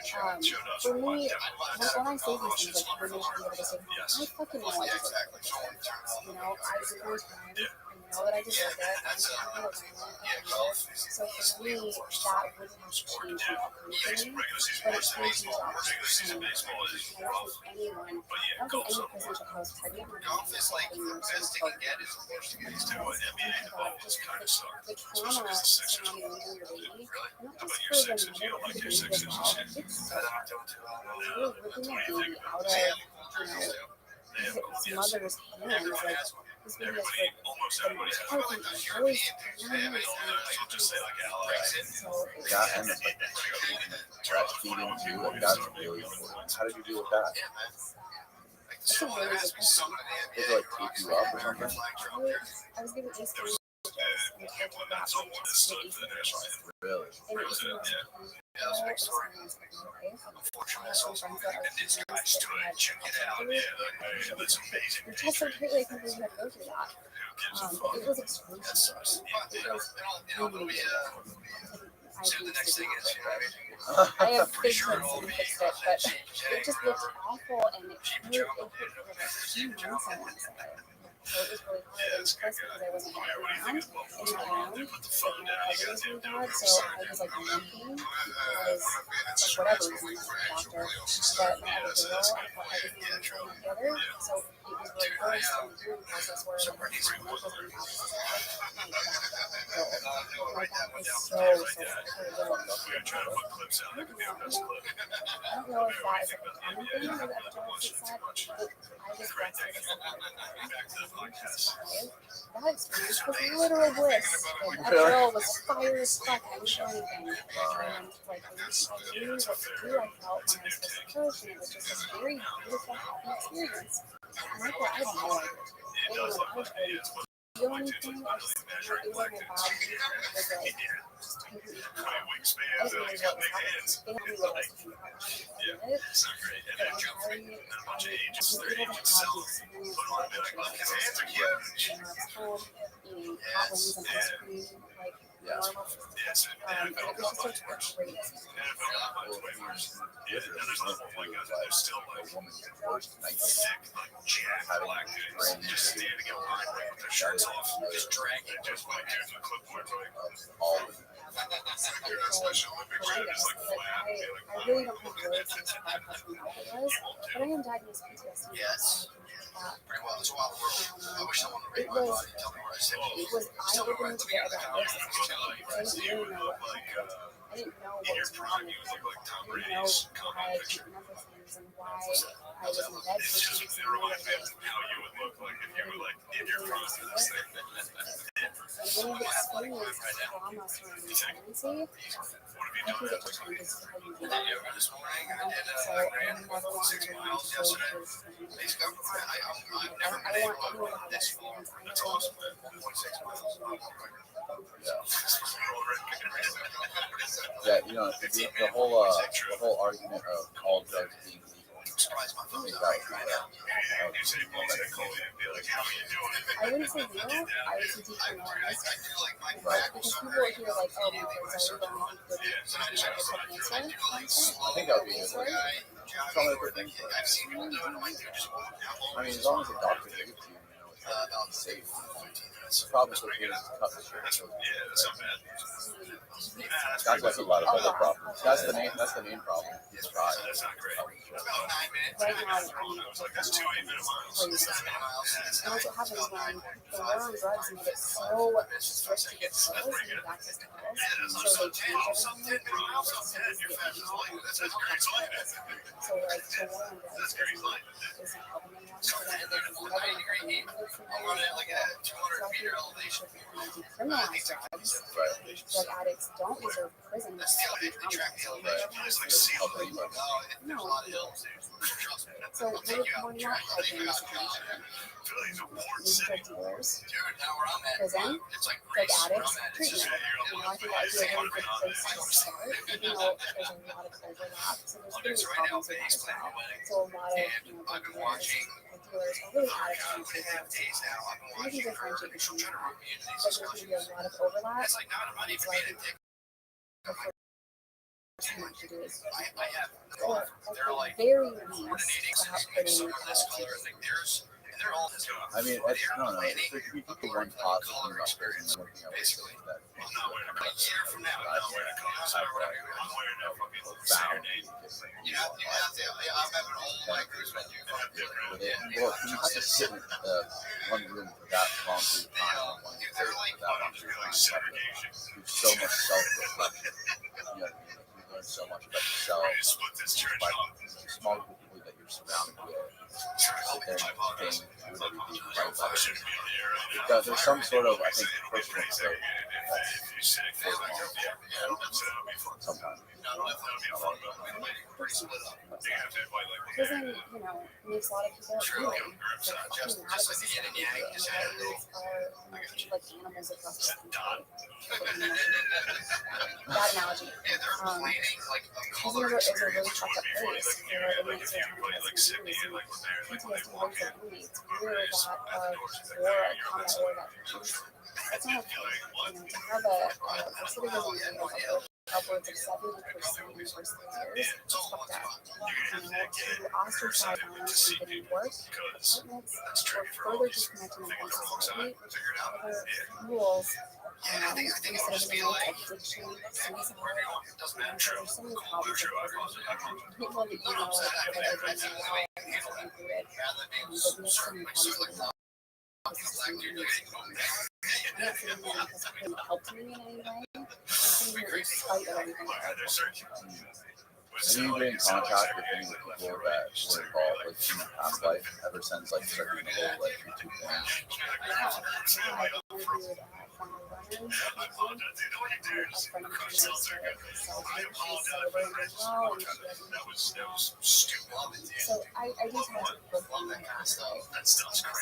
charge. But for me, when I say these things, like women should be able to say, I fucking know I deserve it. You know, I did my time. I know that I deserve it. I'm not going to violent. So for me, that wouldn't have to change my opinion, but it changes the opportunity. I don't think anyone, I don't think any person should house pregnant women without having nurses program. The trauma surrounding losing your baby, not just for the mother, but the baby as well. It's so hard. You're ripping a baby out of, its mother's hands. Like, this baby has the most healthy and always 9 months. So That and it's like breastfeeding too. Like that's really important. How did you deal with that? that's a really good question. Did they like tape you up or something? I was given ACE stitches and told to wrap my chest with ACE stitches. Really? And it was the most painful experience of my life. I have some friends that are teens that had chest surgery. Your chest so tight, like, I couldn't even go through that. It was excruciating. It was humiliating. I have big hurts and fixed it, but it just looked awful and it hurt. It hurt for like 2 months, I want to say. So it was really hard, and plus because I wasn't walking around in my own, like my cousin was really bad, so I was like limping because like whatever reason, I was a doctor. But my other girl, I felt everything was going together, so it was really hard in the healing process where like my ankles and abs my back was so hurt. I don't know if that is like a common thing with epigenetics said, but I was breastfeeding something that experience was literal bliss. That girl was fire as fuck. I didn't know anything. And like I knew what to do. I felt when I was supposed to push, and it was just this very beautiful, happy experience. And I thought I had no idea. I didn't feel anything. I just it was like my body was like just completely I didn't know what was happening. They told me what I was thinking about. But I'm sorry, I was able to have the experience of home, eating hot wings and ice cream, like normal. And it was just such a great experience. A woman's worst nightmare. Having friends standing in line with their shirts off, just dragging just like all of it. I really don't have words to describe how traumatic it was, but I am diagnosed with PTSD. Yes. It was eye-opening to get a diagnosis. I didn't really know what happened. I didn't know what was wrong with me. I didn't know why I couldn't remember things and why I was in bed for 2 weeks and I knew how you would look like if you were like in your process. And when you've experienced trauma surrounding pregnancy, I think it changes how you view it. So I never want anyone to go through this pregnancy. I don't want anyone to have that experience. I never want to Yeah, you know, the whole argument of all drugs being legal. I wouldn't say legal, I would say decriminalized. Because people hear like, oh, my kids are legal and they think they're a quick answer. I think that would be a good thing. I mean, as long as the doctor gives it to you, it's safe. The problem is with cut the shirt. That's a lot of other problems. That's the main problem. It's pride. Right now, that's 2 8 minutes. And that's what happens when the war on drugs made it so strict to get pills and get access to pills. So they change everything, and now it's so easy to get fentanyl and so like the war on drugs isn't helping anyone. So then there's another thing that's decriminalize drugs. Drug addicts don't deserve prison. No, So we're not helping the situation. These drug dealers, prison, drug addicts, treatment. I think that would be a really good place to start, even though there's a lot of overlap. So there's going to be problems with that as well. So a lot of drug dealers are really addicts and treatment. I can differentiate between that, but there's going to be a lot of overlap. So I think the first thing to do is, or at the very least, stop putting I mean, it's, no, no. If we put the one positive thing about prison, the one thing I would say is that well, you have to sit in one room for that long period of time, one place for that long period of time. You have to do so much self-reflection. You know what I mean? Like, you learn so much about yourself, by the small group of people that you're surrounded with. Sit there and think, do whatever you do, write letters. There's some sort of, I think, personal growth sometimes. Prison, makes a lot of people angry. They're fucking mad at the system, and our youth are treated like animals across this country. Bad analogy. Prison is a really fucked up place for inmates who are traumatized and PTSD away from inmates. We're that war, combat war that happens. That's not okay. To have a recidivism rate of upwards of 70% in the first 3 years, it's fucked up. To ostracize violence and getting work, apartments, or further disconnecting them from society, other rules, recidivism rates, addiction, suicide. There's so many problems with prison. People that that are doing well included, but we have so many problems with it. I'm not saying that because it couldn't help me in any way. I'm saying that in spite of everything. Have you been in contact with any of the people that were involved in your past life ever since starting the whole YouTube thing? Yeah, I interviewed former runners. A friend of mine used to sell drink. She's sober and doing well, and she hasn't. So I do talk to people from my past life. Sometimes along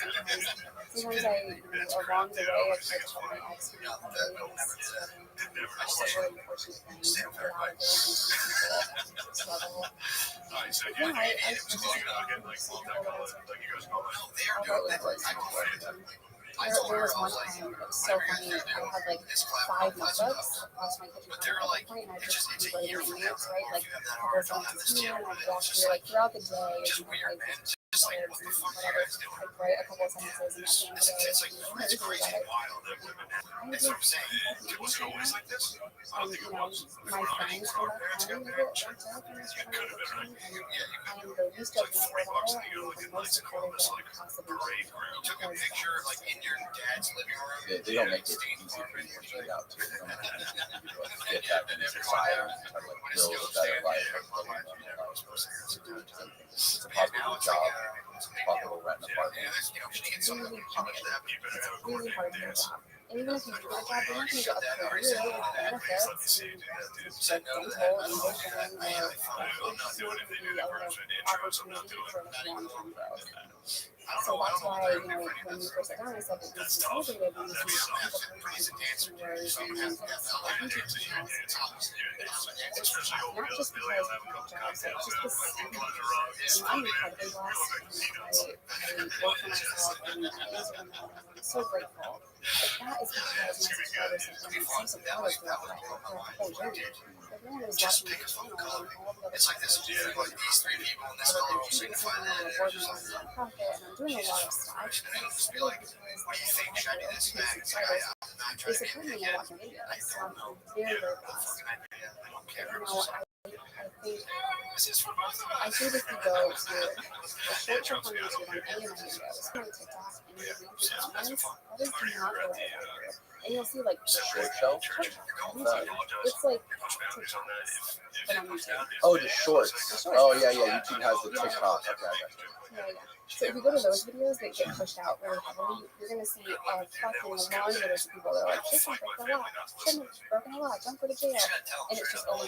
the way, I've tried to help my ex who was really unfortunate things, a lot of people struggle. Yeah, I just there was one time, it was so funny, I had 5 notebooks across my kitchen counter at one point, and I just be writing in notes, right? A couple of sentences here, and I'd walk through, throughout the day, and whatever, I'd write a couple of sentences, and at the end of the day, my friends from back home get worked up in this addiction, and I am the least judgmental about it, and the most supportive that I can possibly be. They don't make it easy for you to get out too. They don't make it easy for you to get back into society and try to build a better life or live a normal life. It's a possible job, it's a possible rent an apartment. It's really hard to get a job. And even if you do get a job, you're not going to get a career with benefits and dental and vision, or there's not going to be a lot of opportunity for long-term growth. So that's why, when we first sat down, I said that we need to be celebrated, we need to meet people from entrepreneurs and YouTube channels. It's not just because we have jobs, it's just the same. I'm incredibly blessed, and I work for myself, and I answer them all, and I'm so grateful. But that is because my subscribers have been so supportive throughout the whole journey. Everyone who's watching my channel and all the other stuff that I'm doing, I'm treating someone, I'm a board member of a nonprofit, and I'm doing a lot of stuff. And it's really because my subscribers, they support me and watch my videos. So I'm very, very blessed. I think if you go to the short clip on YouTube on any of my videos, on TikTok, and you read the comments, that is not the right way. And you'll see Short shelf? It's like TikToks, but on YouTube. Oh, the shorts. Oh, yeah. YouTube has the TikTok. Okay, I got you. Yeah. So if you go to those videos that get pushed out really heavily, you're going to see a fucking laundry list of people that are like, this one broke the law, shouldn't have broken the law, jump for the jail. And it's just over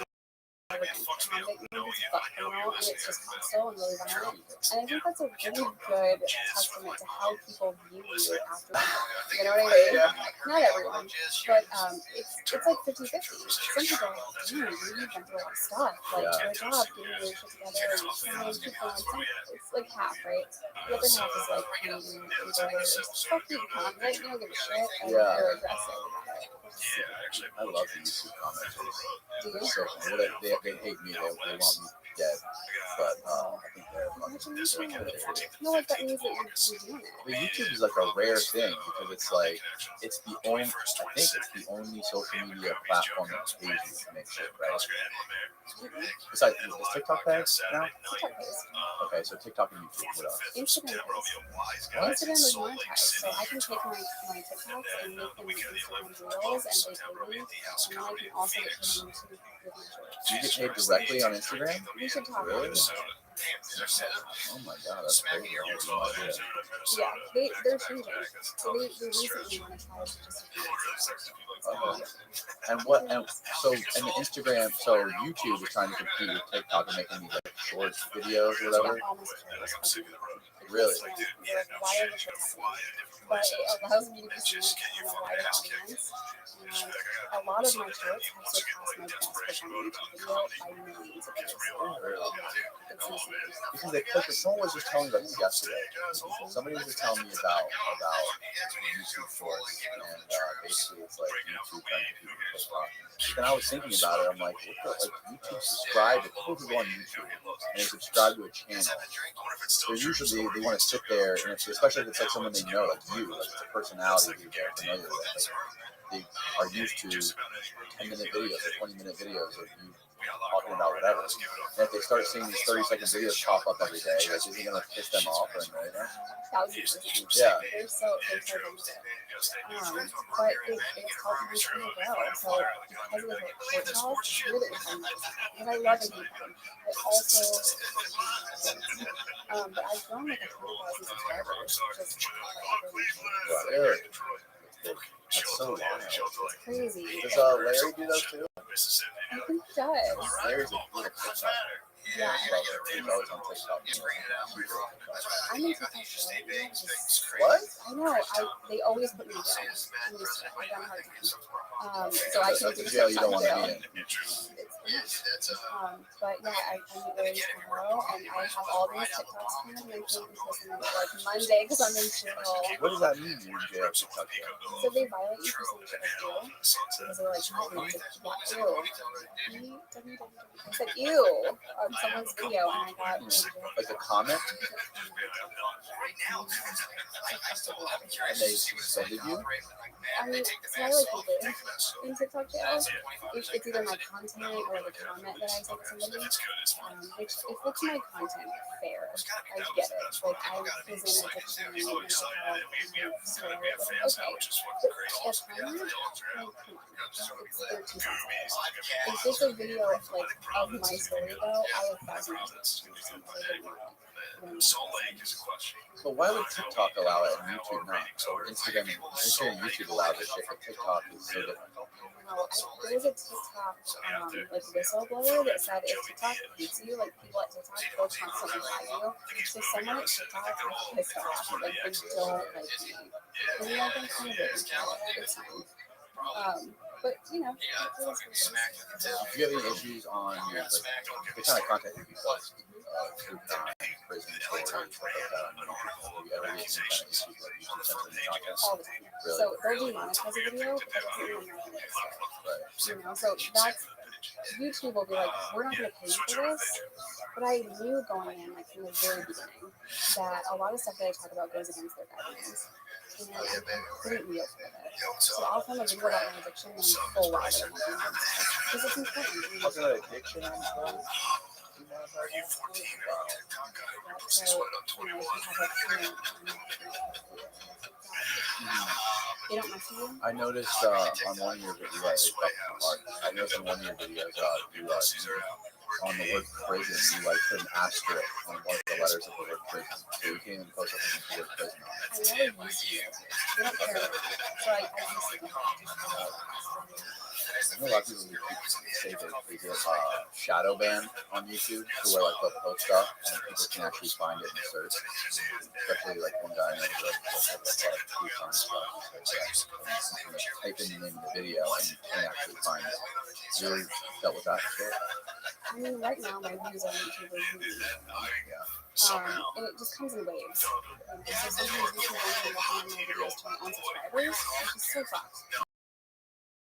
like convict movies, but criminal, and it's just hostile and really violent. And I think that's a really good testament to how people view you after. You know what I mean? Not everyone, but it's like 50-50. Some people are like, dude, you've been through a lot of stuff. Like, good job getting your shit together and trying to keep going. It's like half, right? The other half is like Canadian people who are just fuck you, convict, you don't give a shit, and they're aggressive about it. I love the YouTube commenters. Do you? So they hate me. They want me dead. But I think they're fucking. No, like that means that you're doing it. But YouTube is like a rare thing because it's like it's the only. I think it's the only social media platform that pays you to make shit, right? Besides, is TikTok bad now? TikTok is. Okay, so TikTok and YouTube. What else? Instagram is. Instagram is monetized, so I can take my TikToks and make them Instagram reels, and they pay me, and then I can also get paid on YouTube with my shorts. Do you get paid directly on Instagram? We should talk. Really? Oh my god, that's crazy. I had no idea. Yeah, they're changing. So they recently monetized just a few months ago. And so the Instagram, so YouTube is trying to compete with TikTok and making these like short videos or whatever. Yeah, almost careless. Really? Why are the shorts happening? But it allows me to be seen on a wider audience. And a lot of my shorts have surpassed my best performing YouTube video by millions of views. It's insane. Because they click. Someone was just telling me about this yesterday. Somebody was just telling me about YouTube Shorts, and basically it's like YouTube trying to compete with TikTok. Then I was thinking about it. I'm like, what the, like YouTube subscribe to people who go on YouTube and they subscribe to a channel. They're usually they want to sit there, and especially if it's like someone they know, like you, like it's a personality who they're familiar with. Like, they are used to 10-minute videos or 20-minute videos of you talking about whatever. And if they start seeing these 30-second videos pop up every day, like, is it going to piss them off or annoy them? Yeah. They're so into it. But it's helped me to grow. So because of the short talk, it's really fun. And I love it. But also, but I've grown like 100,000 subscribers just like every week. That's so wild. It's crazy. Does Larry do those too? I think he does. Larry's a little TikTok. Yeah. He's always on TikTok. I'm in TikTok right now. What? I know. They always put me down. I'm used to it. I've done a hard time. So I can do jail you don't want to be in. But yeah, I meet Larry tomorrow, and I have all these TikToks planned, and I'm thinking to post them like Monday because I'm in jail. What does that mean? You're in jail, TikTok jail? So they violate you for saying shit like ew, because they're like, oh, you said ew. I said ew on someone's video, and I got Like a comment? And they suspended you? I mean, so I like live in TikTok jail. It's either my content or the comment that I send somebody. Which, if it's my content, fair. I get it. Like, I present addiction and mental health and swear. Okay. But a comment, like, come on. They're too sensitive. If it's a video of my story, though, I would 1,000%. But why would TikTok allow it and YouTube not? So Instagram and YouTube allows it shit, but TikTok is so different. There was a TikTok like whistleblower that said if TikTok hates you, like people at TikTok will constantly flag you. So someone at TikTok is pissed off, like they don't like me. And yeah, I'm kind of it. It's fine. But you know, Do you have any issues on your the kind of content you post? True crime, prison stories, stuff like that on YouTube. Have you ever had any kind of issues like YouTube censoring content? all the time. Really? So they'll demonetize a video because it's not even American stuff. You know, so that's YouTube will be like, we're not going to pay you for this. But I knew going in, like from the very beginning, that a lot of stuff that I talk about goes against their guidelines. And I'm completely okay with it. So I'll film a video about my addiction and full ride it. Because it's important. What's an addiction on phone? They don't mess with you? I noticed on one of your videos, I noticed on one of your videos, you on the word prison, you like put an asterisk on one of the letters of the word prison. So you can't even post something with the word prison on it. I never used to. They don't care about it. So I used to. I know a lot of people who say that they get shadow banned on YouTube to where like they'll post stuff and people can actually find it in search. Especially like one guy I know who like coupon stuff. And you type in the name of the video and you can actually find it. You ever dealt with that before? I mean, right now my views on YouTube are huge. And it just comes in waves. So sometimes YouTube won't even recommend my videos to my own subscribers, which is so fucked.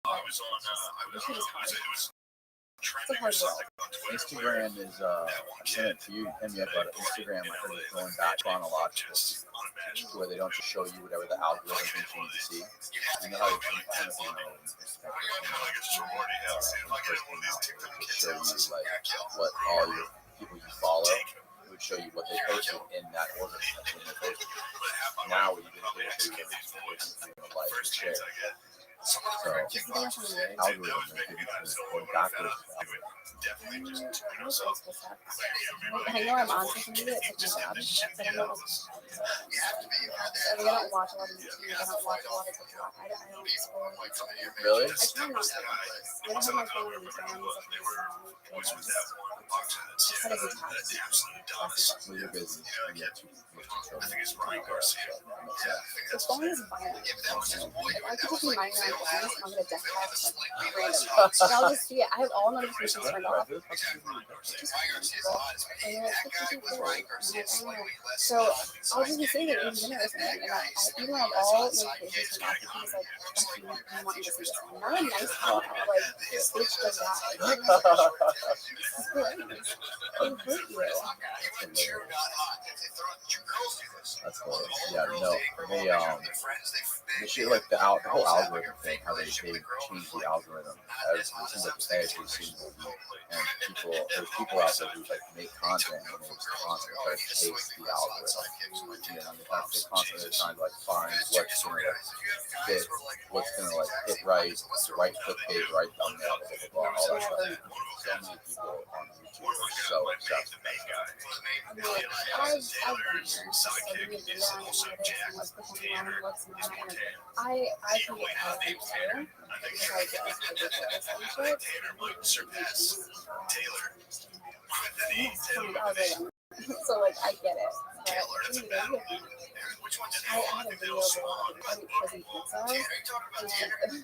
Which is hard. It's a hard world. Instagram is, I sent it to you, hit me up about it. Instagram, I heard it's going back chronological to where they don't just show you whatever the algorithm thinks you need to see. You know how they think, I don't know if you know, it show you like what all your people you follow. It would show you what they posted in that order. That's when they posted. Now what you do is they show you like and share. So, algorithm is going backwards. I know I'm on social media, it's like my job, but I'm not I don't watch a lot of YouTube, I don't watch a lot of TikTok, I don't scroll. Really? I try not to. I don't have my phone in my hands, I try to detach. Well, you're busy. You have two children. The phone is violent. I could just be minding my own business and I'll get a death text like random. And I'll just see it. I have all notifications turned off. So I'll just be sitting there eating dinner or something, and I even have all notifications turned off because like you want me to see this. Not a nice comment, like bitch does that. They hurt you. That's hilarious. Yeah, no, they should like the whole algorithm thing. How they change the algorithm. It seems like every single week, and there's people out there who like make content and they just constantly try to chase the algorithm. You know, they're constantly trying to like find what's gonna like fit, what's gonna like hit right clickbait, right thumbnail, blah blah blah, all that stuff. So many people on YouTube are so obsessed with that stuff. I've done this. So we need to learn what's performing well and what's not. And I can get caught up in too. Because I get ridiculous on shit. So like I get it. But anyway, I had a video of prison pizza, and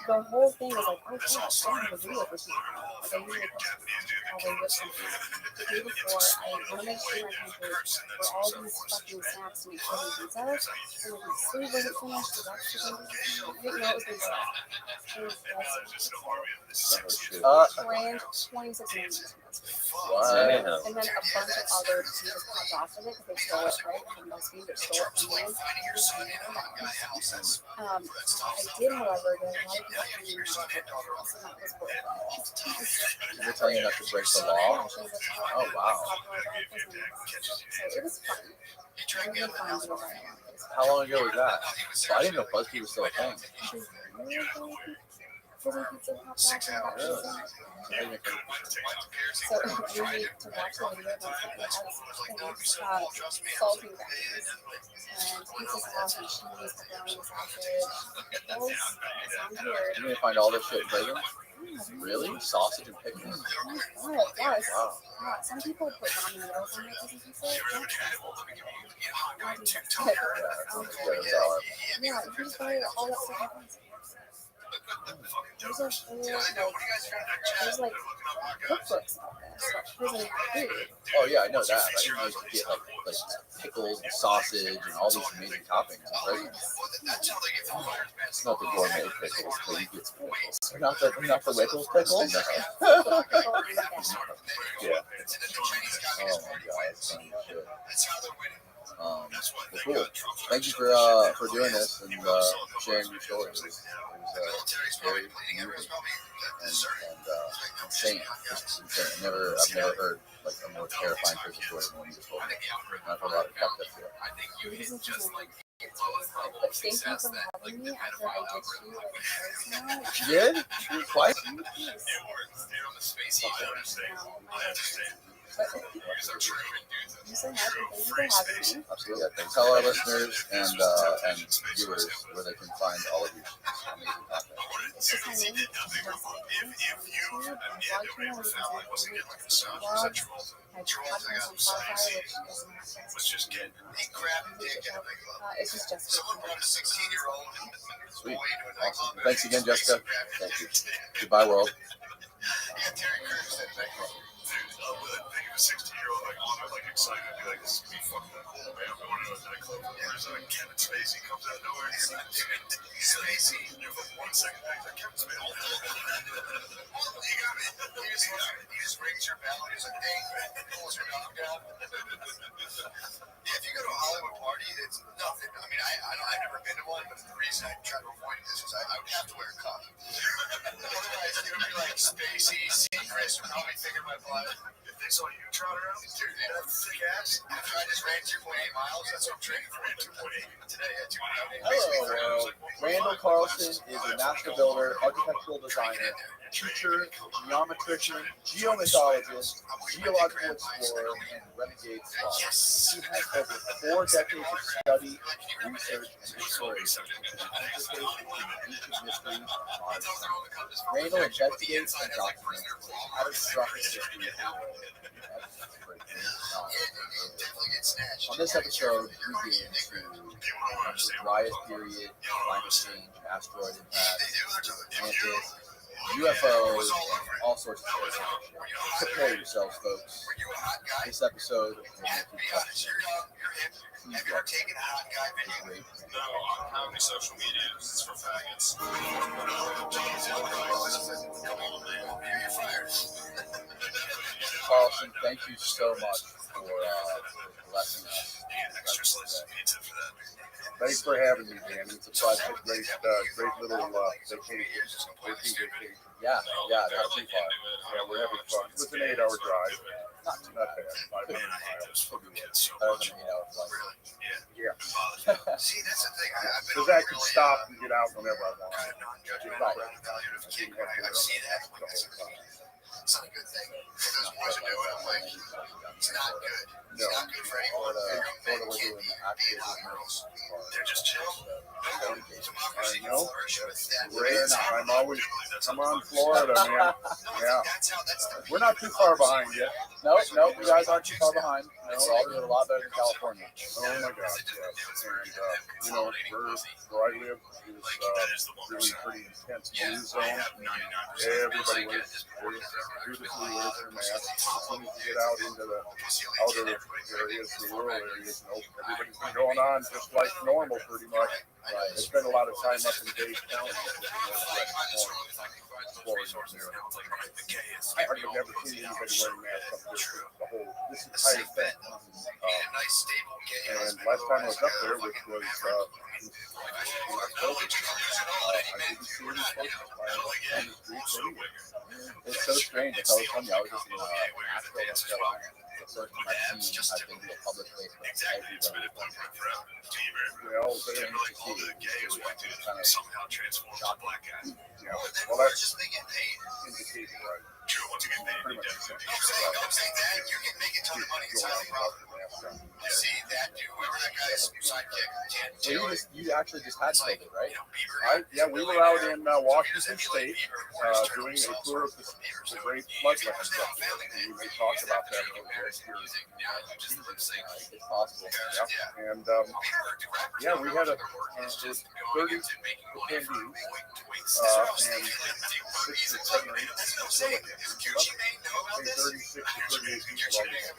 the whole thing was like, oh gosh, I have a video for people. Like I usually probably with something. The day before, I wanted to see my country for all these fucking snacks to make prison pizza, and like my sleeve wasn't finished, the rest of it I didn't know it was gonna ran 26 minutes. What? And then a bunch of other teachers popped off of it because they stole it, right? From those teams that stole it from me. I did, however, get a lot of people so that was worth it. They're telling you not to break the law? Oh, wow. So it was fun. Really fun to go by. How long ago was that? So I didn't know BuzzFeed was still a thing. Prison pizza popped off and got prison. So you need to watch the video once it has salty gummies and pizza sauce and cheese, pepperoni, sausage. Those sound weird. You're gonna find all this shit in prison? Really? Sausage and pickles? Oh, yes. Wow. Yeah, some people put ramen noodles on their prison pizza. Yeah, you can just buy all that stuff at once. There's like cookbooks about this, like prison food. Oh yeah, I know that. I didn't know you could get like pickles and sausage and all these amazing toppings in prison. It's not the gourmet pickles, but you get some pickles. Not the Wickles pickles? Yeah. Oh my god, it's funny shit. Well, cool. Thank you for doing this and sharing your story. It was very moving and insane. Just insane. I've never heard like a more terrifying prison story than what you just told me. I've heard a lot of fucked up shit. It's But thank you for having me after I did you like twice now. You did? Twice? Yes. I'm so happy. Thank you for having me. Absolutely. Tell our listeners and viewers where they can find all of your amazing content. It's just my name. YouTube, my blog channel, my podcast on Spotify, which doesn't have Let's just get it's just Jessica. Sweet. Awesome. Thanks again, Jessica. Thank you. Goodbye, world. Think of a 16-year-old like all like excited to be like, this is gonna be fucking cool, man. I'm going to a nightclub. There's like Kevin Spacey comes out of nowhere and he's like, Spacey. You have like 1 second back there, Kevin Spacey. You got me. He just rings your bell and he's like, hey, pulls your dog down. Yeah, if you go to a Hollywood party, it's nothing. I mean, I've never been to one, but the reason I try to avoid this is I would have to wear a condom. Otherwise, it would be like Spacey, Seacrest, or probably thinking my blood. If they saw you trot around, dude, they have thick ass. After I just ran 2.8 miles, that's what I'm training for. 2.8 today. Hello. Randall Carlson is a master builder, architectural designer, teacher, geometrician, geomythologist, geological explorer, and renegade scholar. He has over 4 decades of study, research, and exploration in ancient mysteries and modern science. Randall investigates and documents catastrophic history of the world. On this episode, we get into the Dryas period, climate change, asteroid impact, Atlantis, UFOs, and all sorts of stuff. Prepare yourselves, folks. This episode will make you question. Please welcome. No, I don't have any social media. It's for faggots. Carlson, thank you so much for blessing us. Extra slice of pizza for that. Thanks for having me, Dan. It's a pleasure. Great little vacation. Yeah, not too far. Yeah, we're having fun. It was an 8-hour drive. Not bad. 500 Man, I hate miles. those fucking kids so Better much. than 8 hours flight. Yeah. See, that's the thing. I've been Because I can stop and get out whenever I want. kind of non-judgmental and evaluative kid. I see that when it's it's not a good thing. If those boys are doing it, I'm like, it's not good. It's not good for anyone. Florida, we're Can't doing be actually hot girls. They're just chill. I Democracy can know. flourish with that. Rare enough. I'm always, come on, Florida, man. Yeah. That's how that's the We're not too far behind yet. No, you guys aren't too far behind. We're all doing a lot better than California. Oh my God, yes. And, where I live is really pretty intense blue zone. Everybody wears beautifully wears their mask. As soon as you get out into the outer areas, the rural areas, everybody's been going on just like normal pretty much. I spent a lot of time up in Dade County. I hardly never seen anybody wearing masks up this entire thing. And last time I was up there, which was in October, I didn't see any folks on the streets anywhere. It's so strange. It's always funny. I was just in Nashville, North Carolina. It's the first time I've been to a public place where everybody Well, kind of somehow transformed to a black guy. yeah, well, that's Just they get paid. indicated, right? True, once you get paid, Pretty you much definitely the same. don't say that. You can make a ton of money. It's not a problem. See that dude, whoever that guy's sidekick, So you actually just had COVID, right? We were out in Washington State doing a tour of the Great Flood Reconstruction. And we may talk about that a little bit here. It's possible. Yeah. And we had a 30 attendees and 6 or 7 or 8 facilities. 36 to 38 people altogether.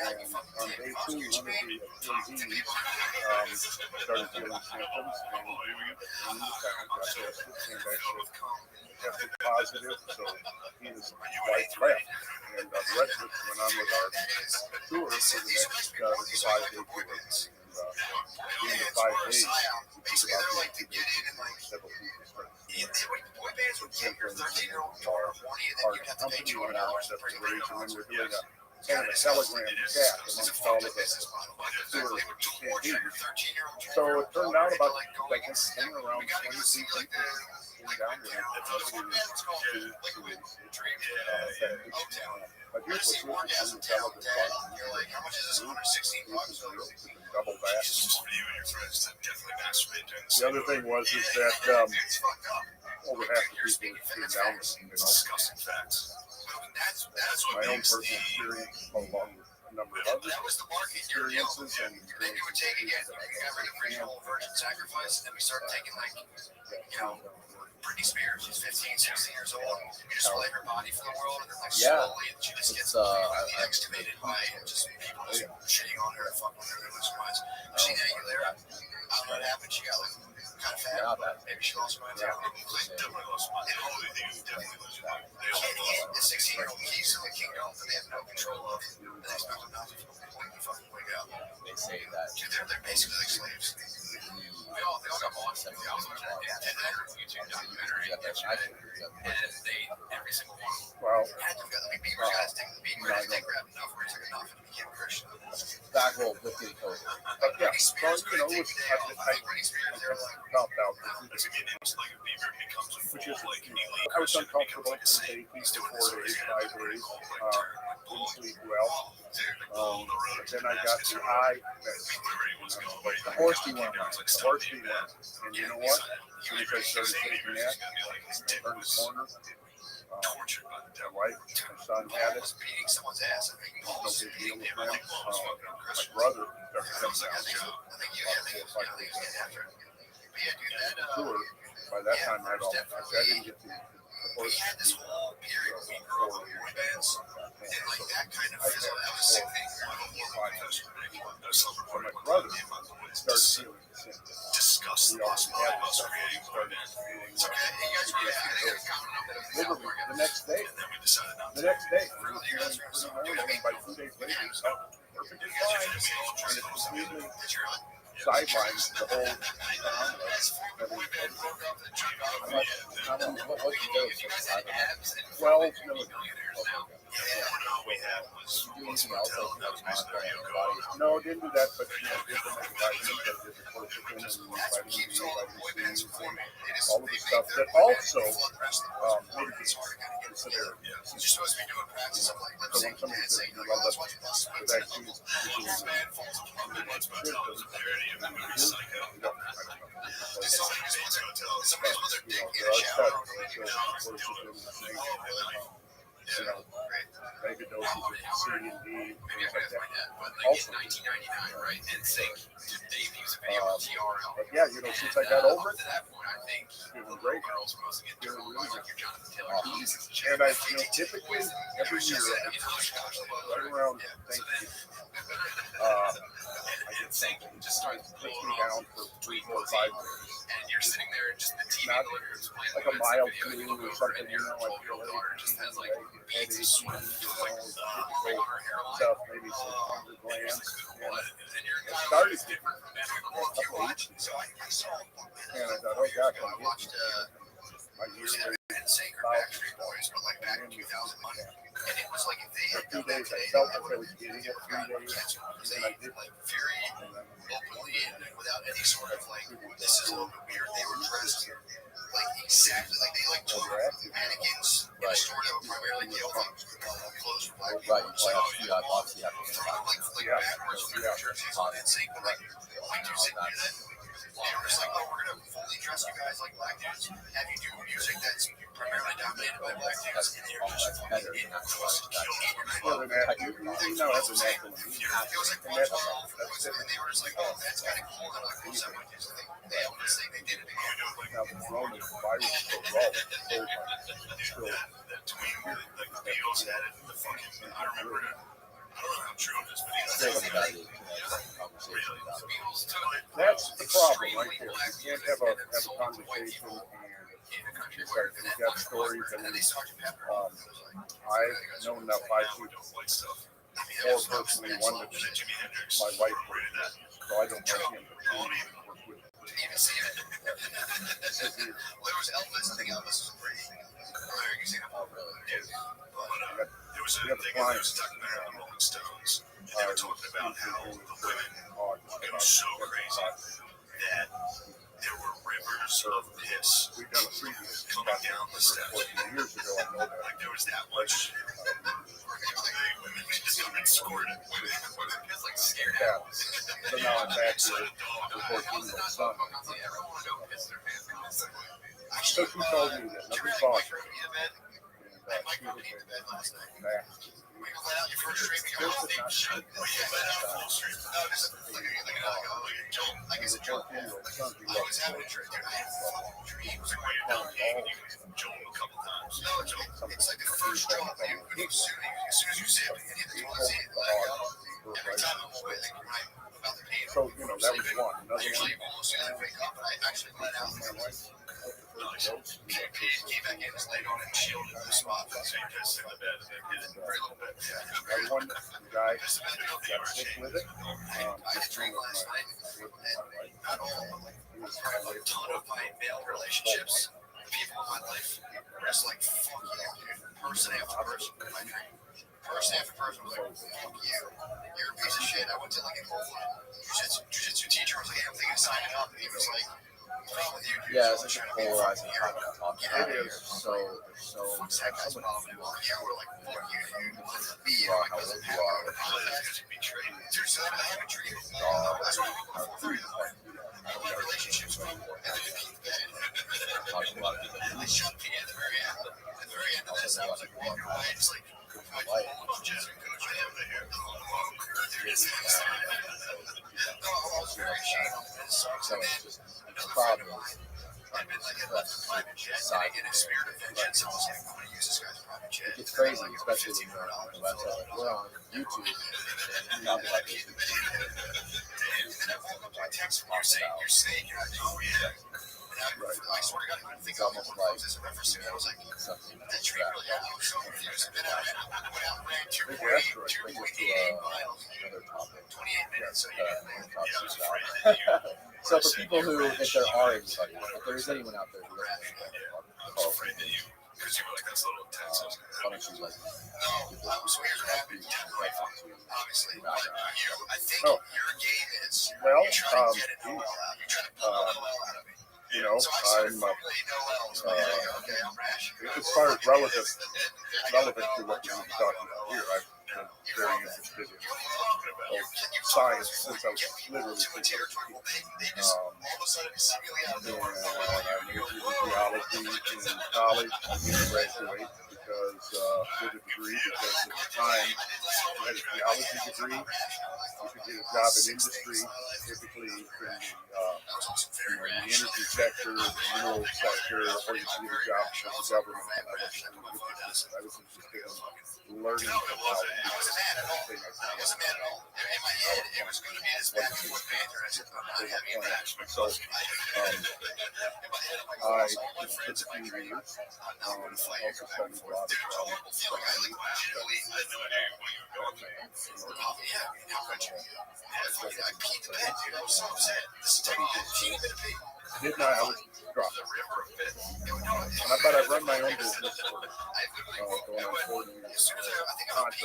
And on day 2, one of the attendees started feeling symptoms and in the town got tested, came back tested positive, so he was right left. And the rest of us went on with our tour for the next 5-day tour. And at the end of 5 days, which is about the 2 days, several people started boy bands would take your 13-year-old daughter horny and then our you'd have to pay company went out $200 to to bring raise, and her then we're doing kind of a telegram chat amongst all of us who were in. So it turned out about like somewhere around 22 people came down there. Nobody was but here's what's interesting, the telegram double that. The other thing was is that over half the people that came down there, my own personal experience, along with a number of other experiences and then you would take again, we got rid of original virgin sacrifice, and then we started taking like, Britney Spears, she's 15, 16 years old. You just play her body for the world, and then like slowly she just gets excavated by just people just shitting on her and fucking with her and lose her minds. She didn't there. I don't know what happened. She got like kind of fat. Maybe she lost her mind. Definitely lost her mind. Definitely lose your mind. The 16-year-old keys to the kingdom that they have no control of. And they expect them not to fucking wake up. They say that They're basically like slaves. They all got lost. And then YouTube documentary. And they, every single one. well, Had to go. The Beaver's got to stick with the Beaver. They grabbed enough where he's like enough and he became a Christian. back roll with the code. but yeah, so, I dropped out. Which is, I was uncomfortable for maybe 4 days, 5 days. Didn't sleep well. But then I got the eye medicine. The horse dewormer. The horse dewormer. And you know what? As soon as I started taking that, I turned the corner. My wife, my son had it. No big deal with them. My brother started coming down. Tour. By that time, I didn't get the horse. Had this whole period where we grew up with boy bands, and like that kind of fizzled. That was a sick thing. So my brother started feeling the same. Disgusting. We also had this stuff where he started feeling literally the next day. The next day, we were feeling pretty normal, and by 2 days later, it was perfectly fine. And it completely sidelines the whole What you do? 12 milligrams. No, didn't do that, but did the vitamins, I did the quercetin and vitamin D, vitamin C, all of the stuff that also maybe gets severe. So when somebody says, well, the vaccines, mega doses of C and D, things like that. Also, but yeah, since I got over it, feeling great. Feeling really good. And I, typically every year, right around Thanksgiving, I get something just puts me down for 3, 4, 5 days. And you're sitting there and just the TV Not like a mild flu or something, I feel headache, stuff, maybe some hunger glands. And it started getting a couple weeks ago. And I thought, oh gosh, I'm getting my yearly and it was like if they had 2 days, I felt like I was getting it 3 days, and I did like very openly and without any sort of like, this is a little bit weird. They were dressed like exactly like they like took mannequins in a store that were primarily clothes for black people. So like backwards with their jerseys on and saying, but like white dudes didn't do that. They were just like, oh, we're gonna fully dress you guys like black dudes, have you do music that's primarily dominated by black dudes, and you're just fucking in well, then it was like, oh, and they were just like, oh, that's kind of cool. And I'm like, what's that with this thing? They almost say they did it again. Now the coronavirus so well, still like the Beatles had it, the fucking, I remember it. I don't know how true it is, but that's the problem right there. You can't have a conversation and we've got stories and I've known now 5 people, or personally one that my wife worked with, so I don't know him, but she worked with him. Even see it. Well, there was Elvis. I think Elvis was pretty. Oh, really? Yeah. But There was a We have a thing that client. was talking about the Rolling Stones, and they were talking about how the women, it was so crazy that there were rivers of piss We've done a previous coming down the steps. 14 years ago. I know that. Like there was that much. Women just got squirted. Women just like scared Yeah. out. So now I'm back to the 14-year-old son. So she told me that nothing bothered her. And she was in back. Joel a couple times. It's like the first draw that you put as soon as you see it, it's one scene. Every time I'm away, about the pain. So, you know, that was one. Another I usually one. almost soon as I wake up, I actually let out my wife. Came back in, was laid on and shielded the spot. So you just in the bed and did it very little bit. That one guy got sick with it. I had a dream last night, and not all a ton of my male relationships, the people in my life, were just like, fuck you, dude. Person after person in my dream. Person after person was like, fuck you. You're a piece of shit. I went to like an old jiu-jitsu teacher. I was like, hey, I'm thinking of signing up. And he was like, what's wrong with you, dude? Yeah, it's such a polarizing topic to talk about. It is. So Fuck that guy's mom. You were like, fuck you, dude. Me, how old you are. Seriously, I have a dream. That's what I'm looking for. Relationships with people. And then Talking about people. they shot me at the very end. At the very end of this, I was like walking away. It's like, I am the hair. There it is. No, I was very ashamed of this. So it's just Another friend problem. of mine had been like in a private jet, and I get a spirit of vengeance. I was like, I'm going to use this guy's private jet. It's crazy, especially when you're on the website. Like we're on YouTube. And nothing like this. And then I woke up to a text from you're saying, you're like, oh yeah. And I swear to God, I couldn't think of what it was as a reference to it. I was like, that dream really happened. I was so confused. And then I went out and ran 2.8 miles. Another topic. 28 minutes. So So for people who, if there are anybody, if there's anyone out there who doesn't know I was afraid that you, because you were like, that's a little intense. I was like, why don't you like no, so here's what happened. Obviously, I think Oh. your game is Well, you're trying to get an OL out. You're trying to pull an OL out of me. You know, So I started I'm formulating OLs. Okay, I'm rash. as far as relevant to what we're talking about here, I've been very interested in science since I was literally since I was a kid. All of a sudden, it's seemingly out of And nowhere. I majored in geology in college. I didn't graduate because with a degree because at the time you had a geology degree, you could get a job in industry, typically in the energy sector, the mineral sector, or you could get a job for the government. I was interested in learning about everything I wasn't mad at all. In my head, it was going to be this back and forth banter. I said, I'm not having that. So I took a few years. Also studied a lot of astronomy. Didn't I was dropped. And I bet I've run my own business for going on 40 years. Contract.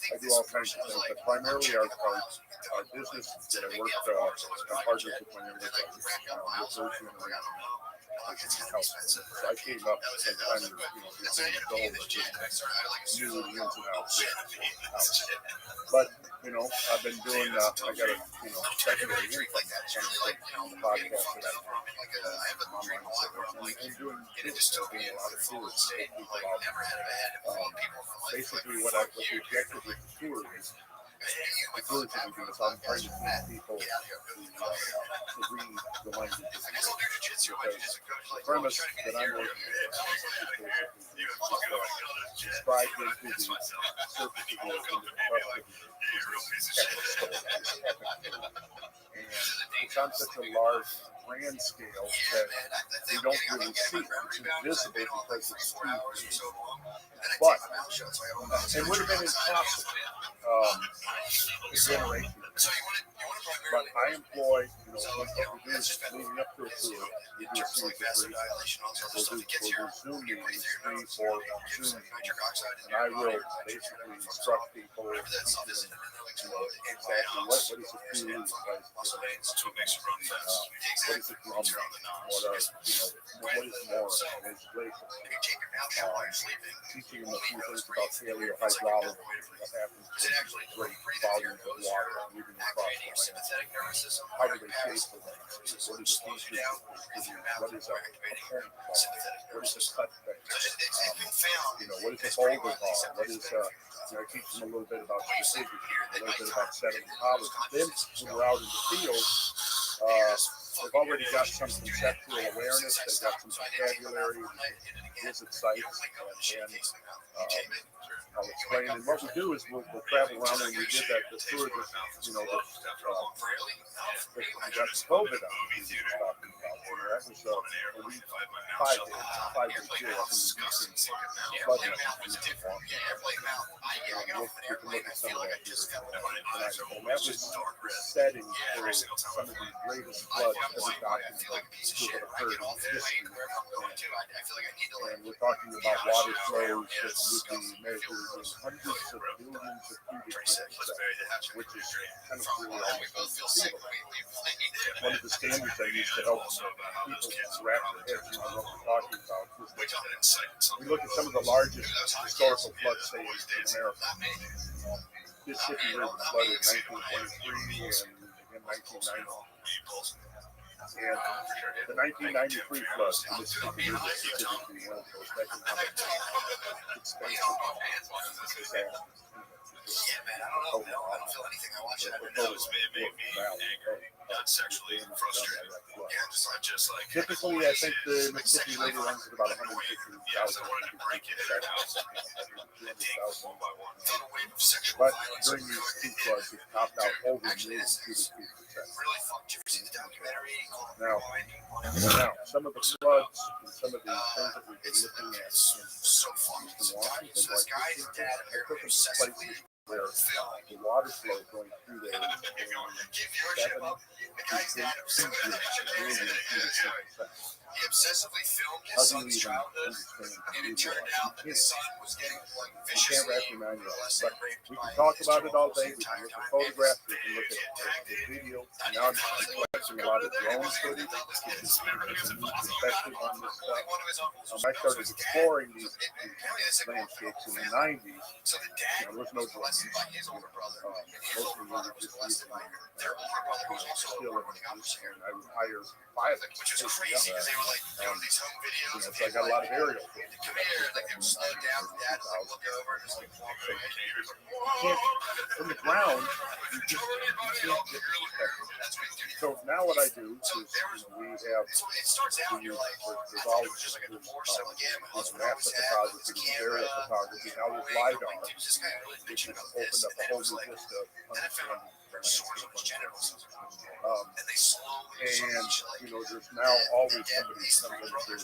I do all kinds of things, but primarily our business that I worked on partners with my younger brother, the third generation. So I came up sometime, you know, became an adult, but just knew the ins and outs. But, you know, I've been doing, I got a, you know, secondary income from the podcast that I'm online and doing business, doing a lot of tours, take people out. Basically, what the objective with the tour is, the tours that we do is I'm trying to teach people to read the language of the world. Because the premise that I'm working with is describe into the surface of the earth, into the crust of the earth. And it's on such a large grand scale that we don't really see it. It's invisible because it's too huge. But it would have been impossible a generation But I employ, what we do is leading up to a tour, we do a series of briefings. We'll do Zoom meetings, 3, 4 Zoom meetings, and I will basically instruct people, teach them, exactly what is a PE, what is a drum, what is more, what is glacial, teaching them a few things about paleohydrology, what happens to great volumes of water moving across the land. How do they shape the landscape? What is the features that they produce? What is a point ball? What is a cut vector? What is a boulder ball? What is I teach them a little bit about precision, a little bit about setting topology. Then when we're out in the field, they've already got some conceptual awareness, they've got some vocabulary, visit sites, and then I'll explain. And what we do is we'll travel around, and we did that the tour that we got the COVID on. We was talking about. That was a week, 5 days, 5 days here. We'll look at some of that here. And that was setting for some of the greatest floods ever documented to have occurred in history. And we're talking about water flows that would be measured in hundreds of billions of cubic meters, which is kind of really almost unbelievable. One of the standards I used to help people wrap their heads around what we're talking about is we look at some of the largest historical floods, say, in America. Mississippi River flooded in 1923 and in 1990. And the 1993 flood, the Mississippi River specifically, one of the most economic, expensive disasters. Yeah, man, I don't know. I don't feel anything. I watch it. I know it's made me angry, not sexually frustrated. Yeah, just like. Typically, I think the Mississippi River runs at about 150,000. Yeah, so I wanted to break it in. But during these two floods, it topped out over a million cubic feet per second. Really fucked. Did you ever see the documentary? Now, some of the floods and some of the things that we've been looking at so fucked. in Washington, like they took us to places where the water flow going through there is 7 He obsessively filmed his son's childhood, and it turned out that his son was getting viciously molested and raped we by can talk his about it all the day. We entire can look at time. photographs. We can look at the video. And now I'm collecting a lot of drone footage. It's a new perspective on this stuff. I started exploring these landscapes in the 90s. So the dad There was no was molested by his older brother. His most older of brother them was were just molested by their older brother, who was also a recording officer. and I would hire pilots, Which was crazy because they were like, they were these home videos. so I got a lot of aerial Come here, like they would slow down. The dad would like look over and just like walk over. from the ground. You just can't get perspective. So now what I do is we have It starts out, you're like, there's all it was just like a divorce. So again, my there's husband always massive had photography, there's aerial photography, now there's LiDAR, this guy really which bitching has about this. opened up a And it whole was new like, vista of then I found understanding sores on his genitals. Um, And they slowly, there's now always somebody there's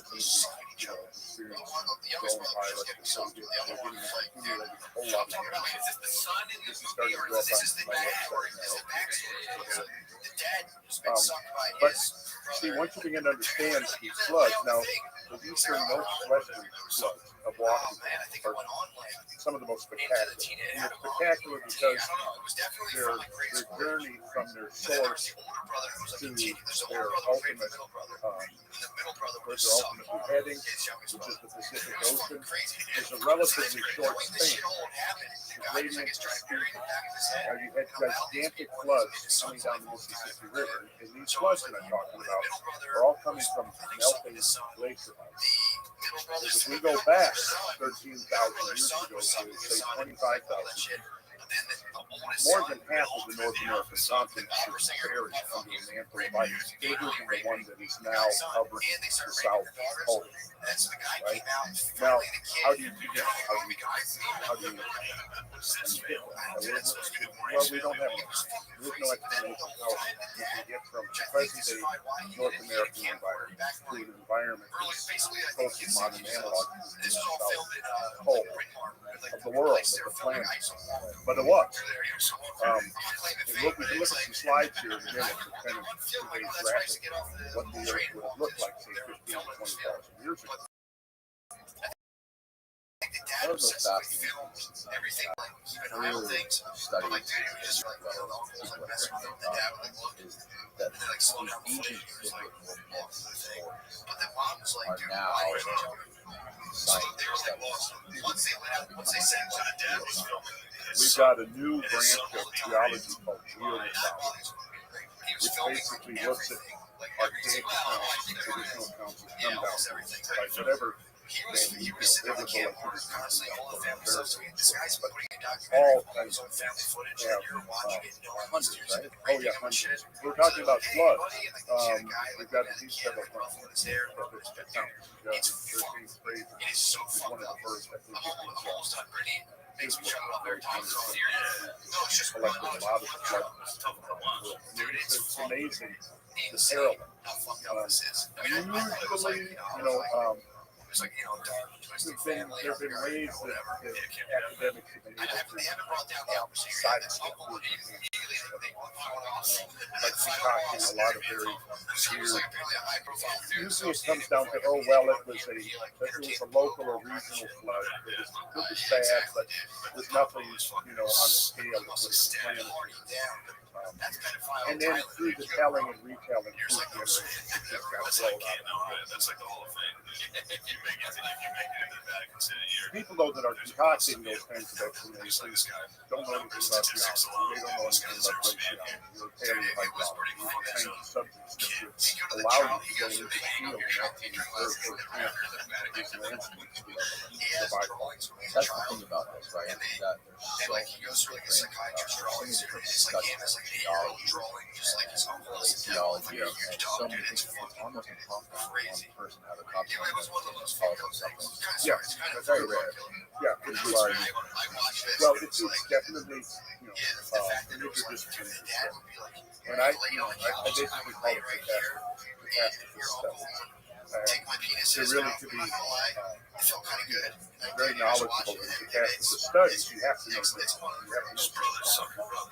experience the youngest drone brother was pilots, getting so soft. The other one was like, accumulating a whole lot of talking about, is this the son in This this is movie, starting or to go is up this on the my dad, or website is now. it backstory? So the dad was being sucked by but his see, brother. once you begin to understand these floods, now the eastern northwestern floods of Oh Washington man, I think it are went on like some of the most into the spectacular. teen. And It had it's a long spectacular teen. because I don't know. It was definitely their from like grade their school. journey from their Then there was source the older brother who was like to a teen. There's the their older brother who raped the ultimate middle brother. um, And the middle brother where was they're sucked ultimately heading, his youngest which is brother. the Pacific It was Ocean, fucking crazy. is a relatively short Knowing this span. shit all happened, the guy was like, Radiant he's trying to bury it in the back of his head. Now you had gigantic floods coming down the Mississippi River, and these floods that I'm talking about are all coming from melting glacier ice. Because if we go back 13,000 years ago to say 25,000, more than half of the North American continent is buried under a mantle of ice, bigger than the one that is now covering the South Pole. Right? Now, how do you do that? How do you well, we don't have there's no explanation how you can get from present day North American environment to an environment that's close to modern analog whole of the world, of the planet. But it was. And look, we can look at some slides here in a minute to kind of convey graphic what the Earth would have looked like, say, 15 to 20,000 years ago. One of the most fascinating things through studies is that these ancient biblical myths and stories are now We've got a new branch of theology called geomythology, which basically looks at archaic accounts, traditional accounts that come down by whatever biblical all kinds of have hundreds, right? Oh yeah, hundreds. We're talking about floods. We've got these several hundreds of accounts. 13th grade is one of the first, I think, is very collected a lot of the flood. It's amazing the parallel. Usually, there have been ways that academics have been able to sidestep like concocting a lot of very weird. Usually it comes down to, oh well, it was a local or regional flood. It was bad, but there's nothing, on a scale that was planned. And then through the telling and retelling, That's like the Hall of Fame. You make it into the Vatican City. People though that are concocting those kinds of explanations don't know anything about geology. They don't know anything about glaciology or paleohydrology, or the kinds of subjects that would allow you to go into the field and actually observe firsthand these landscapes the Bible. That's the thing about this, right? Is that there's so many different studies like geology, glaciology, and so many things. It's almost impossible for one person to have a comprehensive knowledge of something. Yeah, It's very rare. Yeah, it's large. Well, it's definitely, interdisciplinary. And I basically call it catastrophe studies. To really to be very knowledgeable in catastrophe studies, you have to know this.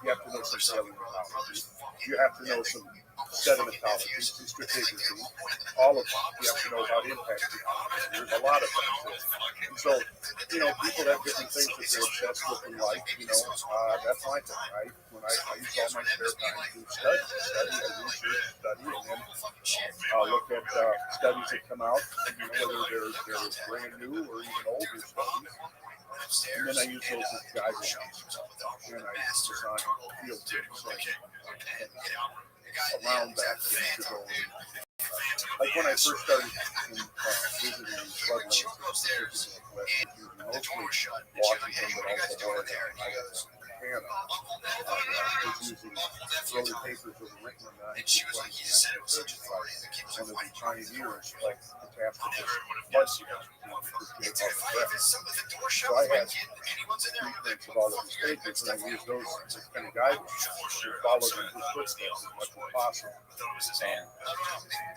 You have to know some paleontology. You have to know some sedimentology, some stratigraphy. All of them. You have to know about impact. There's a lot of things. And so, people have different things that they're obsessed with in life. That's my thing. When I use all my spare time to study, research, study, and then I'll look at studies that come out, whether they're brand new or even older studies. And then I use those as guidelines. And I design field trips around that to go. Like when I first started visiting floodlands, mostly Washington, but also Oregon, Montana, was using early papers of written in 1935, one of the pioneers of catastrophe flood So I had treatments of all of these papers, and I used those as kind of guidelines to follow in his footsteps as much as possible.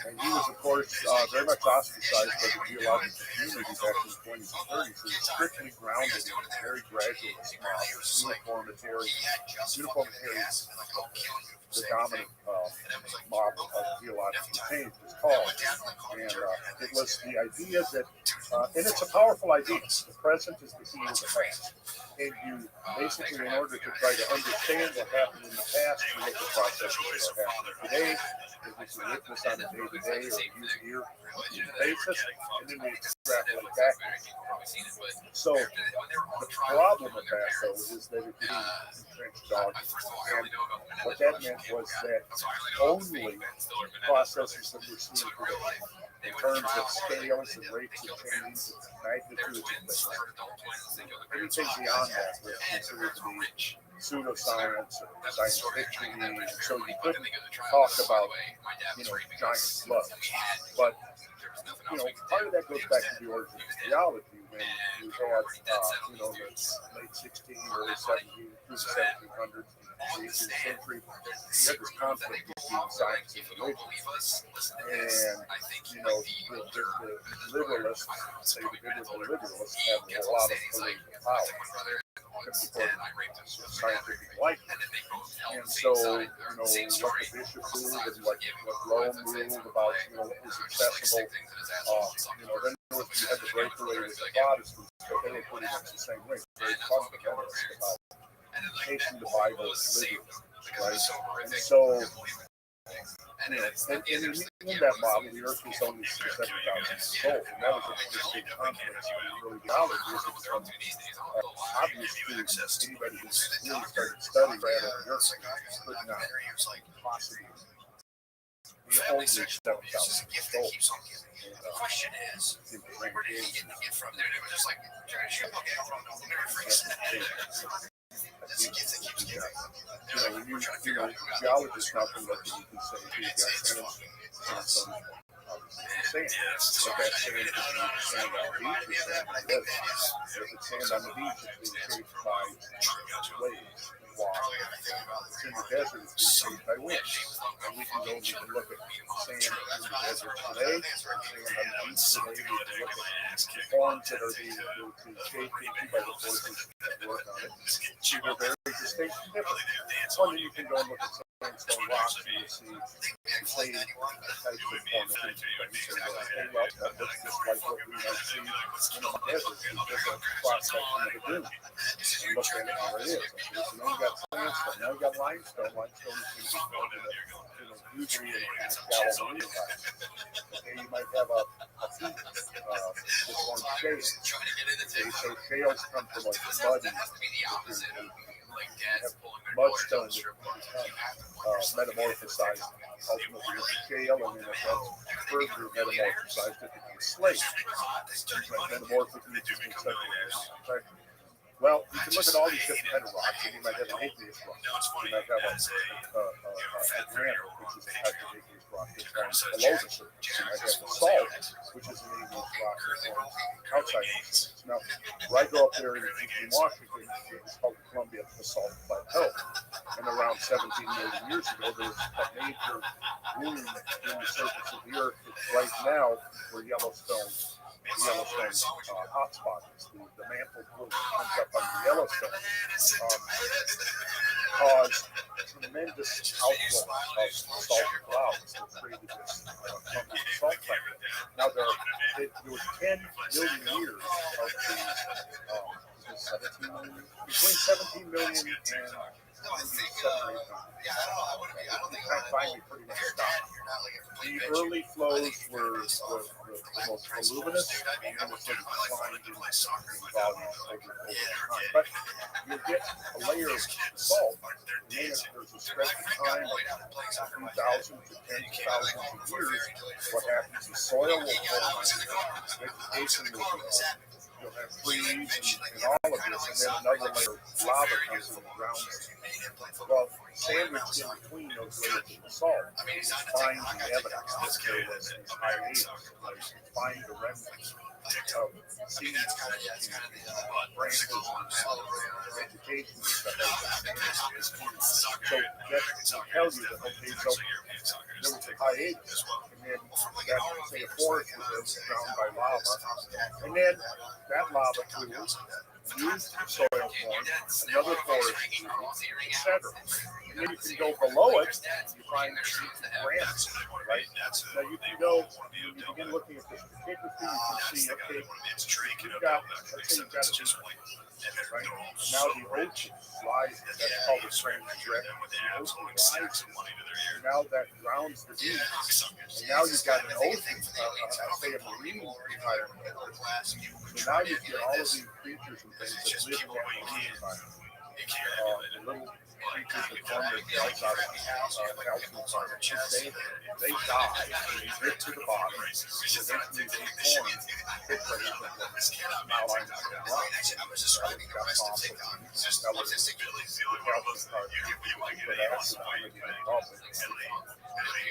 And he was, of course, very much ostracized by the geological community back in the 20s and 30s. He was strictly grounded in a very gradualist uniformitarian, the dominant model of geological change was called. And it was the idea that, and it's a powerful idea, the present is the key to the past. And you basically, in order to try to understand what happened in the past, you look at processes that are happening today, that we can witness on a day-to-day or year basis, and then we extrapolate backwards. So the problem with that, though, is that it can entrench dogma. And what that meant was that only processes that we're seeing today, in terms of scales and rates of change, magnitudes of things, anything beyond that was considered to be pseudoscience or science fiction, and so you couldn't talk about, giant floods. But, part of that goes back to the origin of geology, And we had, you know, the late 16, early 17, through the 1700s, the 18th century, we had this conflict between science and religion. And, you know, the liberalists, say the biblical liberalists, have a lot of political power scientific light. And so, you know, what the bishop ruled and what Rome ruled about, you know, what was accessible, you know, then you had the breakaway with the Protestants, but they were pretty much the same way. Very fundamentalist about taking the Bible literally, right? And so, you know, and in that model, the earth was only 7,000 years old, and that was a pretty big conflict. Really, knowledge is obvious to anybody who's really started studying right on the earth. Could not possibly be only 7,000 years old. The question is, where did he get from there? They were just like, okay, I'll run over there. You know, when you geologists now can look and you can say, hey, you got sand, sand, but that sand is sand on the beach, or sand on the desert. If it's sand on the beach, it's being shaped by waves and water. It's in the desert, it's being shaped by wind. And we can go and we can look at sand in the desert today, and sand on the beach today. We can look at the forms that are being shaped into by the forces that work on it. See, they're very distinct and different. One that you can go and look at sandstone rocks and you see the same types of formations. But you say, okay, well, that looks just like what we might see in the desert. It's just a cross section of a dune. And look at it how it is. Okay, so now you got sandstone, now you got limestone. Limestone is going to be formed in a usually in a shallow marine environment. Okay, you might have a peat that forms shales. Okay, so shales come from like muddy. Mudstone metamorphosized ultimately into shale, and then that's further metamorphosized into slate. Metamorphically into such. Well, you can look at all these different kind of rocks, and you might have an igneous rock. You might have a granite, which is a type of igneous rock that forms below the surface. You might have basalt, which is an igneous rock that forms outside the surface. Now, where I grew up there in Washington, it's called the Columbia Basalt Plateau. And around 17 million years ago, there was a major wound in the surface of the earth that's right now where Yellowstone hotspot is. The mantle plume comes up on the Yellowstone, caused tremendous outflow of salt clouds that created this Columbia Salt Plateau. Now there was 10 million years of between 17 million and finally pretty much stopped. The early flows were the most voluminous, and it sort of declined in volume over time. But you get a layer of salt, and then if there's a stretch of time of 3,000 to 10,000 years, what happens is soil will form, vegetation will be you'll have trees and all of this, and then another layer of lava comes in and drowns it. Well, sandwiched in between those layers of salt, find the evidence that there was these hiatus, find the remnants of seeds and branches and vegetation and stuff like that. So that will tell you that, okay, so there was a hiatus, and then that, say, a forest was drowned by lava, and then that lava pool used soil form, another forest, etc. And then you can go below it, you find grants, right? Now you can go, you begin looking at the stratigraphy, you can see, okay, you've got, let's say you've got a beach, right? And now the ocean lies, that's called the transdirect. The ocean lies, and now that drowns the beach, and now you've got an ocean, say a marine environment. So now you get all of these creatures and things that live in that marine environment. The little creatures that they die, they get to the bottom, eventually they form hip layers of malines and rocks.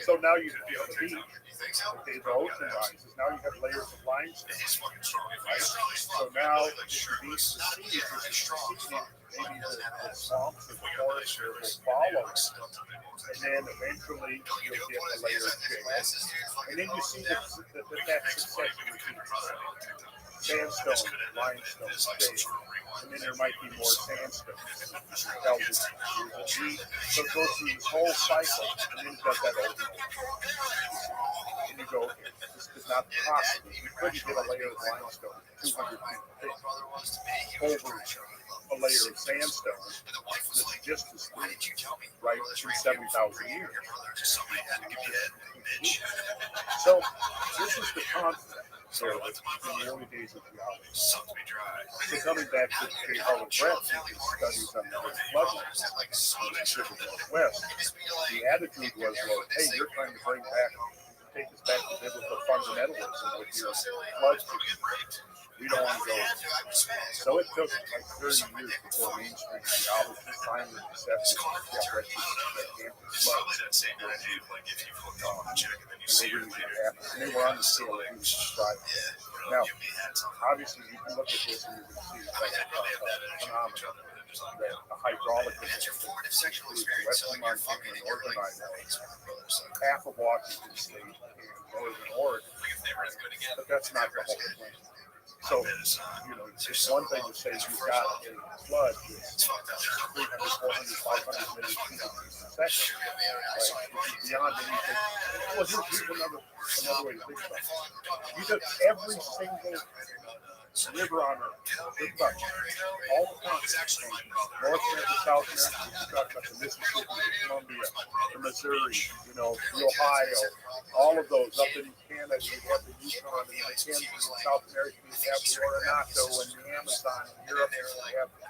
So now you have the beach. Okay, the ocean rises. Now you have layers of limestone. Right? So now the beach, the sea is receding. Maybe the swamps or the forest will follow. And then eventually you'll get the layer of shale. And then you see that succession repeats. Sandstone, limestone, shale. And then there might be more sandstone. So it goes through this whole cycle, and then it does that over. And you go, this is not possible. You couldn't get a layer of limestone 200 feet thick over a layer of sandstone that's just as thick, right, in 7,000 years. So this is the concept there in the early days of geology. So coming back to the Harlan Brett's studies on the floodlines in the Pacific Northwest, the attitude was, well, hey, you're trying to take us back to biblical fundamentalism with your flood theory. We don't want to go. So it took like 30 years before mainstream geology finally accepted that and they really did happen. And they were on the scale that he was describing. Now, obviously, you can look at this and you can see the phenomenon. The hydraulic event includes Western Montana and Northern Idaho, half of Washington State and Northern Oregon. But that's not the whole thing. So, it's one thing to say you've got a flood that's 300, 400, 500 million cubic feet a second, right? Which is beyond anything. Well, here's another way to think about it. You took every single river on Earth. Think about it. All the continents from North America to South America. You talk about the Mississippi, the Columbia, the Missouri, the Ohio, all of those up in Canada. You have the Yukon and the Mackenzie in South America. You have the Orinoco and the Amazon in Europe. You have, the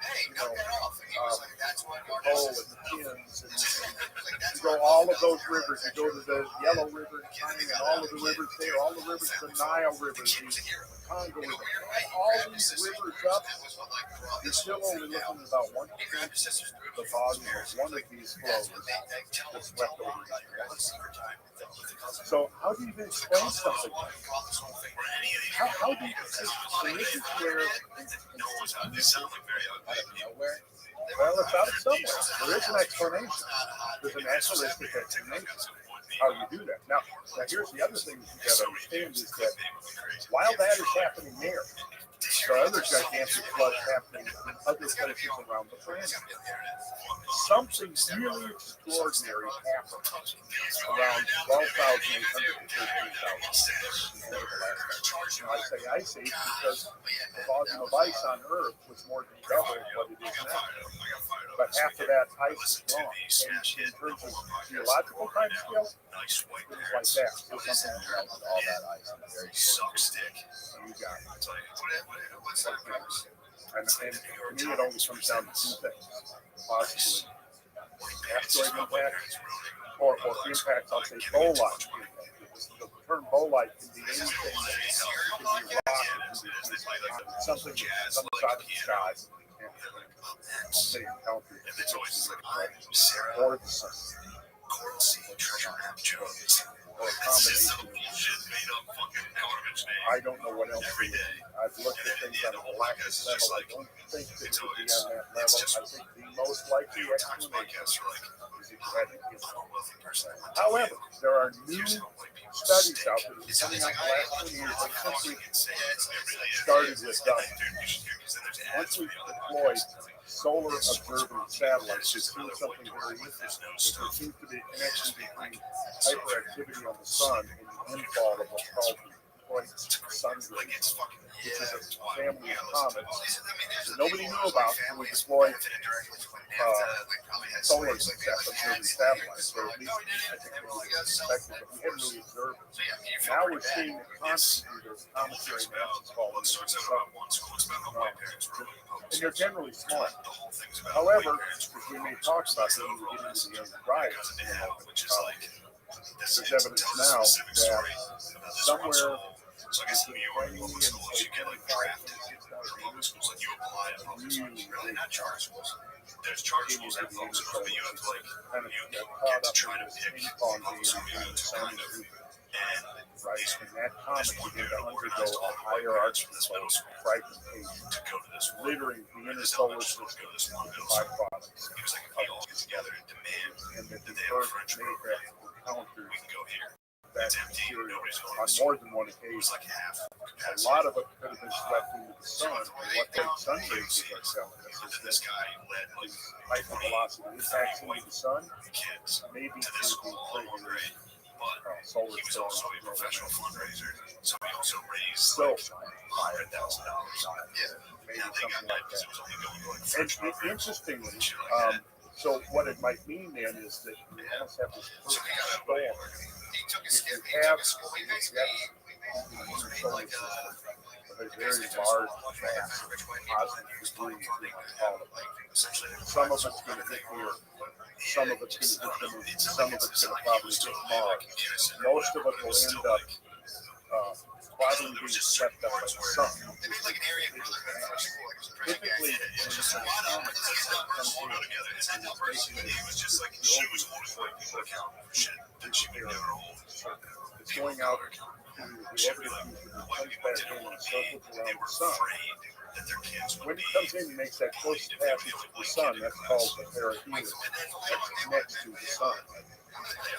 Pole and the Pins. And you go all of those rivers. You go to the Yellow River in China and all of the rivers there. All the rivers, the Nile River, the Congo River. All these rivers up, you're still only looking at about 1% the volume of one of these flows that's swept over these waters. So how do you even explain something like that? How do you so this is where out of nowhere? Well, it's out of somewhere. There is an explanation. There's an naturalistic explanation how you do that. Now here's the other thing that you got to understand is that while that is happening there, there are other gigantic floods happening in other places around the planet. Something really extraordinary happened around 12,800 to 13,000 over the last time. I say ice age because the volume of ice on Earth was more than double what it is now. But half of that ice is gone. And in terms of geological time scale, things like that. So something melted all that ice in a very short period. You got it. And to me, it only comes down to two things. Possibly asteroid impact or impact, I'll say, bolide impact. The term bolide can be anything that can be rock, it can be something that comes out of the sky and say encountered or the sun. Or a combination I don't know what else to do. I've looked at things on a galactic level. I don't think that it would be on that level. I think the most likely explanation is that however, there are new studies out there coming out in the last 20 years that simply started with once we deployed solar observing satellites, we've seen something very interesting. There seems to be a connection between hyperactivity on the sun and the infall of what's called the point sun grid, which is a family of comets that nobody knew about when we deployed solar success of the satellites. So at least I think it was expected, but we hadn't really observed it. Now we're seeing that constantly there's cometary masses falling into the sun. And they're generally small. However, as we may talk about when we get into the end of riots, there's evidence now that somewhere between 20 and 25 you apply it, really not charge schools. There's charge schools that folks, but you have to get to try to pick from folks who you have to kind of and right, and that comet began to undergo a hierarchical fragmentation to go to this littering the inner solar system with byproducts. because they can all together and demand And that that the they have a Earth French may program. have encountered We can go here. that It's empty. material Nobody's going on to more than one It was occasion. like half A capacity. lot of it could have been swept into the sun, and what the sun rays are telling us And is this that guy led like hypervelocity impacts into the sun kids maybe to through this the school on one grade, but solar he was storm. also a professional fundraiser, so he also raised So like $100,000. Yeah, maybe now they got something that like because that. it was only going to like And French program. interestingly, Shit like that. so what it might mean then is that you almost have this So perfect he got storm. he took a If skip. you have a very large mass of positive debris, if you want to call it. Some of it's going to hit the Earth, some of it's going to hit the Moon, some of it's going to probably hit Mars. Most of it will end up probably being swept up by the sun. Typically, It's just a lot of it's not personal together. It's not that personal. He was just like she was holding like people account for shit that she would never hold. it's going out through the She'd be orbit, like, comes white back people in didn't and want to circles pay. They around were the sun. afraid that their kids When would it be. comes in and makes that close passage to the sun, that's called the perihelion. That's next to the sun.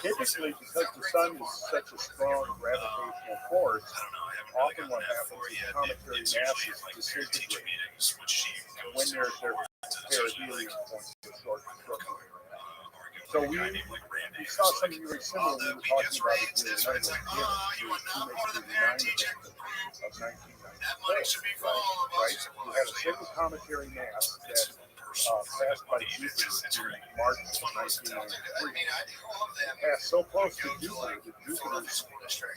Typically, because the sun is such a strong gravitational force, I don't know. I haven't really often gotten what that happens far is yet. cometary It's usually masses in like parent teacher disintegrate meetings, which she goes when to. their It's usually perihelion like points to short circle. arguing So with a we guy named like Randy. We saw something very similar. We were talking about it the other night. You are not part of the parent teacher group. Of 1994. That money should be for all of Right? us. You had a single cometary mass that passed by Jupiter in March of 1993. Passed so close to Jupiter that Jupiter's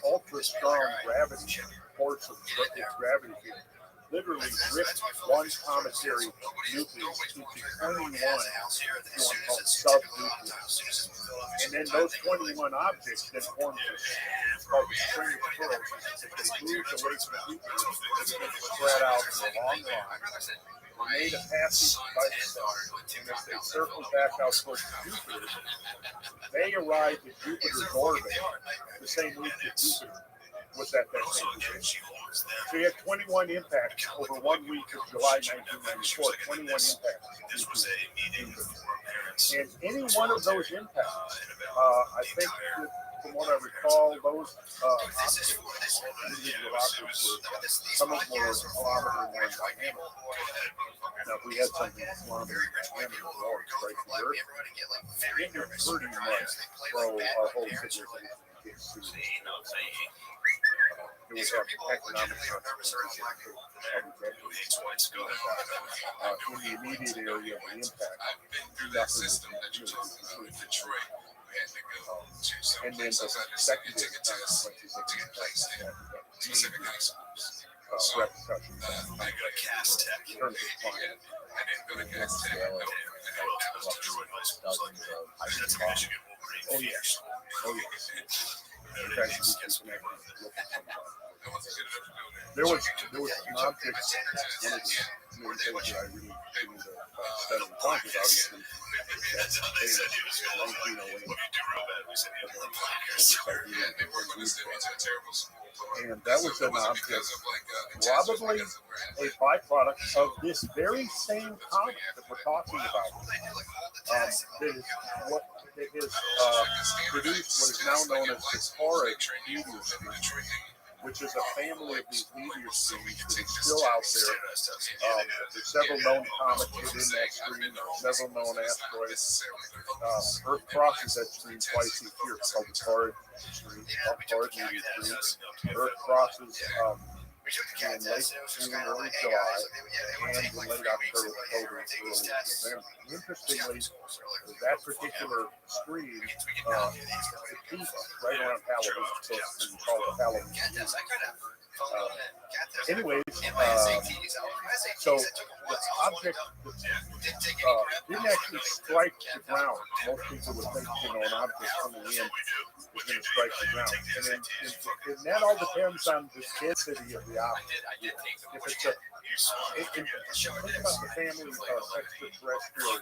ultra strong gravity, force of its gravity field, literally ripped one cometary nucleus into 21 called subnucleus. And then those 21 objects then formed this called the string of pearls. If they moved away from Jupiter, they spread out in a long line, made a passage by the sun, and as they circled back out towards Jupiter, they arrived at Jupiter's orbit the same week that Jupiter was at that same position. So you had 21 impacts over 1 week of July 1994, 21 impacts. This was a meeting for parents. And any one of those impacts, I think that from what I recall, those objects, some of them were a kilometer more diameter. Now, if we had something a kilometer diameter, well, it's right to Earth, it would pretty much throw our whole civilization against the it would have economic consequences in the immediate area of the impact. Nothing would be and then the secondary consequences of the impact repercussions Cast tech. in terms of climate. Oh yes, oh yes. In fact, we can connect and look at some of that. There was an object, one of the main things that I really need to study and talk about is that 1908 and that was an object, probably a byproduct of this very same comet that we're talking about. That is what it is produced what is now known as the toric meteor stream, which is a family of these meteor streams that is still out there. There's several known comets within that stream, several known asteroids. Earth crosses that stream twice each year. It's called the toric stream, toric meteor stream. Earth crosses in late June, early July, and in late October, early November. Interestingly, that particular screen, it peaked right around Halloween, so it's called the Halloween season. Anyways, so the object didn't actually strike the ground. Most people would think, an object coming in is going to strike the ground. And that all depends on the density of the object. If it's a, think about the family of extraterrestrial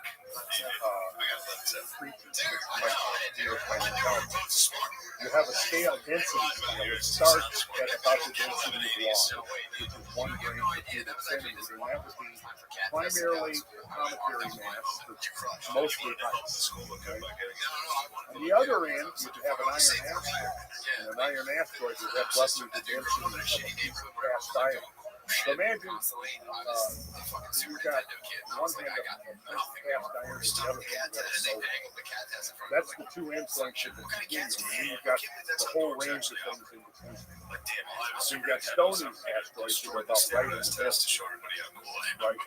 creatures, you have a scale density scale. It starts at about the density of water, which is 1 gram per cubic centimeter, and that would be primarily cometary mass, mostly ice. Okay? On the other end, you could have an iron asteroid, and an iron asteroid would have roughly the density of a piece of cast iron. So imagine you've got one hand of cast iron and the other hand of silver. That's the two endpoints of the continuum. And then you've got the whole range of things in between. So you've got stony asteroids that are about right in the middle. Right?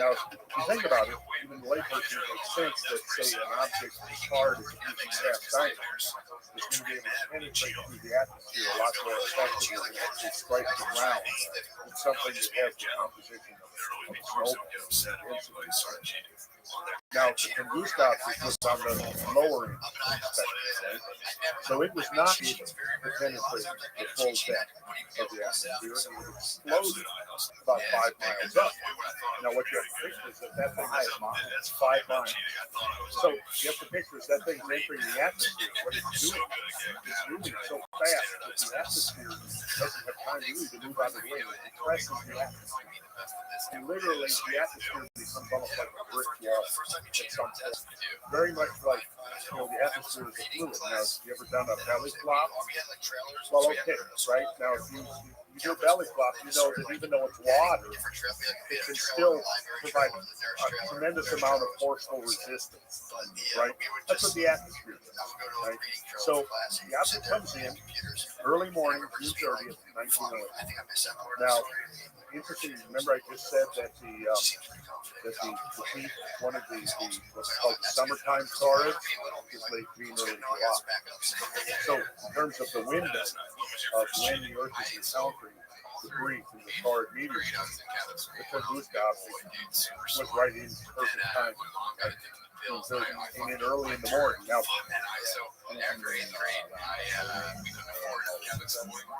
Now, if you think about it, even the layperson makes sense that, say, an object as hard as a piece of cast iron is going to be able to penetrate through the atmosphere a lot more effectively and actually strike the ground than something that has the composition of smoke. Now, the Tunguska was on the lower end spectrum, right? So it was not able to penetrate the full depth of the atmosphere, and it exploded about 5 miles up. Now, what you have to picture is that thing is 5 miles. So you have to picture is that thing's entering the atmosphere. What it's doing, it's moving so fast that the atmosphere doesn't have time really to move out of the way. It compresses the atmosphere. And literally, the atmosphere becomes almost like a brick wall at some point. Very much like, the atmosphere is a fluid. Now, have you ever done a belly flop? Well, okay, right? Now, if you do a belly flop, you know that even though it's water, it can still provide a tremendous amount of forceful resistance, right? That's what the atmosphere does, right? So the object comes in early morning, June 30th, 1908. Now, interesting. Remember, I just said that the peak, one of the what's called the summertime torrid, is late June, early July. So, in terms of the window of when the Earth is encountering debris from the torrid meteor, the Tunguska object was right in perfect time. Right? So it came in early in the morning. Now,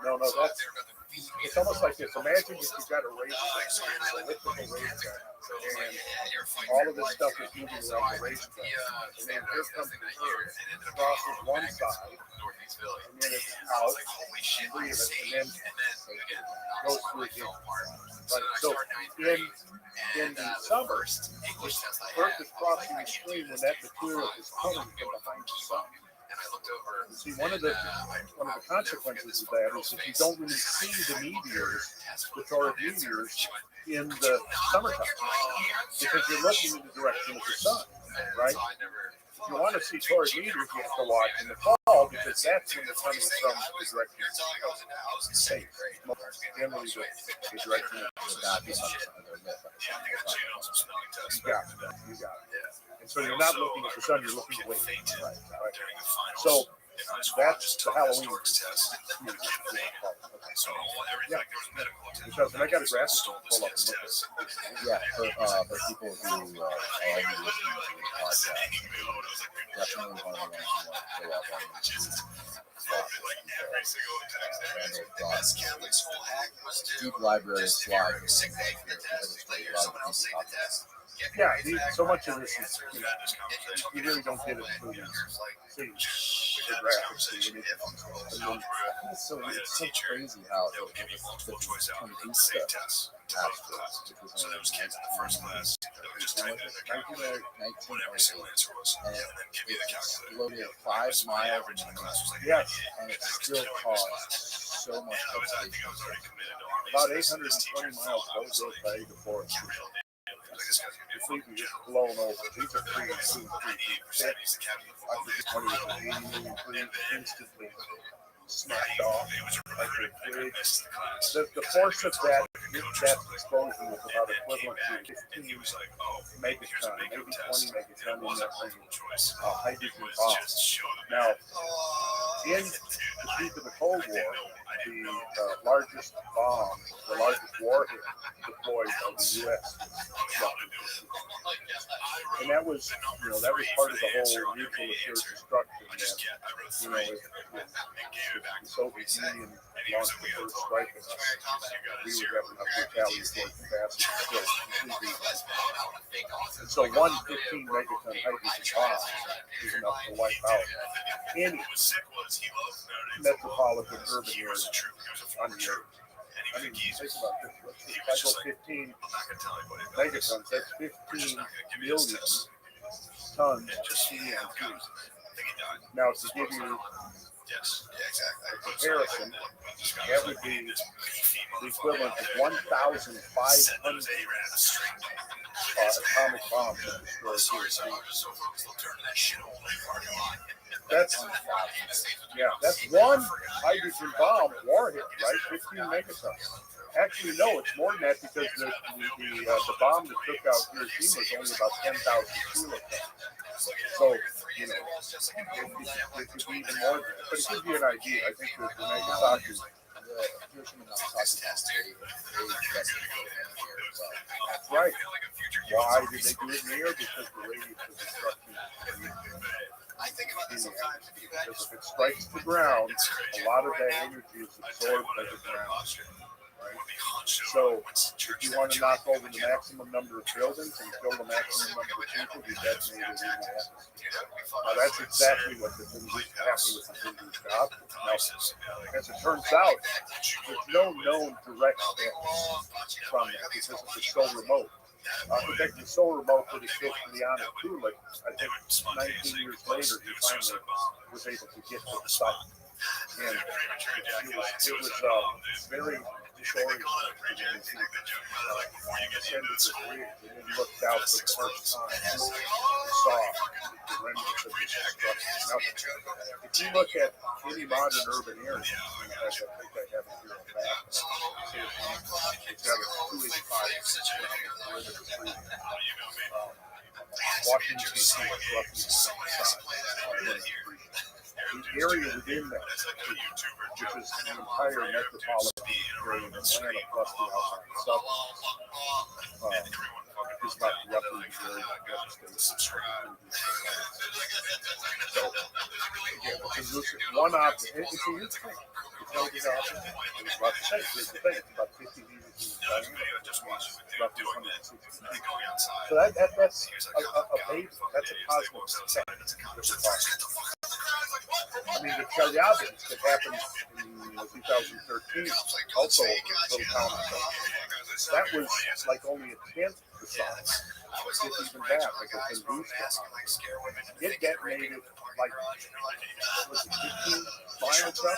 no, that's. It's almost like this. Imagine if you've got a race gun, an elliptical race gun, and all of this stuff is moving around the race gun. And then here comes the Earth, crosses one side, and then it's out, free of it, and then goes through again. Right. So in the summer, Earth is crossing the stream when that material is coming from behind the sun. See, one of the consequences of that is that you don't really see the meteors, the torrid meteors, in the summertime because you're looking in the direction of the sun, right? If you want to see torrid meteors, you have to watch in the fall because that's when they're coming from the direction of space. Generally, the direction of the sun. You got it. And so you're not looking at the sun, you're looking away. Right. So that's the Halloween. Because I got a graphic to pull up and look at. Yeah, for people who are only listening to the podcast, definitely one of the ones you want to pull up on deep library of slides. Yeah, so much of this is, you really don't get it until you see the graphics. It's so crazy how the Tunguska asteroid, which was only 1908, and it exploded 5 miles in the minute. Yes. And it still caused so much devastation. About 820 miles over the before it's completely just blown over. These are 3 and 2 and 3 feet thick. I forget when it was 80 million trees instantly snapped off. Like the force of that explosion was about equivalent to 15 megaton, maybe 20 megaton in that range, hydrogen bomb. Now, in the peak of the Cold War, the largest bomb, the largest warhead deployed by the U.S. And that was, that was part of the whole mutual assured destruction. That, if the Soviet Union launched the first strike at us, we would have enough retaliatory capacity to kill completely. And so one 15 megaton hydrogen bomb is enough to wipe out any metropolitan urban area on the earth. I mean, think about this. If I go 15 megatons, that's 15 million tons of TNT. Now, to give you a comparison, that would be the equivalent of 1,500 atomic bombs that destroyed that's one hydrogen bomb warhead, right? 15 megatons. Actually, no, it's more than that because the bomb that took out Hiroshima was only about 10,000 kilotons. So, it could be even more than that. But it gives you an idea. I think that the Nagasaki, Hiroshima and Nagasaki, that's right. Why did they do it in the air? Because the radius of destruction. Because if it strikes the ground, a lot of that energy is absorbed by the ground. Right? So, if you want to knock over the maximum number of buildings and kill the maximum number of people, you detonate it in the atmosphere. Now, that's exactly what the thing is happening with the Hindu God. Now, as it turns out, there's no known direct effects from that because it's so remote. In fact, it's so remote that it killed Liana Kulik. I think 19 years later, he finally was able to get to the site. And it was very disorienting. Ascended the bridge and then looked out for the first time and saw the remnants of the destruction. Now, if you look at any modern urban area, I think I have it here on the map. It's got a 285 perimeter. Washington, D.C. is roughly the same size. The area within that, which is the entire metropolitan area of Atlanta plus the outside suburbs, is about roughly the area of devastation. So, again, it's one object. It's a huge thing. It's no big object. It's about the same. Here's the thing. It's about 50 meters in diameter. Roughly 160 feet. So that's a baby. That's a cosmic step that we're talking about. I mean, the Chelyabinsk that happened in 2013, also a little town. That was like only a tenth the size. If even that, like a Tunguska. It detonated like, was it 15 miles up?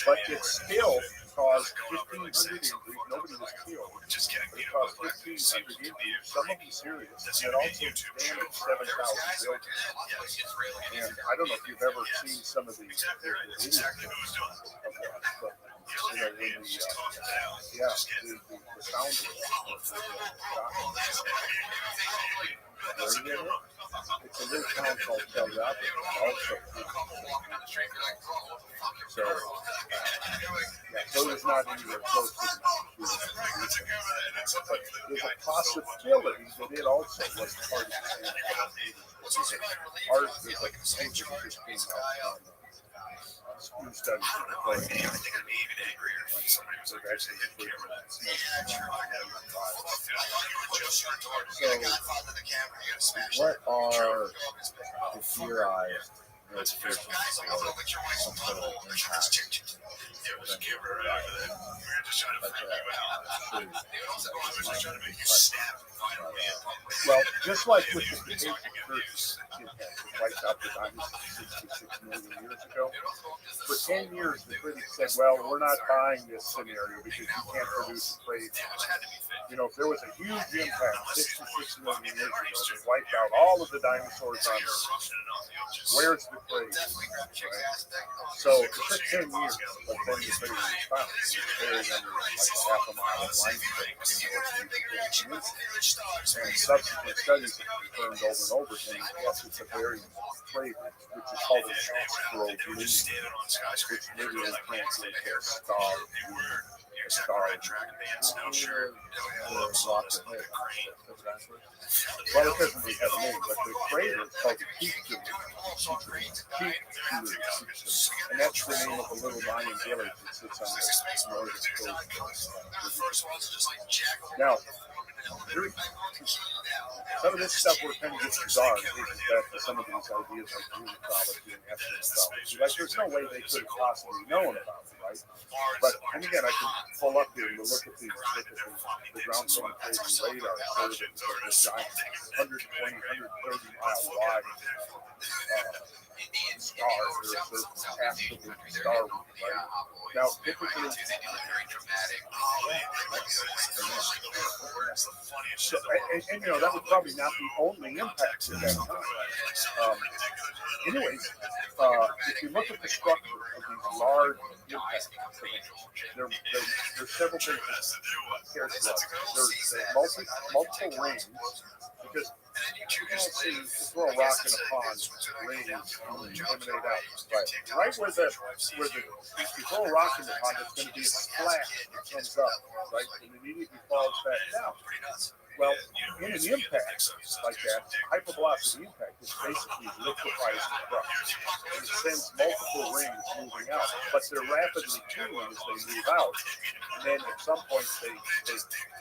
But it still caused 1,500 injuries. Nobody was killed. But it caused 1,500 injuries, some of them serious. And it also damaged 7,000 buildings. And I don't know if you've ever seen some of the videos of that, but when the sound it's a little town called Chelyabinsk also. So it's not anywhere close to the but there's a possibility that it also was part of the same. Ours is like a same just came out. School studies. I think I'd be even angrier if somebody was like, actually, so, what are the theorized motivations for some sort of impact? Well, just like with the Cretaceous Earth impact, it wiped out the dinosaurs 66 million years ago. For 10 years, the critics said, well, we're not buying this scenario because you can't produce a trade. You know, if there was a huge impact 66 million years ago that wiped out all of the dinosaurs on Earth, where's the trade? Right? So it took 10 years, but then the trade was found. It was buried under like a half a mile of limestone in the North Peninsula. And subsequent studies have confirmed over and over again that yes, it's a very flavor, which is called an astral bloom, which literally translates to star bloom. A star well, it doesn't really have a name, but the crater is called the Peak Bloom. And that's the name of a little Mayan village that sits on the northern coast. Now, some of this stuff were kind of just bizarre. It takes back to some of these ideas like geometry and astrometry. Like, there's no way they could have possibly known about it, right? But, and again, I can pull up here and look at the ground soil trading radar. So that it's a giant 120, 130 mile wide star. There's absolutely star, right? Now, typically, so, and you know, that would probably not be only impact at that time. Anyways, if you look at the structure of these large impacts, there's several things that characterize there's multiple rings, because you don't see you throw a rock in a pond, rings emanate out. Right where if you throw a rock in the pond, it's going to be a splash that comes up, right, and immediately falls back down. Well, in an impact like that, hypervelocity impact is basically liquefies the crust. And it sends multiple rings moving out, but they're rapidly cooling as they move out. And then at some point they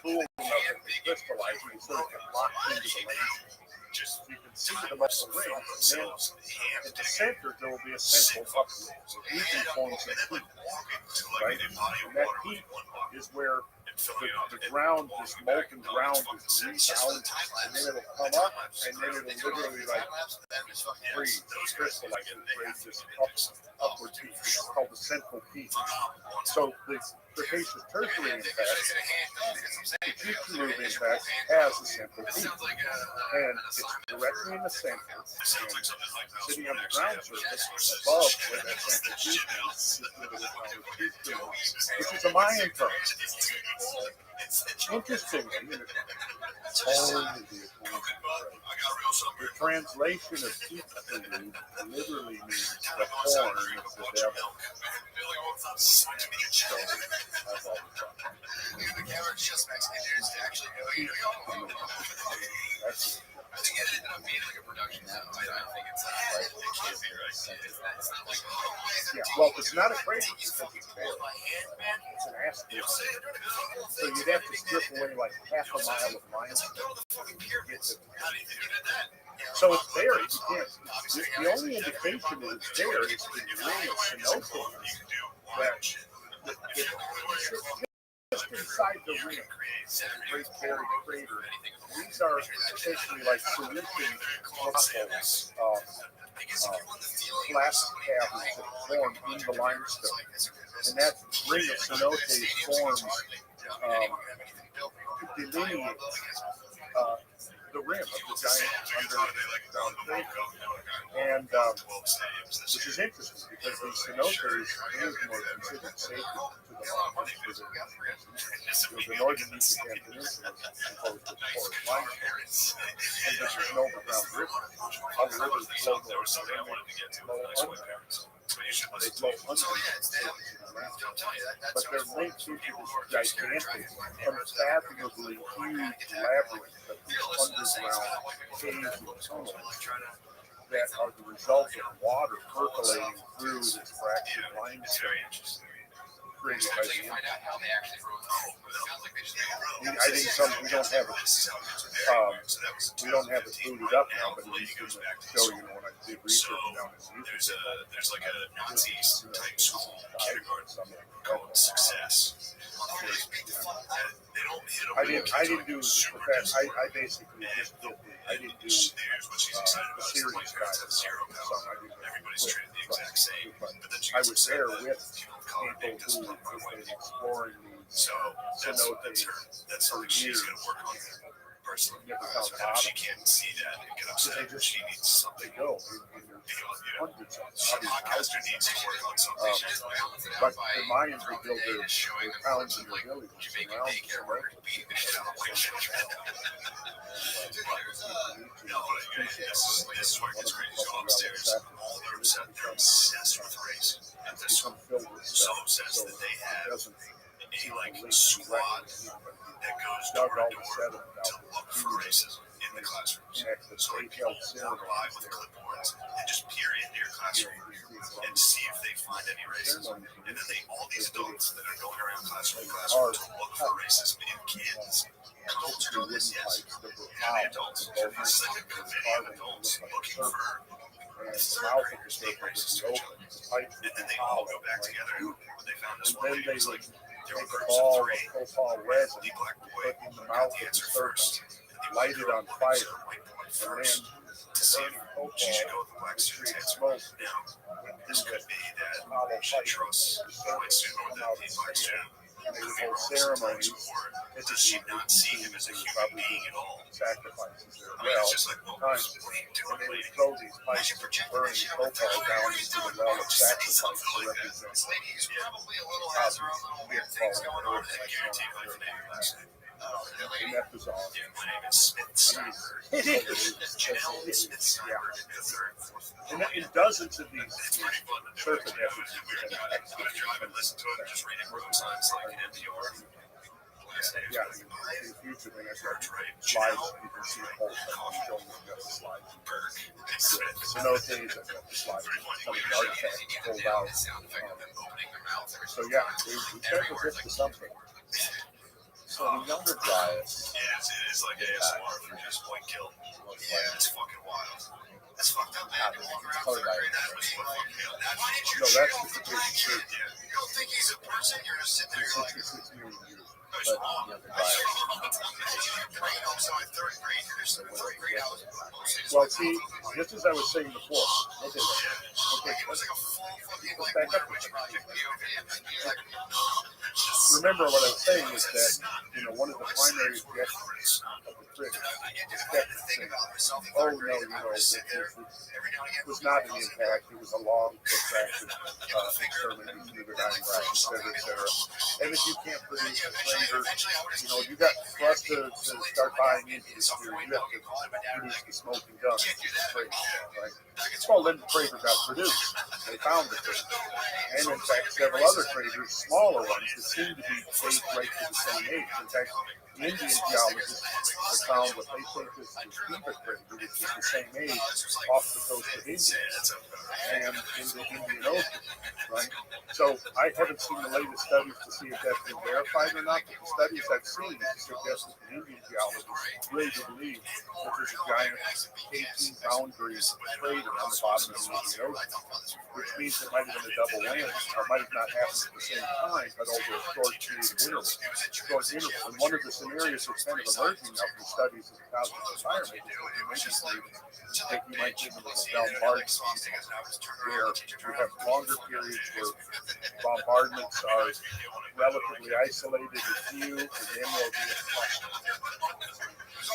cool enough that they crystallize and they sort of get locked into the landscape. You can see the multiple rings, and then at the center there will be a central uproot. It usually forms a peak, right? And that peak is where the ground, this molten ground, is rebound, and then it'll come up, and then it'll literally like freeze, crystallize, and create this upward peak. It's called the central peak. So the Cretaceous Tertiary impact, the Peak Bloom impact, has a central peak, and it's directly in the center, and sitting on the ground surface above where that central peak is Peak Bloom, which is a Mayan term. Interestingly, the translation of Peak Bloom literally means the horn of the devil. So, that's I think it ended up being like a production. I don't think it's yeah, well, it's not a crater because it's bare. It's an asteroid. So you'd have to strip away like half a mile of limestone to get to it. So it's there. You can't. The only indication that it's there is the ring of Sinope that just inside the ring, Great Barrier Crater. These are essentially like solution potholes, glass caverns that form in the limestone, and that ring of Sinope forms delineates the rim of the giant underground crater. And which is interesting because these cenotes were considered sacred to the Romans for the northern Yucatan Peninsula composed of porous limestone, and there's no overground river. All the rivers flow north and they flow underground. They flow underground, but they're linked into this gigantic, unfathomably huge labyrinth of underground caves and tunnels that are the result of water percolating through this fractured limestone, created by the internet. I didn't come. We don't have it. We don't have it booted up now, but it used to show you when I did research down in YouTube. There's like a Nazi type school kindergarten called Success. They don't hit them. I didn't do the profession. I basically just did I didn't do what she's excited the about. series guys. Everybody's treated the exact same. But then she I gets was upset there that with people call her name people because who of my have wife. been exploring these So that's something she's going to work on personally. She can't see that and get upset. She needs something. They go. Hundreds of She podcaster needs to work on something. but the Mayans would build their towns and their villages around This is where it gets crazy. Go upstairs. All they're obsessed with race. And they're so obsessed that they have a squad that goes door to door to look for racism in the classrooms. So like people walk by with clipboards and just peer into your classroom and see if they find any racism. And then all these adults that are going around classroom to look for racism in kids come to this, yes. And the adults, it's like a committee of adults looking for similarities, racist to each other. And then they all go back together. And when they found this one lady, it was like, there were groups of three. The black boy got the answer first. And the white girl got the white boy first to see if she should go with the black student's answer. Now, this could be that she trusts the white student or the black student. Because they were all black before. Does she not see him as a human being at all? sacrifices there. I mean, it's just like, well, what are you doing, They lady? would throw these pipes of burning coal down into the well of sacrifice to represent This lady is probably a little has her own little weird things going on. I guarantee if I can name her last name. and that was all. Yeah, my name is Smith Steinberg. Janelle Smith Steinberg in the third and fourth. In dozens of these It's pretty fun to do. surface efforts, We were doing it. I would drive and listen to it and just reading road signs like an NPR. Last name yeah, is in the future, they have George Wright. slides, you can see the whole thing showing you the slides. Berg. Smith. So no days I've got the slides, some of the artifacts pulled out. So yeah, we tried to get to something. So the younger guys, Yeah, it is like ASMR for just one kill. Yeah, it's fucking wild. That's fucked up, man. You walk around third grade, that's what's fucking kill. Why did you No, check that's off the the black situation. kid? You don't think he's a person? You're just sitting there, you're like, 66 million years. I was but wrong. the younger guys, Your brain goes on third grade. You're just in third grade. I was Well, see, just as I was saying before, okay, it was like a full fucking like back up. Blair Witch Project POV. And then you're like, remember what I was saying is that, one of the primary objectives of the critics is skepticism. Oh, no, it was not an impact. It was a long, protracted sermon with neither dying right, et cetera, et cetera. And if you can't produce a flavor, you got for us to start buying into this theory, you have to produce the smoking gun. Right? It's called then the Crater got produced. They found it. And in fact, several other craters, smaller ones, that seem to be dated right to the same age. In fact, the Indian geologists have found what they think is the Kiva crater, which is the same age off the coast of India and in the Indian Ocean, right? So I haven't seen the latest studies to see if that's been verified or not, but the studies I've seen suggest that the Indian geologists really do believe that there's a giant 18 boundary crater on the bottom of the Indian Ocean, which means it might have been a double land, or might have not happened at the same time, but over a short period of interval. And one of the scenarios that's kind of emerging now from studies of the cosmic environment is that you might think of a bombardment, where you have longer periods where bombardments are relatively isolated and few, and then there'll be a cluster.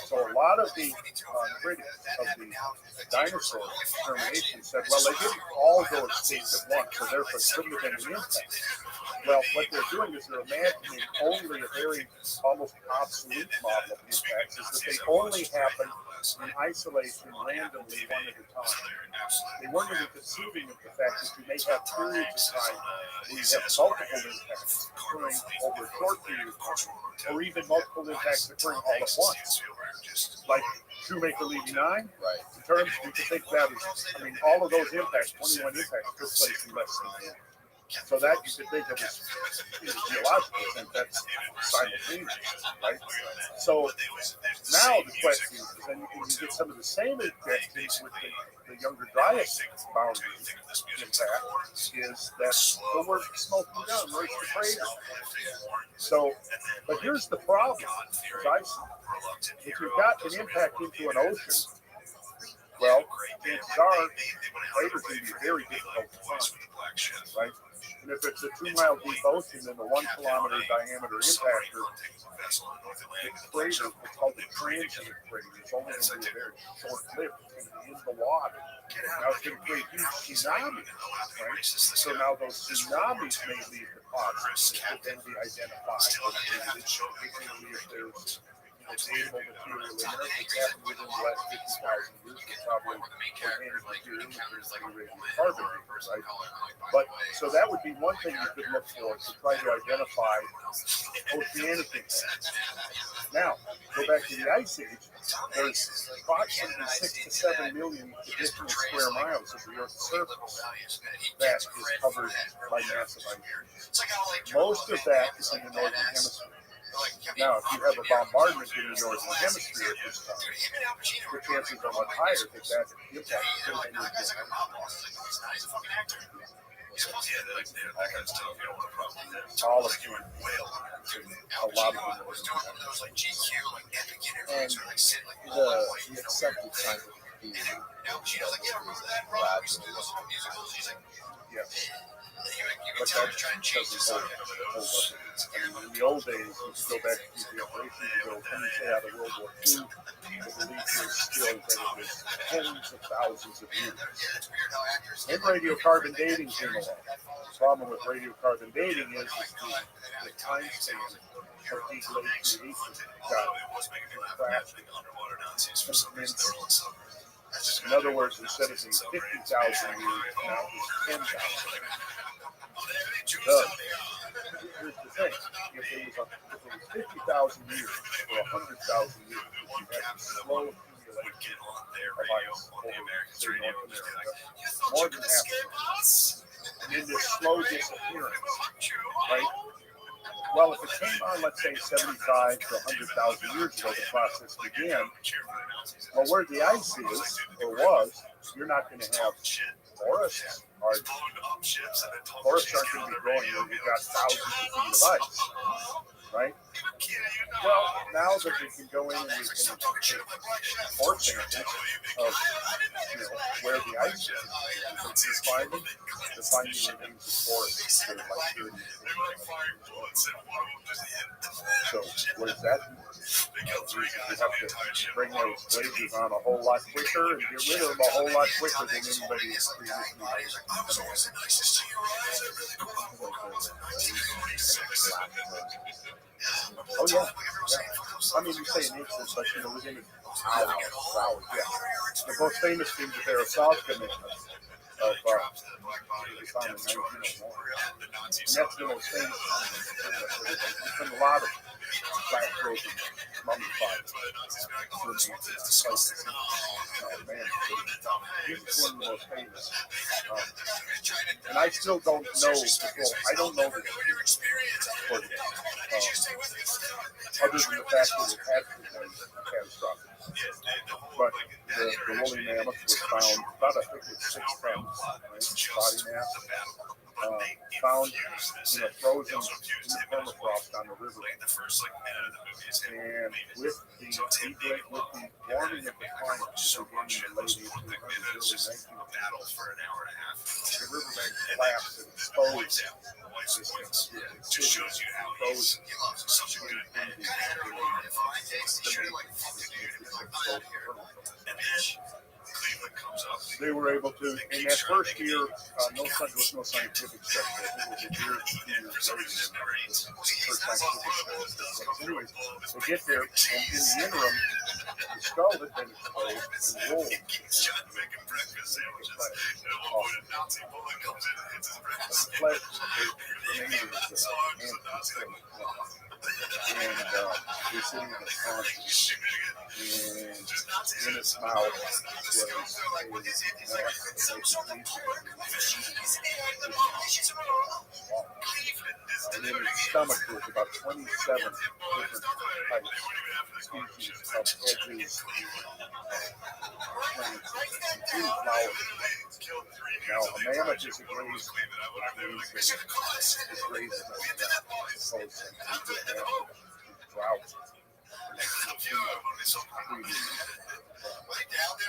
So a lot of the critics of the dinosaur termination said, well, they didn't all go extinct at once, so therefore it couldn't have been an impact. Well, what they're doing is they're imagining only a very almost obsolete model of impacts, is that they only happen in isolation, randomly, one at a time. They weren't even conceiving of the fact that you may have periods of time where you have multiple impacts occurring over a short period of time, or even multiple impacts occurring all at once. Like Shoemaker leaving 9, right? in terms, you can think that as, all of those impacts, 21 impacts, took place in less than a year. So that you could think of as geological, and that's simultaneous, right? So now the question is, and you get some of the same objectives with the younger Dryas boundary impact, is that the work smoking gun, where's the crater? So, but here's the problem, as I see it. If you've got an impact into an ocean, well, chances are craters can be very difficult to find, right? And if it's a 2-mile deep ocean, then the 1 kilometer diameter impactor, the crater, it's called the transient crater, it's only going to be a very short lived. It's going to be in the water. Now it's going to create huge tsunamis, right? So now those tsunamis may leave deposits that could then be identified. Particularly if there's datable material in there, which happened within the last 50,000 years, it's probably organic material, which is like radiocarbon, right? But so that would be one thing you could look for to try to identify oceanic impacts. Now, go back to the Ice Age. There's approximately 6 to 7 million additional square miles of the Earth's surface that is covered by massive ice sheets. Most of that is in the northern hemisphere. Now, if you have a bombardment in the northern hemisphere at this time, the chances are much higher that impact could have been all of you, a lot of them. And the accepted scientific theory is gradual. Yes. But that doesn't hold up. I mean, in the old days, you could go back to the generations ago, can you say out of World War II, the belief is still that it was tens of thousands of years. And radiocarbon dating came along. The problem with radiocarbon dating is the time span of deglaciation got crashed. In other words, instead of being 50,000 years, now it's 10,000. Here's the thing: if it was 50,000 years or 100,000 years, you have a slow accumulation of ice over, say, North America, more than half. And then this slow disappearance, right? Well, if it came on, let's say, 75 to 100,000 years ago, the process began. Well, where the ice is or was, you're not going to have forests. Forests aren't going to be growing where you've got thousands of feet of ice, right? Well, now that we can go in and we can take core samples of where the ice is, the finding remains of forests for like 30 years. So what does that mean? You have to bring those lasers on a whole lot quicker and get rid of them a whole lot quicker than anybody has previously. Oh yeah. I mean, you say nature, but within hours. Yeah. The most famous thing that there are South bananas of they found in 1901. And that's the most famous one. There's been a lot of flat frozen mummified places. Oh man, he's one of the most famous. And I still don't know I don't know the other than the fact that it had to be catastrophic. But the woolly mammoth was found about, I think it's 6 pounds, right? Body mass. Found frozen in the permafrost on the river. And with the warming of the climate, beginning in the late 1800s, early 1900s, the riverbank collapsed and exposed. It just shows you how he's such a good they were able to, in that first year, there was no scientific study. It was a year later than the first scientific study. But anyways, they get there, and in the interim, the skull had been exposed and rolled. The flesh remained and he's sitting in the pond, and in his mouth and in his stomach was about 27 different types, species of edges, plants, including flowers. Now, a mammoth is a graze, grazes on drought.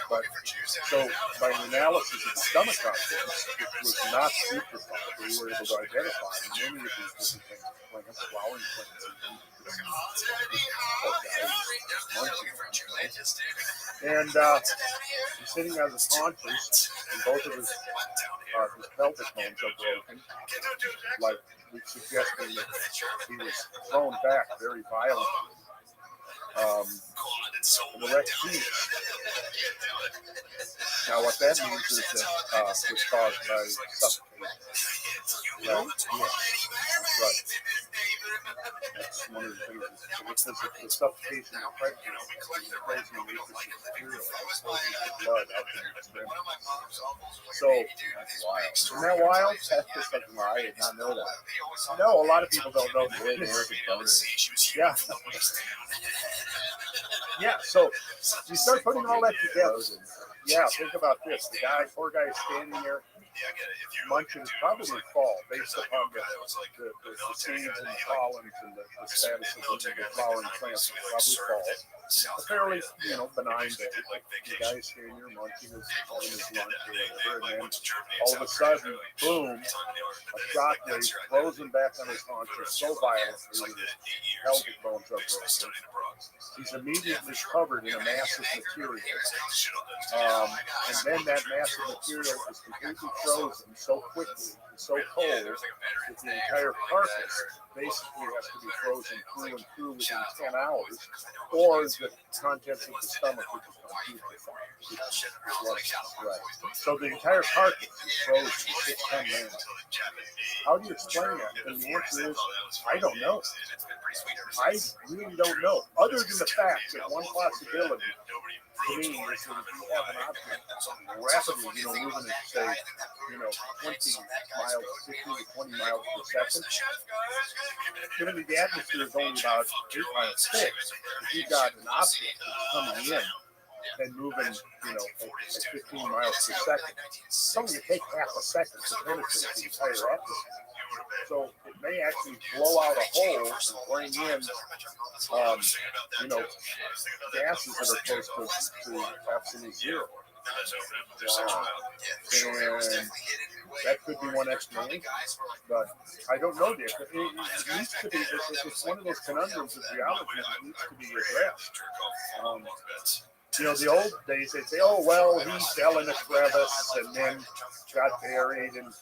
But so by an analysis of the stomach contents, it was not super fun. We were able to identify many of these different things, plants, flowering plants, and he's sitting on his haunches, and both of his pelvic bones are broken, like suggesting that he was thrown back very violently. And the wreck heat. Now, what that means is that was caused by suffocation. Right. Yeah. Right. That's one of the things. Because the suffocation of pregnancy is crazy matrix material that blood out in the extremity. So, That's wild. isn't that wild? That's just like, I did not know that. No, a lot of people don't know We're the that. American donors. Yeah. Yeah, so you start putting all that together. Yeah, think about this. The poor guy is standing there munching, probably fall, based upon the seeds and the pollens and the status of the flowering plants. Probably fall. A fairly, benign day. The guy is standing there munching his lunch or whatever, and then all of a sudden, boom, a shockwave throws him back on his haunches so violently that his pelvic bones are broken. He's immediately covered in a massive material. And then that massive material is completely frozen so quickly and so cold that the entire carcass basically has to be frozen through and through within 10 hours, or the contents of the stomach would become putrefied. Right. So the entire carcass is frozen for 6-10 minutes. How do you explain that? And the answer is, I don't know. I really don't know. Other than the fact that one possibility to me is that if you have an object rapidly, moving at say, 20 miles, 15 to 20 miles per second, given the atmosphere is only about 8 miles thick, if you've got an object that's coming in and moving, at 15 miles per second, it's only going to take half a second to penetrate the entire atmosphere. So it may actually blow out a hole and bring in, gases that are close to absolute zero. And that could be one explanation, but I don't know, Dick. It needs to be. It's one of those conundrums of geology that needs to be addressed. The old days they'd say, "Oh well, he fell in a crevice and then got buried." And the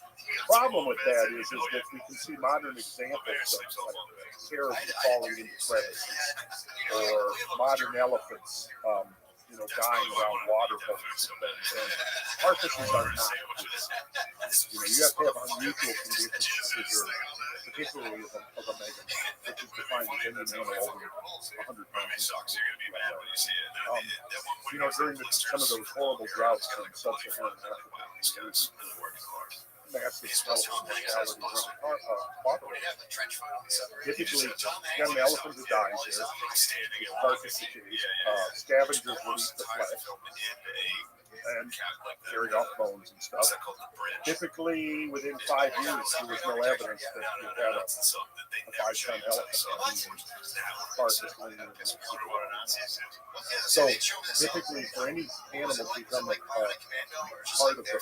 problem with that is that we can see modern examples of caribou falling into crevices, or modern elephants, dying around water holes and things. And carcasses are not. You have to have unusual conditions to preserve, particularly of a mega, which is defined as any mammal over 100 pounds. During some of those horrible droughts in sub-Saharan Africa, massive skeletal mortality around water. Typically, you got an elephant that dies there, his carcass decays, scavengers will eat the flesh and carry off bones and stuff. Typically, within 5 years, there was no evidence that you had a 5-ton elephant carcass laying in the. So, typically, for any animal to become a part of the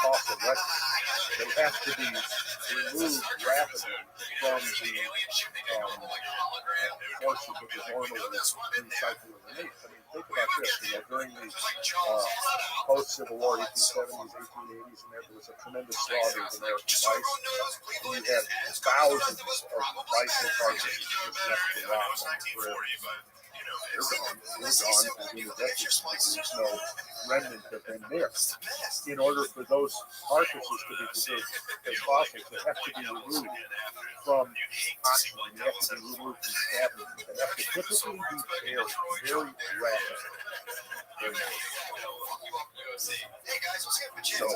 fossil record, they have to be removed rapidly from the forces that would normally recycle and release. Think about this, during the post-Civil War, 1870s, 1880s, and there was a tremendous slaughter of American bison. And you had thousands of bison carcasses just left to rot on the prairie. I mean, there's no remnant of them there. In order for those carcasses to be preserved as fossils, they have to be removed from oxygen, they have to be removed from scavengers, they have to typically be buried very rapidly. So,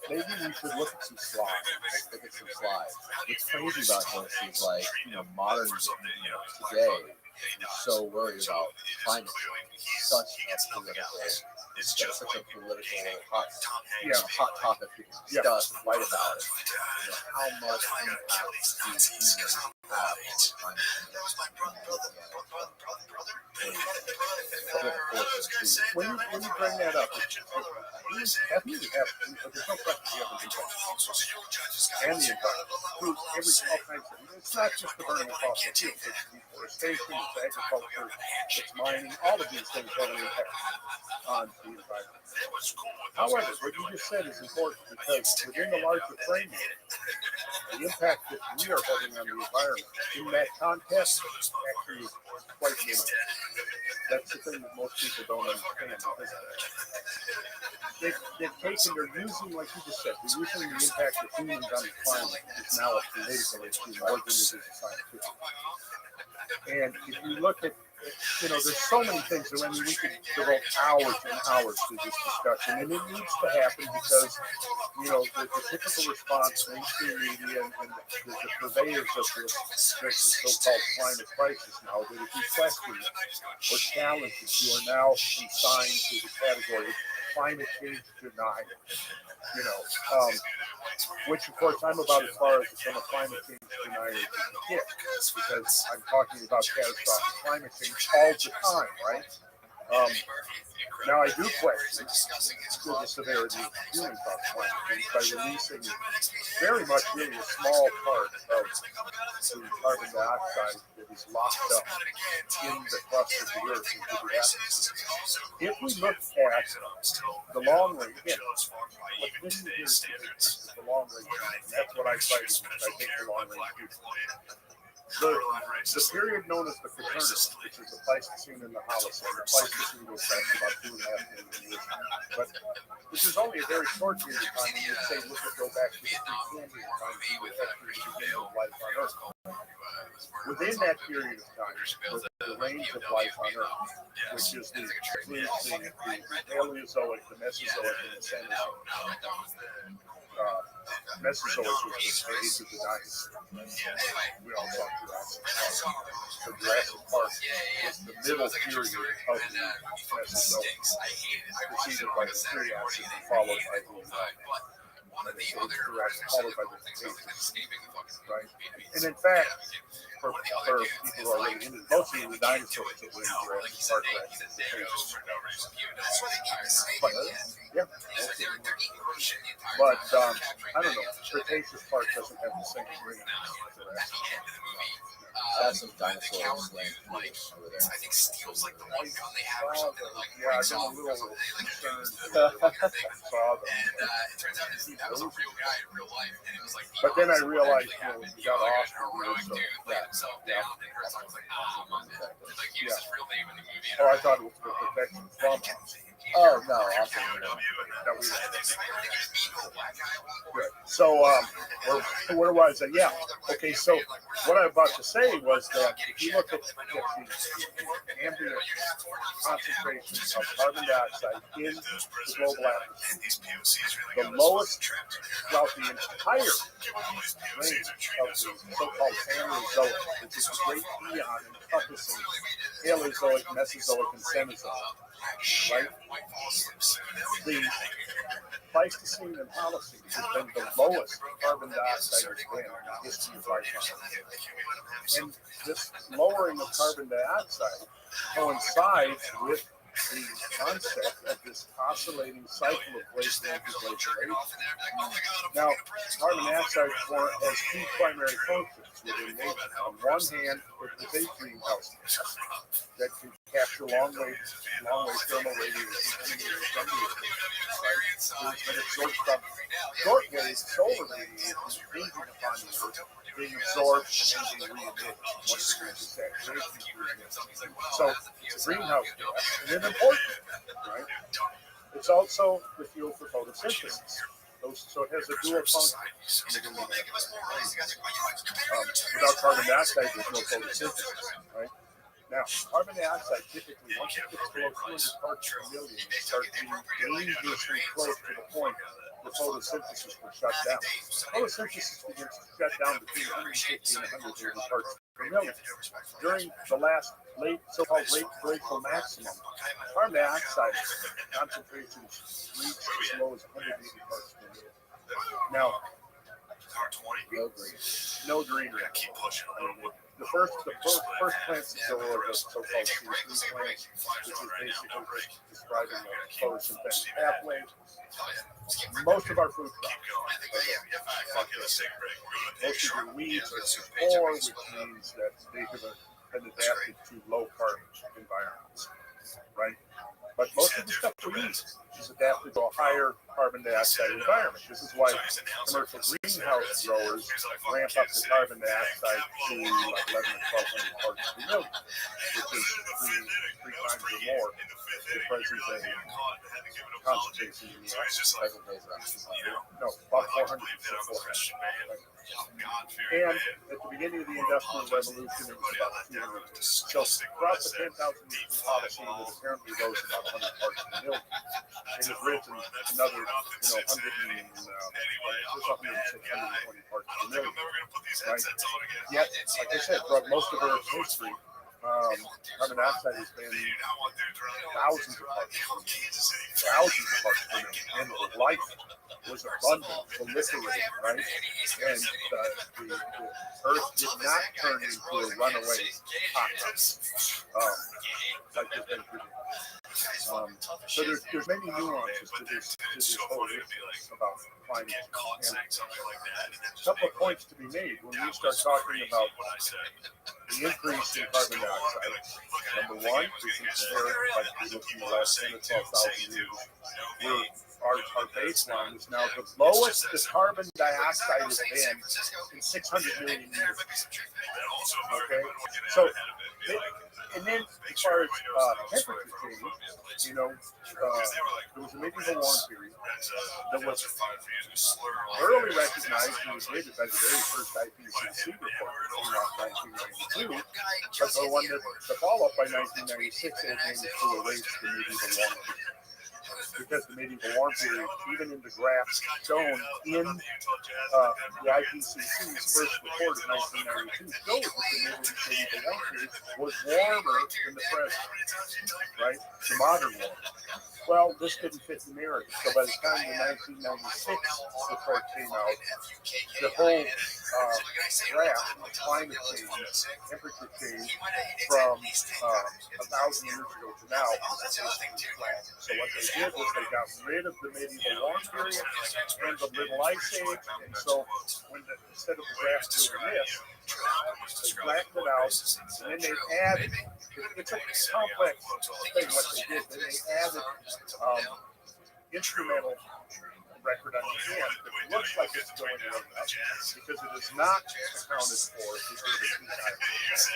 maybe we should look at some slides. Let's look at some slides. What's crazy about this is like, modern, today, we're so worried about climate change. Such a political, hot topic to discuss and write about it. How much impact do humans have on climate change? When you bring that up, there's no question we have an impact. And the environment. Through all kinds of things. It's not just the burning of fossil fuels, it's deforestation, it's agriculture, it's mining, all of these things have an impact on the environment. However, what you just said is important because within the larger framework, the impact that we are having on the environment in that context actually is quite minimal. That's the thing that most people don't understand because they're using, like you just said, they're using the impact of humans on the climate is now a political issue more than it is a scientific. And if you look at, there's so many things. I mean, we could devote hours and hours to this discussion, and it needs to happen because, the typical response, mainstream media, and the purveyors of this so-called climate crisis now, that if you question or challenge it, you are now consigned to the category of climate change denial. Which of course I'm about as far as from a climate change denier as you can get, because I'm talking about catastrophic climate change all the time, right? Now I do question the severity of human climate change by releasing very much really a small part of the carbon dioxide that is locked up in the crust of the earth into the atmosphere. If we look at the long range, again, what this is the long range, and that's what I try to do. I take the long range. The period known as the Quaternary, which is the Pleistocene and the Holocene. The Pleistocene goes back to about 2.5 million years, but which is only a very short period of time. And you'd say, look, go back to the Precambrian time, with the beginning of life on Earth. Within that period of time, the range of life on Earth, which is the Paleozoic, the Mesozoic, and the Cenozoic. Mesozoic was the age of the dinosaurs. We all talk Jurassic Park. The Jurassic Park was the middle period of the Mesozoic, preceded by the Triassic and followed by the Cretaceous, right? And in fact, for people who are really into most of the dinosaurs that were in Jurassic Park, but I don't know, Cretaceous Park doesn't have the same ring. Some dinosaurs over there. I think steel's like the one gun they have or something. Yeah, I've been a little concerned. And it turns out that was a real guy in real life, and it was like. But then I realized, we got off. Dude laid himself down, and Herzog was like, oh, my man. Like, he used his real name in the movie. Oh, I thought it was for protection from us. Oh, no, also, So, where was I? Yeah. Okay, so what I'm about to say was that if you look at the ambient concentration of carbon dioxide in the global atmosphere, the lowest throughout the entire range of the so-called Paleozoic, which is a great eon encompassing Paleozoic, Mesozoic, and Cenozoic. Right? The Pleistocene and Holocene has been the lowest carbon dioxide has been in the history of life on Earth. And this lowering of carbon dioxide coincides with the concept of this oscillating cycle of glaciation and glaciation. Now, carbon dioxide has two primary functions within nature. On one hand, it is a greenhouse gas that can capture long wave thermal radiation emanating from the earth, right? It's been absorbed from short wave solar radiation impinging upon the earth, being absorbed and then being re-emitted once the Earth's saturation is re-emitted. So it's a greenhouse gas, and it's important, right? It's also the fuel for photosynthesis. So it has a dual function. Without carbon dioxide, there's no photosynthesis, right? Now, carbon dioxide typically, once it gets below 200 parts per million, it starts getting dangerously close to the point where photosynthesis will shut down. Photosynthesis begins to shut down between 150 and 180 parts per million. During the last so-called late glacial maximum, carbon dioxide concentrations reached as low as 180 parts per million. Now, no green. Keep pushing a little bit. The first plants that go are the so-called C3 plants, which is basically describing the photosynthetic pathway. Most of our food crops, most of your weeds are poor, which means that they have been adapted to low carbon environments, right? But most of the stuff we eat is adapted to a higher carbon dioxide environment. This is why commercial greenhouse growers ramp up the carbon dioxide to like 11 or 1200 parts per million, which is three times or more the present day concentration in the atmosphere. No, about 400 to 400. And at the beginning of the Industrial Revolution, it was about 200. So throughout the 10,000 years of policy, it apparently rose about 100 parts per million. It has risen another, 120 parts per million. Right? Yet, like I said, throughout most of Earth's history, carbon dioxide has been thousands of parts per million. And life was abundant, proliferating, right? And the Earth did not turn into a runaway hothouse like there's been previously. So there's many nuances to this whole issue about climate change. And a couple of points to be made when we start talking about the increase in carbon dioxide. Number one, we can compare it by looking at the last 10 or 12,000 years. Our baseline is now the lowest the carbon dioxide has been in 600 million years. Okay, so and then as far as temperature change, there was a medieval warm period that was early recognized and was rated by the very first IPCC report that came out in 1992, but the one that the follow-up by 1996 had managed to erase the medieval warm period. Because the medieval warm period, even in the graphs shown in the IPCC's first report of 1992, showed that the medieval warm period was warmer than the present, right? The modern one. Well, this didn't fit the narrative. So by the time the 1996 report came out, the whole graph of climate change, temperature change from 1,000 years ago to now was basically flat. So what they did was they got rid of the medieval warm period and the little ice age, and so instead of the graph doing this, they flattened it out, and then they added. It's a complex thing what they did. Then they added instrumental record on the end that looks like it's going up because it is not accounted for the urban heat island,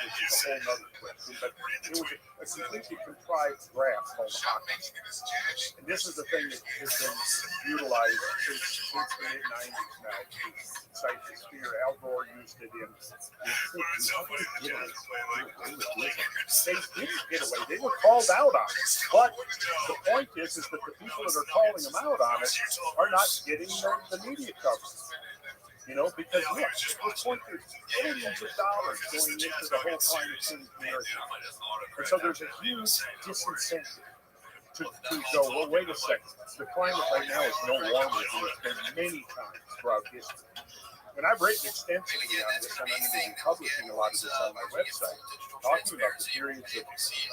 which is a whole other question. But it was a completely contrived graph called the hot. And this is the thing that has been utilized since the mid-90s now to cite the sphere. Al Gore used it in. They didn't get away. They were called out on it. But the point is that the people that are calling them out on it are not getting the media coverage. Because look, we're pointing billions of dollars going into the whole climate change narrative. And so there's a huge disincentive to go, well, wait a second. The climate right now is no warmer than it's been many times throughout history. And I've written extensively on this, and I'm going to be publishing a lot of this on my website, talking about the periods of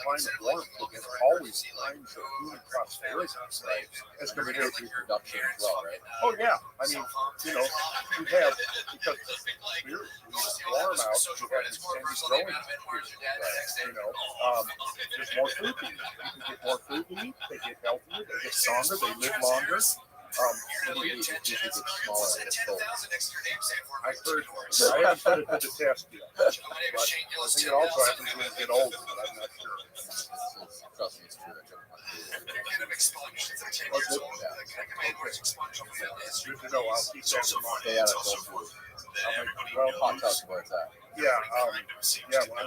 climate warmth that have always times of human prosperity, right? As compared to reproduction as well, right? Oh, yeah. I mean, you have, because it's warm out, you have extended growing periods, there's more food to eat. People get more food to eat, they get healthier, they get stronger, they live longer. It gets smaller and it's full. I heard, I haven't put it to the test yet, but I think it also happens when you get older, but I'm not sure. Trust me, it's true. Good to know. I'll keep that in mind. Stay out of cold food. Well, Hot tubs where it's at. yeah, on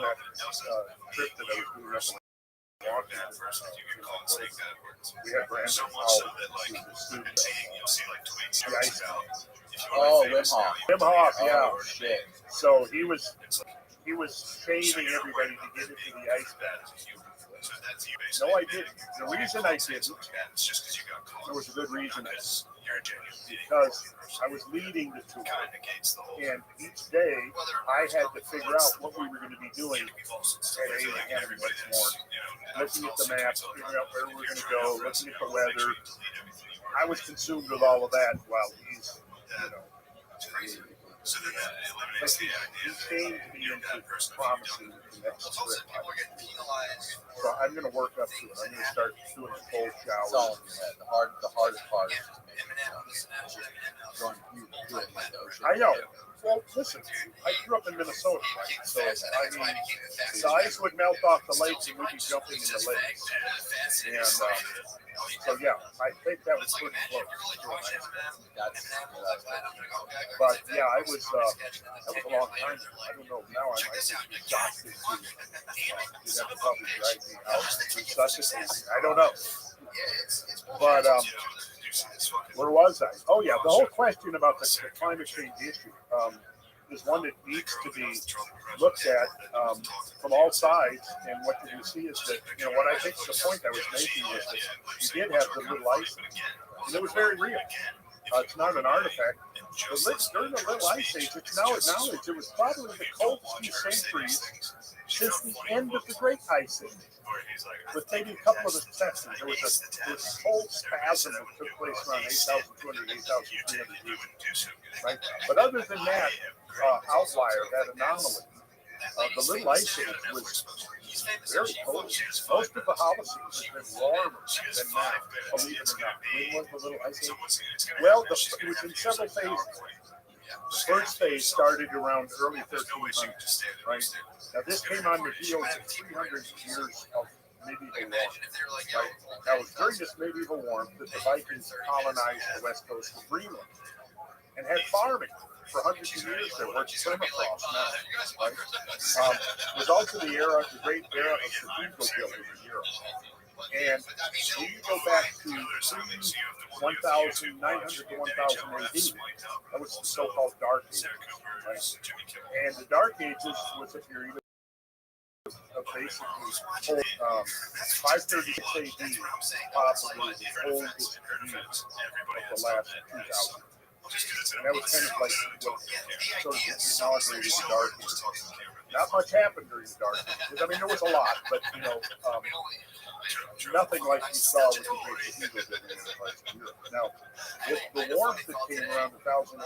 that trip that I was doing up in Washington, we had Brandon Powell, who's a student of the ice house. Oh, Wim Hof. Wim Hof, yeah. Oh, shit. So he was shaming everybody to get into the ice bath. No, I didn't. The reason I didn't, there was a good reason, because I was leading the tour, and each day I had to figure out what we were going to be doing at 8 a.m. the next morning. Looking at the map, figuring out where we were going to go, looking at the weather. I was consumed with all of that while he's, but he came to me into promising the next trip. So I'm going to work up to it. I'm going to start doing a cold shower. It's all in your head. The hardest part is just making it. Going through it like the ocean. I know. Well, listen, I grew up in Minnesota, right? So, I mean, the ice would melt off the lakes and we'd be jumping in the lakes. And so, yeah, I think that was pretty close. But, yeah, that was a long time ago. I don't know. Now I might be exhausted too. You'd have to probably drag me out and resuscitate me. I don't know. But, where was I? Oh, yeah, the whole question about the climate change issue is one that needs to be looked at from all sides. And what you see is that, what I think the point I was making was that you did have the little ice age, and it was very real. It's not an artifact. But during the little ice age, it's now acknowledged it was probably the coldest few centuries since the end of the Great Ice Age. With maybe a couple of exceptions, there was this cold spasm that took place around 8,200, 8,300 years, right? But other than that outlier, that anomaly, the Little Ice Age was very cold. Most of the Holocene has been warmer than now, believe it or not. When was the Little Ice Age? Well, it was in several phases. The first phase started around early 1300, right? Now, this came on the heels of 300 years of medieval warmth, right? Now, it was during this medieval warmth that the Vikings colonized the west coast of Greenland and had farming for hundreds of years there, where it's permafrost now, right? It was also the great era of cathedral building in Europe. And when you go back to 1900 to 1000 AD, that was the so-called Dark Ages, right? And the Dark Ages was a period of basically 536 AD, possibly the oldest year of the last 2,000. And that was kind of like what sort of inaugurated the Dark Ages. Not much happened during the Dark Ages. I mean, there was a lot, but nothing like you saw with the great cathedral building in the parts of Europe. Now, with the warmth that came around 1000 AD,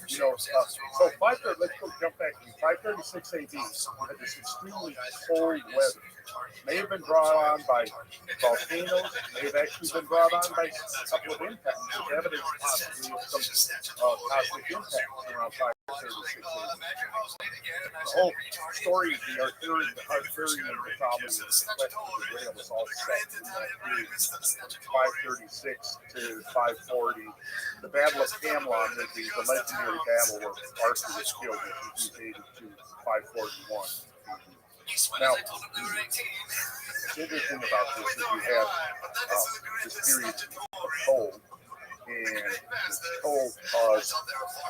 so let's go jump back to 536 AD. We had this extremely cold weather. May have been brought on by volcanoes, may have actually been brought on by a couple of impacts. There's evidence possibly of some cosmic impacts around 536 AD. The whole story of the Arthurian mythology and the quest of the Grail was all set in that period, 536 to 540. The Battle of Camlon, the legendary battle where Arthur was killed, which is dated to 541. Now, what's interesting about this is you have this period of cold, and this cold caused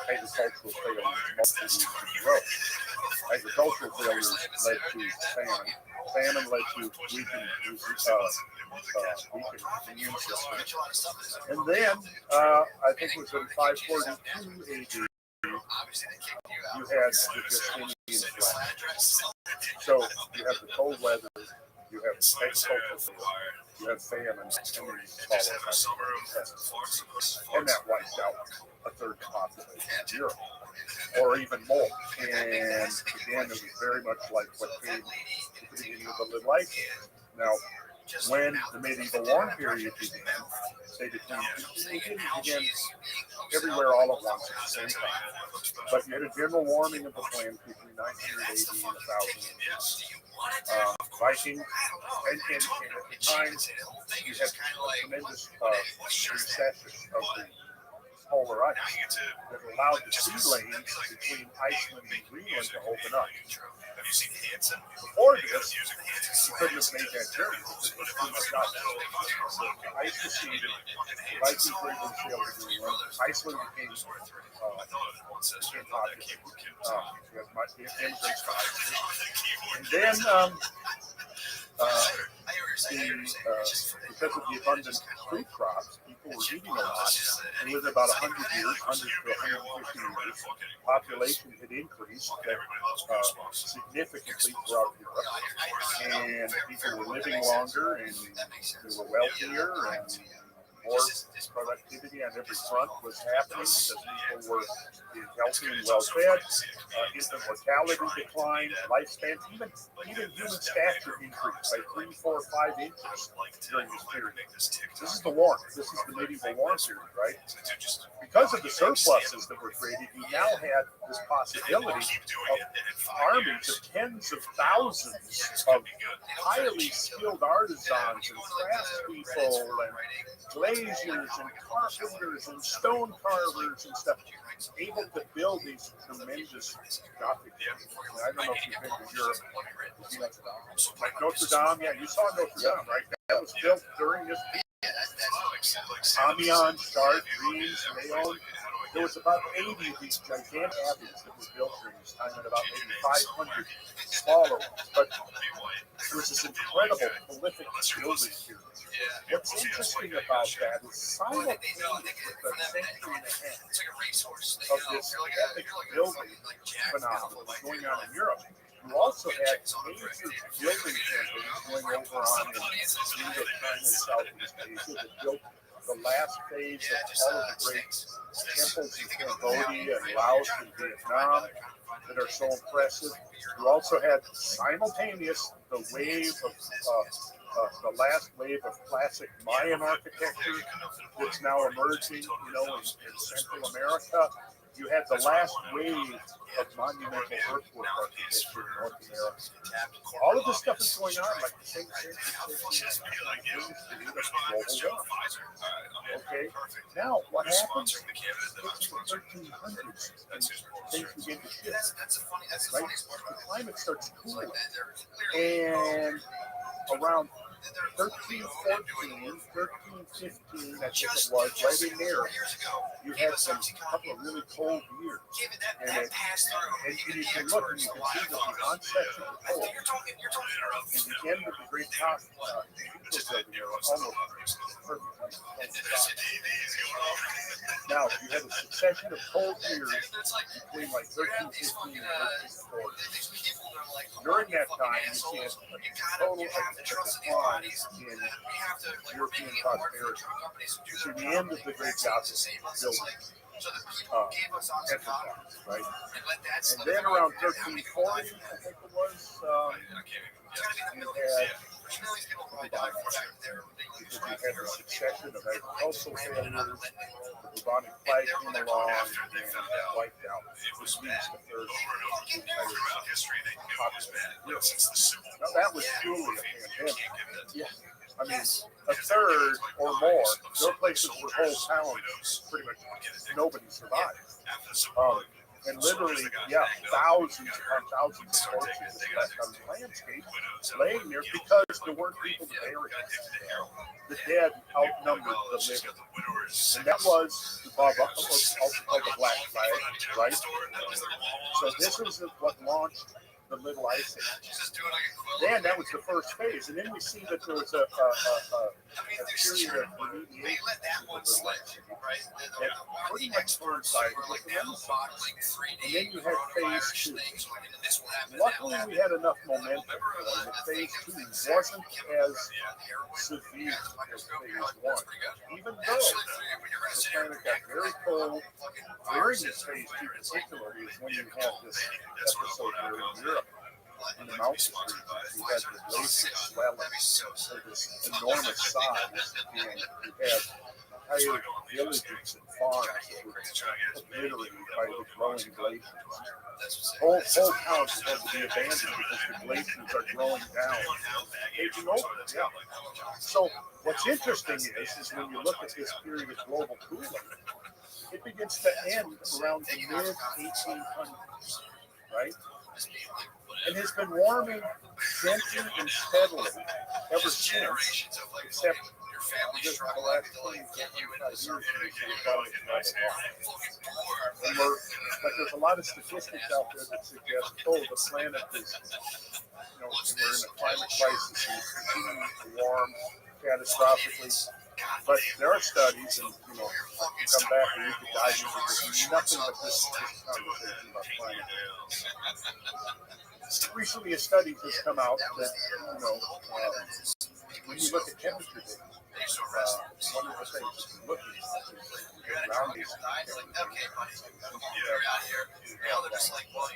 agricultural failures multiple years in a row. Agricultural failures led to famine. Famine led to weakened immune system. And then, I think it was in 542 AD, you had the Justinian plague. So you have the cold weather, you have agricultural failure, you have famine, and then you follow and that wiped out a third of the population of Europe, or even more. And again, it was very much like what came at the beginning of the Little Ice Age. Now, when the medieval warm period began, say it didn't begin everywhere all at once at the same time, but you had a general warming of the planet between 900 AD and 1000 AD. Viking, and at the time, you had a tremendous recession of the polar ice that allowed the sea lanes between Iceland and Greenland to open up. Before this, you couldn't have made that journey because there was too much ice. So the ice receded, the Vikings were able to sail to Greenland, Iceland became populated. You had much immigrants to Iceland. And then because of the abundant fruit crops, people were eating a lot. And within about 100 years, 100 to 150 years, population had increased significantly throughout Europe. And people were living longer, and they were wealthier, and more productivity on every front was happening because people were healthy and well fed. Infant mortality declined, lifespan, even human stature increased by 3, 4, 5 inches during this period. This is the warmth. This is the medieval warm period, right? Because of the surpluses that were created, you now had this possibility of armies of tens of thousands of highly skilled artisans and craftspeople and glaziers and carpenters and stone carvers and stuff, able to build these tremendous Gothic buildings. I don't know if you've been to Europe. Like Notre Dame, yeah, you saw Notre Dame, right? That was built during this period. Amiens, Chartres, Reims, Leon. There was about 80 of these gigantic abbeys that were built during this time, and about maybe 500 smaller ones. But there was this incredible, prolific building period. What's interesting about that is simultaneous with the century and a half of this epic building phenomenon that was going on in Europe, you also had major building campaigns going over on in India, China, and Southeast Asia that built the last phase of all of the great temples in Cambodia and Laos and Vietnam that are so impressive. You also had simultaneous the wave of the last wave of classic Mayan architecture that's now emerging, in Central America. You had the last wave of monumental earthwork architecture in North America. All of this stuff is going on like the same Okay, now what happens in the 1300s and things begin to shift, right? The climate starts cooling, and around 1314, 1315, I think it was, right in there, you had a couple of really cold years. And you can look and you can see that the onset of the cold and the end of the Great Top building are almost perfectly. Now, you had a succession of cold years between like 1315 and 1340. During that time, you see a total decline in European prosperity. You see the end of the Great Gothic building enterprise, right? And then around 1340, I think it was, you had a succession of agricultural failures. The bubonic plague came along and wiped out at least a third of the entire population. Now that was truly a pandemic. Yeah. I mean, a third or more. There were places where whole towns, pretty much nobody survived. And literally, thousands upon thousands of corpses left on the landscape, laying there because there weren't people to bury them. The dead outnumbered the living. And that was also called the Black Flag, right? So this is what launched the Little Ice Age. Just do it like a quilt. Then that was the first phase, and then we see that there was a period of remediation. They let that one slip, right? That pretty much coincided with the Renaissance. And then you had phase two. Luckily, we had enough momentum that phase two wasn't as severe as phase one. Even though the planet got very cold during this phase two, particularly, is when you have this episode here in Europe. In the mountains, you had the glaciers swelling to this enormous size, and you had entire villages and farms that were obliterated by the growing glaciers. Whole towns had to be abandoned because the glaciers are growing down, taking over. Yeah. So what's interesting is when you look at this period of global cooling, it begins to end around the mid-1800s, right? And has been warming gently and steadily ever since, except just the last 20, 25 years. But there's a lot of statistics out there that suggest, the planet is, we're in a climate crisis and it's continuing to warm catastrophically. But there are studies, and we can come back and we could dive into this. Nothing but this conversation about climate. Recently, a study has come out that when you look at temperature data, one of the things that you look at is around these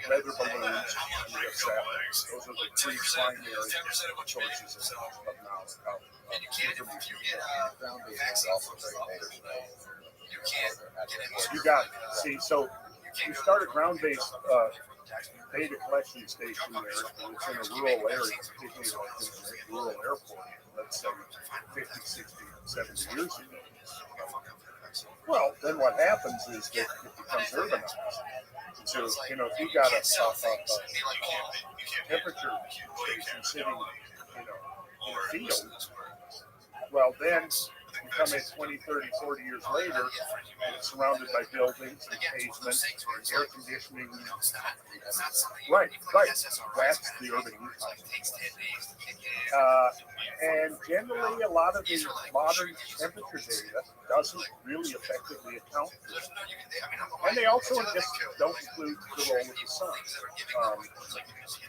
weather balloons and the satellites. Those are the three primary sources of knowledge. And you can't, if you get vaccine from you can't get any. You got it. See, so we started ground-based data collection station there. It's in a rural area, particularly like in a rural airport, let's say 50, 60, 70 years ago. Well, then what happens is that it becomes urbanized. So, if you got a temperature station sitting, in a field, well, then you come in 20, 30, 40 years later, and it's surrounded by buildings and pavement and air conditioning. Right. That's the urban ecology. And generally, a lot of the modern temperature data doesn't really effectively account for it. And they also just don't include the role of the sun.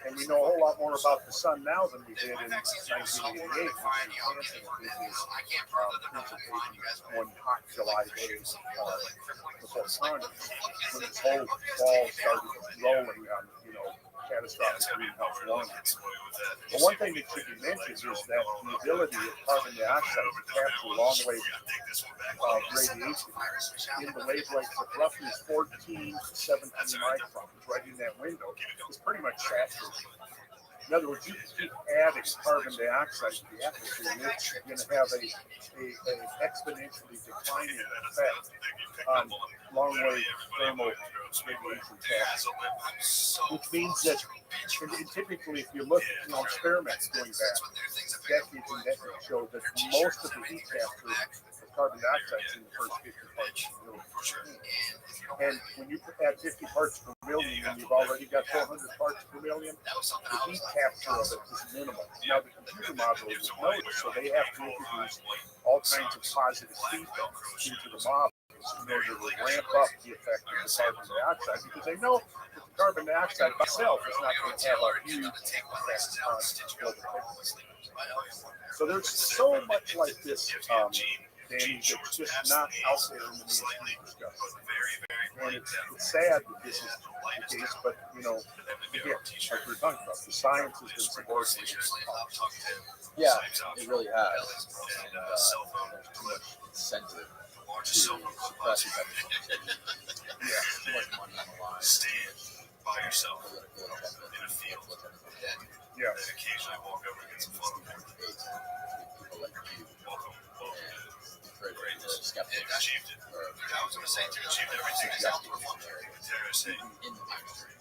And we know a whole lot more about the sun now than we did in 1988 one hot July day before Congress, when this whole ball started rolling on, catastrophic greenhouse warming. But one thing that should be mentioned is that the ability of carbon dioxide to capture long-wave radiation in the wavelengths of roughly 14 to 17 microns, right in that window, is pretty much saturated. In other words, you can keep adding carbon dioxide to the atmosphere, and it's going to have an exponentially declining effect on long-wave thermal radiation capture. Which means that, and typically, if you look at experiments going back decades and decades, show that most of the heat capture of carbon dioxide is in the first 50 parts per million. And when you add 50 parts per million, and you've already got 400 parts per million, the heat capture of it is minimal. Now, the computer modelers know this, so they have to introduce all kinds of positive feedback into the model in order to ramp up the effect of the carbon dioxide, because they know that the carbon dioxide by itself is not going to have a huge effect on global temperature. So there's so much like this, Danny, that's just not out there in the mainstream discussion. And it's sad that this is the case, but, again, like we were talking about, the science has been subordinated. Yeah, it really has. And there's too much incentive to suppress these episodes. Yeah, too much money on the line. Stand by yourself in a field. Yeah. And occasionally walk over and get some photo. People like you. Welcome. Great skeptics. Achieved it. I was going to say, to achieve everything is outdoor function. In the mainstream.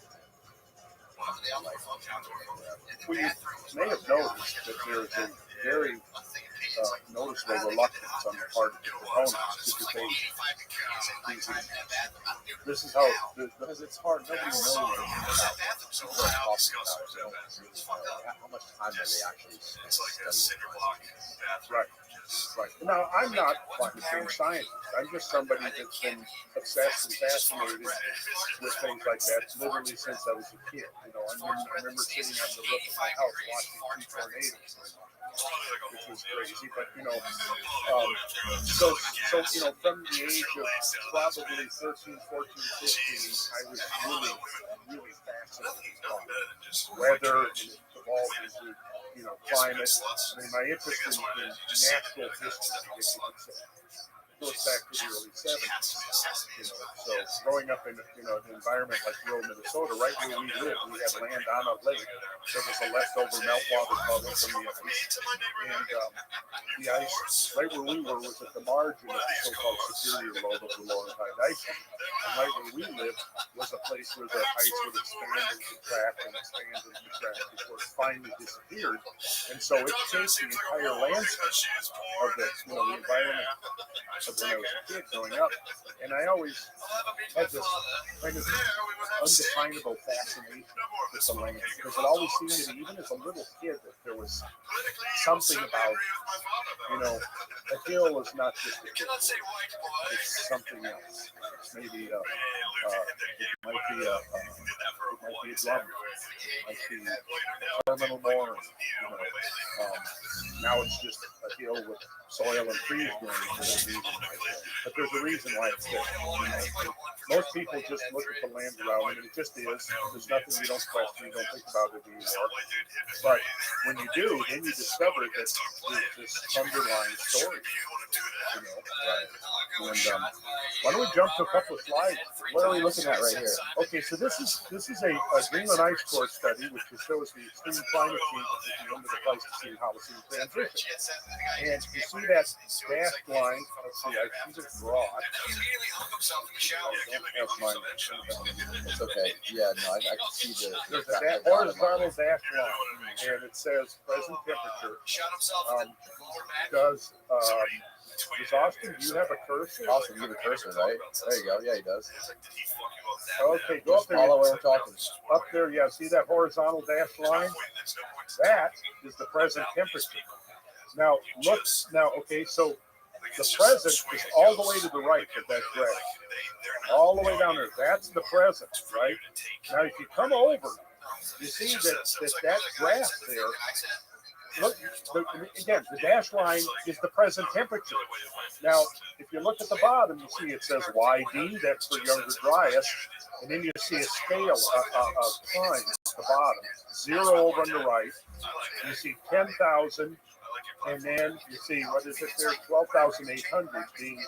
The outdoor function. Well, you may have noticed that there's a very noticeable reluctance on the part of the proponents to debate. This is how, Because it's hard. Nobody knows what it's about. People are talking about it. They don't really know how much time do they actually spend studying. right. Right. Now, I'm not a climate change scientist. I'm just somebody that's been obsessed and fascinated with things like that literally since I was a kid. You know, I remember sitting on the roof of my house watching 2 tornadoes, which was crazy. But, you know, so you know, from the age of probably 13, 14, 15, I was really fascinated by weather and it evolved into, you know, climate. I mean, my interest in natural history, I guess you could say, goes back to the early 70s. You know, so growing up in, you know, an environment like rural Minnesota, right where we lived, we had land on a lake. There was a leftover meltwater bubble from the ice, and the ice right where we were was at the margin of the so-called superior lobe of the Laurentide ice sheet. And right where we lived was a place where the ice would expand and contract and expand and contract before it finally disappeared. And so it changed the entire landscape of the, you know, the environment of when I was a kid growing up. And I always had this kind of undefinable fascination with the land, because it always seemed to me, even as a little kid, that there was something about, you know, a hill is not just a hill. It's something else. It's maybe it might be a drum. It might be a terminal mooring. You know, now it's just a hill with soil and trees growing for no reason like that. But there's a reason why it's there. You know, most people just look at the land around them, and it just is. There's nothing you don't question, you don't think about it anymore. But when you do, then you discover that there's this underlying story. You know, right. And why don't we jump to a couple of slides? What are we looking at right here? Okay, so this is a Greenland ice core study, which shows the extreme climate change at the end of the Pleistocene Holocene transition. And you see that dashed line. Let's see, I see it broad. That's mine. It's okay. Yeah, no, I can see the. There's a horizontal dashed line, and it says present temperature. Does Austin, do you have a cursor? Austin, you have a cursor, right? There you go. Yeah, he does. Okay, go up there. Follow where we're talking. Up there, yeah. See that horizontal dashed line? That is the present temperature. Now, look. Now, okay, so the present is all the way to the right of that graph. All the way down there. That's the present, right? Now, if you come over, you see that graph there. Look, again, the dashed line is the present temperature. Now, if you look at the bottom, you see it says YD, that's for Younger Dryas, and then you see a scale of time at the bottom. 0 over on the right, you see 10,000, and then you see, what is it there, 12,800 being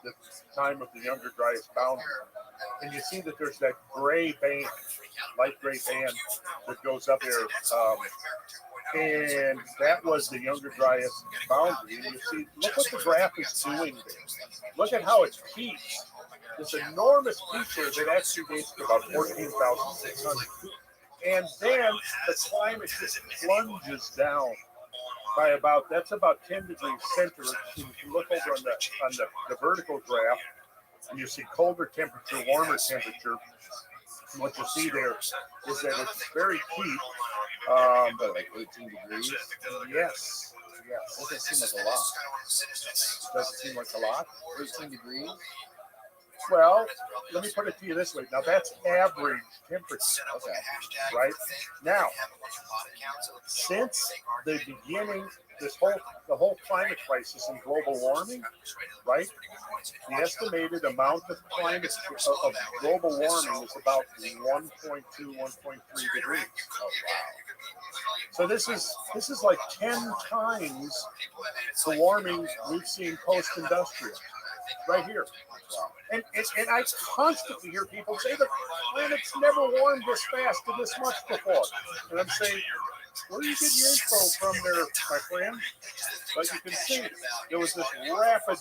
the time of the Younger Dryas boundary. And you see that there's that gray band, light gray band that goes up there. And that was the Younger Dryas boundary. And you see, look what the graph is doing there. Look at how it peaks. This enormous peak there that actually goes to about 14,600. And then the climate just plunges down by about 10 degrees center. If you look over on the vertical graph, and you see colder temperature, warmer temperature. And what you see there is that it's very peak. But like 18 degrees. Yes. Doesn't seem like a lot. Doesn't seem like a lot. 18 degrees. Well, let me put it to you this way. Now that's average temperature. Okay. Right? Now, since the beginning, the whole climate crisis and global warming, right? The estimated amount of of global warming is about 1.2, 1.3 degrees. Oh, wow. So this is like 10 times the warming we've seen post-industrial, right here. And I constantly hear people say the planet's never warmed this fast and this much before. And I'm saying, where do you get your info from there, my friend? But you can see there was this rapid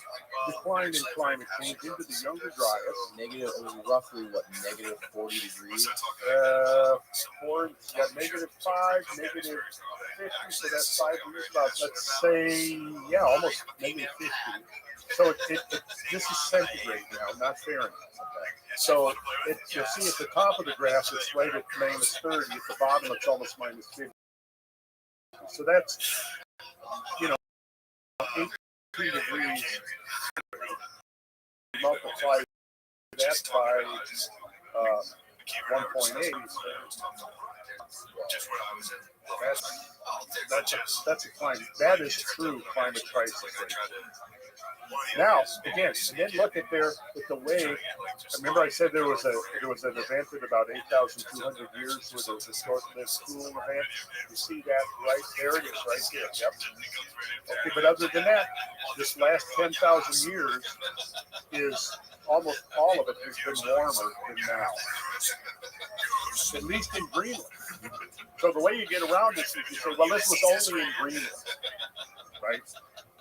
decline in climate change into the Younger Dryas. Negative, it was roughly what, negative 40 degrees. Yeah, -5, -50, so that's 5 years, about, let's say, yeah, almost -50. So this is centigrade now, not Fahrenheit. So you'll see at the top of the graph, it's right at -30. At the bottom, it's almost -50. So that's, 18 degrees. Multiply that by 1.8. That's a climate. That is true climate crisis. Now, again, and then look at the wave. Remember, I said there was an event in about 8,200 years with a short-lived cooling event. You see that right there? It is right there. Yep. Okay, but other than that, this last 10,000 years is almost all of it has been warmer than now. At least in Greenland. So the way you get around this is you say, well, this was only in Greenland, right?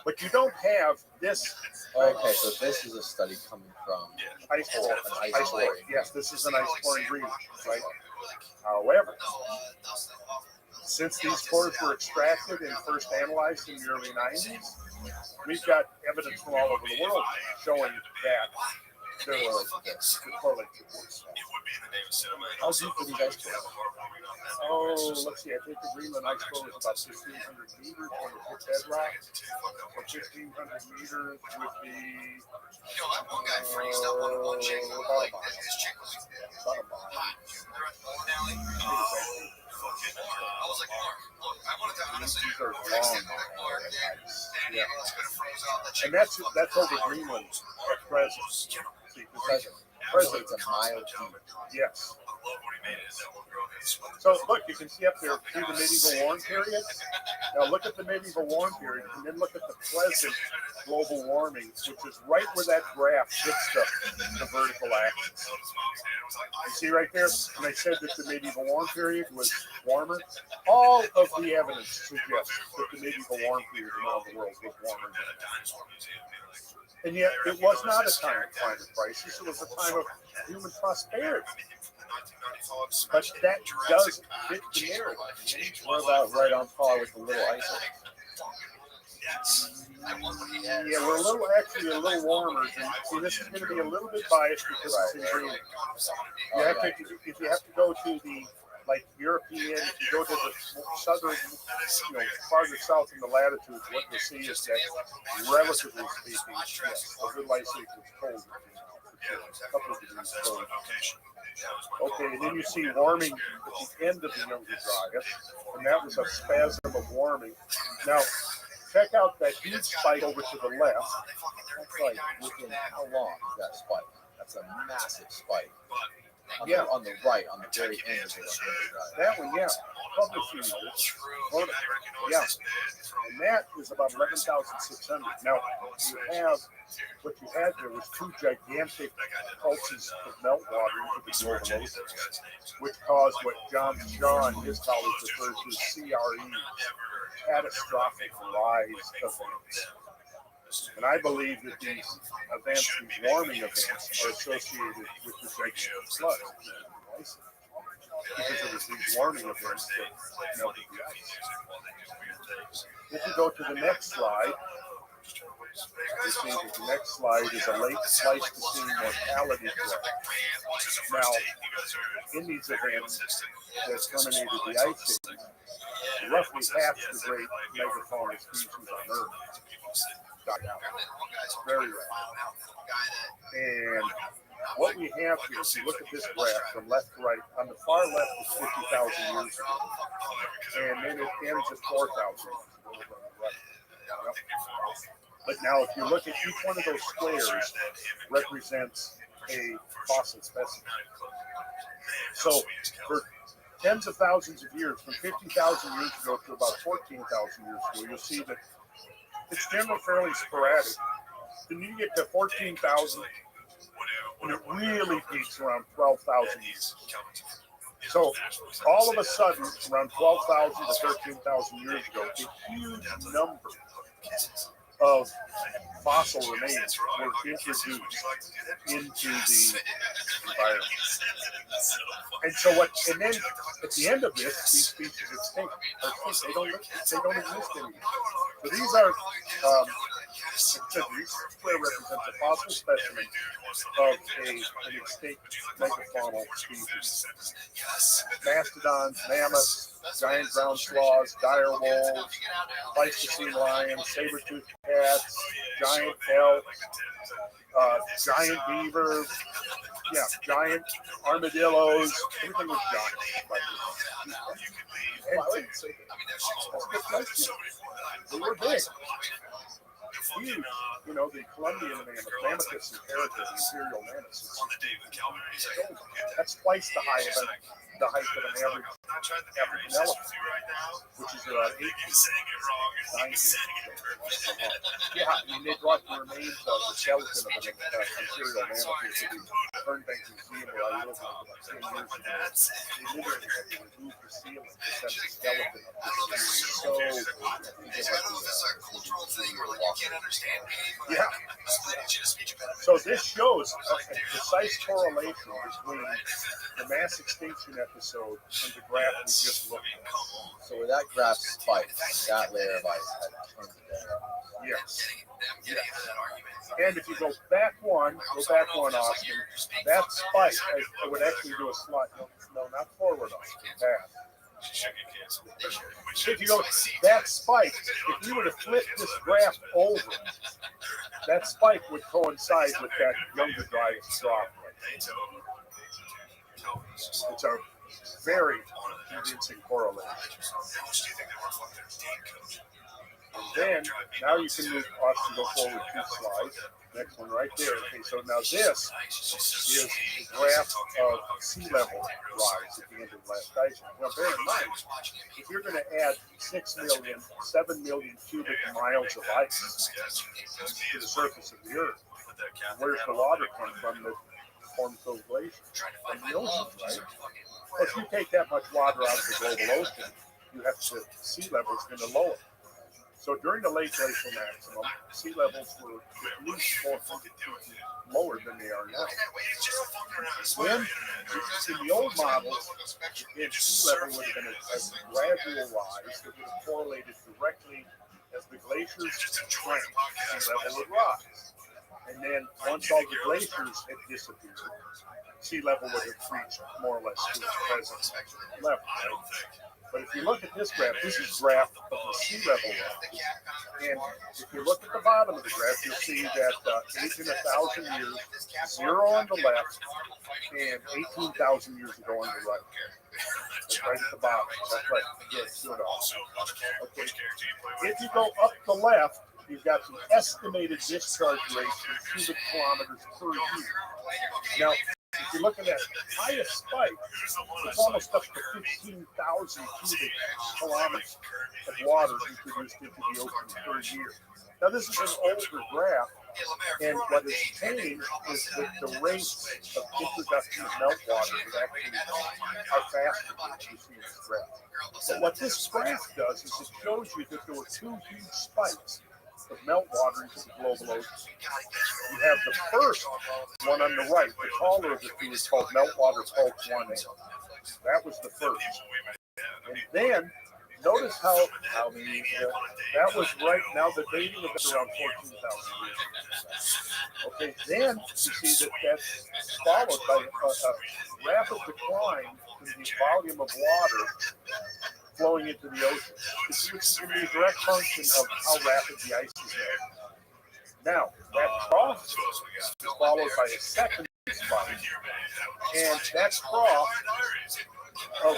But you don't have this. Okay, so this is a study coming from ice core. Ice core. Yes, this is an ice core in Greenland, right? However, since these cores were extracted and first analyzed in the early 90s, we've got evidence from all over the world showing that there were correlated cores. How deep are these ice cores? Oh, let's see. I think the Greenland ice core was about 1,500 meters on the tip bedrock. So 1,500 meters would be yeah. And that's over Greenland at present. See, present it's a mile deep. Yes. So look, you can see up there through the medieval warm period. Now look at the medieval warm period, and then look at the present global warming, which is right where that graph hits the vertical axis. You see right there, when I said that the medieval warm period was warmer, all of the evidence suggests that the medieval warm period around the world was warmer than that. And yet, it was not a time of climate crisis. It was a time of human prosperity. But that does fit the narrative. What about right on par with the little ice age? Yeah, we're actually a little warmer. And see, this is going to be a little bit biased because it's in Greenland. If you have to go to the European, if you go to the southern, farther south in the latitudes, what you'll see is that, relatively speaking, yes, a little ice age is colder. A couple of degrees colder. Okay, and then you see warming at the end of the Younger Dryas, and that was a spasm of warming. Now, check out that huge spike over to the left. That's like within how long is that spike? That's a massive spike. On the right, on the very end of the Younger Dryas. That one, yeah. Probably a few years. Yeah. And that is about 11,600. Now, what you had there was two gigantic pulses of meltwater into the global ocean, which caused what John Shaw and his colleagues refer to as CRE, catastrophic rise events. And I believe that these events, these warming events, are associated with the gigantic floods. Because it was these warming events that melted the ice. If you go to the next slide, you see that the next slide is a late Pleistocene mortality graph. Now, in these events that terminated the ice age, roughly half the great megafaunal species on Earth died out. Very rare. And what we have here, if you look at this graph from left to right, on the far left is 50,000 years ago, and then it ends at 4,000 years ago. Yep. But now, if you look at each one of those squares, represents a fossil specimen. So, for tens of thousands of years, from 50,000 years ago to about 14,000 years ago, you'll see that it's generally fairly sporadic. Then you get to 14,000, and it really peaks around 12,000 years. So, all of a sudden, around 12,000 to 13,000 years ago, a huge number of fossil remains were introduced into the environment. And so what? And then at the end of this, these species extinct. They don't exist anymore. So these are, each square represents a fossil specimen of an extinct megafaunal species. Mastodons, mammoths, giant ground sloths, dire wolves, Pleistocene lions, saber-toothed cats, giant elk, giant beaver, giant armadillos, everything was giant. They were big. Huge. You know, the Columbian mammoths inherited the imperial mammoths. That's twice the height of an average African elephant, which is about 8 feet, 9 feet. Yeah, I mean, they brought the remains of the skeleton of an imperial mammoth to the Burnbank Museum where I lived about 10 years ago. They literally had to remove the ceiling to set the skeleton up. Yeah. So this shows a precise correlation between the mass extinction episode and the graph we just looked at. So where that graph spiked, that layer of ice had tons of dead. Yes. And if you go back one, Austin, that spike, I would actually do a slide. No, not forward, Austin, back. If you go, that spike, if you were to flip this graph over, that spike would coincide with that younger dryas drop. It's a very convincing correlation. And then, now you can move, Austin, go forward 2 slides. Next one right there. Okay, so now this is the graph of sea level rise at the end of the last ice age. Now bear in mind, if you're going to add 7 million cubic miles of ice to the surface of the Earth, where's the water come from that forms those glaciers? From the ocean, right? Well, if you take that much water out of the global ocean, sea level is going to lower. So during the late glacial maximum, sea levels were at least 400 feet lower than they are now. When, in the old models, sea level would have been a gradual rise that would have correlated directly as the glaciers shrank, sea level would rise. And then once all the glaciers had disappeared, sea level would have reached more or less to its present level. Right? But if you look at this graph, this is graph of the sea level rise. And if you look at the bottom of the graph, you'll see that age in 1,000 years, 0 on the left, and 18,000 years ago on the right. That's right at the bottom. That's right. Good. Okay. If you go up the left, you've got the estimated discharge rates in cubic kilometers per year. Now, if you look at that highest spike, it's almost up to 15,000 cubic kilometers of water introduced into the ocean per year. Now, this is an older graph, and what has changed is that the rates of introduction of meltwater that actually are faster than you see in this graph. But what this graph does is it shows you that there were 2 huge spikes of meltwater into the global ocean. You have the first one on the right, the taller of the 2 is called meltwater pulp 1A. That was the first. And then, notice how many, that was right now, the dating of it around 14,000 years. Okay, then you see that that's followed by a rapid decline in the volume of water flowing into the ocean. This is going to be a direct function of how rapid the ice is melting. Now, that trough is followed by a second spike, and that trough of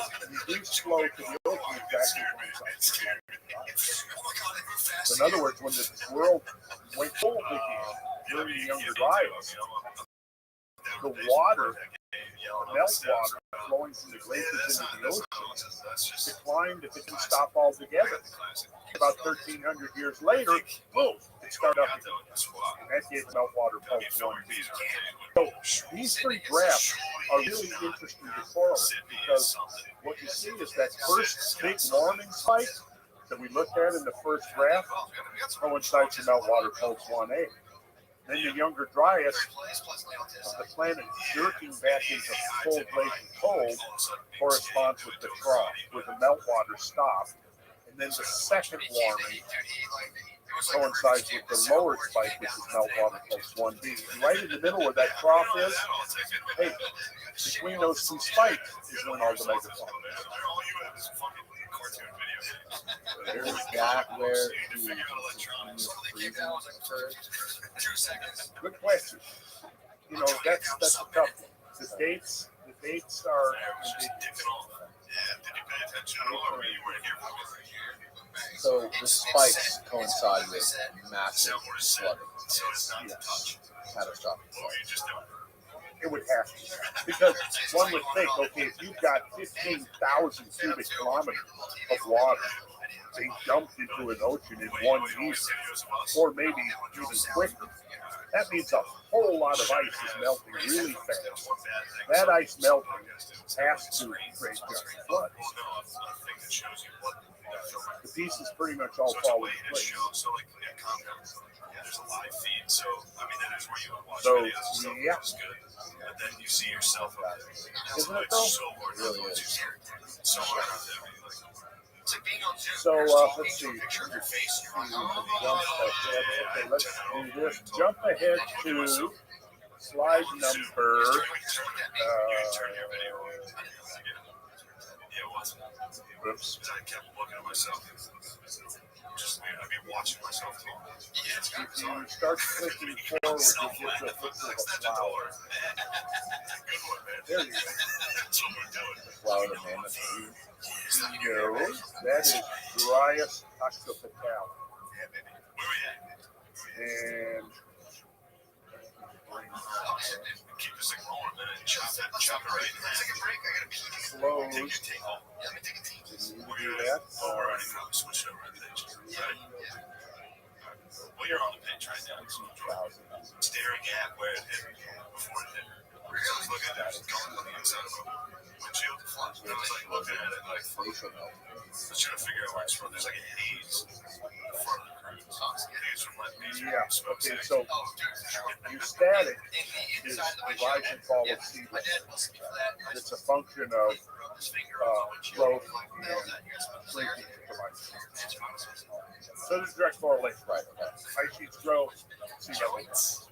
reduced flow to the ocean is actually coincides. So in other words, when the world went cold again during the younger dryas, the water, the meltwater flowing from the glaciers into the ocean declined if it didn't stop altogether. About 1,300 years later, boom, it started up again. And that gave the meltwater pulp 1B. So these 3 graphs are really interesting to correlate because what you see is that first big warming spike, that we looked at in the first graph coincides with meltwater pulse 1A. Then the younger Dryas of the planet jerking back into full glacial cold corresponds with the trough, where the meltwater stopped. And then the second warming coincides with the lower spike, which is meltwater pulse 1B. And right in the middle where that trough is, hey, between those two spikes is when all the megafauna is. Is that where the continuous freezing occurs? Good question. You know, that's a tough one. The dates are So the spikes coincide with massive flooding. yes, Catastrophic flooding. it would have to. Because one would think, okay, if you've got 15,000 cubic kilometers of water being dumped into an ocean in 1 year, or maybe even quicker, that means a whole lot of ice is melting really fast. That ice melting has to create giant floods. The pieces pretty much all fall into place. So, yeah. Isn't it though? It really is. So, let's see. Okay, let's do this. Jump ahead to slide number. Oops. I kept looking at myself. Just weird. I'd be watching myself too. If you start clicking forward, you get to a picture of a flower. There you go. Flower of mammoth. No, that is Dryas occipital. And Keep this thing rolling, man. Chop it right in half. Take a break. I gotta pee. close. Take a take home. Yeah, let me take a tea. Did you do that? Oh, we're already probably switched over to things. Right? Well, you're on the page right now. So staring at where it hit before it hit. So I was looking at it, going on the inside of a windshield. And I was like looking at it, like, I was trying to figure out where it's from. There's like a haze in front of the cruise. Haze from like major smoke Okay, stacks. so your static is the rise and fall of sea level. It's a function of growth and shrinking of ice. So there's a direct correlation. Right. Ice sheets grow, sea level rise.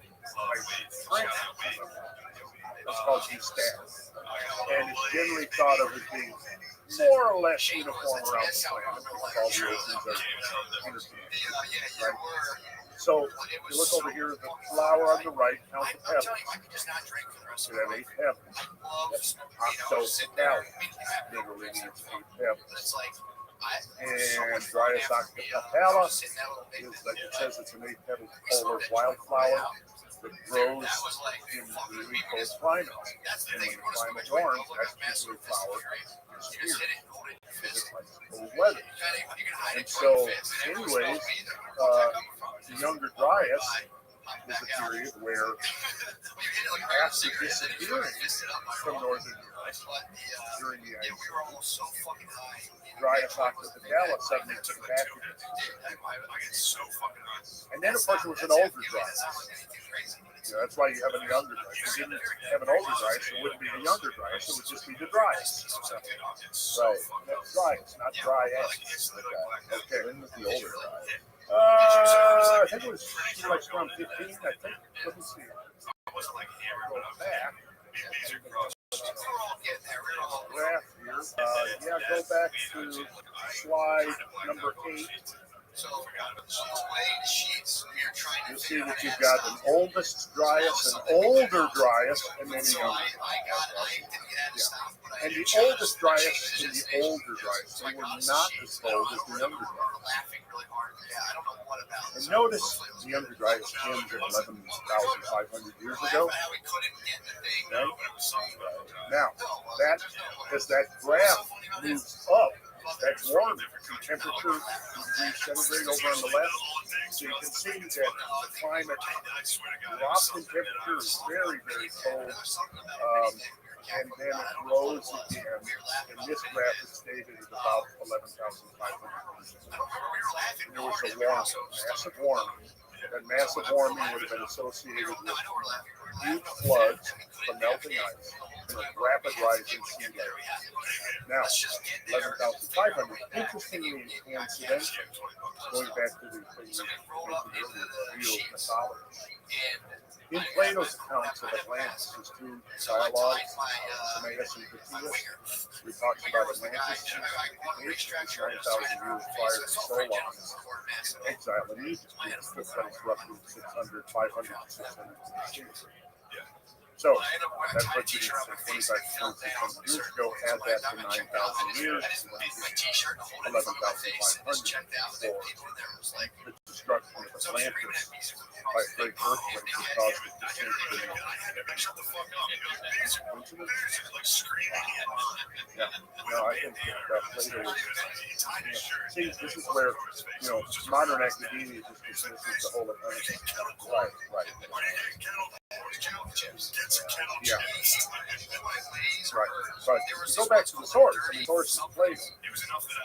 Ice sheets shrink, it's called G-static. And it's generally thought of as being more or less uniform around the planet because all the oceans are interconnected. Right? So if you look over here, the flower on the right, count the petals. So that 8 petals. Octopetal, literally means 8 petals. And Dryas octopetala is like it says it's an 8-petaled polar wildflower that grows in the cold climate. And when the climate warms, that particular flower is here. Because it likes cold weather. And so, anyways, the younger Dryas is a period where after disappearing from northern Europe during the ice age, Dryas octopetala suddenly came back again. And then, of course, it was an older Dryas. You know, that's why you have a younger Dryas. If you didn't have an older Dryas, it wouldn't be the younger Dryas, it would just be the Dryas. Right. That's Dryas, not Dryas. Okay. When was the older Dryas? I think it was like around 15, I think. Let me see. Go back. Graph here. Yeah, go back to slide number 8. You'll see that you've got an oldest Dryas, an older Dryas, and then a younger. Yeah. And the oldest Dryas and the older Dryas, they were not as old as the younger Dryas. And notice the younger Dryas ends at 11,500 years ago. Right? Now, that as that graph moves up, that's warm. The temperature in degrees centigrade over on the left. So you can see that the climate drops in temperature is very, very cold. and then it grows again. And this graph is stated at about 11,500. There was a massive warming. That massive warming would have been associated with huge floods from melting ice and a rapid rise in sea level. Now, 11,500, interestingly and coincidentally, going back to the thing you mentioned earlier, real mythology. In Plato's accounts of Atlantis, his two dialogues, Timaeus and Critias, he talks about Atlantis, which 9,000 years prior to Solon's exile in Egypt, which took place roughly 600, 500, 600 BC. So that puts it at 25 to 2600 years ago, add that to 9,000 years, 11,500 for the destruction of Atlantis by a great earthquake that caused it to sink to the Yeah, no, I think that Plato was, see, this is where, modern academia just dismisses the whole Atlantis. Right. Yeah. Right. But go back to the source. I mean, source is Plato,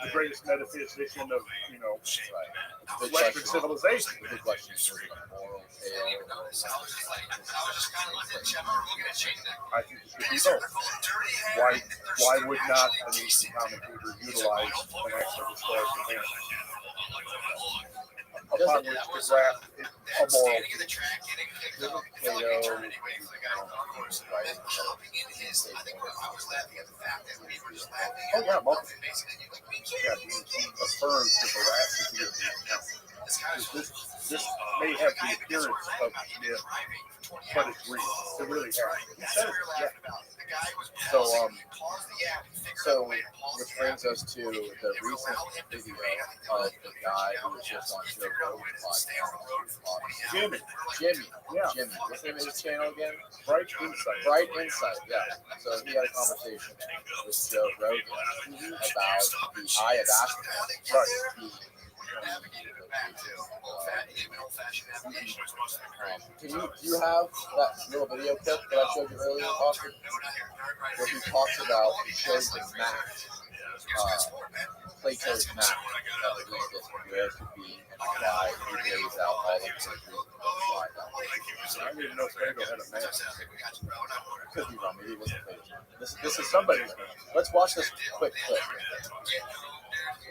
the greatest metaphysician of, Western civilization. The big question is a moral tale. I think it should be both. Why would not an ancient commentator utilize an actual historical event upon which to graft a moral? Oh yeah, multiple. Yeah, he affirms the veracity of the account. This may have the appearance of myth, but it's real. It really has. He says, yeah. So, which brings us to the recent video of the guy who was just on Joe Rogan's podcast. Jimmy. Yeah. Jimmy. What's the name of his channel again? Bright Insight. Bright Insight, yeah. So he had a conversation with Joe Rogan about the eye of Ashton. Right. Do you have that little video clip that I showed you earlier, Austin? Where he talks about, he shows the map, Plato's map of Atlantis, where it could be, and why he lays out all of the countries. I didn't even know Plato had a map. Could be wrong, maybe it wasn't Plato. This is somebody's map. Let's watch this quick clip.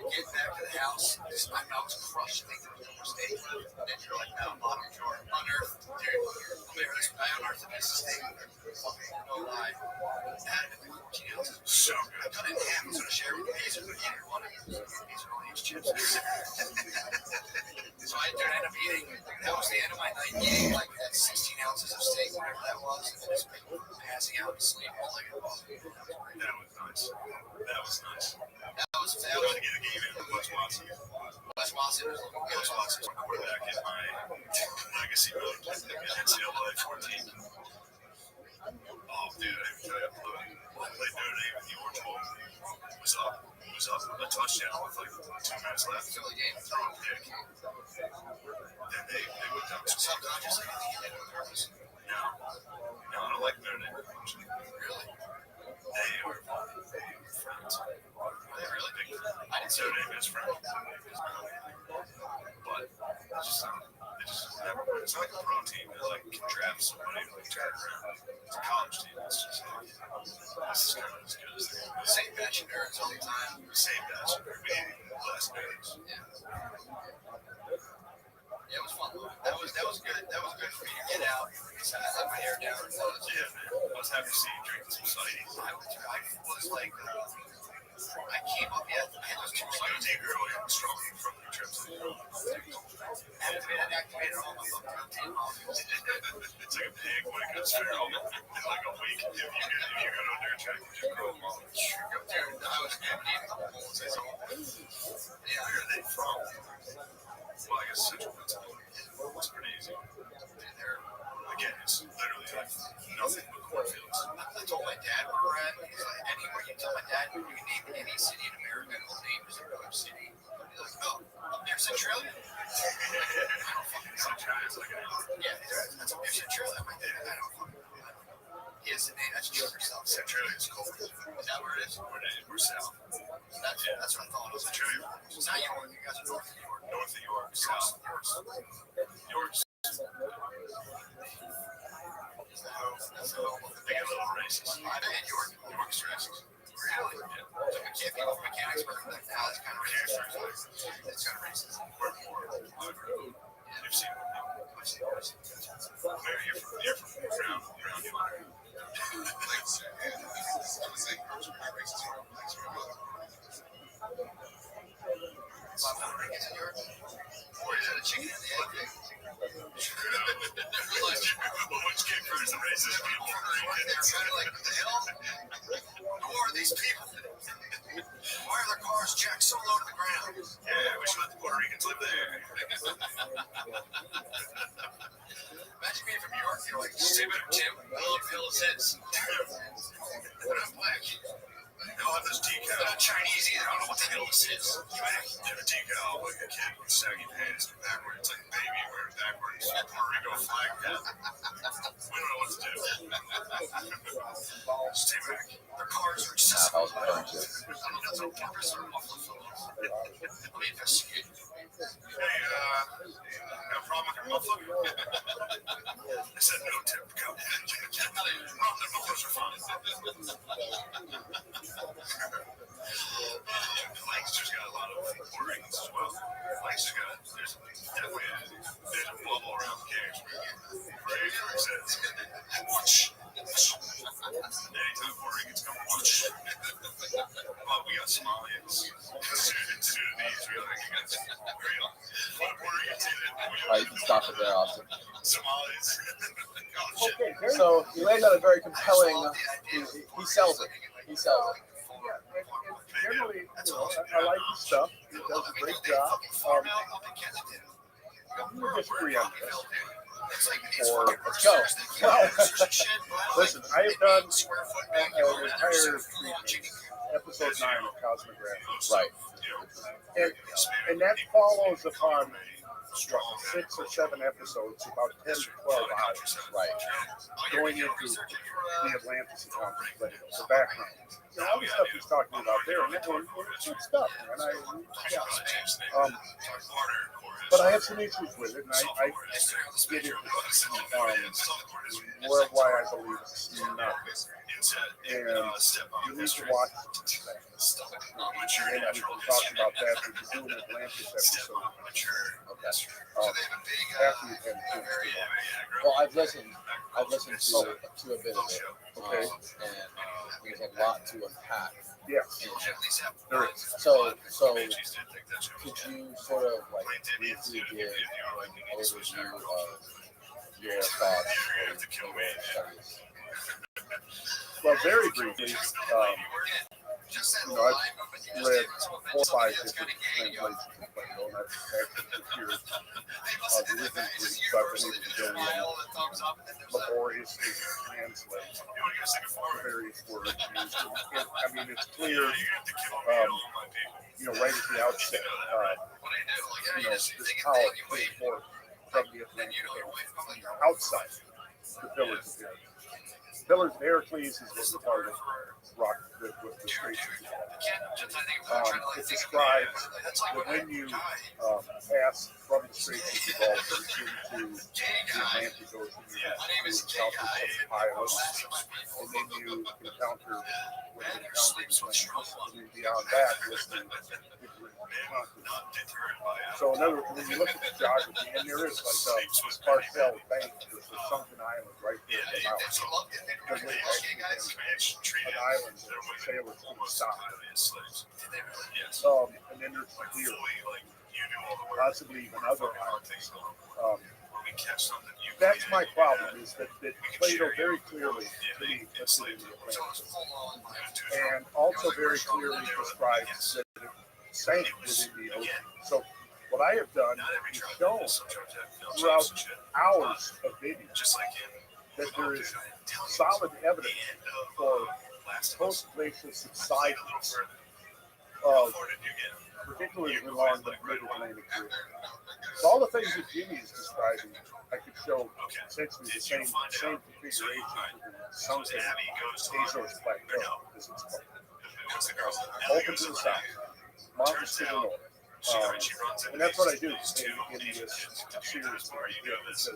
Get back to the house. My mouth was crushed. Steak. And then you're like, no, bottom drawer. Unearthed. I unearthed this steak. No lie. Had it in 14 ounces. So good. I cut it in half. I was going to share with you. These are one of these are all these chips. So I ended up eating. That was the end of my night. Eating like that 16 ounces of steak, whatever that was. And just passing out and sleeping. I was like, oh. That was nice. That was Trying to get a game in with Wes Watson. Wes Watson was quarterback in my legacy mode at NCAA 14. Oh, dude, I played Notre Dame with your told was up a touchdown with like 2 minutes left. the game. Throw a pick. Then they whipped out some Subconsciously, I think he did it on purpose. No, I don't like Notre Dame. Really? They are friends. They're really big. I didn't see Notre it. Dame is friends. But it's like a pro team that like can draft somebody and like turn around. It's a college team. It's just this is kind of as good as they are. Same batch of nerds all the time. Same batch, maybe less nerds. Yeah, it was fun. That was good. That was good for me to get out. I let my hair down. Yeah, man. Let's have you see you drinking some cider. I was like, I came up yet. I had those 2 I was eager and strong from your trips. activated all my fucking molecules. It's like a pig when it gets feral. In like a week, if you go to a dirt track, you grow them all. Dude, I was emptying a couple bullets. I saw. Where are they from? Well, I guess Central Pennsylvania. It's pretty easy. Again, it's literally like nothing but cornfields. I told my dad where we're at. He's like, anywhere you tell my dad, you can name any city in America, and he'll name another city. He's like, oh, up near Centralia? I don't fucking know. Yeah, that's up near Centralia. I'm like, I don't fucking know. He has the name. That's just yourself. Centralia We're south. That's what I thought. I was like, well, now you guys are north of York. North of York, south. York's. They got little races. I bet York's races. Really? Yeah. So Mechanicsburg, that's kind of racist. That's kind of racist. You've seen it. I've seen it. Maybe you're from around York. Or is that a chicken and the egg? Well, which came first, the racist people? They're trying to like, what the hell? Who are these people? Why are their cars jacked so low to the ground? Yeah, we should let the Puerto Ricans live there. Imagine being from New York, you're like, Tim, Will Phil says, but I'm black. They'll have this decal. They're not Chinese either. I don't know what the hell this is. You have a decal like a kid with saggy pants and backwards, like a baby wearing backwards. Puerto Rico flag. We don't know what to do. Stay back. Their cars are accessible. I don't know if that's on purpose or off the phone. Let me investigate. Hey, got a problem with your muffler? I said no, Tim. Go. No, the mufflers are fine. Lancaster's got a lot of Puerto Ricans as well. Lancaster's got, there's definitely there's a bubble around the cage. Right? It says, watch. Anytime Puerto Ricans come, watch. Well, we got Somalians. Sudanese, we got Puerto Ricans in it. You can stop it there, Austin. Somalis. Okay, so he lays out a very compelling. He sells it. He sells it. Generally, I like his stuff. He does a great job. We disagree on this. Or Let's go. Listen, I have done an entire episode 9 of Cosmography. Right. And that follows upon 6 or 7 episodes, about 10 to 12 hours. Right. Going into the Atlantis account, the background. You know, all the stuff he's talking about there, and it's good stuff, man. But I have some issues with it, and I get into why I believe it's nuts. And you need to watch that. And we can talk about that when you do an Atlantis episode. After you've been Well, I've listened to a bit of it. Okay. And there's a lot to unpack. Yes, there is. So could you sort of like briefly give an overview of your thoughts on studies? Well, very briefly, I've read 4 or 5 different translations of Plato, and I've actually procured the written Greek, so I've been able to go in laboriously translate the various words used. And, I mean, it's clear, right at the outset, this power came forth from the Atlantic outside the Pillars of Heracles. Pillars of Heracles is what we call the rock with the straight. It describes that when you pass from the Strait of Gibraltar into the Atlantic Ocean, you encounter some pilots, and then you encounter what you encounter and then beyond that is the So in other words, when you look at the geography, and there is like this Parcel Bank, there's a sunken island right there in the mountains. There's actually an island where sailors can stop. And then there's Deer, possibly even other islands. That's my problem, is that Plato very clearly, to me, puts it in the Atlantic. And also very clearly describes that it sank within the ocean. So what I have done is shown throughout hours of video that there is solid evidence for post-glacial subsidence of particularly along the mid-Atlantic Rim. So all the things that Jimmy is describing, I could show essentially the same configuration for the sunken Azores Plateau, as it's called. open to the south, mountains to the north. And that's what I do in this series because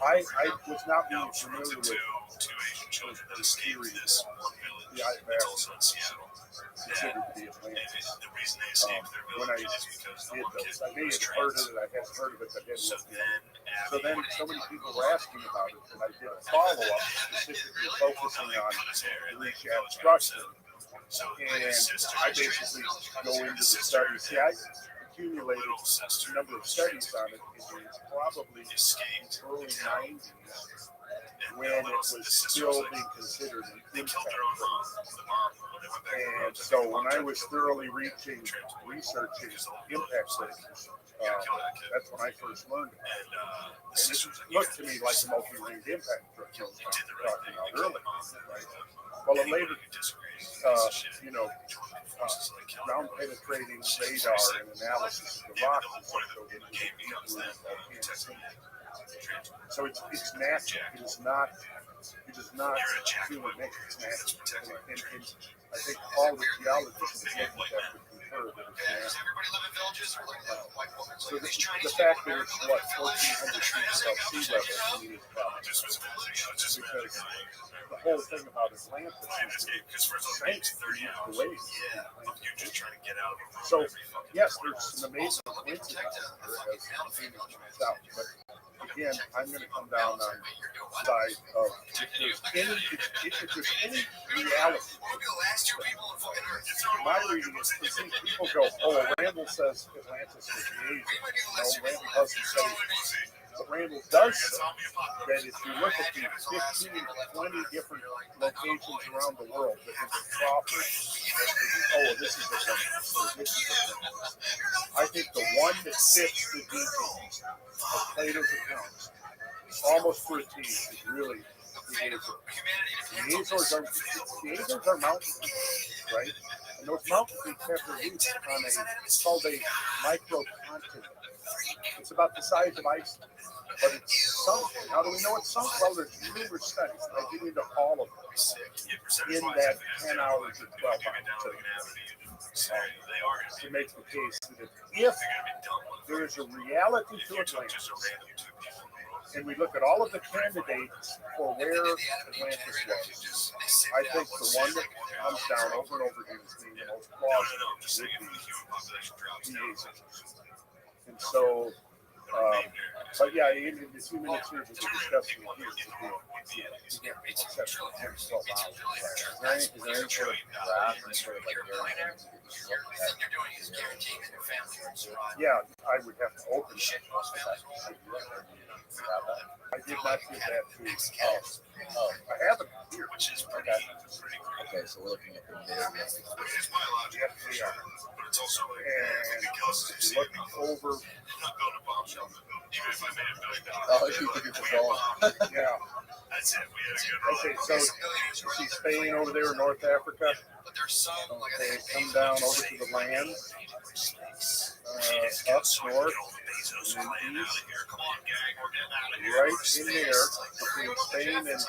I was not really familiar with the series the IFAS considered to be Atlantis. When I did those, I may have heard of it, I hadn't heard of it, I didn't look it up. So then so many people were asking about it, and I did a follow-up specifically focusing on the reach abstraction. And I basically go into the study. See, I accumulated a number of studies on it in probably the early 90s when it was still being considered an impact crater. And so when I was thoroughly researching impact craters, that's when I first learned it. And it looked to me like a multi-ringed impact crater I was talking about earlier. Right? Well, a later, ground penetrating radar and analysis of the rock so it's natural. It is not human made. It's natural. And I think all the geologists would concur that it's natural. So the fact that it's 1,400 feet above sea level to me is probably because the whole thing about Atlantis is the strength of the waves. So yes, there's an amazing coincidence but again, I'm going to come down on the side of if there's any reality. My reading is people go, oh, Randall says Atlantis was the Asian. No, Randall doesn't say it. But Randall does say that if you look at the 15, 20 different locations around the world that have been proffered, oh, this is this is I think the one that fits the details of Plato's accounts, almost to a T, is really the Azores. The Azores are mountain peaks, right? And those mountain peaks have their roots on it's called a microcontinent. It's about the size of Iceland, but it's sunk. How do we know it's sunk? Well, there's numerous studies. I get into all of them in that 10 hours or 12 hours to make the case that if there is a reality to Atlantis, and we look at all of the candidates for where Atlantis was, I think the one that comes down over and over again as being the most plausible would be the Azores. And so, but yeah, in the 2 minutes here, we're discussing it here. Is there any sort of graph, any sort of yeah, I would have to open it. I did not do that too. I have it here. Okay, so we're looking at the video. Yes, we are. And if you look over. Oh, you look at the ball. Yeah. Okay, so see Spain over there in North Africa. Okay, come down over to the land, up north, and east, right in there between Spain and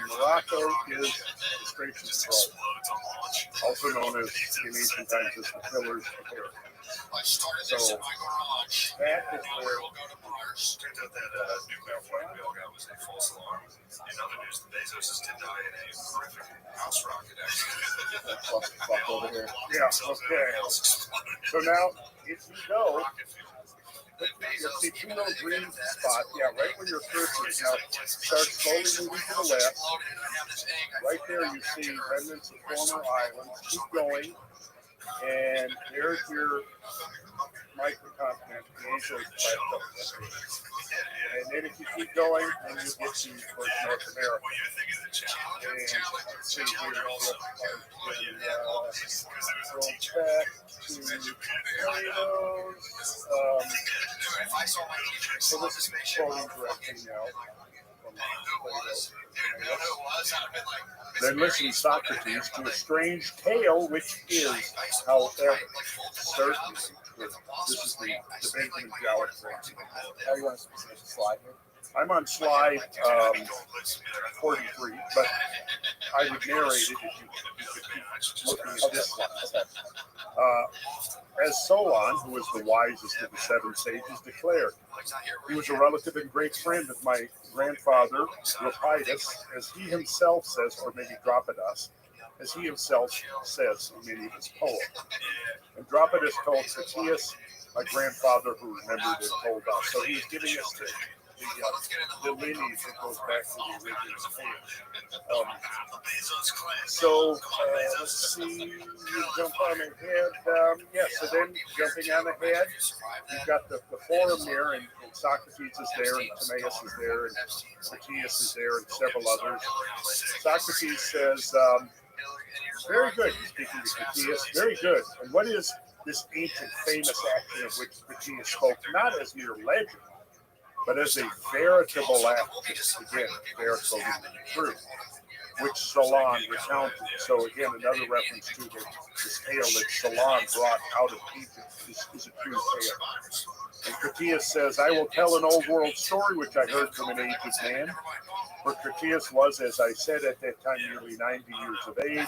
Morocco is the Straits of Gibraltar, also known as in ancient times as the Pillars of Herod. So that is where turns out that nuclear flight we all got was a false alarm. In other news, Bezos did die in a horrific house rocket accident. Fuck over here. Yeah, okay. So now, if you go, you'll see two little green spots. Yeah, right where your cursor is. Now, start slowly moving to the left. Right there, you see remnants of former islands. Keep going. And there's your microcontinent, the Azores plateau. And then if you keep going, then you get to North America. And see here, go back to Plato's. So this is quoting directly now from Plato. Then listen, Socrates, to a strange tale, which is, however, certainly true. This is the Benjamin Jowett thing. How do you want to finish the slide here? I'm on slide 43, but I would narrate it if you could keep looking at this one. As Solon, who was the wisest of the seven sages, declared, he was a relative and great friend of my grandfather, Lepidus, as he himself says, or maybe Dropidas, as he himself says in many of his poems. And Dropidas told Critias, my grandfather who remembered it, told us. So he's giving us the lineage that goes back to the original tale. Let's see, you jump on ahead. So then jumping on ahead, you've got the forum there, and Socrates is there, and Timaeus is there, and Critias is there, and several others. Socrates says, very good, he's speaking to Critias, very good. And what is this ancient famous action of which Critias spoke, not as mere legend, but as a veritable act, again, veritable meaning true, which Solon recounted. So again, another reference to this tale that Solon brought out of Egypt is a true tale. And Critias says, I will tell an old world story which I heard from an aged man. For Critias was, as I said, at that time nearly 90 years of age.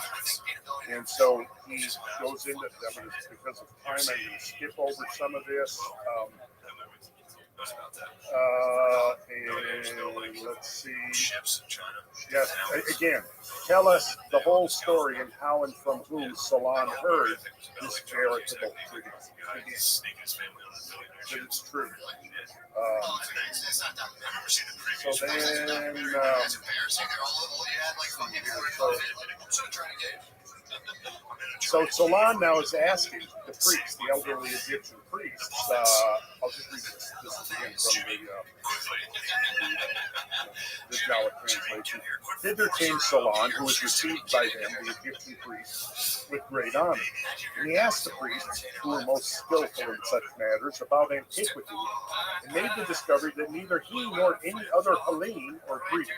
And so he goes into, because of time, I'm going to skip over some of this. And let's see. Yes, again, tell us the whole story and how and from whom Solon heard this veritable tradition. That it's true. So then, so Solon now is asking the priests, the elderly Egyptian priests. I'll just read this is again from the Jala translation. Thither came Solon, who was received by them, the Egyptian priests, with great honor. And he asked the priests, who were most skillful in such matters, about antiquity, and made the discovery that neither he nor any other Hellene or Greek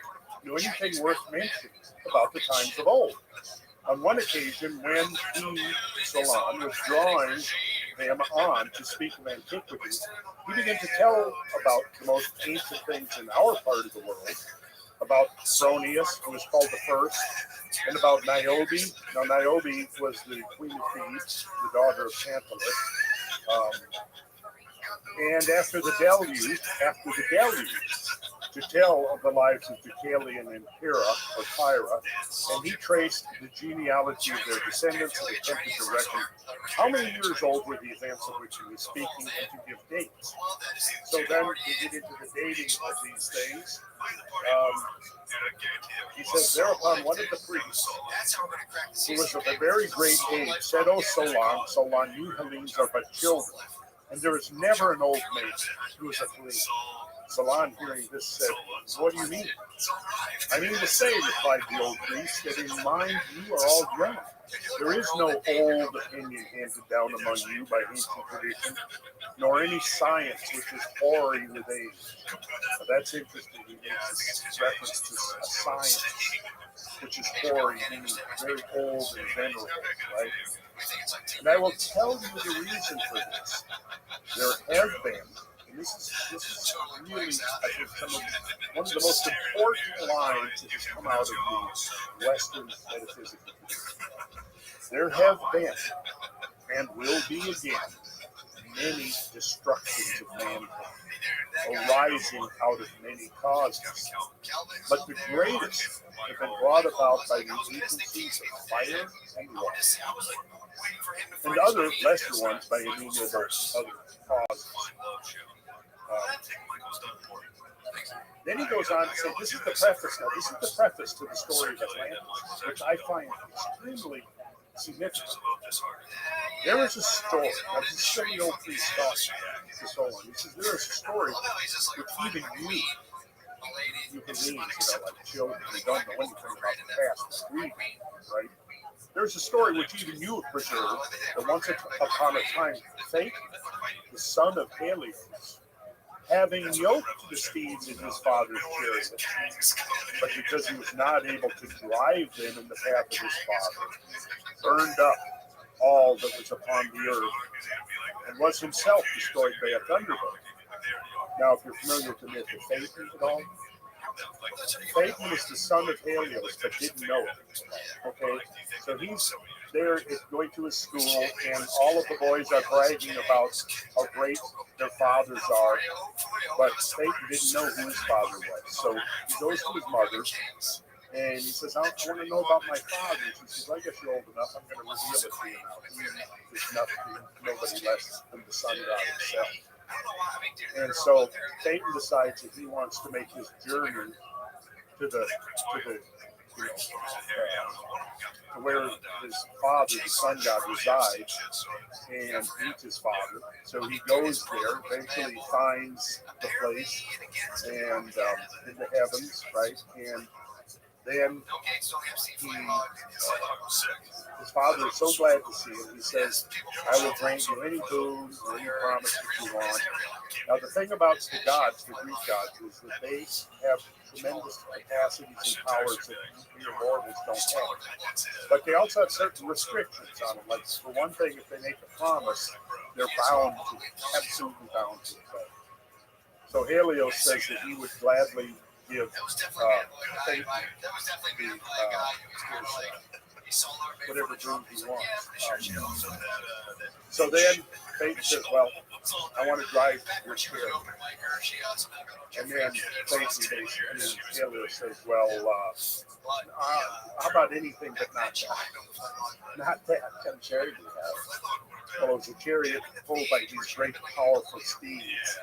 knew anything worth mentioning about the times of old. On one occasion, when he, Solon, was drawing them on to speak of antiquity, he began to tell about the most ancient things in our part of the world, about Phronius, who was called the first, and about Niobe. Now, Niobe was the queen of Thebes, the daughter of Tantalus. And after the deluge, to tell of the lives of Deucalion and Pyrrha, and he traced the genealogy of their descendants and attempted to reckon how many years old were the events of which he was speaking and to give dates. So then we get into the dating of these things. He says, thereapon one of the priests, who was of a very great age, said, O Solon, you Hellenes are but children, and there is never an old maid who is a Hellene. Solon, hearing this, said, what do you mean? I mean to say, replied the old priest, that in mind you are all young. There is no old opinion handed down among you by ancient tradition, nor any science which is hoary with age. Now, that's interesting. He makes reference to a science which is hoary, meaning very old and venerable, right? And I will tell you the reason for this. There have been, and this is really, I think, one of the most important lines that has come out of the Western metaphysical tradition. There have been, and will be again, many destructions of mankind, arising out of many causes. But the greatest have been brought about by the agencies of fire and water, and other lesser ones by innumerable other causes. Then he goes on to say, this is the preface now. This is the preface to the story of Atlantis, which I find extremely significant. There is a story. Now, this is some of the old priest talking to Solon. He says, there is a story which even you can read, like children who don't know anything about the past, but read, right? There's a story which even you have preserved, that once upon a time, Phaeton, the son of Peleus, having yoked the steeds in his father's chariot, but because he was not able to drive them in the path of his father, burned up all that was upon the earth, and was himself destroyed by a thunderbolt. Now, if you're familiar with the myth of Phaeton at all, Phaeton was the son of Helios, but didn't know it. Okay, so he's there going to his school, and all of the boys are bragging about how great their fathers are, but Phaeton didn't know who his father was. So he goes to his mother, and he says, I want to know about my father. She says, I guess you're old enough. I'm going to reveal it to you now. There's nothing, nobody less than the sun god himself. And so Phaeton decides that he wants to make his journey to the to where his father, the sun god, resides, and meets his father. So he goes there, eventually finds the place, and in the heavens, right? And then his father is so glad to see him. He says, I will grant you any boon or any promise that you want. Now, the thing about the gods, the Greek gods, is that they have tremendous capacities and powers that mere mortals don't have. But they also have certain restrictions on them. Like, for one thing, if they make a promise, they're bound to, absolutely bound to it. So Helios says that he would gladly give Phaeton whatever boon he wants. So then Phaeton says, well, I want to drive your chariot. And then Phaeton, Helios says, well, how about anything but not that? Not that. What kind of chariot do you have? Well, it's a chariot pulled by these great powerful steeds.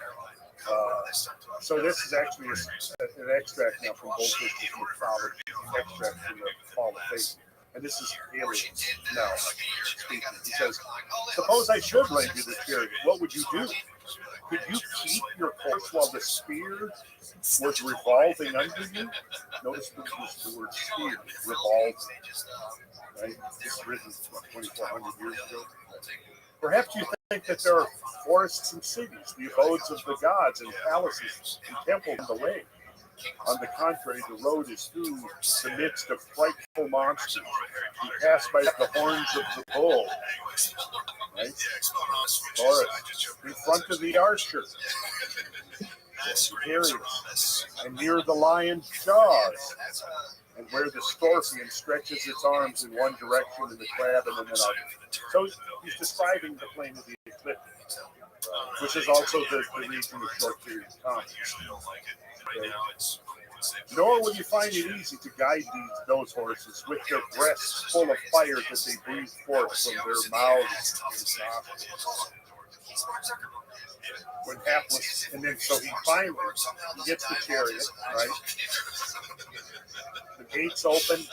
So this is actually an extract now from Bolton's mythology, extract from the Fall of Phaeton. And this is Helios now speaking. He says, suppose I should lend you the chariot, what would you do? Could you keep your course while the spear was revolving under you? Notice the word spear, revolving. Right? It's written 2,400 years ago. Perhaps you think that there are forests and cities, the abodes of the gods and palaces and temples on the way. On the contrary, the road is through the midst of frightful monsters. You pass by the horns of the bull, right? Taurus, in front of the archer, Aquarius, and near the lion's jaws, and where the scorpion stretches its arms in one direction and the crab in another. So he's describing the plain of the ecliptic, which is also the region of short period of time. Okay. Nor will you find it easy to guide those horses with their breasts full of fire that they breathe forth from their mouths and nostrils. When hapless, and then so he finally gets the chariot, right? The gates open,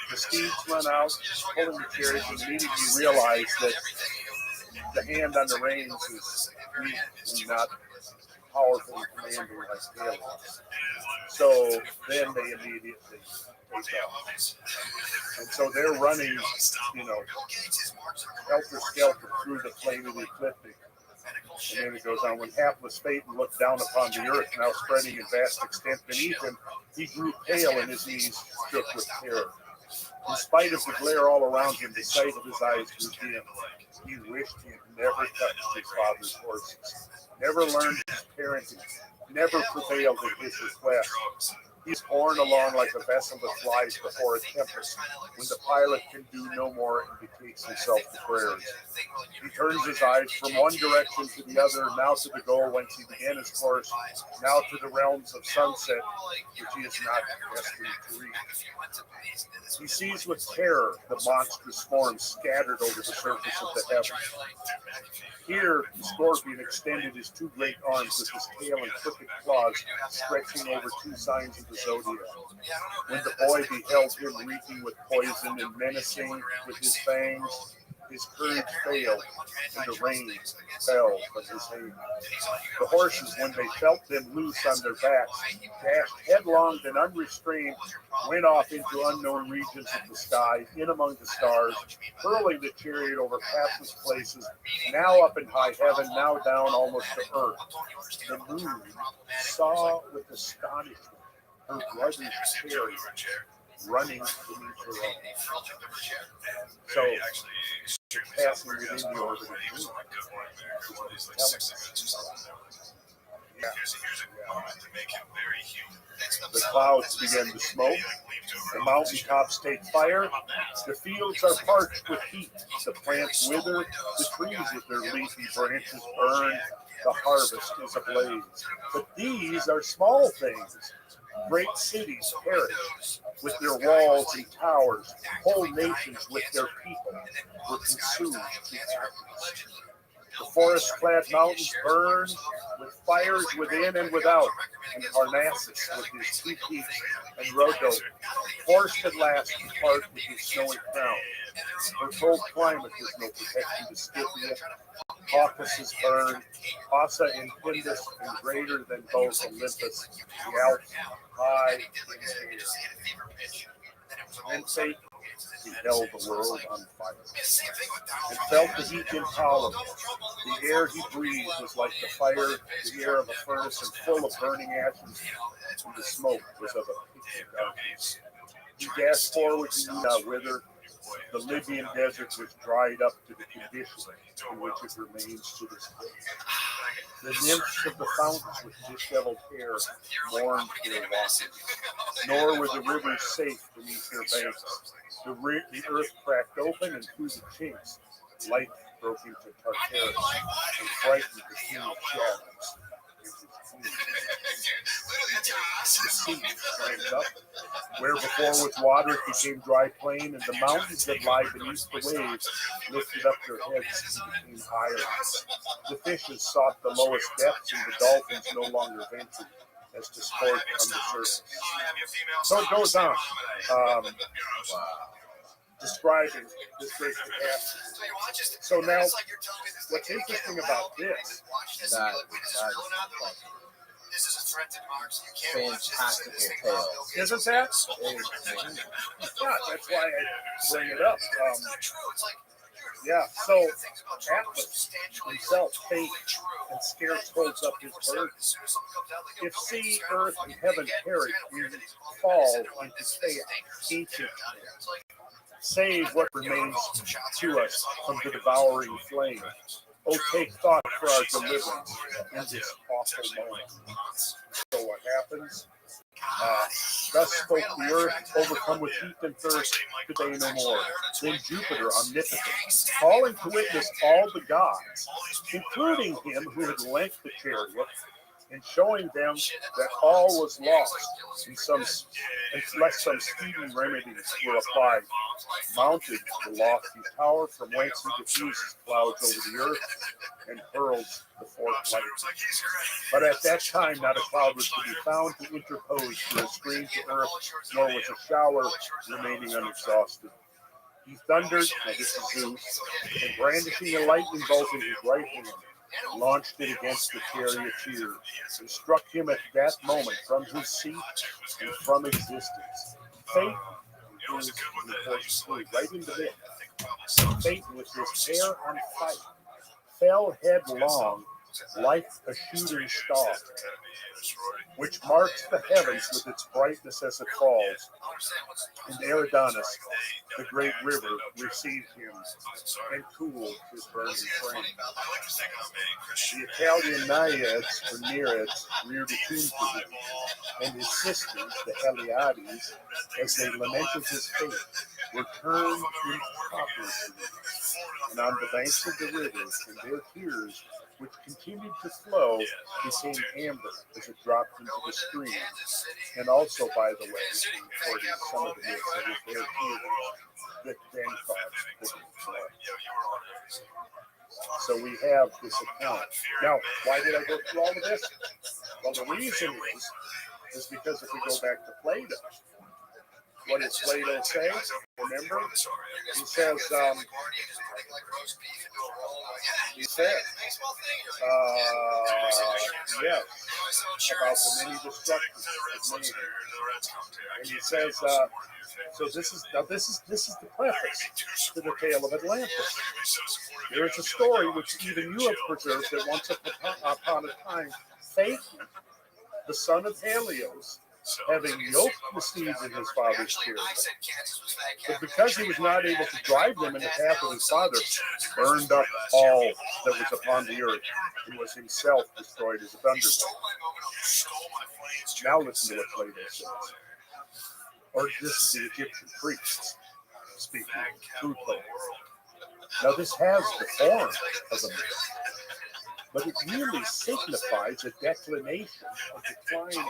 the steeds run out, pulling the chariot, and immediately realize that the hand on the reins is weak and not powerful and commanding like Helios. So then they immediately take off. And so they're running, helter-skelter through the plain of the ecliptic. And then it goes on, when hapless Phaeton looked down upon the earth, now spreading in vast extent beneath him, he grew pale and his knees shook with terror. In spite of the glare all around him, the sight of his eyes grew dim. He wished he had never touched his father's horses, never learned his parenting, never prevailed in his request. He is borne along like a vessel that flies before a tempest, when the pilot can do no more and betakes himself to prayers. He turns his eyes from one direction to the other, now to the goal whence he began his course, now to the realms of sunset, which he is not destined to reach. He sees with terror the monstrous forms scattered over the surface of the heavens. Here, the scorpion extended his two great arms with his tail and crooked claws stretching over two signs of the zodiac. When the boy beheld him reeking with poison and menacing with his fangs, his courage failed, and the reins fell from his hand. The horses, when they felt them loose on their backs, dashed headlong and unrestrained, went off into unknown regions of the sky, in among the stars, hurling the chariot over pathless places, now up in high heaven, now down almost to earth. The moon saw with astonishment her brother's chariot running beneath her own. So, passing within the orbit of the moon. The clouds begin to smoke. The mountaintops take fire. The fields are parched with heat. The plants wither. The trees with their leafy branches burn. The harvest is ablaze. But these are small things. Great cities perish with their walls and towers. Whole nations with their people were consumed to ashes. The forest-clad mountains burn with fires within and without, and Parnassus with his two peaks and Rhodope, forced at last to part with his snowy crown. Her cold climate was no protection to Scythia. Caucasus burned, Ossa and Pindus, and greater than both Olympus, the Alps, high in the air. Then fate beheld the world on fire, and felt the heat intolerable. The air he breathed was like the fire, the air of a furnace, and full of burning ashes, and the smoke was of a pitchy darkness. He dashed forward, he knew not whither. The Libyan desert was dried up to the condition in which it remains to this day. The nymphs of the fountains with disheveled hair mourned their losses, nor were the rivers safe beneath their banks. The earth cracked open, and through the chinks, light broke into Tartarus and frightened the king of shadows. The sea flamed up, where before was water it became dry plain, and the mountains that lie beneath the waves lifted up their heads and became higher. The fishes sought the lowest depths, and the dolphins no longer ventured as to sport on the surface. So it goes on, describing this great catastrophe. So now, what's interesting about this, fantastical tale. isn't that? Yeah, that's why I bring it up. Yeah, so Atlas himself faints and scarce holds up his burden. If sea, earth, and heaven perish, we fall into chaos, ancient chaos. Save what remains to us from the devouring flame. Oh, take thought for our deliverance in this awful moment. So what happens? Thus spoke the earth, overcome with heat and thirst, today no more. Then Jupiter, omnipotent, calling to witness all the gods, including him who had lent the chariot, and showing them that all was lost, unless some speedy remedies were applied, mounted the lofty tower from whence he diffuses clouds over the earth and hurls the forked light. But at that time not a cloud was to be found to interpose for a screen to earth, nor was a shower remaining unexhausted. He thundered, now this is Zeus, and brandishing a lightning bolt in his right hand, launched it against the charioteer, and struck him at that moment from his seat and from existence. Fate is in the horse's sleeve, right into it. Fate, with his hair on fire, fell headlong like a shooting star, which marks the heavens with its brightness as it falls. And Eridanus, the great river, received him and cooled his burning frame. The Italian naiads, or nereids, reared a tomb for him, and his sisters, the Heliades, as they lamented his fate, were turned into poplars. And on the banks of the river, and their tears, which continued to flow, became amber as it dropped into the stream. And also, by the way, according to some of the myths, it was their tears that then caused the flood. So we have this account. Now, why did I go through all of this? Well, the reason is because if we go back to Plato, what does Plato say? Remember? He says, about the many destructions of man. And he says, so this is the preface to the tale of Atlantis. There is a story which even you have preserved that once upon a time, Phaethon, the son of Helios, having yoked the steeds in his father's chariot. But because he was not able to drive them in the path of his father, burned up all that was upon the earth, and was himself destroyed as a thunderbolt. Now listen to what Plato says. Or this is the Egyptian priests speaking through Plato. Now this has the form of a myth, but it really signifies a declination of declining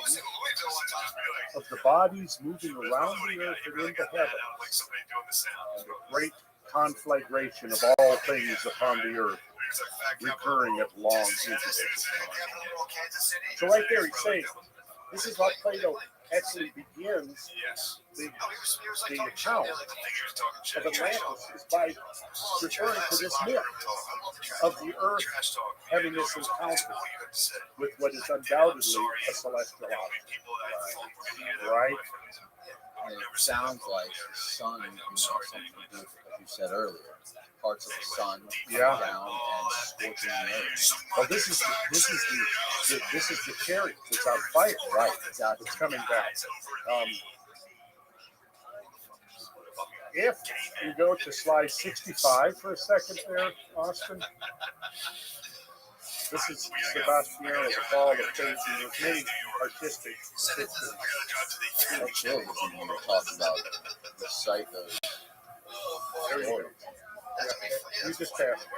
of the bodies moving around the earth and into heaven, and the great conflagration of all things upon the earth, recurring at long intervals. So right there he's saying, this is how Plato actually begins the account of Atlantis, is by referring to this myth of the earth having this encounter with what is undoubtedly a celestial object. Right? And it sounds like the sun, something to do with what you said earlier. Parts of the sun come down and scorching the earth. Well, this is the chariot that's on fire. Right, exactly. It's coming back. If you go to slide 65 for a second there, Austin. This is Sebastiano, the fall of faith, and there's many artistic depictions. That chills me when you talk about the sight of. There you go. Yeah, you just passed it.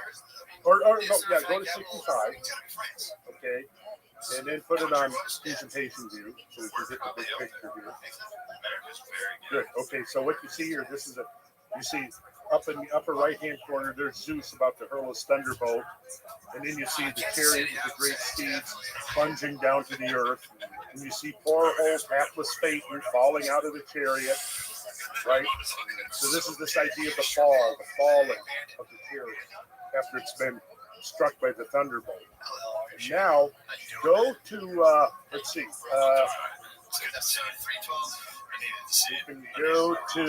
Or no, yeah, go to 65. Okay. And then put it on presentation view so we can get the big picture here. Good. Okay, so what you see here, this is you see up in the upper right-hand corner, there's Zeus about to hurl his thunderbolt. And then you see the chariot with the great steeds plunging down to the earth. And you see poor old hapless Phaeton falling out of the chariot. Right? So this is this idea of the falling of the chariot after it's been struck by the thunderbolt. And now, go to, let's see, you can go to,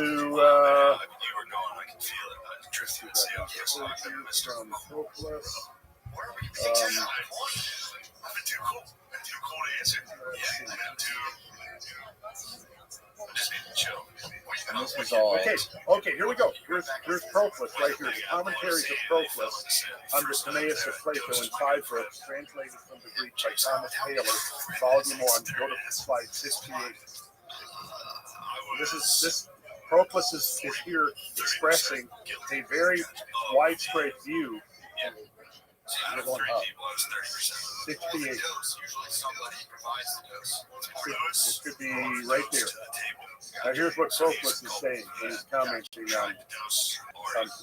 from Hopeless. And this was all. Okay, here we go. Here's Proclus right here. The commentaries of Proclus on the Timaeus of Plato in 5 books, translated from the Greek by Thomas Taylor, Volume 1. Go to slide 68. This Proclus is here expressing a very widespread view. We're going up. 68. This could be right there. Now here's what Proclus is saying when he's commenting on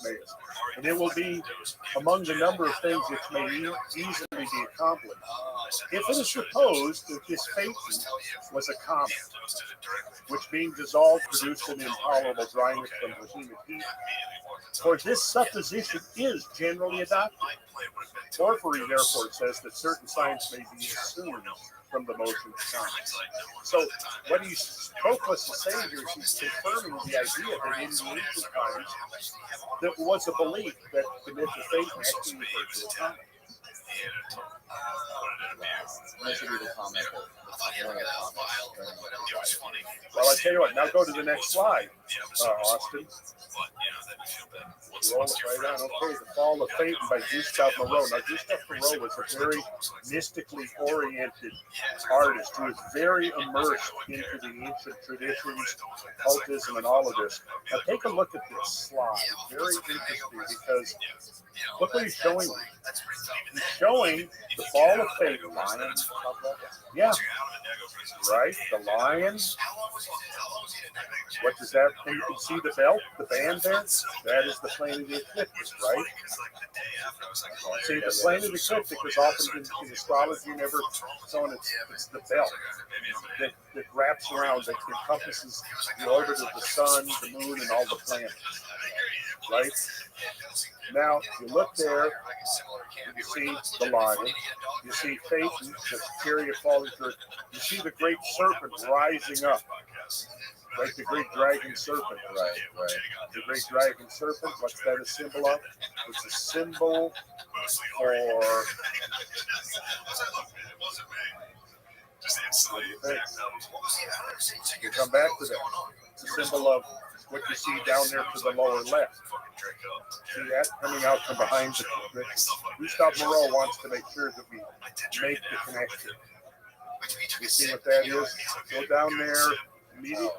Timaeus. And it will be among the number of things which may easily be accomplished. If it is supposed that this Phaeton was a comet, which being dissolved produced an intolerable dryness from vehement heat, for this supposition is generally adopted. Porphyry therefore says that certain signs may be assumed from the motion of time. So what Proclus is saying here is he's confirming the idea that in the ancient times there was a belief that the myth of Phaeton actually referred to a comet. Well, I tell you what, now go to the next slide, Austin. Roll it right on. Okay, The Fall of Phaeton by Gustave Moreau. Now, Gustave Moreau was a very mystically oriented artist who was very immersed into the ancient traditions, occultism, and all of this. Now, take a look at this slide. Very interesting because look what he's showing. He's showing the fall of Phaeton. Yeah. Right? The lions. What does that? You see the belt, the band there? That is the plane of the ecliptic, right? See, the plane of the ecliptic is often in astrology never shown. It's the belt that wraps around, that encompasses the orbit of the sun, the moon, and all the planets. Right? Now, you look there, you see the lion, you see Phaeton, the chariot falling through, you see the great serpent rising up. Right, the great dragon serpent. Right. The great dragon serpent, what's that a symbol of? It's a symbol for You come back to that. It's a symbol of what you see down there to the lower left. See that coming out from behind the Gustav Moreau wants to make sure that we make the connection. You see what that is? Go down there, immediately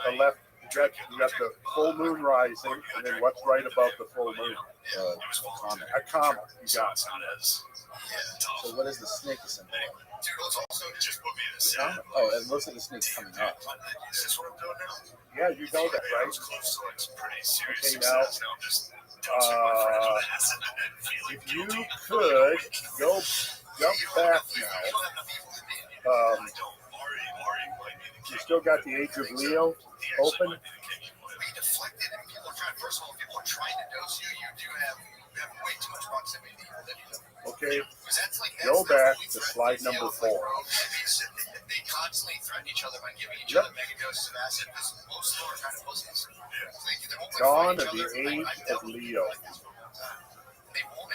the left. You got the full moon rising, and then what's right above the full moon? A comet. You got it. So what is the snake symbol? The comet. Oh, it looks like the snake's coming up. Yeah, you know that, right? Okay, now, if you could go jump back now, you still got the Age of Leo open. Okay, go back to slide number 4. They constantly threaten each other by giving each other mega doses of acid because most of them are kind of pussies. Dawn of the Age of Leo.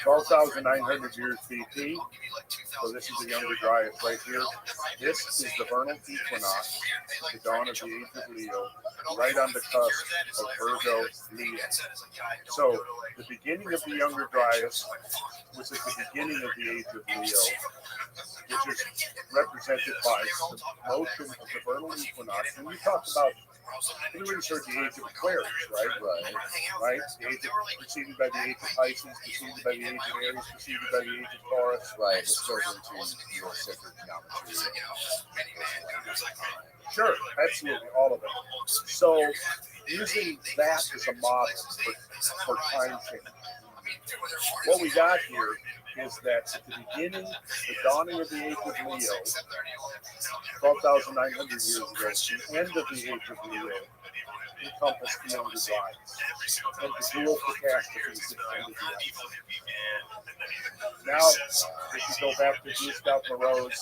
12,900 years BT. So this is the Younger Dryas right here. This is the vernal equinox, the dawn of the Age of Leo, right on the cusp of Virgo Leo. So the beginning of the Younger Dryas was at the beginning of the Age of Leo, which is represented by the motion of the vernal equinox. And we talked about, everybody's heard the Age of Aquarius, right? Right? The age of, preceded by the Age of Pisces, preceded by the Age of Aries, preceded by the Age of Taurus. Right, this goes into your sacred geometry. Sure, absolutely, all of it. So using that as a model for time change. What we got here is that at the beginning, the dawning of the Age of Leo, 12,900 years ago, the end of the Age of Leo, encompassed the Younger Dryas and the dual catastrophes that ended the end. Now, if you go back to Gustav Moreau's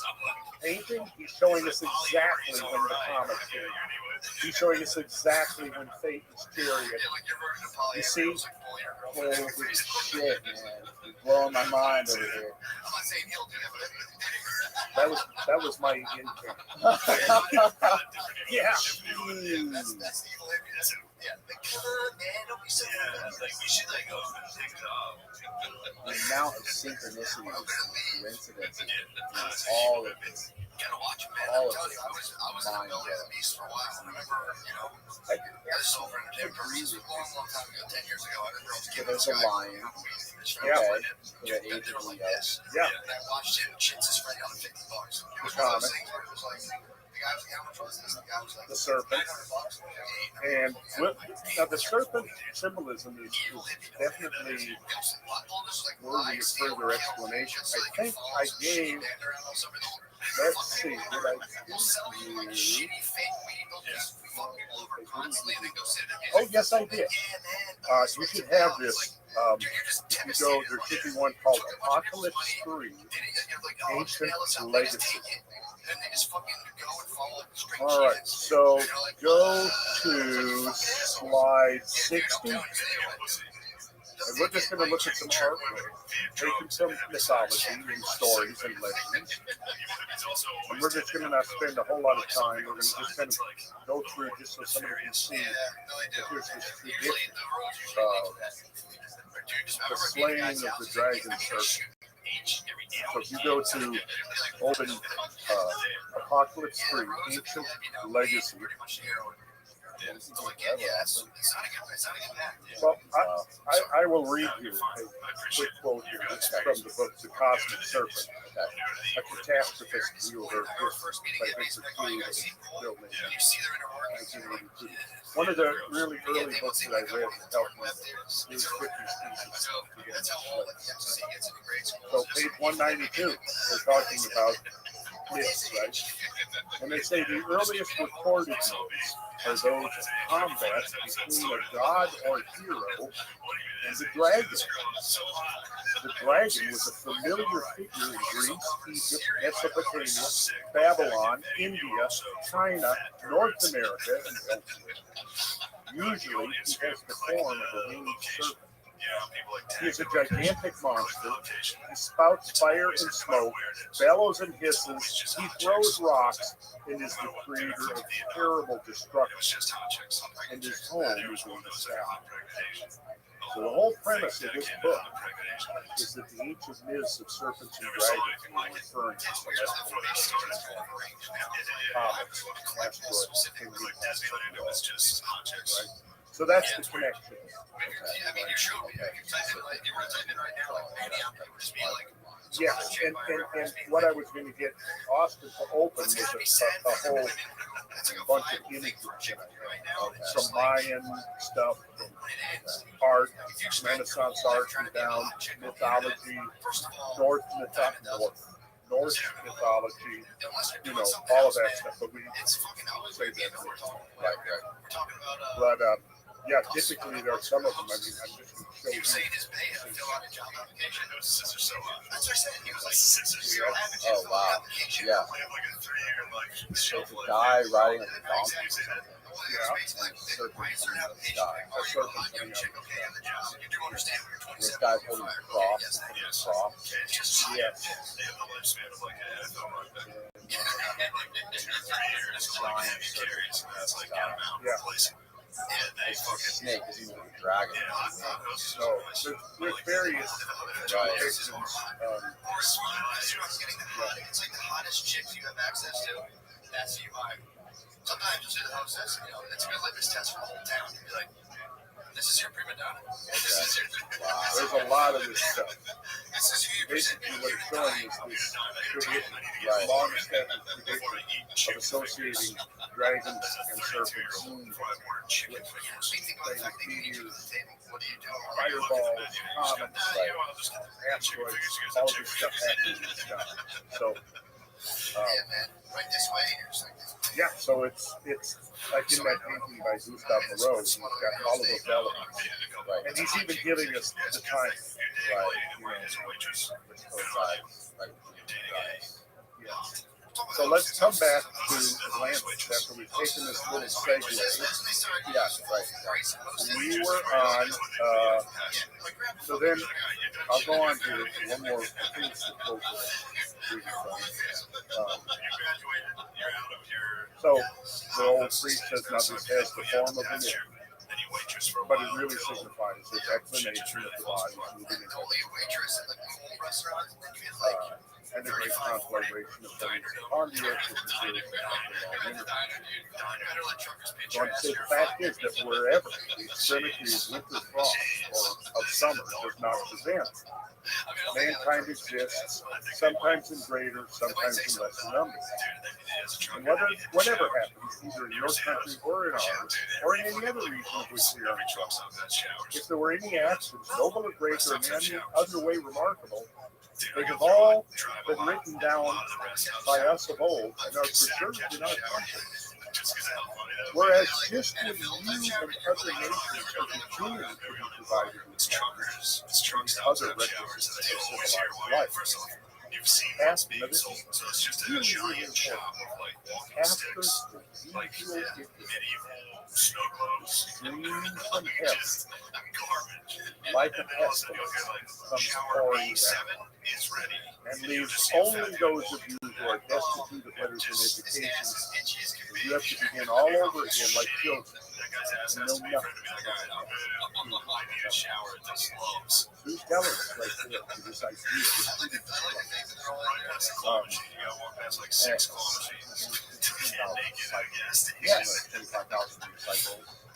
painting, he's showing us exactly when the comet came. He's showing us exactly when Satan's chariot. You see? Holy shit, man. You're blowing my mind over here. That was my intent. Yeah. The amount of synchronicity, coincidences, all of this. All of this. I was in the belly of the beast for a while. I remember, I was over in a long time ago, 10 years ago. I remember There's a lion. Yeah. Okay. For the Age of Leo. Yeah. And I watched him chits his friend on $50. It was The one of comet. those things where it was like, the guy was like, how much was this? The guy was like, The serpent. $900. And now the serpent symbolism is definitely worthy of further explanation. I think I gave, let's see, did I give you? Oh, yes, I did. You should have this. If you go, there should be one called Apocalypse 3, Ancient Legacy. All right, so go to slide 60. And we're just going to look at some artwork, taking some mythology and stories and legends. And we're just going to not spend a whole lot of time. We're going to just kind of go through just so somebody can see that there's this tradition of the slaying of the dragon serpent. So if you go to open Apocalypse 3, Ancient Legacy. Well, I will read you a quick quote here. This is from the book The Cosmic Serpent, a catastrophist view of Earth by Victor Clue, Bill Mason, 1982. One of the really early books that I read that helped me is 50 Species. So page 192, they're talking about myths, right? And they say the earliest recorded myths are those of combat between a god or hero and the dragon. The dragon was a familiar figure in Greece, Egypt, Mesopotamia, Babylon, India, China, North America, and elsewhere. Usually, he has the form of a winged serpent. He is a gigantic monster. He spouts fire and smoke, bellows and hisses. He throws rocks and is the creator of terrible destruction. And his home is in the south. So the whole premise of this book is that the ancient myths of serpents and dragons were referring to celestial comets, asteroids, and right? So that's the connection. Yes, and what I was going to get Austin to open was a whole bunch of images, some Mayan stuff, art, Renaissance art, and down mythology, Norse mythology, all of that stuff. But we say that right. But yeah, typically there are some of them. I mean, I'm just going to show you. Oh wow! Yeah. So the guy riding a donkey. Yeah. Serpents in the sky. This guy holding a cross. Yes. Snake is even a dragon. So there's various depictions. It's like the hottest chicks you have access to. That's you hide. Sometimes you'll see the hostess, it's a good litmus test for the whole town. You'll be like, this is your prima donna. There's a lot of this stuff. Basically, what it's showing is this tradition, long established tradition of associating dragons and serpents with meteors, fireballs, comets, asteroids, all this stuff happening in the sky. So, yeah, so it's like in that painting by Gustave Moreau, he's got all of those elements, right? And he's even giving us the time, right? Yes. So let's come back to Atlantis after we've taken this little segue. Yes, right. We were on, so then I'll go on to one more piece of culture. So the old priest says, now this has the form of an imp, but it really signifies its explanation of the body moving into and the great conflagration of things on the earth with the series of so the fact is that wherever the extremity of winter frost or of summer does not present, mankind exists, sometimes in greater, sometimes in lesser numbers. And whatever happens, either in your country or in ours, or in any other region of which we are from, if there were any actions, noble or great, or in any other way remarkable, they have all been written down by us of old and are preserved in our countries. Whereas history of you and other nations are continuing to be provided with other requisites of civilized life. After the usual streams from heaven, like a pestilence, comes pouring down, and leaves only those of you who are destitute of letters and education. You have to begin all over again like children. And know nothing. Who's telling us right there to this idea? Yes.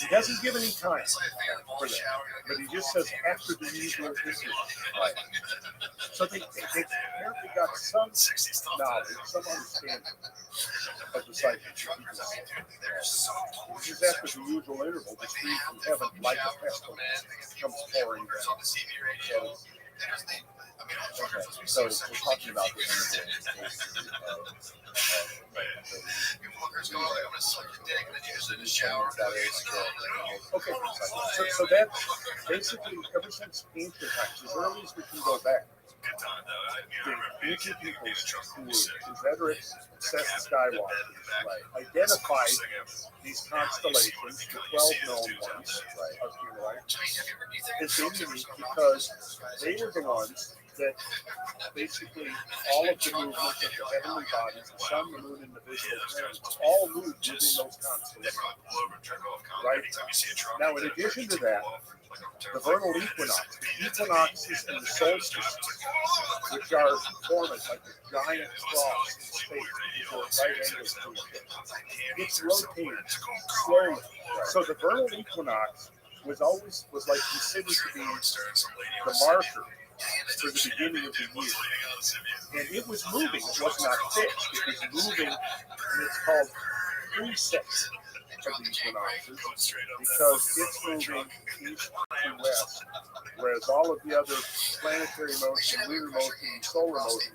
He doesn't give any time for that, but he just says after the usual decision. Right. So they apparently got some knowledge, some understanding of the cycle. Just after the usual interval, the stream from heaven, like a pestilence, comes pouring down. So Okay, so we're talking about the interval Okay, so that's basically ever since ancient times, as early as we can go back. The ancient peoples who were confederate, obsessed skywalkers, identified these constellations, the 12 known ones, as being unique because they were the ones that basically all of the movements of the heavenly bodies, the sun, the moon, and the visible planets, all moved within those constellations. Right? Now, in addition to that, the vernal equinox, the equinoxes and the solstices, which are formed like a giant cross in space because they're right angles to each other, it's rotating slowly. So the vernal equinox was like considered to be the marker for the beginning of the year. And it was moving, it was not fixed, it was moving, and it's called presets of the equinoxes because it's moving east to west, whereas all of the other planetary motion, lunar motion, and solar motion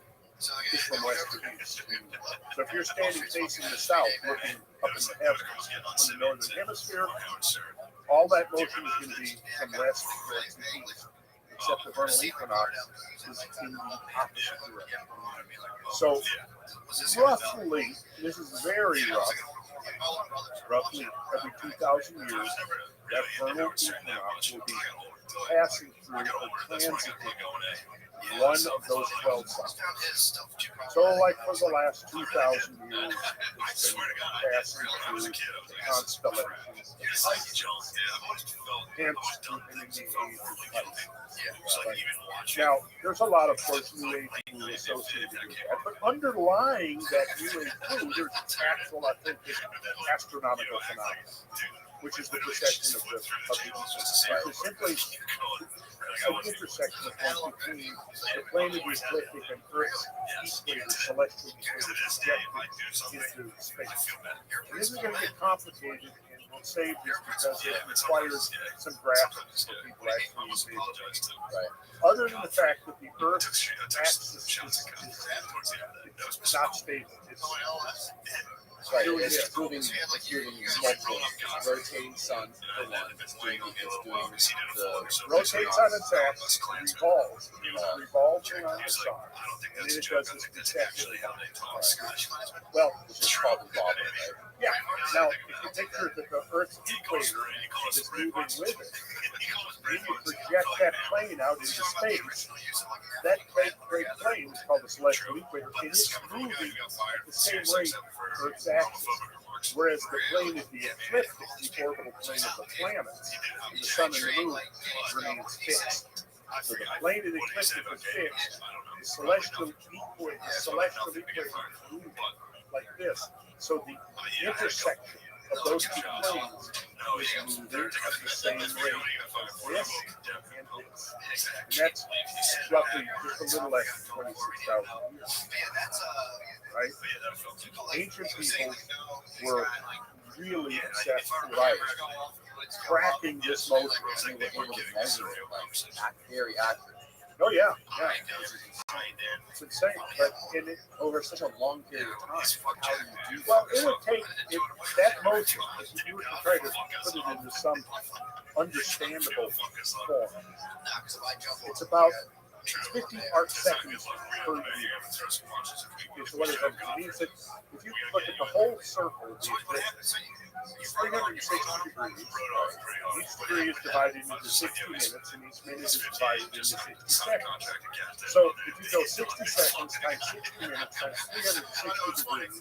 is from west to east. So if you're standing facing the south, looking up in the heavens from the northern hemisphere, all that motion is going to be from west towards the east, except the vernal equinox is in the opposite direction. So roughly, this is very rough, roughly every 2,000 years, that vernal equinox will be passing through or transiting one of those 12 signs. So like for the last 2,000 years, it's been passing through the constellations of Pisces. Hence, we've been in the age of Pisces. Now, there's a lot of course New Age blue associated with that, but underlying that New Age blue, there's actual authentic astronomical phenomena, which is the perception of the equinox. It's simply an intersection of point between the plane of the ecliptic and Earth's equator, celestial equator, projected into space. And this is going to get complicated, and we'll save this because it requires some graphics for people actually to visualize. Other than the fact that the Earth's axis is not stable. Right, it's moving multiple rotating sun for one. It's doing the rotates on its axis, revolves. It revolves around the sun, and then it does this precession. Well, which is called revolving, right? Yeah. Now, if you picture that the Earth's equator is moving with it, then you project that plane out into space. That great plane is called the celestial equator, and it's moving at the same rate Earth's axis. Whereas the plane is the ecliptic, the orbital plane of the planets, and the sun and the moon remains fixed. So the plane of the ecliptic is fixed. The celestial equator is moving like this. So the intersection of those two planes is moving at the same rate as this and this. And that's roughly just a little less than 26,000 years. Right? Ancient peoples were really obsessed with tracking this motion. And they were able to measure it, very accurate. Oh yeah. It's insane, but over such a long period of time, how do you do that? Well, it would take that motion, if you were to try to put it into some understandable form. It's about 50 arc seconds per year. Is what it means that if you look at the whole circle of the eclipse, it's 360 degrees. Each degree is divided into 60 minutes, and each minute is divided into 60 seconds. So if you go 60 seconds times 60 minutes times 360 degrees,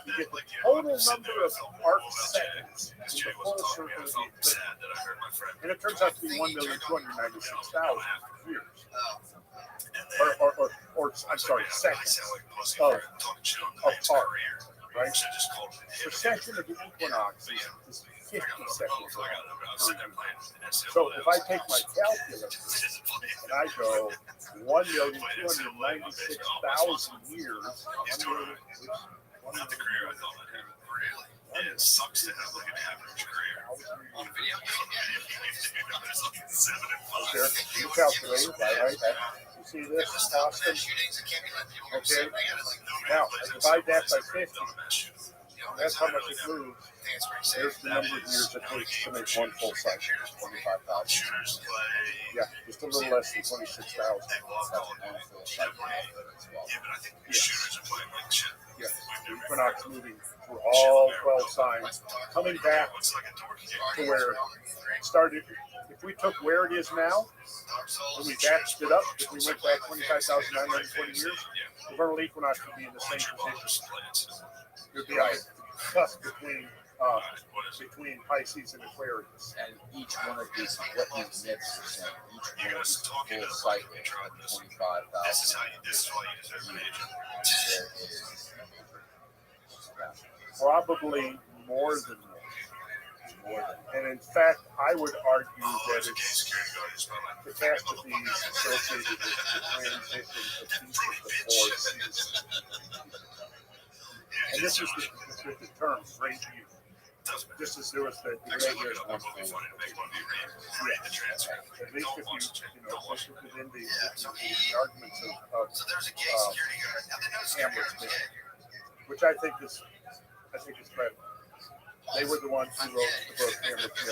you get the total number of arc seconds in the whole circle of the eclipse. And it turns out to be 1,296,000 years. Or I'm sorry, seconds of arc. Right? Precession of the equinox is 50 seconds per year. So if I take my calculator and I go 1,296,000 years, It sucks to have like an average career. On video. You calculate it, right? see this, Austin. Okay. Now, I divide that by 50. That's how much it moves. There's the number of years it takes to make one full cycle. 25,000. Yeah, just a little less than 26,000. That's one full cycle as well. Yes. The equinox moving through all 12 signs, coming back to where it started. If we took where it is now, and we batched it up, if we went back 25,920 years, the vernal equinox would be in the same position. It would be on the cusp between Pisces and Aquarius. And each one of these, what these myths are saying, each one of these full cycles of 25,000 years, there is a major Probably more than one. And in fact, I would argue that it's catastrophes associated with the transition of each of the four seasons. And this is the term, great year. Just as there was the great year. At least if within the arguments of Hamlet's, which I think is credible. They were the ones who wrote the book Hamlet's Tale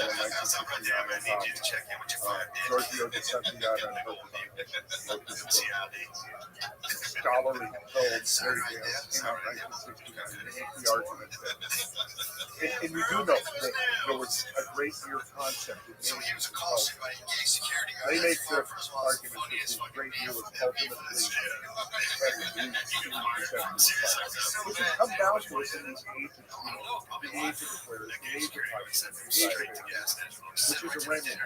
in 1969. Giorgio de Santillana wrote this book. Scholarly told fairy tales came out in 1969. They make the argument that, and you do know that there was a great year concept. They make the argument that the great year was ultimately which has come down to us in these ages, the age of Aquarius, the age of Pisces, the age of Aries, which is a remnant,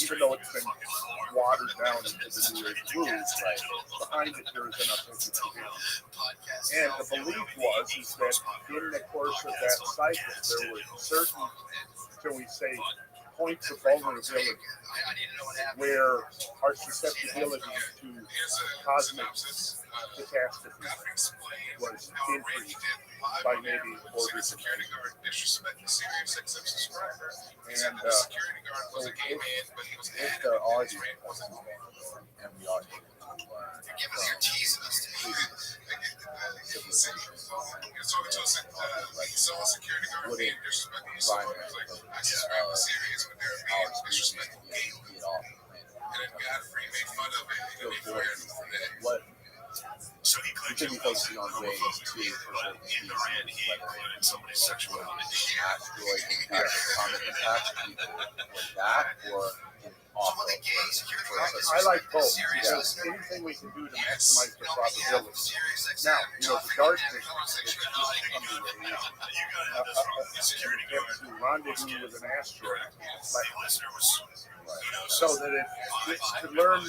even though it's been watered down into the New Age rules, behind it there is an authentic beginning. And the belief is that in the course of that cycle, there were certain, shall we say, points of vulnerability where our susceptibility to cosmic catastrophe was increased by maybe orders of magnitude. And so if there are these points, and we are able to learn from previous civilizations, wouldn't primary focus of our species be able to get off the planet? What we could be focusing on ways to preserve the species, whether it be asteroid impact, comet impact, with that, or off of I like both. Because anything we can do to maximize the probability. Now, the dark thing is just to rendezvous with an asteroid, so that it's to learn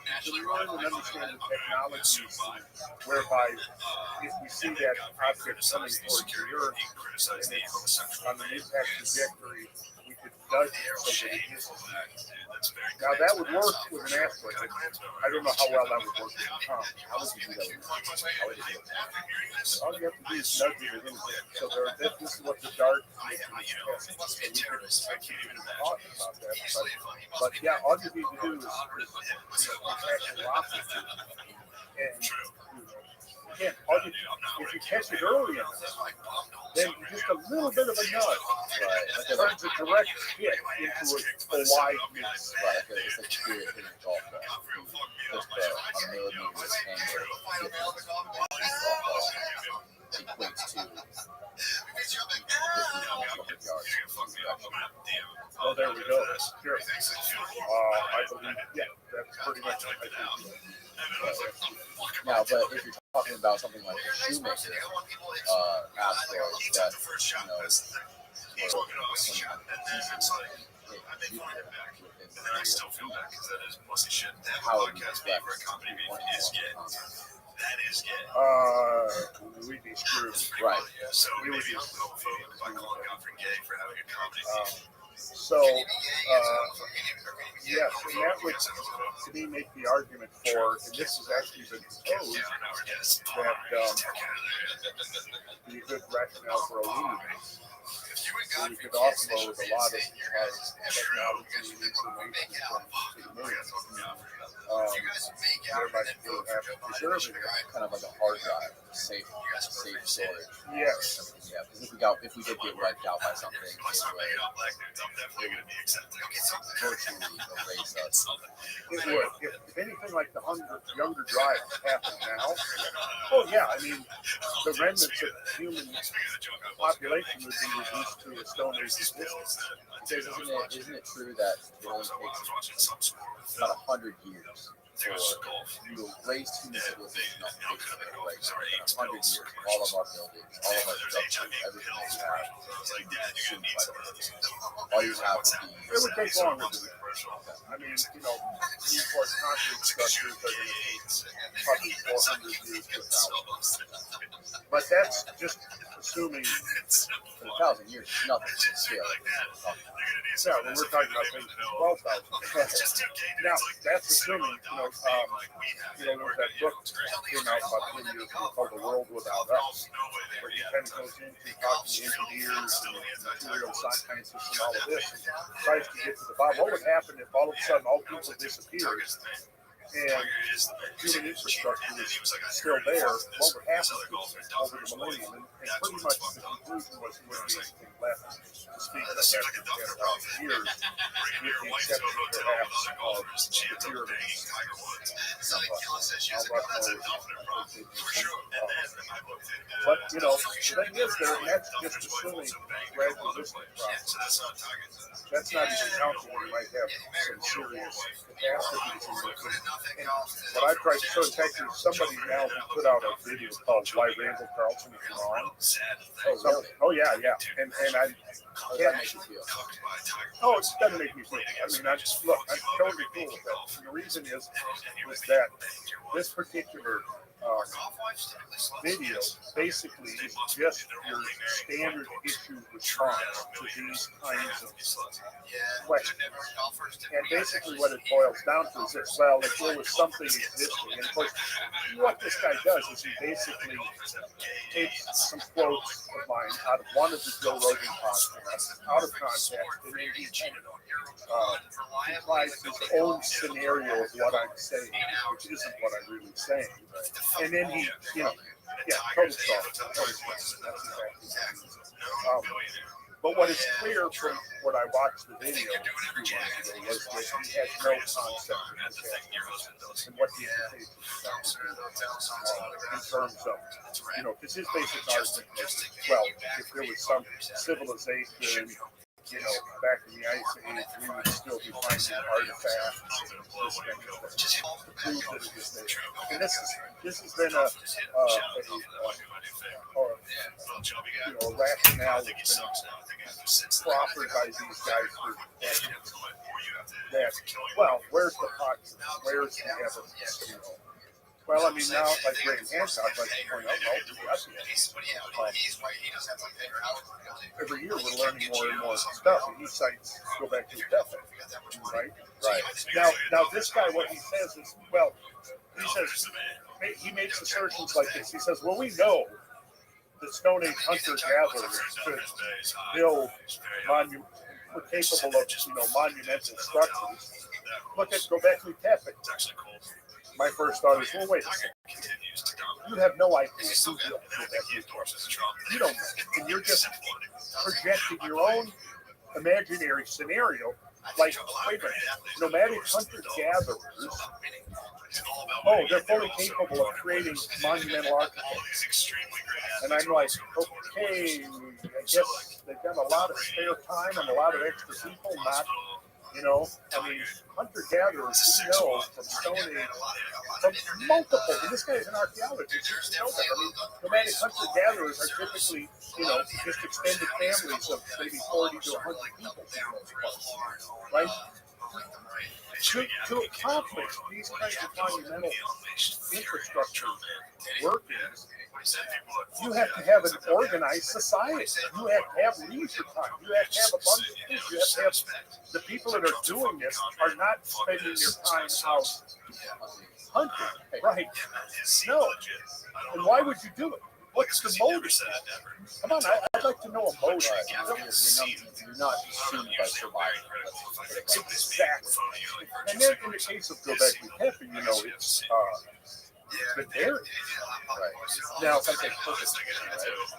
and understand the technologies whereby if we see that object coming towards the Earth and it's on an impact trajectory, we could nudge it so that it hits us. Now that would work with an asteroid. I don't know how well that would work with a comet. How would you do that with a comet? All you have to do is nudge it a little bit. So this is what the dark is. But yeah, all you need to do is again, if you catch it early enough, then just a little bit of a nudge turns a direct hit into a wide miss. Right, it's like spirit hitting a golf ball. Just a millimeter angle difference equates to 50 yards. Oh, there we go. Sure. I believe, that's pretty much what I think. Now, but if you're talking about something like the Shoemaker asteroid that, I still feel bad because that is pussy shit. That how podcast being for a comedy is gay. That is gay. We'd be screwed. Right. So we would be homophobic by calling Godfrey gay for having a comedy theme. So, yes, and that would, to me, make the argument for, and this has actually been proposed, that be a good rationale for a loony base. So we could offload a lot of technology and information from the moon everybody will have to preserve it. Kind of like a hard drive, safe storage. Yes. Yeah, because if we did get wiped out by something, it would virtually erase us. It would. If anything like the younger drives happen now, oh yeah, I mean, the remnants of human population would be reduced to a Stone Age existence. Because isn't it true that it only takes about 100 years for you to erase human civilization off the face of the earth, right? 100 years, all of our buildings, all of our structures, everything that we have is consumed by the earth. All you have would be... It would take longer than that. I mean, reinforced concrete structures are going to take probably 400 years to 1,000. But that's just assuming For 1,000 years, it's nothing to scale. yeah, when we're talking about things 12,000. Now, that's assuming, there was that book came out about 10 years ago called The World Without Us, where he kind of goes into talking to engineers and material scientists and all of this, and tries to get to the bottom. What would happen if all of a sudden all people disappeared and human infrastructure was still there? What would happen over the millennium? And pretty much the conclusion was there wouldn't be anything left to speak of after 10,000 years, with the exception perhaps of the pyramids. But, the thing is there, and that's just assuming gradual listening process. That's not even counting when you might have some serious catastrophes in the and what I tried to show, in fact, there's somebody now who put out a video called Why Randall Carlson is Wrong. Oh, yeah. And I can't make you feel. Oh, it doesn't make me feel. I mean, I'm totally cool with that. And the reason is that this particular video basically is just your standard issue response to these kinds of questions. And basically what it boils down to is that, well, if there was something existing, and of course, what this guy does is he basically takes some quotes of mine out of one of the Joe Rogan podcasts, out of context, and then he implies his own scenario of what I'm saying, which isn't what I'm really saying. And then he, total stuff. That's exactly what but what is clear from what I watched the video a few months ago was that he had no concept of this and what the implications in terms of, because his basic argument was, well, if there was some civilization, back in the Ice Age, we would still be finding artifacts and this kind of thing to prove that it was there. And this has been a rationale that's been proffered by these guys for decades. That, well, where's the facts? Where's the evidence? Well, I mean, now, like Ray Hancock, like to point out, every year we're learning more and more stuff, and he cites, go back to the death right? Right. Now, this guy, what he says is, well, he makes assertions like this. He says, well, we know the Stone Age hunter-gatherers could build were capable of, monumental structures. Go back to the epic. My first thought is, well, wait a second. You have no idea who built that. You don't know. And you're just projecting your own imaginary scenario. Like, wait a minute, nomadic hunter-gatherers, they're fully capable of creating monumental architecture. And I'm like, okay, I guess they've got a lot of spare time and a lot of extra people, not, hunter-gatherers, we know from Stone Age, from multiple, and this guy is an archaeologist, you know that. I mean, nomadic hunter-gatherers are typically, just extended families of maybe 40 to 100 people, right? To accomplish these kinds of monumental infrastructure workings, you have to have an organized society. You have to have leisure time. You have to have abundant food. You have to have the people that are doing this are not spending their time out hunting, right? No. And why would you do it? What's the motive? Come on, I'd like to know a motive. You're not consumed by survival. Exactly. And then in the case of Göbekli Tepe, you know, it's the dairy. Right. Now, Something purpose.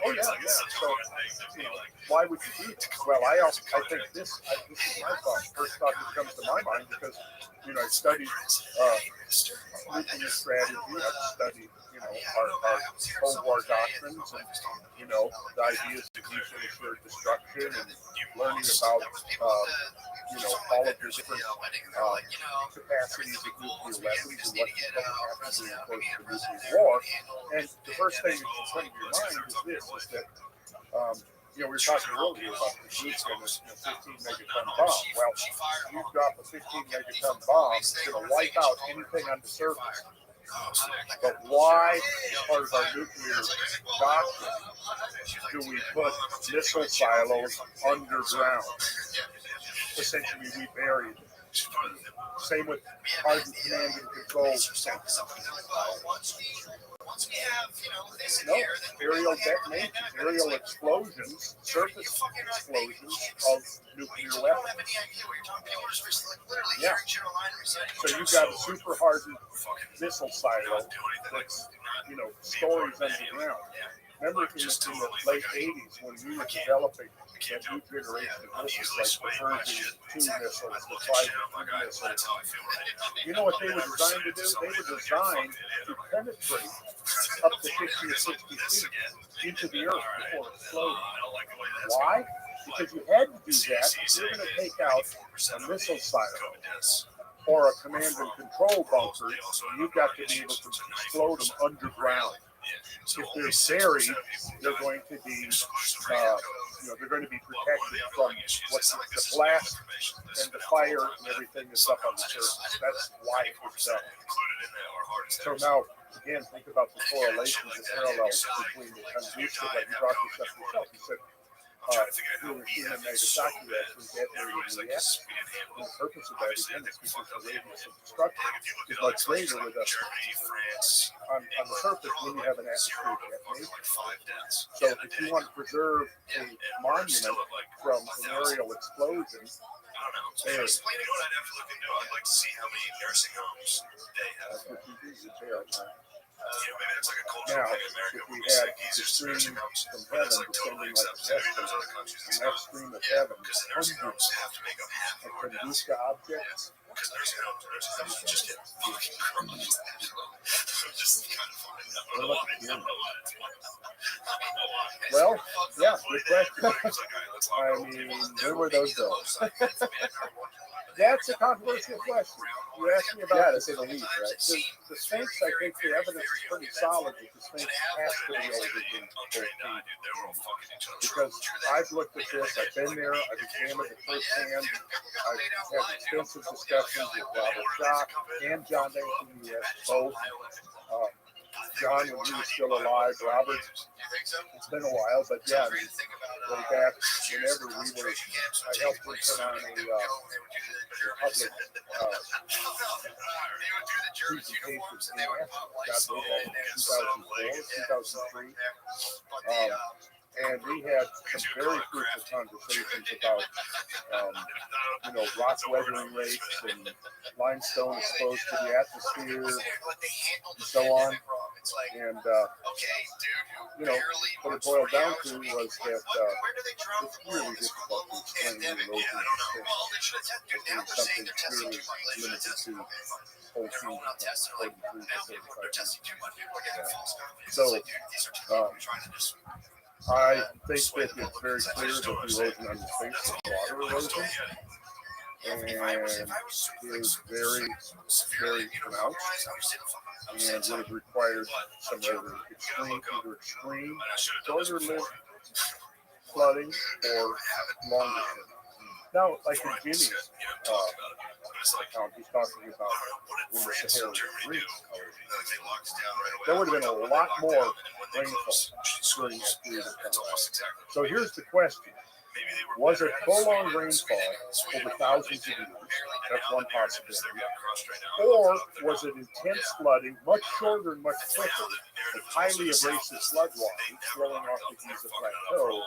oh yeah. So, you know, why would you do that? Well, I think this is my first thought that comes to my mind because, you know, I studied nuclear strategy. I've studied, you know, our Cold War doctrines and, you know, the ideas of mutually assured destruction and learning about, you know, all of the different capacities of nuclear weapons and what happens in the course of the nuclear war. And the first thing that should come to your mind is this: is that you know, we were talking earlier about the nuke and this 15 megaton bomb. Well, you drop a 15 megaton bomb, it's going to wipe out anything on the surface. But why, as part of our nuclear doctrine, do we put missile silos underground? Essentially, we bury them. Same with hardened command and control centers. No, aerial detonations, aerial explosions, surface explosions of nuclear weapons. Yeah. So you've got a super hardened missile silo that's, you know, stories underground. Remember in the late 80s when we were developing that new generation of missiles like the Version 2 missiles, the 5 missiles. You know what they were designed to do? They were designed to penetrate up to 50 or 60 feet into the earth before exploding. Why? Because you had to do that if you're going to take out a missile silo or a command and control bunker. You've got to be able to explode them underground. If they're buried, they're going to be, you know, they're going to be protected from what's the blast and the fire and everything that's up on the surface. That's why it was done. So now, again, think about the correlations and parallels between the Tunguska that you brought this up yourself. You said Hiroshima and Nagasaki actually detonated the reactor. And the purpose of that, again, is because the radius of destruction is much greater with us on the surface when you have an atmospheric detonation. So if you want to preserve a monument from an aerial explosion, there. Explaining what I'd have to look into. I'd like to see how many nursing homes they have. That's what you do. You bear it. You know, maybe it's like a cultural Now, thing in America if where we we say had these the are stream nursing homes, from but it's heaven like totally descending like a accepted. Maybe there's festival, other countries and it's that not. stream of Yeah, heaven, because the nursing homes hundreds have to make up half of of our deaths. Tunguska objects, Because nursing homes just get fucking crushed. Just kind of funny. I don't know why. well, yeah, good question. I mean, where were those bills? That's a controversial question. You asked me Yeah, about to say the least, right? the Sphinx. I think the evidence is pretty solid that the Sphinx has to be older than 14. Because I've looked at this, I've been there, I've examined it firsthand. I've had extensive discussions with Robert Schock and John Anthony both. John, when he was still alive, Robert, it's been a while, but yeah, way back whenever we were, I helped him put on a public presentation in Africa, God, way back in 2004, 2003. And we had some very fruitful conversations about, you know, rock weathering rates and limestone exposed to the atmosphere and so on. And, you know, what it boiled down to was that it's really difficult to explain the erosion of the Sphinx as being something purely limited to 14 to 35. So, I think that it's very clear that the erosion on the Sphinx is water erosion, and is very, very pronounced, and would have required some rather extreme shorter-lived flooding or longer. Now, like in Jimmy's account, he's talking about when the Sahara was freezing. There would have been a lot more rainfall during that period of time. So here's the question. Was it prolonged rainfall over thousands of years? That's one possibility. Or was it intense flooding, much shorter and much quicker, with highly abrasive flood water flowing off the Giza Plateau,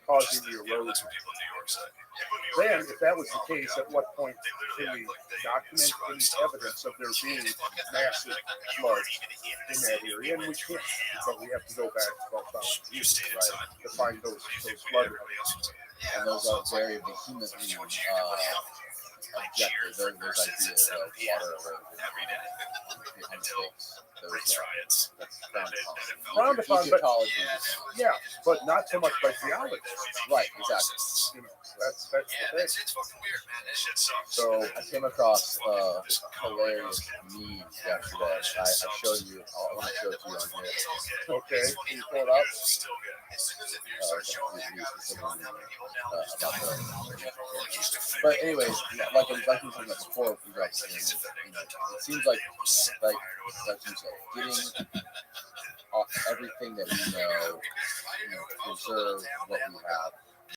causing the erosion. Then, if that was the case, at what point can we document any evidence of there being massive floods in that area? And we can't, but we have to go back 12,000 years, right, to find those flood events. And those are very vehemently objective. Those ideas of water erosion and mistakes. That's frowned upon. Frowned upon, but yeah, but not so much by geologists. Right, exactly. You know, that's the thing. It's fucking weird, man. This shit sucks. So I came across a hilarious meme yesterday. I showed you. I want to show it to you on here. Okay. Can you pull it up? But anyways, like we were talking about before, we got it seems like you said, getting everything that we know, preserve what we have,